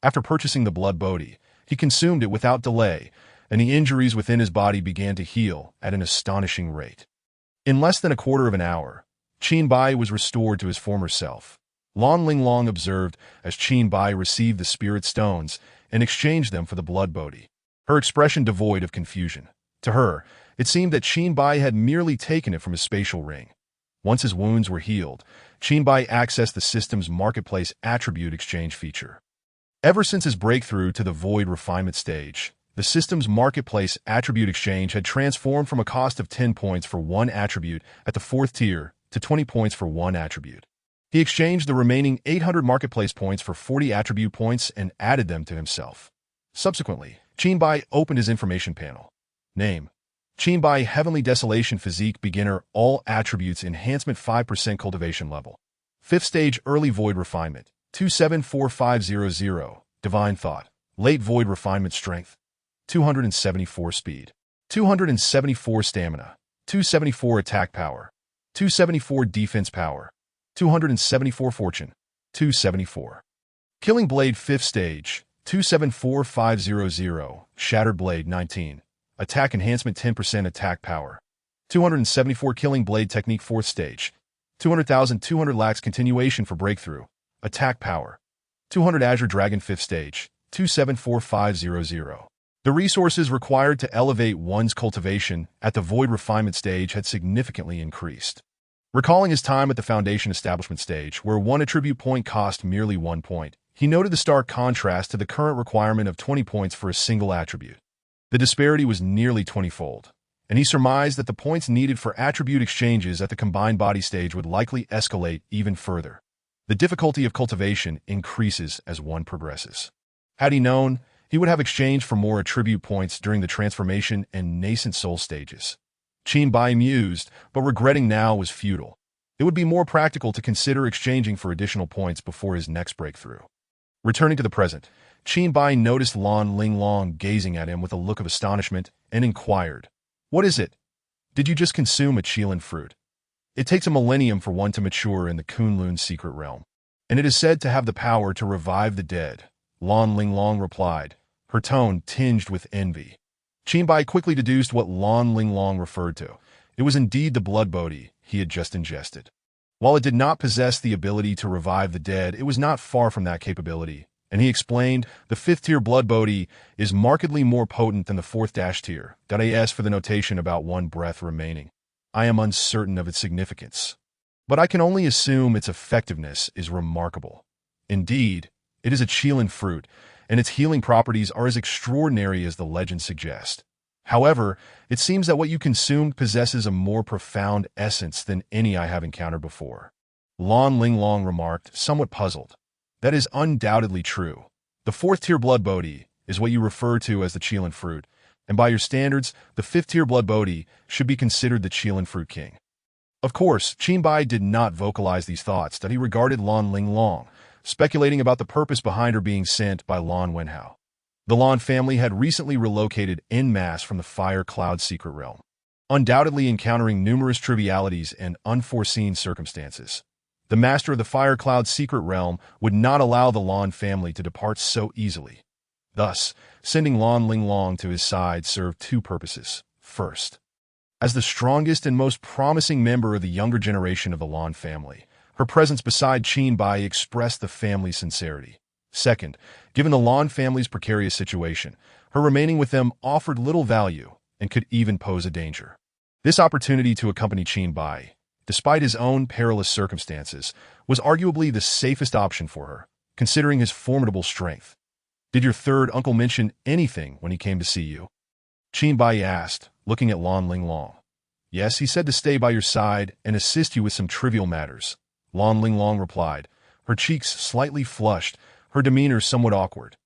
After purchasing the blood bodhi, he consumed it without delay, and the injuries within his body began to heal at an astonishing rate. In less than a quarter of an hour, Qin Bai was restored to his former self. Lan Linglong observed as Qin Bai received the spirit stones and exchanged them for the blood bodhi, her expression devoid of confusion. To her, it seemed that Qin Bai had merely taken it from his spatial ring. Once his wounds were healed, Qin Bai accessed the system's marketplace attribute exchange feature. Ever since his breakthrough to the void refinement stage, the system's marketplace attribute exchange had transformed from a cost of 10 points for one attribute at the 4th tier to 20 points for one attribute. He exchanged the remaining 800 marketplace points for 40 attribute points and added them to himself. Subsequently, Qin Bai opened his information panel. Name: Qin Bai Heavenly Desolation Physique Beginner All Attributes Enhancement 5% Cultivation Level. 5th Stage Early Void Refinement 274500. Divine Thought. Late Void Refinement Strength 274 Speed 274 Stamina 274 Attack Power 274 Defense Power 274 Fortune 274. Killing Blade 5th Stage 274500. Shattered Blade 19. Attack Enhancement 10% Attack Power 274. Killing Blade Technique 4th Stage 200,200 Lacks Continuation for Breakthrough Attack Power 200. Azure Dragon 5th Stage 274500. The resources required to elevate one's cultivation at the Void Refinement stage had significantly increased. Recalling his time at the Foundation Establishment stage, where one attribute point cost merely 1 point, he noted the stark contrast to the current requirement of 20 points for a single attribute. The disparity was nearly 20-fold, and he surmised that the points needed for attribute exchanges at the combined body stage would likely escalate even further. The difficulty of cultivation increases as one progresses. Had he known, he would have exchanged for more attribute points during the transformation and nascent soul stages. Qin Bai mused, but regretting now was futile. It would be more practical to consider exchanging for additional points before his next breakthrough. Returning to the present, Qin Bai noticed Lan Linglong gazing at him with a look of astonishment and inquired, "What is it? Did you just consume a Qilin fruit? It takes a millennium for one to mature in the Kunlun secret realm, and it is said to have the power to revive the dead." Lan Linglong replied, her tone tinged with envy. Qin Bai quickly deduced what Lan Linglong referred to. It was indeed the blood bodhi he had just ingested. While it did not possess the ability to revive the dead, it was not far from that capability, and he explained, "The 5th-tier blood bodhi is markedly more potent than the 4th-tier. .as for the notation about one breath remaining. I am uncertain of its significance, but I can only assume its effectiveness is remarkable. Indeed, it is a Qilin fruit, and its healing properties are as extraordinary as the legends suggest. However, it seems that what you consumed possesses a more profound essence than any I have encountered before." Lan Linglong remarked, somewhat puzzled. That is undoubtedly true. The fourth-tier blood Bodhi is what you refer to as the Qilin fruit, and by your standards, the fifth-tier blood Bodhi should be considered the Qilin fruit king. Of course, Qin Bai did not vocalize these thoughts that he regarded Lan Linglong, speculating about the purpose behind her being sent by Lan Wenhao. The Lan family had recently relocated en masse from the Fire Cloud secret realm, undoubtedly encountering numerous trivialities and unforeseen circumstances. The master of the Fire Cloud secret realm would not allow the Lan family to depart so easily. Thus, sending Lan Linglong to his side served two purposes. First, as the strongest and most promising member of the younger generation of the Lan family, her presence beside Qin Bai expressed the family's sincerity. Second, given the Lan family's precarious situation, her remaining with them offered little value and could even pose a danger. This opportunity to accompany Qin Bai, despite his own perilous circumstances, was arguably the safest option for her, considering his formidable strength. Did your third uncle mention anything when he came to see you? Qin Bai asked, looking at Lan Linglong. Yes, he said to stay by your side and assist you with some trivial matters. Lan Linglong replied, her cheeks slightly flushed, her demeanor somewhat awkward.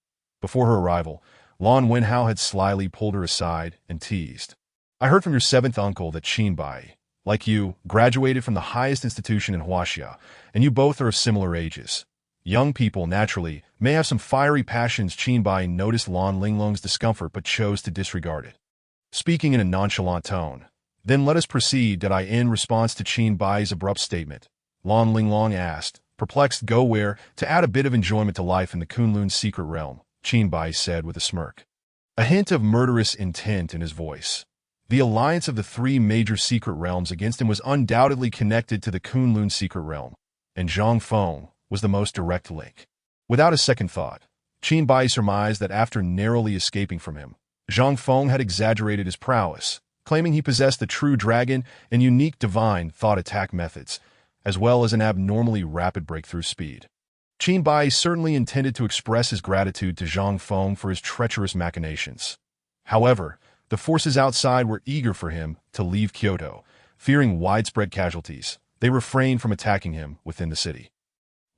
Before her arrival, Lan Wenhao had slyly pulled her aside and teased. I heard from your seventh uncle that Qin Bai, like you, graduated from the highest institution in Huaxia, and you both are of similar ages. Young people, naturally, may have some fiery passions. Qin Bai noticed Lan Linglong's discomfort but chose to disregard it. Speaking in a nonchalant tone, then let us proceed. Did I in response to Qin Bai's abrupt statement? Lan Linglong asked, perplexed. Go where? To add a bit of enjoyment to life in the Kunlun secret realm, Qin Bai said with a smirk. A hint of murderous intent in his voice. The alliance of the three major secret realms against him was undoubtedly connected to the Kunlun secret realm, and Zhang Feng was the most direct link. Without a second thought, Qin Bai surmised that after narrowly escaping from him, Zhang Feng had exaggerated his prowess, claiming he possessed the true dragon and unique divine thought attack methods, as well as an abnormally rapid breakthrough speed. Qin Bai certainly intended to express his gratitude to Zhang Feng for his treacherous machinations. However, the forces outside were eager for him to leave Kyoto. Fearing widespread casualties, they refrained from attacking him within the city.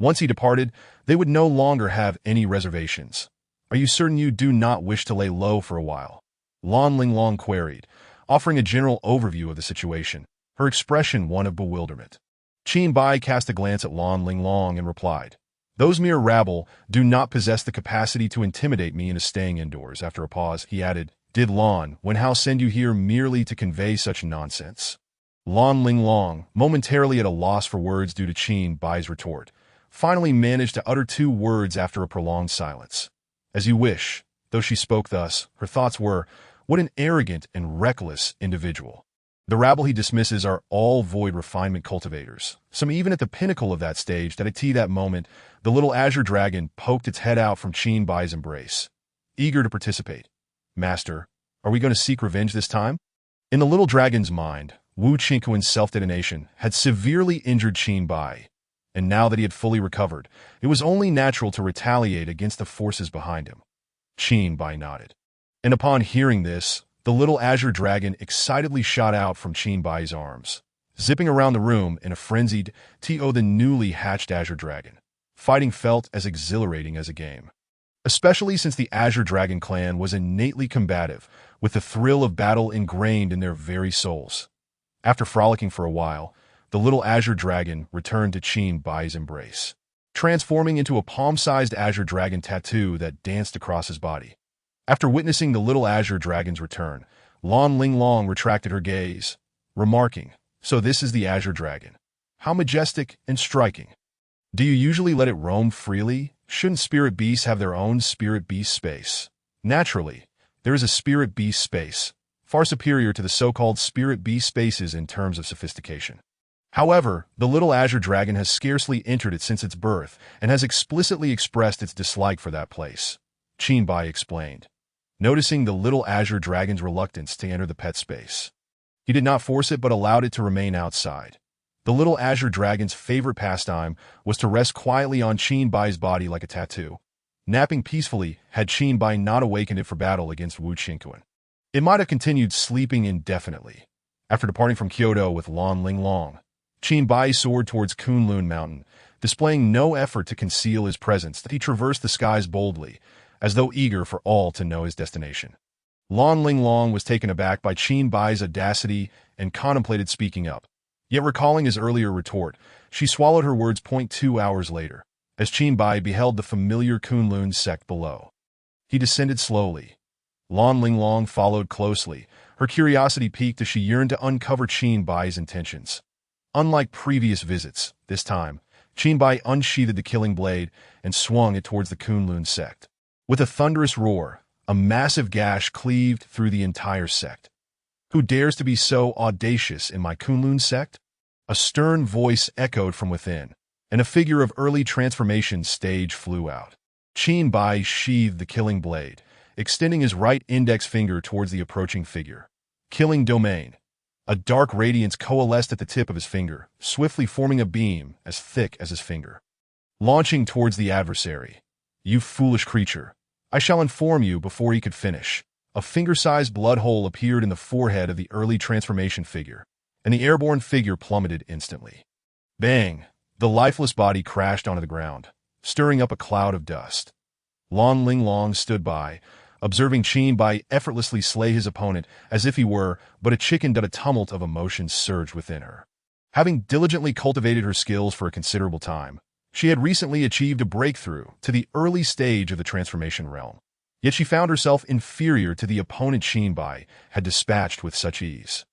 Once he departed, they would no longer have any reservations. Are you certain you do not wish to lay low for a while? Lan Linglong queried, offering a general overview of the situation, her expression one of bewilderment. Qin Bai cast a glance at Lan Linglong and replied, those mere rabble do not possess the capacity to intimidate me into staying indoors. After a pause, he added, did Lan Wenhao send you here merely to convey such nonsense? Lan Linglong, momentarily at a loss for words due to Qin Bai's retort, finally managed to utter two words after a prolonged silence. As you wish. Though she spoke thus, her thoughts were, what an arrogant and reckless individual. The rabble he dismisses are all void refinement cultivators, some even at the pinnacle of that stage. At that moment, the little azure dragon poked its head out from Qin Bai's embrace, eager to participate. Master, are we going to seek revenge this time? In the little dragon's mind, Wu Qingquan's self-detonation had severely injured Qin Bai, and now that he had fully recovered, it was only natural to retaliate against the forces behind him. Qin Bai nodded. And upon hearing this, the little azure dragon excitedly shot out from Qin Bai's arms, zipping around the room in a frenzied T.O. The newly hatched azure dragon. Fighting felt as exhilarating as a game. Especially since the Azure Dragon clan was innately combative, with the thrill of battle ingrained in their very souls. After frolicking for a while, the little Azure Dragon returned to Qin Bai's embrace, transforming into a palm-sized Azure Dragon tattoo that danced across his body. After witnessing the little Azure Dragon's return, Lan Linglong retracted her gaze, remarking, so this is the Azure Dragon. How majestic and striking. Do you usually let it roam freely? Shouldn't spirit beasts have their own spirit beast space? Naturally, there is a spirit beast space, far superior to the so-called spirit beast spaces in terms of sophistication. However, the little Azure Dragon has scarcely entered it since its birth and has explicitly expressed its dislike for that place, Qin Bai explained, noticing the little Azure Dragon's reluctance to enter the pet space. He did not force it but allowed it to remain outside. The little Azure Dragon's favorite pastime was to rest quietly on Qin Bai's body like a tattoo, napping peacefully had Qin Bai not awakened it for battle against Wu Qingquan. It might have continued sleeping indefinitely. After departing from Kyoto with Lan Linglong, Qin Bai soared towards Kunlun Mountain, displaying no effort to conceal his presence that he traversed the skies boldly, as though eager for all to know his destination. Lan Linglong was taken aback by Qin Bai's audacity and contemplated speaking up. Yet recalling his earlier retort, she swallowed her words. 2 hours later, as Qin Bai beheld the familiar Kunlun sect below. He descended slowly. Lan Linglong followed closely, her curiosity piqued as she yearned to uncover Qin Bai's intentions. Unlike previous visits, this time, Qin Bai unsheathed the killing blade and swung it towards the Kunlun sect. With a thunderous roar, a massive gash cleaved through the entire sect. "Who dares to be so audacious in my Kunlun sect?" A stern voice echoed from within, and a figure of early transformation stage flew out. Qin Bai sheathed the killing blade, extending his right index finger towards the approaching figure. Killing domain. A dark radiance coalesced at the tip of his finger, swiftly forming a beam as thick as his finger. Launching towards the adversary. "You foolish creature. I shall inform you before he could finish." A finger-sized blood hole appeared in the forehead of the early transformation figure, and the airborne figure plummeted instantly. Bang! The lifeless body crashed onto the ground, stirring up a cloud of dust. Lan Linglong stood by, observing Qin Bai effortlessly slay his opponent as if he were but a chicken. A tumult of emotions surged within her. Having diligently cultivated her skills for a considerable time, she had recently achieved a breakthrough to the early stage of the transformation realm. Yet she found herself inferior to the opponent Qin Bai had dispatched with such ease.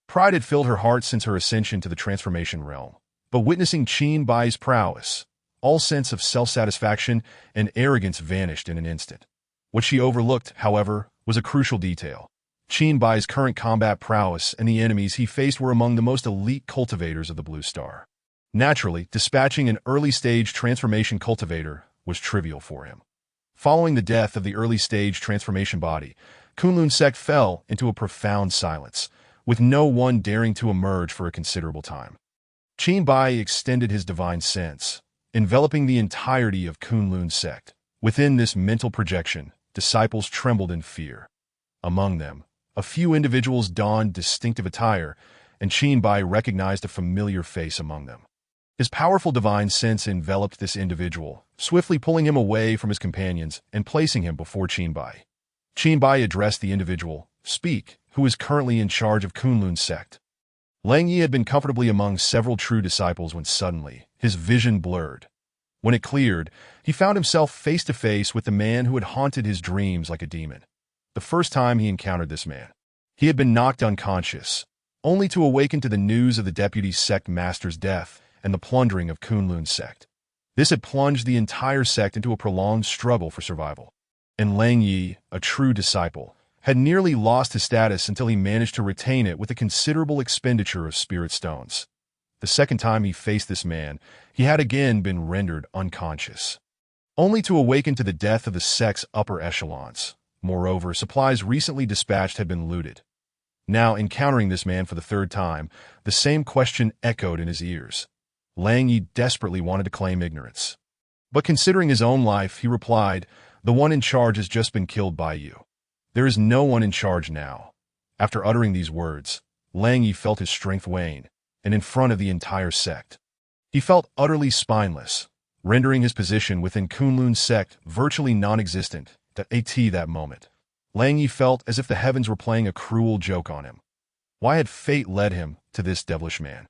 Pride had filled her heart since her ascension to the transformation realm, but witnessing Qin Bai's prowess, all sense of self-satisfaction and arrogance vanished in an instant. What she overlooked, however, was a crucial detail. Qin Bai's current combat prowess and the enemies he faced were among the most elite cultivators of the Blue Star. Naturally, dispatching an early-stage transformation cultivator was trivial for him. Following the death of the early-stage transformation body, Kunlun sect fell into a profound silence, with no one daring to emerge for a considerable time. Qin Bai extended his divine sense, enveloping the entirety of Kunlun sect. Within this mental projection, disciples trembled in fear. Among them, a few individuals donned distinctive attire, and Qin Bai recognized a familiar face among them. His powerful divine sense enveloped this individual, swiftly pulling him away from his companions and placing him before Qin Bai. Qin Bai addressed the individual, "Speak, who is currently in charge of Kunlun sect." Lang Yi had been comfortably among several true disciples when suddenly, his vision blurred. When it cleared, he found himself face to face with the man who had haunted his dreams like a demon. The first time he encountered this man, he had been knocked unconscious, only to awaken to the news of the deputy sect master's death and the plundering of Kunlun sect. This had plunged the entire sect into a prolonged struggle for survival. And Lang Yi, a true disciple, had nearly lost his status until he managed to retain it with a considerable expenditure of spirit stones. The second time he faced this man, he had again been rendered unconscious, only to awaken to the death of the sect's upper echelons. Moreover, supplies recently dispatched had been looted. Now, encountering this man for the third time, the same question echoed in his ears. Lang Yi desperately wanted to claim ignorance. But considering his own life, he replied, "The one in charge has just been killed by you. There is no one in charge now." After uttering these words, Lang Yi felt his strength wane, and in front of the entire sect, he felt utterly spineless, rendering his position within Kunlun sect virtually non-existent. At that moment, Lang Yi felt as if the heavens were playing a cruel joke on him. Why had fate led him to this devilish man?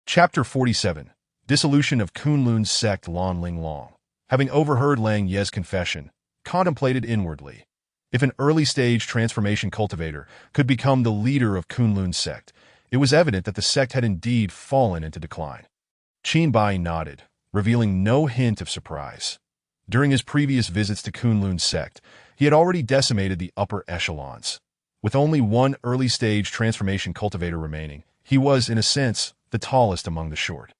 Chapter 47. Dissolution of Kunlun sect. Lan Linglong, having overheard Lang Ye's confession, contemplated inwardly. If an early-stage transformation cultivator could become the leader of Kunlun sect, it was evident that the sect had indeed fallen into decline. Qin Bai nodded, revealing no hint of surprise. During his previous visits to Kunlun sect, he had already decimated the upper echelons. With only one early-stage transformation cultivator remaining, he was, in a sense, the tallest among the short.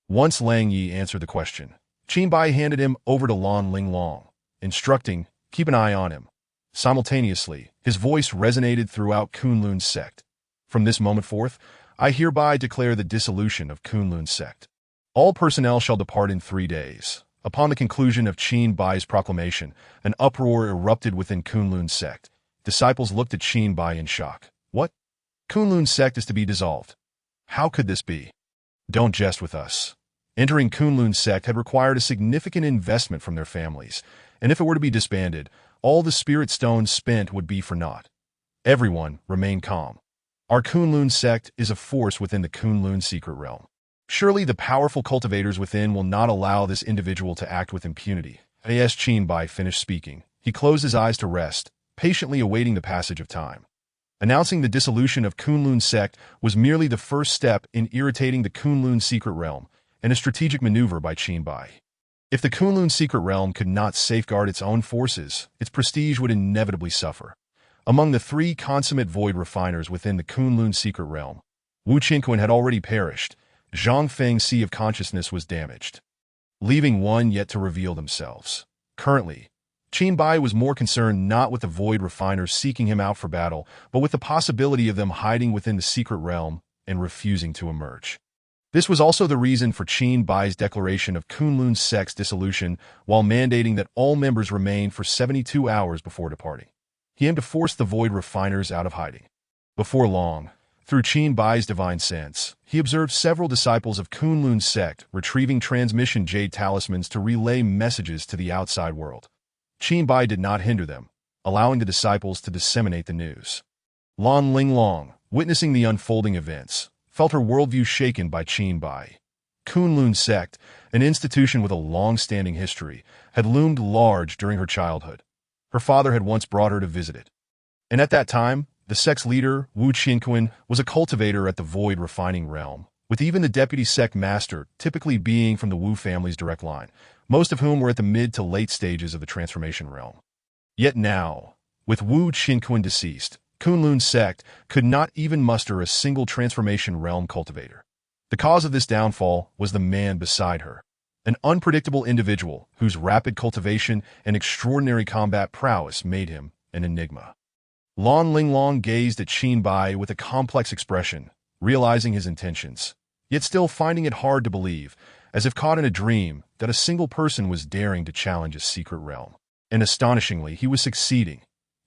Once Lang Yi answered the question, Qin Bai handed him over to Lan Linglong, instructing, "Keep an eye on him." Simultaneously, his voice resonated throughout Kunlun sect. "From this moment forth, I hereby declare the dissolution of Kunlun sect. All personnel shall depart in 3 days." Upon the conclusion of Qin Bai's proclamation, an uproar erupted within Kunlun sect. Disciples looked at Qin Bai in shock. What? Kunlun sect is to be dissolved? How could this be? Don't jest with us. Entering Kunlun's sect had required a significant investment from their families, and if it were to be disbanded, all the spirit stones spent would be for naught. Everyone remained calm. Our Kunlun sect is a force within the Kunlun secret realm. Surely the powerful cultivators within will not allow this individual to act with impunity. As Qinbai finished speaking, he closed his eyes to rest, patiently awaiting the passage of time. Announcing the dissolution of Kunlun's sect was merely the first step in irritating the Kunlun secret realm, and a strategic maneuver by Qinbai. If the Kunlun secret realm could not safeguard its own forces, its prestige would inevitably suffer. Among the 3 consummate void refiners within the Kunlun secret realm, Wu Qinquan had already perished. Zhang Feng's sea of consciousness was damaged, leaving one yet to reveal themselves. Currently, Qinbai was more concerned not with the void refiners seeking him out for battle, but with the possibility of them hiding within the secret realm and refusing to emerge. This was also the reason for Qinbai's declaration of Kunlun's sect's dissolution while mandating that all members remain for 72 hours before departing. He aimed to force the void refiners out of hiding. Before long, through Qinbai's divine sense, he observed several disciples of Kunlun's sect retrieving transmission jade talismans to relay messages to the outside world. Qinbai did not hinder them, allowing the disciples to disseminate the news. Lan Linglong, witnessing the unfolding events, felt her worldview shaken by Qinbai. Kunlun's sect, an institution with a long-standing history, had loomed large during her childhood. Her father had once brought her to visit it. And at that time, the sect's leader, Wu Qinquan, was a cultivator at the void refining realm, with even the deputy sect master typically being from the Wu family's direct line, most of whom were at the mid to late stages of the transformation realm. Yet now, with Wu Qinquan deceased, Kunlun's sect could not even muster a single transformation realm cultivator. The cause of this downfall was the man beside her, an unpredictable individual whose rapid cultivation and extraordinary combat prowess made him an enigma. Lan Linglong gazed at Qinbai with a complex expression, realizing his intentions, yet still finding it hard to believe, as if caught in a dream, that a single person was daring to challenge a secret realm. And astonishingly, he was succeeding.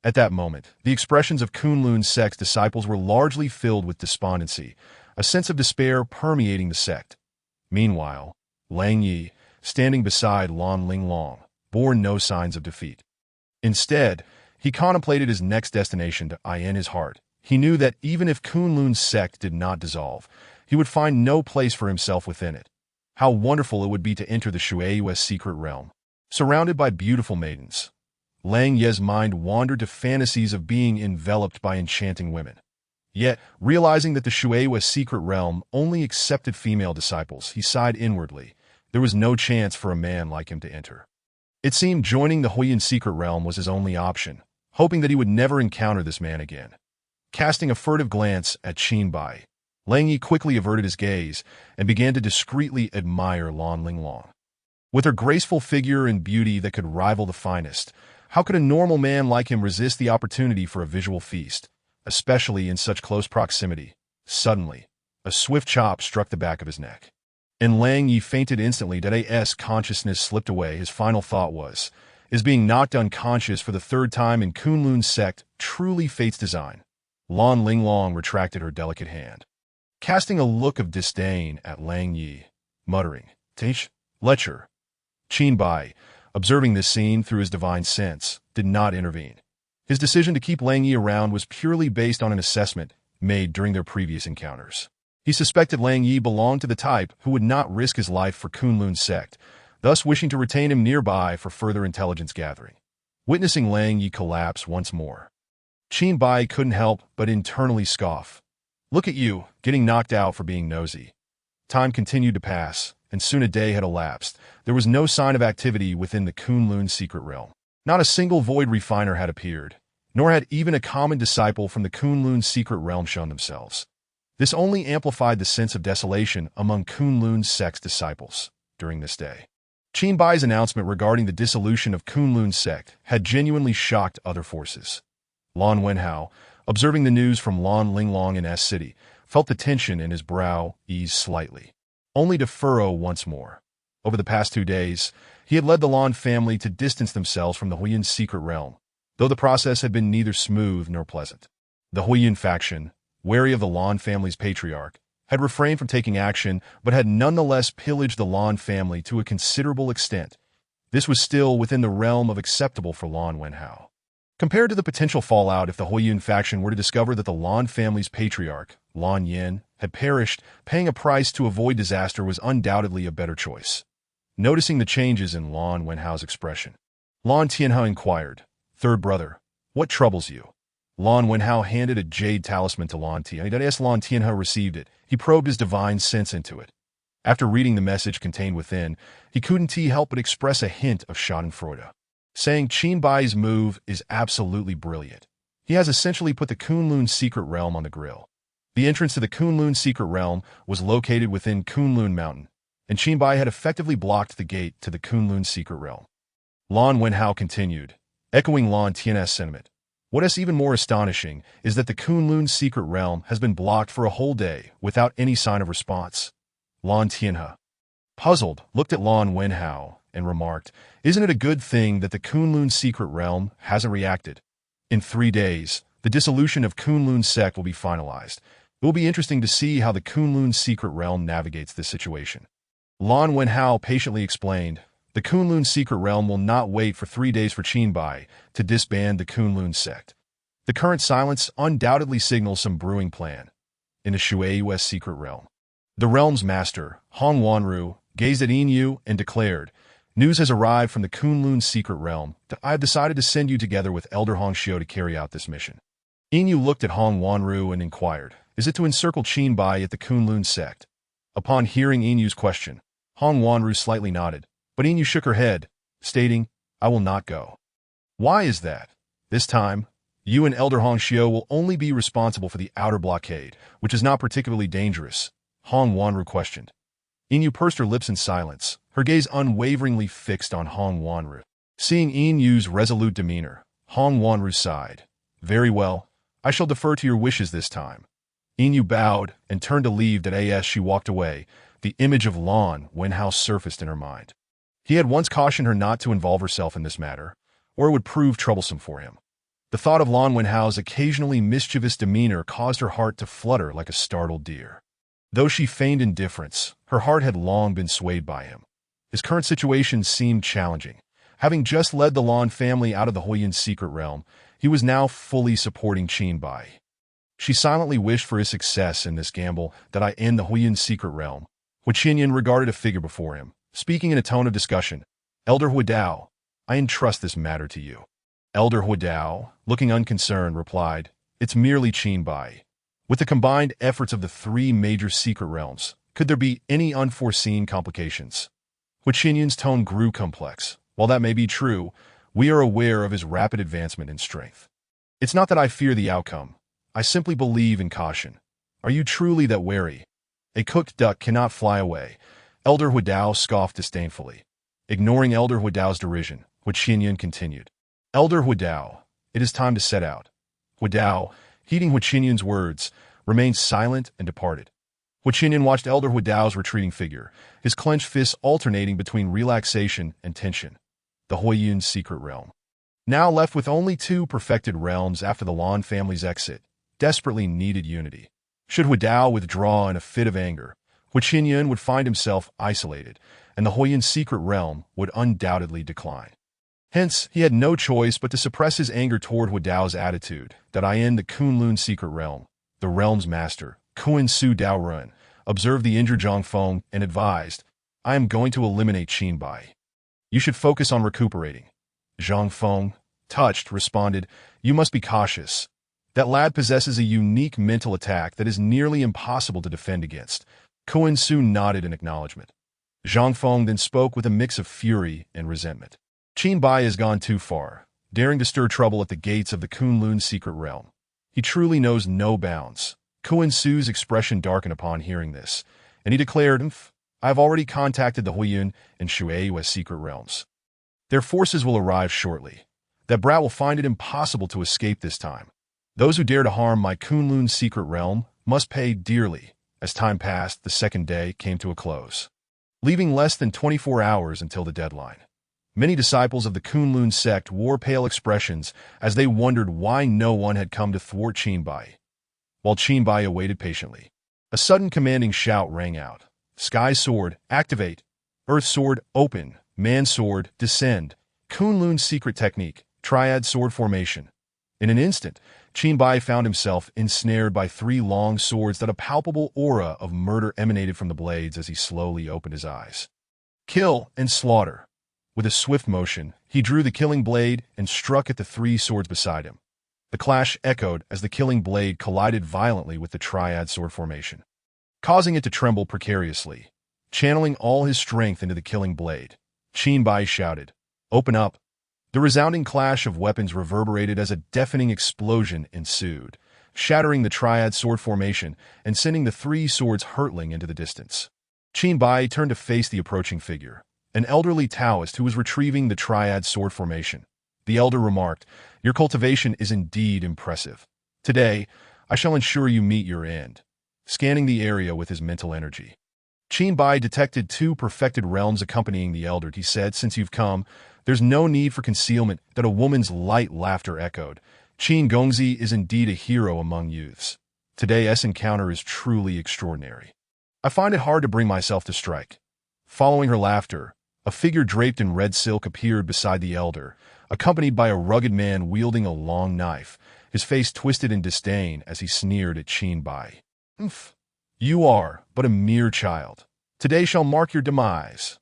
At that moment, the expressions of Kunlun's sect's disciples were largely filled with despondency, a sense of despair permeating the sect. Meanwhile, Lang Yi, standing beside Lan Linglong, bore no signs of defeat. Instead, he contemplated his next destination in his heart. He knew that even if Kunlun's sect did not dissolve, he would find no place for himself within it. How wonderful it would be to enter the Shueyue's secret realm, surrounded by beautiful maidens. Lang Ye's mind wandered to fantasies of being enveloped by enchanting women. Yet, realizing that the Shueyue's secret realm only accepted female disciples, he sighed inwardly. There was no chance for a man like him to enter. It seemed joining the Huiyan secret realm was his only option, hoping that he would never encounter this man again. Casting a furtive glance at Qinbai, Lang Yi quickly averted his gaze and began to discreetly admire Lan Linglong. With her graceful figure and beauty that could rival the finest, how could a normal man like him resist the opportunity for a visual feast, especially in such close proximity? Suddenly, a swift chop struck the back of his neck, and Lang Yi fainted instantly. As consciousness slipped away, his final thought was, is being knocked unconscious for the 3rd time in Kunlun's sect truly fate's design? Lan Linglong retracted her delicate hand, casting a look of disdain at Lang Yi, muttering, "Teach, Lecher." Qinbai, observing this scene through his divine sense, did not intervene. His decision to keep Lang Yi around was purely based on an assessment made during their previous encounters. He suspected Lang Yi belonged to the type who would not risk his life for Kunlun's sect, thus wishing to retain him nearby for further intelligence gathering. Witnessing Lang Yi collapse once more, Qinbai couldn't help but internally scoff. Look at you, getting knocked out for being nosy. Time continued to pass, and soon a day had elapsed. There was no sign of activity within the Kunlun secret realm. Not a single void refiner had appeared, nor had even a common disciple from the Kunlun secret realm shown themselves. This only amplified the sense of desolation among Kunlun's sect's disciples during this day. Qinbai's announcement regarding the dissolution of Kunlun's sect had genuinely shocked other forces. Lan Wenhao, observing the news from Lan Linglong in S City, felt the tension in his brow ease slightly, only to furrow once more. Over the past 2 days, he had led the Lan family to distance themselves from the Huiyan secret realm, though the process had been neither smooth nor pleasant. The Huiyan faction, wary of the Lan family's patriarch, had refrained from taking action but had nonetheless pillaged the Lan family to a considerable extent. This was still within the realm of acceptable for Lan Wenhao. Compared to the potential fallout if the Huiyun faction were to discover that the Lan family's patriarch, Lan Yin, had perished, paying a price to avoid disaster was undoubtedly a better choice. Noticing the changes in Lan Wenhao's expression, Lan Tianhe inquired, "Third brother, what troubles you?" Lan Wenhao handed a jade talisman to Lan Tianhe. As Lan Tianhe received it, he probed his divine sense into it. After reading the message contained within, he couldn't help but express a hint of schadenfreude, saying Qin Bai's move is absolutely brilliant. He has essentially put the Kunlun secret realm on the grill. The entrance to the Kunlun secret realm was located within Kunlun Mountain, and Qin Bai had effectively blocked the gate to the Kunlun secret realm. Lan Wenhao continued, echoing Lan Tianhe's sentiment. What is even more astonishing is that the Kunlun secret realm has been blocked for a whole day without any sign of response. Lan Tianhe, puzzled, looked at Lan Wenhao and remarked, "Isn't it a good thing that the Kunlun secret realm hasn't reacted? In 3 days, the dissolution of Kunlun sect will be finalized. It will be interesting to see how the Kunlun secret realm navigates this situation." Lan Wenhao patiently explained, "The Kunlun secret realm will not wait for 3 days for Qin Bai to disband the Kunlun sect. The current silence undoubtedly signals some brewing plan in the Shueiyu's secret realm." The realm's master, Hong Wanru, gazed at Yin and declared, "News has arrived from the Kunlun secret realm that I have decided to send you together with Elder Hong Xiu to carry out this mission." Yin looked at Hong Wanru and inquired, "Is it to encircle Qin Bai at the Kunlun sect?" Upon hearing Yin's question, Hong Wanru slightly nodded, but Yin shook her head, stating, "I will not go." "Why is that?" "This time, you and Elder Hong Xiu will only be responsible for the outer blockade, which is not particularly dangerous," Hong Wanru questioned. Yin pursed her lips in silence, her gaze unwaveringly fixed on Hong Wanru. Seeing Yin's resolute demeanor, Hong Wanru sighed. "Very well, I shall defer to your wishes this time." Yin bowed and turned to leave. As she walked away, the image of Lan Wenhao surfaced in her mind. He had once cautioned her not to involve herself in this matter, or it would prove troublesome for him. The thought of Lan Wenhao's occasionally mischievous demeanor caused her heart to flutter like a startled deer. Though she feigned indifference, her heart had long been swayed by him. His current situation seemed challenging. Having just led the Lan family out of the Huiyun secret realm, he was now fully supporting Qin Bai. She silently wished for his success in this gamble in the Huiyun secret realm, which Qinyan regarded a figure before him. Speaking in a tone of discussion, "Elder Huidao, I entrust this matter to you." Elder Huidao, looking unconcerned, replied, "It's merely Qin Bai. With the combined efforts of the 3 major secret realms, could there be any unforeseen complications?" Qinyan's tone grew complex. "While that may be true, we are aware of his rapid advancement in strength. It's not that I fear the outcome. I simply believe in caution. Are you truly that wary? A cooked duck cannot fly away." Elder Huidao scoffed disdainfully. Ignoring Elder Huidao's derision, Qinyan continued, "Elder Huidao, it is time to set out." Huidao, heeding Qinyan's words, remained silent and departed. Qinyan watched Elder Huidao's retreating figure, his clenched fists alternating between relaxation and tension. The Huiyun secret realm. Now left with only 2 perfected realms after the Lan family's exit, desperately needed unity. Should Huidao withdraw in a fit of anger, Qinyan would find himself isolated, and the Huiyun secret realm would undoubtedly decline. Hence, he had no choice but to suppress his anger toward Huidao's attitude in the Kunlun secret realm. The realm's master, Kun Su Daorun, observed the injured Zhang Feng and advised, "I am going to eliminate Qin Bai. You should focus on recuperating." Zhang Feng, touched, responded, "You must be cautious. That lad possesses a unique mental attack that is nearly impossible to defend against." Kun Su nodded in acknowledgement. Zhang Feng then spoke with a mix of fury and resentment. "Qin Bai has gone too far, daring to stir trouble at the gates of the Kunlun secret realm. He truly knows no bounds." Kun Su's expression darkened upon hearing this, and he declared, "I have already contacted the Huiyun and Shueiyu's secret realms. Their forces will arrive shortly. That brat will find it impossible to escape this time. Those who dare to harm my Kunlun secret realm must pay dearly." As time passed, the second day came to a close, leaving less than 24 hours until the deadline. Many disciples of the Kunlun sect wore pale expressions as they wondered why no one had come to thwart Qin Bai, while Qin Bai awaited patiently. A sudden commanding shout rang out. Sky Sword, activate. Earth Sword, open. Man Sword, descend. Kunlun's secret technique, Triad Sword Formation. In an instant, Qinbai found himself ensnared by three long swords that a palpable aura of murder emanated from the blades as he slowly opened his eyes. Kill and slaughter. With a swift motion, he drew the killing blade and struck at the three swords beside him. The clash echoed as the killing blade collided violently with the Triad Sword Formation, causing it to tremble precariously. Channeling all his strength into the killing blade, Qinbai shouted, "Open up!" The resounding clash of weapons reverberated as a deafening explosion ensued, shattering the Triad Sword Formation and sending the three swords hurtling into the distance. Qinbai turned to face the approaching figure, an elderly Taoist who was retrieving the Triad Sword Formation. The elder remarked, "Your cultivation is indeed impressive. Today, I shall ensure you meet your end." Scanning the area with his mental energy, Qinbai detected two perfected realms accompanying the elder. He said, "Since you've come, there's no need for concealment." That a woman's light laughter echoed. "Qin Gongzi is indeed a hero among youths. Today's encounter is truly extraordinary. I find it hard to bring myself to strike." Following her laughter, a figure draped in red silk appeared beside the elder, accompanied by a rugged man wielding a long knife, his face twisted in disdain as he sneered at Qinbai. "Umph. You are but a mere child. Today shall mark your demise."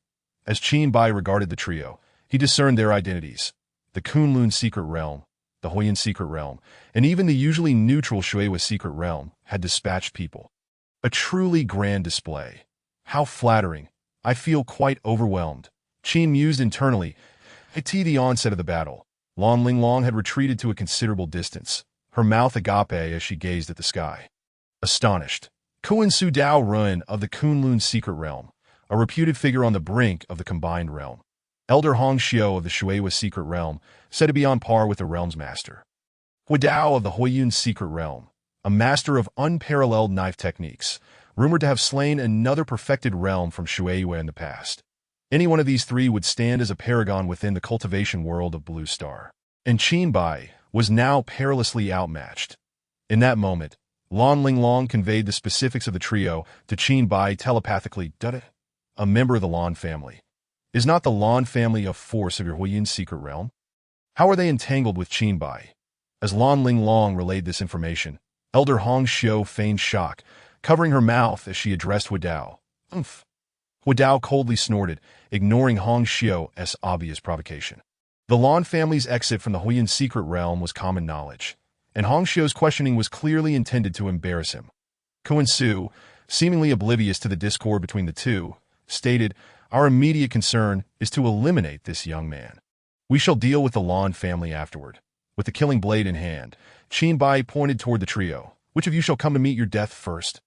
As Qinbai regarded the trio, he discerned their identities: the Kunlun secret realm, the Huayan secret realm, and even the usually neutral Shuewa secret realm had dispatched people. A truly grand display. How flattering. I feel quite overwhelmed. Qin mused internally. At the onset of the battle, Lan Linglong had retreated to a considerable distance, her mouth agape as she gazed at the sky. Astonished, Kuan Su Dao Run of the Kunlun secret realm, a reputed figure on the brink of the combined realm. Elder Hong Xiu of the Shuewa secret realm, said to be on par with the realm's master. Hua Dao of the Huayun secret realm, a master of unparalleled knife techniques, rumored to have slain another perfected realm from Shuewa in the past. Any one of these three would stand as a paragon within the cultivation world of Blue Star. And Qinbai was now perilously outmatched. In that moment, Lan Linglong conveyed the specifics of the trio to Qinbai telepathically. A member of the Lan family. Is not the Lan family a force of your Huayin secret realm? How are they entangled with Qinbai? As Lan Linglong relayed this information, Elder Hong Xiu feigned shock, covering her mouth as she addressed Hua Dao. "Umph." Hua Dao coldly snorted, ignoring Hong Xiu's obvious provocation. The Lan family's exit from the Huayin secret realm was common knowledge, and Hong Xiu's questioning was clearly intended to embarrass him. Kuan Su, seemingly oblivious to the discord between the two, stated, "Our immediate concern is to eliminate this young man. We shall deal with the Lan family afterward." With the killing blade in hand, Qinbai pointed toward the trio. "Which of you shall come to meet your death first?"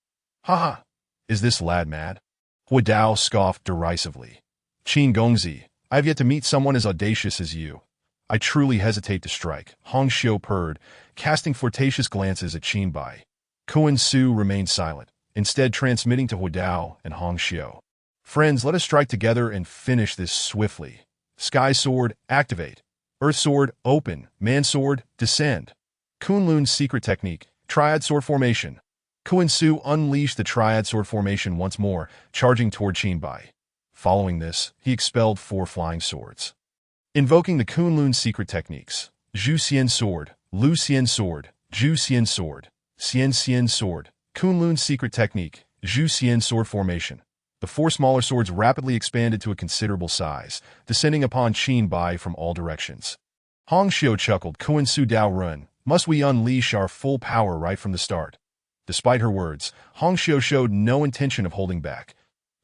"Ha ha! Is this lad mad?" Hua Dao scoffed derisively. "Qin Gongzi, I have yet to meet someone as audacious as you. I truly hesitate to strike," Hong Xiu purred, casting flirtatious glances at Qinbai. Kuan Su remained silent, instead transmitting to Hua Dao and Hong Xiu. "Friends, let us strike together and finish this swiftly. Sky Sword, activate. Earth Sword, open. Man Sword, descend." Kunlun's secret technique, Triad Sword Formation. Kuan Su unleashed the Triad Sword Formation once more, charging toward Qinbai. Following this, he expelled 4 flying swords. Invoking the Kunlun secret techniques, Zhu Xian Sword, Lu Xian Sword, Zhu Xian Sword, Xian Xian Sword, Kunlun's secret technique, Zhu Xian Sword Formation. The 4 smaller swords rapidly expanded to a considerable size, descending upon Qinbai from all directions. Hong Xiu chuckled. "Kuan Su Dao Run, must we unleash our full power right from the start?" Despite her words, Hong Xiu showed no intention of holding back.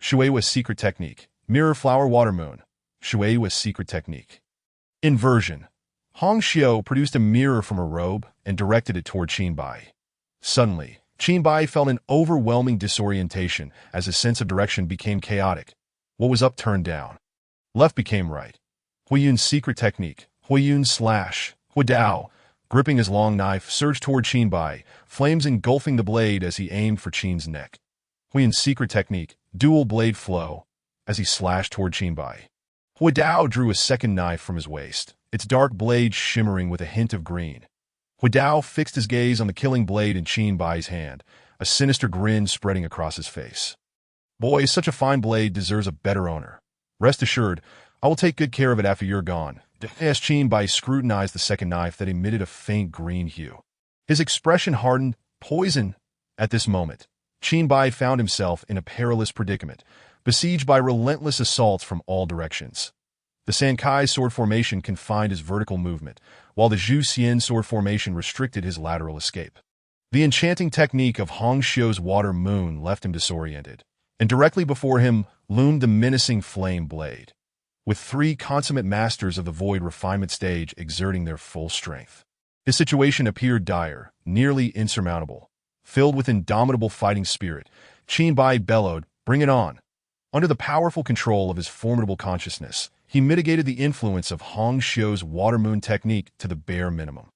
Shuewa's secret technique, Mirror Flower Water Moon. Shuewa's secret technique. Inversion. Hong Xiu produced a mirror from her robe and directed it toward Qinbai. Suddenly, Qinbai felt an overwhelming disorientation as his sense of direction became chaotic. What was up turned down. Left became right. Huayun's secret technique, Huayun slash, Hua Dao, gripping his long knife, surged toward Qinbai, flames engulfing the blade as he aimed for Qin's neck. Huayun's secret technique, dual blade flow, as he slashed toward Qinbai. Hua Dao drew a second knife from his waist, its dark blade shimmering with a hint of green. Huidao fixed his gaze on the killing blade in Qin Bai's hand, a sinister grin spreading across his face. Boy, such a fine blade deserves a better owner. Rest assured, I will take good care of it after you're gone. As Qin Bai scrutinized the second knife that emitted a faint green hue. His expression hardened. Poison. At this moment, Qin Bai found himself in a perilous predicament, besieged by relentless assaults from all directions. The Sankai sword formation confined his vertical movement, while the Zhu Xian sword formation restricted his lateral escape. The enchanting technique of Hong Xiu's water moon left him disoriented, and directly before him loomed the menacing flame blade, with three consummate masters of the void refinement stage exerting their full strength. His situation appeared dire, nearly insurmountable. Filled with indomitable fighting spirit, Qin Bai bellowed, "Bring it on!" Under the powerful control of his formidable consciousness, he mitigated the influence of Hong Xiu's water moon technique to the bare minimum.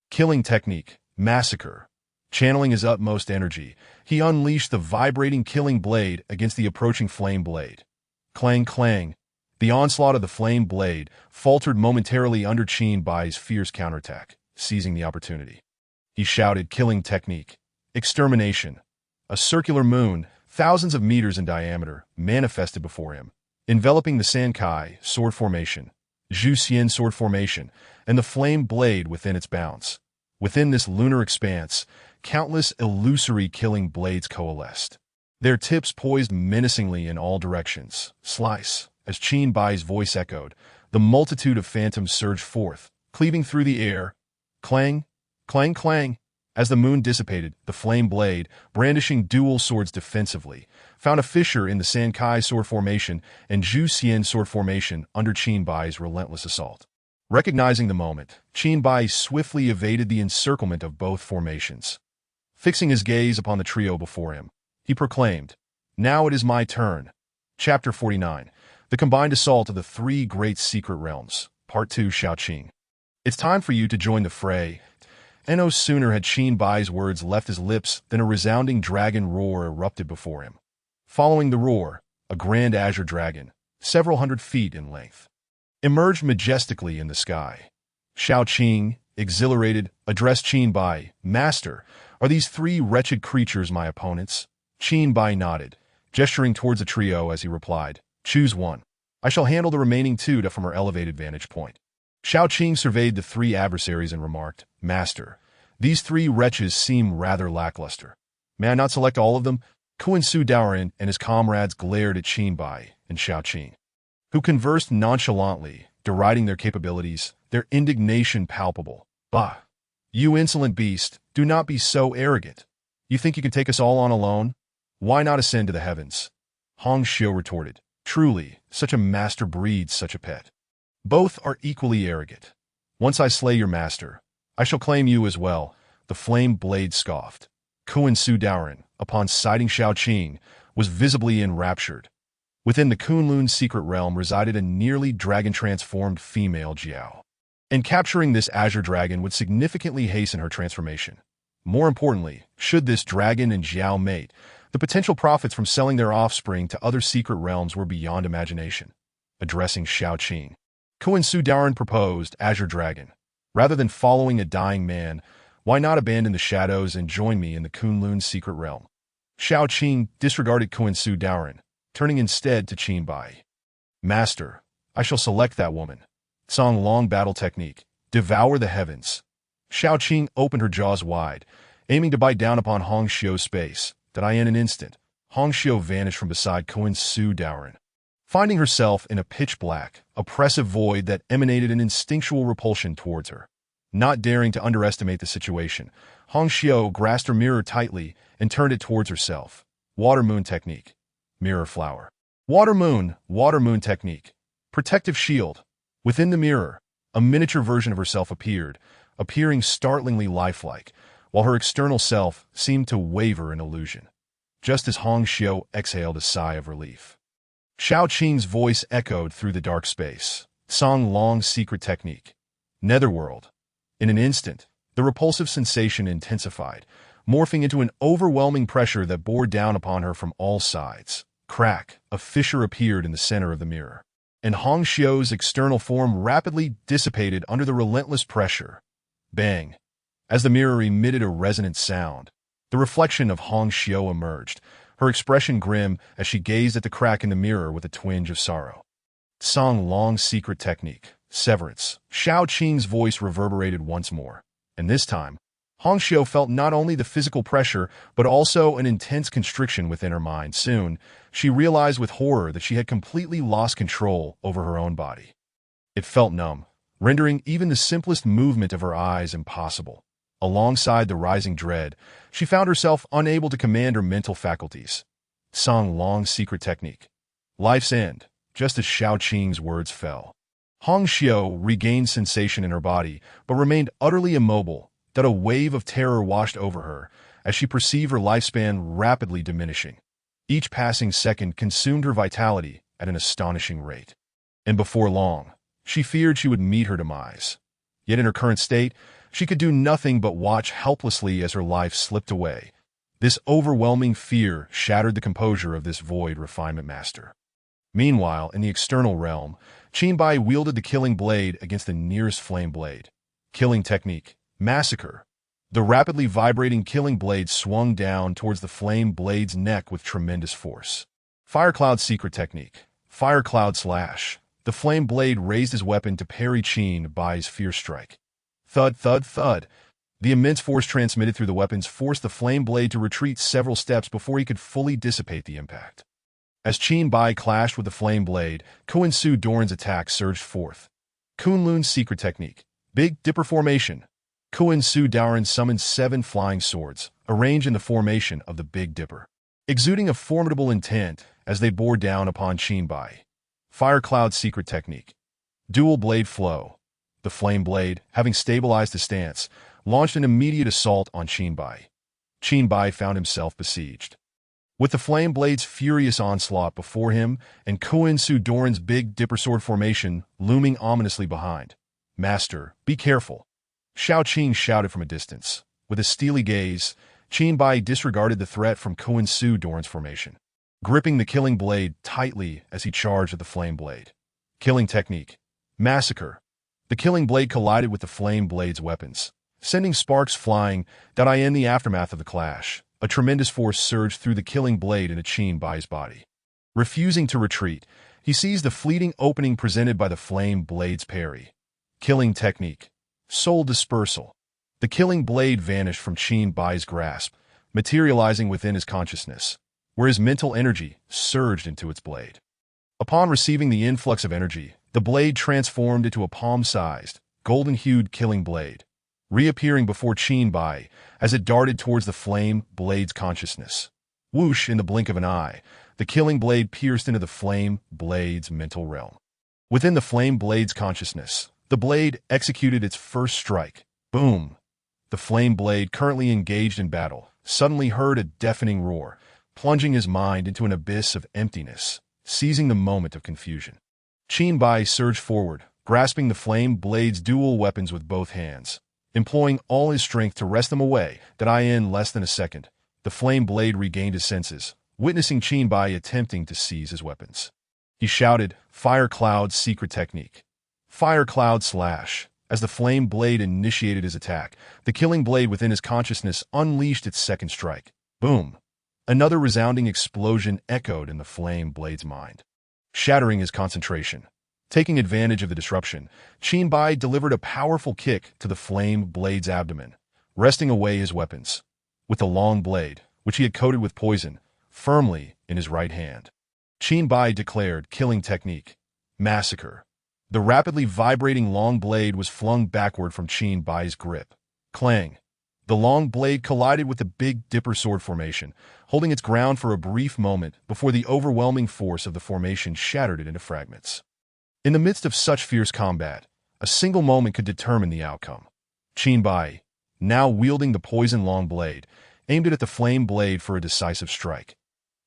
Killing technique, massacre. Channeling his utmost energy, he unleashed the vibrating killing blade against the approaching flame blade. Clang, clang. The onslaught of the flame blade faltered momentarily under Qin Bai's fierce counterattack, seizing the opportunity. He shouted, "Killing technique. Extermination." A circular moon, thousands of meters in diameter, manifested before him, enveloping the Sankai sword formation, Zhu Xian sword formation, and the flame blade within its bounds. Within this lunar expanse, countless illusory killing blades coalesced, their tips poised menacingly in all directions. Slice. As Qin Bai's voice echoed, the multitude of phantoms surged forth, cleaving through the air. Clang, clang, clang. As the moon dissipated, the flame blade, brandishing dual swords defensively, found a fissure in the Sankai sword formation and Zhu Xian sword formation under Qin Bai's relentless assault. Recognizing the moment, Qin Bai swiftly evaded the encirclement of both formations. Fixing his gaze upon the trio before him, he proclaimed, "Now it is my turn." Chapter 49. The Combined Assault of the Three Great Secret Realms. Part 2. Shaoqing. It's time for you to join the fray. And no sooner had Qin Bai's words left his lips than a resounding dragon roar erupted before him. Following the roar, a grand azure dragon, several hundred feet in length, emerged majestically in the sky. Shaoqing, exhilarated, addressed Qin Bai, "Master, are these three wretched creatures my opponents?" Qin Bai nodded, gesturing towards the trio as he replied, "Choose one. I shall handle the remaining two from her elevated vantage point." Shaoqing surveyed the three adversaries and remarked, "Master, these three wretches seem rather lackluster. May I not select all of them?" Su Daoran and his comrades glared at Qin Bai and Shaoqing, who conversed nonchalantly, deriding their capabilities, their indignation palpable. "Bah! You insolent beast, do not be so arrogant. You think you can take us all on alone? Why not ascend to the heavens?" Hong Xiu retorted, "Truly, such a master breeds such a pet. Both are equally arrogant. Once I slay your master, I shall claim you as well." The flame blade scoffed. Su Daoran, upon sighting Shaoqing, was visibly enraptured. Within the Kunlun secret realm resided a nearly dragon-transformed female Jiao, and capturing this azure dragon would significantly hasten her transformation. More importantly, should this dragon and Jiao mate, the potential profits from selling their offspring to other secret realms were beyond imagination. Addressing Shaoqing, Su Daoran proposed, "Azure Dragon, rather than following a dying man, why not abandon the shadows and join me in the Kunlun secret realm?" Shaoqing disregarded Su Daoran, turning instead to Qin Bai. "Master, I shall select that woman. Song long battle technique, devour the heavens." Shaoqing opened her jaws wide, aiming to bite down upon Hong Xiu's space. In an instant, Hong Xiu vanished from beside Su Daoran, finding herself in a pitch-black, oppressive void that emanated an instinctual repulsion towards her. Not daring to underestimate the situation, Hong Xiu grasped her mirror tightly and turned it towards herself. Water moon technique. Mirror flower. Water moon technique. Protective shield. Within the mirror, a miniature version of herself appeared, appearing startlingly lifelike, while her external self seemed to waver in illusion. Just as Hong Xiu exhaled a sigh of relief, Shaoqing's voice echoed through the dark space. Song long secret technique. Netherworld. In an instant, the repulsive sensation intensified, morphing into an overwhelming pressure that bore down upon her from all sides. Crack, a fissure appeared in the center of the mirror, and Hong Xiu's external form rapidly dissipated under the relentless pressure. Bang! As the mirror emitted a resonant sound, the reflection of Hong Xiu emerged, her expression grim as she gazed at the crack in the mirror with a twinge of sorrow. Song Long's secret technique, severance. Xiao Qing's voice reverberated once more, and this time, Hong Xiu felt not only the physical pressure, but also an intense constriction within her mind. Soon, she realized with horror that she had completely lost control over her own body. It felt numb, rendering even the simplest movement of her eyes impossible. Alongside the rising dread, she found herself unable to command her mental faculties. Song Long's secret technique. Life's end, just as Xiao Qing's words fell. Hong Xiu regained sensation in her body, but remained utterly immobile, that a wave of terror washed over her as she perceived her lifespan rapidly diminishing. Each passing second consumed her vitality at an astonishing rate. And before long, she feared she would meet her demise. Yet in her current state, she could do nothing but watch helplessly as her life slipped away. This overwhelming fear shattered the composure of this void refinement master. Meanwhile, in the external realm, Qin Bai wielded the killing blade against the nearest flame blade. Killing technique. Massacre. The rapidly vibrating killing blade swung down towards the flame blade's neck with tremendous force. Fire Cloud's secret technique. Fire Cloud Slash. The flame blade raised his weapon to parry Qin Bai's fierce strike. Thud, thud, thud. The immense force transmitted through the weapons forced the flame blade to retreat several steps before he could fully dissipate the impact. As Qin Bai clashed with the flame blade, Kun Su Doran's attack surged forth. Kunlun's secret technique. Big Dipper Formation. Kun Su Doran summoned 7 flying swords, arranged in the formation of the Big Dipper, exuding a formidable intent as they bore down upon Qin Bai. Fire Cloud's secret technique. Dual Blade Flow. The flame blade, having stabilized his stance, launched an immediate assault on Qin Bai. Qin Bai found himself besieged. With the flame blade's furious onslaught before him and Kun Su Doran's Big Dipper sword formation looming ominously behind. Master, be careful. Xiao Qing shouted from a distance. With a steely gaze, Qin Bai disregarded the threat from Kun Su Doran's formation, gripping the killing blade tightly as he charged at the flame blade. Killing technique. Massacre. The killing blade collided with the flame blade's weapons, sending sparks flying. In the aftermath of the clash, a tremendous force surged through the killing blade into Qin Bai's body. Refusing to retreat, he seized the fleeting opening presented by the flame blade's parry. Killing technique. Soul Dispersal. The killing blade vanished from Qin Bai's grasp, materializing within his consciousness, where his mental energy surged into its blade. Upon receiving the influx of energy, the blade transformed into a palm-sized, golden-hued killing blade, reappearing before Qin Bai as it darted towards the flame blade's consciousness. Whoosh, in the blink of an eye, the killing blade pierced into the flame blade's mental realm. Within the flame blade's consciousness, the blade executed its first strike. Boom! The flame blade, currently engaged in battle, suddenly heard a deafening roar, plunging his mind into an abyss of emptiness, seizing the moment of confusion. Qin Bai surged forward, grasping the flame blade's dual weapons with both hands, employing all his strength to wrest them away. In less than a second, the flame blade regained his senses, witnessing Qin Bai attempting to seize his weapons. He shouted, Fire Cloud's secret technique. Fire Cloud Slash. As the flame blade initiated his attack, the killing blade within his consciousness unleashed its second strike. Boom! Another resounding explosion echoed in the flame blade's mind, shattering his concentration. Taking advantage of the disruption, Qin Bai delivered a powerful kick to the flame blade's abdomen, wresting away his weapons, with the long blade, which he had coated with poison, firmly in his right hand. Qin Bai declared killing technique. Massacre. The rapidly vibrating long blade was flung backward from Qin Bai's grip. Clang! The long blade collided with the Big Dipper sword formation, holding its ground for a brief moment before the overwhelming force of the formation shattered it into fragments. In the midst of such fierce combat, a single moment could determine the outcome. Qin Bai, now wielding the poison long blade, aimed it at the flame blade for a decisive strike.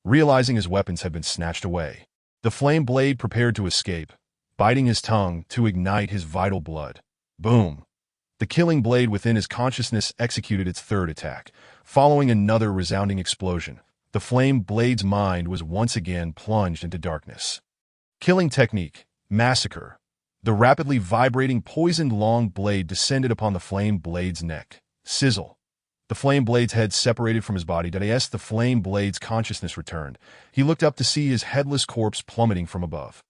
Realizing his weapons had been snatched away, the flame blade prepared to escape, biting his tongue to ignite his vital blood. Boom! The killing blade within his consciousness executed its third attack. Following another resounding explosion, the flame blade's mind was once again plunged into darkness. Killing technique. Massacre. The rapidly vibrating poisoned long blade descended upon the flame blade's neck, sizzle. The flame blade's head separated from his body. As the flame blade's consciousness returned, he looked up to see his headless corpse plummeting from above.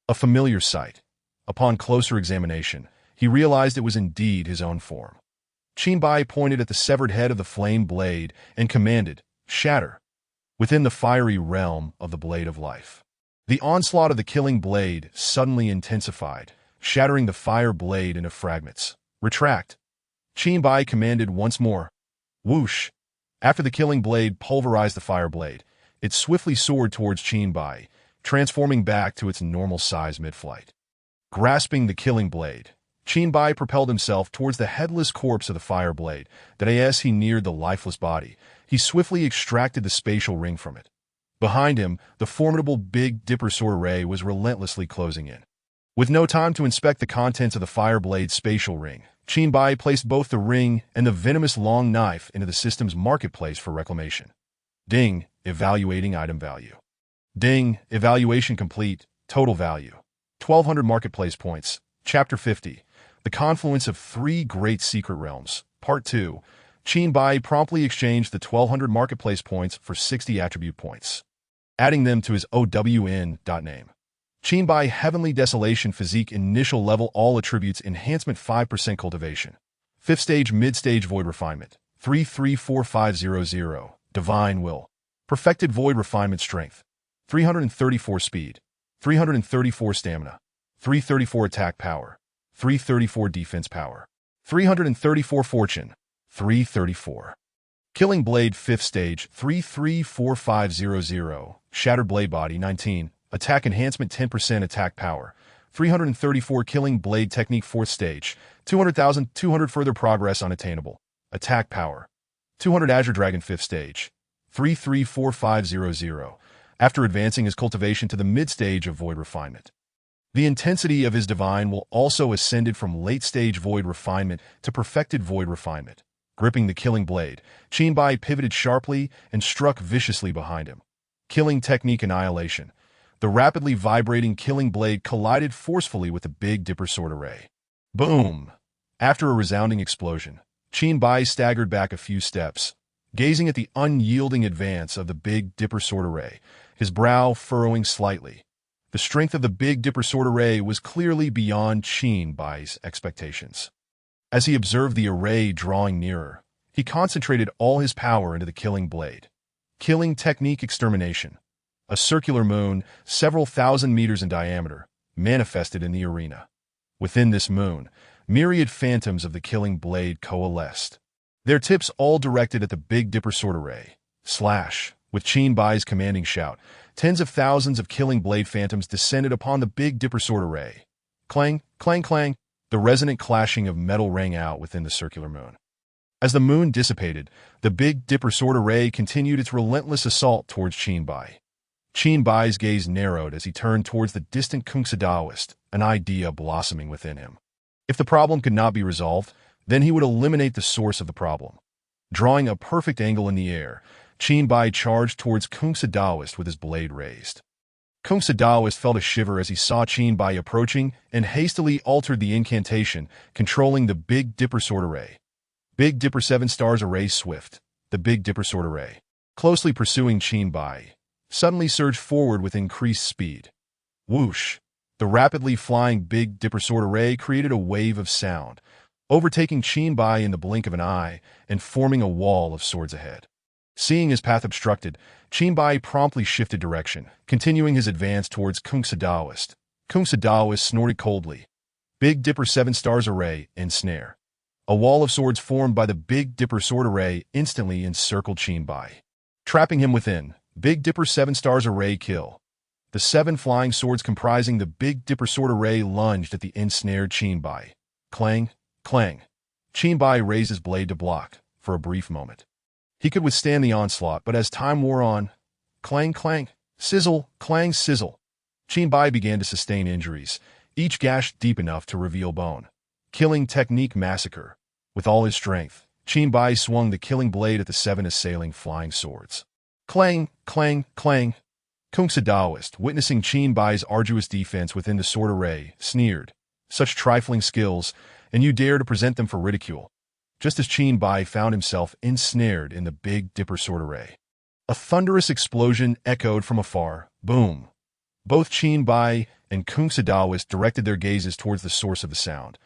A familiar sight. Upon closer examination, he realized it was indeed his own form. Qinbai pointed at the severed head of the flame blade and commanded, "Shatter," within the fiery realm of the blade of life. The onslaught of the killing blade suddenly intensified, shattering the fire blade into fragments. "Retract," Qinbai commanded once more. Whoosh! After the killing blade pulverized the fire blade, it swiftly soared towards Qinbai, transforming back to its normal size mid-flight. Grasping the killing blade, Qinbai propelled himself towards the headless corpse of the fire blade. As he neared the lifeless body, he swiftly extracted the spatial ring from it. Behind him, the formidable Big Dipper sword array was relentlessly closing in. With no time to inspect the contents of the fire blade's spatial ring, Qinbai placed both the ring and the venomous long knife into the system's marketplace for reclamation. Ding, evaluating item value. Ding, evaluation complete, total value. 1,200 marketplace points. Chapter 50, The Confluence of Three Great Secret Realms. Part 2. Qinbai promptly exchanged the 1,200 marketplace points for 60 attribute points, adding them to his OWN.name. Qinbai Heavenly Desolation Physique Initial Level All Attributes Enhancement 5% Cultivation. 5th Stage Mid-Stage Void Refinement. 334500. Divine Will. Perfected Void Refinement Strength. 334 Speed. 334 Stamina. 334 Attack Power. 334 Defense Power. 334 Fortune. 334. Killing Blade 5th Stage 334500. Shattered Blade Body 19. Attack Enhancement 10% Attack Power. 334 Killing Blade Technique 4th Stage. 200,200 Further Progress Unattainable. Attack Power. 200 Azure Dragon 5th Stage. 334500. After advancing his cultivation to the mid-stage of Void Refinement, the intensity of his Divine Will also ascended from late-stage Void Refinement to perfected Void Refinement. Gripping the killing blade, Qinbai pivoted sharply and struck viciously behind him. Killing Technique Annihilation. The rapidly vibrating killing blade collided forcefully with the Big Dipper sword array. Boom! After a resounding explosion, Qinbai staggered back a few steps, gazing at the unyielding advance of the Big Dipper sword array, his brow furrowing slightly. The strength of the Big Dipper sword array was clearly beyond Qinbai's expectations. As he observed the array drawing nearer, he concentrated all his power into the killing blade. Killing Technique Extermination. A circular moon, several thousand meters in diameter, manifested in the arena. Within this moon, myriad phantoms of the killing blade coalesced, their tips all directed at the Big Dipper sword array. Slash! With Qinbai's commanding shout, tens of thousands of killing blade phantoms descended upon the Big Dipper sword array. Clang, clang, clang! The resonant clashing of metal rang out within the circular moon. As the moon dissipated, the Big Dipper sword array continued its relentless assault towards Qinbai. Qinbai's gaze narrowed as he turned towards the distant Kungsa Daoist, an idea blossoming within him. If the problem could not be resolved, then he would eliminate the source of the problem. Drawing a perfect angle in the air, Qinbai charged towards Kungsa Daoist with his blade raised. Kungsa Daoist felt a shiver as he saw Qinbai approaching and hastily altered the incantation, controlling the Big Dipper sword array. Big Dipper 7 Stars Array Swift, the Big Dipper sword array, closely pursuing Qinbai, suddenly surged forward with increased speed. Whoosh! The rapidly flying Big Dipper sword array created a wave of sound, overtaking Qinbai in the blink of an eye and forming a wall of swords ahead. Seeing his path obstructed, Qinbai promptly shifted direction, continuing his advance towards Kungsa Daoist. Kungsa Daoist snorted coldly. Big Dipper 7 Stars Array Ensnare. A wall of swords formed by the Big Dipper sword array instantly encircled Qinbai, trapping him within. Big Dipper 7 Stars Array Kill. The 7 flying swords comprising the Big Dipper sword array lunged at the ensnared Qinbai. Clang, clang. Qinbai raised his blade to block, for a brief moment. He could withstand the onslaught, but as time wore on, clang, clang, sizzle, clang, sizzle, Qinbai began to sustain injuries, each gash deep enough to reveal bone. Killing Technique Massacre. With all his strength, Qinbai swung the killing blade at the 7 assailing flying swords. Clang, clang, clang. Kungsa Daoist, witnessing Qinbai's arduous defense within the sword array, sneered. Such trifling skills, and you dare to present them for ridicule. just as Qin Bai found himself ensnared in the Big Dipper sword array. A thunderous explosion echoed from afar. Boom! Both Qin Bai and Kung Fu Daoist directed their gazes towards the source of the sound.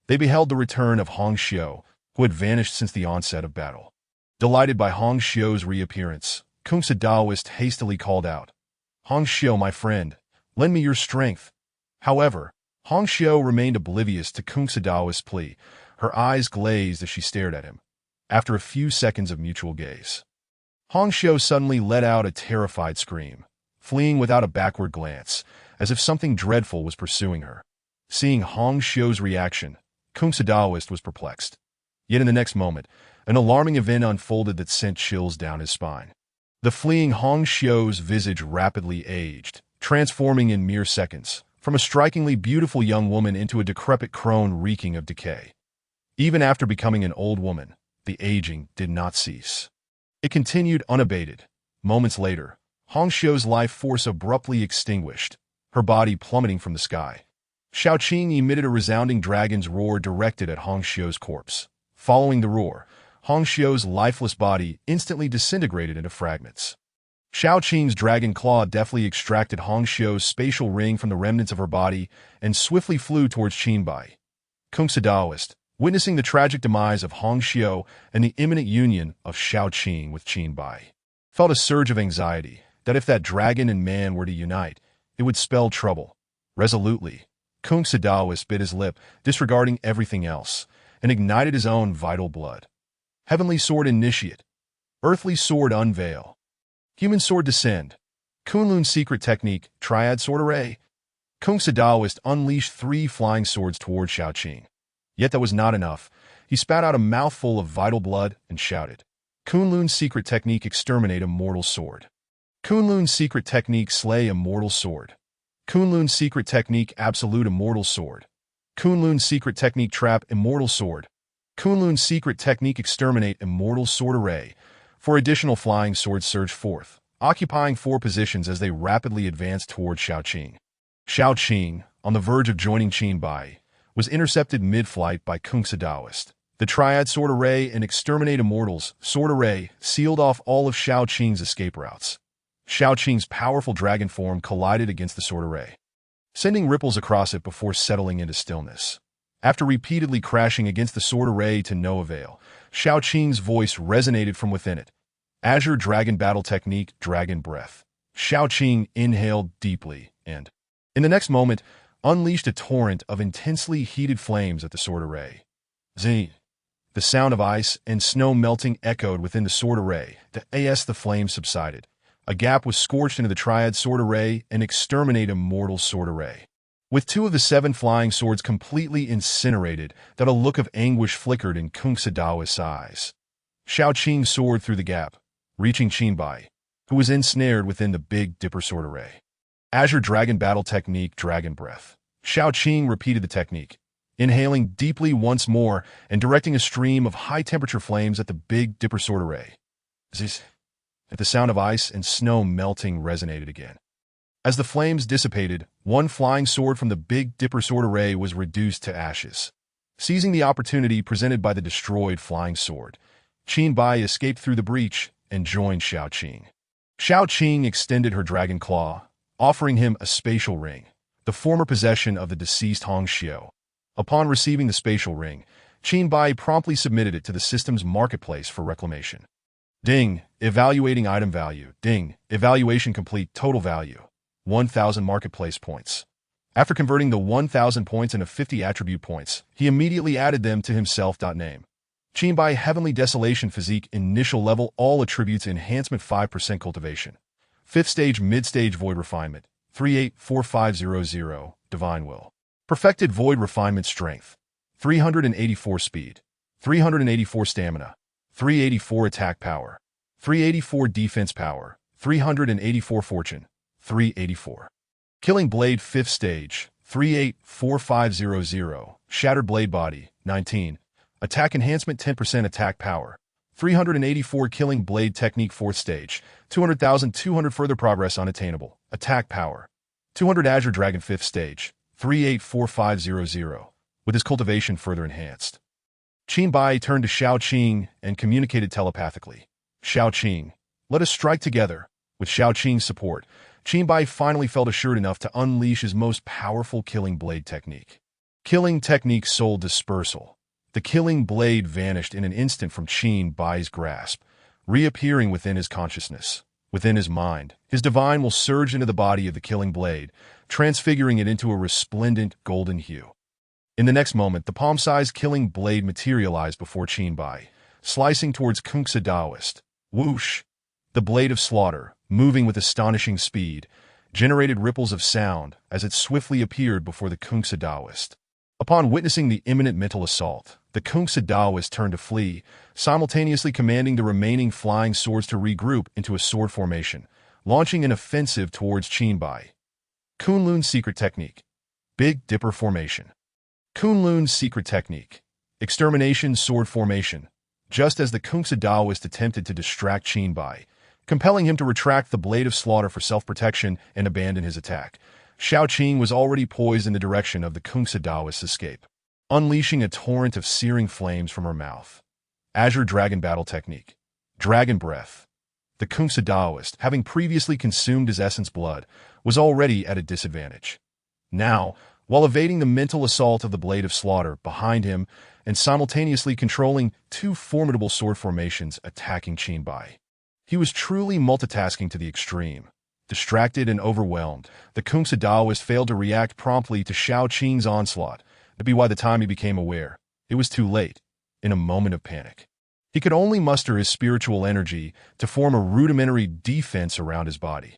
They beheld the return of Hong Xiu, who had vanished since the onset of battle. Delighted by Hong Xiu's reappearance, Kung Fu Daoist hastily called out, "Hong Xiu, my friend, lend me your strength." However, Hong Xiu remained oblivious to Kung Fu Daoist's plea. Her eyes glazed as she stared at him. After a few seconds of mutual gaze, Hong Xiu suddenly let out a terrified scream, fleeing without a backward glance, as if something dreadful was pursuing her. Seeing Hong Xiu's reaction, Kung Fu Daoist was perplexed. Yet in the next moment, an alarming event unfolded that sent chills down his spine. The fleeing Hong Xiu's visage rapidly aged, transforming in mere seconds, from a strikingly beautiful young woman into a decrepit crone reeking of decay. Even after becoming an old woman, the aging did not cease. It continued unabated. Moments later, Hong Xiu's life force abruptly extinguished, her body plummeting from the sky. Xiaoqing emitted a resounding dragon's roar directed at Hong Xiu's corpse. Following the roar, Hong Xiu's lifeless body instantly disintegrated into fragments. Xiaoqing's dragon claw deftly extracted Hong Xiu's spatial ring from the remnants of her body and swiftly flew towards Qin Bai. Kung Fu Daoist, witnessing the tragic demise of Hong Xiu and the imminent union of Xiaoqing with Qin Bai, felt a surge of anxiety that if that dragon and man were to unite, it would spell trouble. Resolutely, Kung Fu Daoist bit his lip, disregarding everything else, and ignited his own vital blood. Heavenly Sword Initiate. Earthly Sword Unveil. Human Sword Descend. Kunlun's Secret Technique, Triad Sword Array. Kung Fu Daoist unleashed 3 flying swords toward Xiaoqing. Yet that was not enough. He spat out a mouthful of vital blood and shouted, "Kunlun's Secret Technique, Exterminate a Mortal Sword. Kunlun's Secret Technique, Slay a Mortal Sword. Kunlun's Secret Technique, Absolute Immortal Sword. Kunlun's Secret Technique, Trap Immortal Sword. Kunlun's Secret Technique, Exterminate Immortal Sword Array." 4 additional flying swords surged forth, occupying 4 positions as they rapidly advanced toward Xiaoqing. Xiaoqing, on the verge of joining Qin Bai, was intercepted mid-flight by Kung Fu Daoist. The Triad Sword Array and Exterminate Immortals Sword Array sealed off all of Xiaoqing's escape routes. Xiaoqing's powerful dragon form collided against the sword array, sending ripples across it before settling into stillness. After repeatedly crashing against the sword array to no avail, Xiaoqing's voice resonated from within it. Azure Dragon Battle Technique, Dragon Breath. Xiaoqing inhaled deeply and, in the next moment, unleashed a torrent of intensely heated flames at the sword array. Zing! The sound of ice and snow melting echoed within the sword array. The flames subsided. A gap was scorched into the Triad Sword Array and Exterminate Immortal Sword Array. With 2 of the 7 flying swords completely incinerated, that a look of anguish flickered in Kung Fu Daoist's eyes. Xiaoqing soared through the gap, reaching Qin Bai, who was ensnared within the Big Dipper Sword Array. Azure Dragon Battle Technique, Dragon Breath. Xiaoqing repeated the technique, inhaling deeply once more and directing a stream of high-temperature flames at the Big Dipper Sword Array. Zzz. At the sound of ice and snow melting resonated again. As the flames dissipated, 1 flying sword from the Big Dipper Sword Array was reduced to ashes. Seizing the opportunity presented by the destroyed flying sword, Qin Bai escaped through the breach and joined Xiaoqing. Xiaoqing extended her dragon claw, offering him a spatial ring, the former possession of the deceased Hong Xiu. Upon receiving the spatial ring, Qin Bai promptly submitted it to the system's marketplace for reclamation. Ding! Evaluating item value. Ding! Evaluation complete. Total value: 1,000 marketplace points. After converting the 1,000 points into 50 attribute points, he immediately added them to himself. Name: Qin Bai Heavenly Desolation Physique Initial Level All Attributes Enhancement 5% Cultivation 5th Stage Mid-Stage Void Refinement 384500 Divine Will Perfected Void Refinement Strength 384 Speed 384 Stamina 384 Attack Power 384 Defense Power 384 Fortune 384 Killing Blade 5th Stage 384500 Shattered Blade Body 19 Attack Enhancement 10% Attack Power 384 Killing Blade Technique 4th Stage 200,200 Further Progress Unattainable Attack Power 200 Azure Dragon 5th Stage 384500 with his cultivation further enhanced. Qin Bai turned to Xiao Qing and communicated telepathically. Xiao Qing, let us strike together. With Xiao Qing's support, Qin Bai finally felt assured enough to unleash his most powerful killing blade technique. Killing technique soul dispersal. The killing blade vanished in an instant from Qin Bai's grasp, reappearing within his consciousness. Within his mind, his divine will surge into the body of the killing blade, transfiguring it into a resplendent golden hue. In the next moment, the palm-sized killing blade materialized before Qin Bai, slicing towards Kungsa Daoist. Whoosh! The blade of slaughter, moving with astonishing speed, generated ripples of sound as it swiftly appeared before the Kungsa Daoist. Upon witnessing the imminent mental assault, the Kungsa Daoist turned to flee, simultaneously commanding the remaining flying swords to regroup into a sword formation, launching an offensive towards Qin Bai. Kunlun's secret technique. Big Dipper formation. Kunlun's secret technique. Extermination sword formation. Just as the Kungsa Daoist attempted to distract Qin Bai, compelling him to retract the blade of slaughter for self-protection and abandon his attack, Xiao Qing was already poised in the direction of the Kungsa Daoist's escape, unleashing a torrent of searing flames from her mouth. Azure Dragon Battle Technique. Dragon Breath. The Kungsa Daoist, having previously consumed his essence blood, was already at a disadvantage. Now, while evading the mental assault of the Blade of Slaughter behind him and simultaneously controlling two formidable sword formations attacking Qin Bai, he was truly multitasking to the extreme. Distracted and overwhelmed, the Kungsa Daoist failed to react promptly to Xiao Qing's onslaught, but by the time he became aware, it was too late. In a moment of panic, he could only muster his spiritual energy to form a rudimentary defense around his body.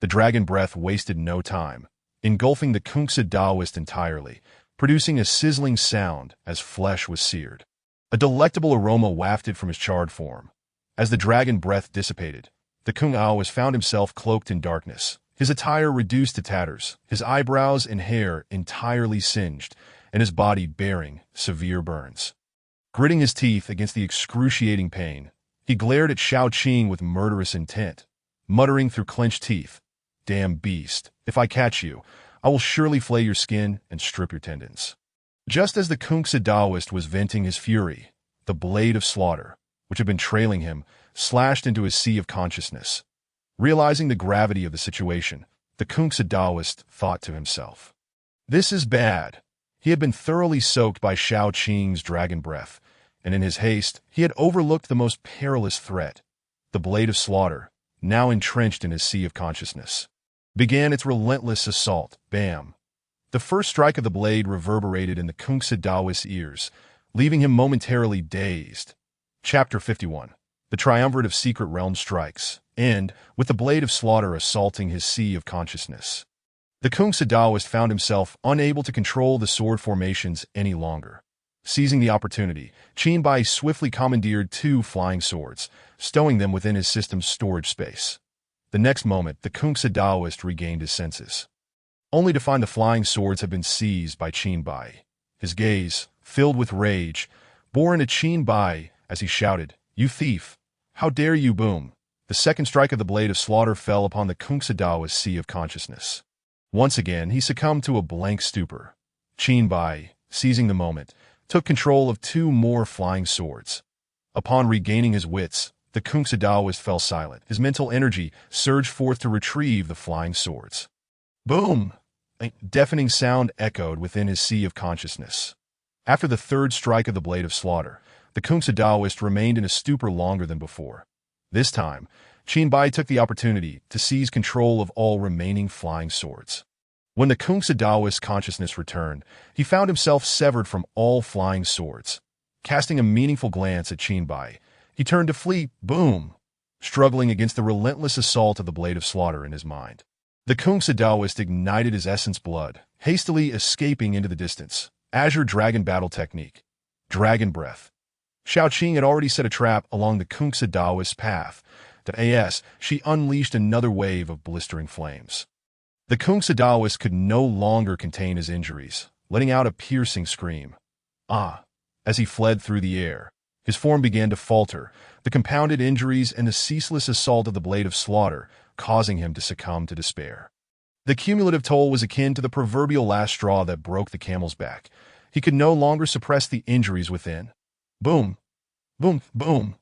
The dragon breath wasted no time, engulfing the Kungsa Daoist entirely, producing a sizzling sound as flesh was seared. A delectable aroma wafted from his charred form. As the dragon breath dissipated, the Kung Daoist found himself cloaked in darkness, his attire reduced to tatters, his eyebrows and hair entirely singed, and his body bearing severe burns. Gritting his teeth against the excruciating pain, he glared at Xiao Qing with murderous intent, muttering through clenched teeth, "Damn beast, if I catch you, I will surely flay your skin and strip your tendons." Just as the Kungsa Daoist was venting his fury, the Blade of Slaughter, which had been trailing him, slashed into his sea of consciousness. Realizing the gravity of the situation, the Kungsa Daoist thought to himself, "This is bad." He had been thoroughly soaked by Xiao Qing's dragon breath, and in his haste, he had overlooked the most perilous threat. The Blade of Slaughter, now entrenched in his sea of consciousness, began its relentless assault. Bam! The first strike of the blade reverberated in the Kungsa Daoist's ears, leaving him momentarily dazed. Chapter 51. The Triumvirate of Secret Realm strikes, and, with the Blade of Slaughter assaulting his sea of consciousness, the Kungsa Daoist found himself unable to control the sword formations any longer. Seizing the opportunity, Qin Bai swiftly commandeered two flying swords, stowing them within his system's storage space. The next moment, the Kungsa Daoist regained his senses, only to find the flying swords had been seized by Qin Bai. His gaze, filled with rage, bore into Qin Bai as he shouted, "You thief! How dare you!" Boom! The second strike of the Blade of Slaughter fell upon the Kungsa Daoist's sea of consciousness. Once again, he succumbed to a blank stupor. Qin Bai, seizing the moment, took control of two more flying swords. Upon regaining his wits, the Kungsa Daoist fell silent. His mental energy surged forth to retrieve the flying swords. Boom! A deafening sound echoed within his sea of consciousness. After the third strike of the Blade of Slaughter, the Kungsa Daoist remained in a stupor longer than before. This time, Qin Bai took the opportunity to seize control of all remaining flying swords. When the Kungsa Daoist's consciousness returned, he found himself severed from all flying swords. Casting a meaningful glance at Qin Bai, he turned to flee. Boom! Struggling against the relentless assault of the Blade of Slaughter in his mind, the Kungsa Daoist ignited his essence blood, hastily escaping into the distance. Azure Dragon Battle Technique. Dragon Breath. Xiao Qing had already set a trap along the Kungsa Daoist's path. She unleashed another wave of blistering flames. The Kungsa Daoist could no longer contain his injuries, letting out a piercing scream. As he fled through the air, his form began to falter, the compounded injuries and the ceaseless assault of the Blade of Slaughter causing him to succumb to despair. The cumulative toll was akin to the proverbial last straw that broke the camel's back. He could no longer suppress the injuries within. Boom, boom, boom,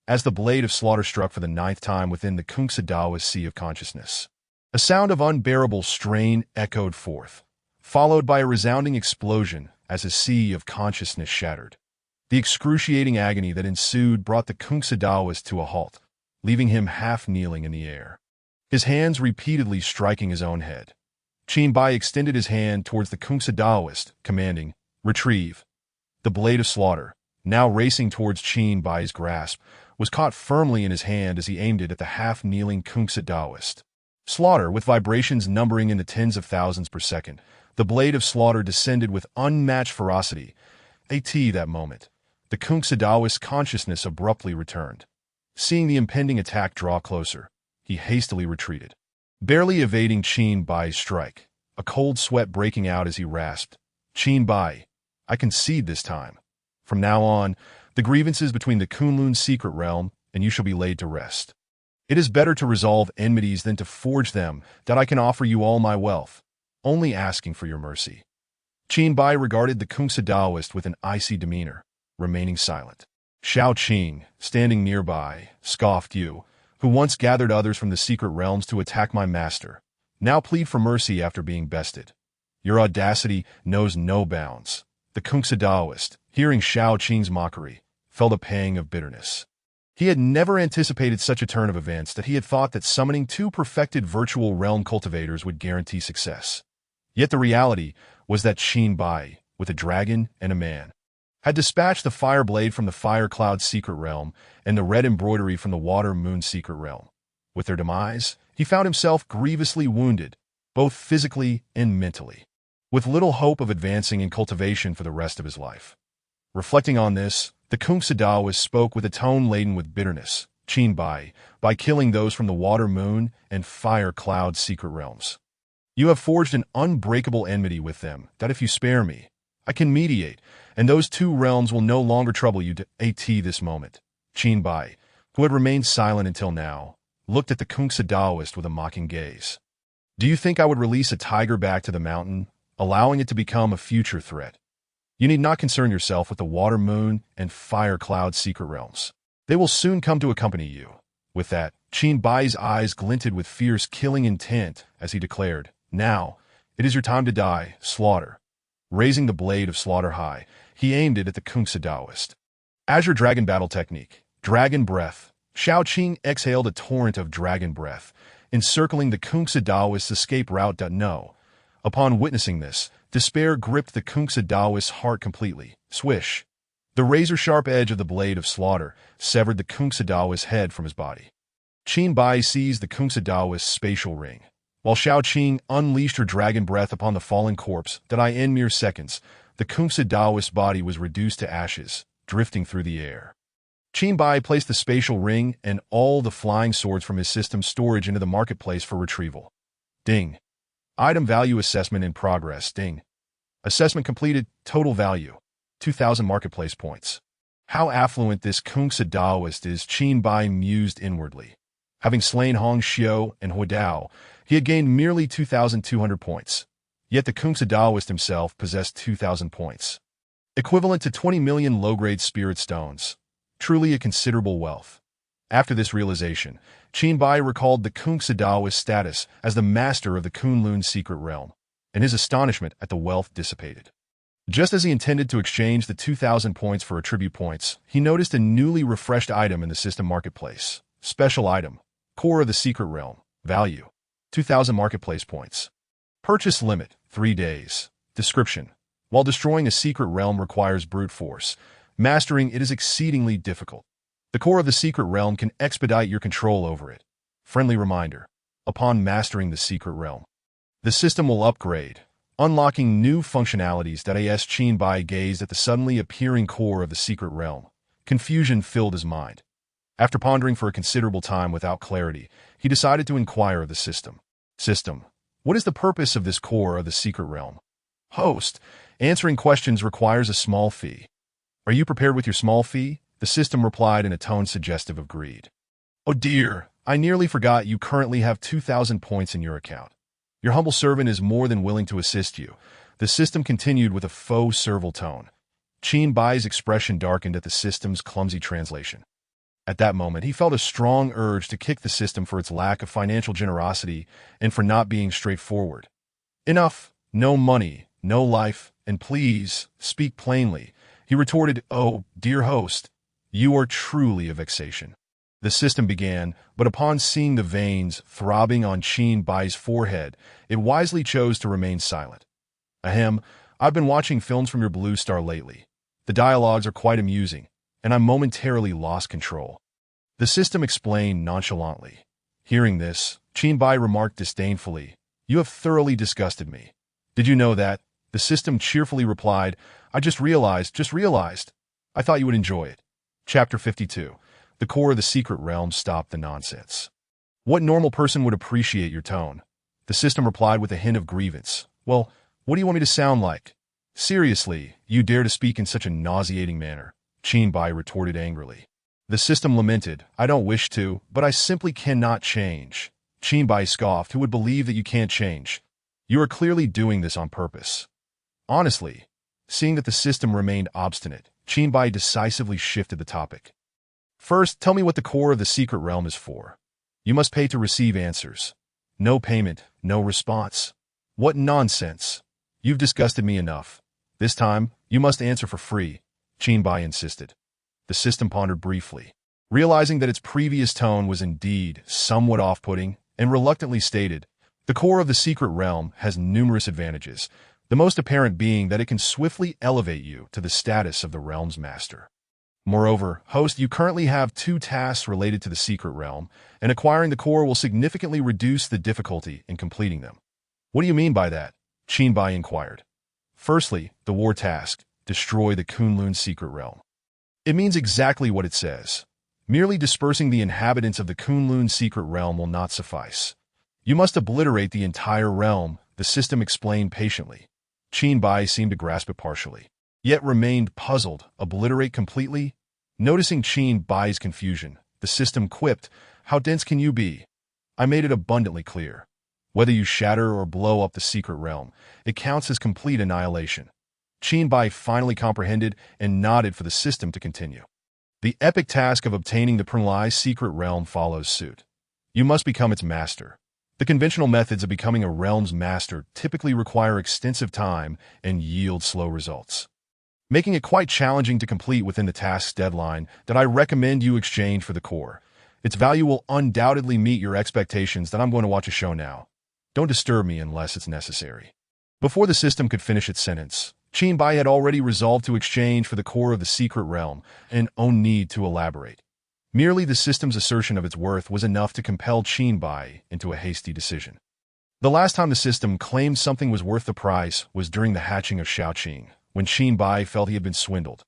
as the blade of slaughter struck for the ninth time within the Kungsadawa's sea of consciousness. A sound of unbearable strain echoed forth, followed by a resounding explosion as his sea of consciousness shattered. The excruciating agony that ensued brought the Kungsadawas to a halt, leaving him half-kneeling in the air, his hands repeatedly striking his own head. Chinbai extended his hand towards the Kungsadawas, commanding, "Retrieve." The blade of slaughter, now racing towards Chinbai's grasp, was caught firmly in his hand as he aimed it at the half-kneeling Kungsadawas. Slaughter, with vibrations numbering in the tens of thousands per second, the blade of slaughter descended with unmatched ferocity. At that moment, the Kungsadawas' consciousness abruptly returned. Seeing the impending attack draw closer, he hastily retreated, barely evading Chinbai's strike, a cold sweat breaking out as he rasped, "Chinbai, I concede this time. From now on, the grievances between the Kunlun's secret realm and you shall be laid to rest. It is better to resolve enmities than to forge them, that I can offer you all my wealth, only asking for your mercy." Chinbai regarded the Kungsadawas with an icy demeanor, remaining silent. Shao Qing, standing nearby, scoffed, "You, who once gathered others from the secret realms to attack my master, now plead for mercy after being bested. Your audacity knows no bounds." The Kungsadawas, hearing Shao Qing's mockery, felt a pang of bitterness. He had never anticipated such a turn of events, that he had thought that summoning two perfected virtual realm cultivators would guarantee success. Yet the reality was that Chinbai, with a dragon and a man, had dispatched the fire blade from the Fire Cloud secret realm and the red embroidery from the Water Moon secret realm. With their demise, he found himself grievously wounded, both physically and mentally, with little hope of advancing in cultivation for the rest of his life. Reflecting on this, the Kungsadawas spoke with a tone laden with bitterness, "Chinbai, by killing those from the Water Moon and Fire Cloud secret realms, you have forged an unbreakable enmity with them that if you spare me, I can mediate, and those two realms will no longer trouble you to at this moment." Chinbai, who had remained silent until now, looked at the Kungsadawas with a mocking gaze. "Do you think I would release a tiger back to the mountain, allowing it to become a future threat? You need not concern yourself with the Water Moon and Fire Cloud secret realms. They will soon come to accompany you." With that, Chinbai's eyes glinted with fierce killing intent as he declared, "Now, it is your time to die, slaughter." Raising the blade of slaughter high, he aimed it at the Kungsadawas. Azure Dragon Battle Technique, Dragon Breath. Shao Qing exhaled a torrent of dragon breath, encircling the Kungsadawas' escape route. No. Upon witnessing this, despair gripped the Kungsadawas' heart completely. Swish! The razor-sharp edge of the blade of slaughter severed the Kungsadawas' head from his body. Chinbai seized the Kungsadawas' spatial ring, while Shao Qing unleashed her dragon breath upon the fallen corpse. In mere seconds, the Kungsadawas' body was reduced to ashes, drifting through the air. Chinbai placed the spatial ring and all the flying swords from his system's storage into the marketplace for retrieval. Ding. Item value assessment in progress. Ding. Assessment completed. Total value, 2,000 marketplace points. How affluent this Kungsadawas is, Chinbai mused inwardly. Having slain Hong Xiu and Huidao, he had gained merely 2,200 points. Yet the Kungsadawas himself possessed 2,000 points, equivalent to 20 million low-grade spirit stones. Truly a considerable wealth. After this realization, Chinbai recalled the Kungsadawas' status as the master of the Kunlun's secret realm, and his astonishment at the wealth dissipated. Just as he intended to exchange the 2,000 points for attribute points, he noticed a newly refreshed item in the system marketplace. Special item, Core of the Secret Realm. Value, 2,000 marketplace points. Purchase limit, 3 days. Description: while destroying a secret realm requires brute force, mastering it is exceedingly difficult. The core of the secret realm can expedite your control over it. Friendly reminder: upon mastering the secret realm, the system will upgrade, unlocking new functionalities. As Chinbai gazed at the suddenly appearing core of the secret realm, confusion filled his mind. After pondering for a considerable time without clarity, he decided to inquire of the system. System: what is the purpose of this core of the secret realm? Host: answering questions requires a small fee. Are you prepared with your small fee? The system replied in a tone suggestive of greed. Oh dear, I nearly forgot you currently have 2,000 points in your account. Your humble servant is more than willing to assist you. The system continued with a faux servile tone. Qin Bai's expression darkened at the system's clumsy translation. At that moment, he felt a strong urge to kick the system for its lack of financial generosity and for not being straightforward. Enough. No money, no life, and please, speak plainly. He retorted, "Oh, dear host, you are truly a vexation." The system began, but upon seeing the veins throbbing on Qin Bai's forehead, it wisely chose to remain silent. Ahem, I've been watching films from your Blue Star lately. The dialogues are quite amusing, and I momentarily lost control. The system explained nonchalantly. Hearing this, Qin Bai remarked disdainfully, "You have thoroughly disgusted me." "Did you know that?" The system cheerfully replied, "I just realized. I thought you would enjoy it." Chapter 52. The core of the secret realm stopped the nonsense. "What normal person would appreciate your tone?" The system replied with a hint of grievance. "Well, what do you want me to sound like?" "Seriously, you dare to speak in such a nauseating manner," Qin Bai retorted angrily. The system lamented, "I don't wish to, but I simply cannot change." Qin Bai scoffed, "Who would believe that you can't change? You are clearly doing this on purpose." Honestly, seeing that the system remained obstinate, Qin Bai decisively shifted the topic. "First, tell me what the core of the secret realm is for. You must pay to receive answers. No payment, no response. What nonsense. You've disgusted me enough. This time, you must answer for free," Qin Bai insisted. The system pondered briefly, realizing that its previous tone was indeed somewhat off-putting, and reluctantly stated, "The core of the secret realm has numerous advantages, the most apparent being that it can swiftly elevate you to the status of the realm's master. Moreover, host, you currently have 2 tasks related to the secret realm, and acquiring the core will significantly reduce the difficulty in completing them." "What do you mean by that?" Qin Bai inquired. "Firstly, the war task, destroy the Kunlun secret realm. It means exactly what it says. Merely dispersing the inhabitants of the Kunlun secret realm will not suffice. You must obliterate the entire realm," the system explained patiently. Qin Bai seemed to grasp it partially, yet remained puzzled. "Obliterate completely?" Noticing Qin Bai's confusion, the system quipped, "How dense can you be? I made it abundantly clear. Whether you shatter or blow up the secret realm, it counts as complete annihilation." Qin Bai finally comprehended and nodded for the system to continue. The epic task of obtaining the Prunlai's secret realm follows suit. You must become its master. The conventional methods of becoming a realm's master typically require extensive time and yield slow results, making it quite challenging to complete within the task's deadline. That I recommend you exchange for the core. Its value will undoubtedly meet your expectations. That I'm going to watch a show now. Don't disturb me unless it's necessary." Before the system could finish its sentence, Qin Bai had already resolved to exchange for the core of the secret realm and no need to elaborate. Merely the system's assertion of its worth was enough to compel Qin Bai into a hasty decision. The last time the system claimed something was worth the price was during the hatching of Shaoqing, when Qin Bai felt he had been swindled.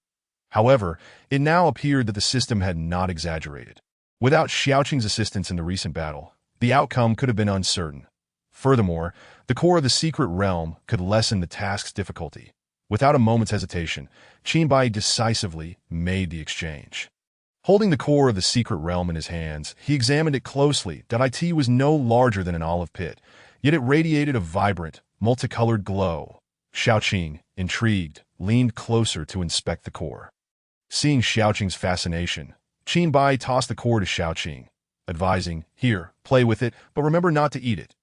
However, it now appeared that the system had not exaggerated. Without Xiaoqing's assistance in the recent battle, the outcome could have been uncertain. Furthermore, the core of the secret realm could lessen the task's difficulty. Without a moment's hesitation, Qin Bai decisively made the exchange. Holding the core of the secret realm in his hands, he examined it closely. It was no larger than an olive pit, yet it radiated a vibrant, multicolored glow. Shaoqing, intrigued, leaned closer to inspect the core. Seeing Xiaoqing's fascination, Qin Bai tossed the core to Shaoqing, advising, "Here, play with it, but remember not to eat it."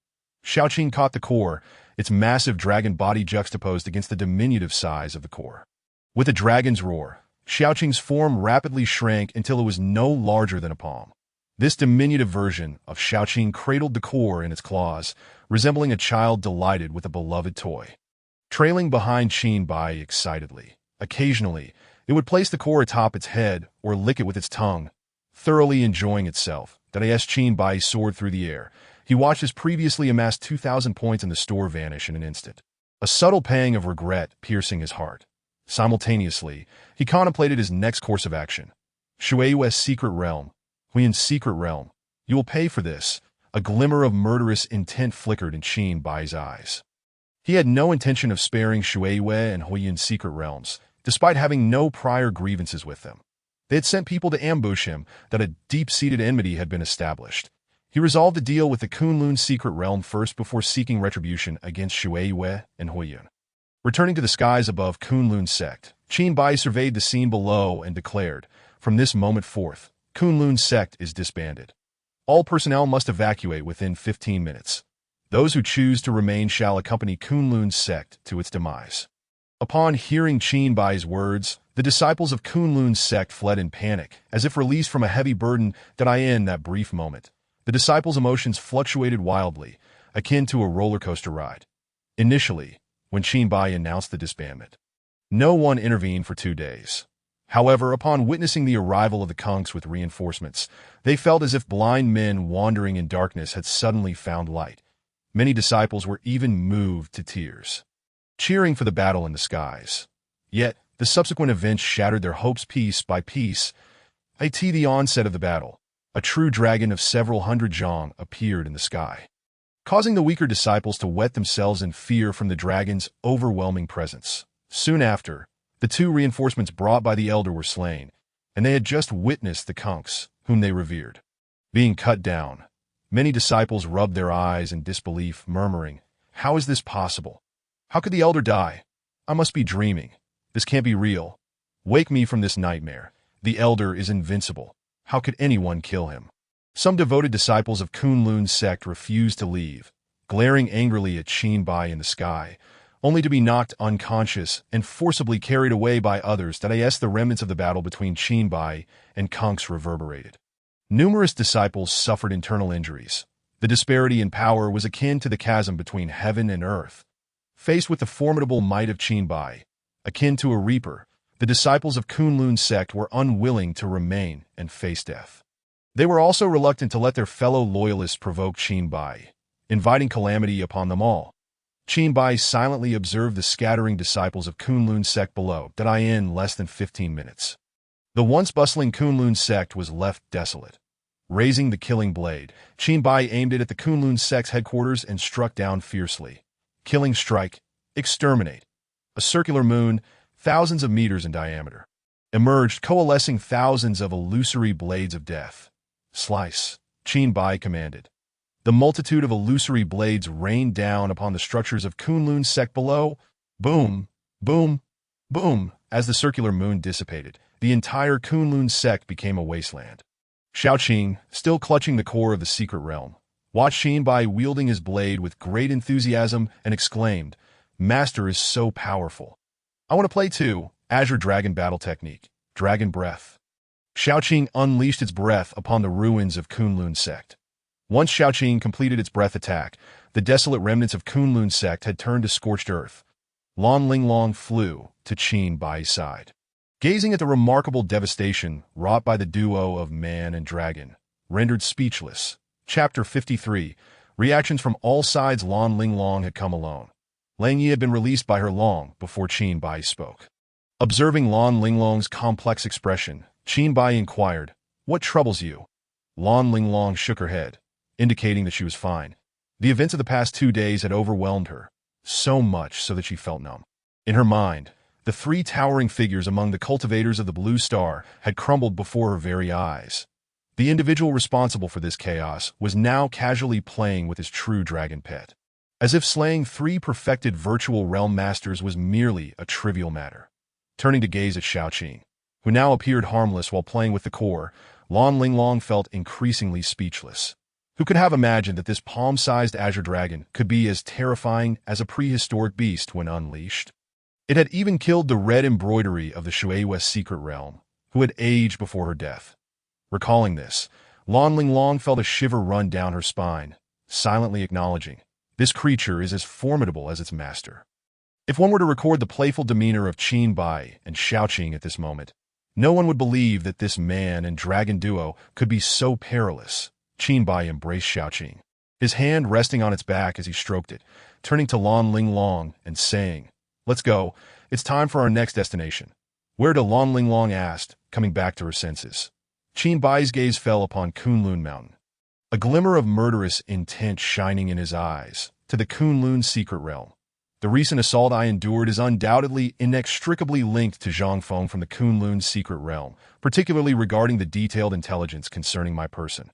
Shaoqing caught the core, its massive dragon body juxtaposed against the diminutive size of the core. With a dragon's roar, Xiaoqing's form rapidly shrank until it was no larger than a palm. This diminutive version of Shaoqing cradled the core in its claws, resembling a child delighted with a beloved toy. Trailing behind Qin Bai excitedly, occasionally, it would place the core atop its head or lick it with its tongue, thoroughly enjoying itself. As Qin Bai soared through the air, he watched his previously amassed 2,000 points in the store vanish in an instant, a subtle pang of regret piercing his heart. Simultaneously, he contemplated his next course of action. Shueyue's secret realm, Huiyan's secret realm. You will pay for this. A glimmer of murderous intent flickered in Qin Bai's eyes. He had no intention of sparing Shueyue and Huiyan's secret realms, despite having no prior grievances with them. They had sent people to ambush him. That a deep-seated enmity had been established. He resolved to deal with the Kunlun secret realm first before seeking retribution against Shueyue and Huiyan. Returning to the skies above Kunlun's sect, Qin Bai surveyed the scene below and declared, "From this moment forth, Kunlun's sect is disbanded. All personnel must evacuate within 15 minutes. Those who choose to remain shall accompany Kunlun's sect to its demise." Upon hearing Qin Bai's words, the disciples of Kunlun's sect fled in panic, as if released from a heavy burden. In that brief moment, the disciples' emotions fluctuated wildly, akin to a roller coaster ride. Initially, when Qin Bai announced the disbandment, no one intervened for 2 days. However, upon witnessing the arrival of the Kunks with reinforcements, they felt as if blind men wandering in darkness had suddenly found light. Many disciples were even moved to tears, cheering for the battle in the skies. Yet, the subsequent events shattered their hopes piece by piece. At the onset of the battle, a true dragon of several hundred zhang appeared in the sky, causing the weaker disciples to wet themselves in fear from the dragon's overwhelming presence. Soon after, the 2 reinforcements brought by the elder were slain, and they had just witnessed the Kunks, whom they revered, being cut down. Many disciples rubbed their eyes in disbelief, murmuring, "How is this possible? How could the elder die? I must be dreaming. This can't be real. Wake me from this nightmare. The elder is invincible. How could anyone kill him?" Some devoted disciples of Kunlun's sect refused to leave, glaring angrily at Qin Bai in the sky, only to be knocked unconscious and forcibly carried away by others. The remnants of the battle between Qin Bai and Kunks reverberated. Numerous disciples suffered internal injuries. The disparity in power was akin to the chasm between heaven and earth. Faced with the formidable might of Qin Bai, akin to a reaper, the disciples of Kunlun's sect were unwilling to remain and face death. They were also reluctant to let their fellow loyalists provoke Qin Bai, inviting calamity upon them all. Qin Bai silently observed the scattering disciples of Kunlun's sect below. In less than 15 minutes, the once bustling Kunlun sect was left desolate. Raising the killing blade, Qin Bai aimed it at the Kunlun sect's headquarters and struck down fiercely. Killing strike, exterminate. A circular moon, thousands of meters in diameter, emerged, coalescing thousands of illusory blades of death. "Slice," Qin Bai commanded. The multitude of illusory blades rained down upon the structures of Kunlun's sect below. Boom, boom, boom. As the circular moon dissipated, the entire Kunlun sect became a wasteland. Xiaoqing, still clutching the core of the secret realm, watched Qin Bai wielding his blade with great enthusiasm and exclaimed, "Master is so powerful. I want to play too." Azure Dragon Battle Technique, Dragon Breath. Xiaoqing unleashed its breath upon the ruins of Kunlun's sect. Once Xiaoqing completed its breath attack, the desolate remnants of Kunlun's sect had turned to scorched earth. Lan Linglong flew to Qin Bai's side, gazing at the remarkable devastation wrought by the duo of man and dragon, rendered speechless. Chapter 53. Reactions from all sides. Lan Linglong had come alone. Lang Yi had been released by her long before Qin Bai spoke. Observing Lan Linglong's complex expression, Qin Bai inquired, "What troubles you?" Lan Linglong shook her head, indicating that she was fine. The events of the past 2 days had overwhelmed her, so much so that she felt numb. In her mind, the 3 towering figures among the cultivators of the Blue Star had crumbled before her very eyes. The individual responsible for this chaos was now casually playing with his true dragon pet, as if slaying 3 perfected virtual realm masters was merely a trivial matter. Turning to gaze at Xiaoqing, who now appeared harmless while playing with the core, Lan Linglong felt increasingly speechless. Who could have imagined that this palm-sized azure dragon could be as terrifying as a prehistoric beast when unleashed? It had even killed the red embroidery of the Shuei's secret realm, who had aged before her death. Recalling this, Lan Linglong felt a shiver run down her spine, silently acknowledging, this creature is as formidable as its master. If one were to record the playful demeanor of Qin Bai and Xiaoqing at this moment, no one would believe that this man and dragon duo could be so perilous. Qin Bai embraced Xiaoqing, his hand resting on its back as he stroked it, turning to Lan Linglong and saying, "Let's go. It's time for our next destination." "Where to?" Lan Linglong asked, coming back to her senses. Qin Bai's gaze fell upon Kunlun Mountain, a glimmer of murderous intent shining in his eyes. "To the Kunlun secret realm. The recent assault I endured is undoubtedly inextricably linked to Zhang Feng from the Kunlun secret realm, particularly regarding the detailed intelligence concerning my person.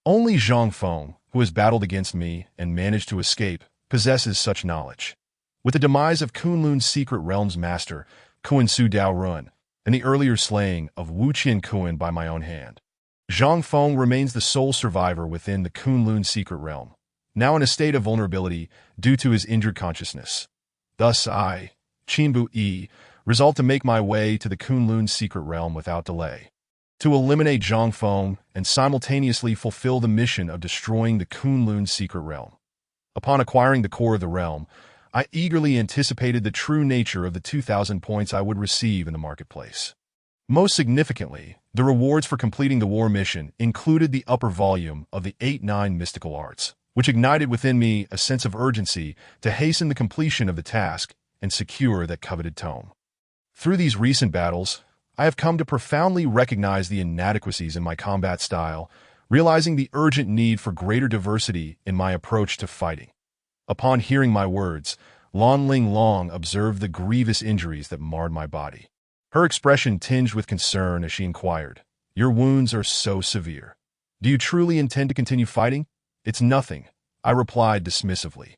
Only Zhang Feng, who has battled against me and managed to escape, possesses such knowledge." With the demise of Kunlun's secret realm's master, Kuan-Su Dao Run, and the earlier slaying of Wu Qian Kun by my own hand, Zhang Feng remains the sole survivor within the Kunlun secret realm, now in a state of vulnerability due to his injured consciousness. Thus I, Qinbu Yi, resolved to make my way to the Kunlun secret realm without delay, to eliminate Zhang Feng and simultaneously fulfill the mission of destroying the Kunlun secret realm. Upon acquiring the core of the realm, I eagerly anticipated the true nature of the 2,000 points I would receive in the marketplace. Most significantly, the rewards for completing the war mission included the upper volume of the 8-9 mystical arts, which ignited within me a sense of urgency to hasten the completion of the task and secure that coveted tome. Through these recent battles, I have come to profoundly recognize the inadequacies in my combat style, realizing the urgent need for greater diversity in my approach to fighting. Upon hearing my words, Lan Ling Long observed the grievous injuries that marred my body. Her expression tinged with concern as she inquired, "Your wounds are so severe. Do you truly intend to continue fighting?" "It's nothing," I replied dismissively.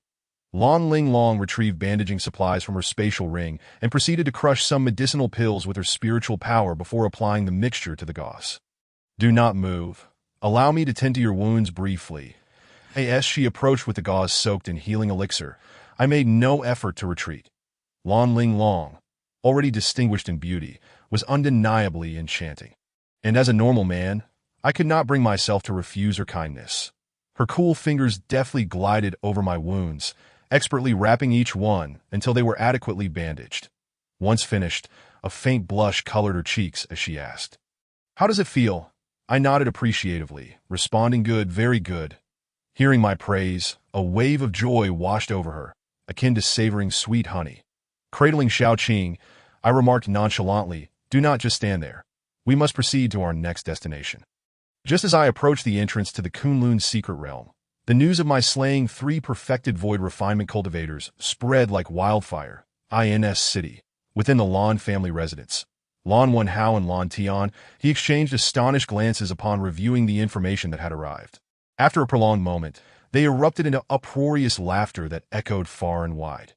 Lan Ling Long retrieved bandaging supplies from her spatial ring and proceeded to crush some medicinal pills with her spiritual power before applying the mixture to the gauze. "Do not move. Allow me to tend to your wounds briefly." As she approached with the gauze soaked in healing elixir, I made no effort to retreat. Lan Ling Long, already distinguished in beauty, was undeniably enchanting. And as a normal man, I could not bring myself to refuse her kindness. Her cool fingers deftly glided over my wounds, expertly wrapping each one until they were adequately bandaged. Once finished, a faint blush colored her cheeks as she asked, "How does it feel?" I nodded appreciatively, responding, "Good, very good." Hearing my praise, a wave of joy washed over her, akin to savoring sweet honey. Cradling Xiaoqing, I remarked nonchalantly, "Do not just stand there. We must proceed to our next destination." Just as I approached the entrance to the Kunlun secret realm, the news of my slaying 3 perfected void refinement cultivators spread like wildfire. INS City, within the Lan family residence. Lan Wenhao and Lan Tian, he exchanged astonished glances upon reviewing the information that had arrived. After a prolonged moment, they erupted into uproarious laughter that echoed far and wide.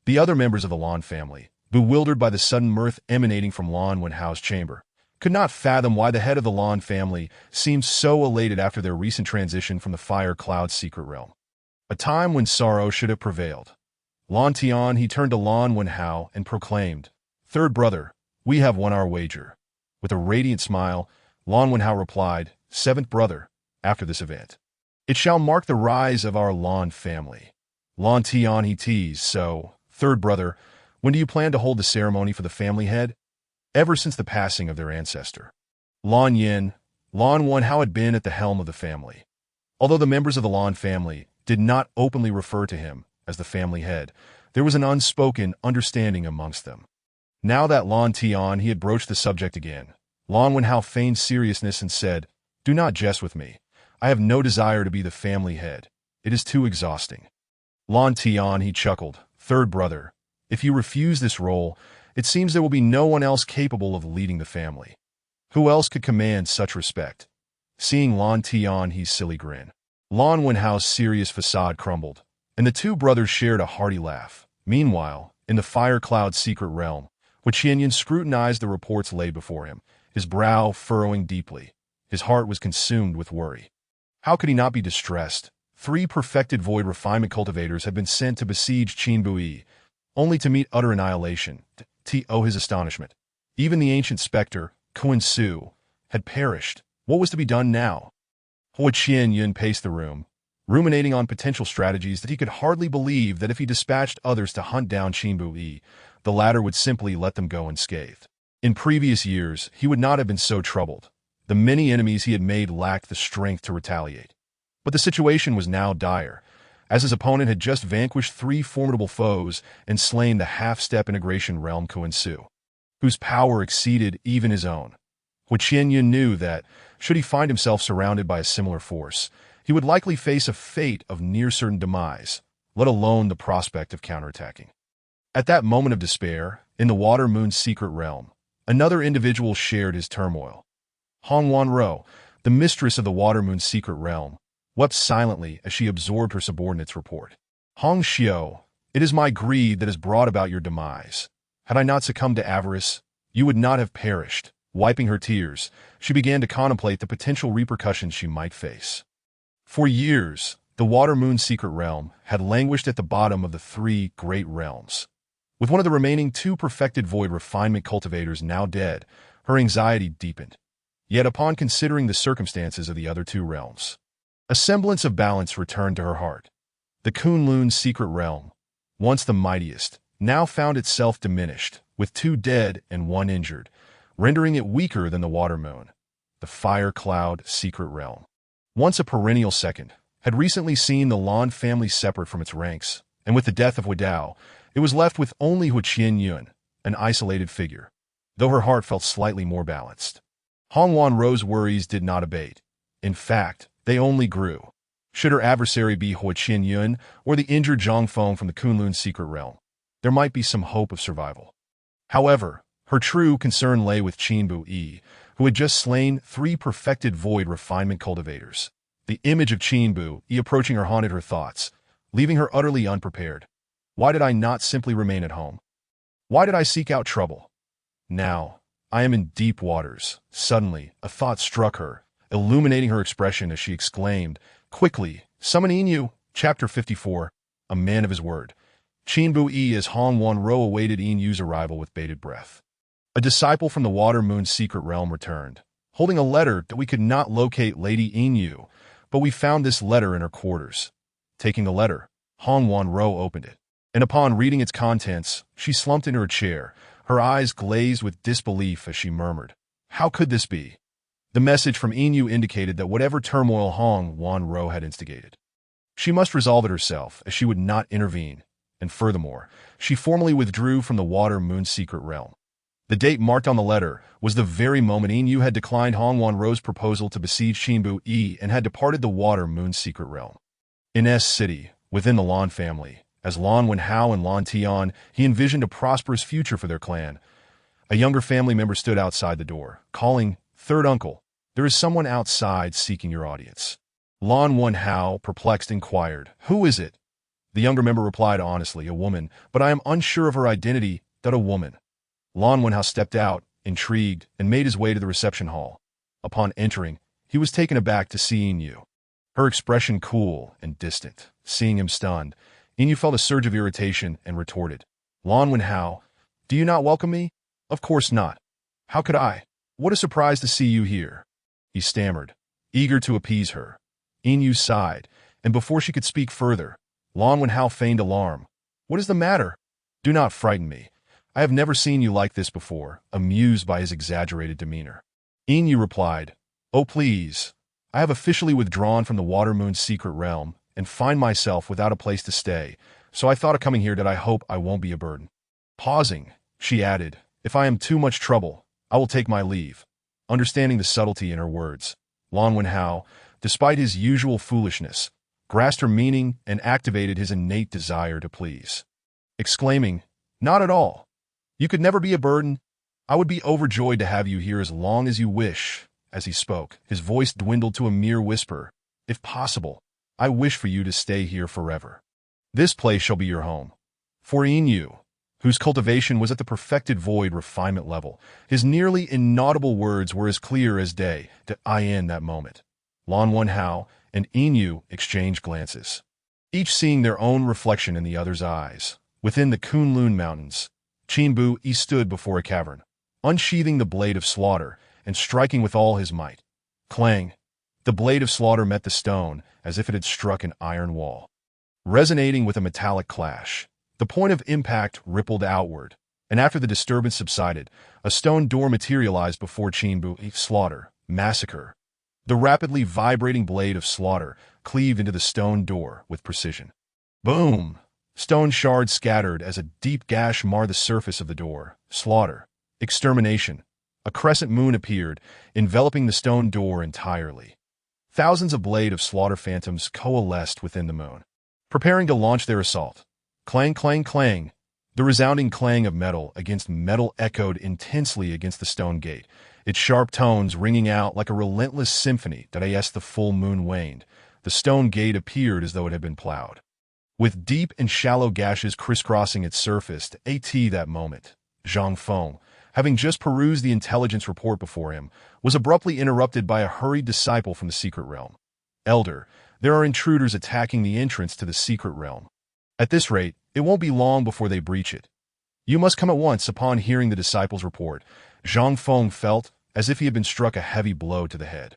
The other members of the Lan family, bewildered by the sudden mirth emanating from Lan Wenhao's chamber, could not fathom why the head of the Lan family seemed so elated after their recent transition from the Fire Cloud secret realm. A time when sorrow should have prevailed. Lan Tian, he turned to Lan Wenhao and proclaimed, "Third brother, we have won our wager." With a radiant smile, Lan Wenhao replied, "Seventh brother, after this event, it shall mark the rise of our Lan family." Lan Tian, he teased, "So, third brother, when do you plan to hold the ceremony for the family head?" Ever since the passing of their ancestor, Lan Yin, Lan Wenhao had been at the helm of the family. Although the members of the Lan family did not openly refer to him as the family head, there was an unspoken understanding amongst them. Now that Lan Tian, he had broached the subject again, Lan Wenhao feigned seriousness and said, "Do not jest with me. I have no desire to be the family head. It is too exhausting." Lan Tian, he chuckled, "Third brother, if you refuse this role, it seems there will be no one else capable of leading the family. Who else could command such respect?" Seeing Lan Tian's silly grin, Lan Wenhao's serious facade crumbled, and the two brothers shared a hearty laugh. Meanwhile, in the Fire Cloud secret realm, Qianyan scrutinized the reports laid before him, his brow furrowing deeply. His heart was consumed with worry. How could he not be distressed? 3 perfected void refinement cultivators had been sent to besiege Qinbui, only to meet utter annihilation. To his astonishment, even the ancient specter, Kuan-Su, had perished. What was to be done now? Qianyan paced the room, ruminating on potential strategies that he could hardly believe that if he dispatched others to hunt down Qinbui, the latter would simply let them go unscathed. In previous years, he would not have been so troubled. The many enemies he had made lacked the strength to retaliate. But the situation was now dire, as his opponent had just vanquished 3 formidable foes and slain the half-step integration realm Kuan-Su, whose power exceeded even his own. Qianyan knew that, should he find himself surrounded by a similar force, he would likely face a fate of near-certain demise, let alone the prospect of counterattacking. At that moment of despair, in the Water Moon's secret realm, another individual shared his turmoil. Hong Wanro, the mistress of the Water Moon's secret realm, wept silently as she absorbed her subordinate's report. Hong Xiao, It is my greed that has brought about your demise. Had I not succumbed to avarice, you would not have perished." Wiping her tears, she began to contemplate the potential repercussions she might face. For years, the Water-Moon secret realm had languished at the bottom of the three great realms. With one of the remaining two perfected void refinement cultivators now dead, her anxiety deepened. Yet upon considering the circumstances of the other two realms, a semblance of balance returned to her heart. The Kunlun secret realm, once the mightiest, now found itself diminished, with two dead and one injured, rendering it weaker than the Water-Moon. The Fire Cloud secret realm, once a perennial second, had recently seen the Lan family separate from its ranks, and with the death of Wadao, it was left with only Hu Qianyun, an isolated figure, though her heart felt slightly more balanced. Hong Wanro's worries did not abate. In fact, they only grew. Should her adversary be Hu Qianyun or the injured Zhang Feng from the Kunlun secret realm, there might be some hope of survival. However, her true concern lay with Qinbu Yi, who had just slain three perfected void refinement cultivators. The image of Qinbu Yi approaching her haunted her thoughts, leaving her utterly unprepared. Why did I not simply remain at home? Why did I seek out trouble? Now, I am in deep waters. Suddenly, a thought struck her, illuminating her expression as she exclaimed, "Quickly, summon Inu!" Chapter 54, A Man of His Word. Qinbu Yi as Hong Wanro awaited Inu's arrival with bated breath. A disciple from the Water-Moon secret realm returned, holding a letter that we could not locate Lady Inu, but we found this letter in her quarters. Taking the letter, Hong Wanro opened it, and upon reading its contents, she slumped into her chair, her eyes glazed with disbelief as she murmured, "How could this be?" The message from Inu indicated that whatever turmoil Hong Wanro had instigated, she must resolve it herself, as she would not intervene, and furthermore, she formally withdrew from the Water-Moon secret realm. The date marked on the letter was the very moment Inu had declined Hong Wanro's proposal to besiege Qinbu Yi and had departed the Water-Moon secret realm. In S City, within the Lan family, as Lan Wenhao and Lan Tian, he envisioned a prosperous future for their clan. A younger family member stood outside the door, calling, "Third uncle, there is someone outside seeking your audience." Lan Wenhao, perplexed, inquired, "Who is it?" The younger member replied honestly, "A woman, but I am unsure of her identity." That a woman. Lan Wenhao stepped out, intrigued, and made his way to the reception hall. Upon entering, he was taken aback to see Inu, her expression cool and distant. Seeing him stunned, Inu felt a surge of irritation and retorted, "Lan Wenhao, do you not welcome me?" "Of course not. How could I? What a surprise to see you here," he stammered, eager to appease her. Inu sighed, and before she could speak further, Lan Wenhao feigned alarm. "What is the matter? Do not frighten me. I have never seen you like this before," amused by his exaggerated demeanor. Inu replied, "Oh please, I have officially withdrawn from the Water-Moon secret realm and find myself without a place to stay, so I thought of coming here that I hope I won't be a burden." Pausing, she added, "If I am too much trouble, I will take my leave." Understanding the subtlety in her words, Lan Wenhao, despite his usual foolishness, grasped her meaning and activated his innate desire to please. Exclaiming, "Not at all. You could never be a burden. I would be overjoyed to have you here as long as you wish." As he spoke, his voice dwindled to a mere whisper. "If possible, I wish for you to stay here forever. This place shall be your home." For Inu, whose cultivation was at the perfected void refinement level, his nearly inaudible words were as clear as day that in that moment, Lan Wenhao and Inu exchanged glances, each seeing their own reflection in the other's eyes. Within the Kunlun Mountains, Qinbu Yi stood before a cavern, unsheathing the blade of slaughter and striking with all his might. Clang! The blade of slaughter met the stone as if it had struck an iron wall. Resonating with a metallic clash, the point of impact rippled outward, and after the disturbance subsided, a stone door materialized before Qinbu Yi's slaughter, massacre. The rapidly vibrating blade of slaughter cleaved into the stone door with precision. Boom! Stone shards scattered as a deep gash marred the surface of the door. Slaughter. Extermination. A crescent moon appeared, enveloping the stone door entirely. Thousands of blade of slaughter phantoms coalesced within the moon, preparing to launch their assault. Clang, clang, clang. The resounding clang of metal against metal echoed intensely against the stone gate, its sharp tones ringing out like a relentless symphony that as the full moon waned, the stone gate appeared as though it had been plowed. with deep and shallow gashes crisscrossing its surface. At that moment, Zhang Feng, having just perused the intelligence report before him, was abruptly interrupted by a hurried disciple from the secret realm. "Elder, there are intruders attacking the entrance to the secret realm. At this rate, it won't be long before they breach it. You must come at once." Upon hearing the disciple's report, Zhang Feng felt as if he had been struck a heavy blow to the head.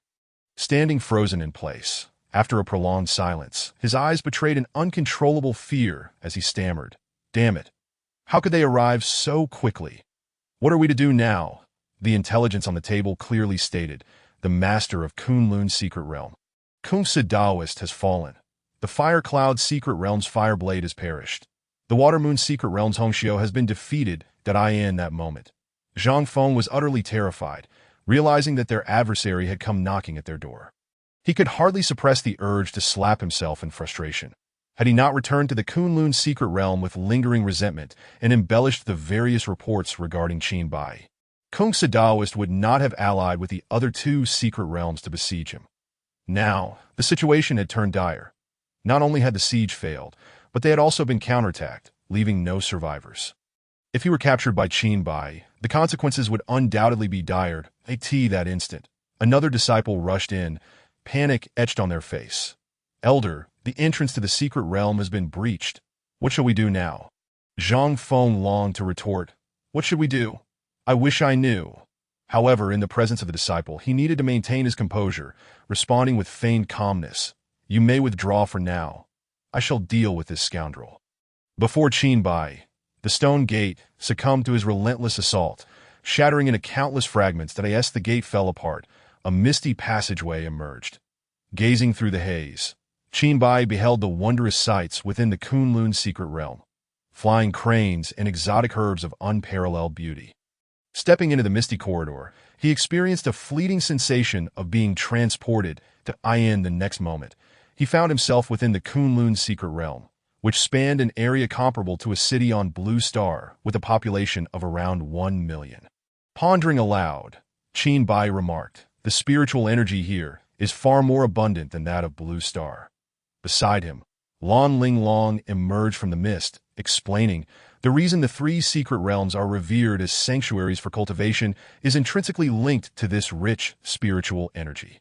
Standing frozen in place, after a prolonged silence, his eyes betrayed an uncontrollable fear as he stammered, "Damn it! How could they arrive so quickly? What are we to do now?" The intelligence on the table clearly stated, "The master of Kunlun's secret realm, Kungsa Daoist, has fallen. The Fire Cloud secret realm's Fireblade has perished. The Water Moon secret realm's Hongxiao has been defeated." In that moment, Zhang Feng was utterly terrified, realizing that their adversary had come knocking at their door. He could hardly suppress the urge to slap himself in frustration. Had he not returned to the Kunlun secret realm with lingering resentment and embellished the various reports regarding Qin Bai, Kungsa Daoist would not have allied with the other two secret realms to besiege him. Now, the situation had turned dire. Not only had the siege failed, but they had also been counterattacked, leaving no survivors. If he were captured by Qin Bai, the consequences would undoubtedly be dire. At that instant, another disciple rushed in, panic etched on their face. "Elder, the entrance to the secret realm has been breached. What shall we do now?" Zhang Feng longed to retort, "What should we do? I wish I knew." However, in the presence of the disciple, he needed to maintain his composure, responding with feigned calmness, "You may withdraw for now. I shall deal with this scoundrel." Before Qin Bai, the stone gate succumbed to his relentless assault, shattering into countless fragments. As the gate fell apart, a misty passageway emerged. Gazing through the haze, Qin Bai beheld the wondrous sights within the Kunlun secret realm, flying cranes and exotic herbs of unparalleled beauty. Stepping into the misty corridor, he experienced a fleeting sensation of being transported to Ayin. The next moment, he found himself within the Kunlun secret realm, which spanned an area comparable to a city on Blue Star with a population of around 1 million. Pondering aloud, Qin Bai remarked, "The spiritual energy here is far more abundant than that of Blue Star." Beside him, Lan Linglong emerged from the mist, explaining, "The reason the three secret realms are revered as sanctuaries for cultivation is intrinsically linked to this rich spiritual energy.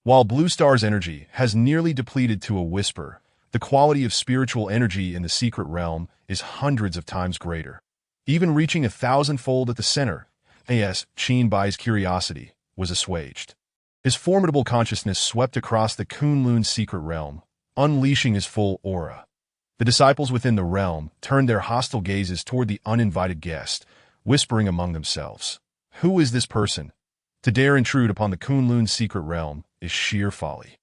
While Blue Star's energy has nearly depleted to a whisper, the quality of spiritual energy in the secret realm is hundreds of times greater, even reaching 1,000-fold at the center." Qin Bai's curiosity was assuaged. His formidable consciousness swept across the Kunlun secret realm, unleashing his full aura. The disciples within the realm turned their hostile gazes toward the uninvited guest, whispering among themselves, "Who is this person? To dare intrude upon the Kunlun secret realm is sheer folly."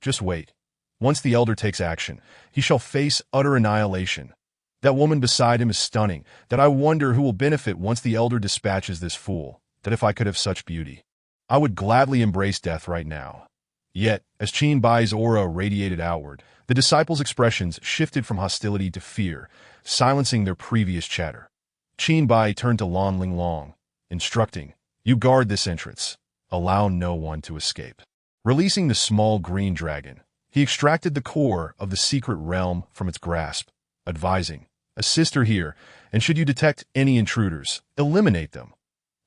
Just wait. Once the elder takes action, he shall face utter annihilation. That woman beside him is stunning. I wonder who will benefit once the elder dispatches this fool. If I could have such beauty, I would gladly embrace death right now. Yet, as Qin Bai's aura radiated outward, the disciples' expressions shifted from hostility to fear, silencing their previous chatter. Qin Bai turned to Lan Linglong, instructing, "You guard this entrance. Allow no one to escape." Releasing the small green dragon, he extracted the core of the secret realm from its grasp, advising, "Assist her here, and should you detect any intruders, eliminate them."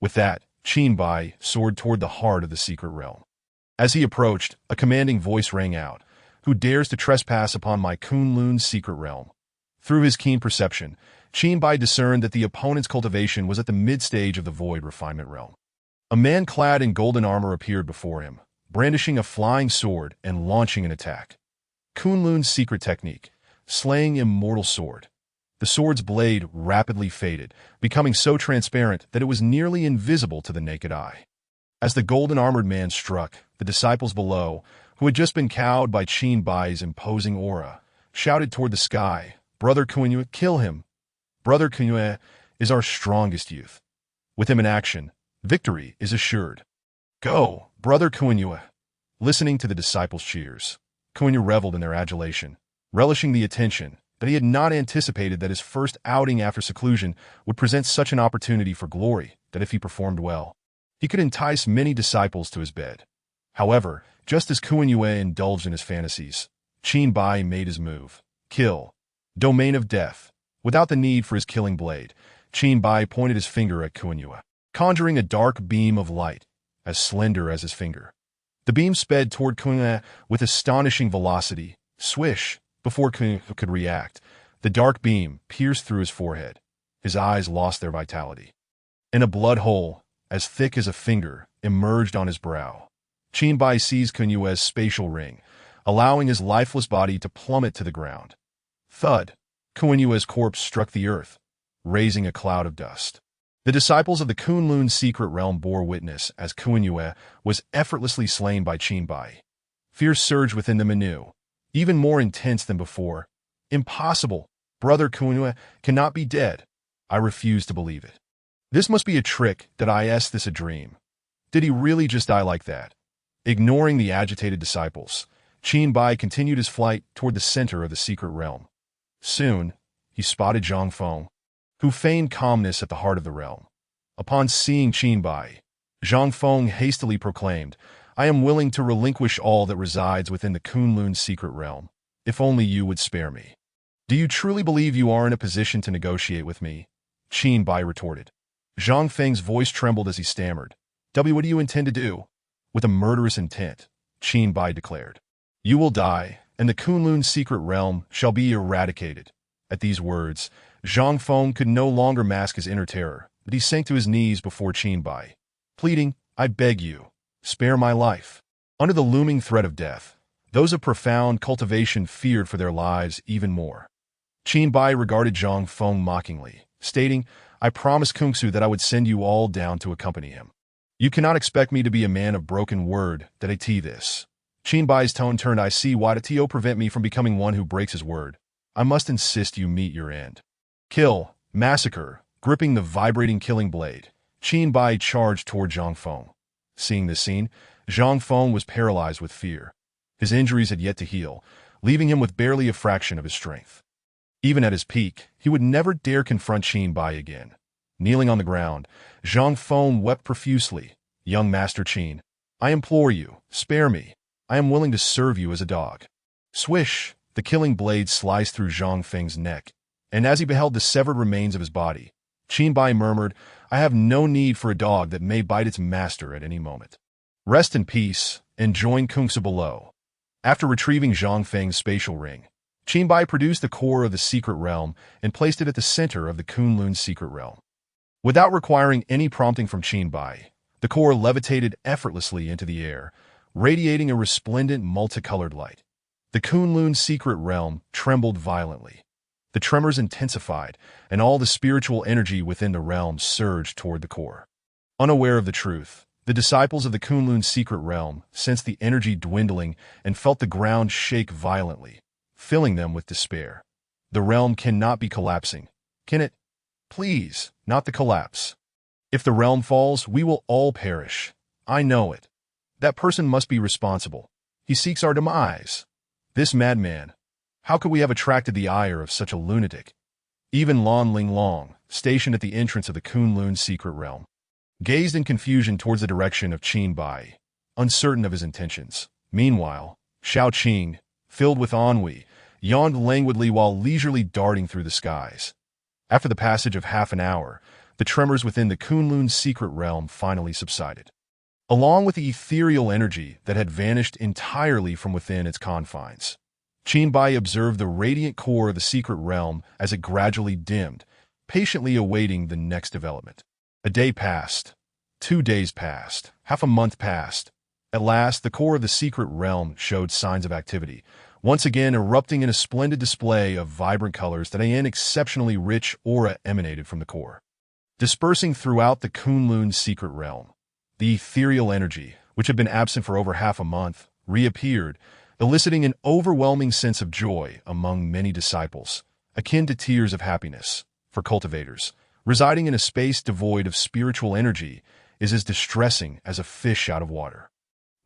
With that, Qin Bai soared toward the heart of the secret realm. As he approached, a commanding voice rang out, "Who dares to trespass upon my Kunlun secret realm?" Through his keen perception, Qin Bai discerned that the opponent's cultivation was at the mid-stage of the void refinement realm. A man clad in golden armor appeared before him, brandishing a flying sword and launching an attack. Kunlun's secret technique, slaying immortal sword. The sword's blade rapidly faded, becoming so transparent that it was nearly invisible to the naked eye. As the golden-armored man struck, the disciples below, who had just been cowed by Qin Bai's imposing aura, shouted toward the sky, "Brother Kunyue, kill him! Brother Kunyue is our strongest youth. With him in action, victory is assured. Go, Brother Kunyue!" Listening to the disciples' cheers, Kunyue reveled in their adulation, relishing the attention that he had not anticipated that his first outing after seclusion would present such an opportunity for glory that if he performed well, he could entice many disciples to his bed. However, just as Kunyue indulged in his fantasies, Qin Bai made his move, Kill. Domain of death. Without the need for his killing blade, Qin Bai pointed his finger at Kunyue, conjuring a dark beam of light, as slender as his finger. The beam sped toward Kunyue with astonishing velocity. Swish! Before Kunyue could react, the dark beam pierced through his forehead. His eyes lost their vitality. And a blood hole, as thick as a finger, emerged on his brow. Qin Bai seized Kunyue's spatial ring, allowing his lifeless body to plummet to the ground. Thud! Kunyue's corpse struck the earth, raising a cloud of dust. The disciples of the Kunlun secret realm bore witness as Kunyue was effortlessly slain by Qin Bai. Fear surged within them anew, even more intense than before. Impossible! Brother Kunyue cannot be dead. I refuse to believe it. This must be a trick. Did I ask this a dream? Did he really just die like that? Ignoring the agitated disciples, Qin Bai continued his flight toward the center of the secret realm. Soon, he spotted Zhang Feng, who feigned calmness at the heart of the realm. Upon seeing Qin Bai, Zhang Feng hastily proclaimed, "I am willing to relinquish all that resides within the Kunlun secret realm, if only you would spare me." "Do you truly believe you are in a position to negotiate with me?" Qin Bai retorted. Zhang Feng's voice trembled as he stammered. "What do you intend to do?" "With a murderous intent," Qin Bai declared. "You will die, and the Kunlun secret realm shall be eradicated." At these words, Zhang Feng could no longer mask his inner terror, but he sank to his knees before Qin Bai, pleading, "I beg you, spare my life." Under the looming threat of death, those of profound cultivation feared for their lives even more. Qin Bai regarded Zhang Feng mockingly, stating, "I promised Kungsu that I would send you all down to accompany him. You cannot expect me to be a man of broken word. Did I tell this?" Qin Bai's tone turned. "I see why to prevent me from becoming one who breaks his word. I must insist you meet your end." Kill. Massacre. Gripping the vibrating killing blade, Qin Bai charged toward Zhang Feng. Seeing this scene, Zhang Feng was paralyzed with fear. His injuries had yet to heal, leaving him with barely a fraction of his strength. Even at his peak, he would never dare confront Qin Bai again. Kneeling on the ground, Zhang Feng wept profusely. "Young Master Qin, I implore you, spare me. I am willing to serve you as a dog." Swish! The killing blade sliced through Zhang Feng's neck, and as he beheld the severed remains of his body, Qin Bai murmured, "I have no need for a dog that may bite its master at any moment. Rest in peace, and join Kungsu below." After retrieving Zhang Feng's spatial ring, Qin Bai produced the core of the secret realm and placed it at the center of the Kunlun secret realm. Without requiring any prompting from Qin Bai, the core levitated effortlessly into the air, radiating a resplendent multicolored light. The Kunlun secret realm trembled violently. The tremors intensified, and all the spiritual energy within the realm surged toward the core. Unaware of the truth, the disciples of the Kunlun secret realm sensed the energy dwindling and felt the ground shake violently, filling them with despair. The realm cannot be collapsing, can it? Please, not the collapse. If the realm falls, we will all perish. I know it. That person must be responsible. He seeks our demise. This madman. How could we have attracted the ire of such a lunatic? Even Lan Ling Long, stationed at the entrance of the Kunlun secret realm, gazed in confusion towards the direction of Qin Bai, uncertain of his intentions. Meanwhile, Shao Qing, filled with ennui, yawned languidly while leisurely darting through the skies. After the passage of half an hour, the tremors within the Kunlun secret realm finally subsided. Along with the ethereal energy that had vanished entirely from within its confines, Qin Bai observed the radiant core of the secret realm as it gradually dimmed, patiently awaiting the next development. A day passed. 2 days passed. Half a month passed. At last, the core of the secret realm showed signs of activity, once again erupting in a splendid display of vibrant colors that an exceptionally rich aura emanated from the core. Dispersing throughout the Kunlun secret realm, the ethereal energy, which had been absent for over half a month, reappeared, eliciting an overwhelming sense of joy among many disciples, akin to tears of happiness. For cultivators, residing in a space devoid of spiritual energy is as distressing as a fish out of water.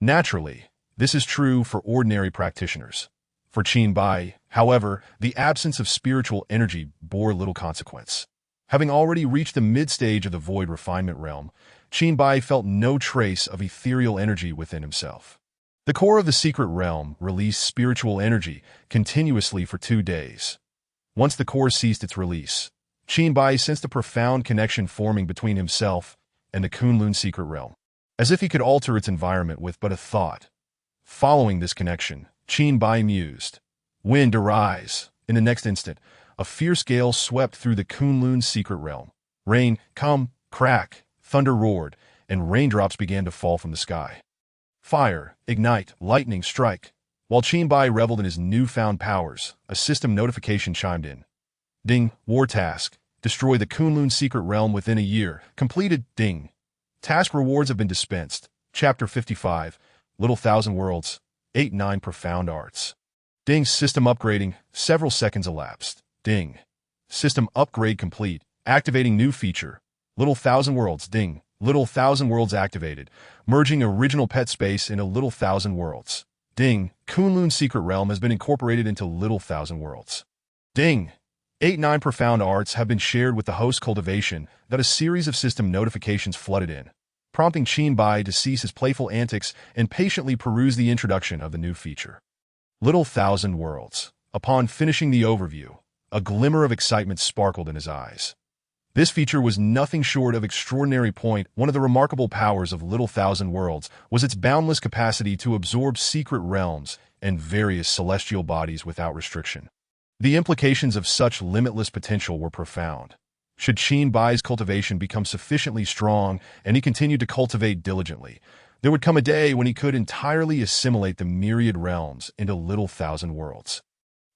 Naturally, this is true for ordinary practitioners. For Qin Bai, however, the absence of spiritual energy bore little consequence. Having already reached the mid-stage of the void refinement realm, Qin Bai felt no trace of ethereal energy within himself. The core of the secret realm released spiritual energy continuously for 2 days. Once the core ceased its release, Qinbai sensed a profound connection forming between himself and the Kunlun secret realm, as if he could alter its environment with but a thought. Following this connection, Qinbai mused, "Wind, arise." In the next instant, a fierce gale swept through the Kunlun secret realm. Rain, come, crack, thunder roared, and raindrops began to fall from the sky. Fire, ignite, lightning, strike. While Qinbai reveled in his newfound powers, a system notification chimed in. Ding, war task. Destroy the Kunlun secret realm within a year. Completed, ding. Task rewards have been dispensed. Chapter 55, Little Thousand Worlds, 8-9 Profound Arts. Ding, system upgrading. Several seconds elapsed. Ding. System upgrade complete. Activating new feature. Little Thousand Worlds, ding. Little Thousand Worlds activated. Merging original pet space into Little Thousand Worlds. Ding. Kunlun secret realm has been incorporated into Little Thousand Worlds. Ding. 8-9 Profound Arts have been shared with the host cultivation that a series of system notifications flooded in, prompting Qinbai to cease his playful antics and patiently peruse the introduction of the new feature. Little Thousand Worlds. Upon finishing the overview, a glimmer of excitement sparkled in his eyes. This feature was nothing short of extraordinary. One of the remarkable powers of Little Thousand Worlds was its boundless capacity to absorb secret realms and various celestial bodies without restriction. The implications of such limitless potential were profound. Should Qinbai's cultivation become sufficiently strong and he continued to cultivate diligently, there would come a day when he could entirely assimilate the myriad realms into Little Thousand Worlds.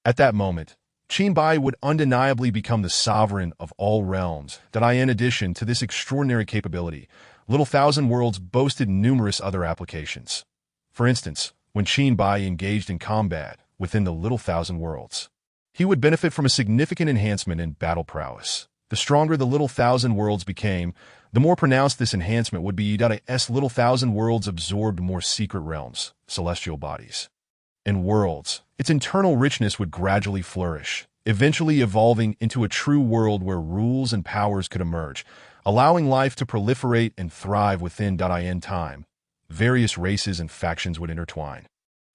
At that moment, Qinbai would undeniably become the sovereign of all realms. In addition to this extraordinary capability, Little Thousand Worlds boasted numerous other applications. For instance, when Qinbai engaged in combat within the Little Thousand Worlds, he would benefit from a significant enhancement in battle prowess. The stronger the Little Thousand Worlds became, the more pronounced this enhancement would be. As Little Thousand Worlds absorbed more secret realms, celestial bodies, and worlds, its internal richness would gradually flourish, eventually evolving into a true world where rules and powers could emerge, allowing life to proliferate and thrive within. In time, various races and factions would intertwine.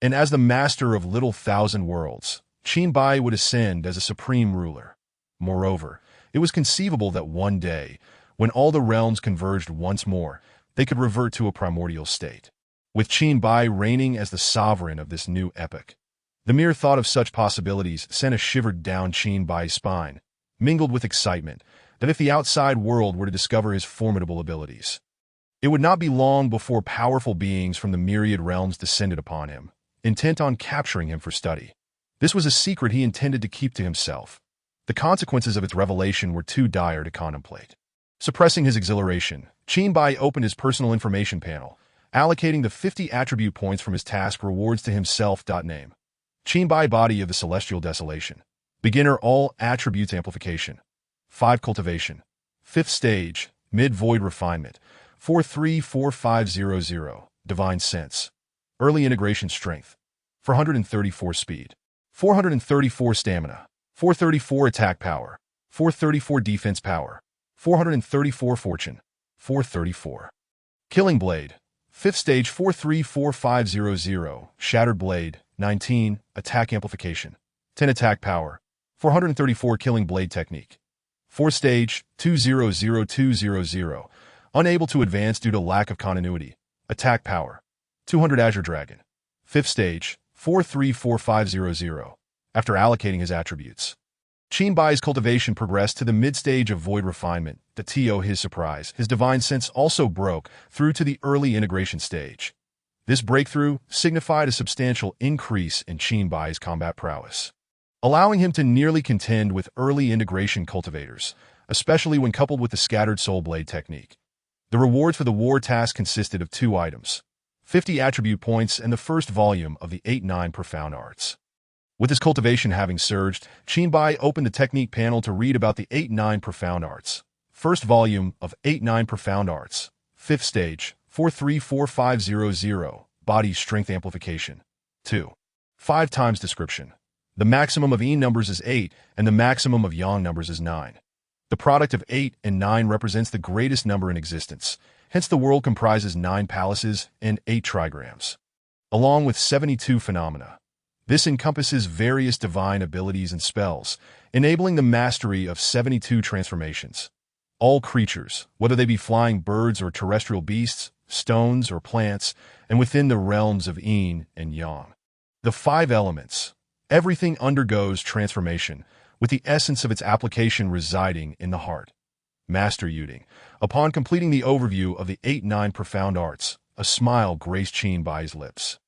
And as the master of Little Thousand Worlds, Qinbai would ascend as a supreme ruler. Moreover, it was conceivable that one day, when all the realms converged once more, they could revert to a primordial state, with Qinbai reigning as the sovereign of this new epoch. The mere thought of such possibilities sent a shiver down Qinbai's spine, mingled with excitement that if the outside world were to discover his formidable abilities, it would not be long before powerful beings from the myriad realms descended upon him, intent on capturing him for study. This was a secret he intended to keep to himself. The consequences of its revelation were too dire to contemplate. Suppressing his exhilaration, Qinbai opened his personal information panel, allocating the 50 attribute points from his task rewards to himself. Name: Qinbai, Body of the Celestial Desolation. Beginner, All Attributes Amplification. 5 Cultivation. 5th Stage, Mid-Void Refinement. 434500, Divine Sense. Early Integration Strength. 434 Speed. 434 Stamina. 434 Attack Power. 434 Defense Power. 434 Fortune. 434. Killing Blade. 5th Stage, 434500, Shattered Blade. 19 Attack Amplification. 10 Attack Power. 434 Killing Blade Technique. 4th Stage, 200200, Unable to advance due to lack of continuity. Attack Power. 200 Azure Dragon. 5th Stage, 434500. After allocating his attributes, Qinbai's cultivation progressed to the mid-stage of Void Refinement. To his surprise, his divine sense also broke through to the early integration stage. This breakthrough signified a substantial increase in Qinbai's combat prowess, allowing him to nearly contend with early integration cultivators, especially when coupled with the Scattered Soul Blade technique. The rewards for the war task consisted of 2 items, 50 attribute points and the first volume of the 8-9 Profound Arts. With his cultivation having surged, Qinbai opened the technique panel to read about the 8-9 Profound Arts. First volume of 8-9 Profound Arts. 5th Stage, 434500, Body Strength Amplification. 2. 5 times description. The maximum of Yin numbers is 8, and the maximum of Yang numbers is 9. The product of 8 and 9 represents the greatest number in existence. Hence, the world comprises 9 palaces and 8 trigrams. along with 72 phenomena. This encompasses various divine abilities and spells, enabling the mastery of 72 transformations. All creatures, whether they be flying birds or terrestrial beasts, stones or plants, and within the realms of yin and yang. The five elements. Everything undergoes transformation, with the essence of its application residing in the heart. Master Yuding. Upon completing the overview of the 8-9 profound arts, a smile graced Qin Bai's lips.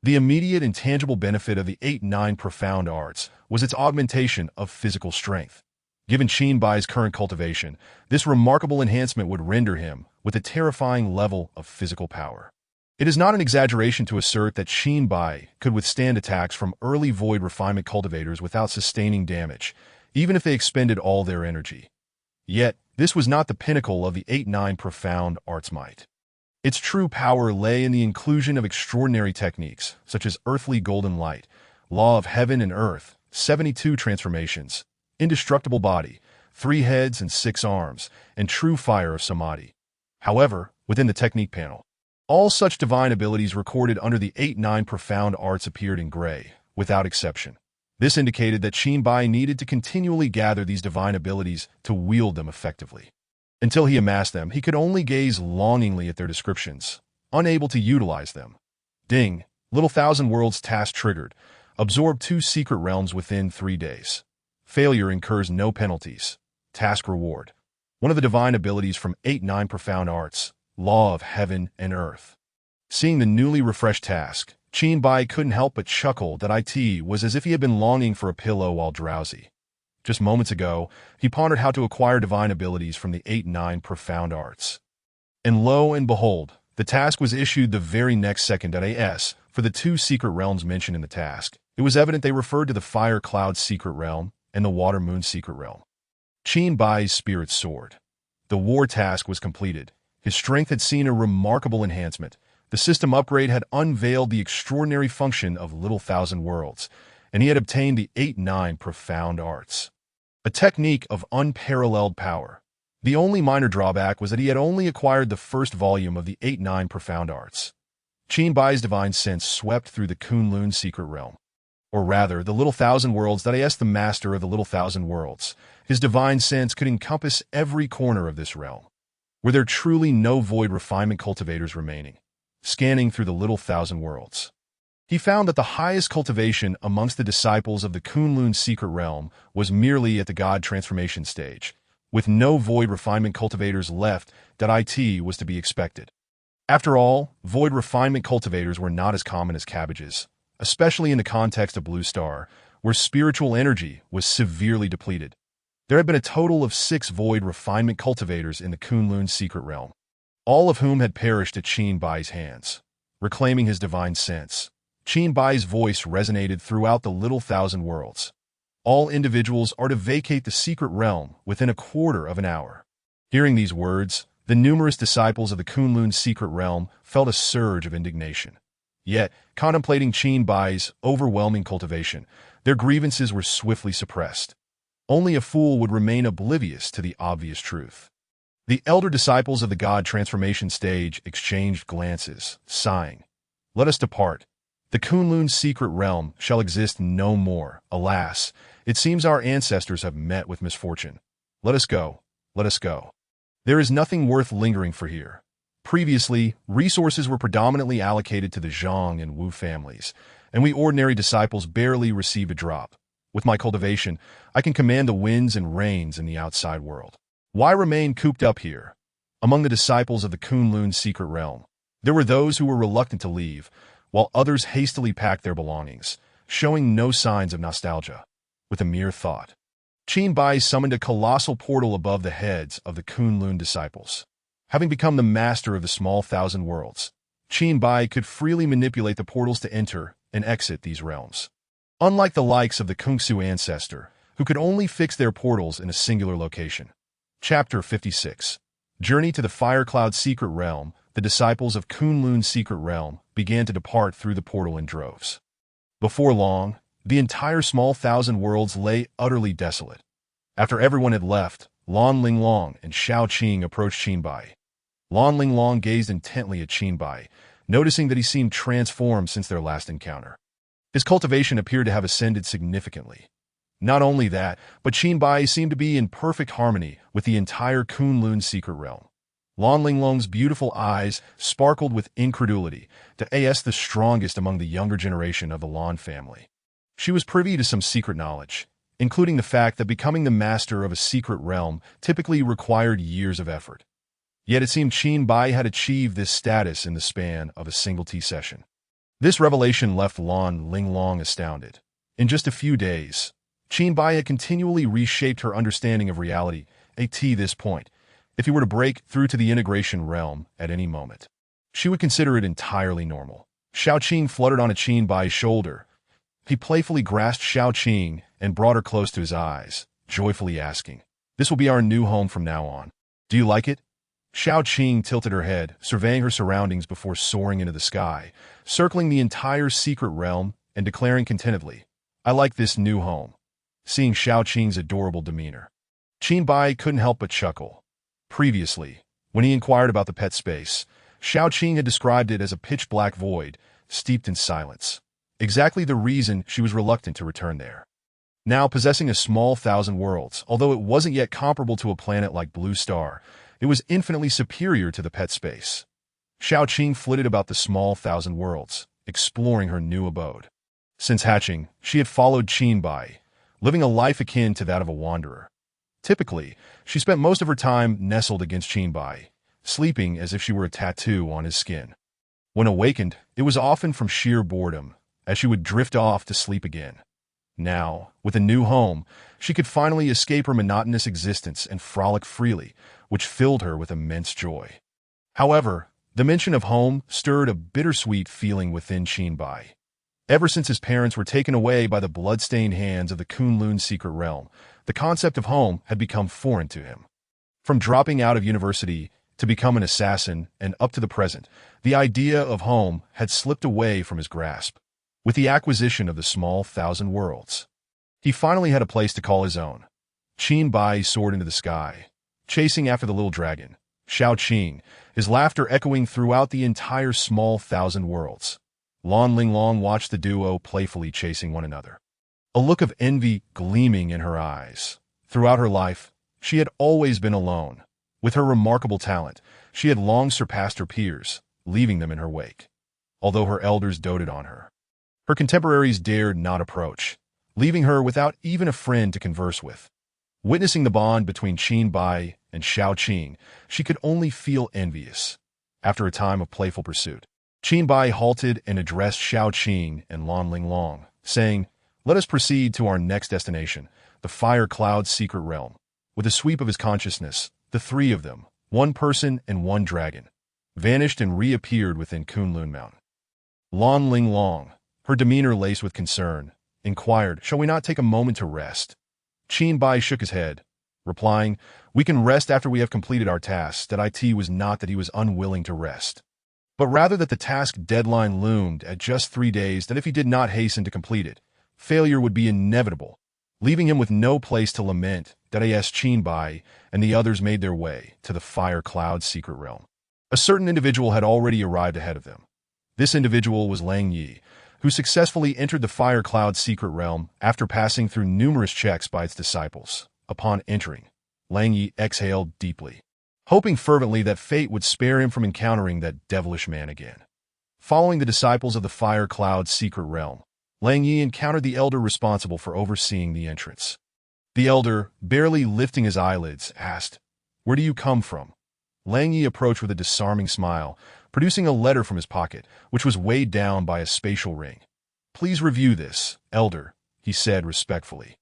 The immediate and tangible benefit of the 8-9 profound arts was its augmentation of physical strength. Given Qin Bai's current cultivation, this remarkable enhancement would render him with a terrifying level of physical power. It is not an exaggeration to assert that Qin Bai could withstand attacks from early void refinement cultivators without sustaining damage, even if they expended all their energy. Yet, this was not the pinnacle of the 8-9 profound arts might. Its true power lay in the inclusion of extraordinary techniques, such as earthly golden light, law of heaven and earth, 72 transformations, indestructible body, 3 heads and 6 arms, and true fire of samadhi. However, within the technique panel, all such divine abilities recorded under the 8-9 profound arts appeared in gray, without exception. This indicated that Qin Bai needed to continually gather these divine abilities to wield them effectively. Until he amassed them, he could only gaze longingly at their descriptions, unable to utilize them. Ding, Little Thousand Worlds task triggered. Absorb 2 secret realms within 3 days. Failure incurs no penalties. Task reward. One of the divine abilities from 8-9 profound arts, law of heaven and earth. Seeing the newly refreshed task, Qin Bai couldn't help but chuckle that it was as if he had been longing for a pillow while drowsy. Just moments ago, he pondered how to acquire divine abilities from the 8-9 profound arts. And lo and behold, the task was issued the very next second for the 2 secret realms mentioned in the task. It was evident they referred to the Fire Cloud secret realm and the Water Moon secret realm. Qin Bai's spirit soared. The war task was completed. His strength had seen a remarkable enhancement. The system upgrade had unveiled the extraordinary function of Little Thousand Worlds, and he had obtained the 8-9 profound arts. A technique of unparalleled power. The only minor drawback was that he had only acquired the first volume of the 8-9 profound arts. Qin Bai's divine sense swept through the Kunlun secret realm. Or rather, the Little Thousand Worlds the master of the Little Thousand Worlds. His divine sense could encompass every corner of this realm. Were there truly no void refinement cultivators remaining? Scanning through the Little Thousand Worlds, he found that the highest cultivation amongst the disciples of the Kunlun secret realm was merely at the God transformation stage, with no void refinement cultivators left. It was to be expected. After all, void refinement cultivators were not as common as cabbages, especially in the context of Blue Star, where spiritual energy was severely depleted. There had been a total of 6 void refinement cultivators in the Kunlun secret realm, all of whom had perished at Qin Bai's hands. Reclaiming his divine sense, Qin Bai's voice resonated throughout the Little Thousand Worlds. All individuals are to vacate the secret realm within a quarter of an hour. Hearing these words, the numerous disciples of the Kunlun secret realm felt a surge of indignation. Yet, contemplating Qin Bai's overwhelming cultivation, their grievances were swiftly suppressed. Only a fool would remain oblivious to the obvious truth. The elder disciples of the God transformation stage exchanged glances, sighing. Let us depart. The Kunlun secret realm shall exist no more. Alas, it seems our ancestors have met with misfortune. Let us go. Let us go. There is nothing worth lingering for here. Previously, resources were predominantly allocated to the Zhang and Wu families, and we ordinary disciples barely received a drop. With my cultivation, I can command the winds and rains in the outside world. Why remain cooped up here? Among the disciples of the Kunlun secret realm, there were those who were reluctant to leave, while others hastily packed their belongings, showing no signs of nostalgia. With a mere thought, Qin Bai summoned a colossal portal above the heads of the Kunlun disciples. Having become the master of the small thousand worlds, Qin Bai could freely manipulate the portals to enter and exit these realms. Unlike the likes of the Kungsu ancestor, who could only fix their portals in a singular location. Chapter 56. Journey to the Fire Cloud secret realm. The disciples of Kunlun secret realm began to depart through the portal in droves. Before long, the entire small thousand worlds lay utterly desolate. After everyone had left, Lan Linglong and Xiao Qing approached Qin Bai. Lan Linglong gazed intently at Qin Bai, noticing that he seemed transformed since their last encounter. His cultivation appeared to have ascended significantly. Not only that, but Qinbai seemed to be in perfect harmony with the entire Kunlun secret realm. Lan Linglong's beautiful eyes sparkled with incredulity, to as the strongest among the younger generation of the Lan family. She was privy to some secret knowledge, including the fact that becoming the master of a secret realm typically required years of effort. Yet it seemed Qinbai had achieved this status in the span of a single tea session. This revelation left Lan Linglong astounded. In just a few days, Qinbai had continually reshaped her understanding of reality at this point. If he were to break through to the integration realm at any moment, she would consider it entirely normal. Xiaoqing fluttered on Qinbai's shoulder. He playfully grasped Xiaoqing and brought her close to his eyes, joyfully asking, "This will be our new home from now on. Do you like it?" Xiaoqing tilted her head, surveying her surroundings before soaring into the sky, circling the entire secret realm and declaring contentedly, "I like this new home." Seeing Xiaoqing's adorable demeanor, Qinbai couldn't help but chuckle. Previously, when he inquired about the pet space, Xiaoqing had described it as a pitch-black void, steeped in silence. Exactly the reason she was reluctant to return there. Now possessing a small thousand worlds, although it wasn't yet comparable to a planet like Blue Star, it was infinitely superior to the pet space. Xiaoqing flitted about the small thousand worlds, exploring her new abode. Since hatching, she had followed Qinbai, living a life akin to that of a wanderer. Typically, she spent most of her time nestled against Qinbai, sleeping as if she were a tattoo on his skin. When awakened, it was often from sheer boredom, as she would drift off to sleep again. Now, with a new home, she could finally escape her monotonous existence and frolic freely, which filled her with immense joy. However, the mention of home stirred a bittersweet feeling within Qinbai. Ever since his parents were taken away by the blood-stained hands of the Kunlun secret realm, the concept of home had become foreign to him. From dropping out of university to become an assassin and up to the present, the idea of home had slipped away from his grasp. With the acquisition of the small thousand worlds, he finally had a place to call his own. Qinbai soared into the sky, chasing after the little dragon, Xiaoqing, his laughter echoing throughout the entire small thousand worlds. Lan Linglong watched the duo playfully chasing one another, a look of envy gleaming in her eyes. Throughout her life, she had always been alone. With her remarkable talent, she had long surpassed her peers, leaving them in her wake. Although her elders doted on her, her contemporaries dared not approach, leaving her without even a friend to converse with. Witnessing the bond between Qinbai and Xiaoqing, she could only feel envious. After a time of playful pursuit, Qinbai halted and addressed Xiaoqing and Lan Linglong, saying, "Let us proceed to our next destination, the Fire Cloud secret realm." With a sweep of his consciousness, the three of them, one person and one dragon, vanished and reappeared within Kunlun Mountain. Lan Linglong, her demeanor laced with concern, inquired, "Shall we not take a moment to rest?" Qinbai shook his head, replying, "We can rest after we have completed our tasks." That it was not that he was unwilling to rest, but rather that the task deadline loomed at just 3 days, that if he did not hasten to complete it, failure would be inevitable, leaving him with no place to lament. That Qinbai and the others made their way to the Fire Cloud secret realm. A certain individual had already arrived ahead of them. This individual was Lang Yi, who successfully entered the Fire Cloud secret realm after passing through numerous checks by its disciples. Upon entering, Lang Yi exhaled deeply, hoping fervently that fate would spare him from encountering that devilish man again. Following the disciples of the Fire Cloud secret realm, Lang Yi encountered the elder responsible for overseeing the entrance. The elder, barely lifting his eyelids, asked, "Where do you come from?" Lang Yi approached with a disarming smile, producing a letter from his pocket, which was weighed down by a spatial ring. "Please review this, elder," he said respectfully.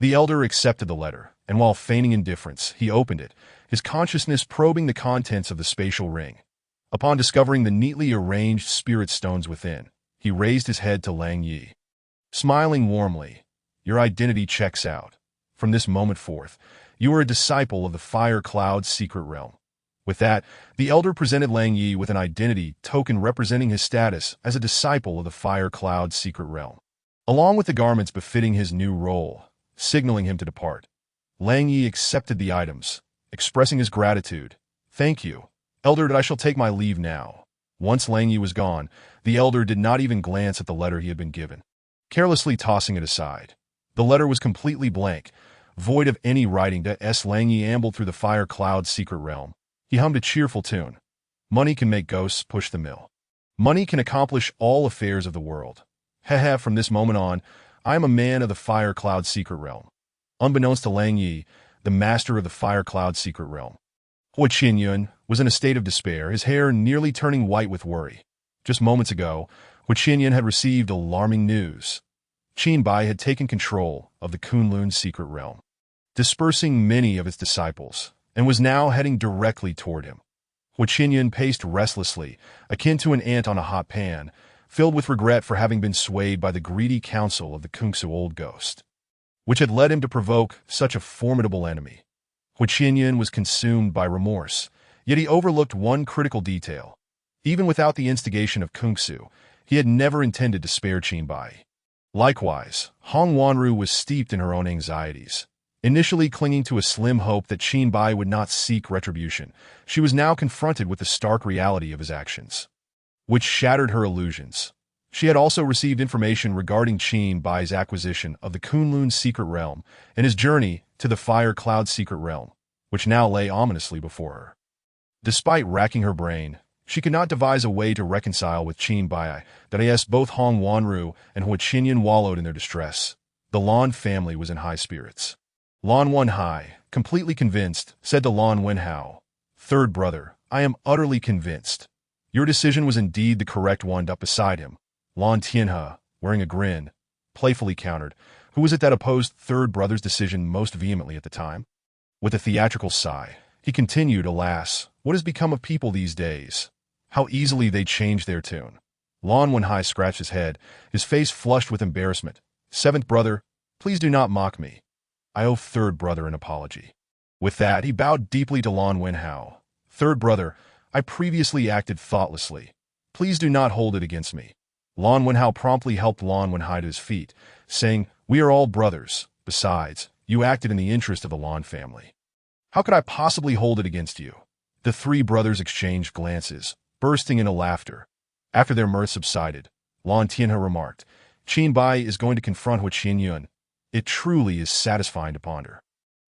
The elder accepted the letter, and while feigning indifference, he opened it, his consciousness probing the contents of the spatial ring. Upon discovering the neatly arranged spirit stones within, he raised his head to Lang Yi. Smiling warmly, "Your identity checks out. From this moment forth, you are a disciple of the Fire Cloud secret realm." With that, the elder presented Lang Yi with an identity token representing his status as a disciple of the Fire Cloud secret realm, along with the garments befitting his new role, signaling him to depart. Lang Yi accepted the items, expressing his gratitude. "Thank you, elder, that I shall take my leave now." Once Lang Yi was gone, the elder did not even glance at the letter he had been given, carelessly tossing it aside. The letter was completely blank, void of any writing. Lang Yi ambled through the fire cloud's secret realm. He hummed a cheerful tune. Money can make ghosts push the mill. Money can accomplish all affairs of the world. Heh, from this moment on, I am a man of the fire cloud secret realm. Unbeknownst to Lang Yi, the master of the fire cloud secret realm, Hua Qinyun was in a state of despair, his hair nearly turning white with worry. Just moments ago, Hua Qinyun had received alarming news. Qin Bai had taken control of the Kunlun secret realm, dispersing many of its disciples, and was now heading directly toward him. Hua Qinyun paced restlessly, akin to an ant on a hot pan, filled with regret for having been swayed by the greedy counsel of the Kungsu old ghost, which had led him to provoke such a formidable enemy. Hua Qinyun was consumed by remorse, yet he overlooked one critical detail. Even without the instigation of Kungsu, he had never intended to spare Qin Bai. Likewise, Hong Wanru was steeped in her own anxieties. Initially clinging to a slim hope that Qin Bai would not seek retribution, she was now confronted with the stark reality of his actions, which shattered her illusions. She had also received information regarding Qin Bai's acquisition of the Kunlun secret realm and his journey to the Fire Cloud secret realm, which now lay ominously before her. Despite racking her brain, she could not devise a way to reconcile with Qin Bai. Both Hong Wanru and Hua Qinyun wallowed in their distress. The Lan family was in high spirits. Lan Wenhai, completely convinced, said to Lan Wenhao, "Third brother, I am utterly convinced. Your decision was indeed the correct one." Up beside him, Lan Tianhe, wearing a grin, playfully countered, "Who was it that opposed third brother's decision most vehemently at the time?" With a theatrical sigh, he continued, "Alas, what has become of people these days? How easily they change their tune." Lan Wenhai scratched his head, his face flushed with embarrassment. "Seventh brother, please do not mock me. I owe third brother an apology." With that, he bowed deeply to Lan Wenhao. "Third brother, I previously acted thoughtlessly. Please do not hold it against me." Lan Wenhao promptly helped Lan Wenhai to his feet, saying, "We are all brothers. Besides, you acted in the interest of the Lan family. How could I possibly hold it against you?" The three brothers exchanged glances, bursting into laughter. After their mirth subsided, Lan Tianhe remarked, "Qin Bai is going to confront Hua Qinyun. It truly is satisfying to ponder."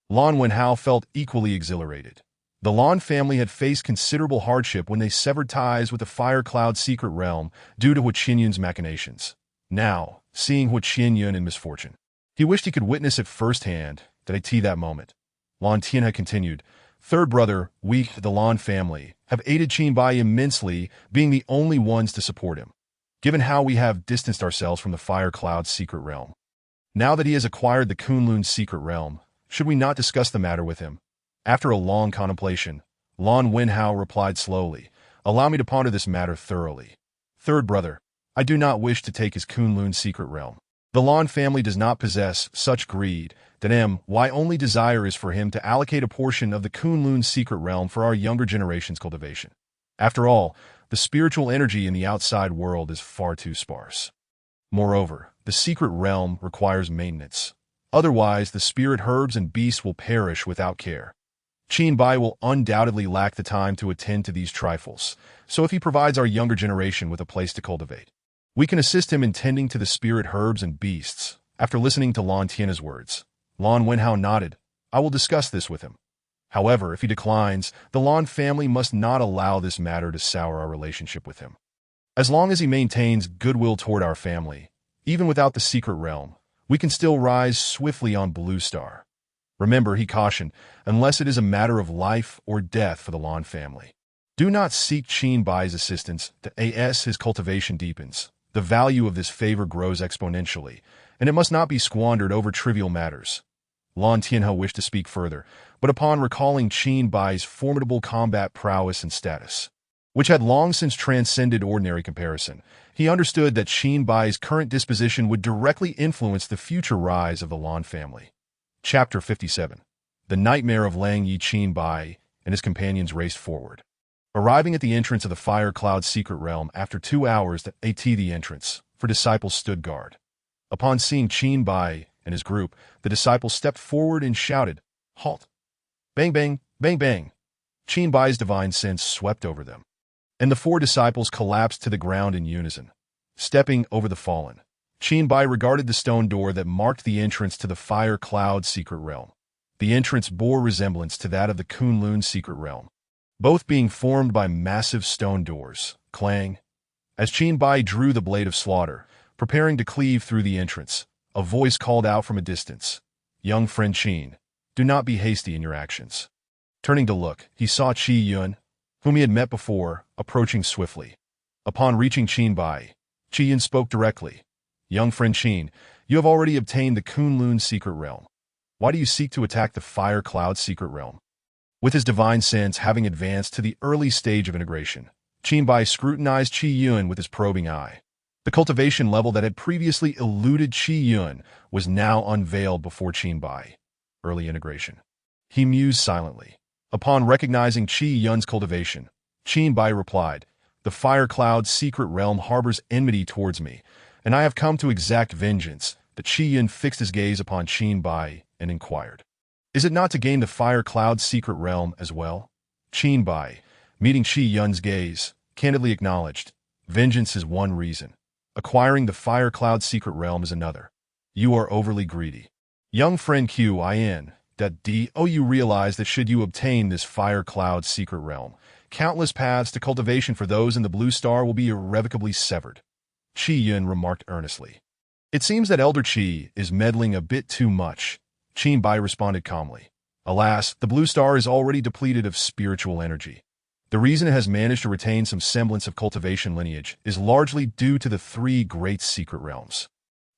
Lan Wenhao felt equally exhilarated. The Lan family had faced considerable hardship when they severed ties with the Fire Cloud secret realm due to Hua Qinyun's machinations. Now, seeing Hua Qinyun in misfortune, he wished he could witness it firsthand. That moment. Lan Tianhe continued, "Third brother, we, the Lan family, have aided Qin Bai immensely, being the only ones to support him. Given how we have distanced ourselves from the Fire Cloud secret realm, now that he has acquired the Kunlun secret realm, should we not discuss the matter with him?" After a long contemplation, Lan Wenhao replied slowly, "Allow me to ponder this matter thoroughly. Third brother, I do not wish to take his Kunlun secret realm. The Lan family does not possess such greed. My only desire is for him to allocate a portion of the Kunlun secret realm for our younger generation's cultivation. After all, the spiritual energy in the outside world is far too sparse. Moreover, the secret realm requires maintenance. Otherwise, the spirit herbs and beasts will perish without care. Qin Bai will undoubtedly lack the time to attend to these trifles, so if he provides our younger generation with a place to cultivate, we can assist him in tending to the spirit herbs and beasts." After listening to Lan Tianhe's words, Lan Wenhao nodded. "I will discuss this with him. However, if he declines, the Lan family must not allow this matter to sour our relationship with him. As long as he maintains goodwill toward our family, even without the secret realm, we can still rise swiftly on Blue Star. Remember," he cautioned, "unless it is a matter of life or death for the Lan family, do not seek Qin Bai's assistance. As his cultivation deepens, the value of this favor grows exponentially, and it must not be squandered over trivial matters." Lan Tianhe wished to speak further, but upon recalling Qin Bai's formidable combat prowess and status, which had long since transcended ordinary comparison, he understood that Qin Bai's current disposition would directly influence the future rise of the Lan family. Chapter 57. The Nightmare of Lang Yi. Qin Bai and his companions raced forward, arriving at the entrance of the Fire Cloud secret realm after 2 hours at the entrance, for disciples stood guard. Upon seeing Qin Bai and his group, the disciples stepped forward and shouted, "Halt!" Bang bang, bang bang. Qin Bai's divine sense swept over them, and the four disciples collapsed to the ground in unison, stepping over the fallen. Qin Bai regarded the stone door that marked the entrance to the Fire Cloud secret realm. The entrance bore resemblance to that of the Kunlun secret realm, both being formed by massive stone doors. Clang! As Qin Bai drew the blade of slaughter, preparing to cleave through the entrance, a voice called out from a distance, "Young friend Qin, do not be hasty in your actions." Turning to look, he saw Qi Yun, whom he had met before, approaching swiftly. Upon reaching Qin Bai, Qi Yun spoke directly. "Young friend Qin, you have already obtained the Kunlun secret realm. Why do you seek to attack the Fire Cloud secret realm?" With his divine sense having advanced to the early stage of integration, Qin Bai scrutinized Qi Yun with his probing eye. The cultivation level that had previously eluded Qi Yun was now unveiled before Qin Bai. Early integration. He mused silently. Upon recognizing Qi Yun's cultivation, Qin Bai replied, "The Fire Cloud secret realm harbors enmity towards me, and I have come to exact vengeance." That Qi Yun fixed his gaze upon Qin Bai and inquired, "Is it not to gain the Fire Cloud secret realm as well?" Qin Bai, meeting Qi Yun's gaze, candidly acknowledged, "Vengeance is one reason. Acquiring the Fire Cloud secret realm is another. You are overly greedy. Young friend Qin, you realize that should you obtain this Fire Cloud secret realm, countless paths to cultivation for those in the Blue Star will be irrevocably severed." Qi Yun remarked earnestly. "It seems that Elder Qi is meddling a bit too much," Qin Bai responded calmly. "Alas, the Blue Star is already depleted of spiritual energy. The reason it has managed to retain some semblance of cultivation lineage is largely due to the three great secret realms.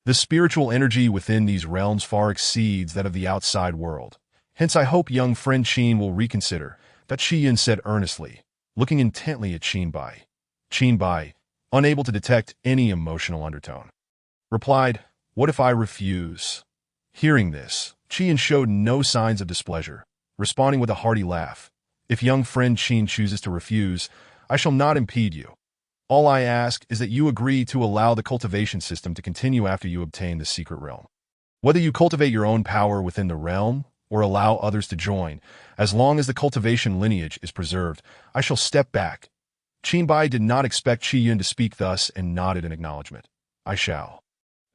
The spiritual energy within these realms far exceeds that of the outside world. Hence I hope young friend Qin will reconsider," that Qi Yun said earnestly, looking intently at Qin Bai. Qin Bai, unable to detect any emotional undertone, replied, "What if I refuse?" Hearing this, Qi Yun showed no signs of displeasure, responding with a hearty laugh. "If young friend Qin chooses to refuse, I shall not impede you. All I ask is that you agree to allow the cultivation system to continue after you obtain the secret realm. Whether you cultivate your own power within the realm or allow others to join, as long as the cultivation lineage is preserved, I shall step back." Qin Bai did not expect Qi Yun to speak thus and nodded in acknowledgement. "I shall."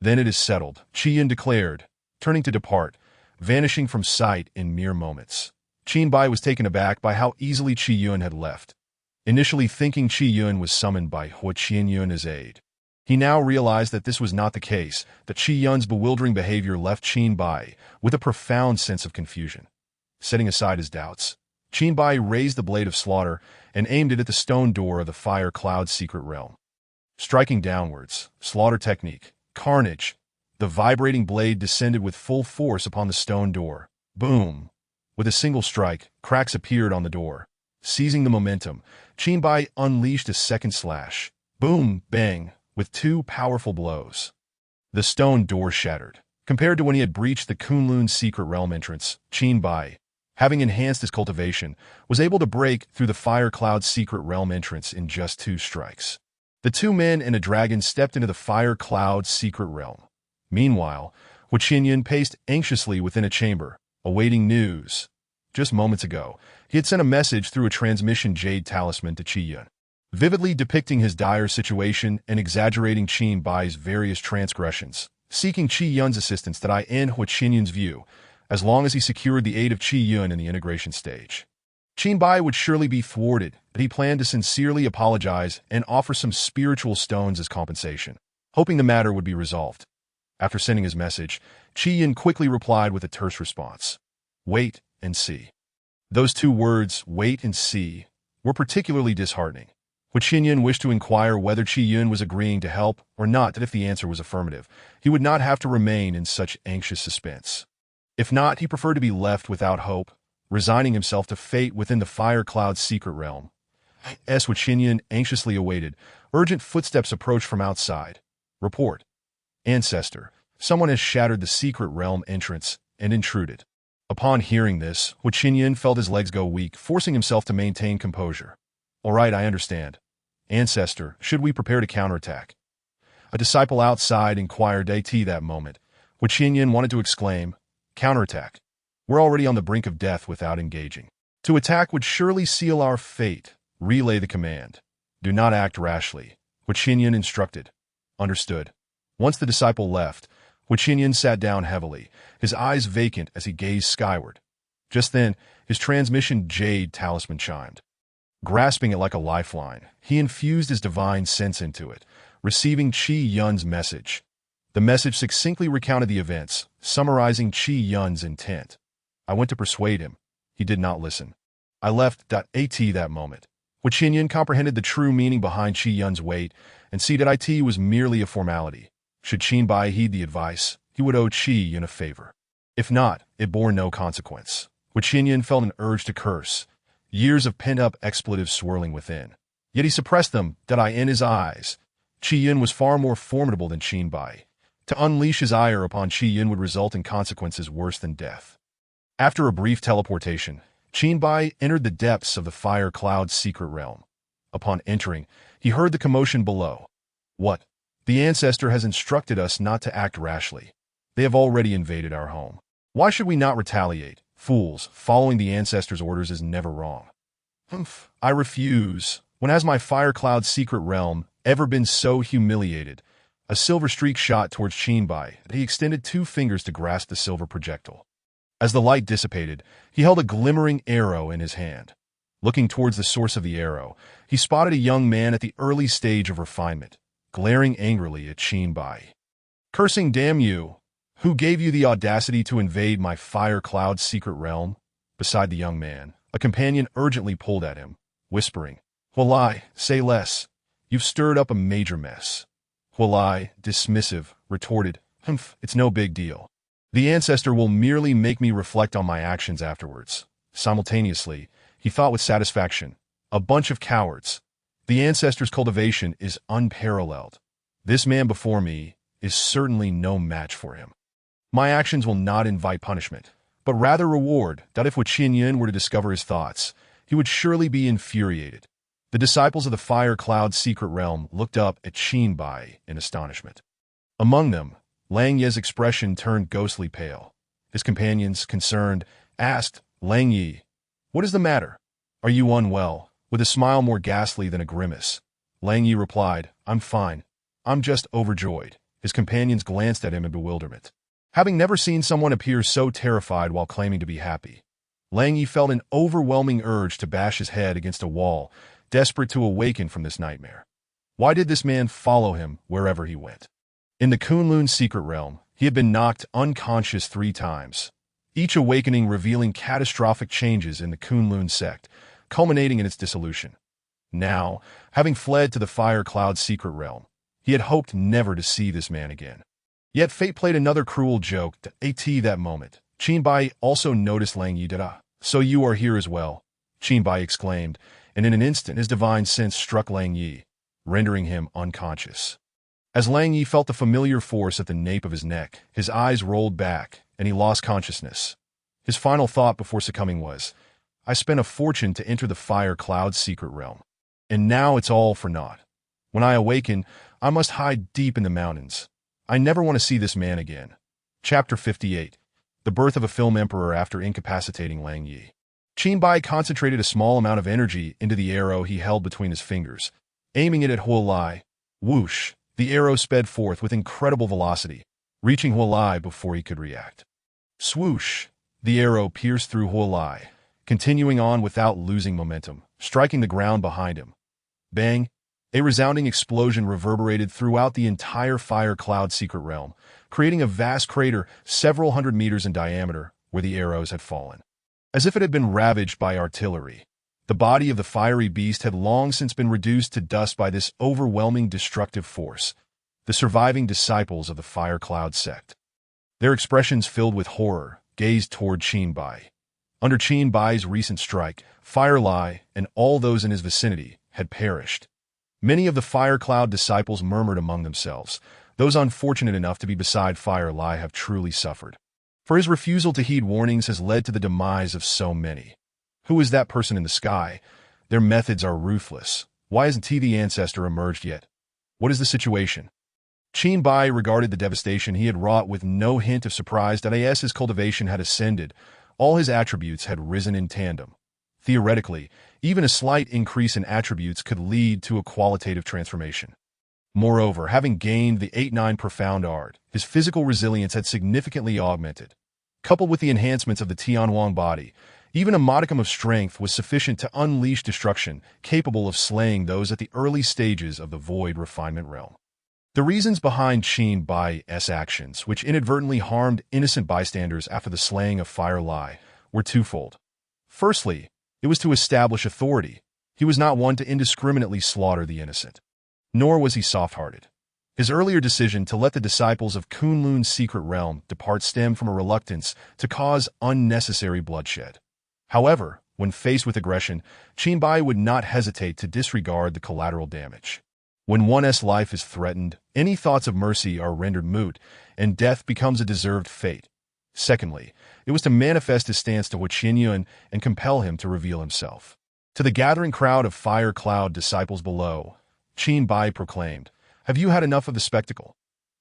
"Then it is settled," Qi Yun declared, turning to depart, vanishing from sight in mere moments. Qin Bai was taken aback by how easily Qi Yun had left. Initially thinking Qi Yun was summoned by Hua Qianyun as aid, he now realized that this was not the case, that Qi Yun's bewildering behavior left Qin Bai with a profound sense of confusion. Setting aside his doubts, Qin Bai raised the blade of slaughter and aimed it at the stone door of the Fire Cloud secret realm. Striking downwards, slaughter technique, carnage, the vibrating blade descended with full force upon the stone door. Boom! With a single strike, cracks appeared on the door. Seizing the momentum, Qin Bai unleashed a second slash. Boom, bang, with two powerful blows. The stone door shattered. Compared to when he had breached the Kunlun secret realm entrance, Qin Bai, having enhanced his cultivation, was able to break through the Fire Cloud secret realm entrance in just 2 strikes. The 2 men and a dragon stepped into the Fire Cloud secret realm. Meanwhile, Hua Qianyun paced anxiously within a chamber, awaiting news. Just moments ago, he had sent a message through a transmission jade talisman to Qi Yun, vividly depicting his dire situation and exaggerating Qin Bai's various transgressions, seeking Qi Yun's assistance that in Hua Qianyun's view, as long as he secured the aid of Qi Yun in the integration stage, Qin Bai would surely be thwarted, but he planned to sincerely apologize and offer some spiritual stones as compensation, hoping the matter would be resolved. After sending his message, Qi Yun quickly replied with a terse response. "Wait and see." Those 2 words, "wait and see," were particularly disheartening. Hua Qianyun wished to inquire whether Qi Yun was agreeing to help or not, that if the answer was affirmative, he would not have to remain in such anxious suspense. If not, he preferred to be left without hope, resigning himself to fate within the Fire Cloud secret realm. As Hua Qianyun anxiously awaited, urgent footsteps approached from outside. Report. Ancestor, someone has shattered the secret realm entrance and intruded. Upon hearing this, Hua Qianyun felt his legs go weak, forcing himself to maintain composure. "All right, I understand. Ancestor, should we prepare to counterattack?" A disciple outside inquired at that moment. Hua Qianyun wanted to exclaim, "Counterattack? We're already on the brink of death without engaging. To attack would surely seal our fate. Relay the command." Do not act rashly, Huiqinyan instructed. Understood. Once the disciple left, Huiqinyan sat down heavily, his eyes vacant as he gazed skyward. Just then, his transmission jade talisman chimed. Grasping it like a lifeline, he infused his divine sense into it, receiving Qi Yun's message. The message succinctly recounted the events, summarizing Qi Yun's intent. I went to persuade him. He did not listen. I left .at that moment. Huiqinyan comprehended the true meaning behind Qi Yun's wait, and see that it was merely a formality. Should Qinbai heed the advice, he would owe Qi Yun a favor. If not, it bore no consequence. Huiqinyan felt an urge to curse, years of pent-up expletives swirling within. Yet he suppressed them, in his eyes. Qi Yun was far more formidable than Qinbai. To unleash his ire upon Qi Yun would result in consequences worse than death. After a brief teleportation, Qinbai entered the depths of the fire cloud's secret realm. Upon entering, he heard the commotion below. What? The ancestor has instructed us not to act rashly. They have already invaded our home. Why should we not retaliate? Fools, following the ancestor's orders is never wrong. Humph, I refuse. When has my fire cloud's secret realm ever been so humiliated? A silver streak shot towards Qinbai. He extended 2 fingers to grasp the silver projectile. As the light dissipated, he held a glimmering arrow in his hand. Looking towards the source of the arrow, he spotted a young man at the early stage of refinement, glaring angrily at Qinbai. Cursing damn you! Who gave you the audacity to invade my fire cloud's secret realm? Beside the young man, a companion urgently pulled at him, whispering, Hualai, say less. You've stirred up a major mess. Hualai, dismissive, retorted, Humph, it's no big deal. The ancestor will merely make me reflect on my actions afterwards. Simultaneously, he thought with satisfaction, a bunch of cowards. The ancestor's cultivation is unparalleled. This man before me is certainly no match for him. My actions will not invite punishment, but rather reward. If Huiqinyan were to discover his thoughts, he would surely be infuriated. The disciples of the fire cloud's secret realm looked up at Qinbai in astonishment. Among them, Lang Ye's expression turned ghostly pale. His companions, concerned, asked, Lang Ye, what is the matter? Are you unwell? With a smile more ghastly than a grimace, Lang Ye replied, I'm fine. I'm just overjoyed. His companions glanced at him in bewilderment. Having never seen someone appear so terrified while claiming to be happy, Lang Ye felt an overwhelming urge to bash his head against a wall, desperate to awaken from this nightmare. Why did this man follow him wherever he went? In the Kunlun's secret realm, he had been knocked unconscious 3 times, each awakening revealing catastrophic changes in the Kunlun sect, culminating in its dissolution. Now, having fled to the fire cloud's secret realm, he had hoped never to see this man again. Yet fate played another cruel joke at that moment. Qinbai also noticed Lang Yi. So you are here as well, Qinbai exclaimed, and in an instant his divine sense struck Lang Yi, rendering him unconscious. As Lang Yi felt the familiar force at the nape of his neck, his eyes rolled back, and he lost consciousness. His final thought before succumbing was, I spent a fortune to enter the fire cloud's secret realm, and now it's all for naught. When I awaken, I must hide deep in the mountains. I never want to see this man again. Chapter 58. The Birth of a Film Emperor After Incapacitating Lang Yi. Qinbai concentrated a small amount of energy into the arrow he held between his fingers, aiming it at Hualai. Whoosh! The arrow sped forth with incredible velocity, reaching Hualai before he could react. Swoosh! The arrow pierced through Hualai, continuing on without losing momentum, striking the ground behind him. Bang! A resounding explosion reverberated throughout the entire fire cloud secret realm, creating a vast crater several hundred meters in diameter where the arrows had fallen. As if it had been ravaged by artillery, the body of the fiery beast had long since been reduced to dust by this overwhelming destructive force, the surviving disciples of the fire cloud sect. Their expressions filled with horror gazed toward Qinbai. Under Qinbai's recent strike, Firelai and all those in his vicinity had perished. Many of the Fire Cloud disciples murmured among themselves. Those unfortunate enough to be beside Firelai have truly suffered. For his refusal to heed warnings has led to the demise of so many. Who is that person in the sky? Their methods are ruthless. Why hasn't the ancestor emerged yet? What is the situation? Qinbai regarded the devastation he had wrought with no hint of surprise that his cultivation had ascended. All his attributes had risen in tandem. Theoretically, even a slight increase in attributes could lead to a qualitative transformation. Moreover, having gained the 8-9 profound art, his physical resilience had significantly augmented. Coupled with the enhancements of the Tianhuang body, even a modicum of strength was sufficient to unleash destruction, capable of slaying those at the early stages of the void refinement realm. The reasons behind Qin Bai's actions, which inadvertently harmed innocent bystanders after the slaying of Fire Lai, were twofold. Firstly, it was to establish authority. He was not one to indiscriminately slaughter the innocent. Nor was he soft-hearted. His earlier decision to let the disciples of Kunlun's secret realm depart stemmed from a reluctance to cause unnecessary bloodshed. However, when faced with aggression, Qin Bai would not hesitate to disregard the collateral damage. When one's life is threatened, any thoughts of mercy are rendered moot, and death becomes a deserved fate. Secondly, it was to manifest his stance to Hu Qinyun and compel him to reveal himself. To the gathering crowd of Fire Cloud disciples below, Qin Bai proclaimed, "Have you had enough of the spectacle?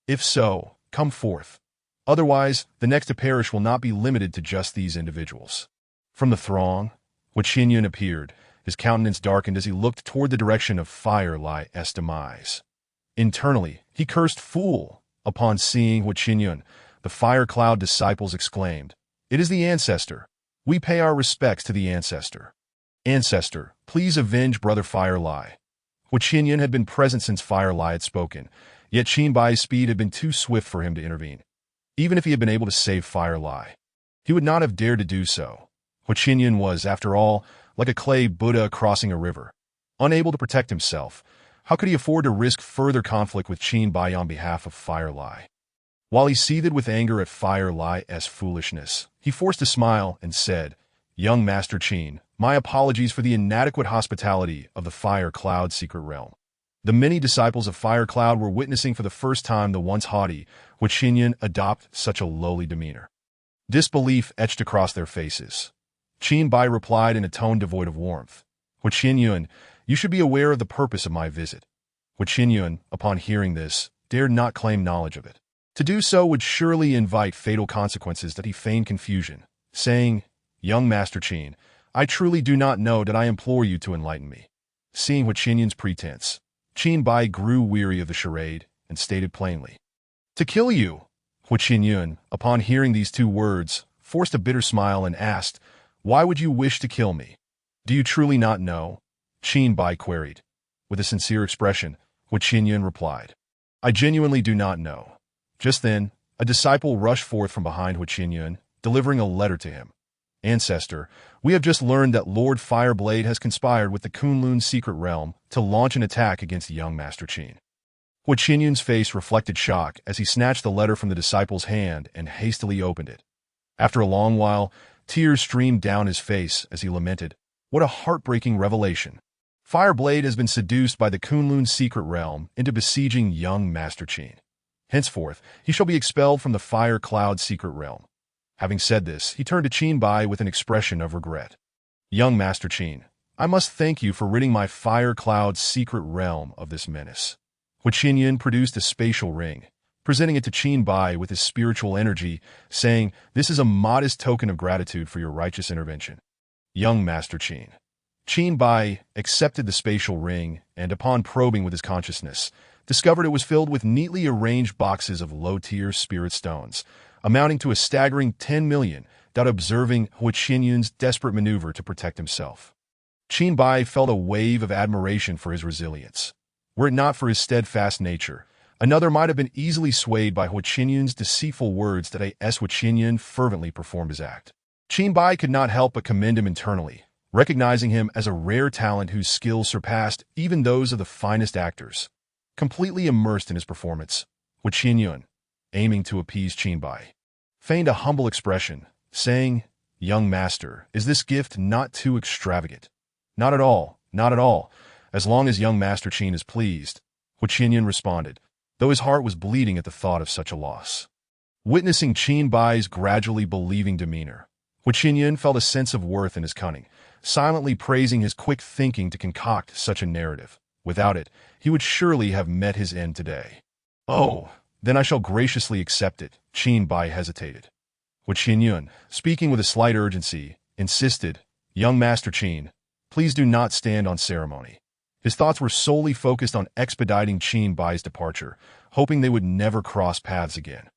If so, come forth. Otherwise, the next to perish will not be limited to just these individuals." From the throng, Hu Qinyun appeared. His countenance darkened as he looked toward the direction of Fire Lai's demise. Internally, he cursed fool. Upon seeing Hu Qinyun, the Fire Cloud disciples exclaimed, "It is the ancestor. We pay our respects to the ancestor. Ancestor, please avenge Brother Fire Lai." Hu Qinyun had been present since Fire Lai had spoken, yet Qin Bai's speed had been too swift for him to intervene. Even if he had been able to save Fire Lai, he would not have dared to do so. Hu Qinyun was, after all, like a clay Buddha crossing a river. Unable to protect himself, how could he afford to risk further conflict with Qin Bai on behalf of Fire Lai? While he seethed with anger at Fire Lai's foolishness, he forced a smile and said, "Young Master Qin, my apologies for the inadequate hospitality of the Fire Cloud secret realm." The many disciples of Fire Cloud were witnessing for the first time the once haughty Hu Qinyun adopt such a lowly demeanor. Disbelief etched across their faces. Qin Bai replied in a tone devoid of warmth, "Hu Qinyun, you should be aware of the purpose of my visit." Hu Qinyun, upon hearing this, dared not claim knowledge of it. To do so would surely invite fatal consequences that he feigned confusion, saying, "Young Master Qin, I truly do not know that I implore you to enlighten me." Seeing Hu Qinyun's pretense, Qin Bai grew weary of the charade and stated plainly, "To kill you." Hu Qinyun, upon hearing these two words, forced a bitter smile and asked, "Why would you wish to kill me? Do you truly not know?" Qin Bai queried. With a sincere expression, Hu Qinyun replied, "I genuinely do not know." Just then, a disciple rushed forth from behind Hu Qinyun, delivering a letter to him. "Ancestor, we have just learned that Lord Fireblade has conspired with the Kunlun secret realm to launch an attack against young Master Qin." Hu Qinyun's face reflected shock as he snatched the letter from the disciple's hand and hastily opened it. After a long while, tears streamed down his face as he lamented, "What a heartbreaking revelation! Fireblade has been seduced by the Kunlun secret realm into besieging young Master Qin. Henceforth, he shall be expelled from the Fire Cloud secret realm." Having said this, he turned to Qin Bai with an expression of regret. "Young Master Qin, I must thank you for ridding my Fire Cloud secret realm of this menace." Hu Qinyun produced a spatial ring, presenting it to Qin Bai with his spiritual energy, saying, "This is a modest token of gratitude for your righteous intervention." Young Master Qin. Qin Bai accepted the spatial ring and, upon probing with his consciousness, discovered it was filled with neatly arranged boxes of low-tier spirit stones, amounting to a staggering 10 million, without observing Hu Qinyun's desperate maneuver to protect himself. Qin Bai felt a wave of admiration for his resilience. Were it not for his steadfast nature, another might have been easily swayed by Hu Qinyun's deceitful words that Hu Qinyun fervently performed his act. Qin Bai could not help but commend him internally, recognizing him as a rare talent whose skills surpassed even those of the finest actors. Completely immersed in his performance, Hu Qinyun, aiming to appease Qin Bai, feigned a humble expression, saying, "Young master, is this gift not too extravagant?" "Not at all, not at all, as long as young Master Qin is pleased," Hu Qinyun responded, though his heart was bleeding at the thought of such a loss. Witnessing Qin Bai's gradually believing demeanor, Hu Qinyun felt a sense of worth in his cunning, silently praising his quick thinking to concoct such a narrative. Without it, he would surely have met his end today. "Oh, then I shall graciously accept it," Qin Bai hesitated. Hu Qinyun, speaking with a slight urgency, insisted, Young Master Qin, please do not stand on ceremony. His thoughts were solely focused on expediting Qin Bai's departure, hoping they would never cross paths again.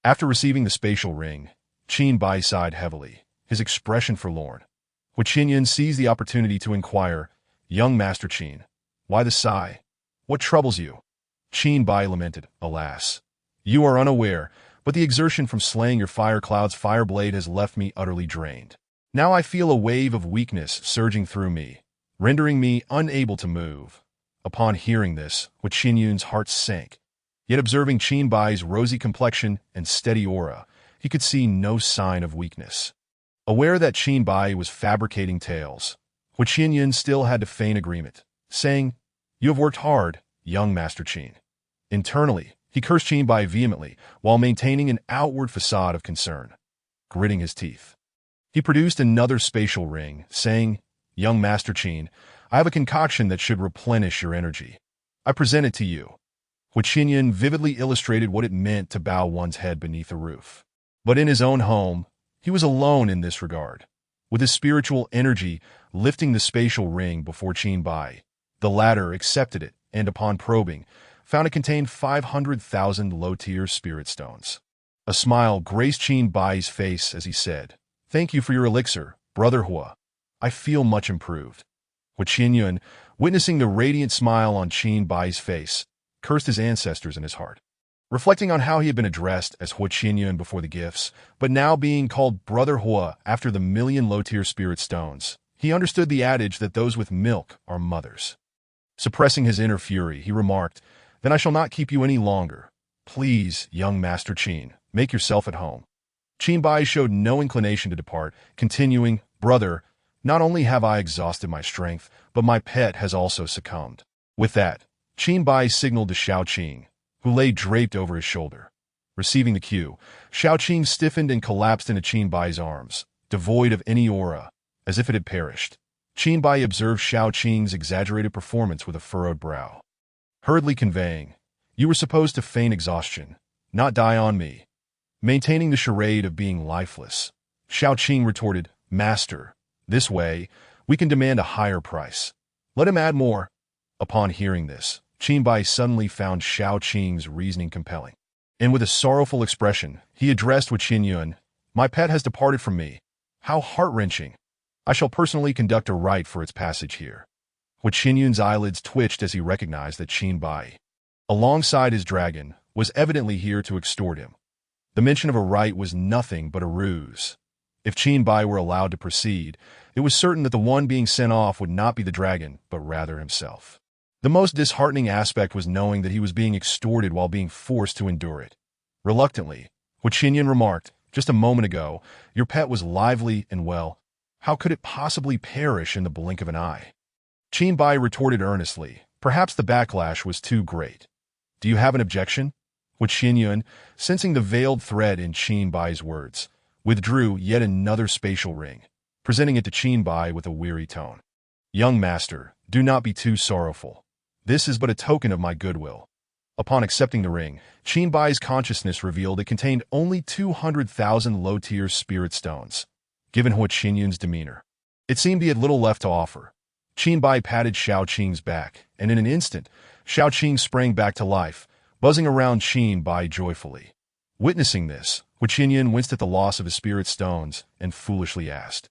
After receiving the spatial ring, Qin Bai sighed heavily, his expression forlorn. Hu Qinyan seized the opportunity to inquire, Young Master Qin, why the sigh? What troubles you? Qin Bai lamented, alas. You are unaware, but the exertion from slaying your fire cloud's fire blade has left me utterly drained. Now I feel a wave of weakness surging through me, rendering me unable to move. Upon hearing this, Hu Qinyan's heart sank. Yet observing Qin Bai's rosy complexion and steady aura, he could see no sign of weakness. Aware that Qin Bai was fabricating tales, Hu Qinyan still had to feign agreement, saying, You have worked hard, young Master Qin. Internally, he cursed Qin Bai vehemently while maintaining an outward facade of concern. Gritting his teeth, he produced another spatial ring, saying, Young Master Qin, I have a concoction that should replenish your energy. I present it to you. Hu Qinyan vividly illustrated what it meant to bow one's head beneath a roof. But in his own home, he was alone in this regard. With his spiritual energy lifting the spatial ring before Qin Bai, the latter accepted it and, upon probing, found it contained 500,000 low-tier spirit stones. A smile graced Qin Bai's face as he said, Thank you for your elixir, Brother Hua. I feel much improved. Hu Qinyan, witnessing the radiant smile on Qin Bai's face, cursed his ancestors in his heart. Reflecting on how he had been addressed as Hu Qinyan before the gifts, but now being called Brother Hua after the million low-tier spirit stones, he understood the adage that those with milk are mothers. Suppressing his inner fury, he remarked, Then I shall not keep you any longer. Please, young Master Qin, make yourself at home. Qin Bai showed no inclination to depart, continuing, Brother, not only have I exhausted my strength, but my pet has also succumbed. With that, Qin Bai signaled to Xiao Qing, who lay draped over his shoulder. Receiving the cue, Xiao Qing stiffened and collapsed into Qin Bai's arms, devoid of any aura, as if it had perished. Qin Bai observed Xiao Qing's exaggerated performance with a furrowed brow. Hurriedly conveying, You were supposed to feign exhaustion, not die on me. Maintaining the charade of being lifeless, Xiao Qing retorted, Master, this way, we can demand a higher price. Let him add more. Upon hearing this, Qin Bai suddenly found Xiao Qing's reasoning compelling. And with a sorrowful expression, he addressed Hu Qinyan, My pet has departed from me. How heart-wrenching. I shall personally conduct a rite for its passage here. Hu Qinyan's eyelids twitched as he recognized that Qin Bai, alongside his dragon, was evidently here to extort him. The mention of a rite was nothing but a ruse. If Qin Bai were allowed to proceed, it was certain that the one being sent off would not be the dragon, but rather himself. The most disheartening aspect was knowing that he was being extorted while being forced to endure it. Reluctantly, Hu Qinyan remarked, Just a moment ago, your pet was lively and well. How could it possibly perish in the blink of an eye? Qin Bai retorted earnestly, Perhaps the backlash was too great. Do you have an objection? Hu Qinyan, sensing the veiled thread in Qin Bai's words, withdrew yet another spatial ring, presenting it to Qin Bai with a weary tone. Young master, do not be too sorrowful. This is but a token of my goodwill. Upon accepting the ring, Qin Bai's consciousness revealed it contained only 200,000 low-tier spirit stones. Given Hu Qinyan's demeanor, it seemed he had little left to offer. Qin Bai patted Xiao Qing's back, and in an instant, Xiao Qing sprang back to life, buzzing around Qin Bai joyfully. Witnessing this, Hu Qinyan winced at the loss of his spirit stones and foolishly asked,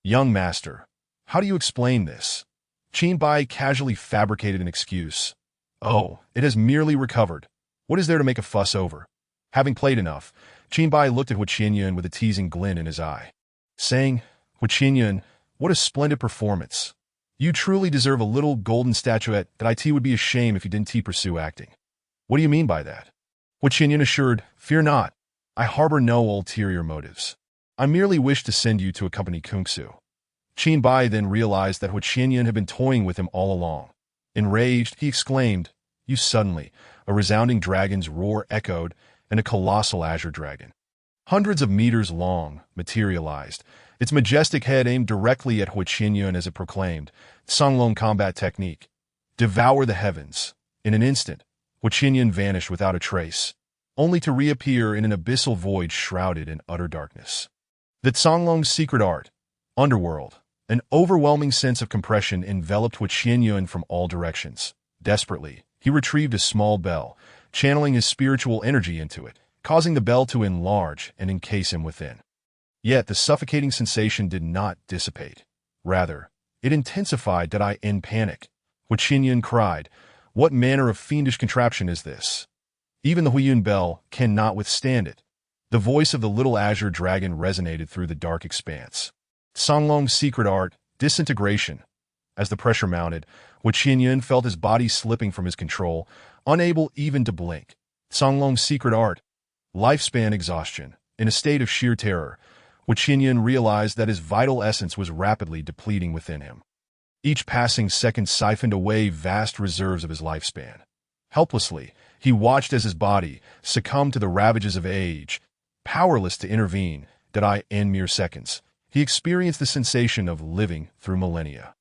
Young master, how do you explain this? Qin Bai casually fabricated an excuse. Oh, it has merely recovered. What is there to make a fuss over? Having played enough, Qin Bai looked at Hu Qinyan with a teasing glint in his eye, saying, Hu Qinyan, what a splendid performance. You truly deserve a little golden statuette that it would be a shame if you didn't pursue acting. What do you mean by that? Hu Qinyan assured, Fear not. I harbor no ulterior motives. I merely wish to send you to accompany Kungsu. Qin Bai then realized that Hu Qinyan had been toying with him all along. Enraged, he exclaimed, You suddenly, a resounding dragon's roar echoed, and a colossal azure dragon, hundreds of meters long, materialized, its majestic head aimed directly at Hu Qinyan as it proclaimed, Songlong combat technique. Devour the heavens. In an instant, Hu Qinyan vanished without a trace, only to reappear in an abyssal void shrouded in utter darkness. The Songlong's secret art, underworld, An overwhelming sense of compression enveloped Huiqianyun from all directions. Desperately, he retrieved a small bell, channeling his spiritual energy into it, causing the bell to enlarge and encase him within. Yet the suffocating sensation did not dissipate. Rather, it intensified. In panic, Huiqianyun cried, "What manner of fiendish contraption is this? Even the Huiyun bell cannot withstand it." The voice of the little azure dragon resonated through the dark expanse. Songlong's secret art, disintegration. As the pressure mounted, Huiqianyun felt his body slipping from his control, unable even to blink. Songlong's secret art, lifespan exhaustion. In a state of sheer terror, Huiqianyun realized that his vital essence was rapidly depleting within him. Each passing second siphoned away vast reserves of his lifespan. Helplessly, he watched as his body succumbed to the ravages of age. Powerless to intervene, in mere seconds, he experienced the sensation of living through millennia.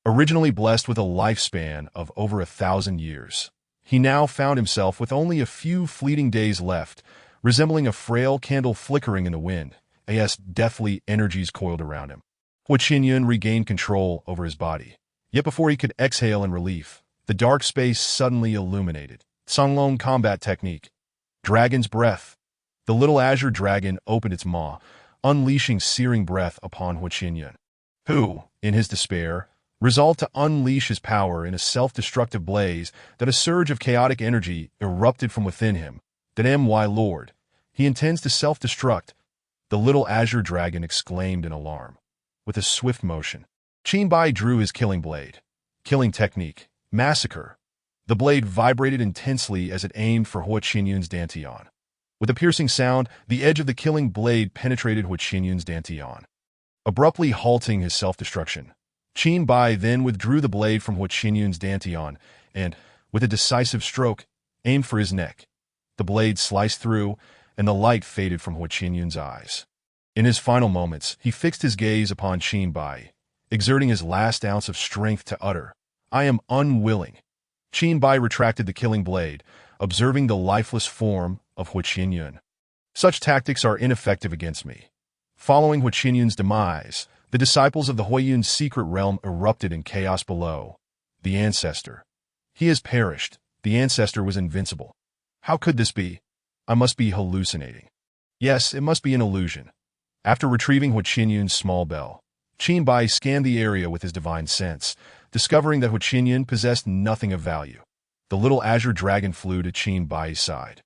Originally blessed with a lifespan of over 1,000 years, he now found himself with only a few fleeting days left, resembling a frail candle flickering in the wind, as deathly energies coiled around him. Huiqianyun regained control over his body. Yet before he could exhale in relief, the dark space suddenly illuminated. Songlong combat technique. Dragon's breath. The little azure dragon opened its maw, unleashing searing breath upon Huiqianyun, who, in his despair, resolved to unleash his power in a self-destructive blaze. That a surge of chaotic energy erupted from within him. My lord, he intends to self-destruct, the little azure dragon exclaimed in alarm. With a swift motion, Qinbai drew his killing blade. Killing technique. Massacre. The blade vibrated intensely as it aimed for Huiqianyun's dantian. With a piercing sound, the edge of the killing blade penetrated Huiqianyun's dantian, abruptly halting his self-destruction. Qinbai then withdrew the blade from Huiqianyun's dantian and, with a decisive stroke, aimed for his neck. The blade sliced through, and the light faded from Huiqianyun's eyes. In his final moments, he fixed his gaze upon Qinbai, exerting his last ounce of strength to utter, "I am unwilling." Qinbai retracted the killing blade, observing the lifeless form of Huiqianyun. "Such tactics are ineffective against me." Following Huiqianyun's demise, the disciples of the Huiyun's secret realm erupted in chaos below. The ancestor. He has perished. The ancestor was invincible. How could this be? I must be hallucinating. Yes, it must be an illusion. After retrieving Huiqianyun's small bell, Qinbai scanned the area with his divine sense, discovering that Huiqianyun possessed nothing of value. The little azure dragon flew to Qinbai's side.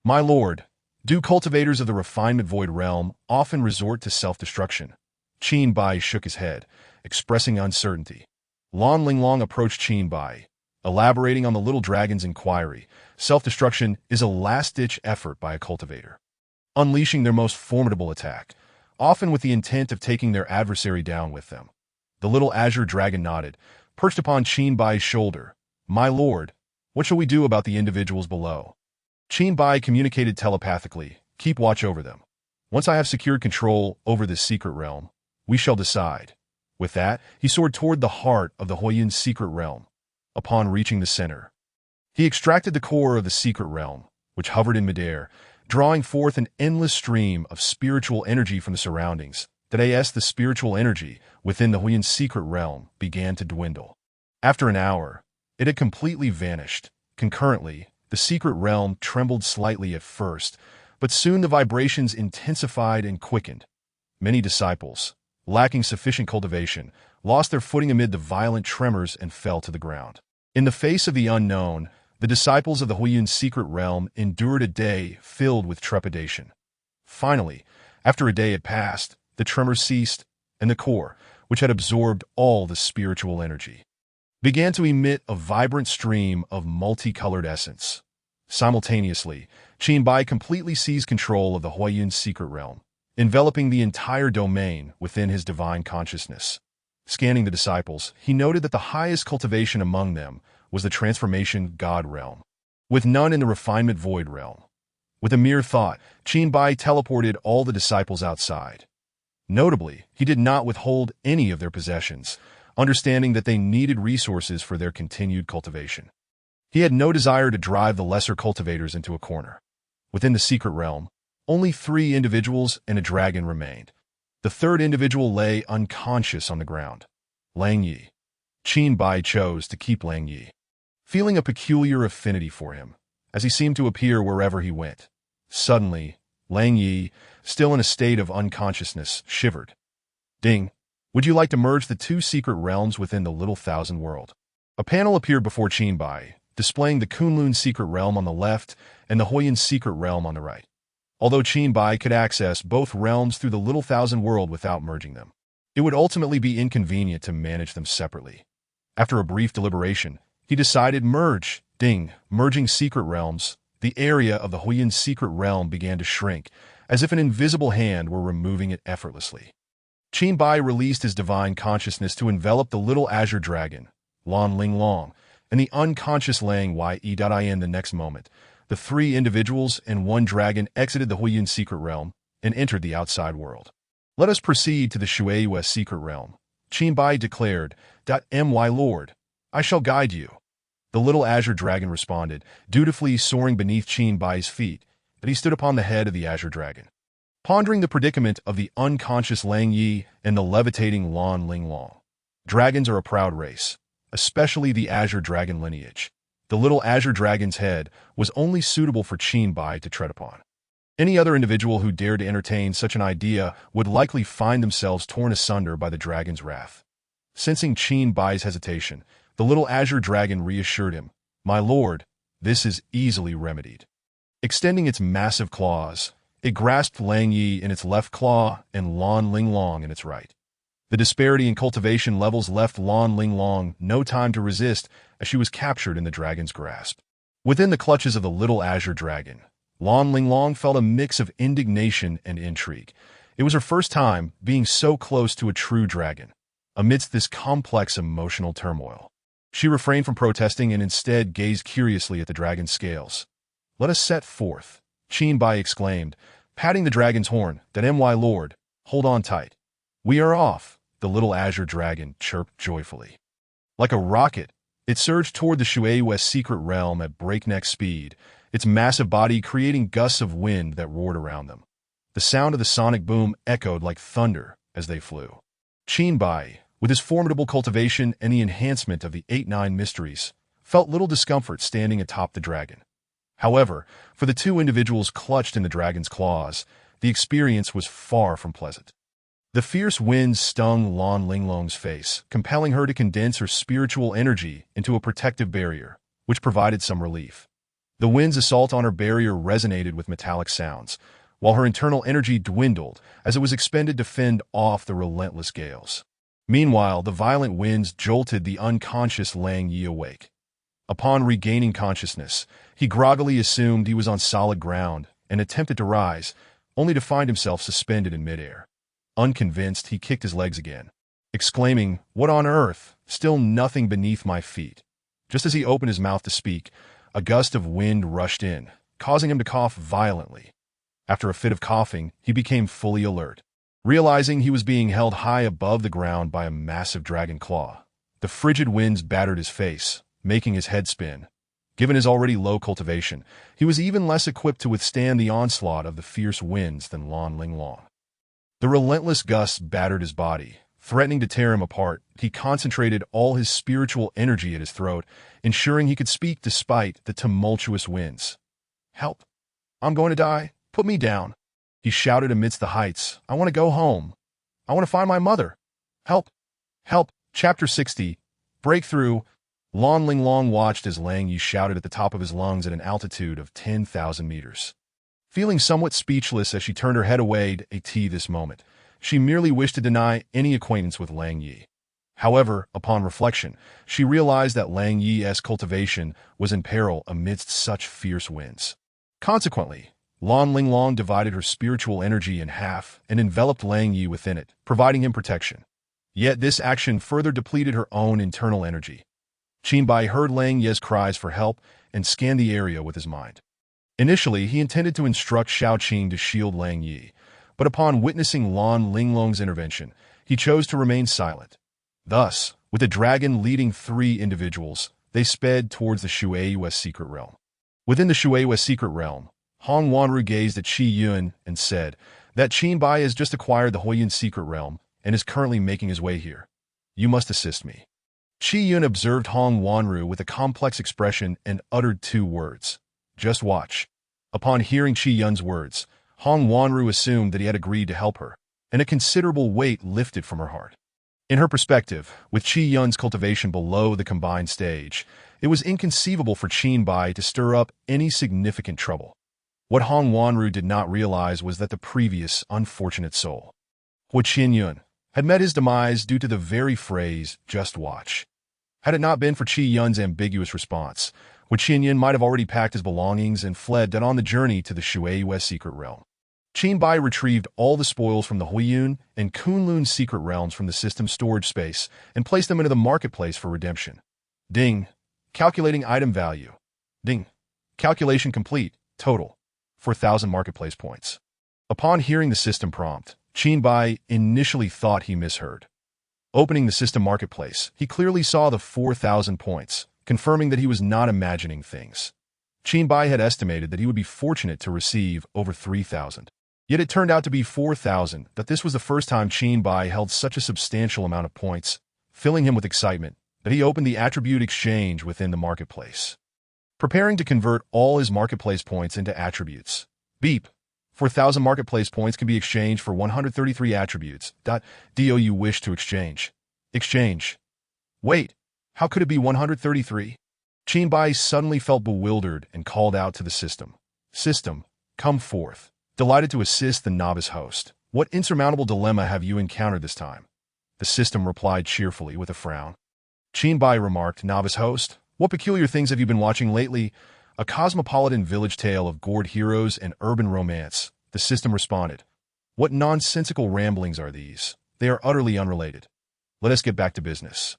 "My lord, do cultivators of the refinement void realm often resort to self-destruction?" Qinbai shook his head, expressing uncertainty. Lan Linglong approached Qinbai, elaborating on the little dragon's inquiry. Self-destruction is a last-ditch effort by a cultivator, unleashing their most formidable attack, often with the intent of taking their adversary down with them. The little azure dragon nodded, perched upon Qinbai's shoulder. "My lord, what shall we do about the individuals below?" Qinbai communicated telepathically, "Keep watch over them. Once I have secured control over this secret realm, we shall decide." With that, he soared toward the heart of the Huiyun's secret realm. Upon reaching the center, he extracted the core of the secret realm, which hovered in midair, drawing forth an endless stream of spiritual energy from the surroundings. The spiritual energy within the Huiyun's secret realm began to dwindle. After an hour, it had completely vanished. Concurrently, the secret realm trembled slightly at first, but soon the vibrations intensified and quickened. Many disciples, lacking sufficient cultivation, lost their footing amid the violent tremors and fell to the ground. In the face of the unknown, the disciples of the Huiyun's secret realm endured a day filled with trepidation. Finally, after a day had passed, the tremors ceased, and the core, which had absorbed all the spiritual energy, began to emit a vibrant stream of multicolored essence. Simultaneously, Qinbai completely seized control of the Huiyun's secret realm, enveloping the entire domain within his divine consciousness. Scanning the disciples, he noted that the highest cultivation among them was the transformation God realm, with none in the refinement void realm. With a mere thought, Qinbai teleported all the disciples outside. Notably, he did not withhold any of their possessions, understanding that they needed resources for their continued cultivation. He had no desire to drive the lesser cultivators into a corner. Within the secret realm, only 3 individuals and a dragon remained. The third individual lay unconscious on the ground. Lang Yi. Qin Bai chose to keep Lang Yi, feeling a peculiar affinity for him, as he seemed to appear wherever he went. Suddenly, Lang Yi, still in a state of unconsciousness, shivered. Ding! Would you like to merge the two secret realms within the Little Thousand World? A panel appeared before Qin Bai, displaying the Kunlun secret realm on the left and the Huoyan secret realm on the right. Although Qin Bai could access both realms through the Little Thousand World without merging them, it would ultimately be inconvenient to manage them separately. After a brief deliberation, he decided merge. Ding! Merging secret realms, the area of the Huoyan secret realm began to shrink, as if an invisible hand were removing it effortlessly. Qin Bai released his divine consciousness to envelop the little azure dragon, Lan Ling Long, and the unconscious Lang Ye.in. The next moment, the three individuals and one dragon exited the Huoyan secret realm and entered the outside world. Let us proceed to the Shueiyue secret realm, Qin Bai declared. My lord, I shall guide you. The little azure dragon responded, dutifully soaring beneath Qin Bai's feet, that he stood upon the head of the azure dragon. Pondering the predicament of the unconscious Lang Yi and the levitating Lan Ling Long. Dragons are a proud race, especially the azure dragon lineage. The little azure dragon's head was only suitable for Qin Bai to tread upon. Any other individual who dared to entertain such an idea would likely find themselves torn asunder by the dragon's wrath. Sensing Qin Bai's hesitation, the little azure dragon reassured him, "My lord, this is easily remedied." Extending its massive claws, it grasped Lang Yi in its left claw and Lan Ling Long in its right. The disparity in cultivation levels left Lan Ling Long no time to resist as she was captured in the dragon's grasp. Within the clutches of the little azure dragon, Lan Ling Long felt a mix of indignation and intrigue. It was her first time being so close to a true dragon. Amidst this complex emotional turmoil, she refrained from protesting and instead gazed curiously at the dragon's scales. "Let us set forth," Qin Bai exclaimed, patting the dragon's horn. "My lord, hold on tight. We are off," the little azure dragon chirped joyfully. Like a rocket, it surged toward the Shueiyue secret realm at breakneck speed, its massive body creating gusts of wind that roared around them. The sound of the sonic boom echoed like thunder as they flew. Qin Bai, with his formidable cultivation and the enhancement of the 8-9 mysteries, felt little discomfort standing atop the dragon. However, for the two individuals clutched in the dragon's claws, the experience was far from pleasant. The fierce winds stung Lan Ling Long's face, compelling her to condense her spiritual energy into a protective barrier, which provided some relief. The wind's assault on her barrier resonated with metallic sounds, while her internal energy dwindled as it was expended to fend off the relentless gales. Meanwhile, the violent winds jolted the unconscious Lang Yi awake. Upon regaining consciousness, he groggily assumed he was on solid ground and attempted to rise, only to find himself suspended in midair. Unconvinced, he kicked his legs again, exclaiming, "What on earth? Still nothing beneath my feet." Just as he opened his mouth to speak, a gust of wind rushed in, causing him to cough violently. After a fit of coughing, he became fully alert. Realizing he was being held high above the ground by a massive dragon claw, the frigid winds battered his face, making his head spin. Given his already low cultivation, he was even less equipped to withstand the onslaught of the fierce winds than Lan Ling Long. The relentless gusts battered his body, threatening to tear him apart. He concentrated all his spiritual energy at his throat, ensuring he could speak despite the tumultuous winds. "Help! I'm going to die. Put me down," he shouted amidst the heights. "I want to go home. I want to find my mother. Help! Help!" Chapter 60. Breakthrough. Lan Ling Long watched as Lang Yi shouted at the top of his lungs at an altitude of 10,000 meters. Feeling somewhat speechless as she turned her head away at this moment, she merely wished to deny any acquaintance with Lang Yi. However, upon reflection, she realized that Lang Yi's cultivation was in peril amidst such fierce winds. Consequently, Lan Ling Long divided her spiritual energy in half and enveloped Lang Yi within it, providing him protection. Yet this action further depleted her own internal energy. Qin Bai heard Lang Yi's cries for help and scanned the area with his mind. Initially, he intended to instruct Xiao Qing to shield Lang Yi, but upon witnessing Lan Ling Long's intervention, he chose to remain silent. Thus, with the dragon leading three individuals, they sped towards the Shueiyue secret realm. Within the Shueiyue secret realm, Hong Wanru gazed at Qi Yun and said, that Qin Bai has just acquired the Huoyun secret realm and is currently making his way here. You must assist me. Qi Yun observed Hong Wanru with a complex expression and uttered two words. Just watch. Upon hearing Qi Yun's words, Hong Wanru assumed that he had agreed to help her, and a considerable weight lifted from her heart. In her perspective, with Qi Yun's cultivation below the combined stage, it was inconceivable for Qin Bai to stir up any significant trouble. What Hong Wanru did not realize was that the previous unfortunate soul, Huo Qinyun, had met his demise due to the very phrase, just watch. Had it not been for Qi Yun's ambiguous response, Huo Qinyun might have already packed his belongings and fled on the journey to the Shueiyue secret realm. Qin Bai retrieved all the spoils from the Huoyun and Kunlun secret realms from the system's storage space and placed them into the marketplace for redemption. Ding. Calculating item value. Ding. Calculation complete. Total. 4,000 marketplace points. Upon hearing the system prompt, Qin Bai initially thought he misheard. Opening the system marketplace, he clearly saw the 4,000 points, confirming that he was not imagining things. Qin Bai had estimated that he would be fortunate to receive over 3,000. Yet it turned out to be 4,000, that this was the first time Qin Bai held such a substantial amount of points, filling him with excitement, that he opened the attribute exchange within the marketplace. Preparing to convert all his marketplace points into attributes. Beep. 4,000 marketplace points can be exchanged for 133 attributes. Do you wish to exchange? Exchange. Wait, how could it be 133? Qin Bai suddenly felt bewildered and called out to the system. System, come forth. Delighted to assist the novice host. What insurmountable dilemma have you encountered this time? The system replied cheerfully with a frown. Qin Bai remarked, Novice host, what peculiar things have you been watching lately? A cosmopolitan village tale of gored heroes and urban romance. The system responded. What nonsensical ramblings are these? They are utterly unrelated. Let us get back to business.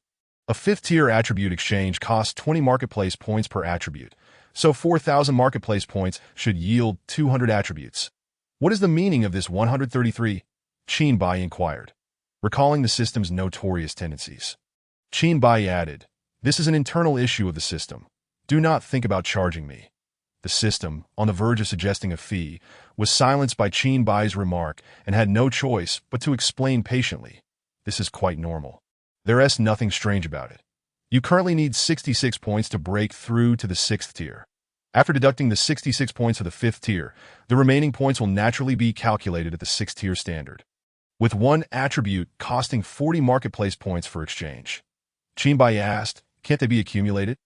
A fifth-tier attribute exchange costs 20 marketplace points per attribute, so 4,000 marketplace points should yield 200 attributes. What is the meaning of this 133? Qin Bai inquired, recalling the system's notorious tendencies. Qin Bai added, This is an internal issue of the system. Do not think about charging me. The system, on the verge of suggesting a fee, was silenced by Qin Bai's remark and had no choice but to explain patiently. This is quite normal. There is nothing strange about it. You currently need 66 points to break through to the 6th tier. After deducting the 66 points of the 5th tier, the remaining points will naturally be calculated at the 6th tier standard, with one attribute costing 40 marketplace points for exchange. Qin Bai asked, Can't they be accumulated?